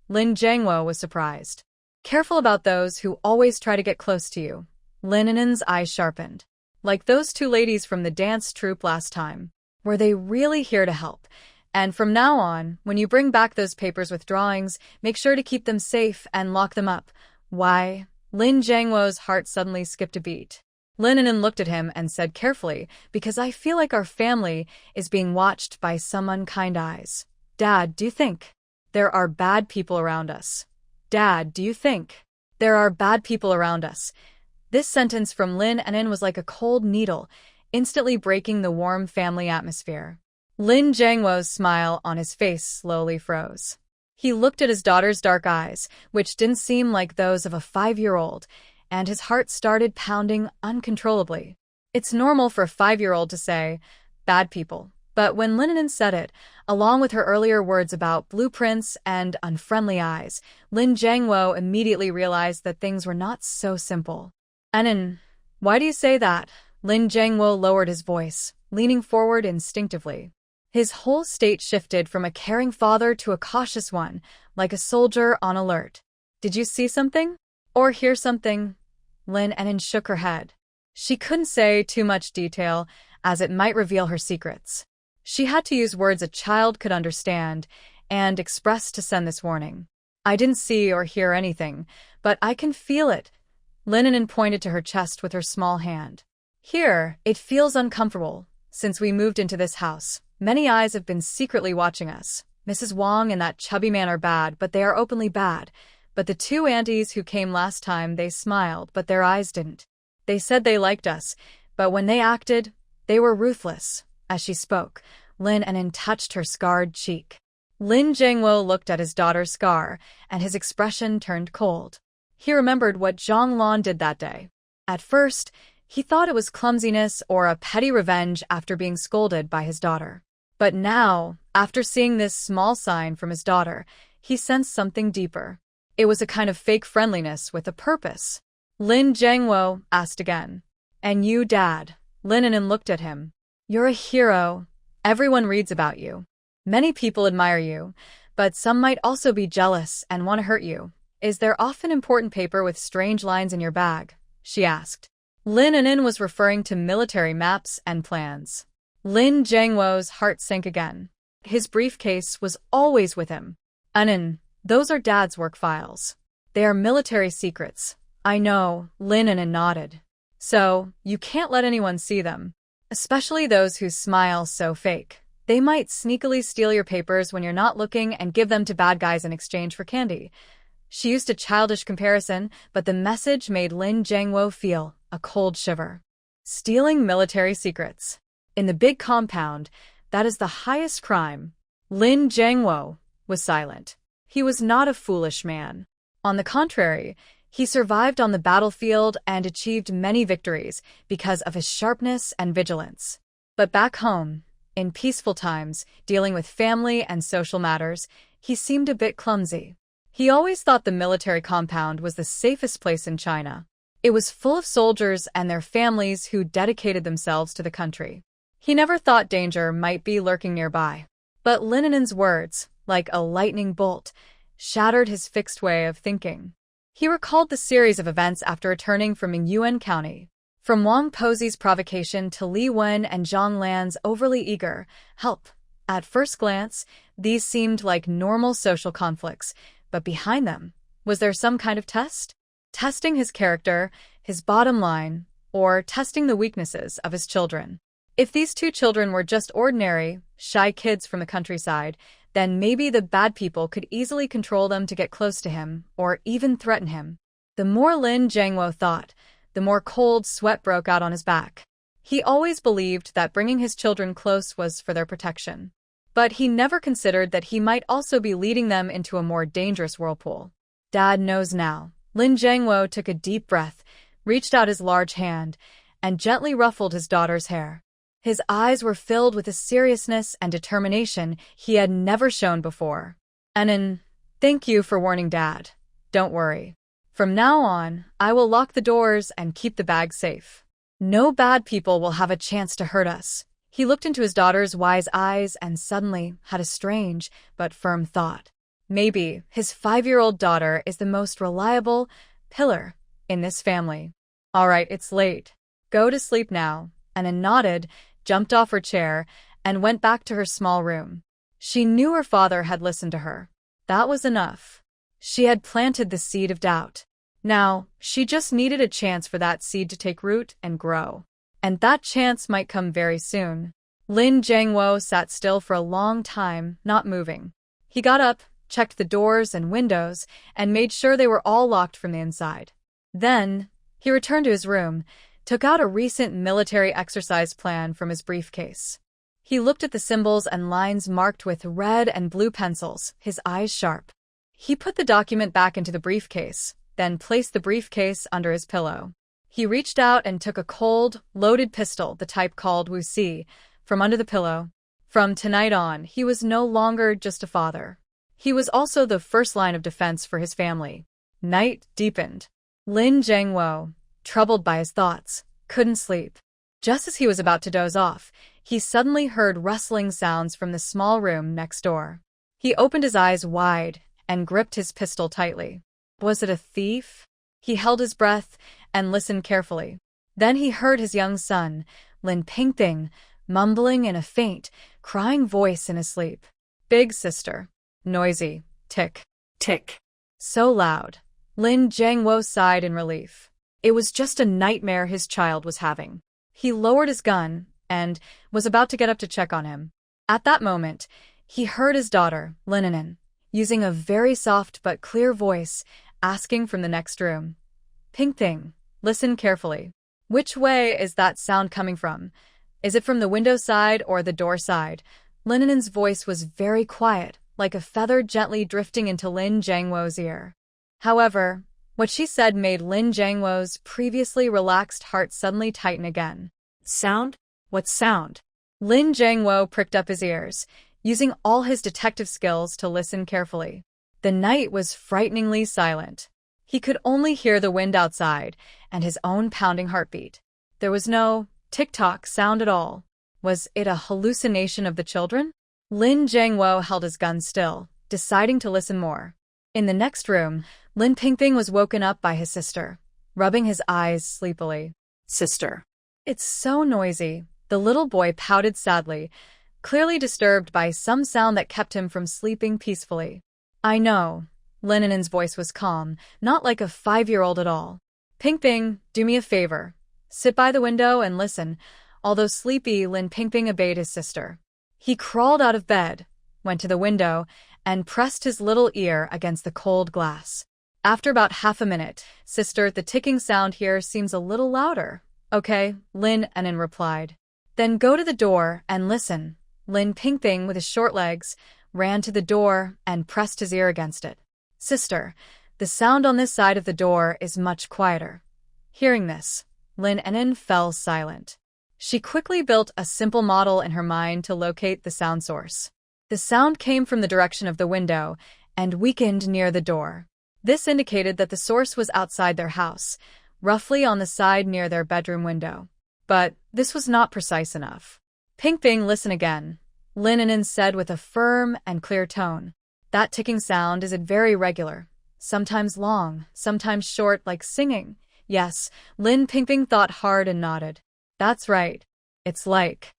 Lin Jiangwo was surprised. "Careful about those who always try to get close to you." Lin An'an's eyes sharpened. Like those 2 ladies from the dance troupe last time. Were they really here to help? "And from now on, when you bring back those papers with drawings, make sure to keep them safe and lock them up." "Why?" Lin Jiangwo's heart suddenly skipped a beat. Lin An'an looked at him and said carefully, "Because I feel like our family is being watched by some unkind eyes. Dad, do you think there are bad people around us? Dad, do you think there are bad people around us?" This sentence from Lin An'an was like a cold needle, instantly breaking the warm family atmosphere. Lin Jiangwo's smile on his face slowly froze. He looked at his daughter's dark eyes, which didn't seem like those of a 5-year-old, and his heart started pounding uncontrollably. It's normal for a 5-year-old to say, "bad people," but when Lin An'an said it, along with her earlier words about blueprints and unfriendly eyes, Lin Jiangwo immediately realized that things were not so simple. "An'an, why do you say that?" Lin Jiangwo lowered his voice, leaning forward instinctively. His whole state shifted from a caring father to a cautious one, like a soldier on alert. "Did you see something? Or hear something?" Lin An'an shook her head. She couldn't say too much detail, as it might reveal her secrets. She had to use words a child could understand and express to send this warning. "I didn't see or hear anything, but I can feel it." Lin An'an pointed to her chest with her small hand. "Here, it feels uncomfortable. Since we moved into this house, many eyes have been secretly watching us. Mrs. Wang and that chubby man are bad, but they are openly bad. But the 2 aunties who came last time, they smiled, but their eyes didn't. They said they liked us, but when they acted, they were ruthless." As she spoke, Lin An'an touched her scarred cheek. Lin Jiangwo looked at his daughter's scar, and his expression turned cold. He remembered what Zhang Lan did that day. At first, he thought it was clumsiness or a petty revenge after being scolded by his daughter. But now, after seeing this small sign from his daughter, he sensed something deeper. It was a kind of fake friendliness with a purpose. Lin Jiangwo asked again, "And you, Dad?" Lin An'an looked at him. "You're a hero. Everyone reads about you. Many people admire you, but some might also be jealous and want to hurt you. Is there often important paper with strange lines in your bag?" she asked. Lin An'an was referring to military maps and plans. Lin Jiangwo's heart sank again. His briefcase was always with him. "An'an, those are Dad's work files. They are military secrets." "I know," Lin An'an nodded. "So, you can't let anyone see them. Especially those who smile so fake. They might sneakily steal your papers when you're not looking and give them to bad guys in exchange for candy." She used a childish comparison, but the message made Lin Jiangwo feel a cold shiver. Stealing military secrets. In the big compound, that is the highest crime. Lin Jiangwo was silent. He was not a foolish man. On the contrary, he survived on the battlefield and achieved many victories because of his sharpness and vigilance. But back home, in peaceful times, dealing with family and social matters, he seemed a bit clumsy. He always thought the military compound was the safest place in China. It was full of soldiers and their families who dedicated themselves to the country. He never thought danger might be lurking nearby. But Lin An'an's words, like a lightning bolt, shattered his fixed way of thinking. He recalled the series of events after returning from Mingyuan County. From Wang Posey's provocation to Li Wen and Zhang Lan's overly eager help. At first glance, these seemed like normal social conflicts, but behind them, was there some kind of test? Testing his character, his bottom line, or testing the weaknesses of his children. If these 2 children were just ordinary, shy kids from the countryside, then maybe the bad people could easily control them to get close to him, or even threaten him. The more Lin Jiangwo thought, the more cold sweat broke out on his back. He always believed that bringing his children close was for their protection. But he never considered that he might also be leading them into a more dangerous whirlpool. Dad knows now. Lin Jiangwo took a deep breath, reached out his large hand, and gently ruffled his daughter's hair. His eyes were filled with a seriousness and determination he had never shown before. "An'an, thank you for warning Dad. Don't worry. From now on, I will lock the doors and keep the bag safe. No bad people will have a chance to hurt us." He looked into his daughter's wise eyes and suddenly had a strange but firm thought. Maybe his 5-year-old daughter is the most reliable pillar in this family. "All right, it's late. Go to sleep now." An'an nodded, jumped off her chair, and went back to her small room. She knew her father had listened to her. That was enough. She had planted the seed of doubt. Now, she just needed a chance for that seed to take root and grow. And that chance might come very soon. Lin Jiangwo sat still for a long time, not moving. He got up, checked the doors and windows, and made sure they were all locked from the inside. Then, he returned to his room, took out a recent military exercise plan from his briefcase. He looked at the symbols and lines marked with red and blue pencils, his eyes sharp. He put the document back into the briefcase, then placed the briefcase under his pillow. He reached out and took a cold, loaded pistol, the type called Wuxi, from under the pillow. From tonight on, he was no longer just a father. He was also the first line of defense for his family. Night deepened. Lin Jiangwo, troubled by his thoughts, couldn't sleep. Just as he was about to doze off, he suddenly heard rustling sounds from the small room next door. He opened his eyes wide and gripped his pistol tightly. Was it a thief? He held his breath and listened carefully. Then he heard his young son, Lin Pingping, mumbling in a faint, crying voice in his sleep. Big sister. Noisy. Tick. Tick. So loud. Lin Jiangwo sighed in relief. It was just a nightmare his child was having. He lowered his gun and was about to get up to check on him. At that moment, he heard his daughter, Lin An'an, using a very soft but clear voice, asking from the next room. Pingping, listen carefully. Which way is that sound coming from? Is it from the window side or the door side? Lin An'an's voice was very quiet, like a feather gently drifting into Lin Jiangwo's ear. However, what she said made Lin Jiangwo's previously relaxed heart suddenly tighten again. Sound? What sound? Lin Jiangwo pricked up his ears, using all his detective skills to listen carefully. The night was frighteningly silent. He could only hear the wind outside and his own pounding heartbeat. There was no tick-tock sound at all. Was it a hallucination of the children? Lin Jiangwo held his gun still, deciding to listen more. In the next room, Lin Pingping was woken up by his sister, rubbing his eyes sleepily. Sister. It's so noisy. The little boy pouted sadly, clearly disturbed by some sound that kept him from sleeping peacefully. I know. Lin An'an's voice was calm, not like a 5-year-old at all. Pingping, do me a favor. Sit by the window and listen. Although sleepy, Lin Pingping obeyed his sister. He crawled out of bed, went to the window, and pressed his little ear against the cold glass. After about half a minute, sister, the ticking sound here seems a little louder. Okay, Lin An'an replied. Then go to the door and listen. Lin Pingping, with his short legs, ran to the door and pressed his ear against it. Sister, the sound on this side of the door is much quieter. Hearing this, Lin An'an fell silent. She quickly built a simple model in her mind to locate the sound source. The sound came from the direction of the window and weakened near the door. This indicated that the source was outside their house, roughly on the side near their bedroom window. But this was not precise enough. Pingping, listen again. Lin An'an said with a firm and clear tone. That ticking sound is very regular, sometimes long, sometimes short, like singing. Yes, Lin Pingping thought hard and nodded. That's right. It's like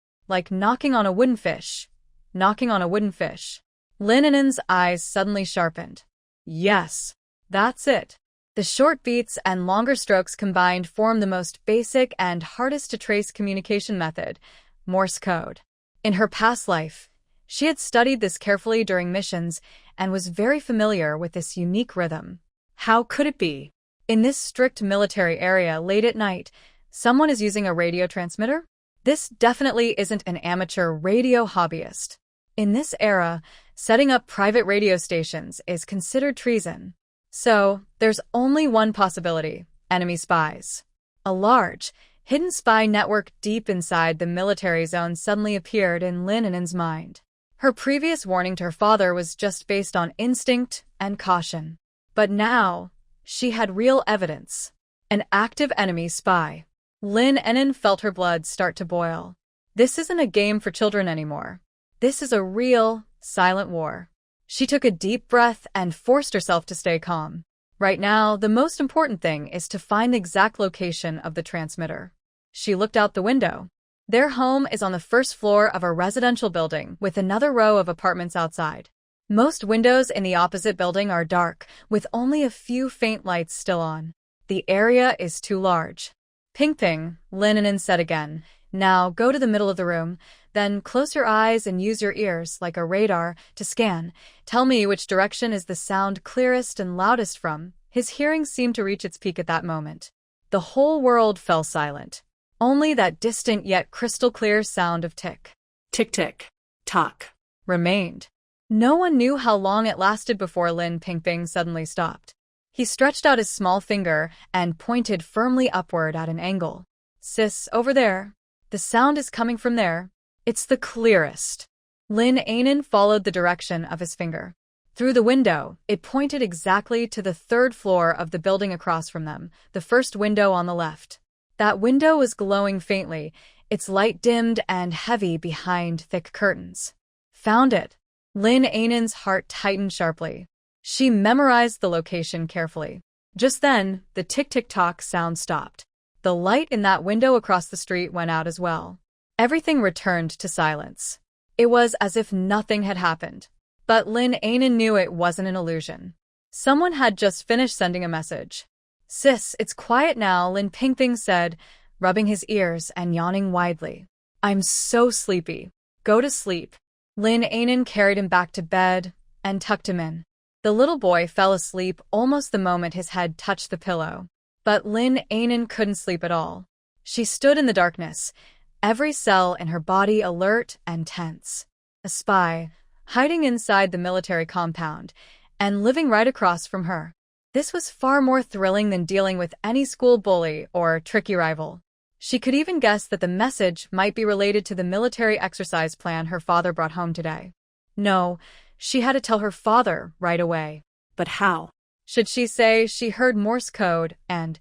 knocking on a wooden fish. Knocking on a wooden fish. Lin An'an's eyes suddenly sharpened. Yes, that's it. The short beats and longer strokes combined form the most basic and hardest to trace communication method, Morse code. In her past life, she had studied this carefully during missions and was very familiar with this unique rhythm. How could it be? In this strict military area late at night, someone is using a radio transmitter? This definitely isn't an amateur radio hobbyist. In this era, setting up private radio stations is considered treason. So, there's only one possibility: enemy spies. A large, hidden spy network deep inside the military zone suddenly appeared in Lin An'an's mind. Her previous warning to her father was just based on instinct and caution. But now, she had real evidence. An active enemy spy. Lin An'an felt her blood start to boil. This isn't a game for children anymore. This is a real, silent war. She took a deep breath and forced herself to stay calm. Right now, the most important thing is to find the exact location of the transmitter. She looked out the window. Their home is on the first floor of a residential building with another row of apartments outside. Most windows in the opposite building are dark, with only a few faint lights still on. The area is too large. Ping, Lin An'an said again. Now go to the middle of the room, then close your eyes and use your ears, like a radar, to scan. Tell me which direction is the sound clearest and loudest from. His hearing seemed to reach its peak at that moment. The whole world fell silent. Only that distant yet crystal-clear sound of tick, tick, tock remained. No one knew how long it lasted before Lin Ping suddenly stopped. He stretched out his small finger and pointed firmly upward at an angle. Sis, over there. The sound is coming from there. It's the clearest. Lin An'an followed the direction of his finger. Through the window, it pointed exactly to the third floor of the building across from them, the first window on the left. That window was glowing faintly, its light dimmed and heavy behind thick curtains. Found it. Lin An'an's heart tightened sharply. She memorized the location carefully. Just then, the tick-tick-tock sound stopped. The light in that window across the street went out as well. Everything returned to silence. It was as if nothing had happened. But Lin An'an knew it wasn't an illusion. Someone had just finished sending a message. Sis, it's quiet now, Lin Ping said, rubbing his ears and yawning widely. I'm so sleepy. Go to sleep. Lin An'an carried him back to bed and tucked him in. The little boy fell asleep almost the moment his head touched the pillow. But Lin An'an couldn't sleep at all. She stood in the darkness, every cell in her body alert and tense. A spy, hiding inside the military compound, and living right across from her. This was far more thrilling than dealing with any school bully or tricky rival. She could even guess that the message might be related to the military exercise plan her father brought home today. No, she had to tell her father right away. But how? Should she say she heard Morse code and,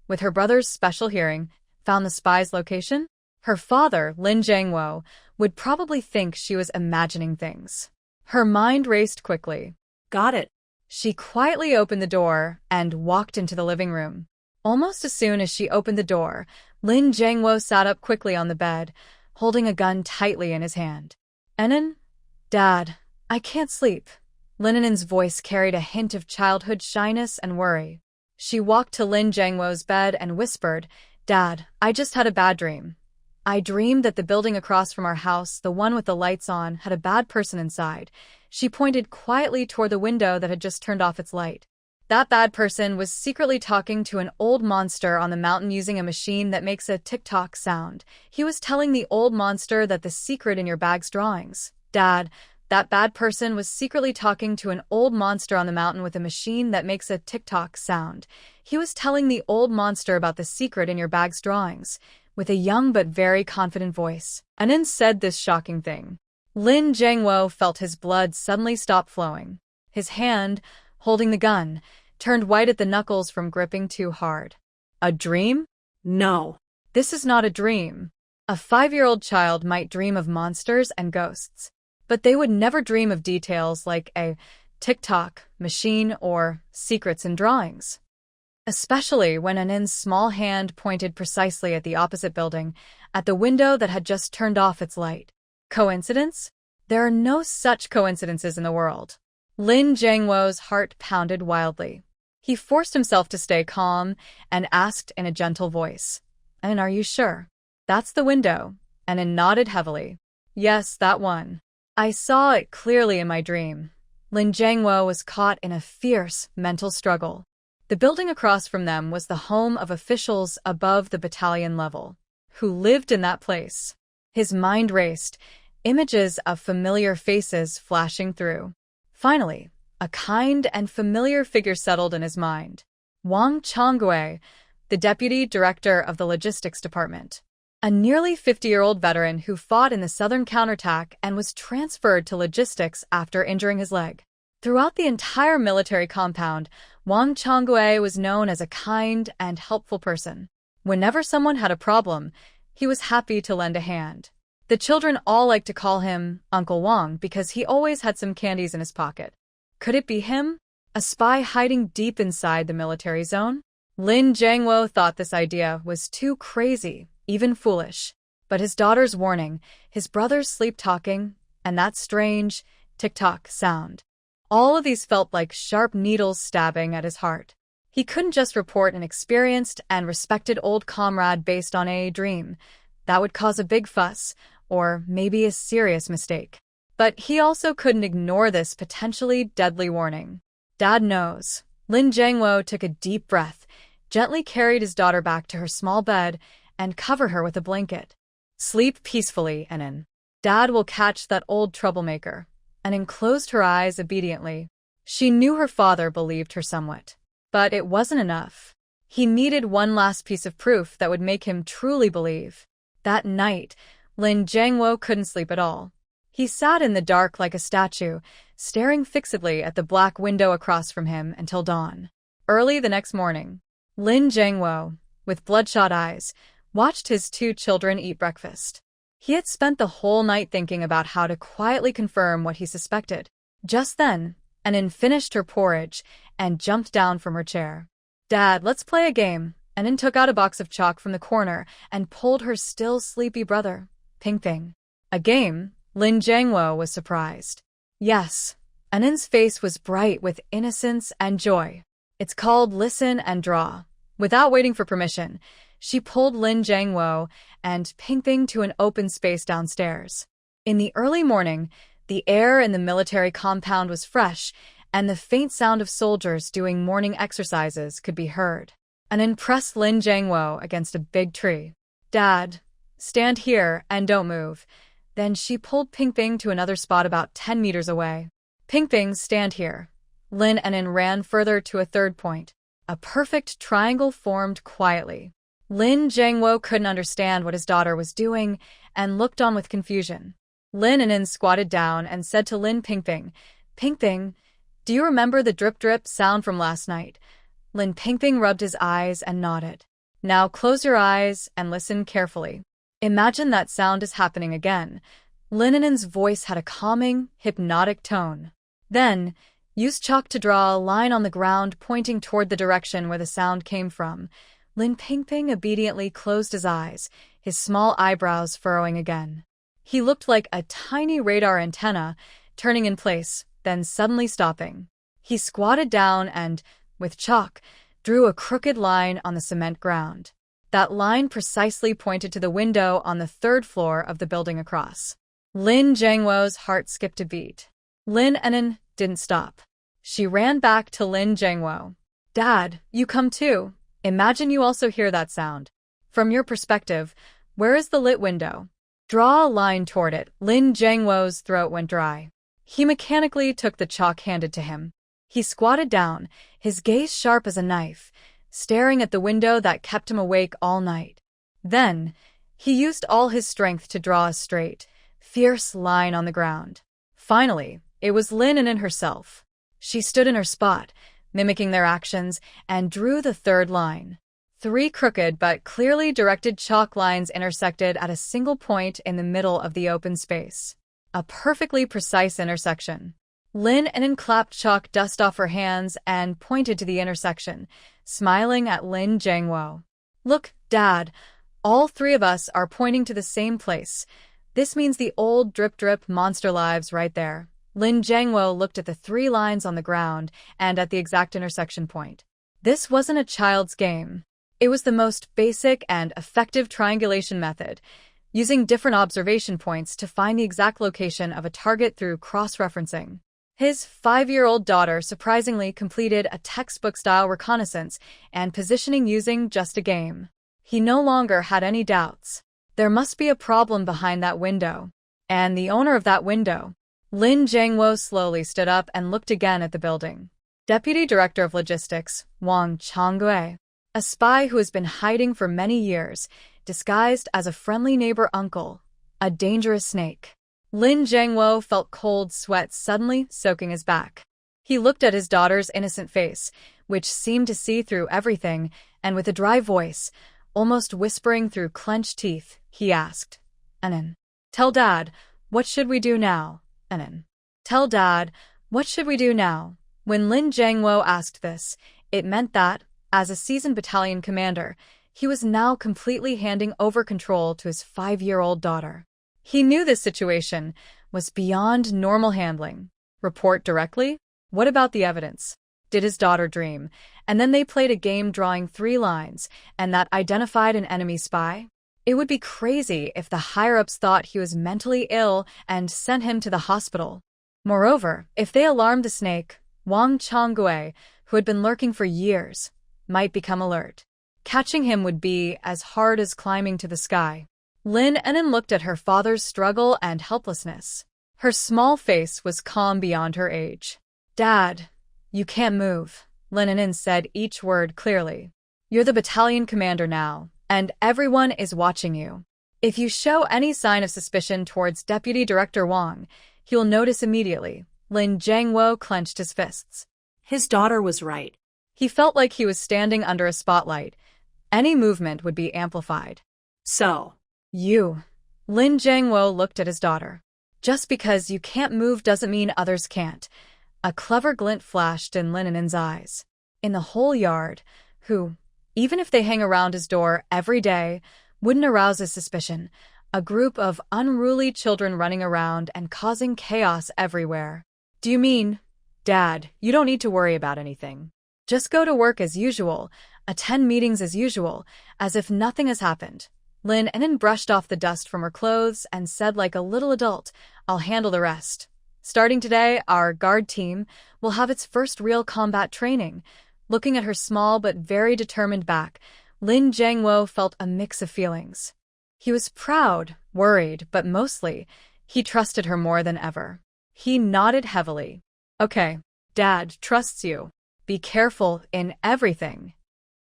with her brother's special hearing, found the spy's location? Her father, Lin Jiangwo, would probably think she was imagining things. Her mind raced quickly. Got it. She quietly opened the door and walked into the living room. Almost as soon as she opened the door, Lin Jiangwo sat up quickly on the bed, holding a gun tightly in his hand. An'an? Dad, I can't sleep. Lin An'an's voice carried a hint of childhood shyness and worry. She walked to Lin Jiangwo's bed and whispered, Dad, I just had a bad dream. I dreamed that the building across from our house, the one with the lights on, had a bad person inside. She pointed quietly toward the window that had just turned off its light. That bad person was secretly talking to an old monster on the mountain using a machine that makes a tick-tock sound. He was telling the old monster that the secret in your bag's drawings. Dad, that bad person was secretly talking to an old monster on the mountain with a machine that makes a tick-tock sound. He was telling the old monster about the secret in your bag's drawings, with a young but very confident voice. An'an said this shocking thing. Lin Jiangwo felt his blood suddenly stop flowing. His hand, holding the gun, turned white at the knuckles from gripping too hard. A dream? No. This is not a dream. A 5-year-old child might dream of monsters and ghosts, but they would never dream of details like a tick-tock machine or secrets in drawings. Especially when An'an's small hand pointed precisely at the opposite building, at the window that had just turned off its light. Coincidence? There are no such coincidences in the world. Lin Jiangwo's heart pounded wildly. He forced himself to stay calm and asked in a gentle voice, An'an, are you sure? That's the window. An'an nodded heavily. Yes, that one. I saw it clearly in my dream. Lin Jiangwo was caught in a fierce mental struggle. The building across from them was the home of officials above the battalion level, who lived in that place. His mind raced, images of familiar faces flashing through. Finally, a kind and familiar figure settled in his mind. Wang Chonggui, the deputy director of the logistics department. A nearly 50-year-old veteran who fought in the Southern counterattack and was transferred to logistics after injuring his leg. Throughout the entire military compound, Wang Chonggui was known as a kind and helpful person. Whenever someone had a problem, he was happy to lend a hand. The children all liked to call him Uncle Wang because he always had some candies in his pocket. Could it be him? A spy hiding deep inside the military zone? Lin Jiangwo thought this idea was too crazy, even foolish. But his daughter's warning, his brother's sleep-talking, and that strange tick-tock sound. All of these felt like sharp needles stabbing at his heart. He couldn't just report an experienced and respected old comrade based on a dream. That would cause a big fuss, or maybe a serious mistake. But he also couldn't ignore this potentially deadly warning. Dad knows. Lin Jiangwo took a deep breath, gently carried his daughter back to her small bed, and covered her with a blanket. Sleep peacefully, An'an. Dad will catch that old troublemaker. An'an closed her eyes obediently. She knew her father believed her somewhat. But it wasn't enough. He needed one last piece of proof that would make him truly believe. That night, Lin Jiangwo couldn't sleep at all. He sat in the dark like a statue, staring fixedly at the black window across from him until dawn. Early the next morning, Lin Jiangwo, with bloodshot eyes, watched his 2 children eat breakfast. He had spent the whole night thinking about how to quietly confirm what he suspected. Just then, An'an finished her porridge and jumped down from her chair. "Dad, let's play a game." An'an took out a box of chalk from the corner and pulled her still sleepy brother, Ping. "A game?" Lin Jiangwo was surprised. "Yes." An'an's face was bright with innocence and joy. "It's called Listen and Draw." Without waiting for permission, she pulled Lin Jiangwo and Ping to an open space downstairs. In the early morning, the air in the military compound was fresh, and the faint sound of soldiers doing morning exercises could be heard. An'an pressed Lin Jiangwo against a big tree. "Dad, stand here and don't move." Then she pulled Ping to another spot about 10 meters away. "Ping, stand here." Lin An'an ran further to a third point. A perfect triangle formed quietly. Lin Jiangwo couldn't understand what his daughter was doing and looked on with confusion. Lin An'an squatted down and said to Lin Ping, "Do you remember the drip sound from last night?" Lin Ping rubbed his eyes and nodded. "Now close your eyes and listen carefully. Imagine that sound is happening again." Lin An'an's voice had a calming, hypnotic tone. "Then, use chalk to draw a line on the ground pointing toward the direction where the sound came from." Lin Ping obediently closed his eyes, his small eyebrows furrowing again. He looked like a tiny radar antenna, turning in place, then suddenly stopping. He squatted down and, with chalk, drew a crooked line on the cement ground. That line precisely pointed to the window on the 3rd floor of the building across. Lin Jiangwo's heart skipped a beat. Lin An'an didn't stop. She ran back to Lin Jiangwo. "Dad, you come too. Imagine you also hear that sound. From your perspective, where is the lit window? Draw a line toward it." Lin Jiangwo's throat went dry. He mechanically took the chalk handed to him. He squatted down, his gaze sharp as a knife, staring at the window that kept him awake all night. Then, he used all his strength to draw a straight, fierce line on the ground. Finally, it was Lin An'an herself. She stood in her spot, mimicking their actions, and drew the 3rd line. 3 crooked but clearly directed chalk lines intersected at a single point in the middle of the open space. A perfectly precise intersection. Lin An'an clapped chalk dust off her hands and pointed to the intersection, smiling at Lin Jiangwo. "Look, Dad, all 3 of us are pointing to the same place. This means the old drip monster lives right there." Lin Jiangwo looked at the 3 lines on the ground and at the exact intersection point. This wasn't a child's game. It was the most basic and effective triangulation method, using different observation points to find the exact location of a target through cross-referencing. His 5-year-old daughter surprisingly completed a textbook-style reconnaissance and positioning using just a game. He no longer had any doubts. There must be a problem behind that window. And the owner of that window. Lin Jiangwo slowly stood up and looked again at the building. Deputy Director of Logistics, Wang Changwei. A spy who has been hiding for many years, disguised as a friendly neighbor uncle, a dangerous snake. Lin Jiangwo felt cold sweat suddenly soaking his back. He looked at his daughter's innocent face, which seemed to see through everything, and with a dry voice, almost whispering through clenched teeth, he asked, "An'an, tell Dad, what should we do now?" "An'an, tell Dad, what should we do now?" When Lin Jiangwo asked this, it meant that, as a seasoned battalion commander, he was now completely handing over control to his 5-year-old daughter. He knew this situation was beyond normal handling. Report directly? What about the evidence? Did his daughter dream? And then they played a game drawing 3 lines, and that identified an enemy spy? It would be crazy if the higher-ups thought he was mentally ill and sent him to the hospital. Moreover, if they alarmed the snake, Wang Changui, who had been lurking for years, might become alert. Catching him would be as hard as climbing to the sky. Lin An'an looked at her father's struggle and helplessness. Her small face was calm beyond her age. "Dad, you can't move," Lin An'an said each word clearly. "You're the battalion commander now, and everyone is watching you. If you show any sign of suspicion towards Deputy Director Wang, he will notice immediately." Lin Jiangwo clenched his fists. His daughter was right. He felt like he was standing under a spotlight. Any movement would be amplified. So, "You." Lin Jiangwo looked at his daughter. "Just because you can't move doesn't mean others can't." A clever glint flashed in Lin An'an's eyes. In the whole yard, who, even if they hang around his door every day, wouldn't arouse his suspicion? A group of unruly children running around and causing chaos everywhere. "Do you mean, Dad, you don't need to worry about anything? Just go to work as usual, attend meetings as usual, as if nothing has happened." Lin An'an brushed off the dust from her clothes and said like a little adult, "I'll handle the rest." Starting today, our guard team will have its first real combat training. Looking at her small but very determined back, Lin Jiangwo felt a mix of feelings. He was proud, worried, but mostly, he trusted her more than ever. He nodded heavily. "Okay, Dad trusts you. Be careful in everything."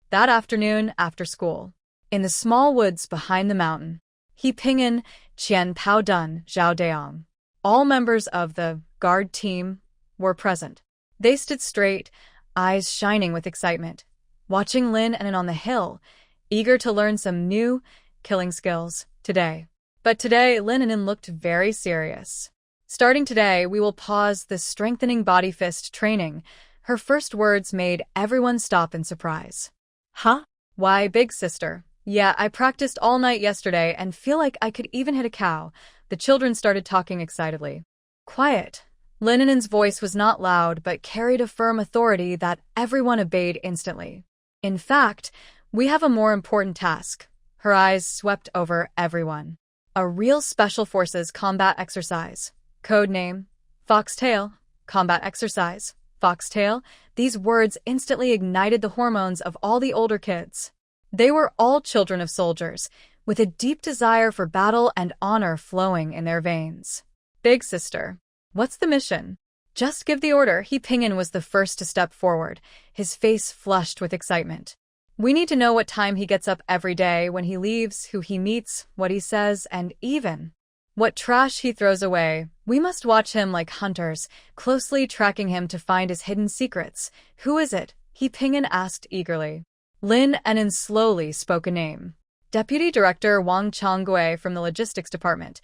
That afternoon, after school, in the small woods behind the mountain, He Ping'an, Qian Pao Dun, Zhao Deong. All members of the guard team were present. They stood straight, eyes shining with excitement, watching Lin An'an on the hill, eager to learn some new killing skills today. But today, Lin An'an looked very serious. "Starting today, we will pause the strengthening body fist training." Her first words made everyone stop in surprise. Huh? "Why, big sister. Yeah, I practiced all night yesterday and feel like I could even hit a cow." The children started talking excitedly. "Quiet." Lin An'an's voice was not loud but carried a firm authority that everyone obeyed instantly. "In fact, we have a more important task." Her eyes swept over everyone. "A real Special Forces combat exercise. Code name, Foxtail. Combat exercise, Foxtail." These words instantly ignited the hormones of all the older kids. They were all children of soldiers, with a deep desire for battle and honor flowing in their veins. "Big sister, what's the mission?" "Just give the order." He Ping'an was the first to step forward, his face flushed with excitement. "We need to know what time he gets up every day, when he leaves, who he meets, what he says, and even what trash he throws away. We must watch him like hunters, closely tracking him to find his hidden secrets." "Who is it?" He Ping'an asked eagerly. Lin An'an slowly spoke a name. "Deputy Director Wang Changui from the Logistics Department."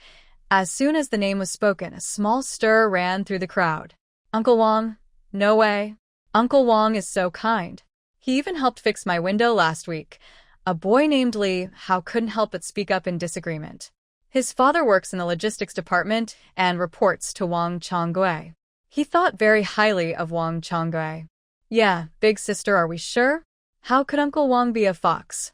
As soon as the name was spoken, a small stir ran through the crowd. "Uncle Wang? No way. Uncle Wang is so kind. He even helped fix my window last week." A boy named Li Hao couldn't help but speak up in disagreement. His father works in the logistics department and reports to Wang Changui. He thought very highly of Wang Changui. "Yeah, big sister, are we sure? How could Uncle Wang be a fox?"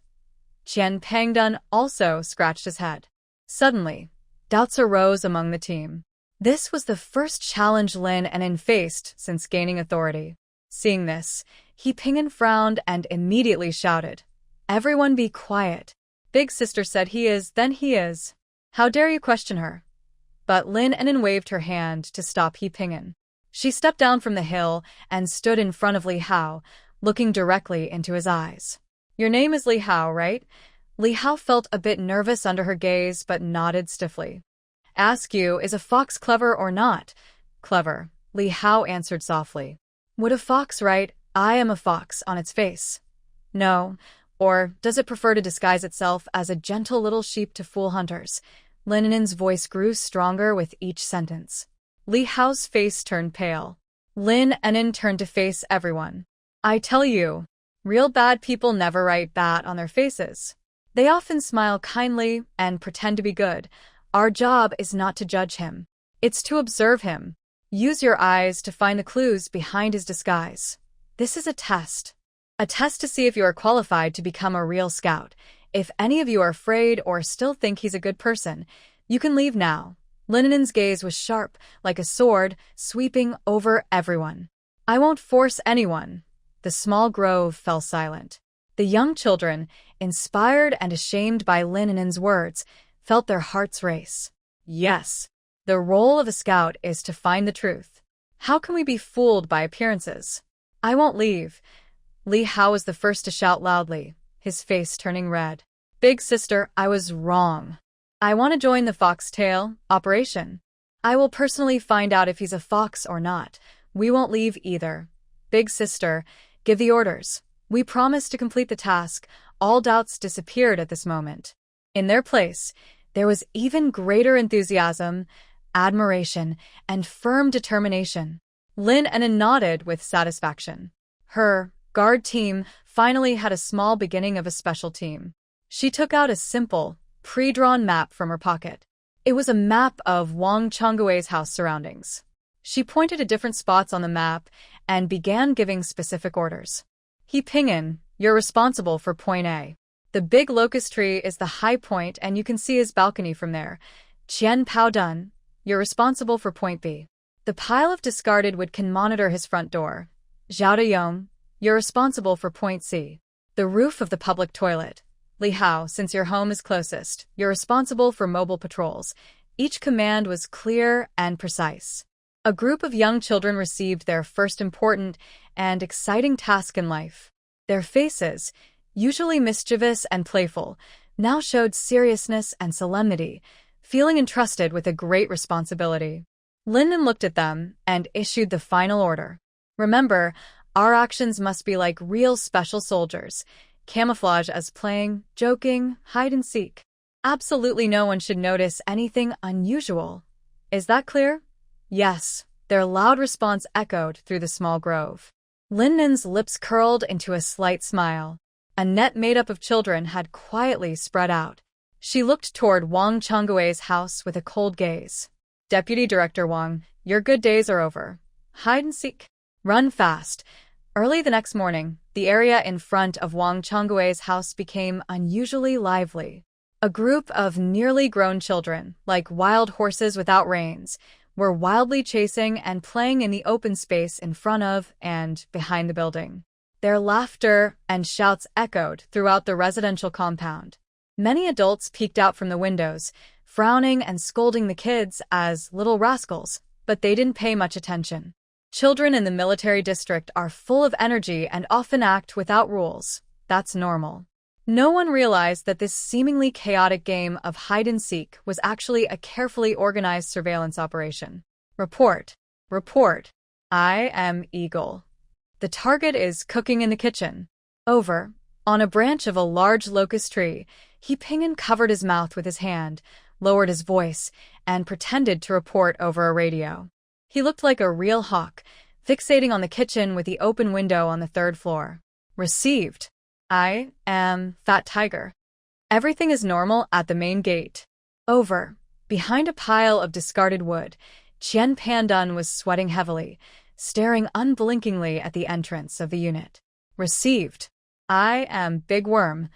Qian Pangdun also scratched his head. Suddenly, doubts arose among the team. This was the first challenge Lin An'an faced since gaining authority. Seeing this, He Ping'an frowned and immediately shouted, "Everyone be quiet." "Big sister said he is, then he is. How dare you question her?" But Lin An'an waved her hand to stop He Ping'an. She stepped down from the hill and stood in front of Li Hao, looking directly into his eyes. "Your name is Li Hao, right?" Li Hao felt a bit nervous under her gaze but nodded stiffly. "Ask you, is a fox clever or not?" "Clever," Li Hao answered softly. "Would a fox write, 'I am a fox' on its face?" "No. Or does it prefer to disguise itself as a gentle little sheep to fool hunters?" Lin An'an's voice grew stronger with each sentence. Li Hao's face turned pale. Lin An'an turned to face everyone. "I tell you, real bad people never write bad on their faces. They often smile kindly and pretend to be good. Our job is not to judge him. It's to observe him. Use your eyes to find the clues behind his disguise. This is a test. A test to see if you are qualified to become a real scout. If any of you are afraid or still think he's a good person, you can leave now. Lin An'an's gaze was sharp, like a sword, sweeping over everyone. I won't force anyone. The small grove fell silent. The young children, inspired and ashamed by Lin An'an's words, felt their hearts race. Yes, the role of a scout is to find the truth. How can we be fooled by appearances? I won't leave. Li Hao was the first to shout loudly, his face turning red. Big sister, I was wrong. I want to join the foxtail operation. I will personally find out if he's a fox or not. We won't leave either. Big sister, give the orders. We promise to complete the task. All doubts disappeared at this moment. In their place, there was even greater enthusiasm, admiration, and firm determination. Lin An'an nodded with satisfaction. Her guard team finally had a small beginning of a special team. She took out a simple, pre-drawn map from her pocket. It was a map of Wang Changgui's house surroundings. She pointed at different spots on the map and began giving specific orders. He Ping'an, you're responsible for point A. The big locust tree is the high point and you can see his balcony from there. Qian Pao Dun, you're responsible for point B. The pile of discarded wood can monitor his front door. Zhao Dayong, you're responsible for point C. The roof of the public toilet. Li Hao, since your home is closest, you're responsible for mobile patrols. Each command was clear and precise. A group of young children received their first important and exciting task in life. Their faces, usually mischievous and playful, now showed seriousness and solemnity, feeling entrusted with a great responsibility. Lin An'an looked at them and issued the final order. Remember, our actions must be like real special soldiers. Camouflage as playing, joking, hide and seek. Absolutely no one should notice anything unusual. Is that clear? Yes, their loud response echoed through the small grove. Lin An'an's lips curled into a slight smile. A net made up of children had quietly spread out. She looked toward Wang Changgui's house with a cold gaze. Deputy Director Wang, your good days are over. Hide and seek. Run fast. Early the next morning, the area in front of Wang Changgui's house became unusually lively. A group of nearly grown children, like wild horses without reins, were wildly chasing and playing in the open space in front of and behind the building. Their laughter and shouts echoed throughout the residential compound. Many adults peeked out from the windows, frowning and scolding the kids as little rascals, but they didn't pay much attention. Children in the military district are full of energy and often act without rules. That's normal. No one realized that this seemingly chaotic game of hide-and-seek was actually a carefully organized surveillance operation. Report. Report. I am Eagle. The target is cooking in the kitchen. Over. On a branch of a large locust tree, He Ping'an covered his mouth with his hand, lowered his voice, and pretended to report over a radio. He looked like a real hawk, fixating on the kitchen with the open window on the third floor. Received. I am Fat Tiger. Everything is normal at the main gate. Over. Behind a pile of discarded wood, Qian Pandun was sweating heavily, staring unblinkingly at the entrance of the unit. Received. I am Big Worm.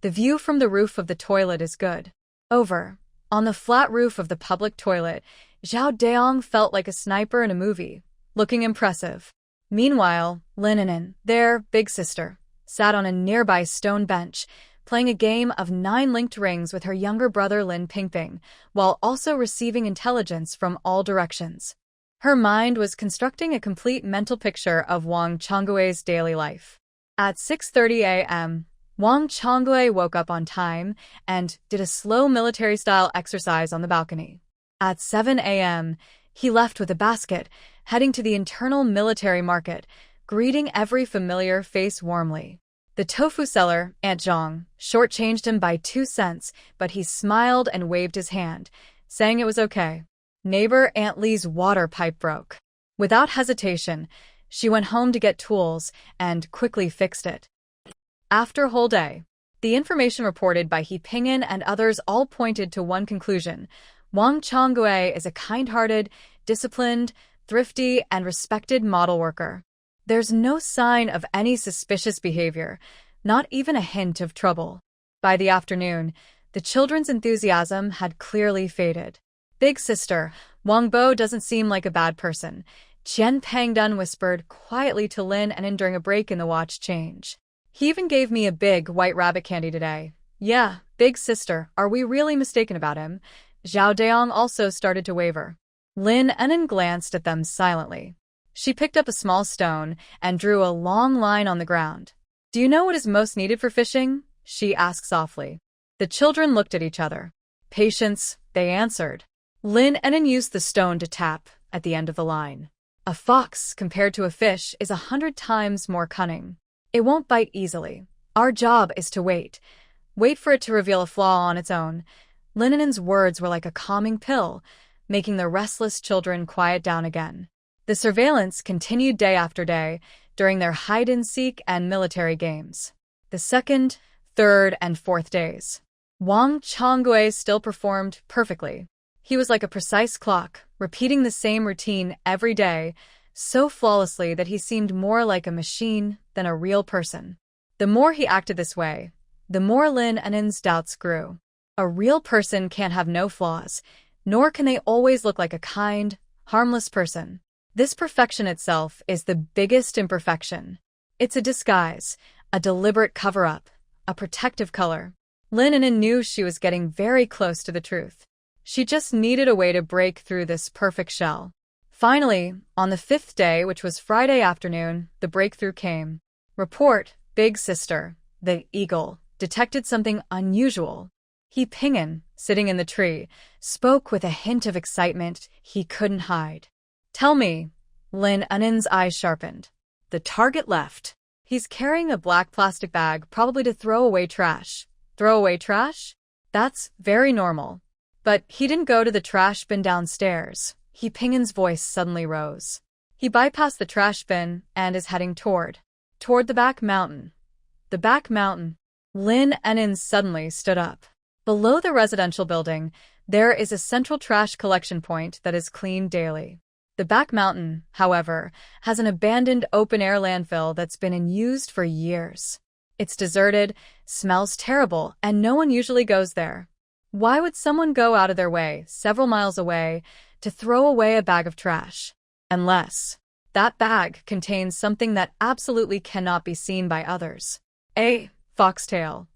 The view from the roof of the toilet is good. Over. On the flat roof of the public toilet, Zhao Dayong felt like a sniper in a movie, looking impressive. Meanwhile, Lin An'an, their big sister, sat on a nearby stone bench, playing a game of 9 linked rings with her younger brother Lin Pingping, while also receiving intelligence from all directions. Her mind was constructing a complete mental picture of Wang Changgui's daily life. At 6:30 a.m., Wang Changgui woke up on time and did a slow military-style exercise on the balcony. At 7 a.m., he left with a basket, heading to the internal military market, greeting every familiar face warmly. The tofu seller, Aunt Zhang, shortchanged him by 2 cents, but he smiled and waved his hand, saying it was okay. Neighbor Aunt Lee's water pipe broke. Without hesitation, she went home to get tools and quickly fixed it. After a whole day, the information reported by He Ping'an and others all pointed to one conclusion. Wang Changgui is a kind-hearted, disciplined, thrifty, and respected model worker. There's no sign of any suspicious behavior, not even a hint of trouble. By the afternoon, the children's enthusiasm had clearly faded. Big sister, Wang Bo doesn't seem like a bad person, Qian Pangdun whispered quietly to Lin An'an during a break in the watch change. He even gave me a big white rabbit candy today. Yeah, big sister, are we really mistaken about him? Zhao Deong also started to waver. Lin An'an glanced at them silently. She picked up a small stone and drew a long line on the ground. Do you know what is most needed for fishing? She asked softly. The children looked at each other. Patience, they answered. Lin An'an used the stone to tap at the end of the line. A fox, compared to a fish, is 100 times more cunning. It won't bite easily. Our job is to wait. Wait for it to reveal a flaw on its own. Lin An'an's words were like a calming pill, making the restless children quiet down again. The surveillance continued day after day during their hide-and-seek and military games. The second, third, and fourth days. Wang Chonggui still performed perfectly. He was like a precise clock, repeating the same routine every day, so flawlessly that he seemed more like a machine than a real person. The more he acted this way, the more Lin An'an's doubts grew. A real person can't have no flaws, nor can they always look like a kind, harmless person. This perfection itself is the biggest imperfection. It's a disguise, a deliberate cover-up, a protective color. Lin An'an knew she was getting very close to the truth. She just needed a way to break through this perfect shell. Finally, on the fifth day, which was Friday afternoon, the breakthrough came. Report, big sister, the eagle, detected something unusual. He Ping'an, sitting in the tree, spoke with a hint of excitement he couldn't hide. Tell me. Lin An'an's eyes sharpened. The target left. He's carrying a black plastic bag, probably to throw away trash. Throw away trash? That's very normal. But he didn't go to the trash bin downstairs. He Ping'an's voice suddenly rose. He bypassed the trash bin and is heading toward the back mountain. The back mountain. Lin An'an suddenly stood up. Below the residential building, there is a central trash collection point that is cleaned daily. The back mountain, however, has an abandoned open-air landfill that's been unused for years. It's deserted, smells terrible, and no one usually goes there. Why would someone go out of their way, several miles away, to throw away a bag of trash? Unless that bag contains something that absolutely cannot be seen by others. A foxtail.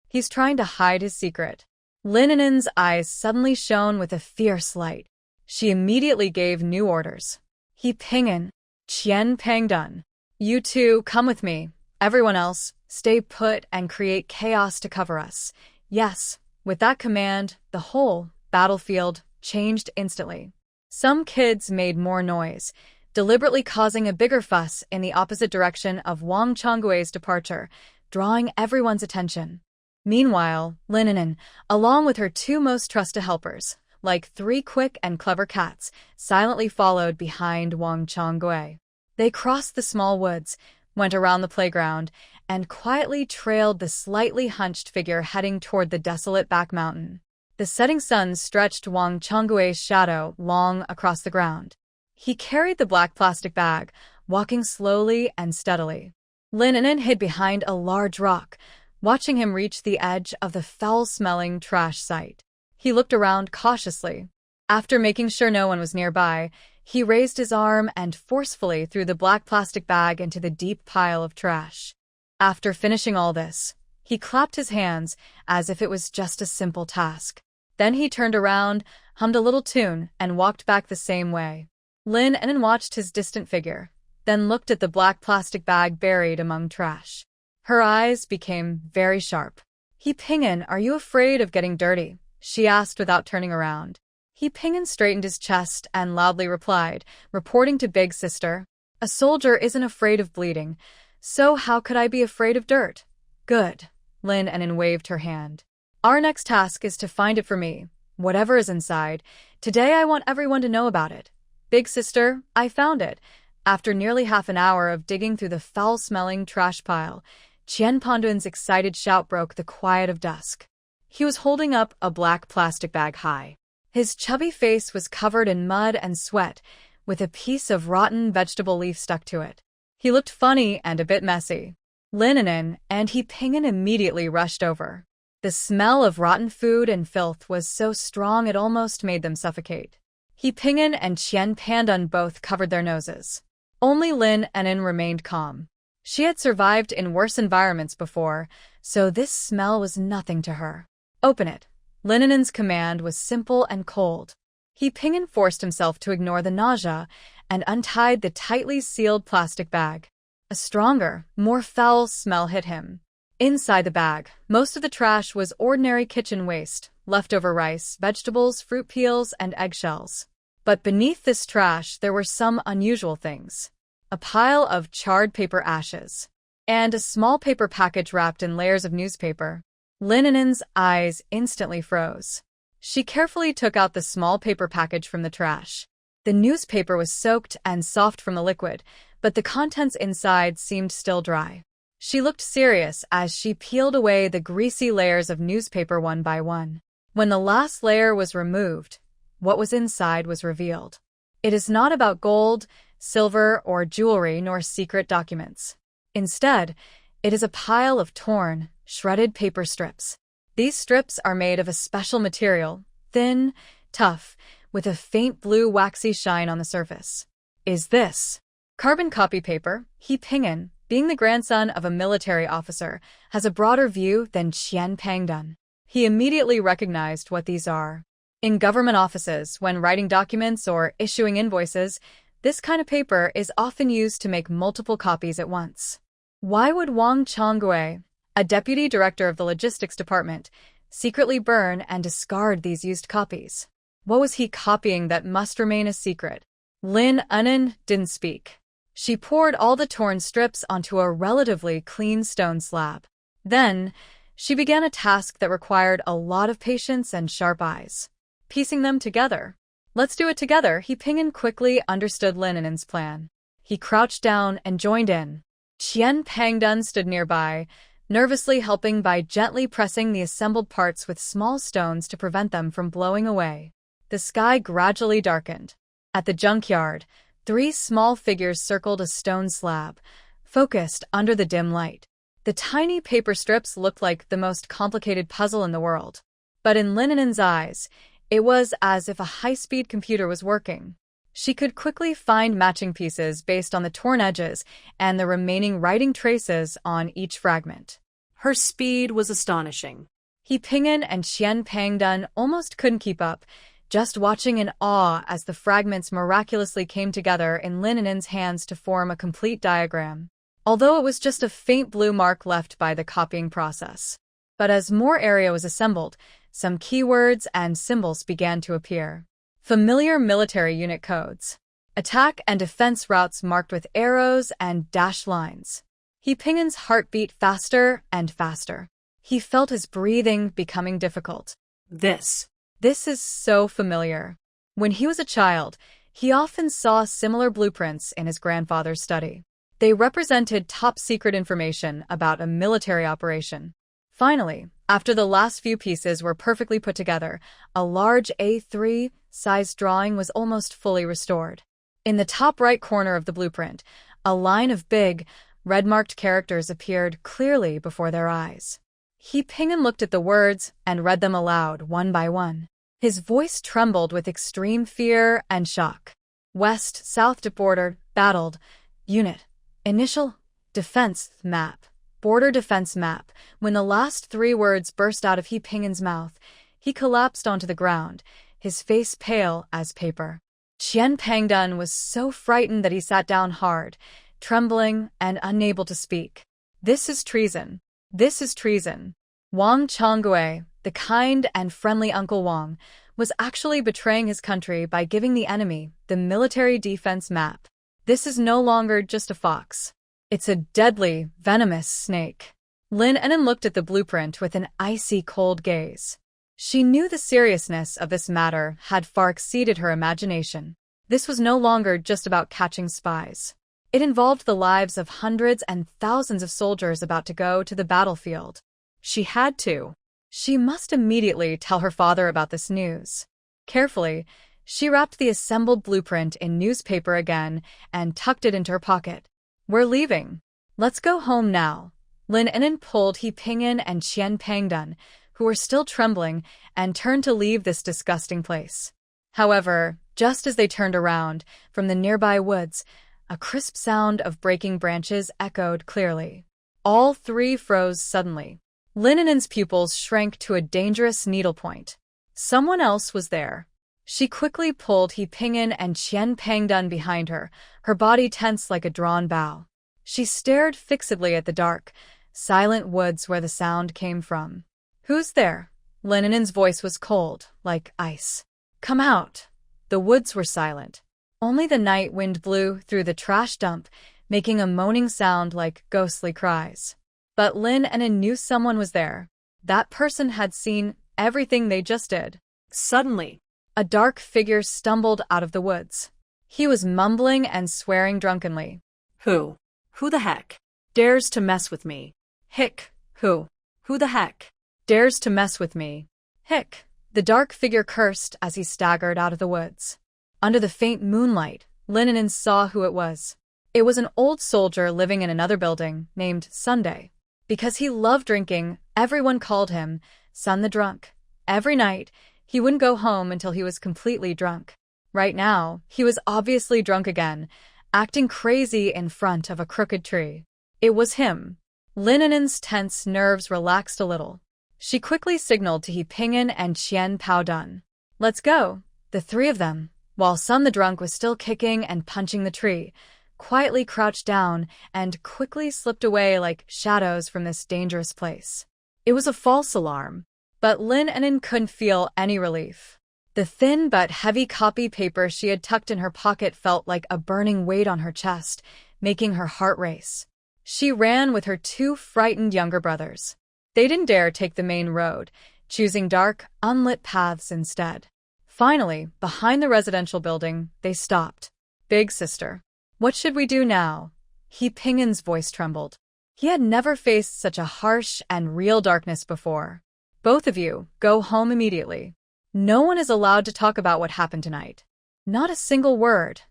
He's trying to hide his secret. Lin An'an's eyes suddenly shone with a fierce light. She immediately gave new orders. He Ping'an, Qian Pangdun. You two, come with me. Everyone else, stay put and create chaos to cover us. Yes. With that command, the whole battlefield changed instantly. Some kids made more noise, deliberately causing a bigger fuss in the opposite direction of Wang Chonggui's departure, drawing everyone's attention. Meanwhile, Lin An'an, along with her two most trusted helpers, like 3 quick and clever cats, silently followed behind Wang Chonggui. They crossed the small woods, went around the playground, and quietly trailed the slightly hunched figure heading toward the desolate back mountain. The setting sun stretched Wang Chonggui's shadow long across the ground. He carried the black plastic bag, walking slowly and steadily. Lin An'an hid behind a large rock, watching him reach the edge of the foul-smelling trash site. He looked around cautiously. After making sure no one was nearby, he raised his arm and forcefully threw the black plastic bag into the deep pile of trash. After finishing all this, he clapped his hands as if it was just a simple task. Then he turned around, hummed a little tune, and walked back the same way. Lin An'an watched his distant figure, then looked at the black plastic bag buried among trash. Her eyes became very sharp. He Ping'an, are you afraid of getting dirty? She asked without turning around. He Ping'an straightened his chest and loudly replied, reporting to Big Sister. A soldier isn't afraid of bleeding, so how could I be afraid of dirt? Good. Lin An'an waved her hand. Our next task is to find it for me, whatever is inside. Today I want everyone to know about it. Big Sister, I found it. After nearly half an hour of digging through the foul-smelling trash pile, Qian Pangdun's excited shout broke the quiet of dusk. He was holding up a black plastic bag high. His chubby face was covered in mud and sweat, with a piece of rotten vegetable leaf stuck to it. He looked funny and a bit messy. Lin An'an and He Ping'an immediately rushed over. The smell of rotten food and filth was so strong it almost made them suffocate. He Ping'an and Qian Pandan both covered their noses. Only Lin An'an remained calm. She had survived in worse environments before, so this smell was nothing to her. Open it. Lin An'an's command was simple and cold. He Ping'an forced himself to ignore the nausea and untied the tightly sealed plastic bag. A stronger, more foul smell hit him. Inside the bag, most of the trash was ordinary kitchen waste, leftover rice, vegetables, fruit peels, and eggshells. But beneath this trash there were some unusual things. A pile of charred paper ashes, and a small paper package wrapped in layers of newspaper. Lin An'an's eyes instantly froze. She carefully took out the small paper package from the trash. The newspaper was soaked and soft from the liquid, but the contents inside seemed still dry. She looked serious as she peeled away the greasy layers of newspaper one by one. When the last layer was removed, what was inside was revealed. It is not about gold, silver, or jewelry nor secret documents. Instead, it is a pile of torn, shredded paper strips. These strips are made of a special material, thin, tough, with a faint blue waxy shine on the surface. Is this carbon copy paper? He Ping'an, being the grandson of a military officer, has a broader view than Qian Pandan. He immediately recognized what these are. In government offices, when writing documents or issuing invoices, this kind of paper is often used to make multiple copies at once. Why would Wang Chonggui, a deputy director of the logistics department, secretly burn and discard these used copies? What was he copying that must remain a secret? Lin An'an didn't speak. She poured all the torn strips onto a relatively clean stone slab. Then, she began a task that required a lot of patience and sharp eyes. Piecing them together. Let's do it together. He Ping'an quickly understood Lin An'an's plan. He crouched down and joined in. Qian Pandan stood nearby, nervously helping by gently pressing the assembled parts with small stones to prevent them from blowing away. The sky gradually darkened. At the junkyard, 3 small figures circled a stone slab, focused under the dim light. The tiny paper strips looked like the most complicated puzzle in the world. But in Lin An'an's eyes, it was as if a high-speed computer was working. She could quickly find matching pieces based on the torn edges and the remaining writing traces on each fragment. Her speed was astonishing. He Ping'an and Qian Pandan almost couldn't keep up, just watching in awe as the fragments miraculously came together in Lin An'an's hands to form a complete diagram. Although it was just a faint blue mark left by the copying process. But as more area was assembled, some keywords and symbols began to appear. Familiar military unit codes. Attack and defense routes marked with arrows and dashed lines. He Ping'an's heart beat faster and faster. He felt his breathing becoming difficult. This is so familiar. When he was a child, he often saw similar blueprints in his grandfather's study. They represented top-secret information about a military operation. Finally, after the last few pieces were perfectly put together, a large A3-sized drawing was almost fully restored. In the top right corner of the blueprint, a line of big, red-marked characters appeared clearly before their eyes. He Ping'an looked at the words and read them aloud one by one. His voice trembled with extreme fear and shock. West, South border, battled, unit, initial, defense map, border defense map. When the last 3 words burst out of He Ping'an's mouth, he collapsed onto the ground, his face pale as paper. Qian Pandan was so frightened that he sat down hard, trembling and unable to speak. This is treason. This is treason. Wang Chonggui, the kind and friendly Uncle Wang, was actually betraying his country by giving the enemy the military defense map. This is no longer just a fox. It's a deadly, venomous snake. Lin An'an looked at the blueprint with an icy cold gaze. She knew the seriousness of this matter had far exceeded her imagination. This was no longer just about catching spies. It involved the lives of hundreds and thousands of soldiers about to go to the battlefield. She had to. She must immediately tell her father about this news. Carefully, She wrapped the assembled blueprint in newspaper again and tucked it into her pocket. We're leaving. Let's go home now. Lin An'an pulled He Ping'an and Qian Pangdun, who were still trembling, and turned to leave this disgusting place. However, just as they turned around, from the nearby woods, a crisp sound of breaking branches echoed clearly. All three froze suddenly. Lin An'an's pupils shrank to a dangerous needlepoint. Someone else was there. She quickly pulled He Ping'an and Qian Pangdun behind her, her body tense like a drawn bow. She stared fixedly at the dark, silent woods where the sound came from. Who's there? Lin An'an's voice was cold, like ice. Come out. The woods were silent. Only the night wind blew through the trash dump, making a moaning sound like ghostly cries. But Lin An'an knew someone was there. That person had seen everything they just did. Suddenly, a dark figure stumbled out of the woods. He was mumbling and swearing drunkenly. Who the heck dares to mess with me? Hick, who the heck dares to mess with me? Hick. The dark figure cursed as he staggered out of the woods. Under the faint moonlight, Lin An'an saw who it was. It was an old soldier living in another building named Sunday. Because he loved drinking, everyone called him Sun the Drunk. Every night, he wouldn't go home until he was completely drunk. Right now, he was obviously drunk again, acting crazy in front of a crooked tree. It was him. Lin An'an's tense nerves relaxed a little. She quickly signaled to He Ping'an and Qian Pangdun. Let's go. The three of them, while Sun the Drunk was still kicking and punching the tree, quietly crouched down and quickly slipped away like shadows from this dangerous place. It was a false alarm, but Lin An'an couldn't feel any relief. The thin but heavy copy paper she had tucked in her pocket felt like a burning weight on her chest, making her heart race. She ran with her two frightened younger brothers. They didn't dare take the main road, choosing dark, unlit paths instead. Finally, behind the residential building, they stopped. Big sister. What should we do now? He Ping'an's voice trembled. He had never faced such a harsh and real darkness before. Both of you, go home immediately. No one is allowed to talk about what happened tonight. Not a single word.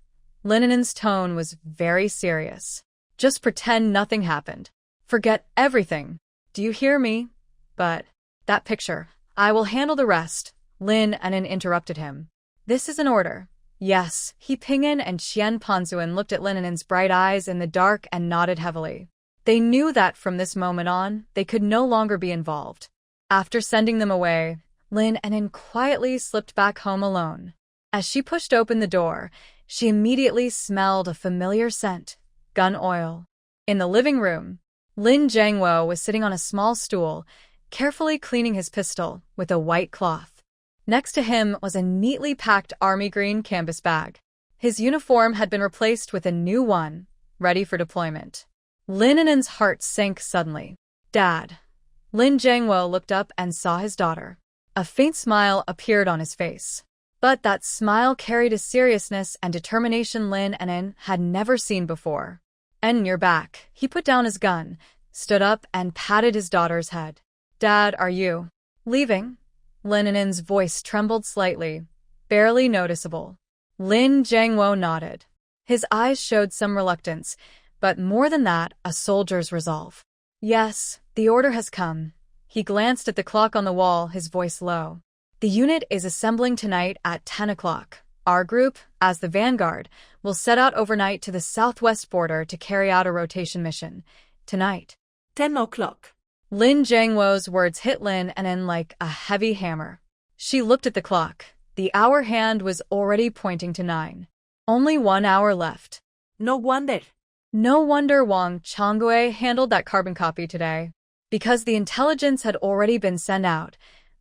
Lin An'an's tone was very serious. Just pretend nothing happened. Forget everything. Do you hear me? But that picture. I will handle the rest. Lin An'an interrupted him. This is an order. Yes. He Ping'an and Qian Pangdun looked at Lin An'an's bright eyes in the dark and nodded heavily. They knew that from this moment on, they could no longer be involved. After sending them away, Lin An'an quietly slipped back home alone. As she pushed open the door, she immediately smelled a familiar scent, gun oil. In the living room, Lin Jiangwo was sitting on a small stool, carefully cleaning his pistol with a white cloth. Next to him was a neatly packed army green canvas bag. His uniform had been replaced with a new one, ready for deployment. Lin An'an's heart sank suddenly. Dad. Lin Jiangwo looked up and saw his daughter. A faint smile appeared on his face. But that smile carried a seriousness and determination Lin An'an had never seen before. And you're back. He put down his gun, stood up, and patted his daughter's head. Dad, are you leaving? Lin An'an's voice trembled slightly, barely noticeable. Lin Jiangwo nodded. His eyes showed some reluctance, but more than that, a soldier's resolve. Yes, the order has come. He glanced at the clock on the wall, his voice low. The unit is assembling tonight at 10 o'clock. Our group, as the vanguard, will set out overnight to the southwest border to carry out a rotation mission. Tonight. 10 o'clock. Lin Jiangwo's words hit Lin An'an like a heavy hammer. She looked at the clock. The hour hand was already pointing to 9. Only 1 hour left. No wonder. No wonder Wang Changwei handled that carbon copy today. Because the intelligence had already been sent out,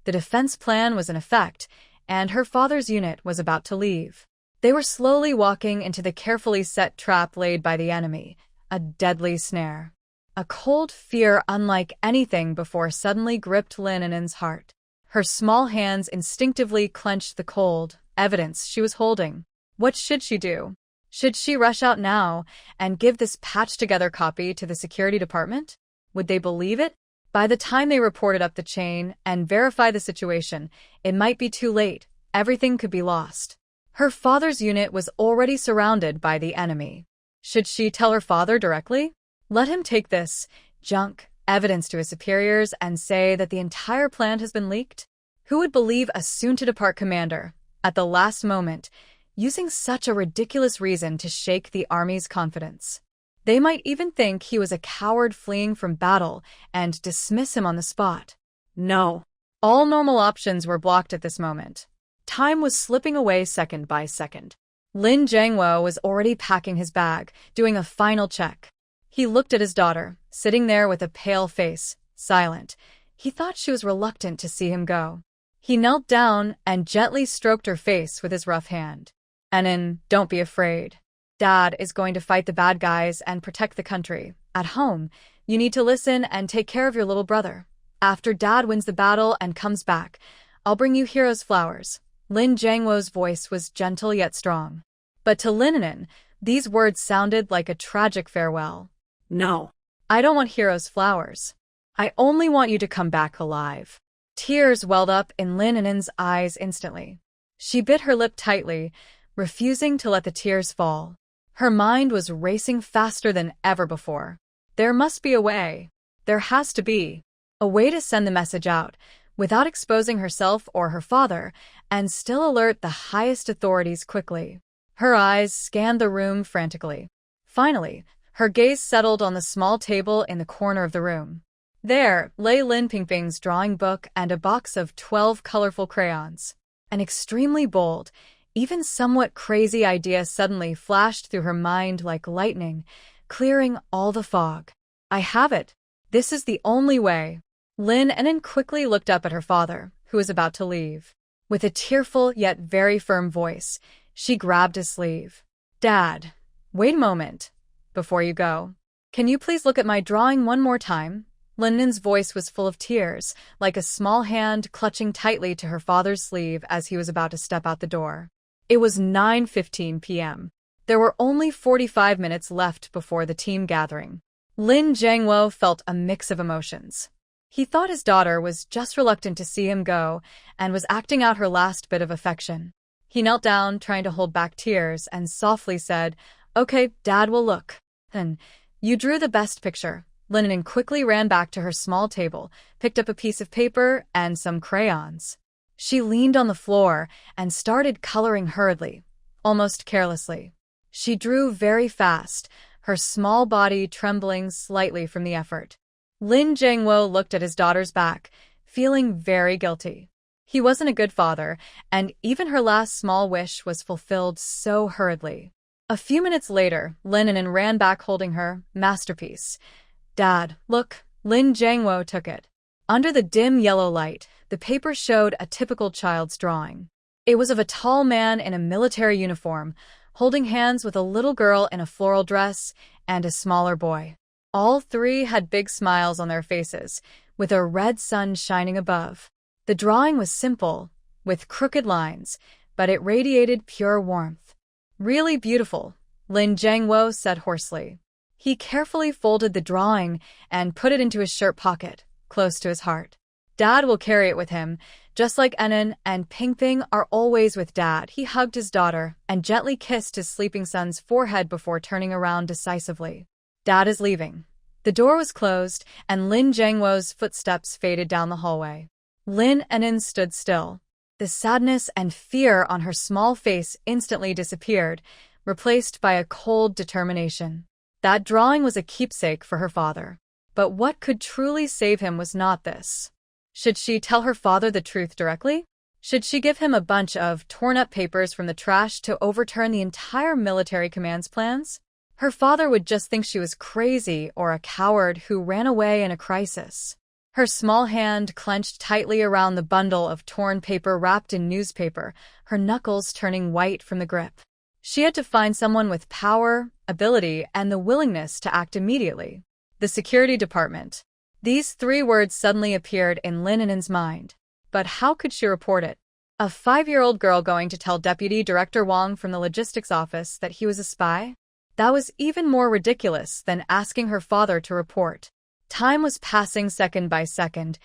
the defense plan was in effect, and her father's unit was about to leave. They were slowly walking into the carefully set trap laid by the enemy, a deadly snare. A cold fear unlike anything before suddenly gripped Lin An'an's heart. Her small hands instinctively clenched the cold evidence she was holding. What should she do? Should she rush out now and give this patched-together copy to the security department? Would they believe it? By the time they reported up the chain and verified the situation, it might be too late. Everything could be lost. Her father's unit was already surrounded by the enemy. Should she tell her father directly? Let him take this junk evidence to his superiors and say that the entire plan has been leaked? Who would believe a soon-to-depart commander, at the last moment, using such a ridiculous reason to shake the army's confidence? They might even think he was a coward fleeing from battle and dismiss him on the spot. No. All normal options were blocked at this moment. Time was slipping away second by second. Lin Jiangwo was already packing his bag, doing a final check. He looked at his daughter, sitting there with a pale face, silent. He thought she was reluctant to see him go. He knelt down and gently stroked her face with his rough hand. "An'an, don't be afraid. Dad is going to fight the bad guys and protect the country. At home, you need to listen and take care of your little brother. After Dad wins the battle and comes back, I'll bring you heroes' flowers." Lin Jiangwo's voice was gentle yet strong. But to Lin An'an, these words sounded like a tragic farewell. "No. I don't want heroes' flowers. I only want you to come back alive." Tears welled up in Lin An'an's eyes instantly. She bit her lip tightly, refusing to let the tears fall. Her mind was racing faster than ever before. There must be a way. There has to be. A way to send the message out, without exposing herself or her father, and still alert the highest authorities quickly. Her eyes scanned the room frantically. Finally, her gaze settled on the small table in the corner of the room. There lay Lin Pingping's drawing book and a box of 12 colorful crayons. An extremely bold, even somewhat crazy idea suddenly flashed through her mind like lightning, clearing all the fog. "I have it. This is the only way." Lin An'an quickly looked up at her father, who was about to leave. With a tearful yet very firm voice, she grabbed his sleeve. "Dad, wait a moment. Before you go, can you please look at my drawing one more time?" Lin An'an's voice was full of tears, like a small hand clutching tightly to her father's sleeve as he was about to step out the door. It was 9:15 p.m. There were only 45 minutes left before the team gathering. Lin Jiangwo felt a mix of emotions. He thought his daughter was just reluctant to see him go and was acting out her last bit of affection. He knelt down, trying to hold back tears, and softly said, "Okay, Dad will look." "Then, you drew the best picture." Lin An'an quickly ran back to her small table, picked up a piece of paper and some crayons. She leaned on the floor and started coloring hurriedly, almost carelessly. She drew very fast, her small body trembling slightly from the effort. Lin Jiangwo looked at his daughter's back, feeling very guilty. He wasn't a good father, and even her last small wish was fulfilled so hurriedly. A few minutes later, Lin An'an ran back holding her masterpiece. "Dad, look." Lin Jiangwo took it. Under the dim yellow light, the paper showed a typical child's drawing. It was of a tall man in a military uniform, holding hands with a little girl in a floral dress and a smaller boy. All three had big smiles on their faces, with a red sun shining above. The drawing was simple, with crooked lines, but it radiated pure warmth. "Really beautiful," Lin Jiangwo said hoarsely. He carefully folded the drawing and put it into his shirt pocket, close to his heart. "Dad will carry it with him, just like An'an and Pingping are always with Dad." He hugged his daughter and gently kissed his sleeping son's forehead before turning around decisively. "Dad is leaving." The door was closed, and Lin Jiangwo's footsteps faded down the hallway. Lin An'an stood still. The sadness and fear on her small face instantly disappeared, replaced by a cold determination. That drawing was a keepsake for her father. But what could truly save him was not this. Should she tell her father the truth directly? Should she give him a bunch of torn-up papers from the trash to overturn the entire military command's plans? Her father would just think she was crazy or a coward who ran away in a crisis. Her small hand clenched tightly around the bundle of torn paper wrapped in newspaper, her knuckles turning white from the grip. She had to find someone with power, ability, and the willingness to act immediately. The security department. These three words suddenly appeared in Lin An'an's mind. But how could she report it? A 5-year-old girl going to tell Deputy Director Wang from the logistics office that he was a spy? That was even more ridiculous than asking her father to report. Time was passing second by second,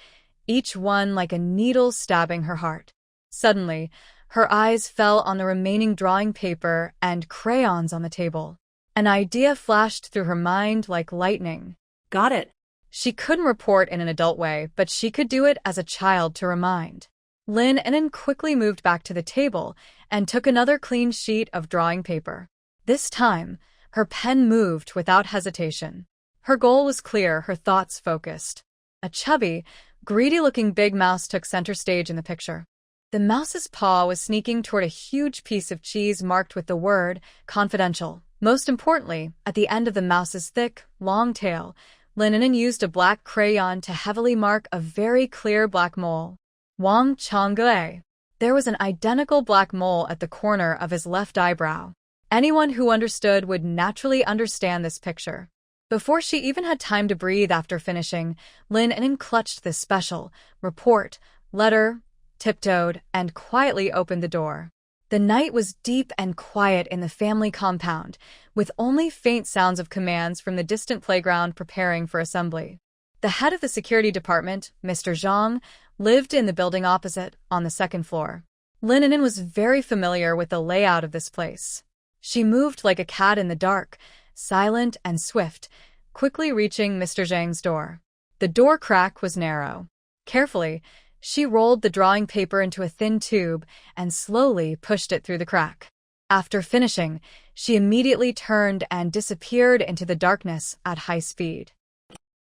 each one like a needle stabbing her heart. Suddenly, Her eyes fell on the remaining drawing paper and crayons on the table. An idea flashed through her mind like lightning. Got it. She couldn't report in an adult way, but she could do it as a child to remind. Lin An'an quickly moved back to the table and took another clean sheet of drawing paper. This time, her pen moved without hesitation. Her goal was clear, her thoughts focused. A chubby, greedy-looking big mouse took center stage in the picture. The mouse's paw was sneaking toward a huge piece of cheese marked with the word confidential. Most importantly, at the end of the mouse's thick, long tail, Lin An'an used a black crayon to heavily mark a very clear black mole. Wang Changge. There was an identical black mole at the corner of his left eyebrow. Anyone who understood would naturally understand this picture. Before she even had time to breathe after finishing, Lin An'an clutched the special report letter, tiptoed, and quietly opened the door. The night was deep and quiet in the family compound, with only faint sounds of commands from the distant playground preparing for assembly. The head of the security department, Mr. Zhang, lived in the building opposite, on the second floor. Lin An'an was very familiar with the layout of this place. She moved like a cat in the dark, silent and swift, quickly reaching Mr. Zhang's door. The door crack was narrow. Carefully, she rolled the drawing paper into a thin tube and slowly pushed it through the crack. After finishing, she immediately turned and disappeared into the darkness at high speed.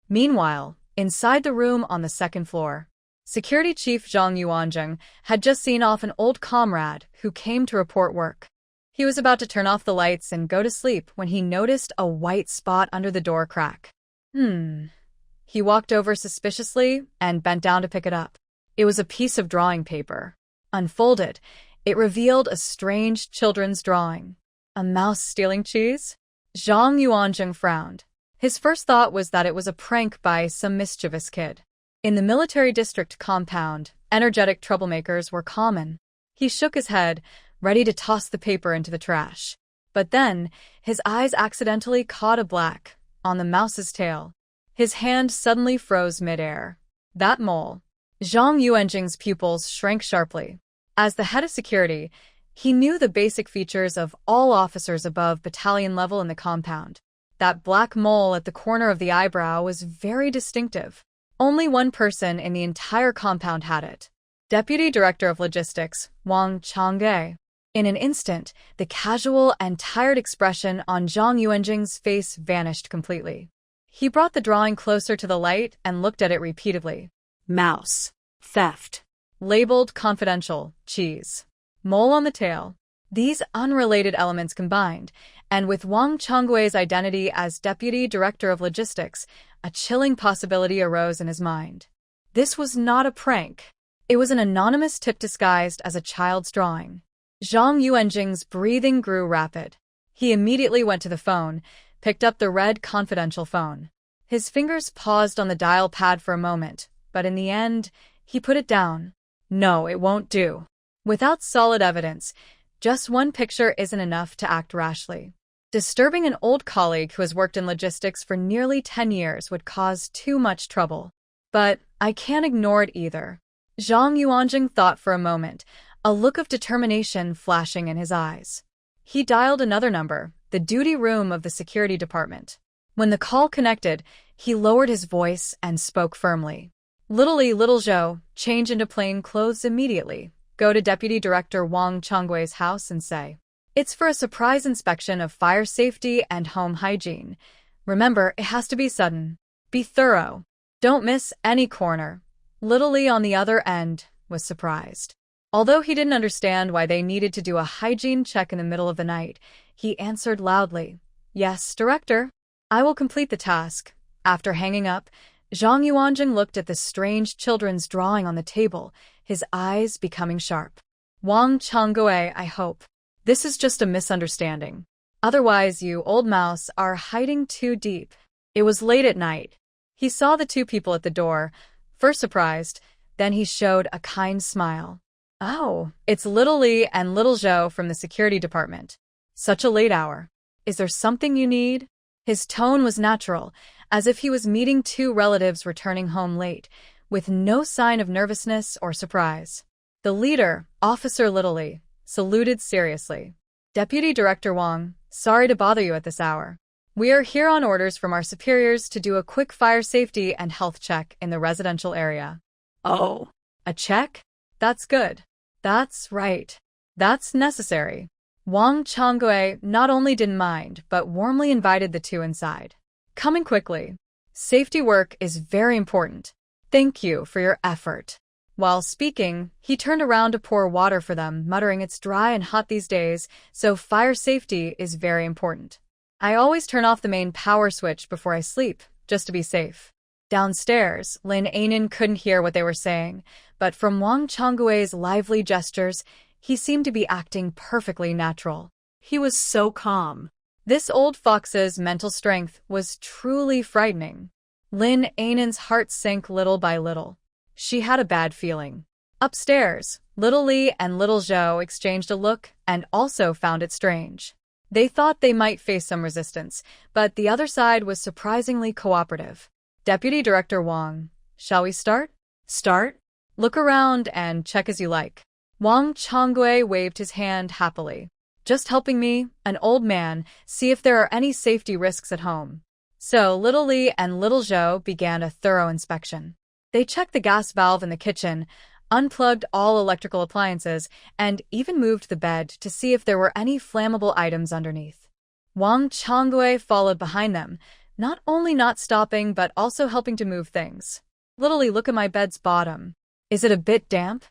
Meanwhile, inside the room on the second floor, Security Chief Zhang Yuanzheng had just seen off an old comrade who came to report work. He was about to turn off the lights and go to sleep when he noticed a white spot under the door crack. He walked over suspiciously and bent down to pick it up. It was a piece of drawing paper. Unfolded, it revealed a strange children's drawing. A mouse stealing cheese? Zhang Yuanzheng frowned. His first thought was that it was a prank by some mischievous kid. In the military district compound, energetic troublemakers were common. He shook his head, ready to toss the paper into the trash. But then, his eyes accidentally caught a black on the mouse's tail. His hand suddenly froze midair. That mole. Zhang Yuanzheng's pupils shrank sharply. As the head of security, he knew the basic features of all officers above battalion level in the compound. That black mole at the corner of the eyebrow was very distinctive. Only one person in the entire compound had it. Deputy Director of Logistics, Wang Changge. In an instant, the casual and tired expression on Zhang Yuanzheng's face vanished completely. He brought the drawing closer to the light and looked at it repeatedly. Mouse. Theft. Labeled confidential, cheese. Mole on the tail. These unrelated elements combined, and with Wang Changwe's identity as Deputy Director of Logistics, a chilling possibility arose in his mind. This was not a prank. It was an anonymous tip disguised as a child's drawing. Zhang Yuanzheng's breathing grew rapid. He immediately went to the phone, picked up the red confidential phone. His fingers paused on the dial pad for a moment, but in the end, he put it down. No, it won't do. Without solid evidence, just one picture isn't enough to act rashly. Disturbing an old colleague who has worked in logistics for nearly 10 years would cause too much trouble. But I can't ignore it either. Zhang Yuanzheng thought for a moment, a look of determination flashing in his eyes. He dialed another number, the duty room of the security department. When the call connected, he lowered his voice and spoke firmly. Little Zhou, change into plain clothes immediately. Go to Deputy Director Wang Changwe's house and say, it's for a surprise inspection of fire safety and home hygiene. Remember, it has to be sudden. Be thorough. Don't miss any corner. Little Lee on the other end was surprised. Although he didn't understand why they needed to do a hygiene check in the middle of the night, he answered loudly, Yes, Director. I will complete the task. After hanging up, Zhang Yuanzheng looked at the strange children's drawing on the table, his eyes becoming sharp. Wang Changge, I hope. This is just a misunderstanding. Otherwise, you old mouse are hiding too deep. It was late at night. He saw the two people at the door, first surprised, then he showed a kind smile. Oh, it's Little Lee and Little Zhou from the security department. Such a late hour. Is there something you need? His tone was natural, as if he was meeting two relatives returning home late, with no sign of nervousness or surprise. The leader, Officer Little, saluted seriously. Deputy Director Wang, sorry to bother you at this hour. We are here on orders from our superiors to do a quick fire safety and health check in the residential area. Oh, A check? That's good. That's right. That's necessary. Wang Changui not only didn't mind, but warmly invited the two inside. Coming quickly. Safety work is very important. Thank you for your effort. While speaking, he turned around to pour water for them, muttering it's dry and hot these days, so fire safety is very important. I always turn off the main power switch before I sleep, just to be safe. Downstairs, Lin An'an couldn't hear what they were saying, but from Wang Changgui's lively gestures, he seemed to be acting perfectly natural. he was so calm. This old fox's mental strength was truly frightening. Lin An'an's heart sank little by little. She had a bad feeling. Upstairs, Little Li and Little Zhou exchanged a look and also found it strange. They thought they might face some resistance, but the other side was surprisingly cooperative. Deputy Director Wang, shall we start? Start? Look around and check as you like. Wang Changgui waved his hand happily. Just helping me, an old man, see if there are any safety risks at home. So Little Li and Little Zhou began a thorough inspection. They checked the gas valve in the kitchen, unplugged all electrical appliances, and even moved the bed to see if there were any flammable items underneath. Wang Changgui followed behind them, not only not stopping but also helping to move things. Little Li, look at my bed's bottom. Is it a bit damp?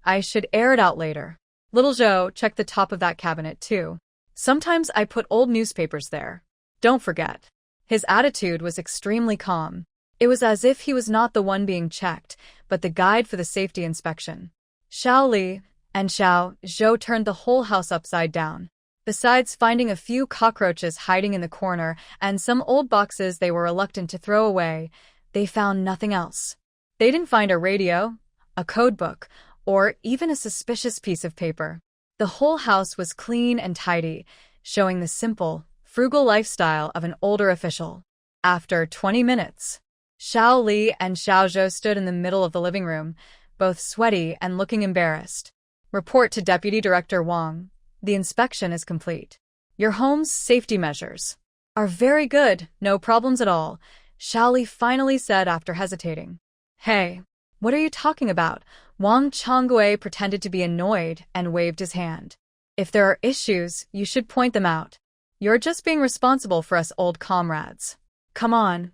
I should air it out later. Little Zhou, check the top of that cabinet too. Sometimes I put old newspapers there. Don't forget. His attitude was extremely calm. It was as if he was not the one being checked, but the guide for the safety inspection. Xiao Li and Xiao Zhou turned the whole house upside down. Besides finding a few cockroaches hiding in the corner and some old boxes they were reluctant to throw away, they found nothing else. They didn't find a radio, a code book, or even a suspicious piece of paper. The whole house was clean and tidy, showing the simple, frugal lifestyle of an older official. After 20 minutes, Xiao Li and Xiao Zhou stood in the middle of the living room, both sweaty and looking embarrassed. Report to Deputy Director Wang. The inspection is complete. Your home's safety measures are very good, no problems at all, Xiao Li finally said after hesitating. Hey, what are you talking about? Wang Changgui pretended to be annoyed and waved his hand. If there are issues, you should point them out. You're just being responsible for us old comrades. Come on.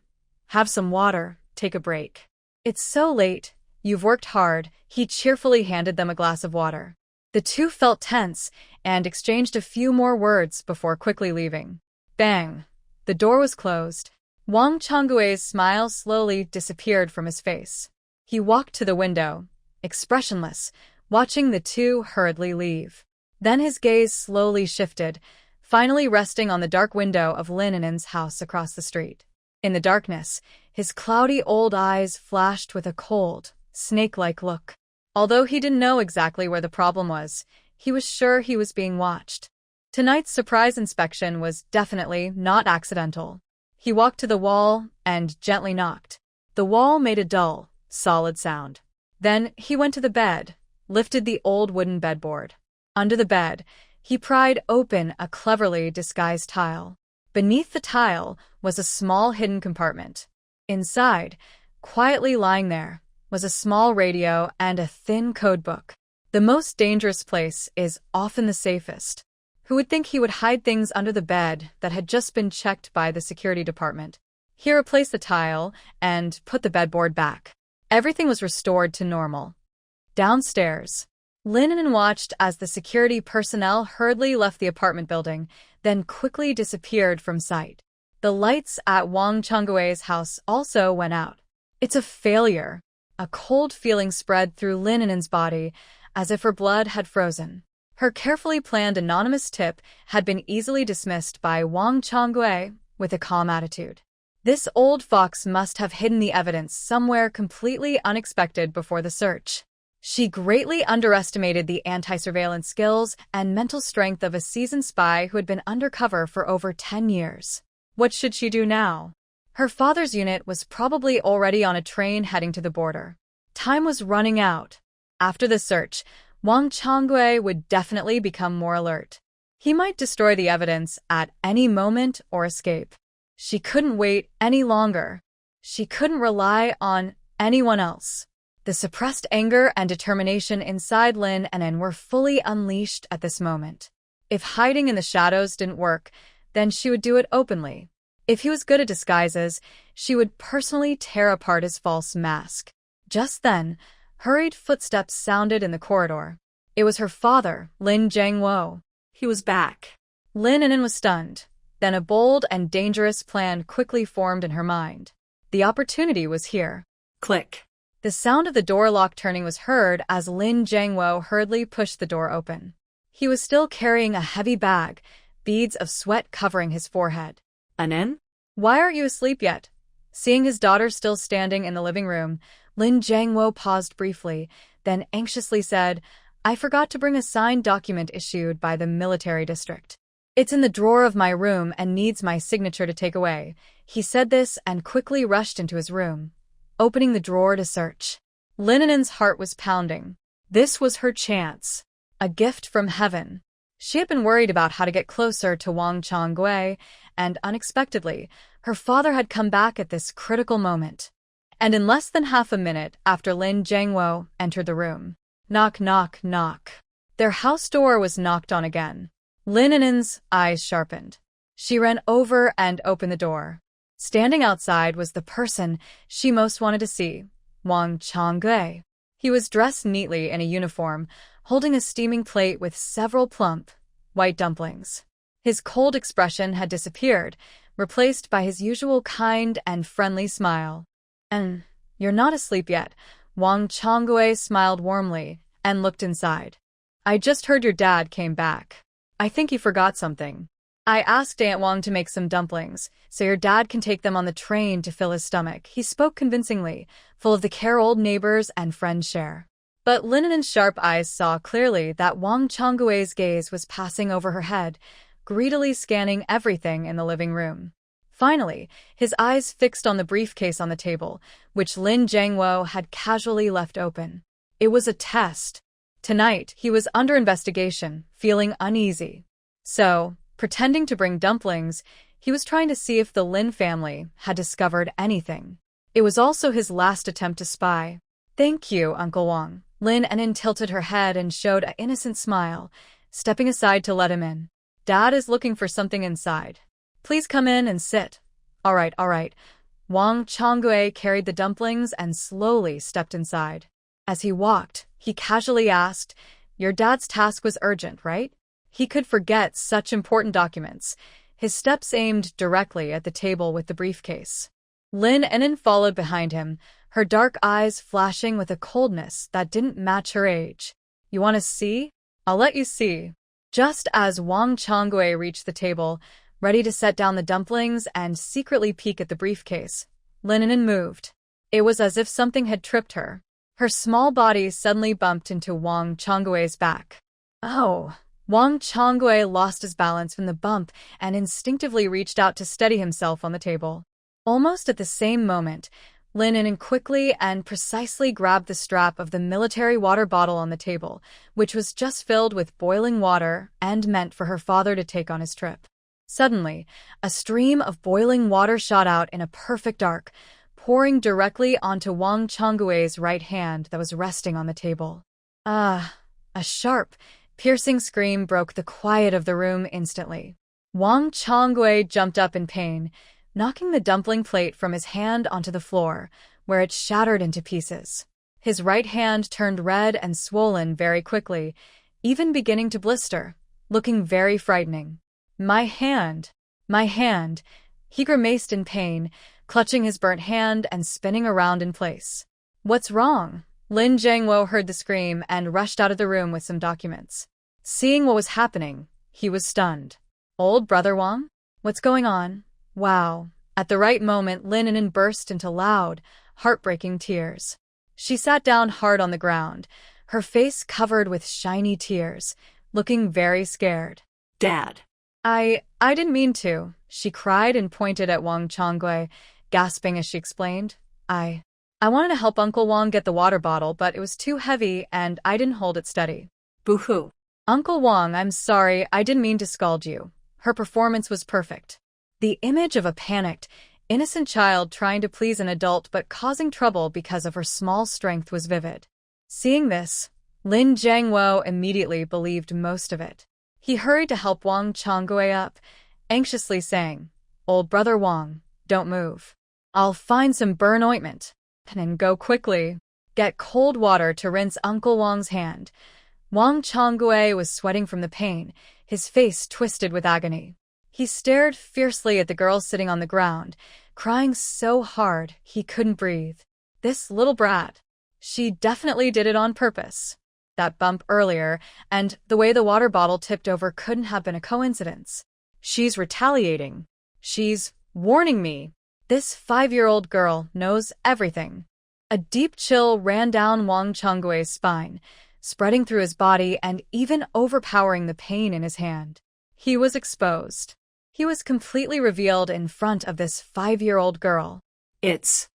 Have some water, take a break. It's so late, you've worked hard, he cheerfully handed them a glass of water. The two felt tense and exchanged a few more words before quickly leaving. Bang! The door was closed. Wang Changgui's smile slowly disappeared from his face. He walked to the window, expressionless, watching the two hurriedly leave. Then his gaze slowly shifted, finally resting on the dark window of Lin An'an's house across the street. In the darkness, his cloudy old eyes flashed with a cold, snake-like look. Although he didn't know exactly where the problem was, he was sure he was being watched. Tonight's surprise inspection was definitely not accidental. He walked to the wall and gently knocked. The wall made a dull, solid sound. Then he went to the bed, lifted the old wooden bedboard. Under the bed, he pried open a cleverly disguised tile. Beneath the tile was a small hidden compartment. Inside, quietly lying there, was a small radio and a thin code book. The most dangerous place is often the safest. Who would think he would hide things under the bed that had just been checked by the security department? He replaced the tile and put the bedboard back. Everything was restored to normal. Downstairs, Lin An'an watched as the security personnel hurriedly left the apartment building, then quickly disappeared from sight. The lights at Wang Changgui's house also went out. It's a failure. A cold feeling spread through Lin An'an's body, as if her blood had frozen. Her carefully planned anonymous tip had been easily dismissed by Wang Changgui with a calm attitude. This old fox must have hidden the evidence somewhere completely unexpected before the search. She greatly underestimated the anti-surveillance skills and mental strength of a seasoned spy who had been undercover for over 10 years. What should she do now? Her father's unit was probably already on a train heading to the border. Time was running out. After the search, Wang Changwei would definitely become more alert. He might destroy the evidence at any moment or escape. She couldn't wait any longer. She couldn't rely on anyone else. The suppressed anger and determination inside Lin An'an were fully unleashed at this moment. If hiding in the shadows didn't work, then she would do it openly. If he was good at disguises, she would personally tear apart his false mask. Just then, hurried footsteps sounded in the corridor. It was her father, Lin Jiangwo. He was back. Lin An'an was stunned. Then a bold and dangerous plan quickly formed in her mind. The opportunity was here. Click. The sound of the door lock turning was heard as Lin Jiangwo hurriedly pushed the door open. He was still carrying a heavy bag, beads of sweat covering his forehead. An'an? Why aren't you asleep yet? Seeing his daughter still standing in the living room, Lin Jiangwo paused briefly, then anxiously said, I forgot to bring a signed document issued by the military district. It's in the drawer of my room and needs my signature to take away. He said this and quickly rushed into his room, opening the drawer to search. Lin An'an's heart was pounding. This was her chance. A gift from heaven. She had been worried about how to get closer to Wang Changwei, and unexpectedly, her father had come back at this critical moment. And in less than half a minute after Lin Jiangwo entered the room, knock, knock, knock. Their house door was knocked on again. Lin An'an's eyes sharpened. She ran over and opened the door. Standing outside was the person she most wanted to see, Wang Changwei. He was dressed neatly in a uniform, holding a steaming plate with several plump, white dumplings. His cold expression had disappeared, replaced by his usual kind and friendly smile. And you're not asleep yet. Wang Changwei smiled warmly and looked inside. I just heard your dad came back. I think he forgot something. I asked Aunt Wang to make some dumplings, so your dad can take them on the train to fill his stomach. He spoke convincingly, full of the care old neighbors and friends share. But Lin An'an's sharp eyes saw clearly that Wang Changwei's gaze was passing over her head, greedily scanning everything in the living room. Finally, his eyes fixed on the briefcase on the table, which Lin Jiangwo had casually left open. It was a test. Tonight, he was under investigation, feeling uneasy. So, pretending to bring dumplings, he was trying to see if the Lin family had discovered anything. It was also his last attempt to spy. Thank you, Uncle Wang. Lin An'an tilted her head and showed an innocent smile, stepping aside to let him in. Dad is looking for something inside. Please come in and sit. All right. Wang Changwei carried the dumplings and slowly stepped inside. As he walked, he casually asked, Your dad's task was urgent, right? He could forget such important documents. His steps aimed directly at the table with the briefcase. Lin An'an followed behind him, her dark eyes flashing with a coldness that didn't match her age. You want to see? I'll let you see. Just as Wang Changwei reached the table, ready to set down the dumplings and secretly peek at the briefcase, Lin An'an moved. It was as if something had tripped her. Her small body suddenly bumped into Wang Changwei's back. Oh! Wang Changwei lost his balance from the bump and instinctively reached out to steady himself on the table. Almost at the same moment, Lin An'an quickly and precisely grabbed the strap of the military water bottle on the table, which was just filled with boiling water and meant for her father to take on his trip. Suddenly, a stream of boiling water shot out in a perfect arc, pouring directly onto Wang Changwei's right hand that was resting on the table. A sharp, piercing scream broke the quiet of the room instantly. Wang Changwei jumped up in pain, knocking the dumpling plate from his hand onto the floor, where it shattered into pieces. His right hand turned red and swollen very quickly, even beginning to blister, looking very frightening. My hand! He grimaced in pain, clutching his burnt hand and spinning around in place. What's wrong? Lin Jiangwo heard the scream and rushed out of the room with some documents. Seeing what was happening, he was stunned. Old brother Wang? What's going on? Wow. At the right moment, Lin An'an burst into loud, heartbreaking tears. She sat down hard on the ground, her face covered with shiny tears, looking very scared. Dad. I didn't mean to, she cried and pointed at Wang Changwei, gasping as she explained. I wanted to help Uncle Wong get the water bottle, but it was too heavy and I didn't hold it steady. Boo-hoo. Uncle Wong, I'm sorry, I didn't mean to scald you. Her performance was perfect. The image of a panicked, innocent child trying to please an adult but causing trouble because of her small strength was vivid. Seeing this, Lin Jiangwo immediately believed most of it. He hurried to help Wang Chonggui up, anxiously saying, "Old brother Wang, don't move. I'll find some burn ointment. And go quickly. Get cold water to rinse Uncle Wang's hand." Wang Chonggui was sweating from the pain, his face twisted with agony. He stared fiercely at the girl sitting on the ground, crying so hard he couldn't breathe. This little brat. She definitely did it on purpose. That bump earlier, and the way the water bottle tipped over couldn't have been a coincidence. She's retaliating. She's warning me. This 5-year-old girl knows everything. A deep chill ran down Wang Chonggui's spine, spreading through his body and even overpowering the pain in his hand. He was exposed. He was completely revealed in front of this 5-year-old girl. It's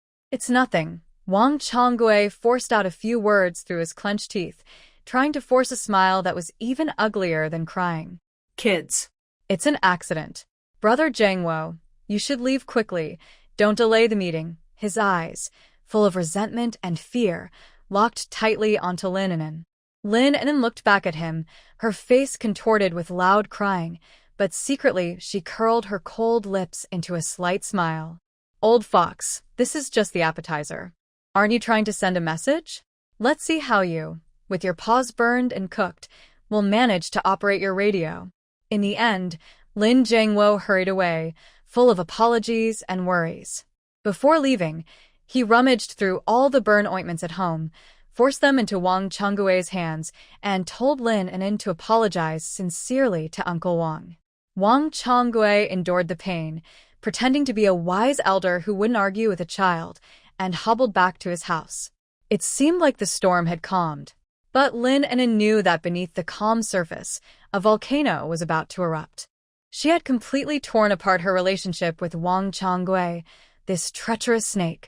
nothing. Wang Chonggui forced out a few words through his clenched teeth, trying to force a smile that was even uglier than crying. Kids. It's an accident. Brother Jiangwo, you should leave quickly. Don't delay the meeting. His eyes, full of resentment and fear, locked tightly onto Lin An'an. Lin An'an looked back at him, her face contorted with loud crying, but secretly she curled her cold lips into a slight smile. Old fox, this is just the appetizer. Aren't you trying to send a message? Let's see how you, with your paws burned and cooked, will manage to operate your radio. In the end, Lin Jiangwo hurried away, full of apologies and worries. Before leaving, he rummaged through all the burn ointments at home, forced them into Wang Chonggui's hands, and told Lin An'an to apologize sincerely to Uncle Wang. Wang Chonggui endured the pain, pretending to be a wise elder who wouldn't argue with a child, and hobbled back to his house. It seemed like the storm had calmed, but Lin An'an knew that beneath the calm surface, a volcano was about to erupt. She had completely torn apart her relationship with Wang Chonggui, this treacherous snake,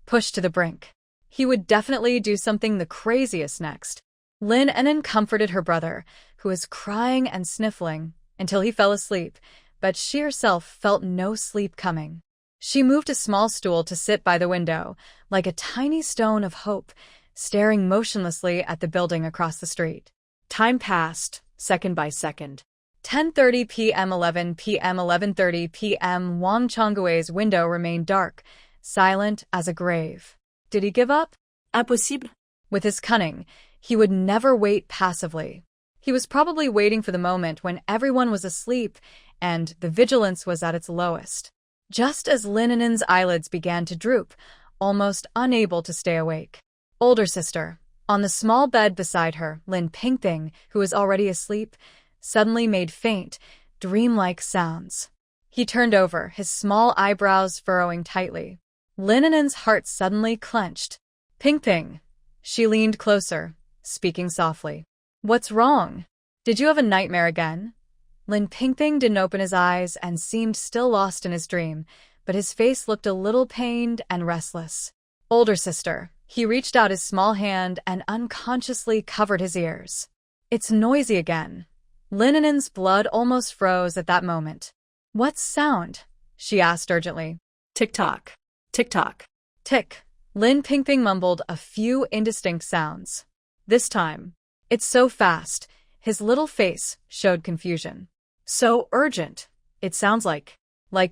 pushed to the brink. He would definitely do something the craziest next. Lin An'an comforted her brother, who was crying and sniffling, until he fell asleep, but she herself felt no sleep coming. She moved a small stool to sit by the window, like a tiny stone of hope, staring motionlessly at the building across the street. Time passed, second by second. 10:30 p.m. 11 p.m. 11:30 p.m. Wang Chonggui's window remained dark, silent as a grave. Did he give up? Impossible. With his cunning, he would never wait passively. He was probably waiting for the moment when everyone was asleep and the vigilance was at its lowest. Just as Lin An'an's eyelids began to droop, almost unable to stay awake. Older sister, on the small bed beside her, Lin Pingping, who was already asleep, suddenly made faint, dreamlike sounds. He turned over, his small eyebrows furrowing tightly. Lin An'an's heart suddenly clenched. Pingping. She leaned closer, speaking softly. What's wrong? Did you have a nightmare again? Lin Pingping didn't open his eyes and seemed still lost in his dream, but his face looked a little pained and restless. Older sister. He reached out his small hand and unconsciously covered his ears. It's noisy again. Lin An'an's blood almost froze at that moment. What sound? She asked urgently. Tick-tock. Tick-tock. Tick. Lin Pingping mumbled a few indistinct sounds. This time. It's so fast. His little face showed confusion. So urgent. It sounds like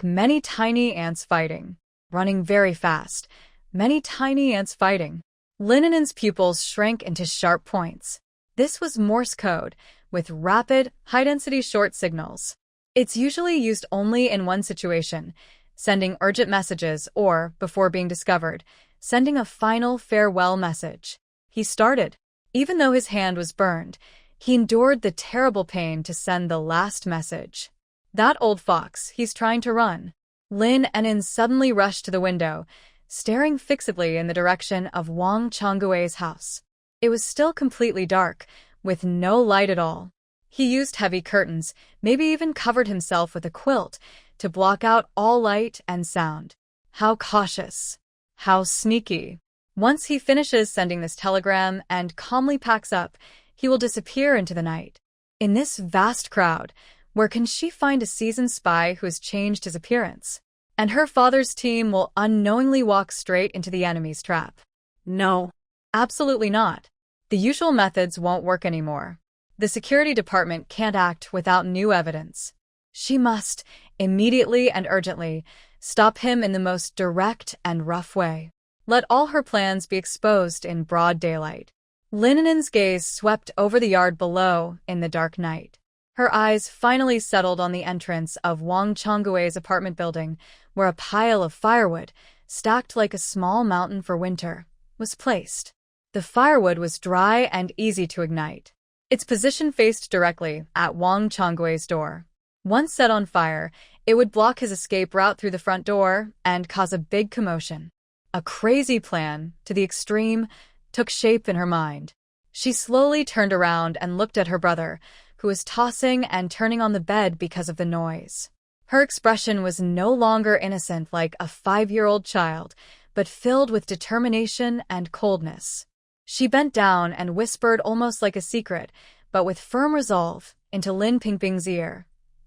many tiny ants fighting. Running very fast. Many tiny ants fighting. Lin An'an's pupils shrank into sharp points. This was Morse code, with rapid, high-density short signals. It's usually used only in one situation, sending urgent messages or, before being discovered, sending a final farewell message. He started. Even though his hand was burned, he endured the terrible pain to send the last message. That old fox, he's trying to run. Lin An'an suddenly rushed to the window, staring fixedly in the direction of Wang Chonggui's house. It was still completely dark, with no light at all. He used heavy curtains, maybe even covered himself with a quilt, to block out all light and sound. How cautious. How sneaky. Once he finishes sending this telegram and calmly packs up, he will disappear into the night. In this vast crowd, where can she find a seasoned spy who has changed his appearance? And her father's team will unknowingly walk straight into the enemy's trap. No. Absolutely not. The usual methods won't work anymore. The security department can't act without new evidence. She must, immediately and urgently, stop him in the most direct and rough way. Let all her plans be exposed in broad daylight. Lin An'an's gaze swept over the yard below in the dark night. Her eyes finally settled on the entrance of Wang Chonggui's apartment building, where a pile of firewood, stacked like a small mountain for winter, was placed. The firewood was dry and easy to ignite. Its position faced directly at Wang Chonggui's door. Once set on fire, it would block his escape route through the front door and cause a big commotion. A crazy plan, to the extreme, took shape in her mind. She slowly turned around and looked at her brother, who was tossing and turning on the bed because of the noise. Her expression was no longer innocent like a 5-year-old child, but filled with determination and coldness. She bent down and whispered almost like a secret, but with firm resolve, into Lin Pingping's ear.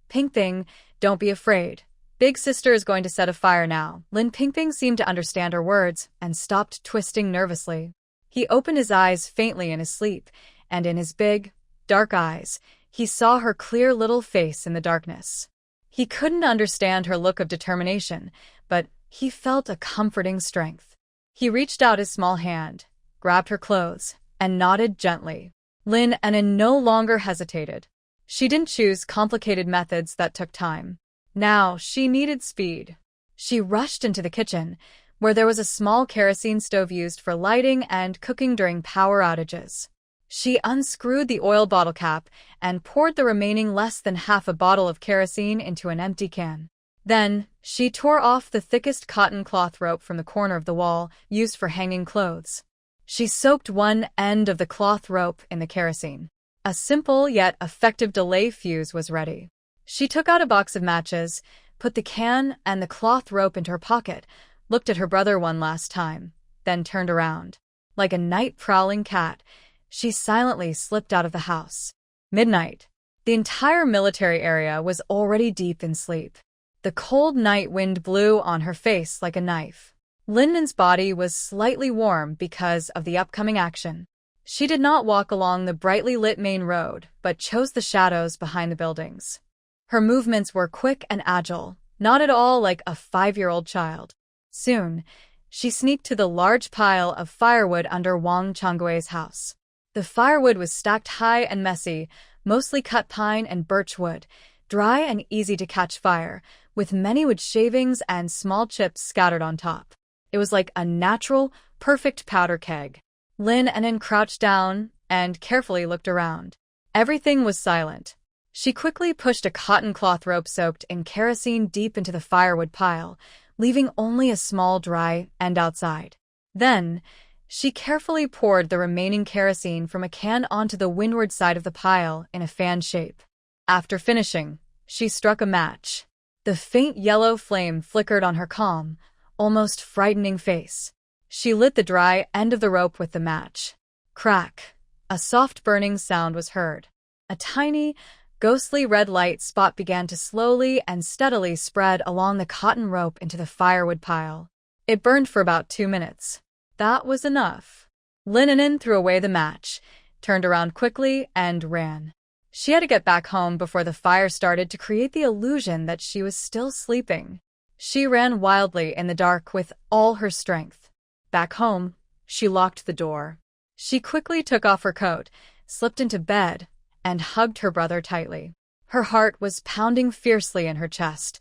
"Pingping, don't be afraid. Big sister is going to set a fire now." Lin Pingping seemed to understand her words and stopped twisting nervously. He opened his eyes faintly in his sleep, and in his big, dark eyes, he saw her clear little face in the darkness. He couldn't understand her look of determination, but he felt a comforting strength. He reached out his small hand, grabbed her clothes, and nodded gently. Lin An'an no longer hesitated. She didn't choose complicated methods that took time. Now she needed speed. She rushed into the kitchen, where there was a small kerosene stove used for lighting and cooking during power outages. She unscrewed the oil bottle cap and poured the remaining less than half a bottle of kerosene into an empty can. Then, she tore off the thickest cotton cloth rope from the corner of the wall used for hanging clothes. She soaked one end of the cloth rope in the kerosene. A simple yet effective delay fuse was ready. She took out a box of matches, put the can and the cloth rope into her pocket, looked at her brother one last time, then turned around. Like a night-prowling cat, she silently slipped out of the house. Midnight. The entire military area was already deep in sleep. The cold night wind blew on her face like a knife. Lin An'an's body was slightly warm because of the upcoming action. She did not walk along the brightly lit main road, but chose the shadows behind the buildings. Her movements were quick and agile, not at all like a 5-year-old child. Soon, she sneaked to the large pile of firewood under Wang Chonggui's house. The firewood was stacked high and messy, mostly cut pine and birch wood, dry and easy to catch fire, with many wood shavings and small chips scattered on top. It was like a natural, perfect powder keg. Lin An'an crouched down and carefully looked around. Everything was silent. She quickly pushed a cotton cloth rope soaked in kerosene deep into the firewood pile, leaving only a small dry end outside. Then, she carefully poured the remaining kerosene from a can onto the windward side of the pile in a fan shape. After finishing, she struck a match. The faint yellow flame flickered on her calm, almost frightening face. She lit the dry end of the rope with the match. Crack! A soft burning sound was heard. A tiny, ghostly red light spot began to slowly and steadily spread along the cotton rope into the firewood pile. It burned for about 2 minutes. That was enough. Lin An'an threw away the match, turned around quickly, and ran. She had to get back home before the fire started to create the illusion that she was still sleeping. She ran wildly in the dark with all her strength. Back home, she locked the door. She quickly took off her coat, slipped into bed, and hugged her brother tightly. Her heart was pounding fiercely in her chest,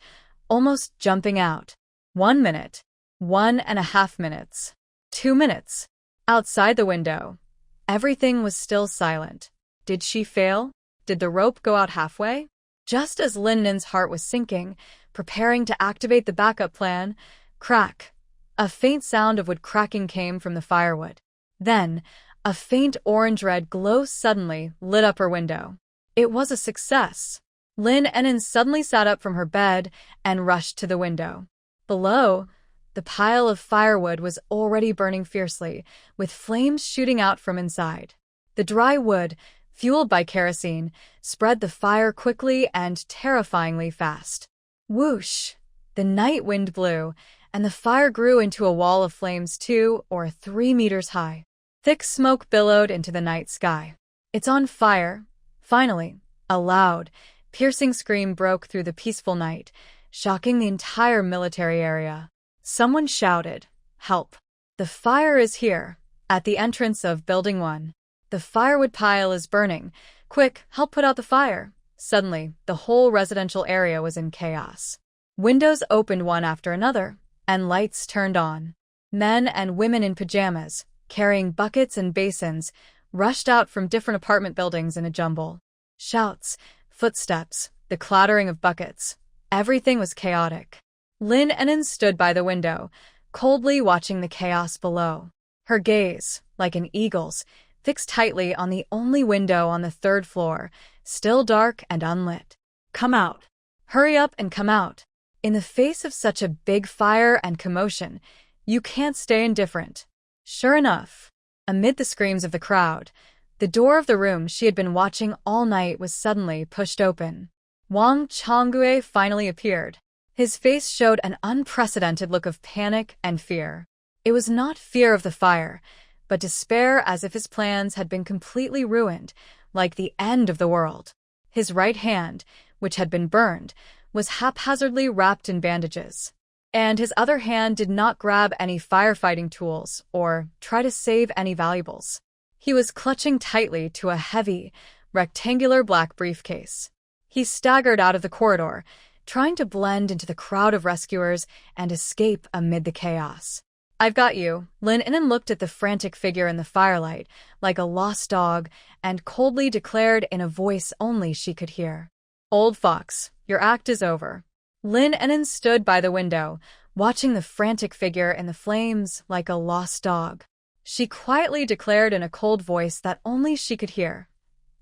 almost jumping out. 1 minute. 1.5 minutes. 2 minutes. Outside the window, everything was still silent. Did she fail? Did the rope go out halfway? Just as Lin An'an's heart was sinking, preparing to activate the backup plan, crack! A faint sound of wood cracking came from the firewood. Then, a faint orange-red glow suddenly lit up her window. It was a success. Lin An'an suddenly sat up from her bed and rushed to the window. Below, The pile of firewood was already burning fiercely, with flames shooting out from inside. The dry wood, fueled by kerosene, spread the fire quickly and terrifyingly fast. Whoosh! The night wind blew, and the fire grew into a wall of flames 2 or 3 meters high. Thick smoke billowed into the night sky. "It's on fire!" Finally, a loud, piercing scream broke through the peaceful night, shocking the entire military area. Someone shouted, "Help! The fire is here, at the entrance of Building 1. The firewood pile is burning. Quick, help put out the fire!" Suddenly, the whole residential area was in chaos. Windows opened one after another, and lights turned on. Men and women in pajamas, carrying buckets and basins, rushed out from different apartment buildings in a jumble. Shouts, footsteps, the clattering of buckets. Everything was chaotic. Lin An'an stood by the window, coldly watching the chaos below. Her gaze, like an eagle's, fixed tightly on the only window on the 3rd floor, still dark and unlit. "Come out! Hurry up and come out! In the face of such a big fire and commotion, you can't stay indifferent." Sure enough, amid the screams of the crowd, the door of the room she had been watching all night was suddenly pushed open. Wang Changgue finally appeared. His face showed an unprecedented look of panic and fear. It was not fear of the fire, but despair, as if his plans had been completely ruined, like the end of the world. His right hand, which had been burned, was haphazardly wrapped in bandages, and his other hand did not grab any firefighting tools or try to save any valuables. He was clutching tightly to a heavy, rectangular black briefcase. He staggered out of the corridor, trying to blend into the crowd of rescuers and escape amid the chaos. "I've got you." Lin An'an looked at the frantic figure in the firelight, like a lost dog, and coldly declared in a voice only she could hear, "Old fox, your act is over." Lin An'an stood by the window, watching the frantic figure in the flames like a lost dog. She quietly declared in a cold voice that only she could hear,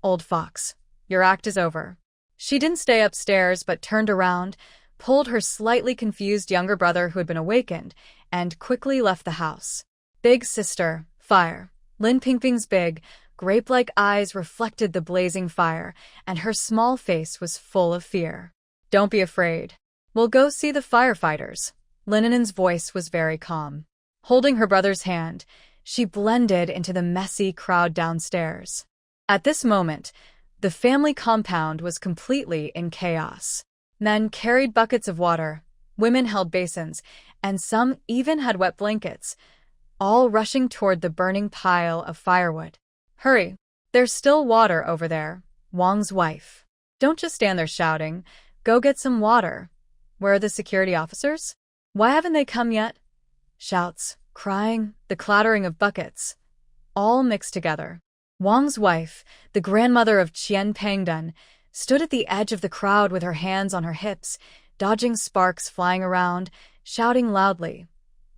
"Old fox, your act is over." She didn't stay upstairs but turned around, pulled her slightly confused younger brother who had been awakened, and quickly left the house. "Big sister, fire." Lin Pingping's big, grape-like eyes reflected the blazing fire, and her small face was full of fear. "Don't be afraid. We'll go see the firefighters." Lin An'an's voice was very calm. Holding her brother's hand, she blended into the messy crowd downstairs. At this moment, the family compound was completely in chaos. Men carried buckets of water, women held basins, and some even had wet blankets, all rushing toward the burning pile of firewood. "Hurry! There's still water over there." Wang's wife. "Don't just stand there shouting. Go get some water." "Where are the security officers? Why haven't they come yet?" Shouts, crying, the clattering of buckets, all mixed together. Wang's wife, the grandmother of Qian Pangdun, stood at the edge of the crowd with her hands on her hips, dodging sparks flying around, shouting loudly,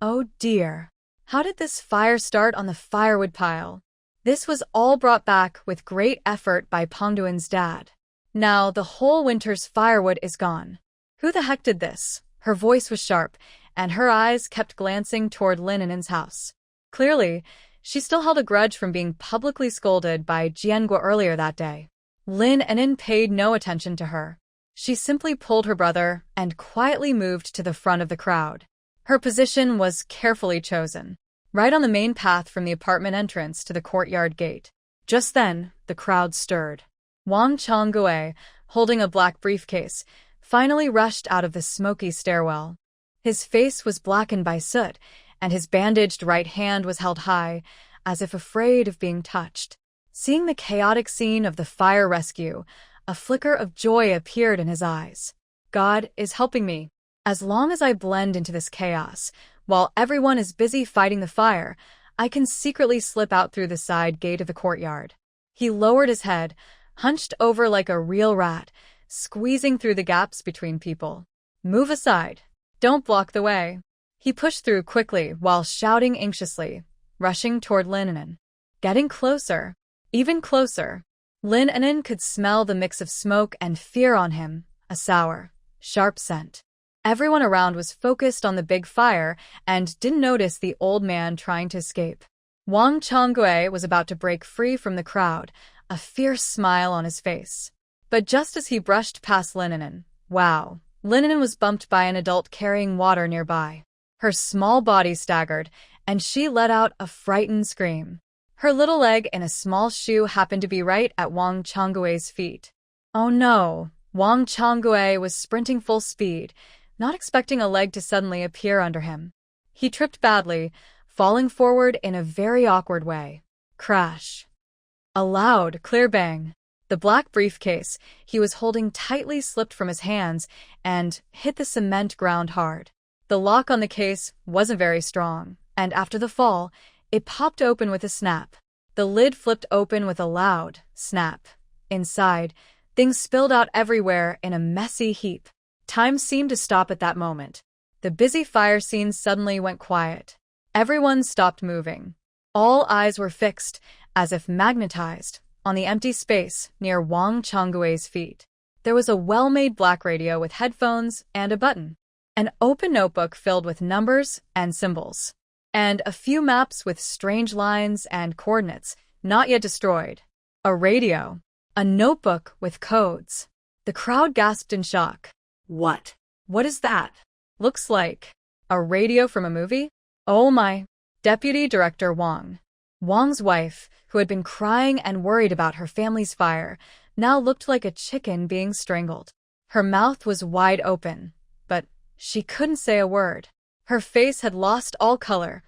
"Oh dear! How did this fire start on the firewood pile?" This was all brought back with great effort by Pangduan's dad. "Now the whole winter's firewood is gone. Who the heck did this?" Her voice was sharp, and her eyes kept glancing toward Lin An'an's house. Clearly, she still held a grudge from being publicly scolded by Jianguo earlier that day. Lin An'an paid no attention to her. She simply pulled her brother and quietly moved to the front of the crowd. Her position was carefully chosen, right on the main path from the apartment entrance to the courtyard gate. Just then, the crowd stirred. Wang Changgue, holding a black briefcase, finally rushed out of the smoky stairwell. His face was blackened by soot, and his bandaged right hand was held high, as if afraid of being touched. Seeing the chaotic scene of the fire rescue, a flicker of joy appeared in his eyes. "God is helping me. As long as I blend into this chaos, while everyone is busy fighting the fire, I can secretly slip out through the side gate of the courtyard." He lowered his head, hunched over like a real rat, squeezing through the gaps between people. "Move aside. Don't block the way." He pushed through quickly while shouting anxiously, rushing toward Lin An'an. Getting closer, even closer. Lin An'an could smell the mix of smoke and fear on him, a sour, sharp scent. Everyone around was focused on the big fire and didn't notice the old man trying to escape. Wang Chonggui was about to break free from the crowd, a fierce smile on his face. But just as he brushed past Lin An'an, wow, Lin An'an was bumped by an adult carrying water nearby. Her small body staggered, and she let out a frightened scream. Her little leg in a small shoe happened to be right at Wang Chonggui's feet. Oh no! Wang Chonggui was sprinting full speed, not expecting a leg to suddenly appear under him. He tripped badly, falling forward in a very awkward way. Crash. A loud, clear bang. The black briefcase he was holding tightly slipped from his hands and hit the cement ground hard. The lock on the case wasn't very strong, and after the fall, it popped open with a snap. The lid flipped open with a loud snap. Inside, things spilled out everywhere in a messy heap. Time seemed to stop at that moment. The busy fire scene suddenly went quiet. Everyone stopped moving. All eyes were fixed, as if magnetized, on the empty space near Wang Chonggui's feet. There was a well-made black radio with headphones and a button, an open notebook filled with numbers and symbols, and a few maps with strange lines and coordinates not yet destroyed. A radio, a notebook with codes. The crowd gasped in shock. What? What is that? Looks like a radio from a movie? Oh my. Deputy Director Wang. Wang's wife, who had been crying and worried about her family's fire, now looked like a chicken being strangled. Her mouth was wide open, but she couldn't say a word. Her face had lost all color,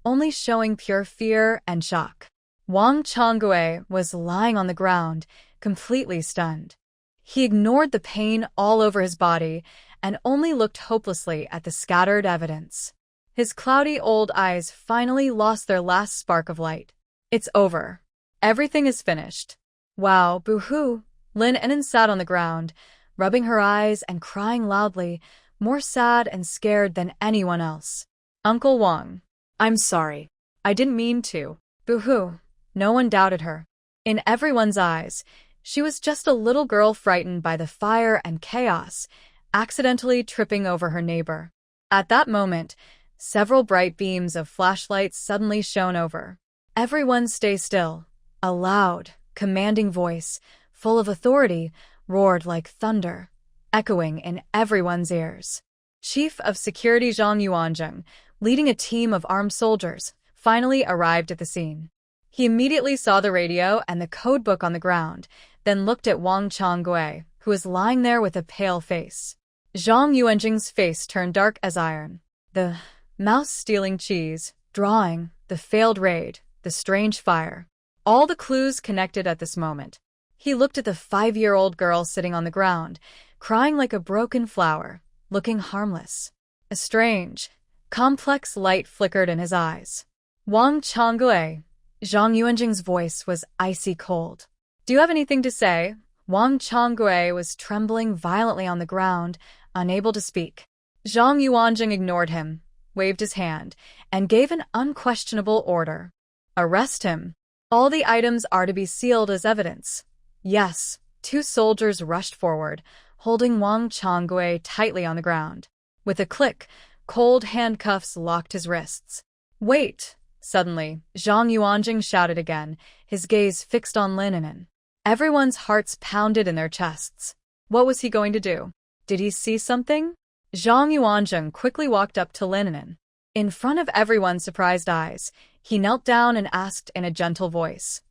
only showing pure fear and shock. Wang Chonggui was lying on the ground, completely stunned. He ignored the pain all over his body and only looked hopelessly at the scattered evidence. His cloudy old eyes finally lost their last spark of light. It's over. Everything is finished. Wow, boo-hoo. Lin An'an sat on the ground, rubbing her eyes and crying loudly, more sad and scared than anyone else. Uncle Wang. I'm sorry. I didn't mean to. Boo-hoo. No one doubted her. In everyone's eyes, she was just a little girl frightened by the fire and chaos, accidentally tripping over her neighbor. At that moment, several bright beams of flashlights suddenly shone over. Everyone stay still. A loud, commanding voice, full of authority, roared like thunder, echoing in everyone's ears. Chief of Security Zhang Yuanzheng, leading a team of armed soldiers, finally arrived at the scene. He immediately saw the radio and the code book on the ground, then looked at Wang Chonggui, who was lying there with a pale face. Zhang Yuanzheng's face turned dark as iron. The mouse stealing cheese, drawing, the failed raid, the strange fire. All the clues connected at this moment. He looked at the 5-year-old girl sitting on the ground, crying like a broken flower, looking harmless. A strange, complex light flickered in his eyes. Wang Chonggui. Zhang Yuanzheng's voice was icy cold. Do you have anything to say? Wang Chonggui was trembling violently on the ground, unable to speak. Zhang Yuanzheng ignored him, waved his hand, and gave an unquestionable order. Arrest him. All the items are to be sealed as evidence. Yes, 2 soldiers rushed forward, holding Wang Chonggui tightly on the ground. With a click, cold handcuffs locked his wrists. Wait! Suddenly, Zhang Yuanzheng shouted again, his gaze fixed on Lin An'an. Everyone's hearts pounded in their chests. What was he going to do? Did he see something? Zhang Yuanzheng quickly walked up to Lin An'an. In front of everyone's surprised eyes, he knelt down and asked in a gentle voice,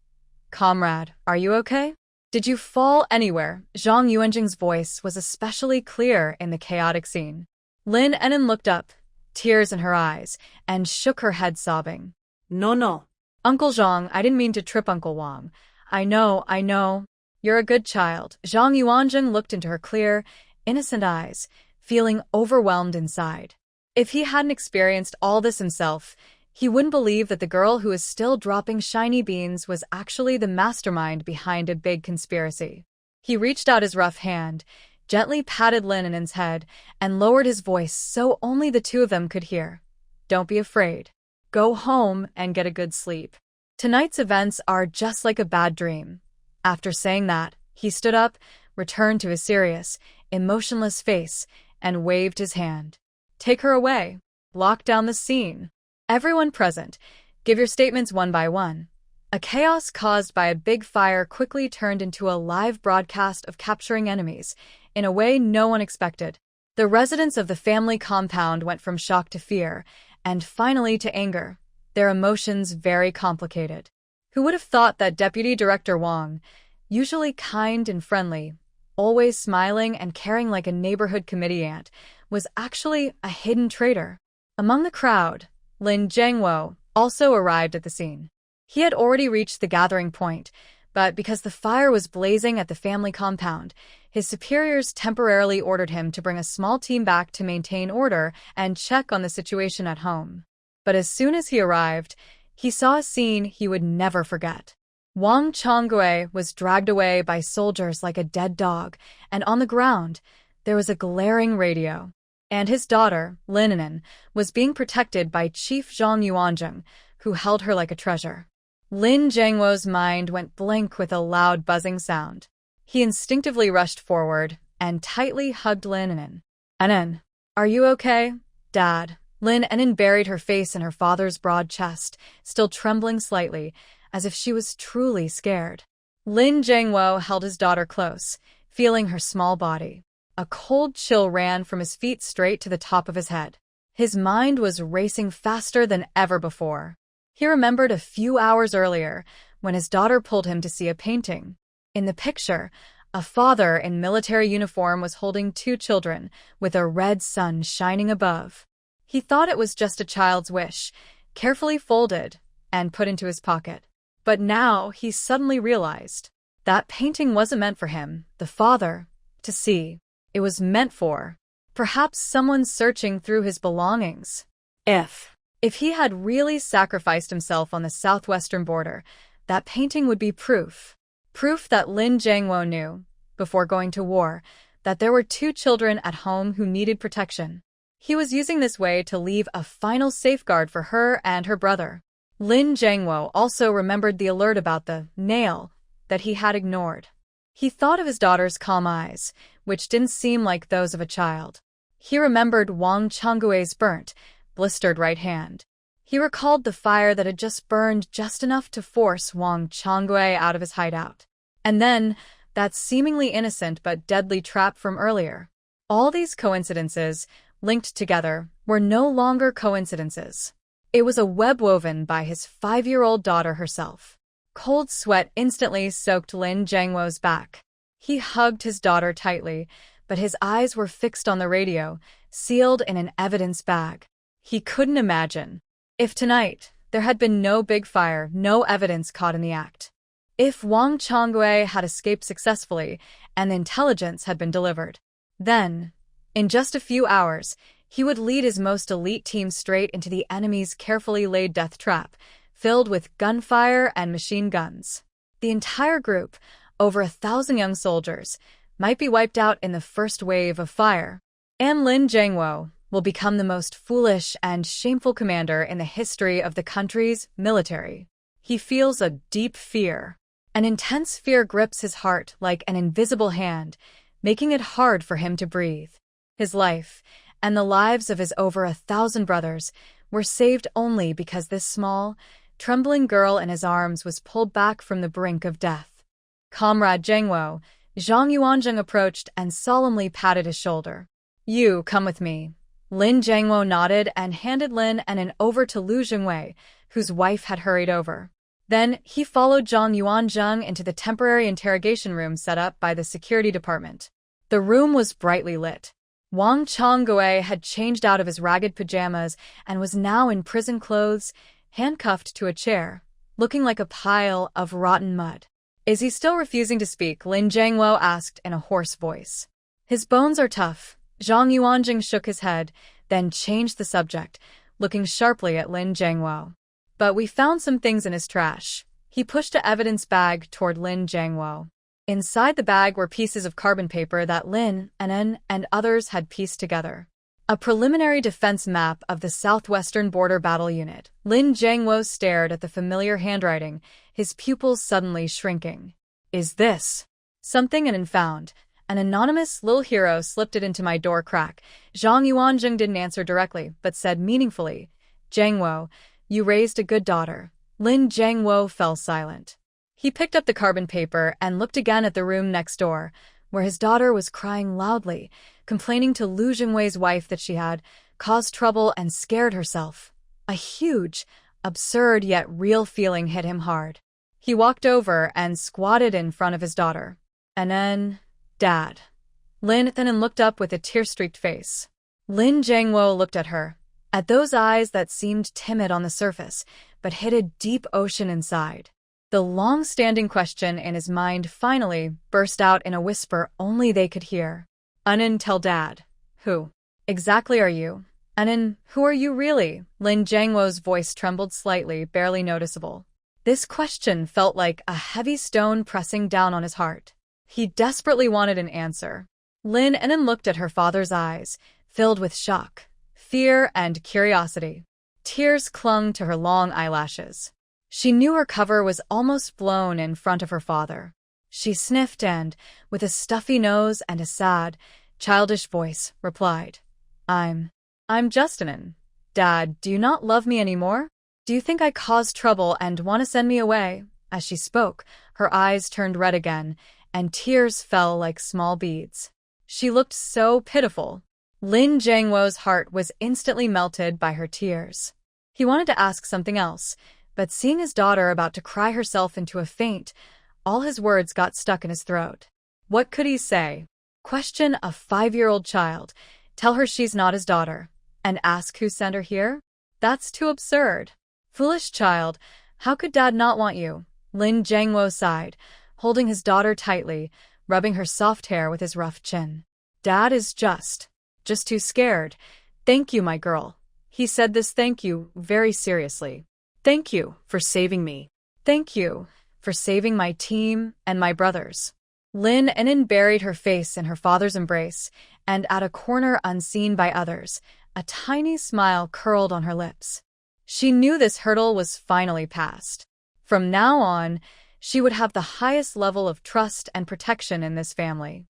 "Comrade, are you okay? Did you fall anywhere?" Zhang Yuanzheng's voice was especially clear in the chaotic scene. Lin An'an looked up, tears in her eyes, and shook her head sobbing. No. Uncle Zhang, I didn't mean to trip Uncle Wang. I know. You're a good child. Zhang Yuanzheng looked into her clear, innocent eyes, feeling overwhelmed inside. If he hadn't experienced all this himself, he wouldn't believe that the girl who was still dropping shiny beans was actually the mastermind behind a big conspiracy. He reached out his rough hand, gently patted Lin An'an's head, and lowered his voice so only the 2 of them could hear. Don't be afraid. Go home and get a good sleep. Tonight's events are just like a bad dream. After saying that, he stood up, returned to his serious, emotionless face, and waved his hand. "Take her away. Lock down the scene. Everyone present, give your statements one by one." A chaos caused by a big fire quickly turned into a live broadcast of capturing enemies, in a way no one expected. The residents of the family compound went from shock to fear, and finally to anger, their emotions very complicated. Who would have thought that Deputy Director Wang, usually kind and friendly, always smiling and caring like a neighborhood committee ant, was actually a hidden traitor? Among the crowd, Lin Jiangwo also arrived at the scene. He had already reached the gathering point, but because the fire was blazing at the family compound, his superiors temporarily ordered him to bring a small team back to maintain order and check on the situation at home. But as soon as he arrived, he saw a scene he would never forget. Wang Chonggui was dragged away by soldiers like a dead dog, and on the ground, there was a glaring radio. And his daughter, Lin An'an, was being protected by Chief Zhang Yuanzheng, who held her like a treasure. Lin Jiangwo's mind went blank with a loud buzzing sound. He instinctively rushed forward and tightly hugged Lin An'an. "An'an, are you okay?" "Dad." Lin An'an buried her face in her father's broad chest, still trembling slightly, as if she was truly scared. Lin Jiangwo held his daughter close, feeling her small body. A cold chill ran from his feet straight to the top of his head. His mind was racing faster than ever before. He remembered a few hours earlier when his daughter pulled him to see a painting. In the picture, a father in military uniform was holding two children with a red sun shining above. He thought it was just a child's wish, carefully folded and put into his pocket. But now he suddenly realized that painting wasn't meant for him, the father, to see. It was meant for, perhaps, someone searching through his belongings. If he had really sacrificed himself on the southwestern border, that painting would be proof. Proof that Lin Jiangwo knew, before going to war, that there were two children at home who needed protection. He was using this way to leave a final safeguard for her and her brother. Lin Jiangwo also remembered the alert about the nail that he had ignored. He thought of his daughter's calm eyes, which didn't seem like those of a child. He remembered Wang Chonggui's burnt, blistered right hand. He recalled the fire that had just burned just enough to force Wang Chonggui out of his hideout. And then, that seemingly innocent but deadly trap from earlier. All these coincidences, linked together, were no longer coincidences. It was a web woven by his 5-year-old daughter herself. Cold sweat instantly soaked Lin Jiangwo's back. He hugged his daughter tightly, but his eyes were fixed on the radio, sealed in an evidence bag. He couldn't imagine. If tonight, there had been no big fire, no evidence caught in the act. If Wang Chonggui had escaped successfully, and the intelligence had been delivered, then, in just a few hours, he would lead his most elite team straight into the enemy's carefully laid death trap, filled with gunfire and machine guns. The entire group, over 1,000 young soldiers, might be wiped out in the first wave of fire. And Lin Jiangwo will become the most foolish and shameful commander in the history of the country's military. He feels a deep fear. An intense fear grips his heart like an invisible hand, making it hard for him to breathe. His life, and the lives of his over 1,000 brothers, were saved only because this small, trembling girl in his arms was pulled back from the brink of death. "Comrade Jiangwo," Zhang Yuanzheng approached and solemnly patted his shoulder. "You come with me." Lin Jiangwo nodded and handed Lin An'an over to Lu Jingwei, whose wife had hurried over. Then he followed Zhang Yuanzheng into the temporary interrogation room set up by the security department. The room was brightly lit. Wang Chonggui had changed out of his ragged pajamas and was now in prison clothes, handcuffed to a chair, looking like a pile of rotten mud. "Is he still refusing to speak?" Lin Jiangwo asked in a hoarse voice. "His bones are tough." Zhang Yuanzheng shook his head, then changed the subject, looking sharply at Lin Jiangwo. "But we found some things in his trash." He pushed an evidence bag toward Lin Jiangwo. Inside the bag were pieces of carbon paper that Lin An'an and others had pieced together. A preliminary defense map of the southwestern border battle unit. Lin Jiangwo stared at the familiar handwriting, his pupils suddenly shrinking. "Is this something An'an found?" An anonymous little hero slipped it into my door crack. Zhang Yuanzheng didn't answer directly, but said meaningfully, Zhangwo, you raised a good daughter. Lin Zhangwo fell silent. He picked up the carbon paper and looked again at the room next door, where his daughter was crying loudly, complaining to Lu Jingwei's wife that she had caused trouble and scared herself. A huge, absurd yet real feeling hit him hard. He walked over and squatted in front of his daughter. An'an, Dad. Lin An'an looked up with a tear-streaked face. Lin Zhangwo looked at her, at those eyes that seemed timid on the surface, but hid a deep ocean inside. The long-standing question in his mind finally burst out in a whisper only they could hear. An'an, tell Dad. Who exactly are you? An'an, who are you really? Lin Zhangwo's voice trembled slightly, barely noticeable. This question felt like a heavy stone pressing down on his heart. He desperately wanted an answer. Lin An'an looked at her father's eyes, filled with shock, fear, and curiosity. Tears clung to her long eyelashes. She knew her cover was almost blown in front of her father. She sniffed and, with a stuffy nose and a sad, childish voice, replied, I'm Justin. Dad, do you not love me anymore? Do you think I caused trouble and want to send me away? As she spoke, her eyes turned red again, and tears fell like small beads. She looked so pitiful. Lin Zhangwo's heart was instantly melted by her tears. He wanted to ask something else, but seeing his daughter about to cry herself into a faint, all his words got stuck in his throat. What could he say? Question a 5-year-old child, tell her she's not his daughter, and ask who sent her here? That's too absurd. Foolish child, how could Dad not want you? Lin Zhangwo sighed, holding his daughter tightly, rubbing her soft hair with his rough chin. Dad is just too scared. Thank you, my girl. He said this thank you very seriously. Thank you for saving me. Thank you for saving my team and my brothers. Lin An'an buried her face in her father's embrace, and at a corner unseen by others, a tiny smile curled on her lips. She knew this hurdle was finally passed. From now on, she would have the highest level of trust and protection in this family.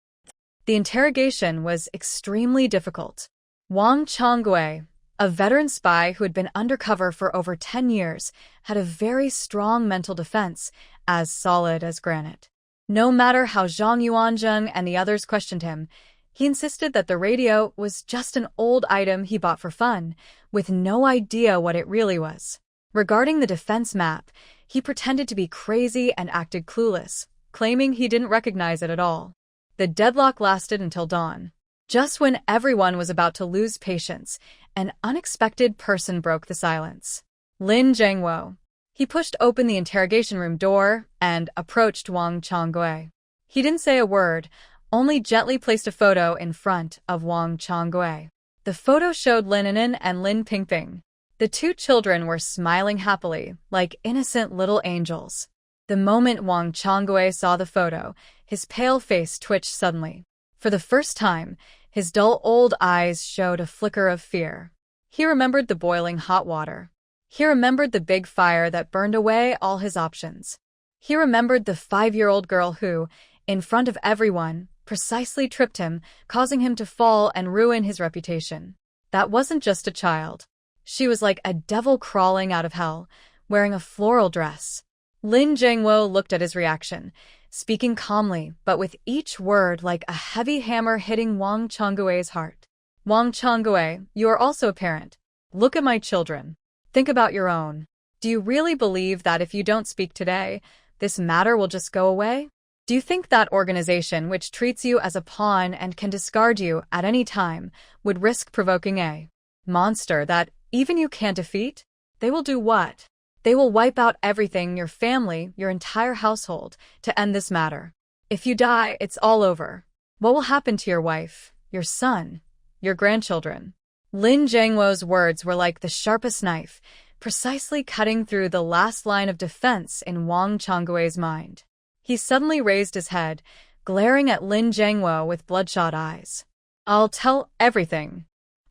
The interrogation was extremely difficult. Wang Chonggui, a veteran spy who had been undercover for over 10 years, had a very strong mental defense, as solid as granite. No matter how Zhang Yuanzheng and the others questioned him, he insisted that the radio was just an old item he bought for fun, with no idea what it really was. Regarding the defense map, he pretended to be crazy and acted clueless, claiming he didn't recognize it at all. The deadlock lasted until dawn. Just when everyone was about to lose patience, an unexpected person broke the silence. Lin Zhangwo. He pushed open the interrogation room door and approached Wang Chonggui. He didn't say a word, only gently placed a photo in front of Wang Chonggui. The photo showed Lin An'an and Lin Pingping. The two children were smiling happily, like innocent little angels. The moment Wang Chonggui saw the photo, his pale face twitched suddenly. For the first time, his dull old eyes showed a flicker of fear. He remembered the boiling hot water. He remembered the big fire that burned away all his options. He remembered the 5-year-old girl who, in front of everyone, precisely tripped him, causing him to fall and ruin his reputation. That wasn't just a child. She was like a devil crawling out of hell, wearing a floral dress. Lin Zhangwo looked at his reaction, speaking calmly, but with each word like a heavy hammer hitting Wang Chonggui's heart. Wang Chonggui, you are also a parent. Look at my children. Think about your own. Do you really believe that if you don't speak today, this matter will just go away? Do you think that organization which treats you as a pawn and can discard you at any time would risk provoking a monster that even you can't defeat? They will do what? They will wipe out everything, your family, your entire household, to end this matter. If you die, it's all over. What will happen to your wife, your son, your grandchildren? Lin Zhangwo's words were like the sharpest knife, precisely cutting through the last line of defense in Wang Chonggui's mind. He suddenly raised his head, glaring at Lin Zhangwo with bloodshot eyes. I'll tell everything.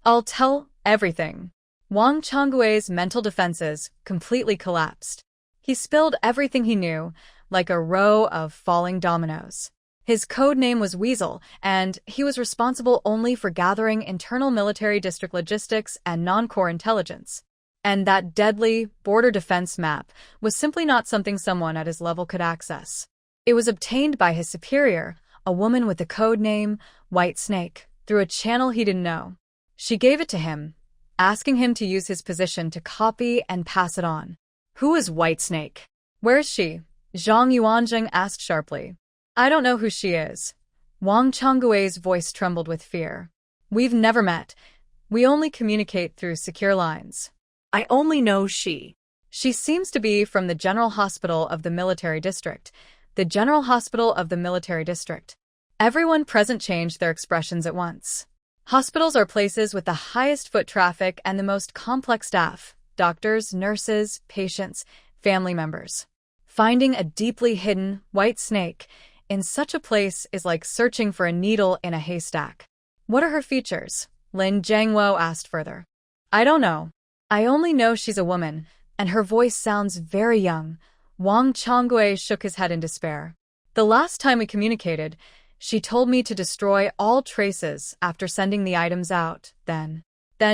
I'll tell everything. Wang Chonggui's mental defenses completely collapsed. He spilled everything he knew, like a row of falling dominoes. His code name was Weasel, and he was responsible only for gathering internal military district logistics and non-core intelligence. And that deadly border defense map was simply not something someone at his level could access. It was obtained by his superior, a woman with the code name White Snake, through a channel he didn't know. She gave it to him, asking him to use his position to copy and pass it on. Who is White Snake? Where is she? Zhang Yuanzheng asked sharply. I don't know who she is. Wang Changgui's voice trembled with fear. We've never met. We only communicate through secure lines. I only know she. She seems to be from the General Hospital of the Military District. The General Hospital of the Military District. Everyone present changed their expressions at once. Hospitals are places with the highest foot traffic and the most complex staff: doctors, nurses, patients, family members. Finding a deeply hidden white snake in such a place is like searching for a needle in a haystack. What are her features? Lin Jiangwo asked further. I don't know. I only know she's a woman, and her voice sounds very young. Wang Changgui shook his head in despair. The last time we communicated, she told me to destroy all traces after sending the items out. Then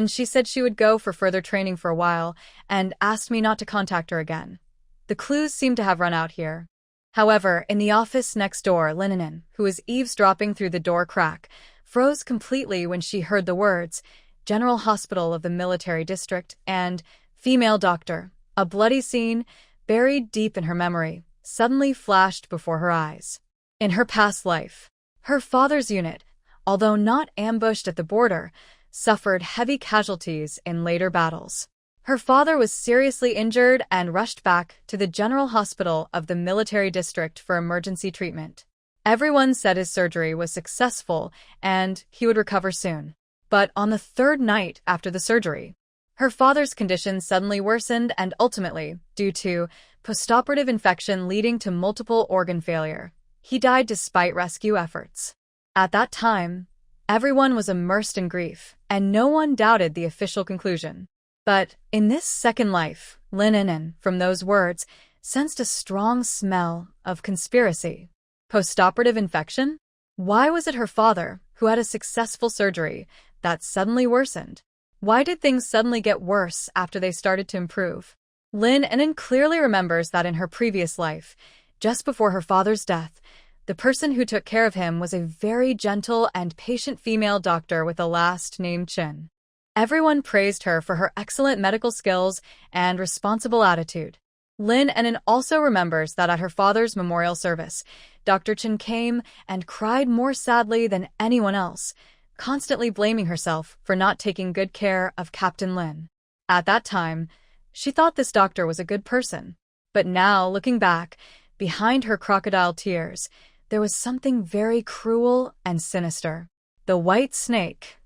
she said she would go for further training for a while and asked me not to contact her again. The clues seem to have run out here. However, in the office next door, Lin An'an, who was eavesdropping through the door crack, froze completely when she heard the words, General Hospital of the Military District and female doctor. A bloody scene, buried deep in her memory, suddenly flashed before her eyes. In her past life, her father's unit, although not ambushed at the border, suffered heavy casualties in later battles. Her father was seriously injured and rushed back to the General Hospital of the Military District for emergency treatment. Everyone said his surgery was successful and he would recover soon. But on the third night after the surgery, her father's condition suddenly worsened and ultimately, due to postoperative infection leading to multiple organ failure, he died despite rescue efforts. At that time, everyone was immersed in grief, and no one doubted the official conclusion. But in this second life, Lin An'an, from those words, sensed a strong smell of conspiracy. Postoperative infection? Why was it her father, who had a successful surgery, that suddenly worsened? Why did things suddenly get worse after they started to improve? Lin An'an clearly remembers that in her previous life, just before her father's death, the person who took care of him was a very gentle and patient female doctor with a last name Chen. Everyone praised her for her excellent medical skills and responsible attitude. Lin An'an also remembers that at her father's memorial service, Dr. Chen came and cried more sadly than anyone else, constantly blaming herself for not taking good care of Captain Lin. At that time, she thought this doctor was a good person. But now, looking back, behind her crocodile tears, there was something very cruel and sinister. The white snake.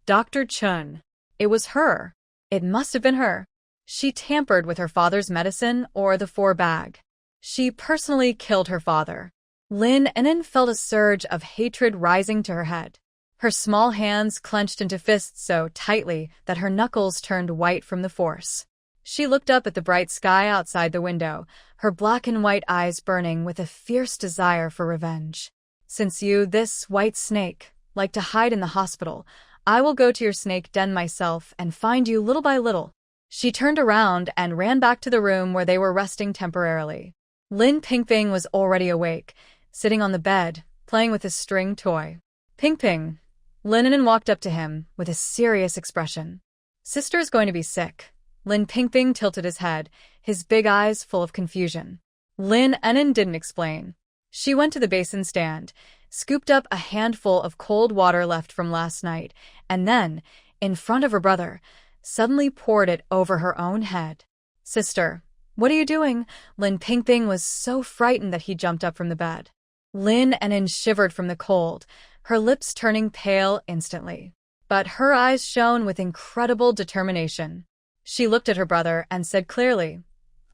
Dr. Chen. It was her. It must have been her. She tampered with her father's medicine or the 4-bag. She personally killed her father. Lin An'an felt a surge of hatred rising to her head. Her small hands clenched into fists so tightly that her knuckles turned white from the force. She looked up at the bright sky outside the window, her black and white eyes burning with a fierce desire for revenge. Since you, this white snake, like to hide in the hospital, I will go to your snake den myself and find you little by little. She turned around and ran back to the room where they were resting temporarily. Lin Pingping was already awake, sitting on the bed, playing with his string toy. Pingping. Lin An'an walked up to him with a serious expression. Sister's going to be sick. Lin Pingping tilted his head, his big eyes full of confusion. Lin An'an didn't explain. She went to the basin stand, scooped up a handful of cold water left from last night, and then, in front of her brother, suddenly poured it over her own head. Sister, what are you doing? Lin Pingping was so frightened that he jumped up from the bed. Lin An'an shivered from the cold, her lips turning pale instantly. But her eyes shone with incredible determination. She looked at her brother and said clearly,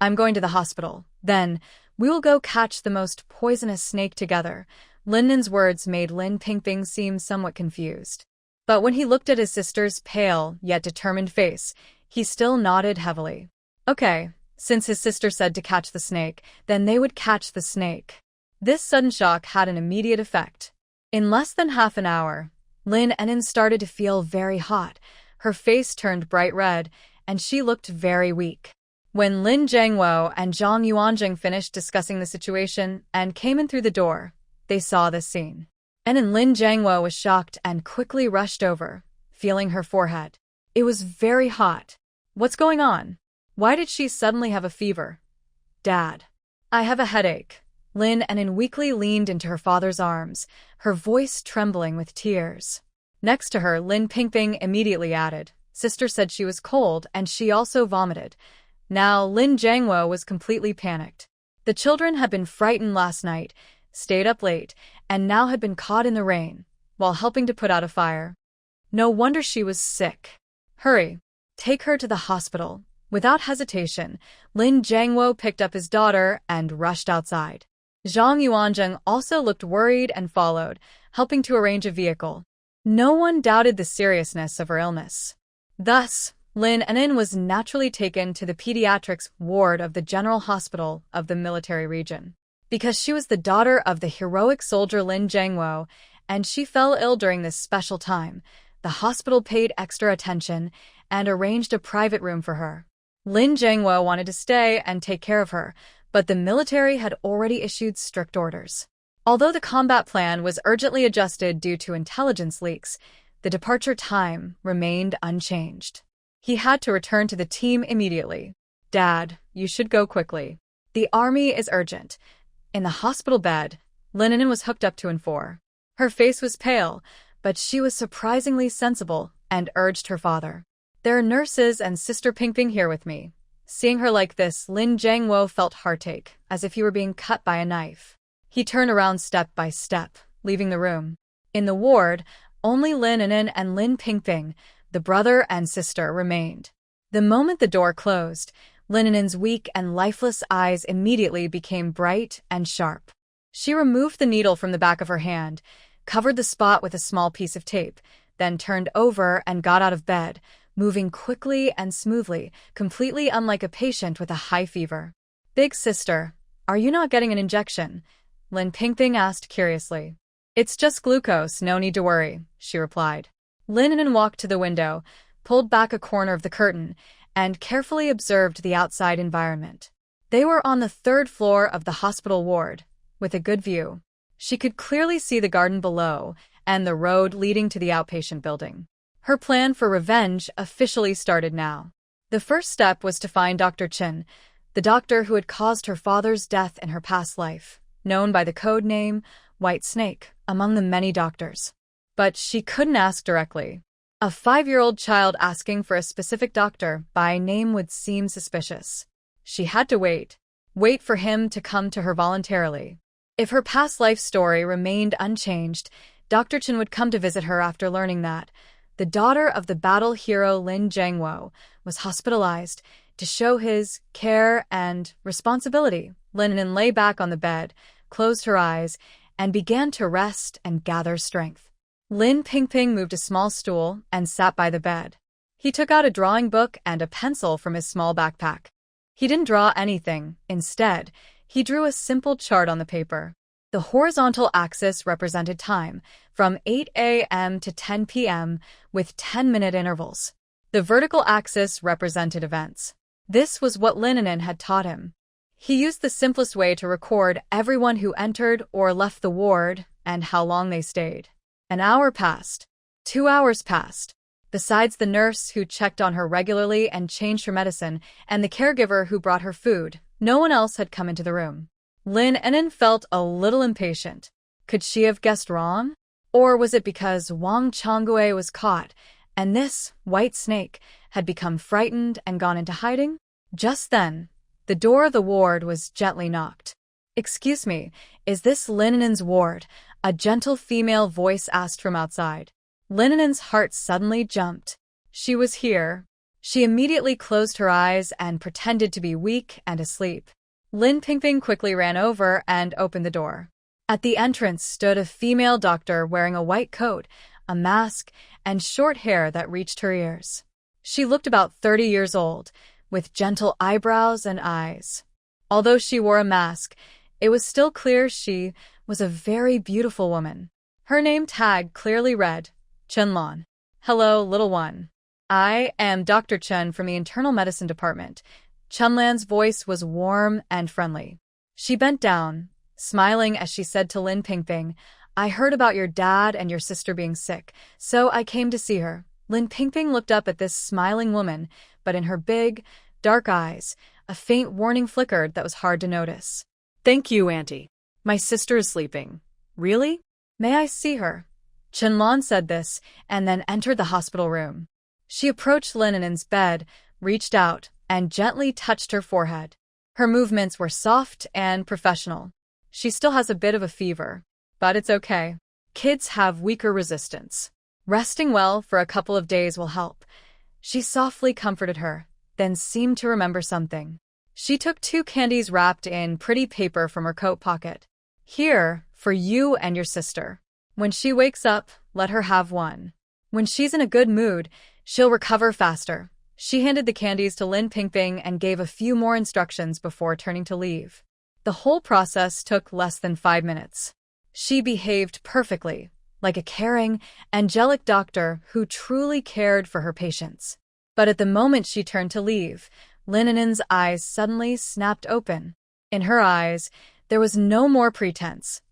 I'm going to the hospital. Then, we will go catch the most poisonous snake together. Lin An'an's words made Lin Pingping seem somewhat confused. But when he looked at his sister's pale yet determined face, he still nodded heavily. Okay, since his sister said to catch the snake, then they would catch the snake. This sudden shock had an immediate effect. In less than half an hour, Lin An'an started to feel very hot. Her face turned bright red, and she looked very weak. When Lin Jiangwo and Zhang Yuanjing finished discussing the situation and came in through the door, they saw this scene. And Lin Jiangwo was shocked and quickly rushed over, feeling her forehead. It was very hot. What's going on? Why did she suddenly have a fever? Dad. I have a headache. Lin An'an weakly leaned into her father's arms, her voice trembling with tears. Next to her, Lin Pingping immediately added, Sister said she was cold and she also vomited. Now Lin Jiangwo was completely panicked. The children had been frightened last night, stayed up late, and now had been caught in the rain, while helping to put out a fire. No wonder she was sick. Hurry. Take her to the hospital. Without hesitation, Lin Jiangwo picked up his daughter and rushed outside. Zhang Yuanjing also looked worried and followed, helping to arrange a vehicle. No one doubted the seriousness of her illness. Thus, Lin An'an was naturally taken to the pediatrics ward of the General Hospital of the military region. Because she was the daughter of the heroic soldier Lin Jiangwo, and she fell ill during this special time, the hospital paid extra attention and arranged a private room for her. Lin Jiangwo wanted to stay and take care of her, but the military had already issued strict orders. Although the combat plan was urgently adjusted due to intelligence leaks, the departure time remained unchanged. He had to return to the team immediately. Dad, you should go quickly. The army is urgent. In the hospital bed, Lin An'an was hooked up to N4. Her face was pale, but she was surprisingly sensible and urged her father. There are nurses and Sister Pingping here with me. Seeing her like this, Lin Jiangwo felt heartache, as if he were being cut by a knife. He turned around step by step, leaving the room. In the ward, only Lin An'an and Lin Pingping, the brother and sister, remained. The moment the door closed, Lin An'an's weak and lifeless eyes immediately became bright and sharp. She removed the needle from the back of her hand, covered the spot with a small piece of tape, then turned over and got out of bed, moving quickly and smoothly, completely unlike a patient with a high fever. Big sister, are you not getting an injection? Lin Pingping asked curiously. It's just glucose, no need to worry, she replied. Lin An'an walked to the window, pulled back a corner of the curtain, and carefully observed the outside environment. They were on the 3rd floor of the hospital ward, with a good view. She could clearly see the garden below and the road leading to the outpatient building. Her plan for revenge officially started now. The first step was to find Dr. Chen, the doctor who had caused her father's death in her past life, known by the code name White Snake, among the many doctors. But she couldn't ask directly. A 5-year-old child asking for a specific doctor by name would seem suspicious. She had to wait for him to come to her voluntarily. If her past life story remained unchanged, Dr. Chen would come to visit her after learning that the daughter of the battle hero Lin Jiangwo was hospitalized to show his care and responsibility. Lin An'an lay back on the bed, closed her eyes, and began to rest and gather strength. Lin Pingping moved a small stool and sat by the bed. He took out a drawing book and a pencil from his small backpack. He didn't draw anything. Instead, he drew a simple chart on the paper. The horizontal axis represented time, from 8 a.m. to 10 p.m., with 10-minute intervals. The vertical axis represented events. This was what Lin An'an had taught him. He used the simplest way to record everyone who entered or left the ward and how long they stayed. An hour passed. 2 hours passed. Besides the nurse who checked on her regularly and changed her medicine, and the caregiver who brought her food, no one else had come into the room. Lin An'an felt a little impatient. Could she have guessed wrong? Or was it because Wang Changwei was caught, and this white snake had become frightened and gone into hiding? Just then, the door of the ward was gently knocked. "Excuse me, is this Lin An'an's ward?" A gentle female voice asked from outside. Lin An'an's heart suddenly jumped. She was here. She immediately closed her eyes and pretended to be weak and asleep. Lin Pingping quickly ran over and opened the door. At the entrance stood a female doctor wearing a white coat, a mask, and short hair that reached her ears. She looked about 30 years old, with gentle eyebrows and eyes. Although she wore a mask, It was still clear she was a very beautiful woman. Her name tag clearly read, Chunlan. Hello, little one. I am Dr. Chen from the Internal Medicine Department. Chunlan's voice was warm and friendly. She bent down, smiling as she said to Lin Pingping, I heard about your dad and your sister being sick, so I came to see her. Lin Pingping looked up at this smiling woman, but in her big, dark eyes, a faint warning flickered that was hard to notice. Thank you, Auntie. My sister is sleeping. Really? May I see her? Chunlan said this, and then entered the hospital room. She approached Lin An'an's bed, reached out, and gently touched her forehead. Her movements were soft and professional. She still has a bit of a fever, but it's okay. Kids have weaker resistance. Resting well for a couple of days will help. She softly comforted her, then seemed to remember something. She took 2 candies wrapped in pretty paper from her coat pocket. Here, for you and your sister. When she wakes up, let her have one. When she's in a good mood, she'll recover faster. She handed the candies to Lin Pingping and gave a few more instructions before turning to leave. The whole process took less than 5 minutes. She behaved perfectly, like a caring, angelic doctor who truly cared for her patients. But at the moment she turned to leave, Lin An'an's eyes suddenly snapped open. In her eyes, there was no more pretense,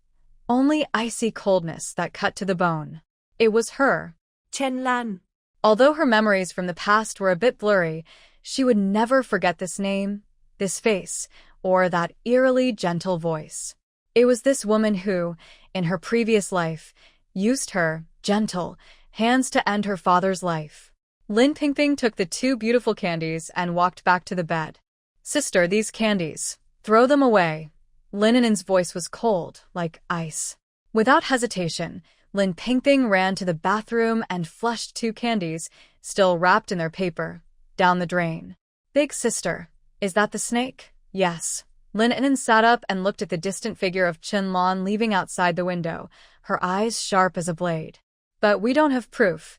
only icy coldness that cut to the bone. It was her, Chunlan. Although her memories from the past were a bit blurry, she would never forget this name, this face, or that eerily gentle voice. It was this woman who, in her previous life, used her, gentle, hands to end her father's life. Lin Pingping took the 2 beautiful candies and walked back to the bed. Sister, these candies. Throw them away. Lin An'an's voice was cold, like ice. Without hesitation, Lin Pingping ran to the bathroom and flushed 2 candies, still wrapped in their paper, down the drain. Big sister, is that the snake? Yes. Lin An'an sat up and looked at the distant figure of Chunlan leaving outside the window, her eyes sharp as a blade. But we don't have proof.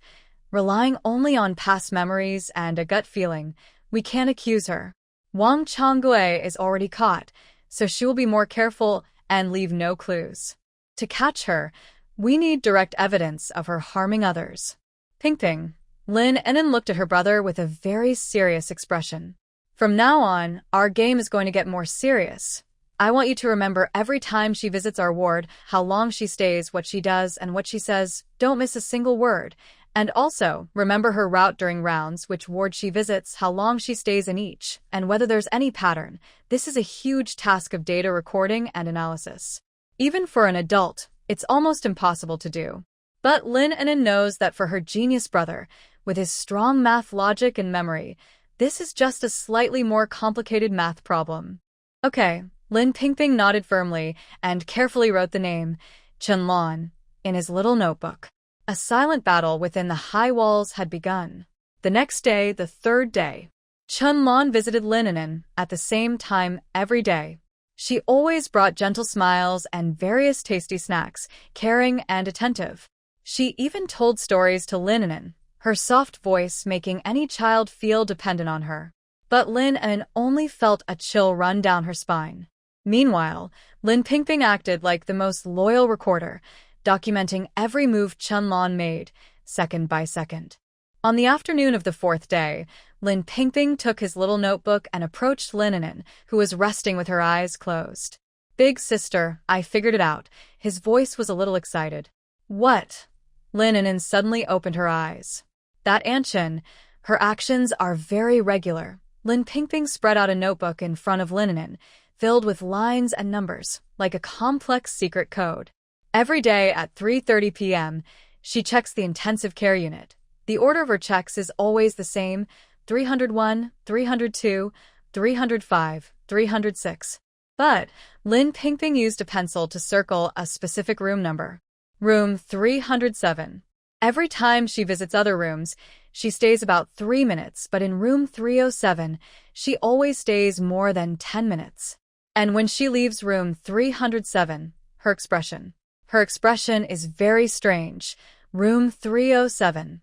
Relying only on past memories and a gut feeling, we can't accuse her. Wang Changui is already caught, so she will be more careful and leave no clues. To catch her, we need direct evidence of her harming others. Pingping. Lin An'an looked at her brother with a very serious expression. From now on, our game is going to get more serious. I want you to remember every time she visits our ward, how long she stays, what she does, and what she says. Don't miss a single word. And also, remember her route during rounds, which ward she visits, how long she stays in each, and whether there's any pattern. This is a huge task of data recording and analysis. Even for an adult, it's almost impossible to do. But Lin An'an knows that for her genius brother, with his strong math logic and memory, this is just a slightly more complicated math problem. Okay, Lin Pingping nodded firmly and carefully wrote the name, Chunlan, in his little notebook. A silent battle within the high walls had begun. The next day, the 3rd day, Chunlan visited Lin An'an at the same time every day. She always brought gentle smiles and various tasty snacks, caring and attentive. She even told stories to Lin An'an, her soft voice making any child feel dependent on her. But Lin An'an only felt a chill run down her spine. Meanwhile, Lin Pingping acted like the most loyal recorder, documenting every move Chunlan made, second by second. On the afternoon of the 4th day, Lin Pingping took his little notebook and approached Lin An'an, who was resting with her eyes closed. Big sister, I figured it out. His voice was a little excited. What? Lin An'an suddenly opened her eyes. That Anchan, her actions are very regular. Lin Pingping spread out a notebook in front of Lin An'an, filled with lines and numbers, like a complex secret code. Every day at 3:30 p.m., she checks the intensive care unit. The order of her checks is always the same, 301, 302, 305, 306. But Lin Pingping used a pencil to circle a specific room number. Room 307. Every time she visits other rooms, she stays about 3 minutes, but in room 307, she always stays more than 10 minutes. And when she leaves room 307, her expression is very strange. Room 307.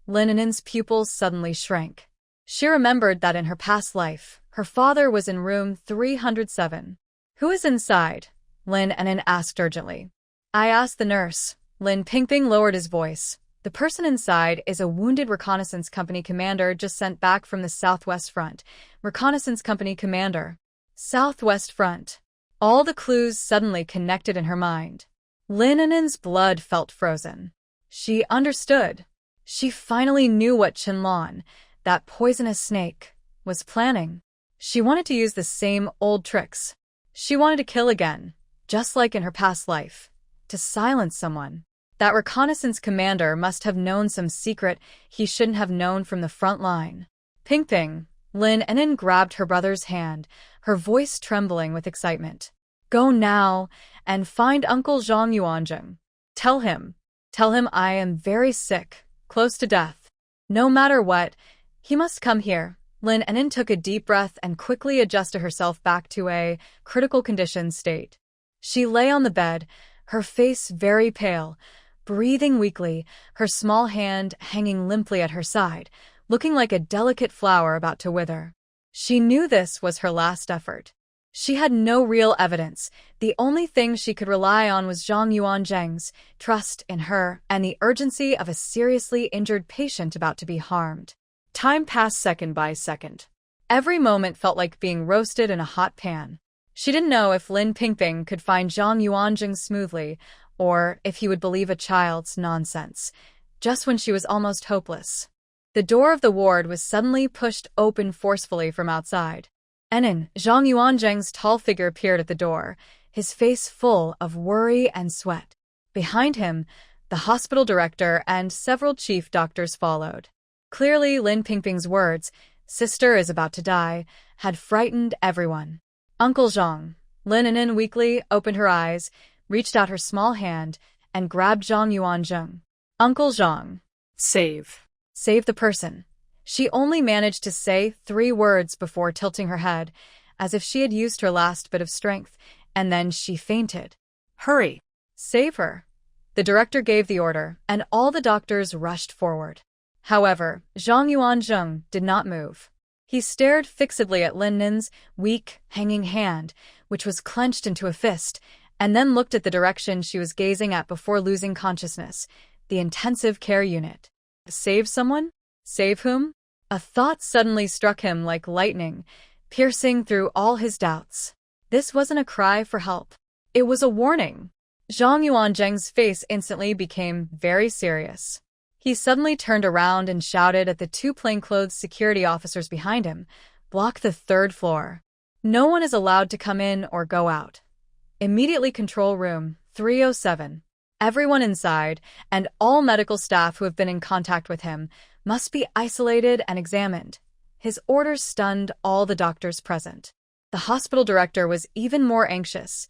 Lin An'an's pupils suddenly shrank. She remembered that in her past life, her father was in room 307. Who is inside? Lin An'an asked urgently. I asked the nurse. Lin Pingping lowered his voice. The person inside is a wounded reconnaissance company commander just sent back from the Southwest Front. Reconnaissance company commander. Southwest Front. All the clues suddenly connected in her mind. Lin An'an's blood felt frozen. She understood. She finally knew what Qianlan, that poisonous snake, was planning. She wanted to use the same old tricks. She wanted to kill again, just like in her past life, to silence someone. That reconnaissance commander must have known some secret he shouldn't have known from the front line. Ping, Lin An'an grabbed her brother's hand, her voice trembling with excitement. Go now and find Uncle Zhang Yuanzheng. Tell him I am very sick, close to death. No matter what, he must come here. Lin An'an took a deep breath and quickly adjusted herself back to a critical condition state. She lay on the bed, her face very pale, breathing weakly, her small hand hanging limply at her side, looking like a delicate flower about to wither. She knew this was her last effort. She had no real evidence. The only thing she could rely on was Zhang Yuanzheng's trust in her and the urgency of a seriously injured patient about to be harmed. Time passed second by second. Every moment felt like being roasted in a hot pan. She didn't know if Lin Pingping could find Zhang Yuanzheng smoothly, or if he would believe a child's nonsense, just when she was almost hopeless. The door of the ward was suddenly pushed open forcefully from outside. Zhang Yuanzheng's tall figure appeared at the door, his face full of worry and sweat. Behind him, the hospital director and several chief doctors followed. Clearly, Lin Pingping's words, "Sister is about to die," had frightened everyone. Uncle Zhang. Lin An'an weakly opened her eyes, reached out her small hand, and grabbed Zhang Yuanzheng. Uncle Zhang. Save the person. She only managed to say 3 words before tilting her head, as if she had used her last bit of strength, and then she fainted. Hurry! Save her! The director gave the order, and all the doctors rushed forward. However, Zhang Yuanzheng did not move. He stared fixedly at Lin An'an's weak, hanging hand, which was clenched into a fist, and then looked at the direction she was gazing at before losing consciousness, the intensive care unit. Save someone? Save whom? A thought suddenly struck him like lightning, piercing through all his doubts. This wasn't a cry for help. It was a warning. Zhang Yuanzheng's face instantly became very serious. He suddenly turned around and shouted at the 2 plainclothes security officers behind him, "Block the 3rd floor. No one is allowed to come in or go out. Immediately control room 307. Everyone inside, and all medical staff who have been in contact with him, must be isolated and examined." His orders stunned all the doctors present. The hospital director was even more anxious.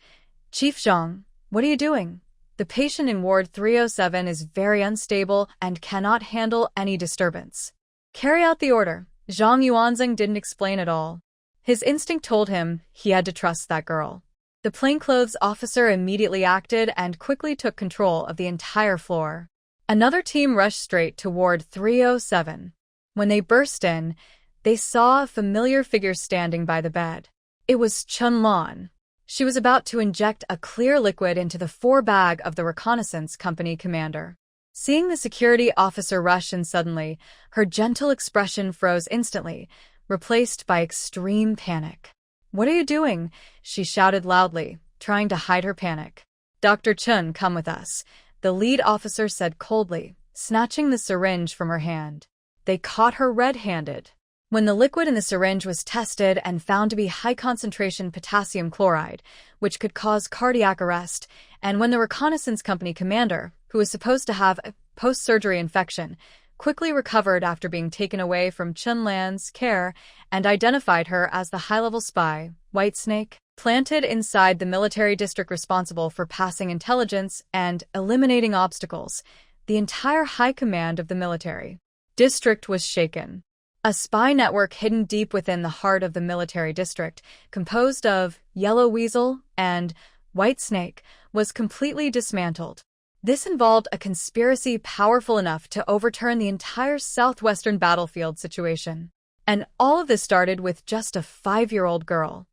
"Chief Zhang, what are you doing? The patient in Ward 307 is very unstable and cannot handle any disturbance. Carry out the order." Zhang Yuanzheng didn't explain at all. His instinct told him he had to trust that girl. The plainclothes officer immediately acted and quickly took control of the entire floor. Another team rushed straight to Ward 307. When they burst in, they saw a familiar figure standing by the bed. It was Qianlan. She was about to inject a clear liquid into the 4-bag of the reconnaissance company commander. Seeing the security officer rush in suddenly, her gentle expression froze instantly, replaced by extreme panic. "What are you doing?" she shouted loudly, trying to hide her panic. "Dr. Chun, come with us," the lead officer said coldly, snatching the syringe from her hand. They caught her red-handed. When the liquid in the syringe was tested and found to be high-concentration potassium chloride, which could cause cardiac arrest, and when the reconnaissance company commander, who was supposed to have a post-surgery infection, quickly recovered after being taken away from Qianlan's care and identified her as the high-level spy, Whitesnake, planted inside the military district responsible for passing intelligence and eliminating obstacles, the entire high command of the military district was shaken. A spy network hidden deep within the heart of the military district, composed of Yellow Weasel and Whitesnake, was completely dismantled. This involved a conspiracy powerful enough to overturn the entire southwestern battlefield situation. And all of this started with just a 5-year-old girl.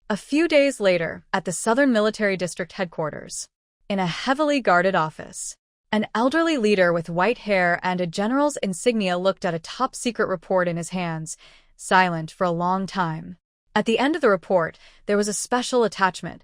A few days later, at the Southern Military District headquarters, in a heavily guarded office, an elderly leader with white hair and a general's insignia looked at a top-secret report in his hands, silent for a long time. At the end of the report, there was a special attachment,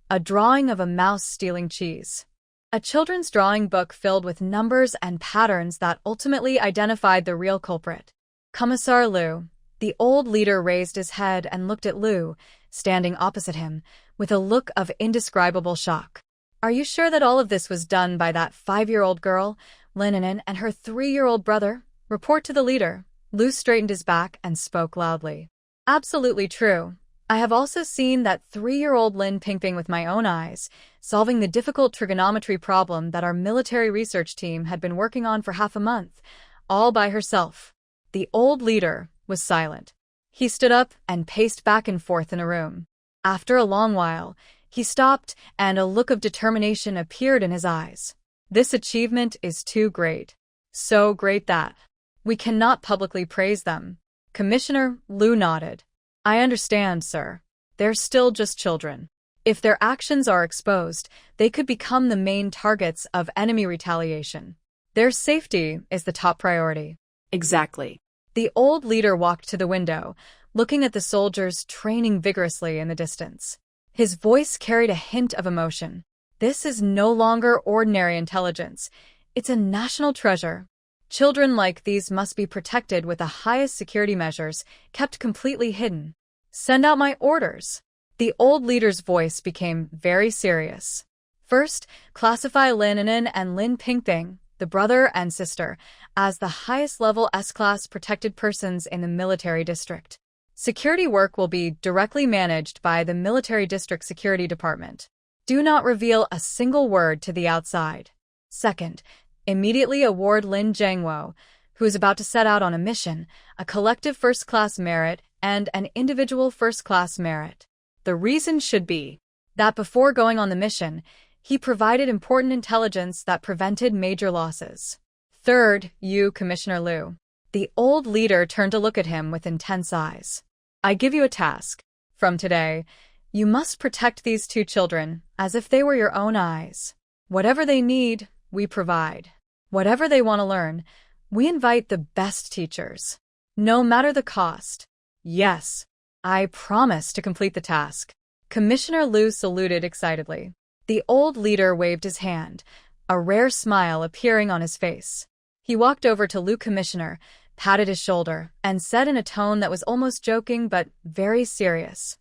a drawing of a mouse stealing cheese. A children's drawing book filled with numbers and patterns that ultimately identified the real culprit. Commissar Liu. The old leader raised his head and looked at Liu, standing opposite him, with a look of indescribable shock. Are you sure that all of this was done by that 5-year-old girl, Lin An'an, and her 3-year-old brother? Report to the leader. Liu straightened his back and spoke loudly. Absolutely true. I have also seen that 3-year-old Lin Pingping with my own eyes, solving the difficult trigonometry problem that our military research team had been working on for half a month, all by herself. The old leader was silent. He stood up and paced back and forth in the room. After a long while, he stopped and a look of determination appeared in his eyes. This achievement is too great. So great that we cannot publicly praise them. Commissioner Liu nodded. I understand, sir. They're still just children. If their actions are exposed, they could become the main targets of enemy retaliation. Their safety is the top priority. Exactly. The old leader walked to the window, looking at the soldiers training vigorously in the distance. His voice carried a hint of emotion. This is no longer ordinary intelligence. It's a national treasure. Children like these must be protected with the highest security measures, kept completely hidden. Send out my orders. The old leader's voice became very serious. First, classify Lin An'an and Lin Pingping, the brother and sister, as the highest-level S-class protected persons in the military district. Security work will be directly managed by the Military District Security Department. Do not reveal a single word to the outside. Second, immediately award Lin Jiangwo, who is about to set out on a mission, a collective first-class merit and an individual first-class merit. The reason should be that before going on the mission, he provided important intelligence that prevented major losses. Third, you, Commissioner Liu. The old leader turned to look at him with intense eyes. I give you a task. From today, you must protect these 2 children as if they were your own eyes. Whatever they need, we provide. Whatever they want to learn, we invite the best teachers. No matter the cost. Yes, I promise to complete the task. Commissioner Liu saluted excitedly. The old leader waved his hand, a rare smile appearing on his face. He walked over to Liu Commissioner, patted his shoulder, and said in a tone that was almost joking but very serious.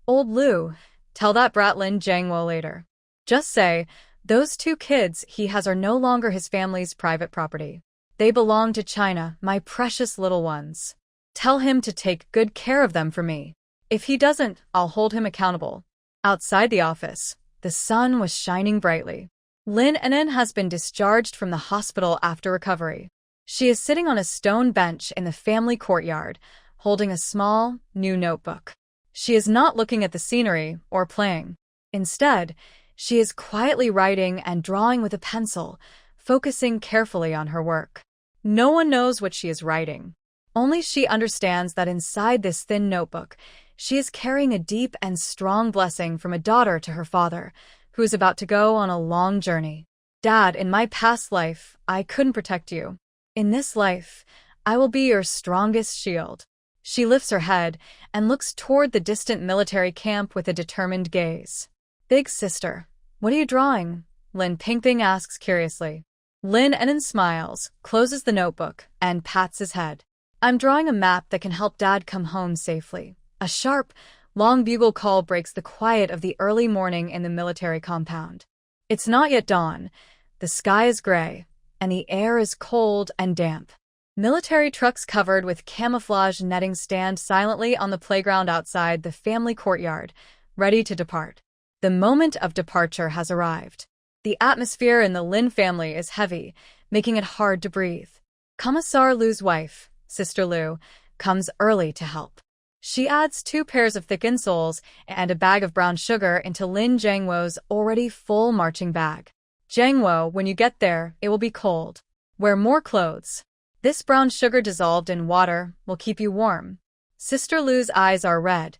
Old Liu, tell that brat Lin Jiangwo later. Just say, those 2 kids he has are no longer his family's private property. They belong to China, my precious little ones. Tell him to take good care of them for me. If he doesn't, I'll hold him accountable. Outside the office, the sun was shining brightly. Lin An'an has been discharged from the hospital after recovery. She is sitting on a stone bench in the family courtyard, holding a small, new notebook. She is not looking at the scenery or playing. Instead, she is quietly writing and drawing with a pencil, focusing carefully on her work. No one knows what she is writing. Only she understands that inside this thin notebook, she is carrying a deep and strong blessing from a daughter to her father, who is about to go on a long journey. Dad, in my past life, I couldn't protect you. In this life, I will be your strongest shield. She lifts her head and looks toward the distant military camp with a determined gaze. Big sister, what are you drawing? Lin Pingping asks curiously. Lin An'an smiles, closes the notebook, and pats his head. I'm drawing a map that can help Dad come home safely. A sharp, long bugle call breaks the quiet of the early morning in the military compound. It's not yet dawn. The sky is gray, and the air is cold and damp. Military trucks covered with camouflage netting stand silently on the playground outside the family courtyard, ready to depart. The moment of departure has arrived. The atmosphere in the Lin family is heavy, making it hard to breathe. Commissar Liu's wife, Sister Liu, comes early to help. She adds 2 pairs of thick insoles and a bag of brown sugar into Lin Jiangwo's already full marching bag. Jiangwo, when you get there, it will be cold. Wear more clothes. This brown sugar dissolved in water will keep you warm. Sister Liu's eyes are red,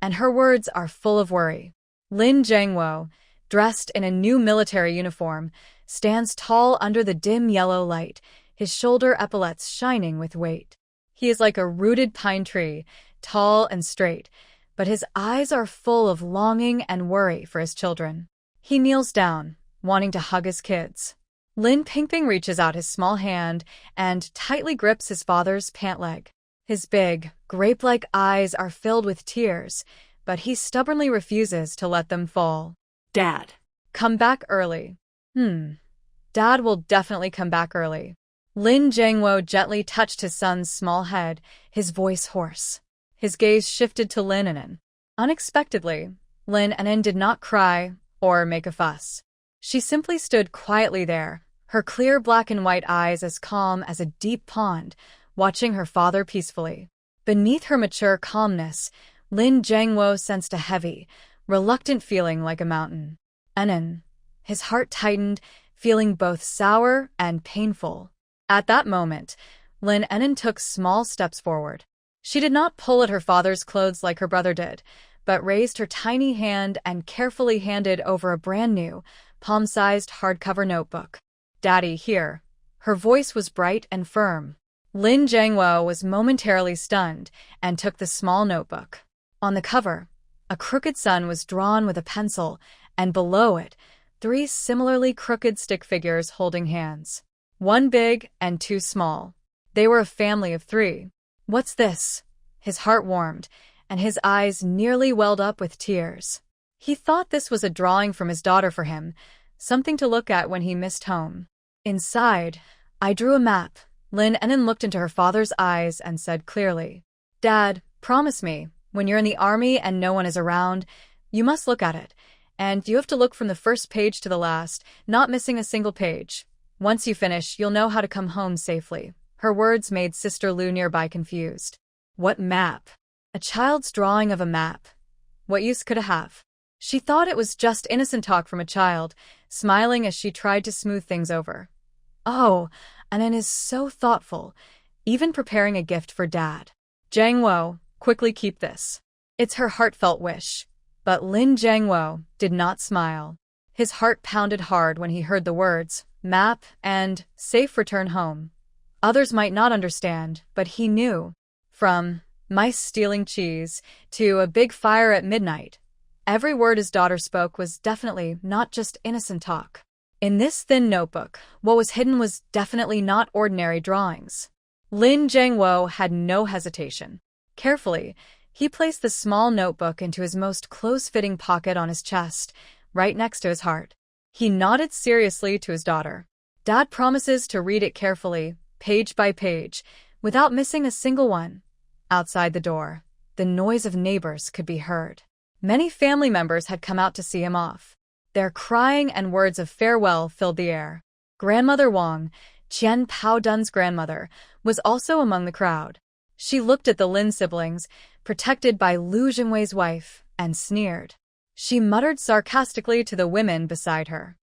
and her words are full of worry. Lin Jiangwo, dressed in a new military uniform, stands tall under the dim yellow light, his shoulder epaulets shining with weight. He is like a rooted pine tree, tall and straight, but his eyes are full of longing and worry for his children. He kneels down, wanting to hug his kids. Lin Pingping reaches out his small hand and tightly grips his father's pant leg. His big, grape-like eyes are filled with tears, but he stubbornly refuses to let them fall. Dad. Come back early. Dad will definitely come back early. Lin Jiangwo gently touched his son's small head, his voice hoarse. His gaze shifted to Lin An'an. Unexpectedly, Lin An'an did not cry or make a fuss. She simply stood quietly there, her clear black and white eyes as calm as a deep pond, watching her father peacefully. Beneath her mature calmness, Lin Jiangwo sensed a heavy, reluctant feeling like a mountain. An'an. His heart tightened, feeling both sour and painful. At that moment, Lin An'an took small steps forward. She did not pull at her father's clothes like her brother did, but raised her tiny hand and carefully handed over a brand-new, palm-sized hardcover notebook. Daddy, here. Her voice was bright and firm. Lin Jiangwo was momentarily stunned and took the small notebook. On the cover, a crooked sun was drawn with a pencil, and below it, 3 similarly crooked stick figures holding hands. 1 big and 2 small. They were a family of 3. What's this? His heart warmed, and his eyes nearly welled up with tears. He thought this was a drawing from his daughter for him, something to look at when he missed home. Inside, I drew a map. Lin An'an looked into her father's eyes and said clearly, Dad, promise me, when you're in the army and no one is around, you must look at it, and you have to look from the first page to the last, not missing a single page. Once you finish, you'll know how to come home safely. Her words made Sister Lu nearby confused. What map? A child's drawing of a map. What use could it have? She thought it was just innocent talk from a child, smiling as she tried to smooth things over. Oh, An'an is so thoughtful, even preparing a gift for Dad. Jiangwo, quickly keep this. It's her heartfelt wish. But Lin Jiangwo did not smile. His heart pounded hard when he heard the words, map and safe return home. Others might not understand, but he knew. From mice stealing cheese to a big fire at midnight, every word his daughter spoke was definitely not just innocent talk. In this thin notebook, what was hidden was definitely not ordinary drawings. Lin Jiangwo had no hesitation. Carefully, he placed the small notebook into his most close-fitting pocket on his chest, right next to his heart. He nodded seriously to his daughter. Dad promises to read it carefully, page by page, without missing a single one. Outside the door, the noise of neighbors could be heard. Many family members had come out to see him off. Their crying and words of farewell filled the air. Grandmother Wang, Qian Paodun's grandmother, was also among the crowd. She looked at the Lin siblings, protected by Lu Jingwei's wife, and sneered. She muttered sarcastically to the women beside her.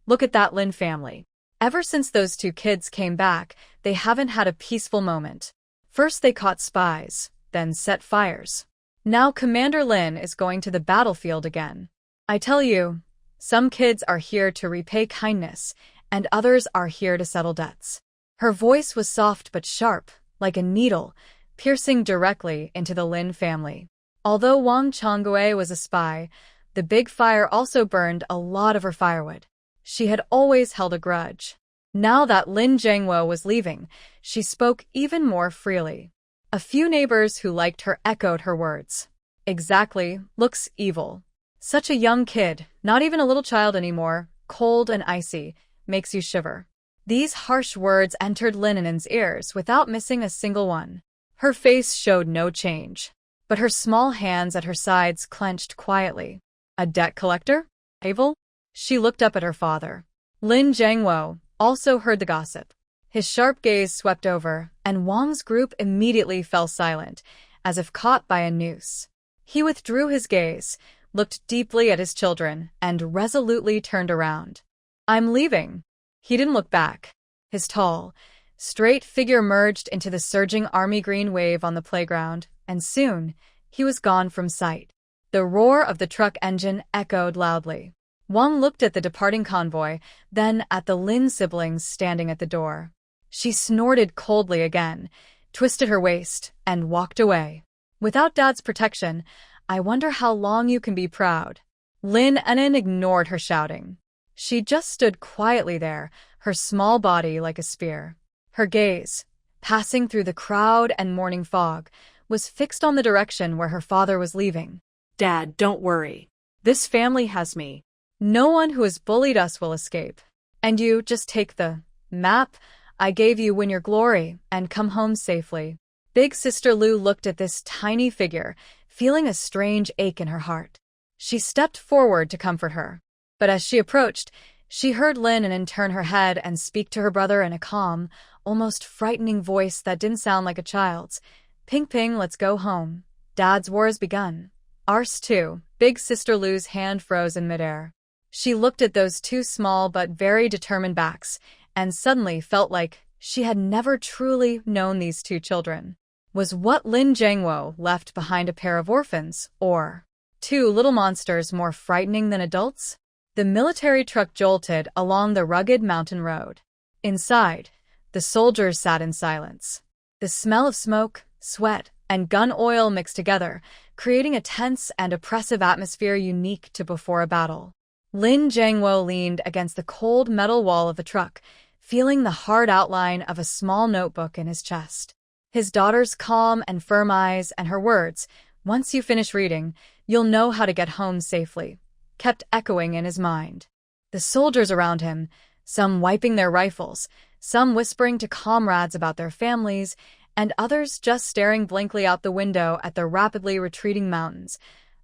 Look at that Lin family. Ever since those 2 kids came back, they haven't had a peaceful moment. First they caught spies, then set fires. Now Commander Lin is going to the battlefield again. I tell you, some kids are here to repay kindness, and others are here to settle debts. Her voice was soft but sharp, like a needle, piercing directly into the Lin family. Although Wang Chonggui was a spy, the big fire also burned a lot of her firewood. She had always held a grudge. Now that Lin Jiangwo was leaving, she spoke even more freely. A few neighbors who liked her echoed her words. Exactly, looks evil. Such a young kid, not even a little child anymore, cold and icy, makes you shiver. These harsh words entered Lin An'an's ears without missing a single one. Her face showed no change, but her small hands at her sides clenched quietly. A debt collector? Evil? She looked up at her father. Lin Jiangwo also heard the gossip. His sharp gaze swept over, and Wang's group immediately fell silent, as if caught by a noose. He withdrew his gaze, looked deeply at his children, and resolutely turned around. I'm leaving. He didn't look back. His tall, straight figure merged into the surging army green wave on the playground, and soon he was gone from sight. The roar of the truck engine echoed loudly. Wang looked at the departing convoy, then at the Lin siblings standing at the door. She snorted coldly again, twisted her waist, and walked away. Without Dad's protection, I wonder how long you can be proud. Lin An'an ignored her shouting. She just stood quietly there, her small body like a spear. Her gaze, passing through the crowd and morning fog, was fixed on the direction where her father was leaving. Dad, don't worry. This family has me. No one who has bullied us will escape. And you just take the map I gave you win your glory and come home safely. Big Sister Lu looked at this tiny figure, feeling a strange ache in her heart. She stepped forward to comfort her. But as she approached, she heard Lin An'an turn her head and speak to her brother in a calm, almost frightening voice that didn't sound like a child's. Ping Ping, let's go home. Dad's war has begun. Ours too. Big Sister Lu's hand froze in midair. She looked at those two small but very determined backs, and suddenly felt like she had never truly known these two children. Was what Lin Jiangwo left behind a pair of orphans, or two little monsters more frightening than adults? The military truck jolted along the rugged mountain road. Inside, the soldiers sat in silence. The smell of smoke, sweat, and gun oil mixed together, creating a tense and oppressive atmosphere unique to before a battle. Lin Jiangwo leaned against the cold metal wall of the truck, feeling the hard outline of a small notebook in his chest. His daughter's calm and firm eyes and her words, "Once you finish reading, you'll know how to get home safely," kept echoing in his mind. The soldiers around him, some wiping their rifles, some whispering to comrades about their families, and others just staring blankly out the window at the rapidly retreating mountains,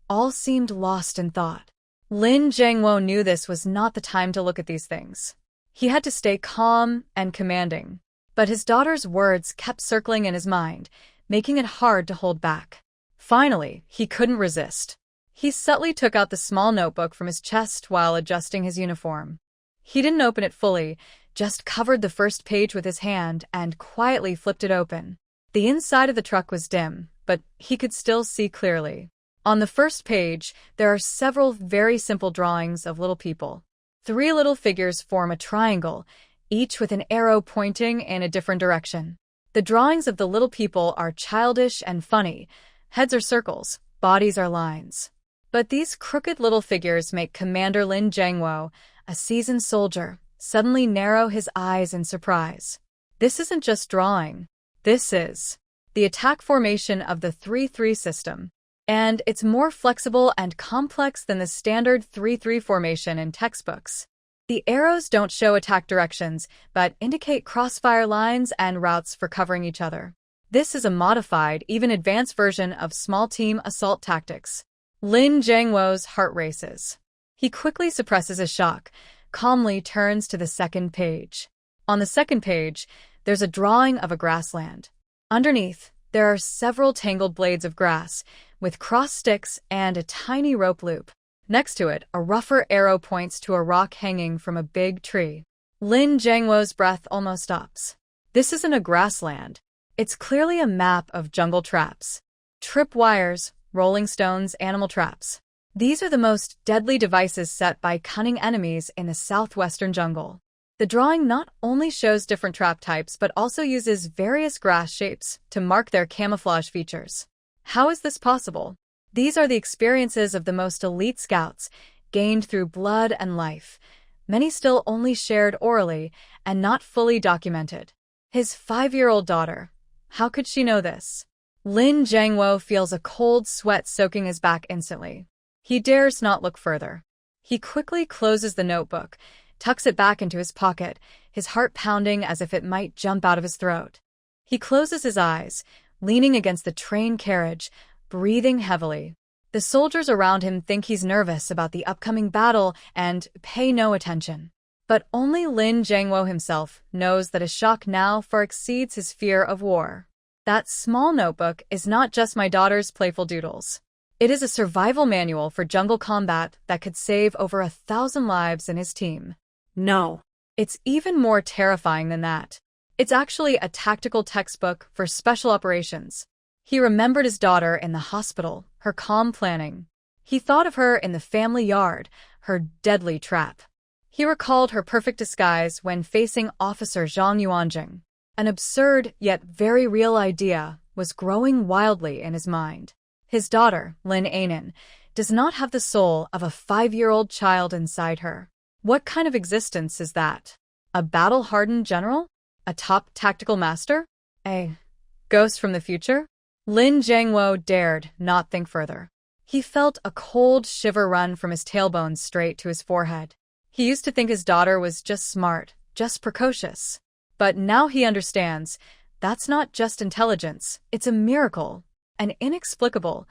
all seemed lost in thought. Lin Jiangwo knew this was not the time to look at these things. He had to stay calm and commanding. But his daughter's words kept circling in his mind, making it hard to hold back. Finally, he couldn't resist. He subtly took out the small notebook from his chest while adjusting his uniform. He didn't open it fully, just covered the first page with his hand and quietly flipped it open. The inside of the truck was dim, but he could still see clearly. On the first page, there are several very simple drawings of little people. 3 little figures form a triangle, each with an arrow pointing in a different direction. The drawings of the little people are childish and funny. Heads are circles, bodies are lines. But these crooked little figures make Commander Lin Jiangwo, a seasoned soldier, suddenly narrow his eyes in surprise. This isn't just drawing. This is the attack formation of the 3-3 system. And it's more flexible and complex than the standard 3-3 formation in textbooks. The arrows don't show attack directions, but indicate crossfire lines and routes for covering each other. This is a modified, even advanced version of small team assault tactics. Lin Jiangwo's heart races. He quickly suppresses a shock, calmly turns to the second page. On the second page, there's a drawing of a grassland. Underneath, there are several tangled blades of grass, with cross sticks and a tiny rope loop. Next to it, a rougher arrow points to a rock hanging from a big tree. Lin Jiangwo's breath almost stops. This isn't a grassland. It's clearly a map of jungle traps. Trip wires, rolling stones, animal traps. These are the most deadly devices set by cunning enemies in the southwestern jungle. The drawing not only shows different trap types but also uses various grass shapes to mark their camouflage features. How is this possible? These are the experiences of the most elite scouts, gained through blood and life, many still only shared orally and not fully documented. His 5-year-old daughter. How could she know this? Lin Jiangwo feels a cold sweat soaking his back instantly. He dares not look further. He quickly closes the notebook, tucks it back into his pocket, his heart pounding as if it might jump out of his throat. He closes his eyes, leaning against the train carriage, breathing heavily. The soldiers around him think he's nervous about the upcoming battle and pay no attention. But only Lin Jiangwo himself knows that his shock now far exceeds his fear of war. That small notebook is not just my daughter's playful doodles. It is a survival manual for jungle combat that could save over 1,000 lives in his team. No, it's even more terrifying than that. It's actually a tactical textbook for special operations. He remembered his daughter in the hospital, her calm planning. He thought of her in the family yard, her deadly trap. He recalled her perfect disguise when facing Officer Zhang Yuanjing. An absurd yet very real idea was growing wildly in his mind. His daughter, Lin An'an, does not have the soul of a 5-year-old child inside her. What kind of existence is that? A battle-hardened general? A top tactical master? A ghost from the future? Lin Jiangwo dared not think further. He felt a cold shiver run from his tailbones straight to his forehead. He used to think his daughter was just smart, just precocious. But now he understands, that's not just intelligence, it's a miracle, an inexplicable,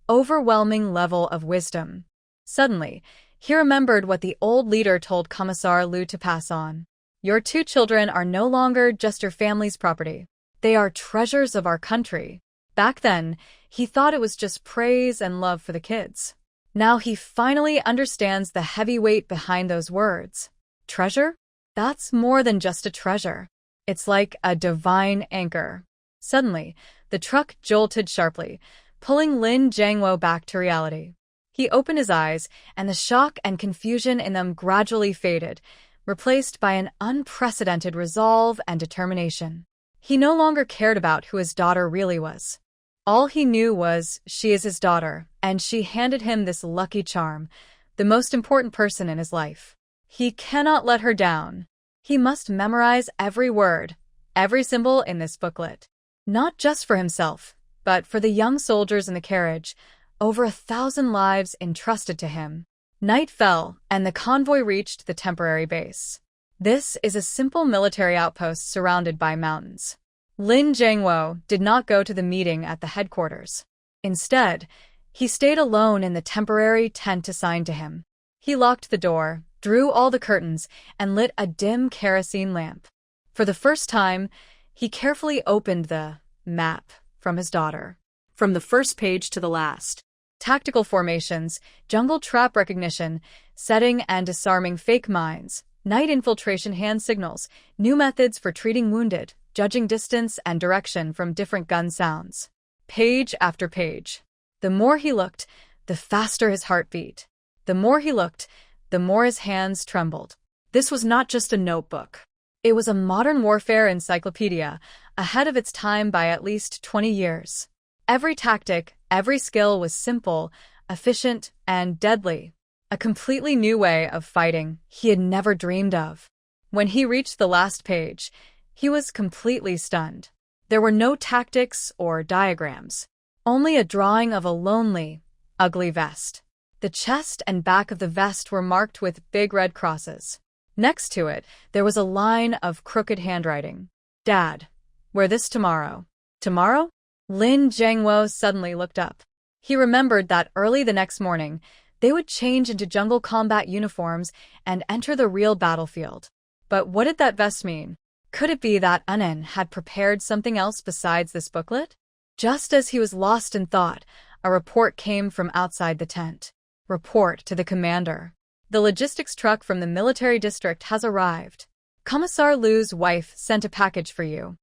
overwhelming level of wisdom. Suddenly, he remembered what the old leader told Commissar Liu to pass on. Your 2 children are no longer just your family's property. They are treasures of our country. Back then, he thought it was just praise and love for the kids. Now he finally understands the heavy weight behind those words. Treasure? That's more than just a treasure. It's like a divine anchor. Suddenly, the truck jolted sharply, pulling Lin Jiangwo back to reality. He opened his eyes, and the shock and confusion in them gradually faded, replaced by an unprecedented resolve and determination. He no longer cared about who his daughter really was. All he knew was she is his daughter, and she handed him this lucky charm, the most important person in his life. He cannot let her down. He must memorize every word, every symbol in this booklet. Not just for himself, but for the young soldiers in the carriage, over 1,000 lives entrusted to him. Night fell, and the convoy reached the temporary base. This is a simple military outpost surrounded by mountains. Lin Jiangwo did not go to the meeting at the headquarters. Instead, he stayed alone in the temporary tent assigned to him. He locked the door, drew all the curtains, and lit a dim kerosene lamp. For the first time, he carefully opened the map from his daughter. From the first page to the last. Tactical formations, jungle trap recognition, setting and disarming fake mines, night infiltration hand signals, new methods for treating wounded, judging distance and direction from different gun sounds. Page after page. The more he looked, the faster his heart beat. The more he looked, the more his hands trembled. This was not just a notebook. It was a modern warfare encyclopedia, ahead of its time by at least 20 years. Every tactic, every skill was simple, efficient, and deadly. A completely new way of fighting he had never dreamed of. When he reached the last page, he was completely stunned. There were no tactics or diagrams, only a drawing of a lonely, ugly vest. The chest and back of the vest were marked with big red crosses. Next to it, there was a line of crooked handwriting. Dad, wear this tomorrow. Tomorrow? Lin Jiangwo suddenly looked up. He remembered that early the next morning, they would change into jungle combat uniforms and enter the real battlefield. But what did that vest mean? Could it be that An'an had prepared something else besides this booklet? Just as he was lost in thought, a report came from outside the tent. Report to the commander. The logistics truck from the military district has arrived. Commissar Liu's wife sent a package for you.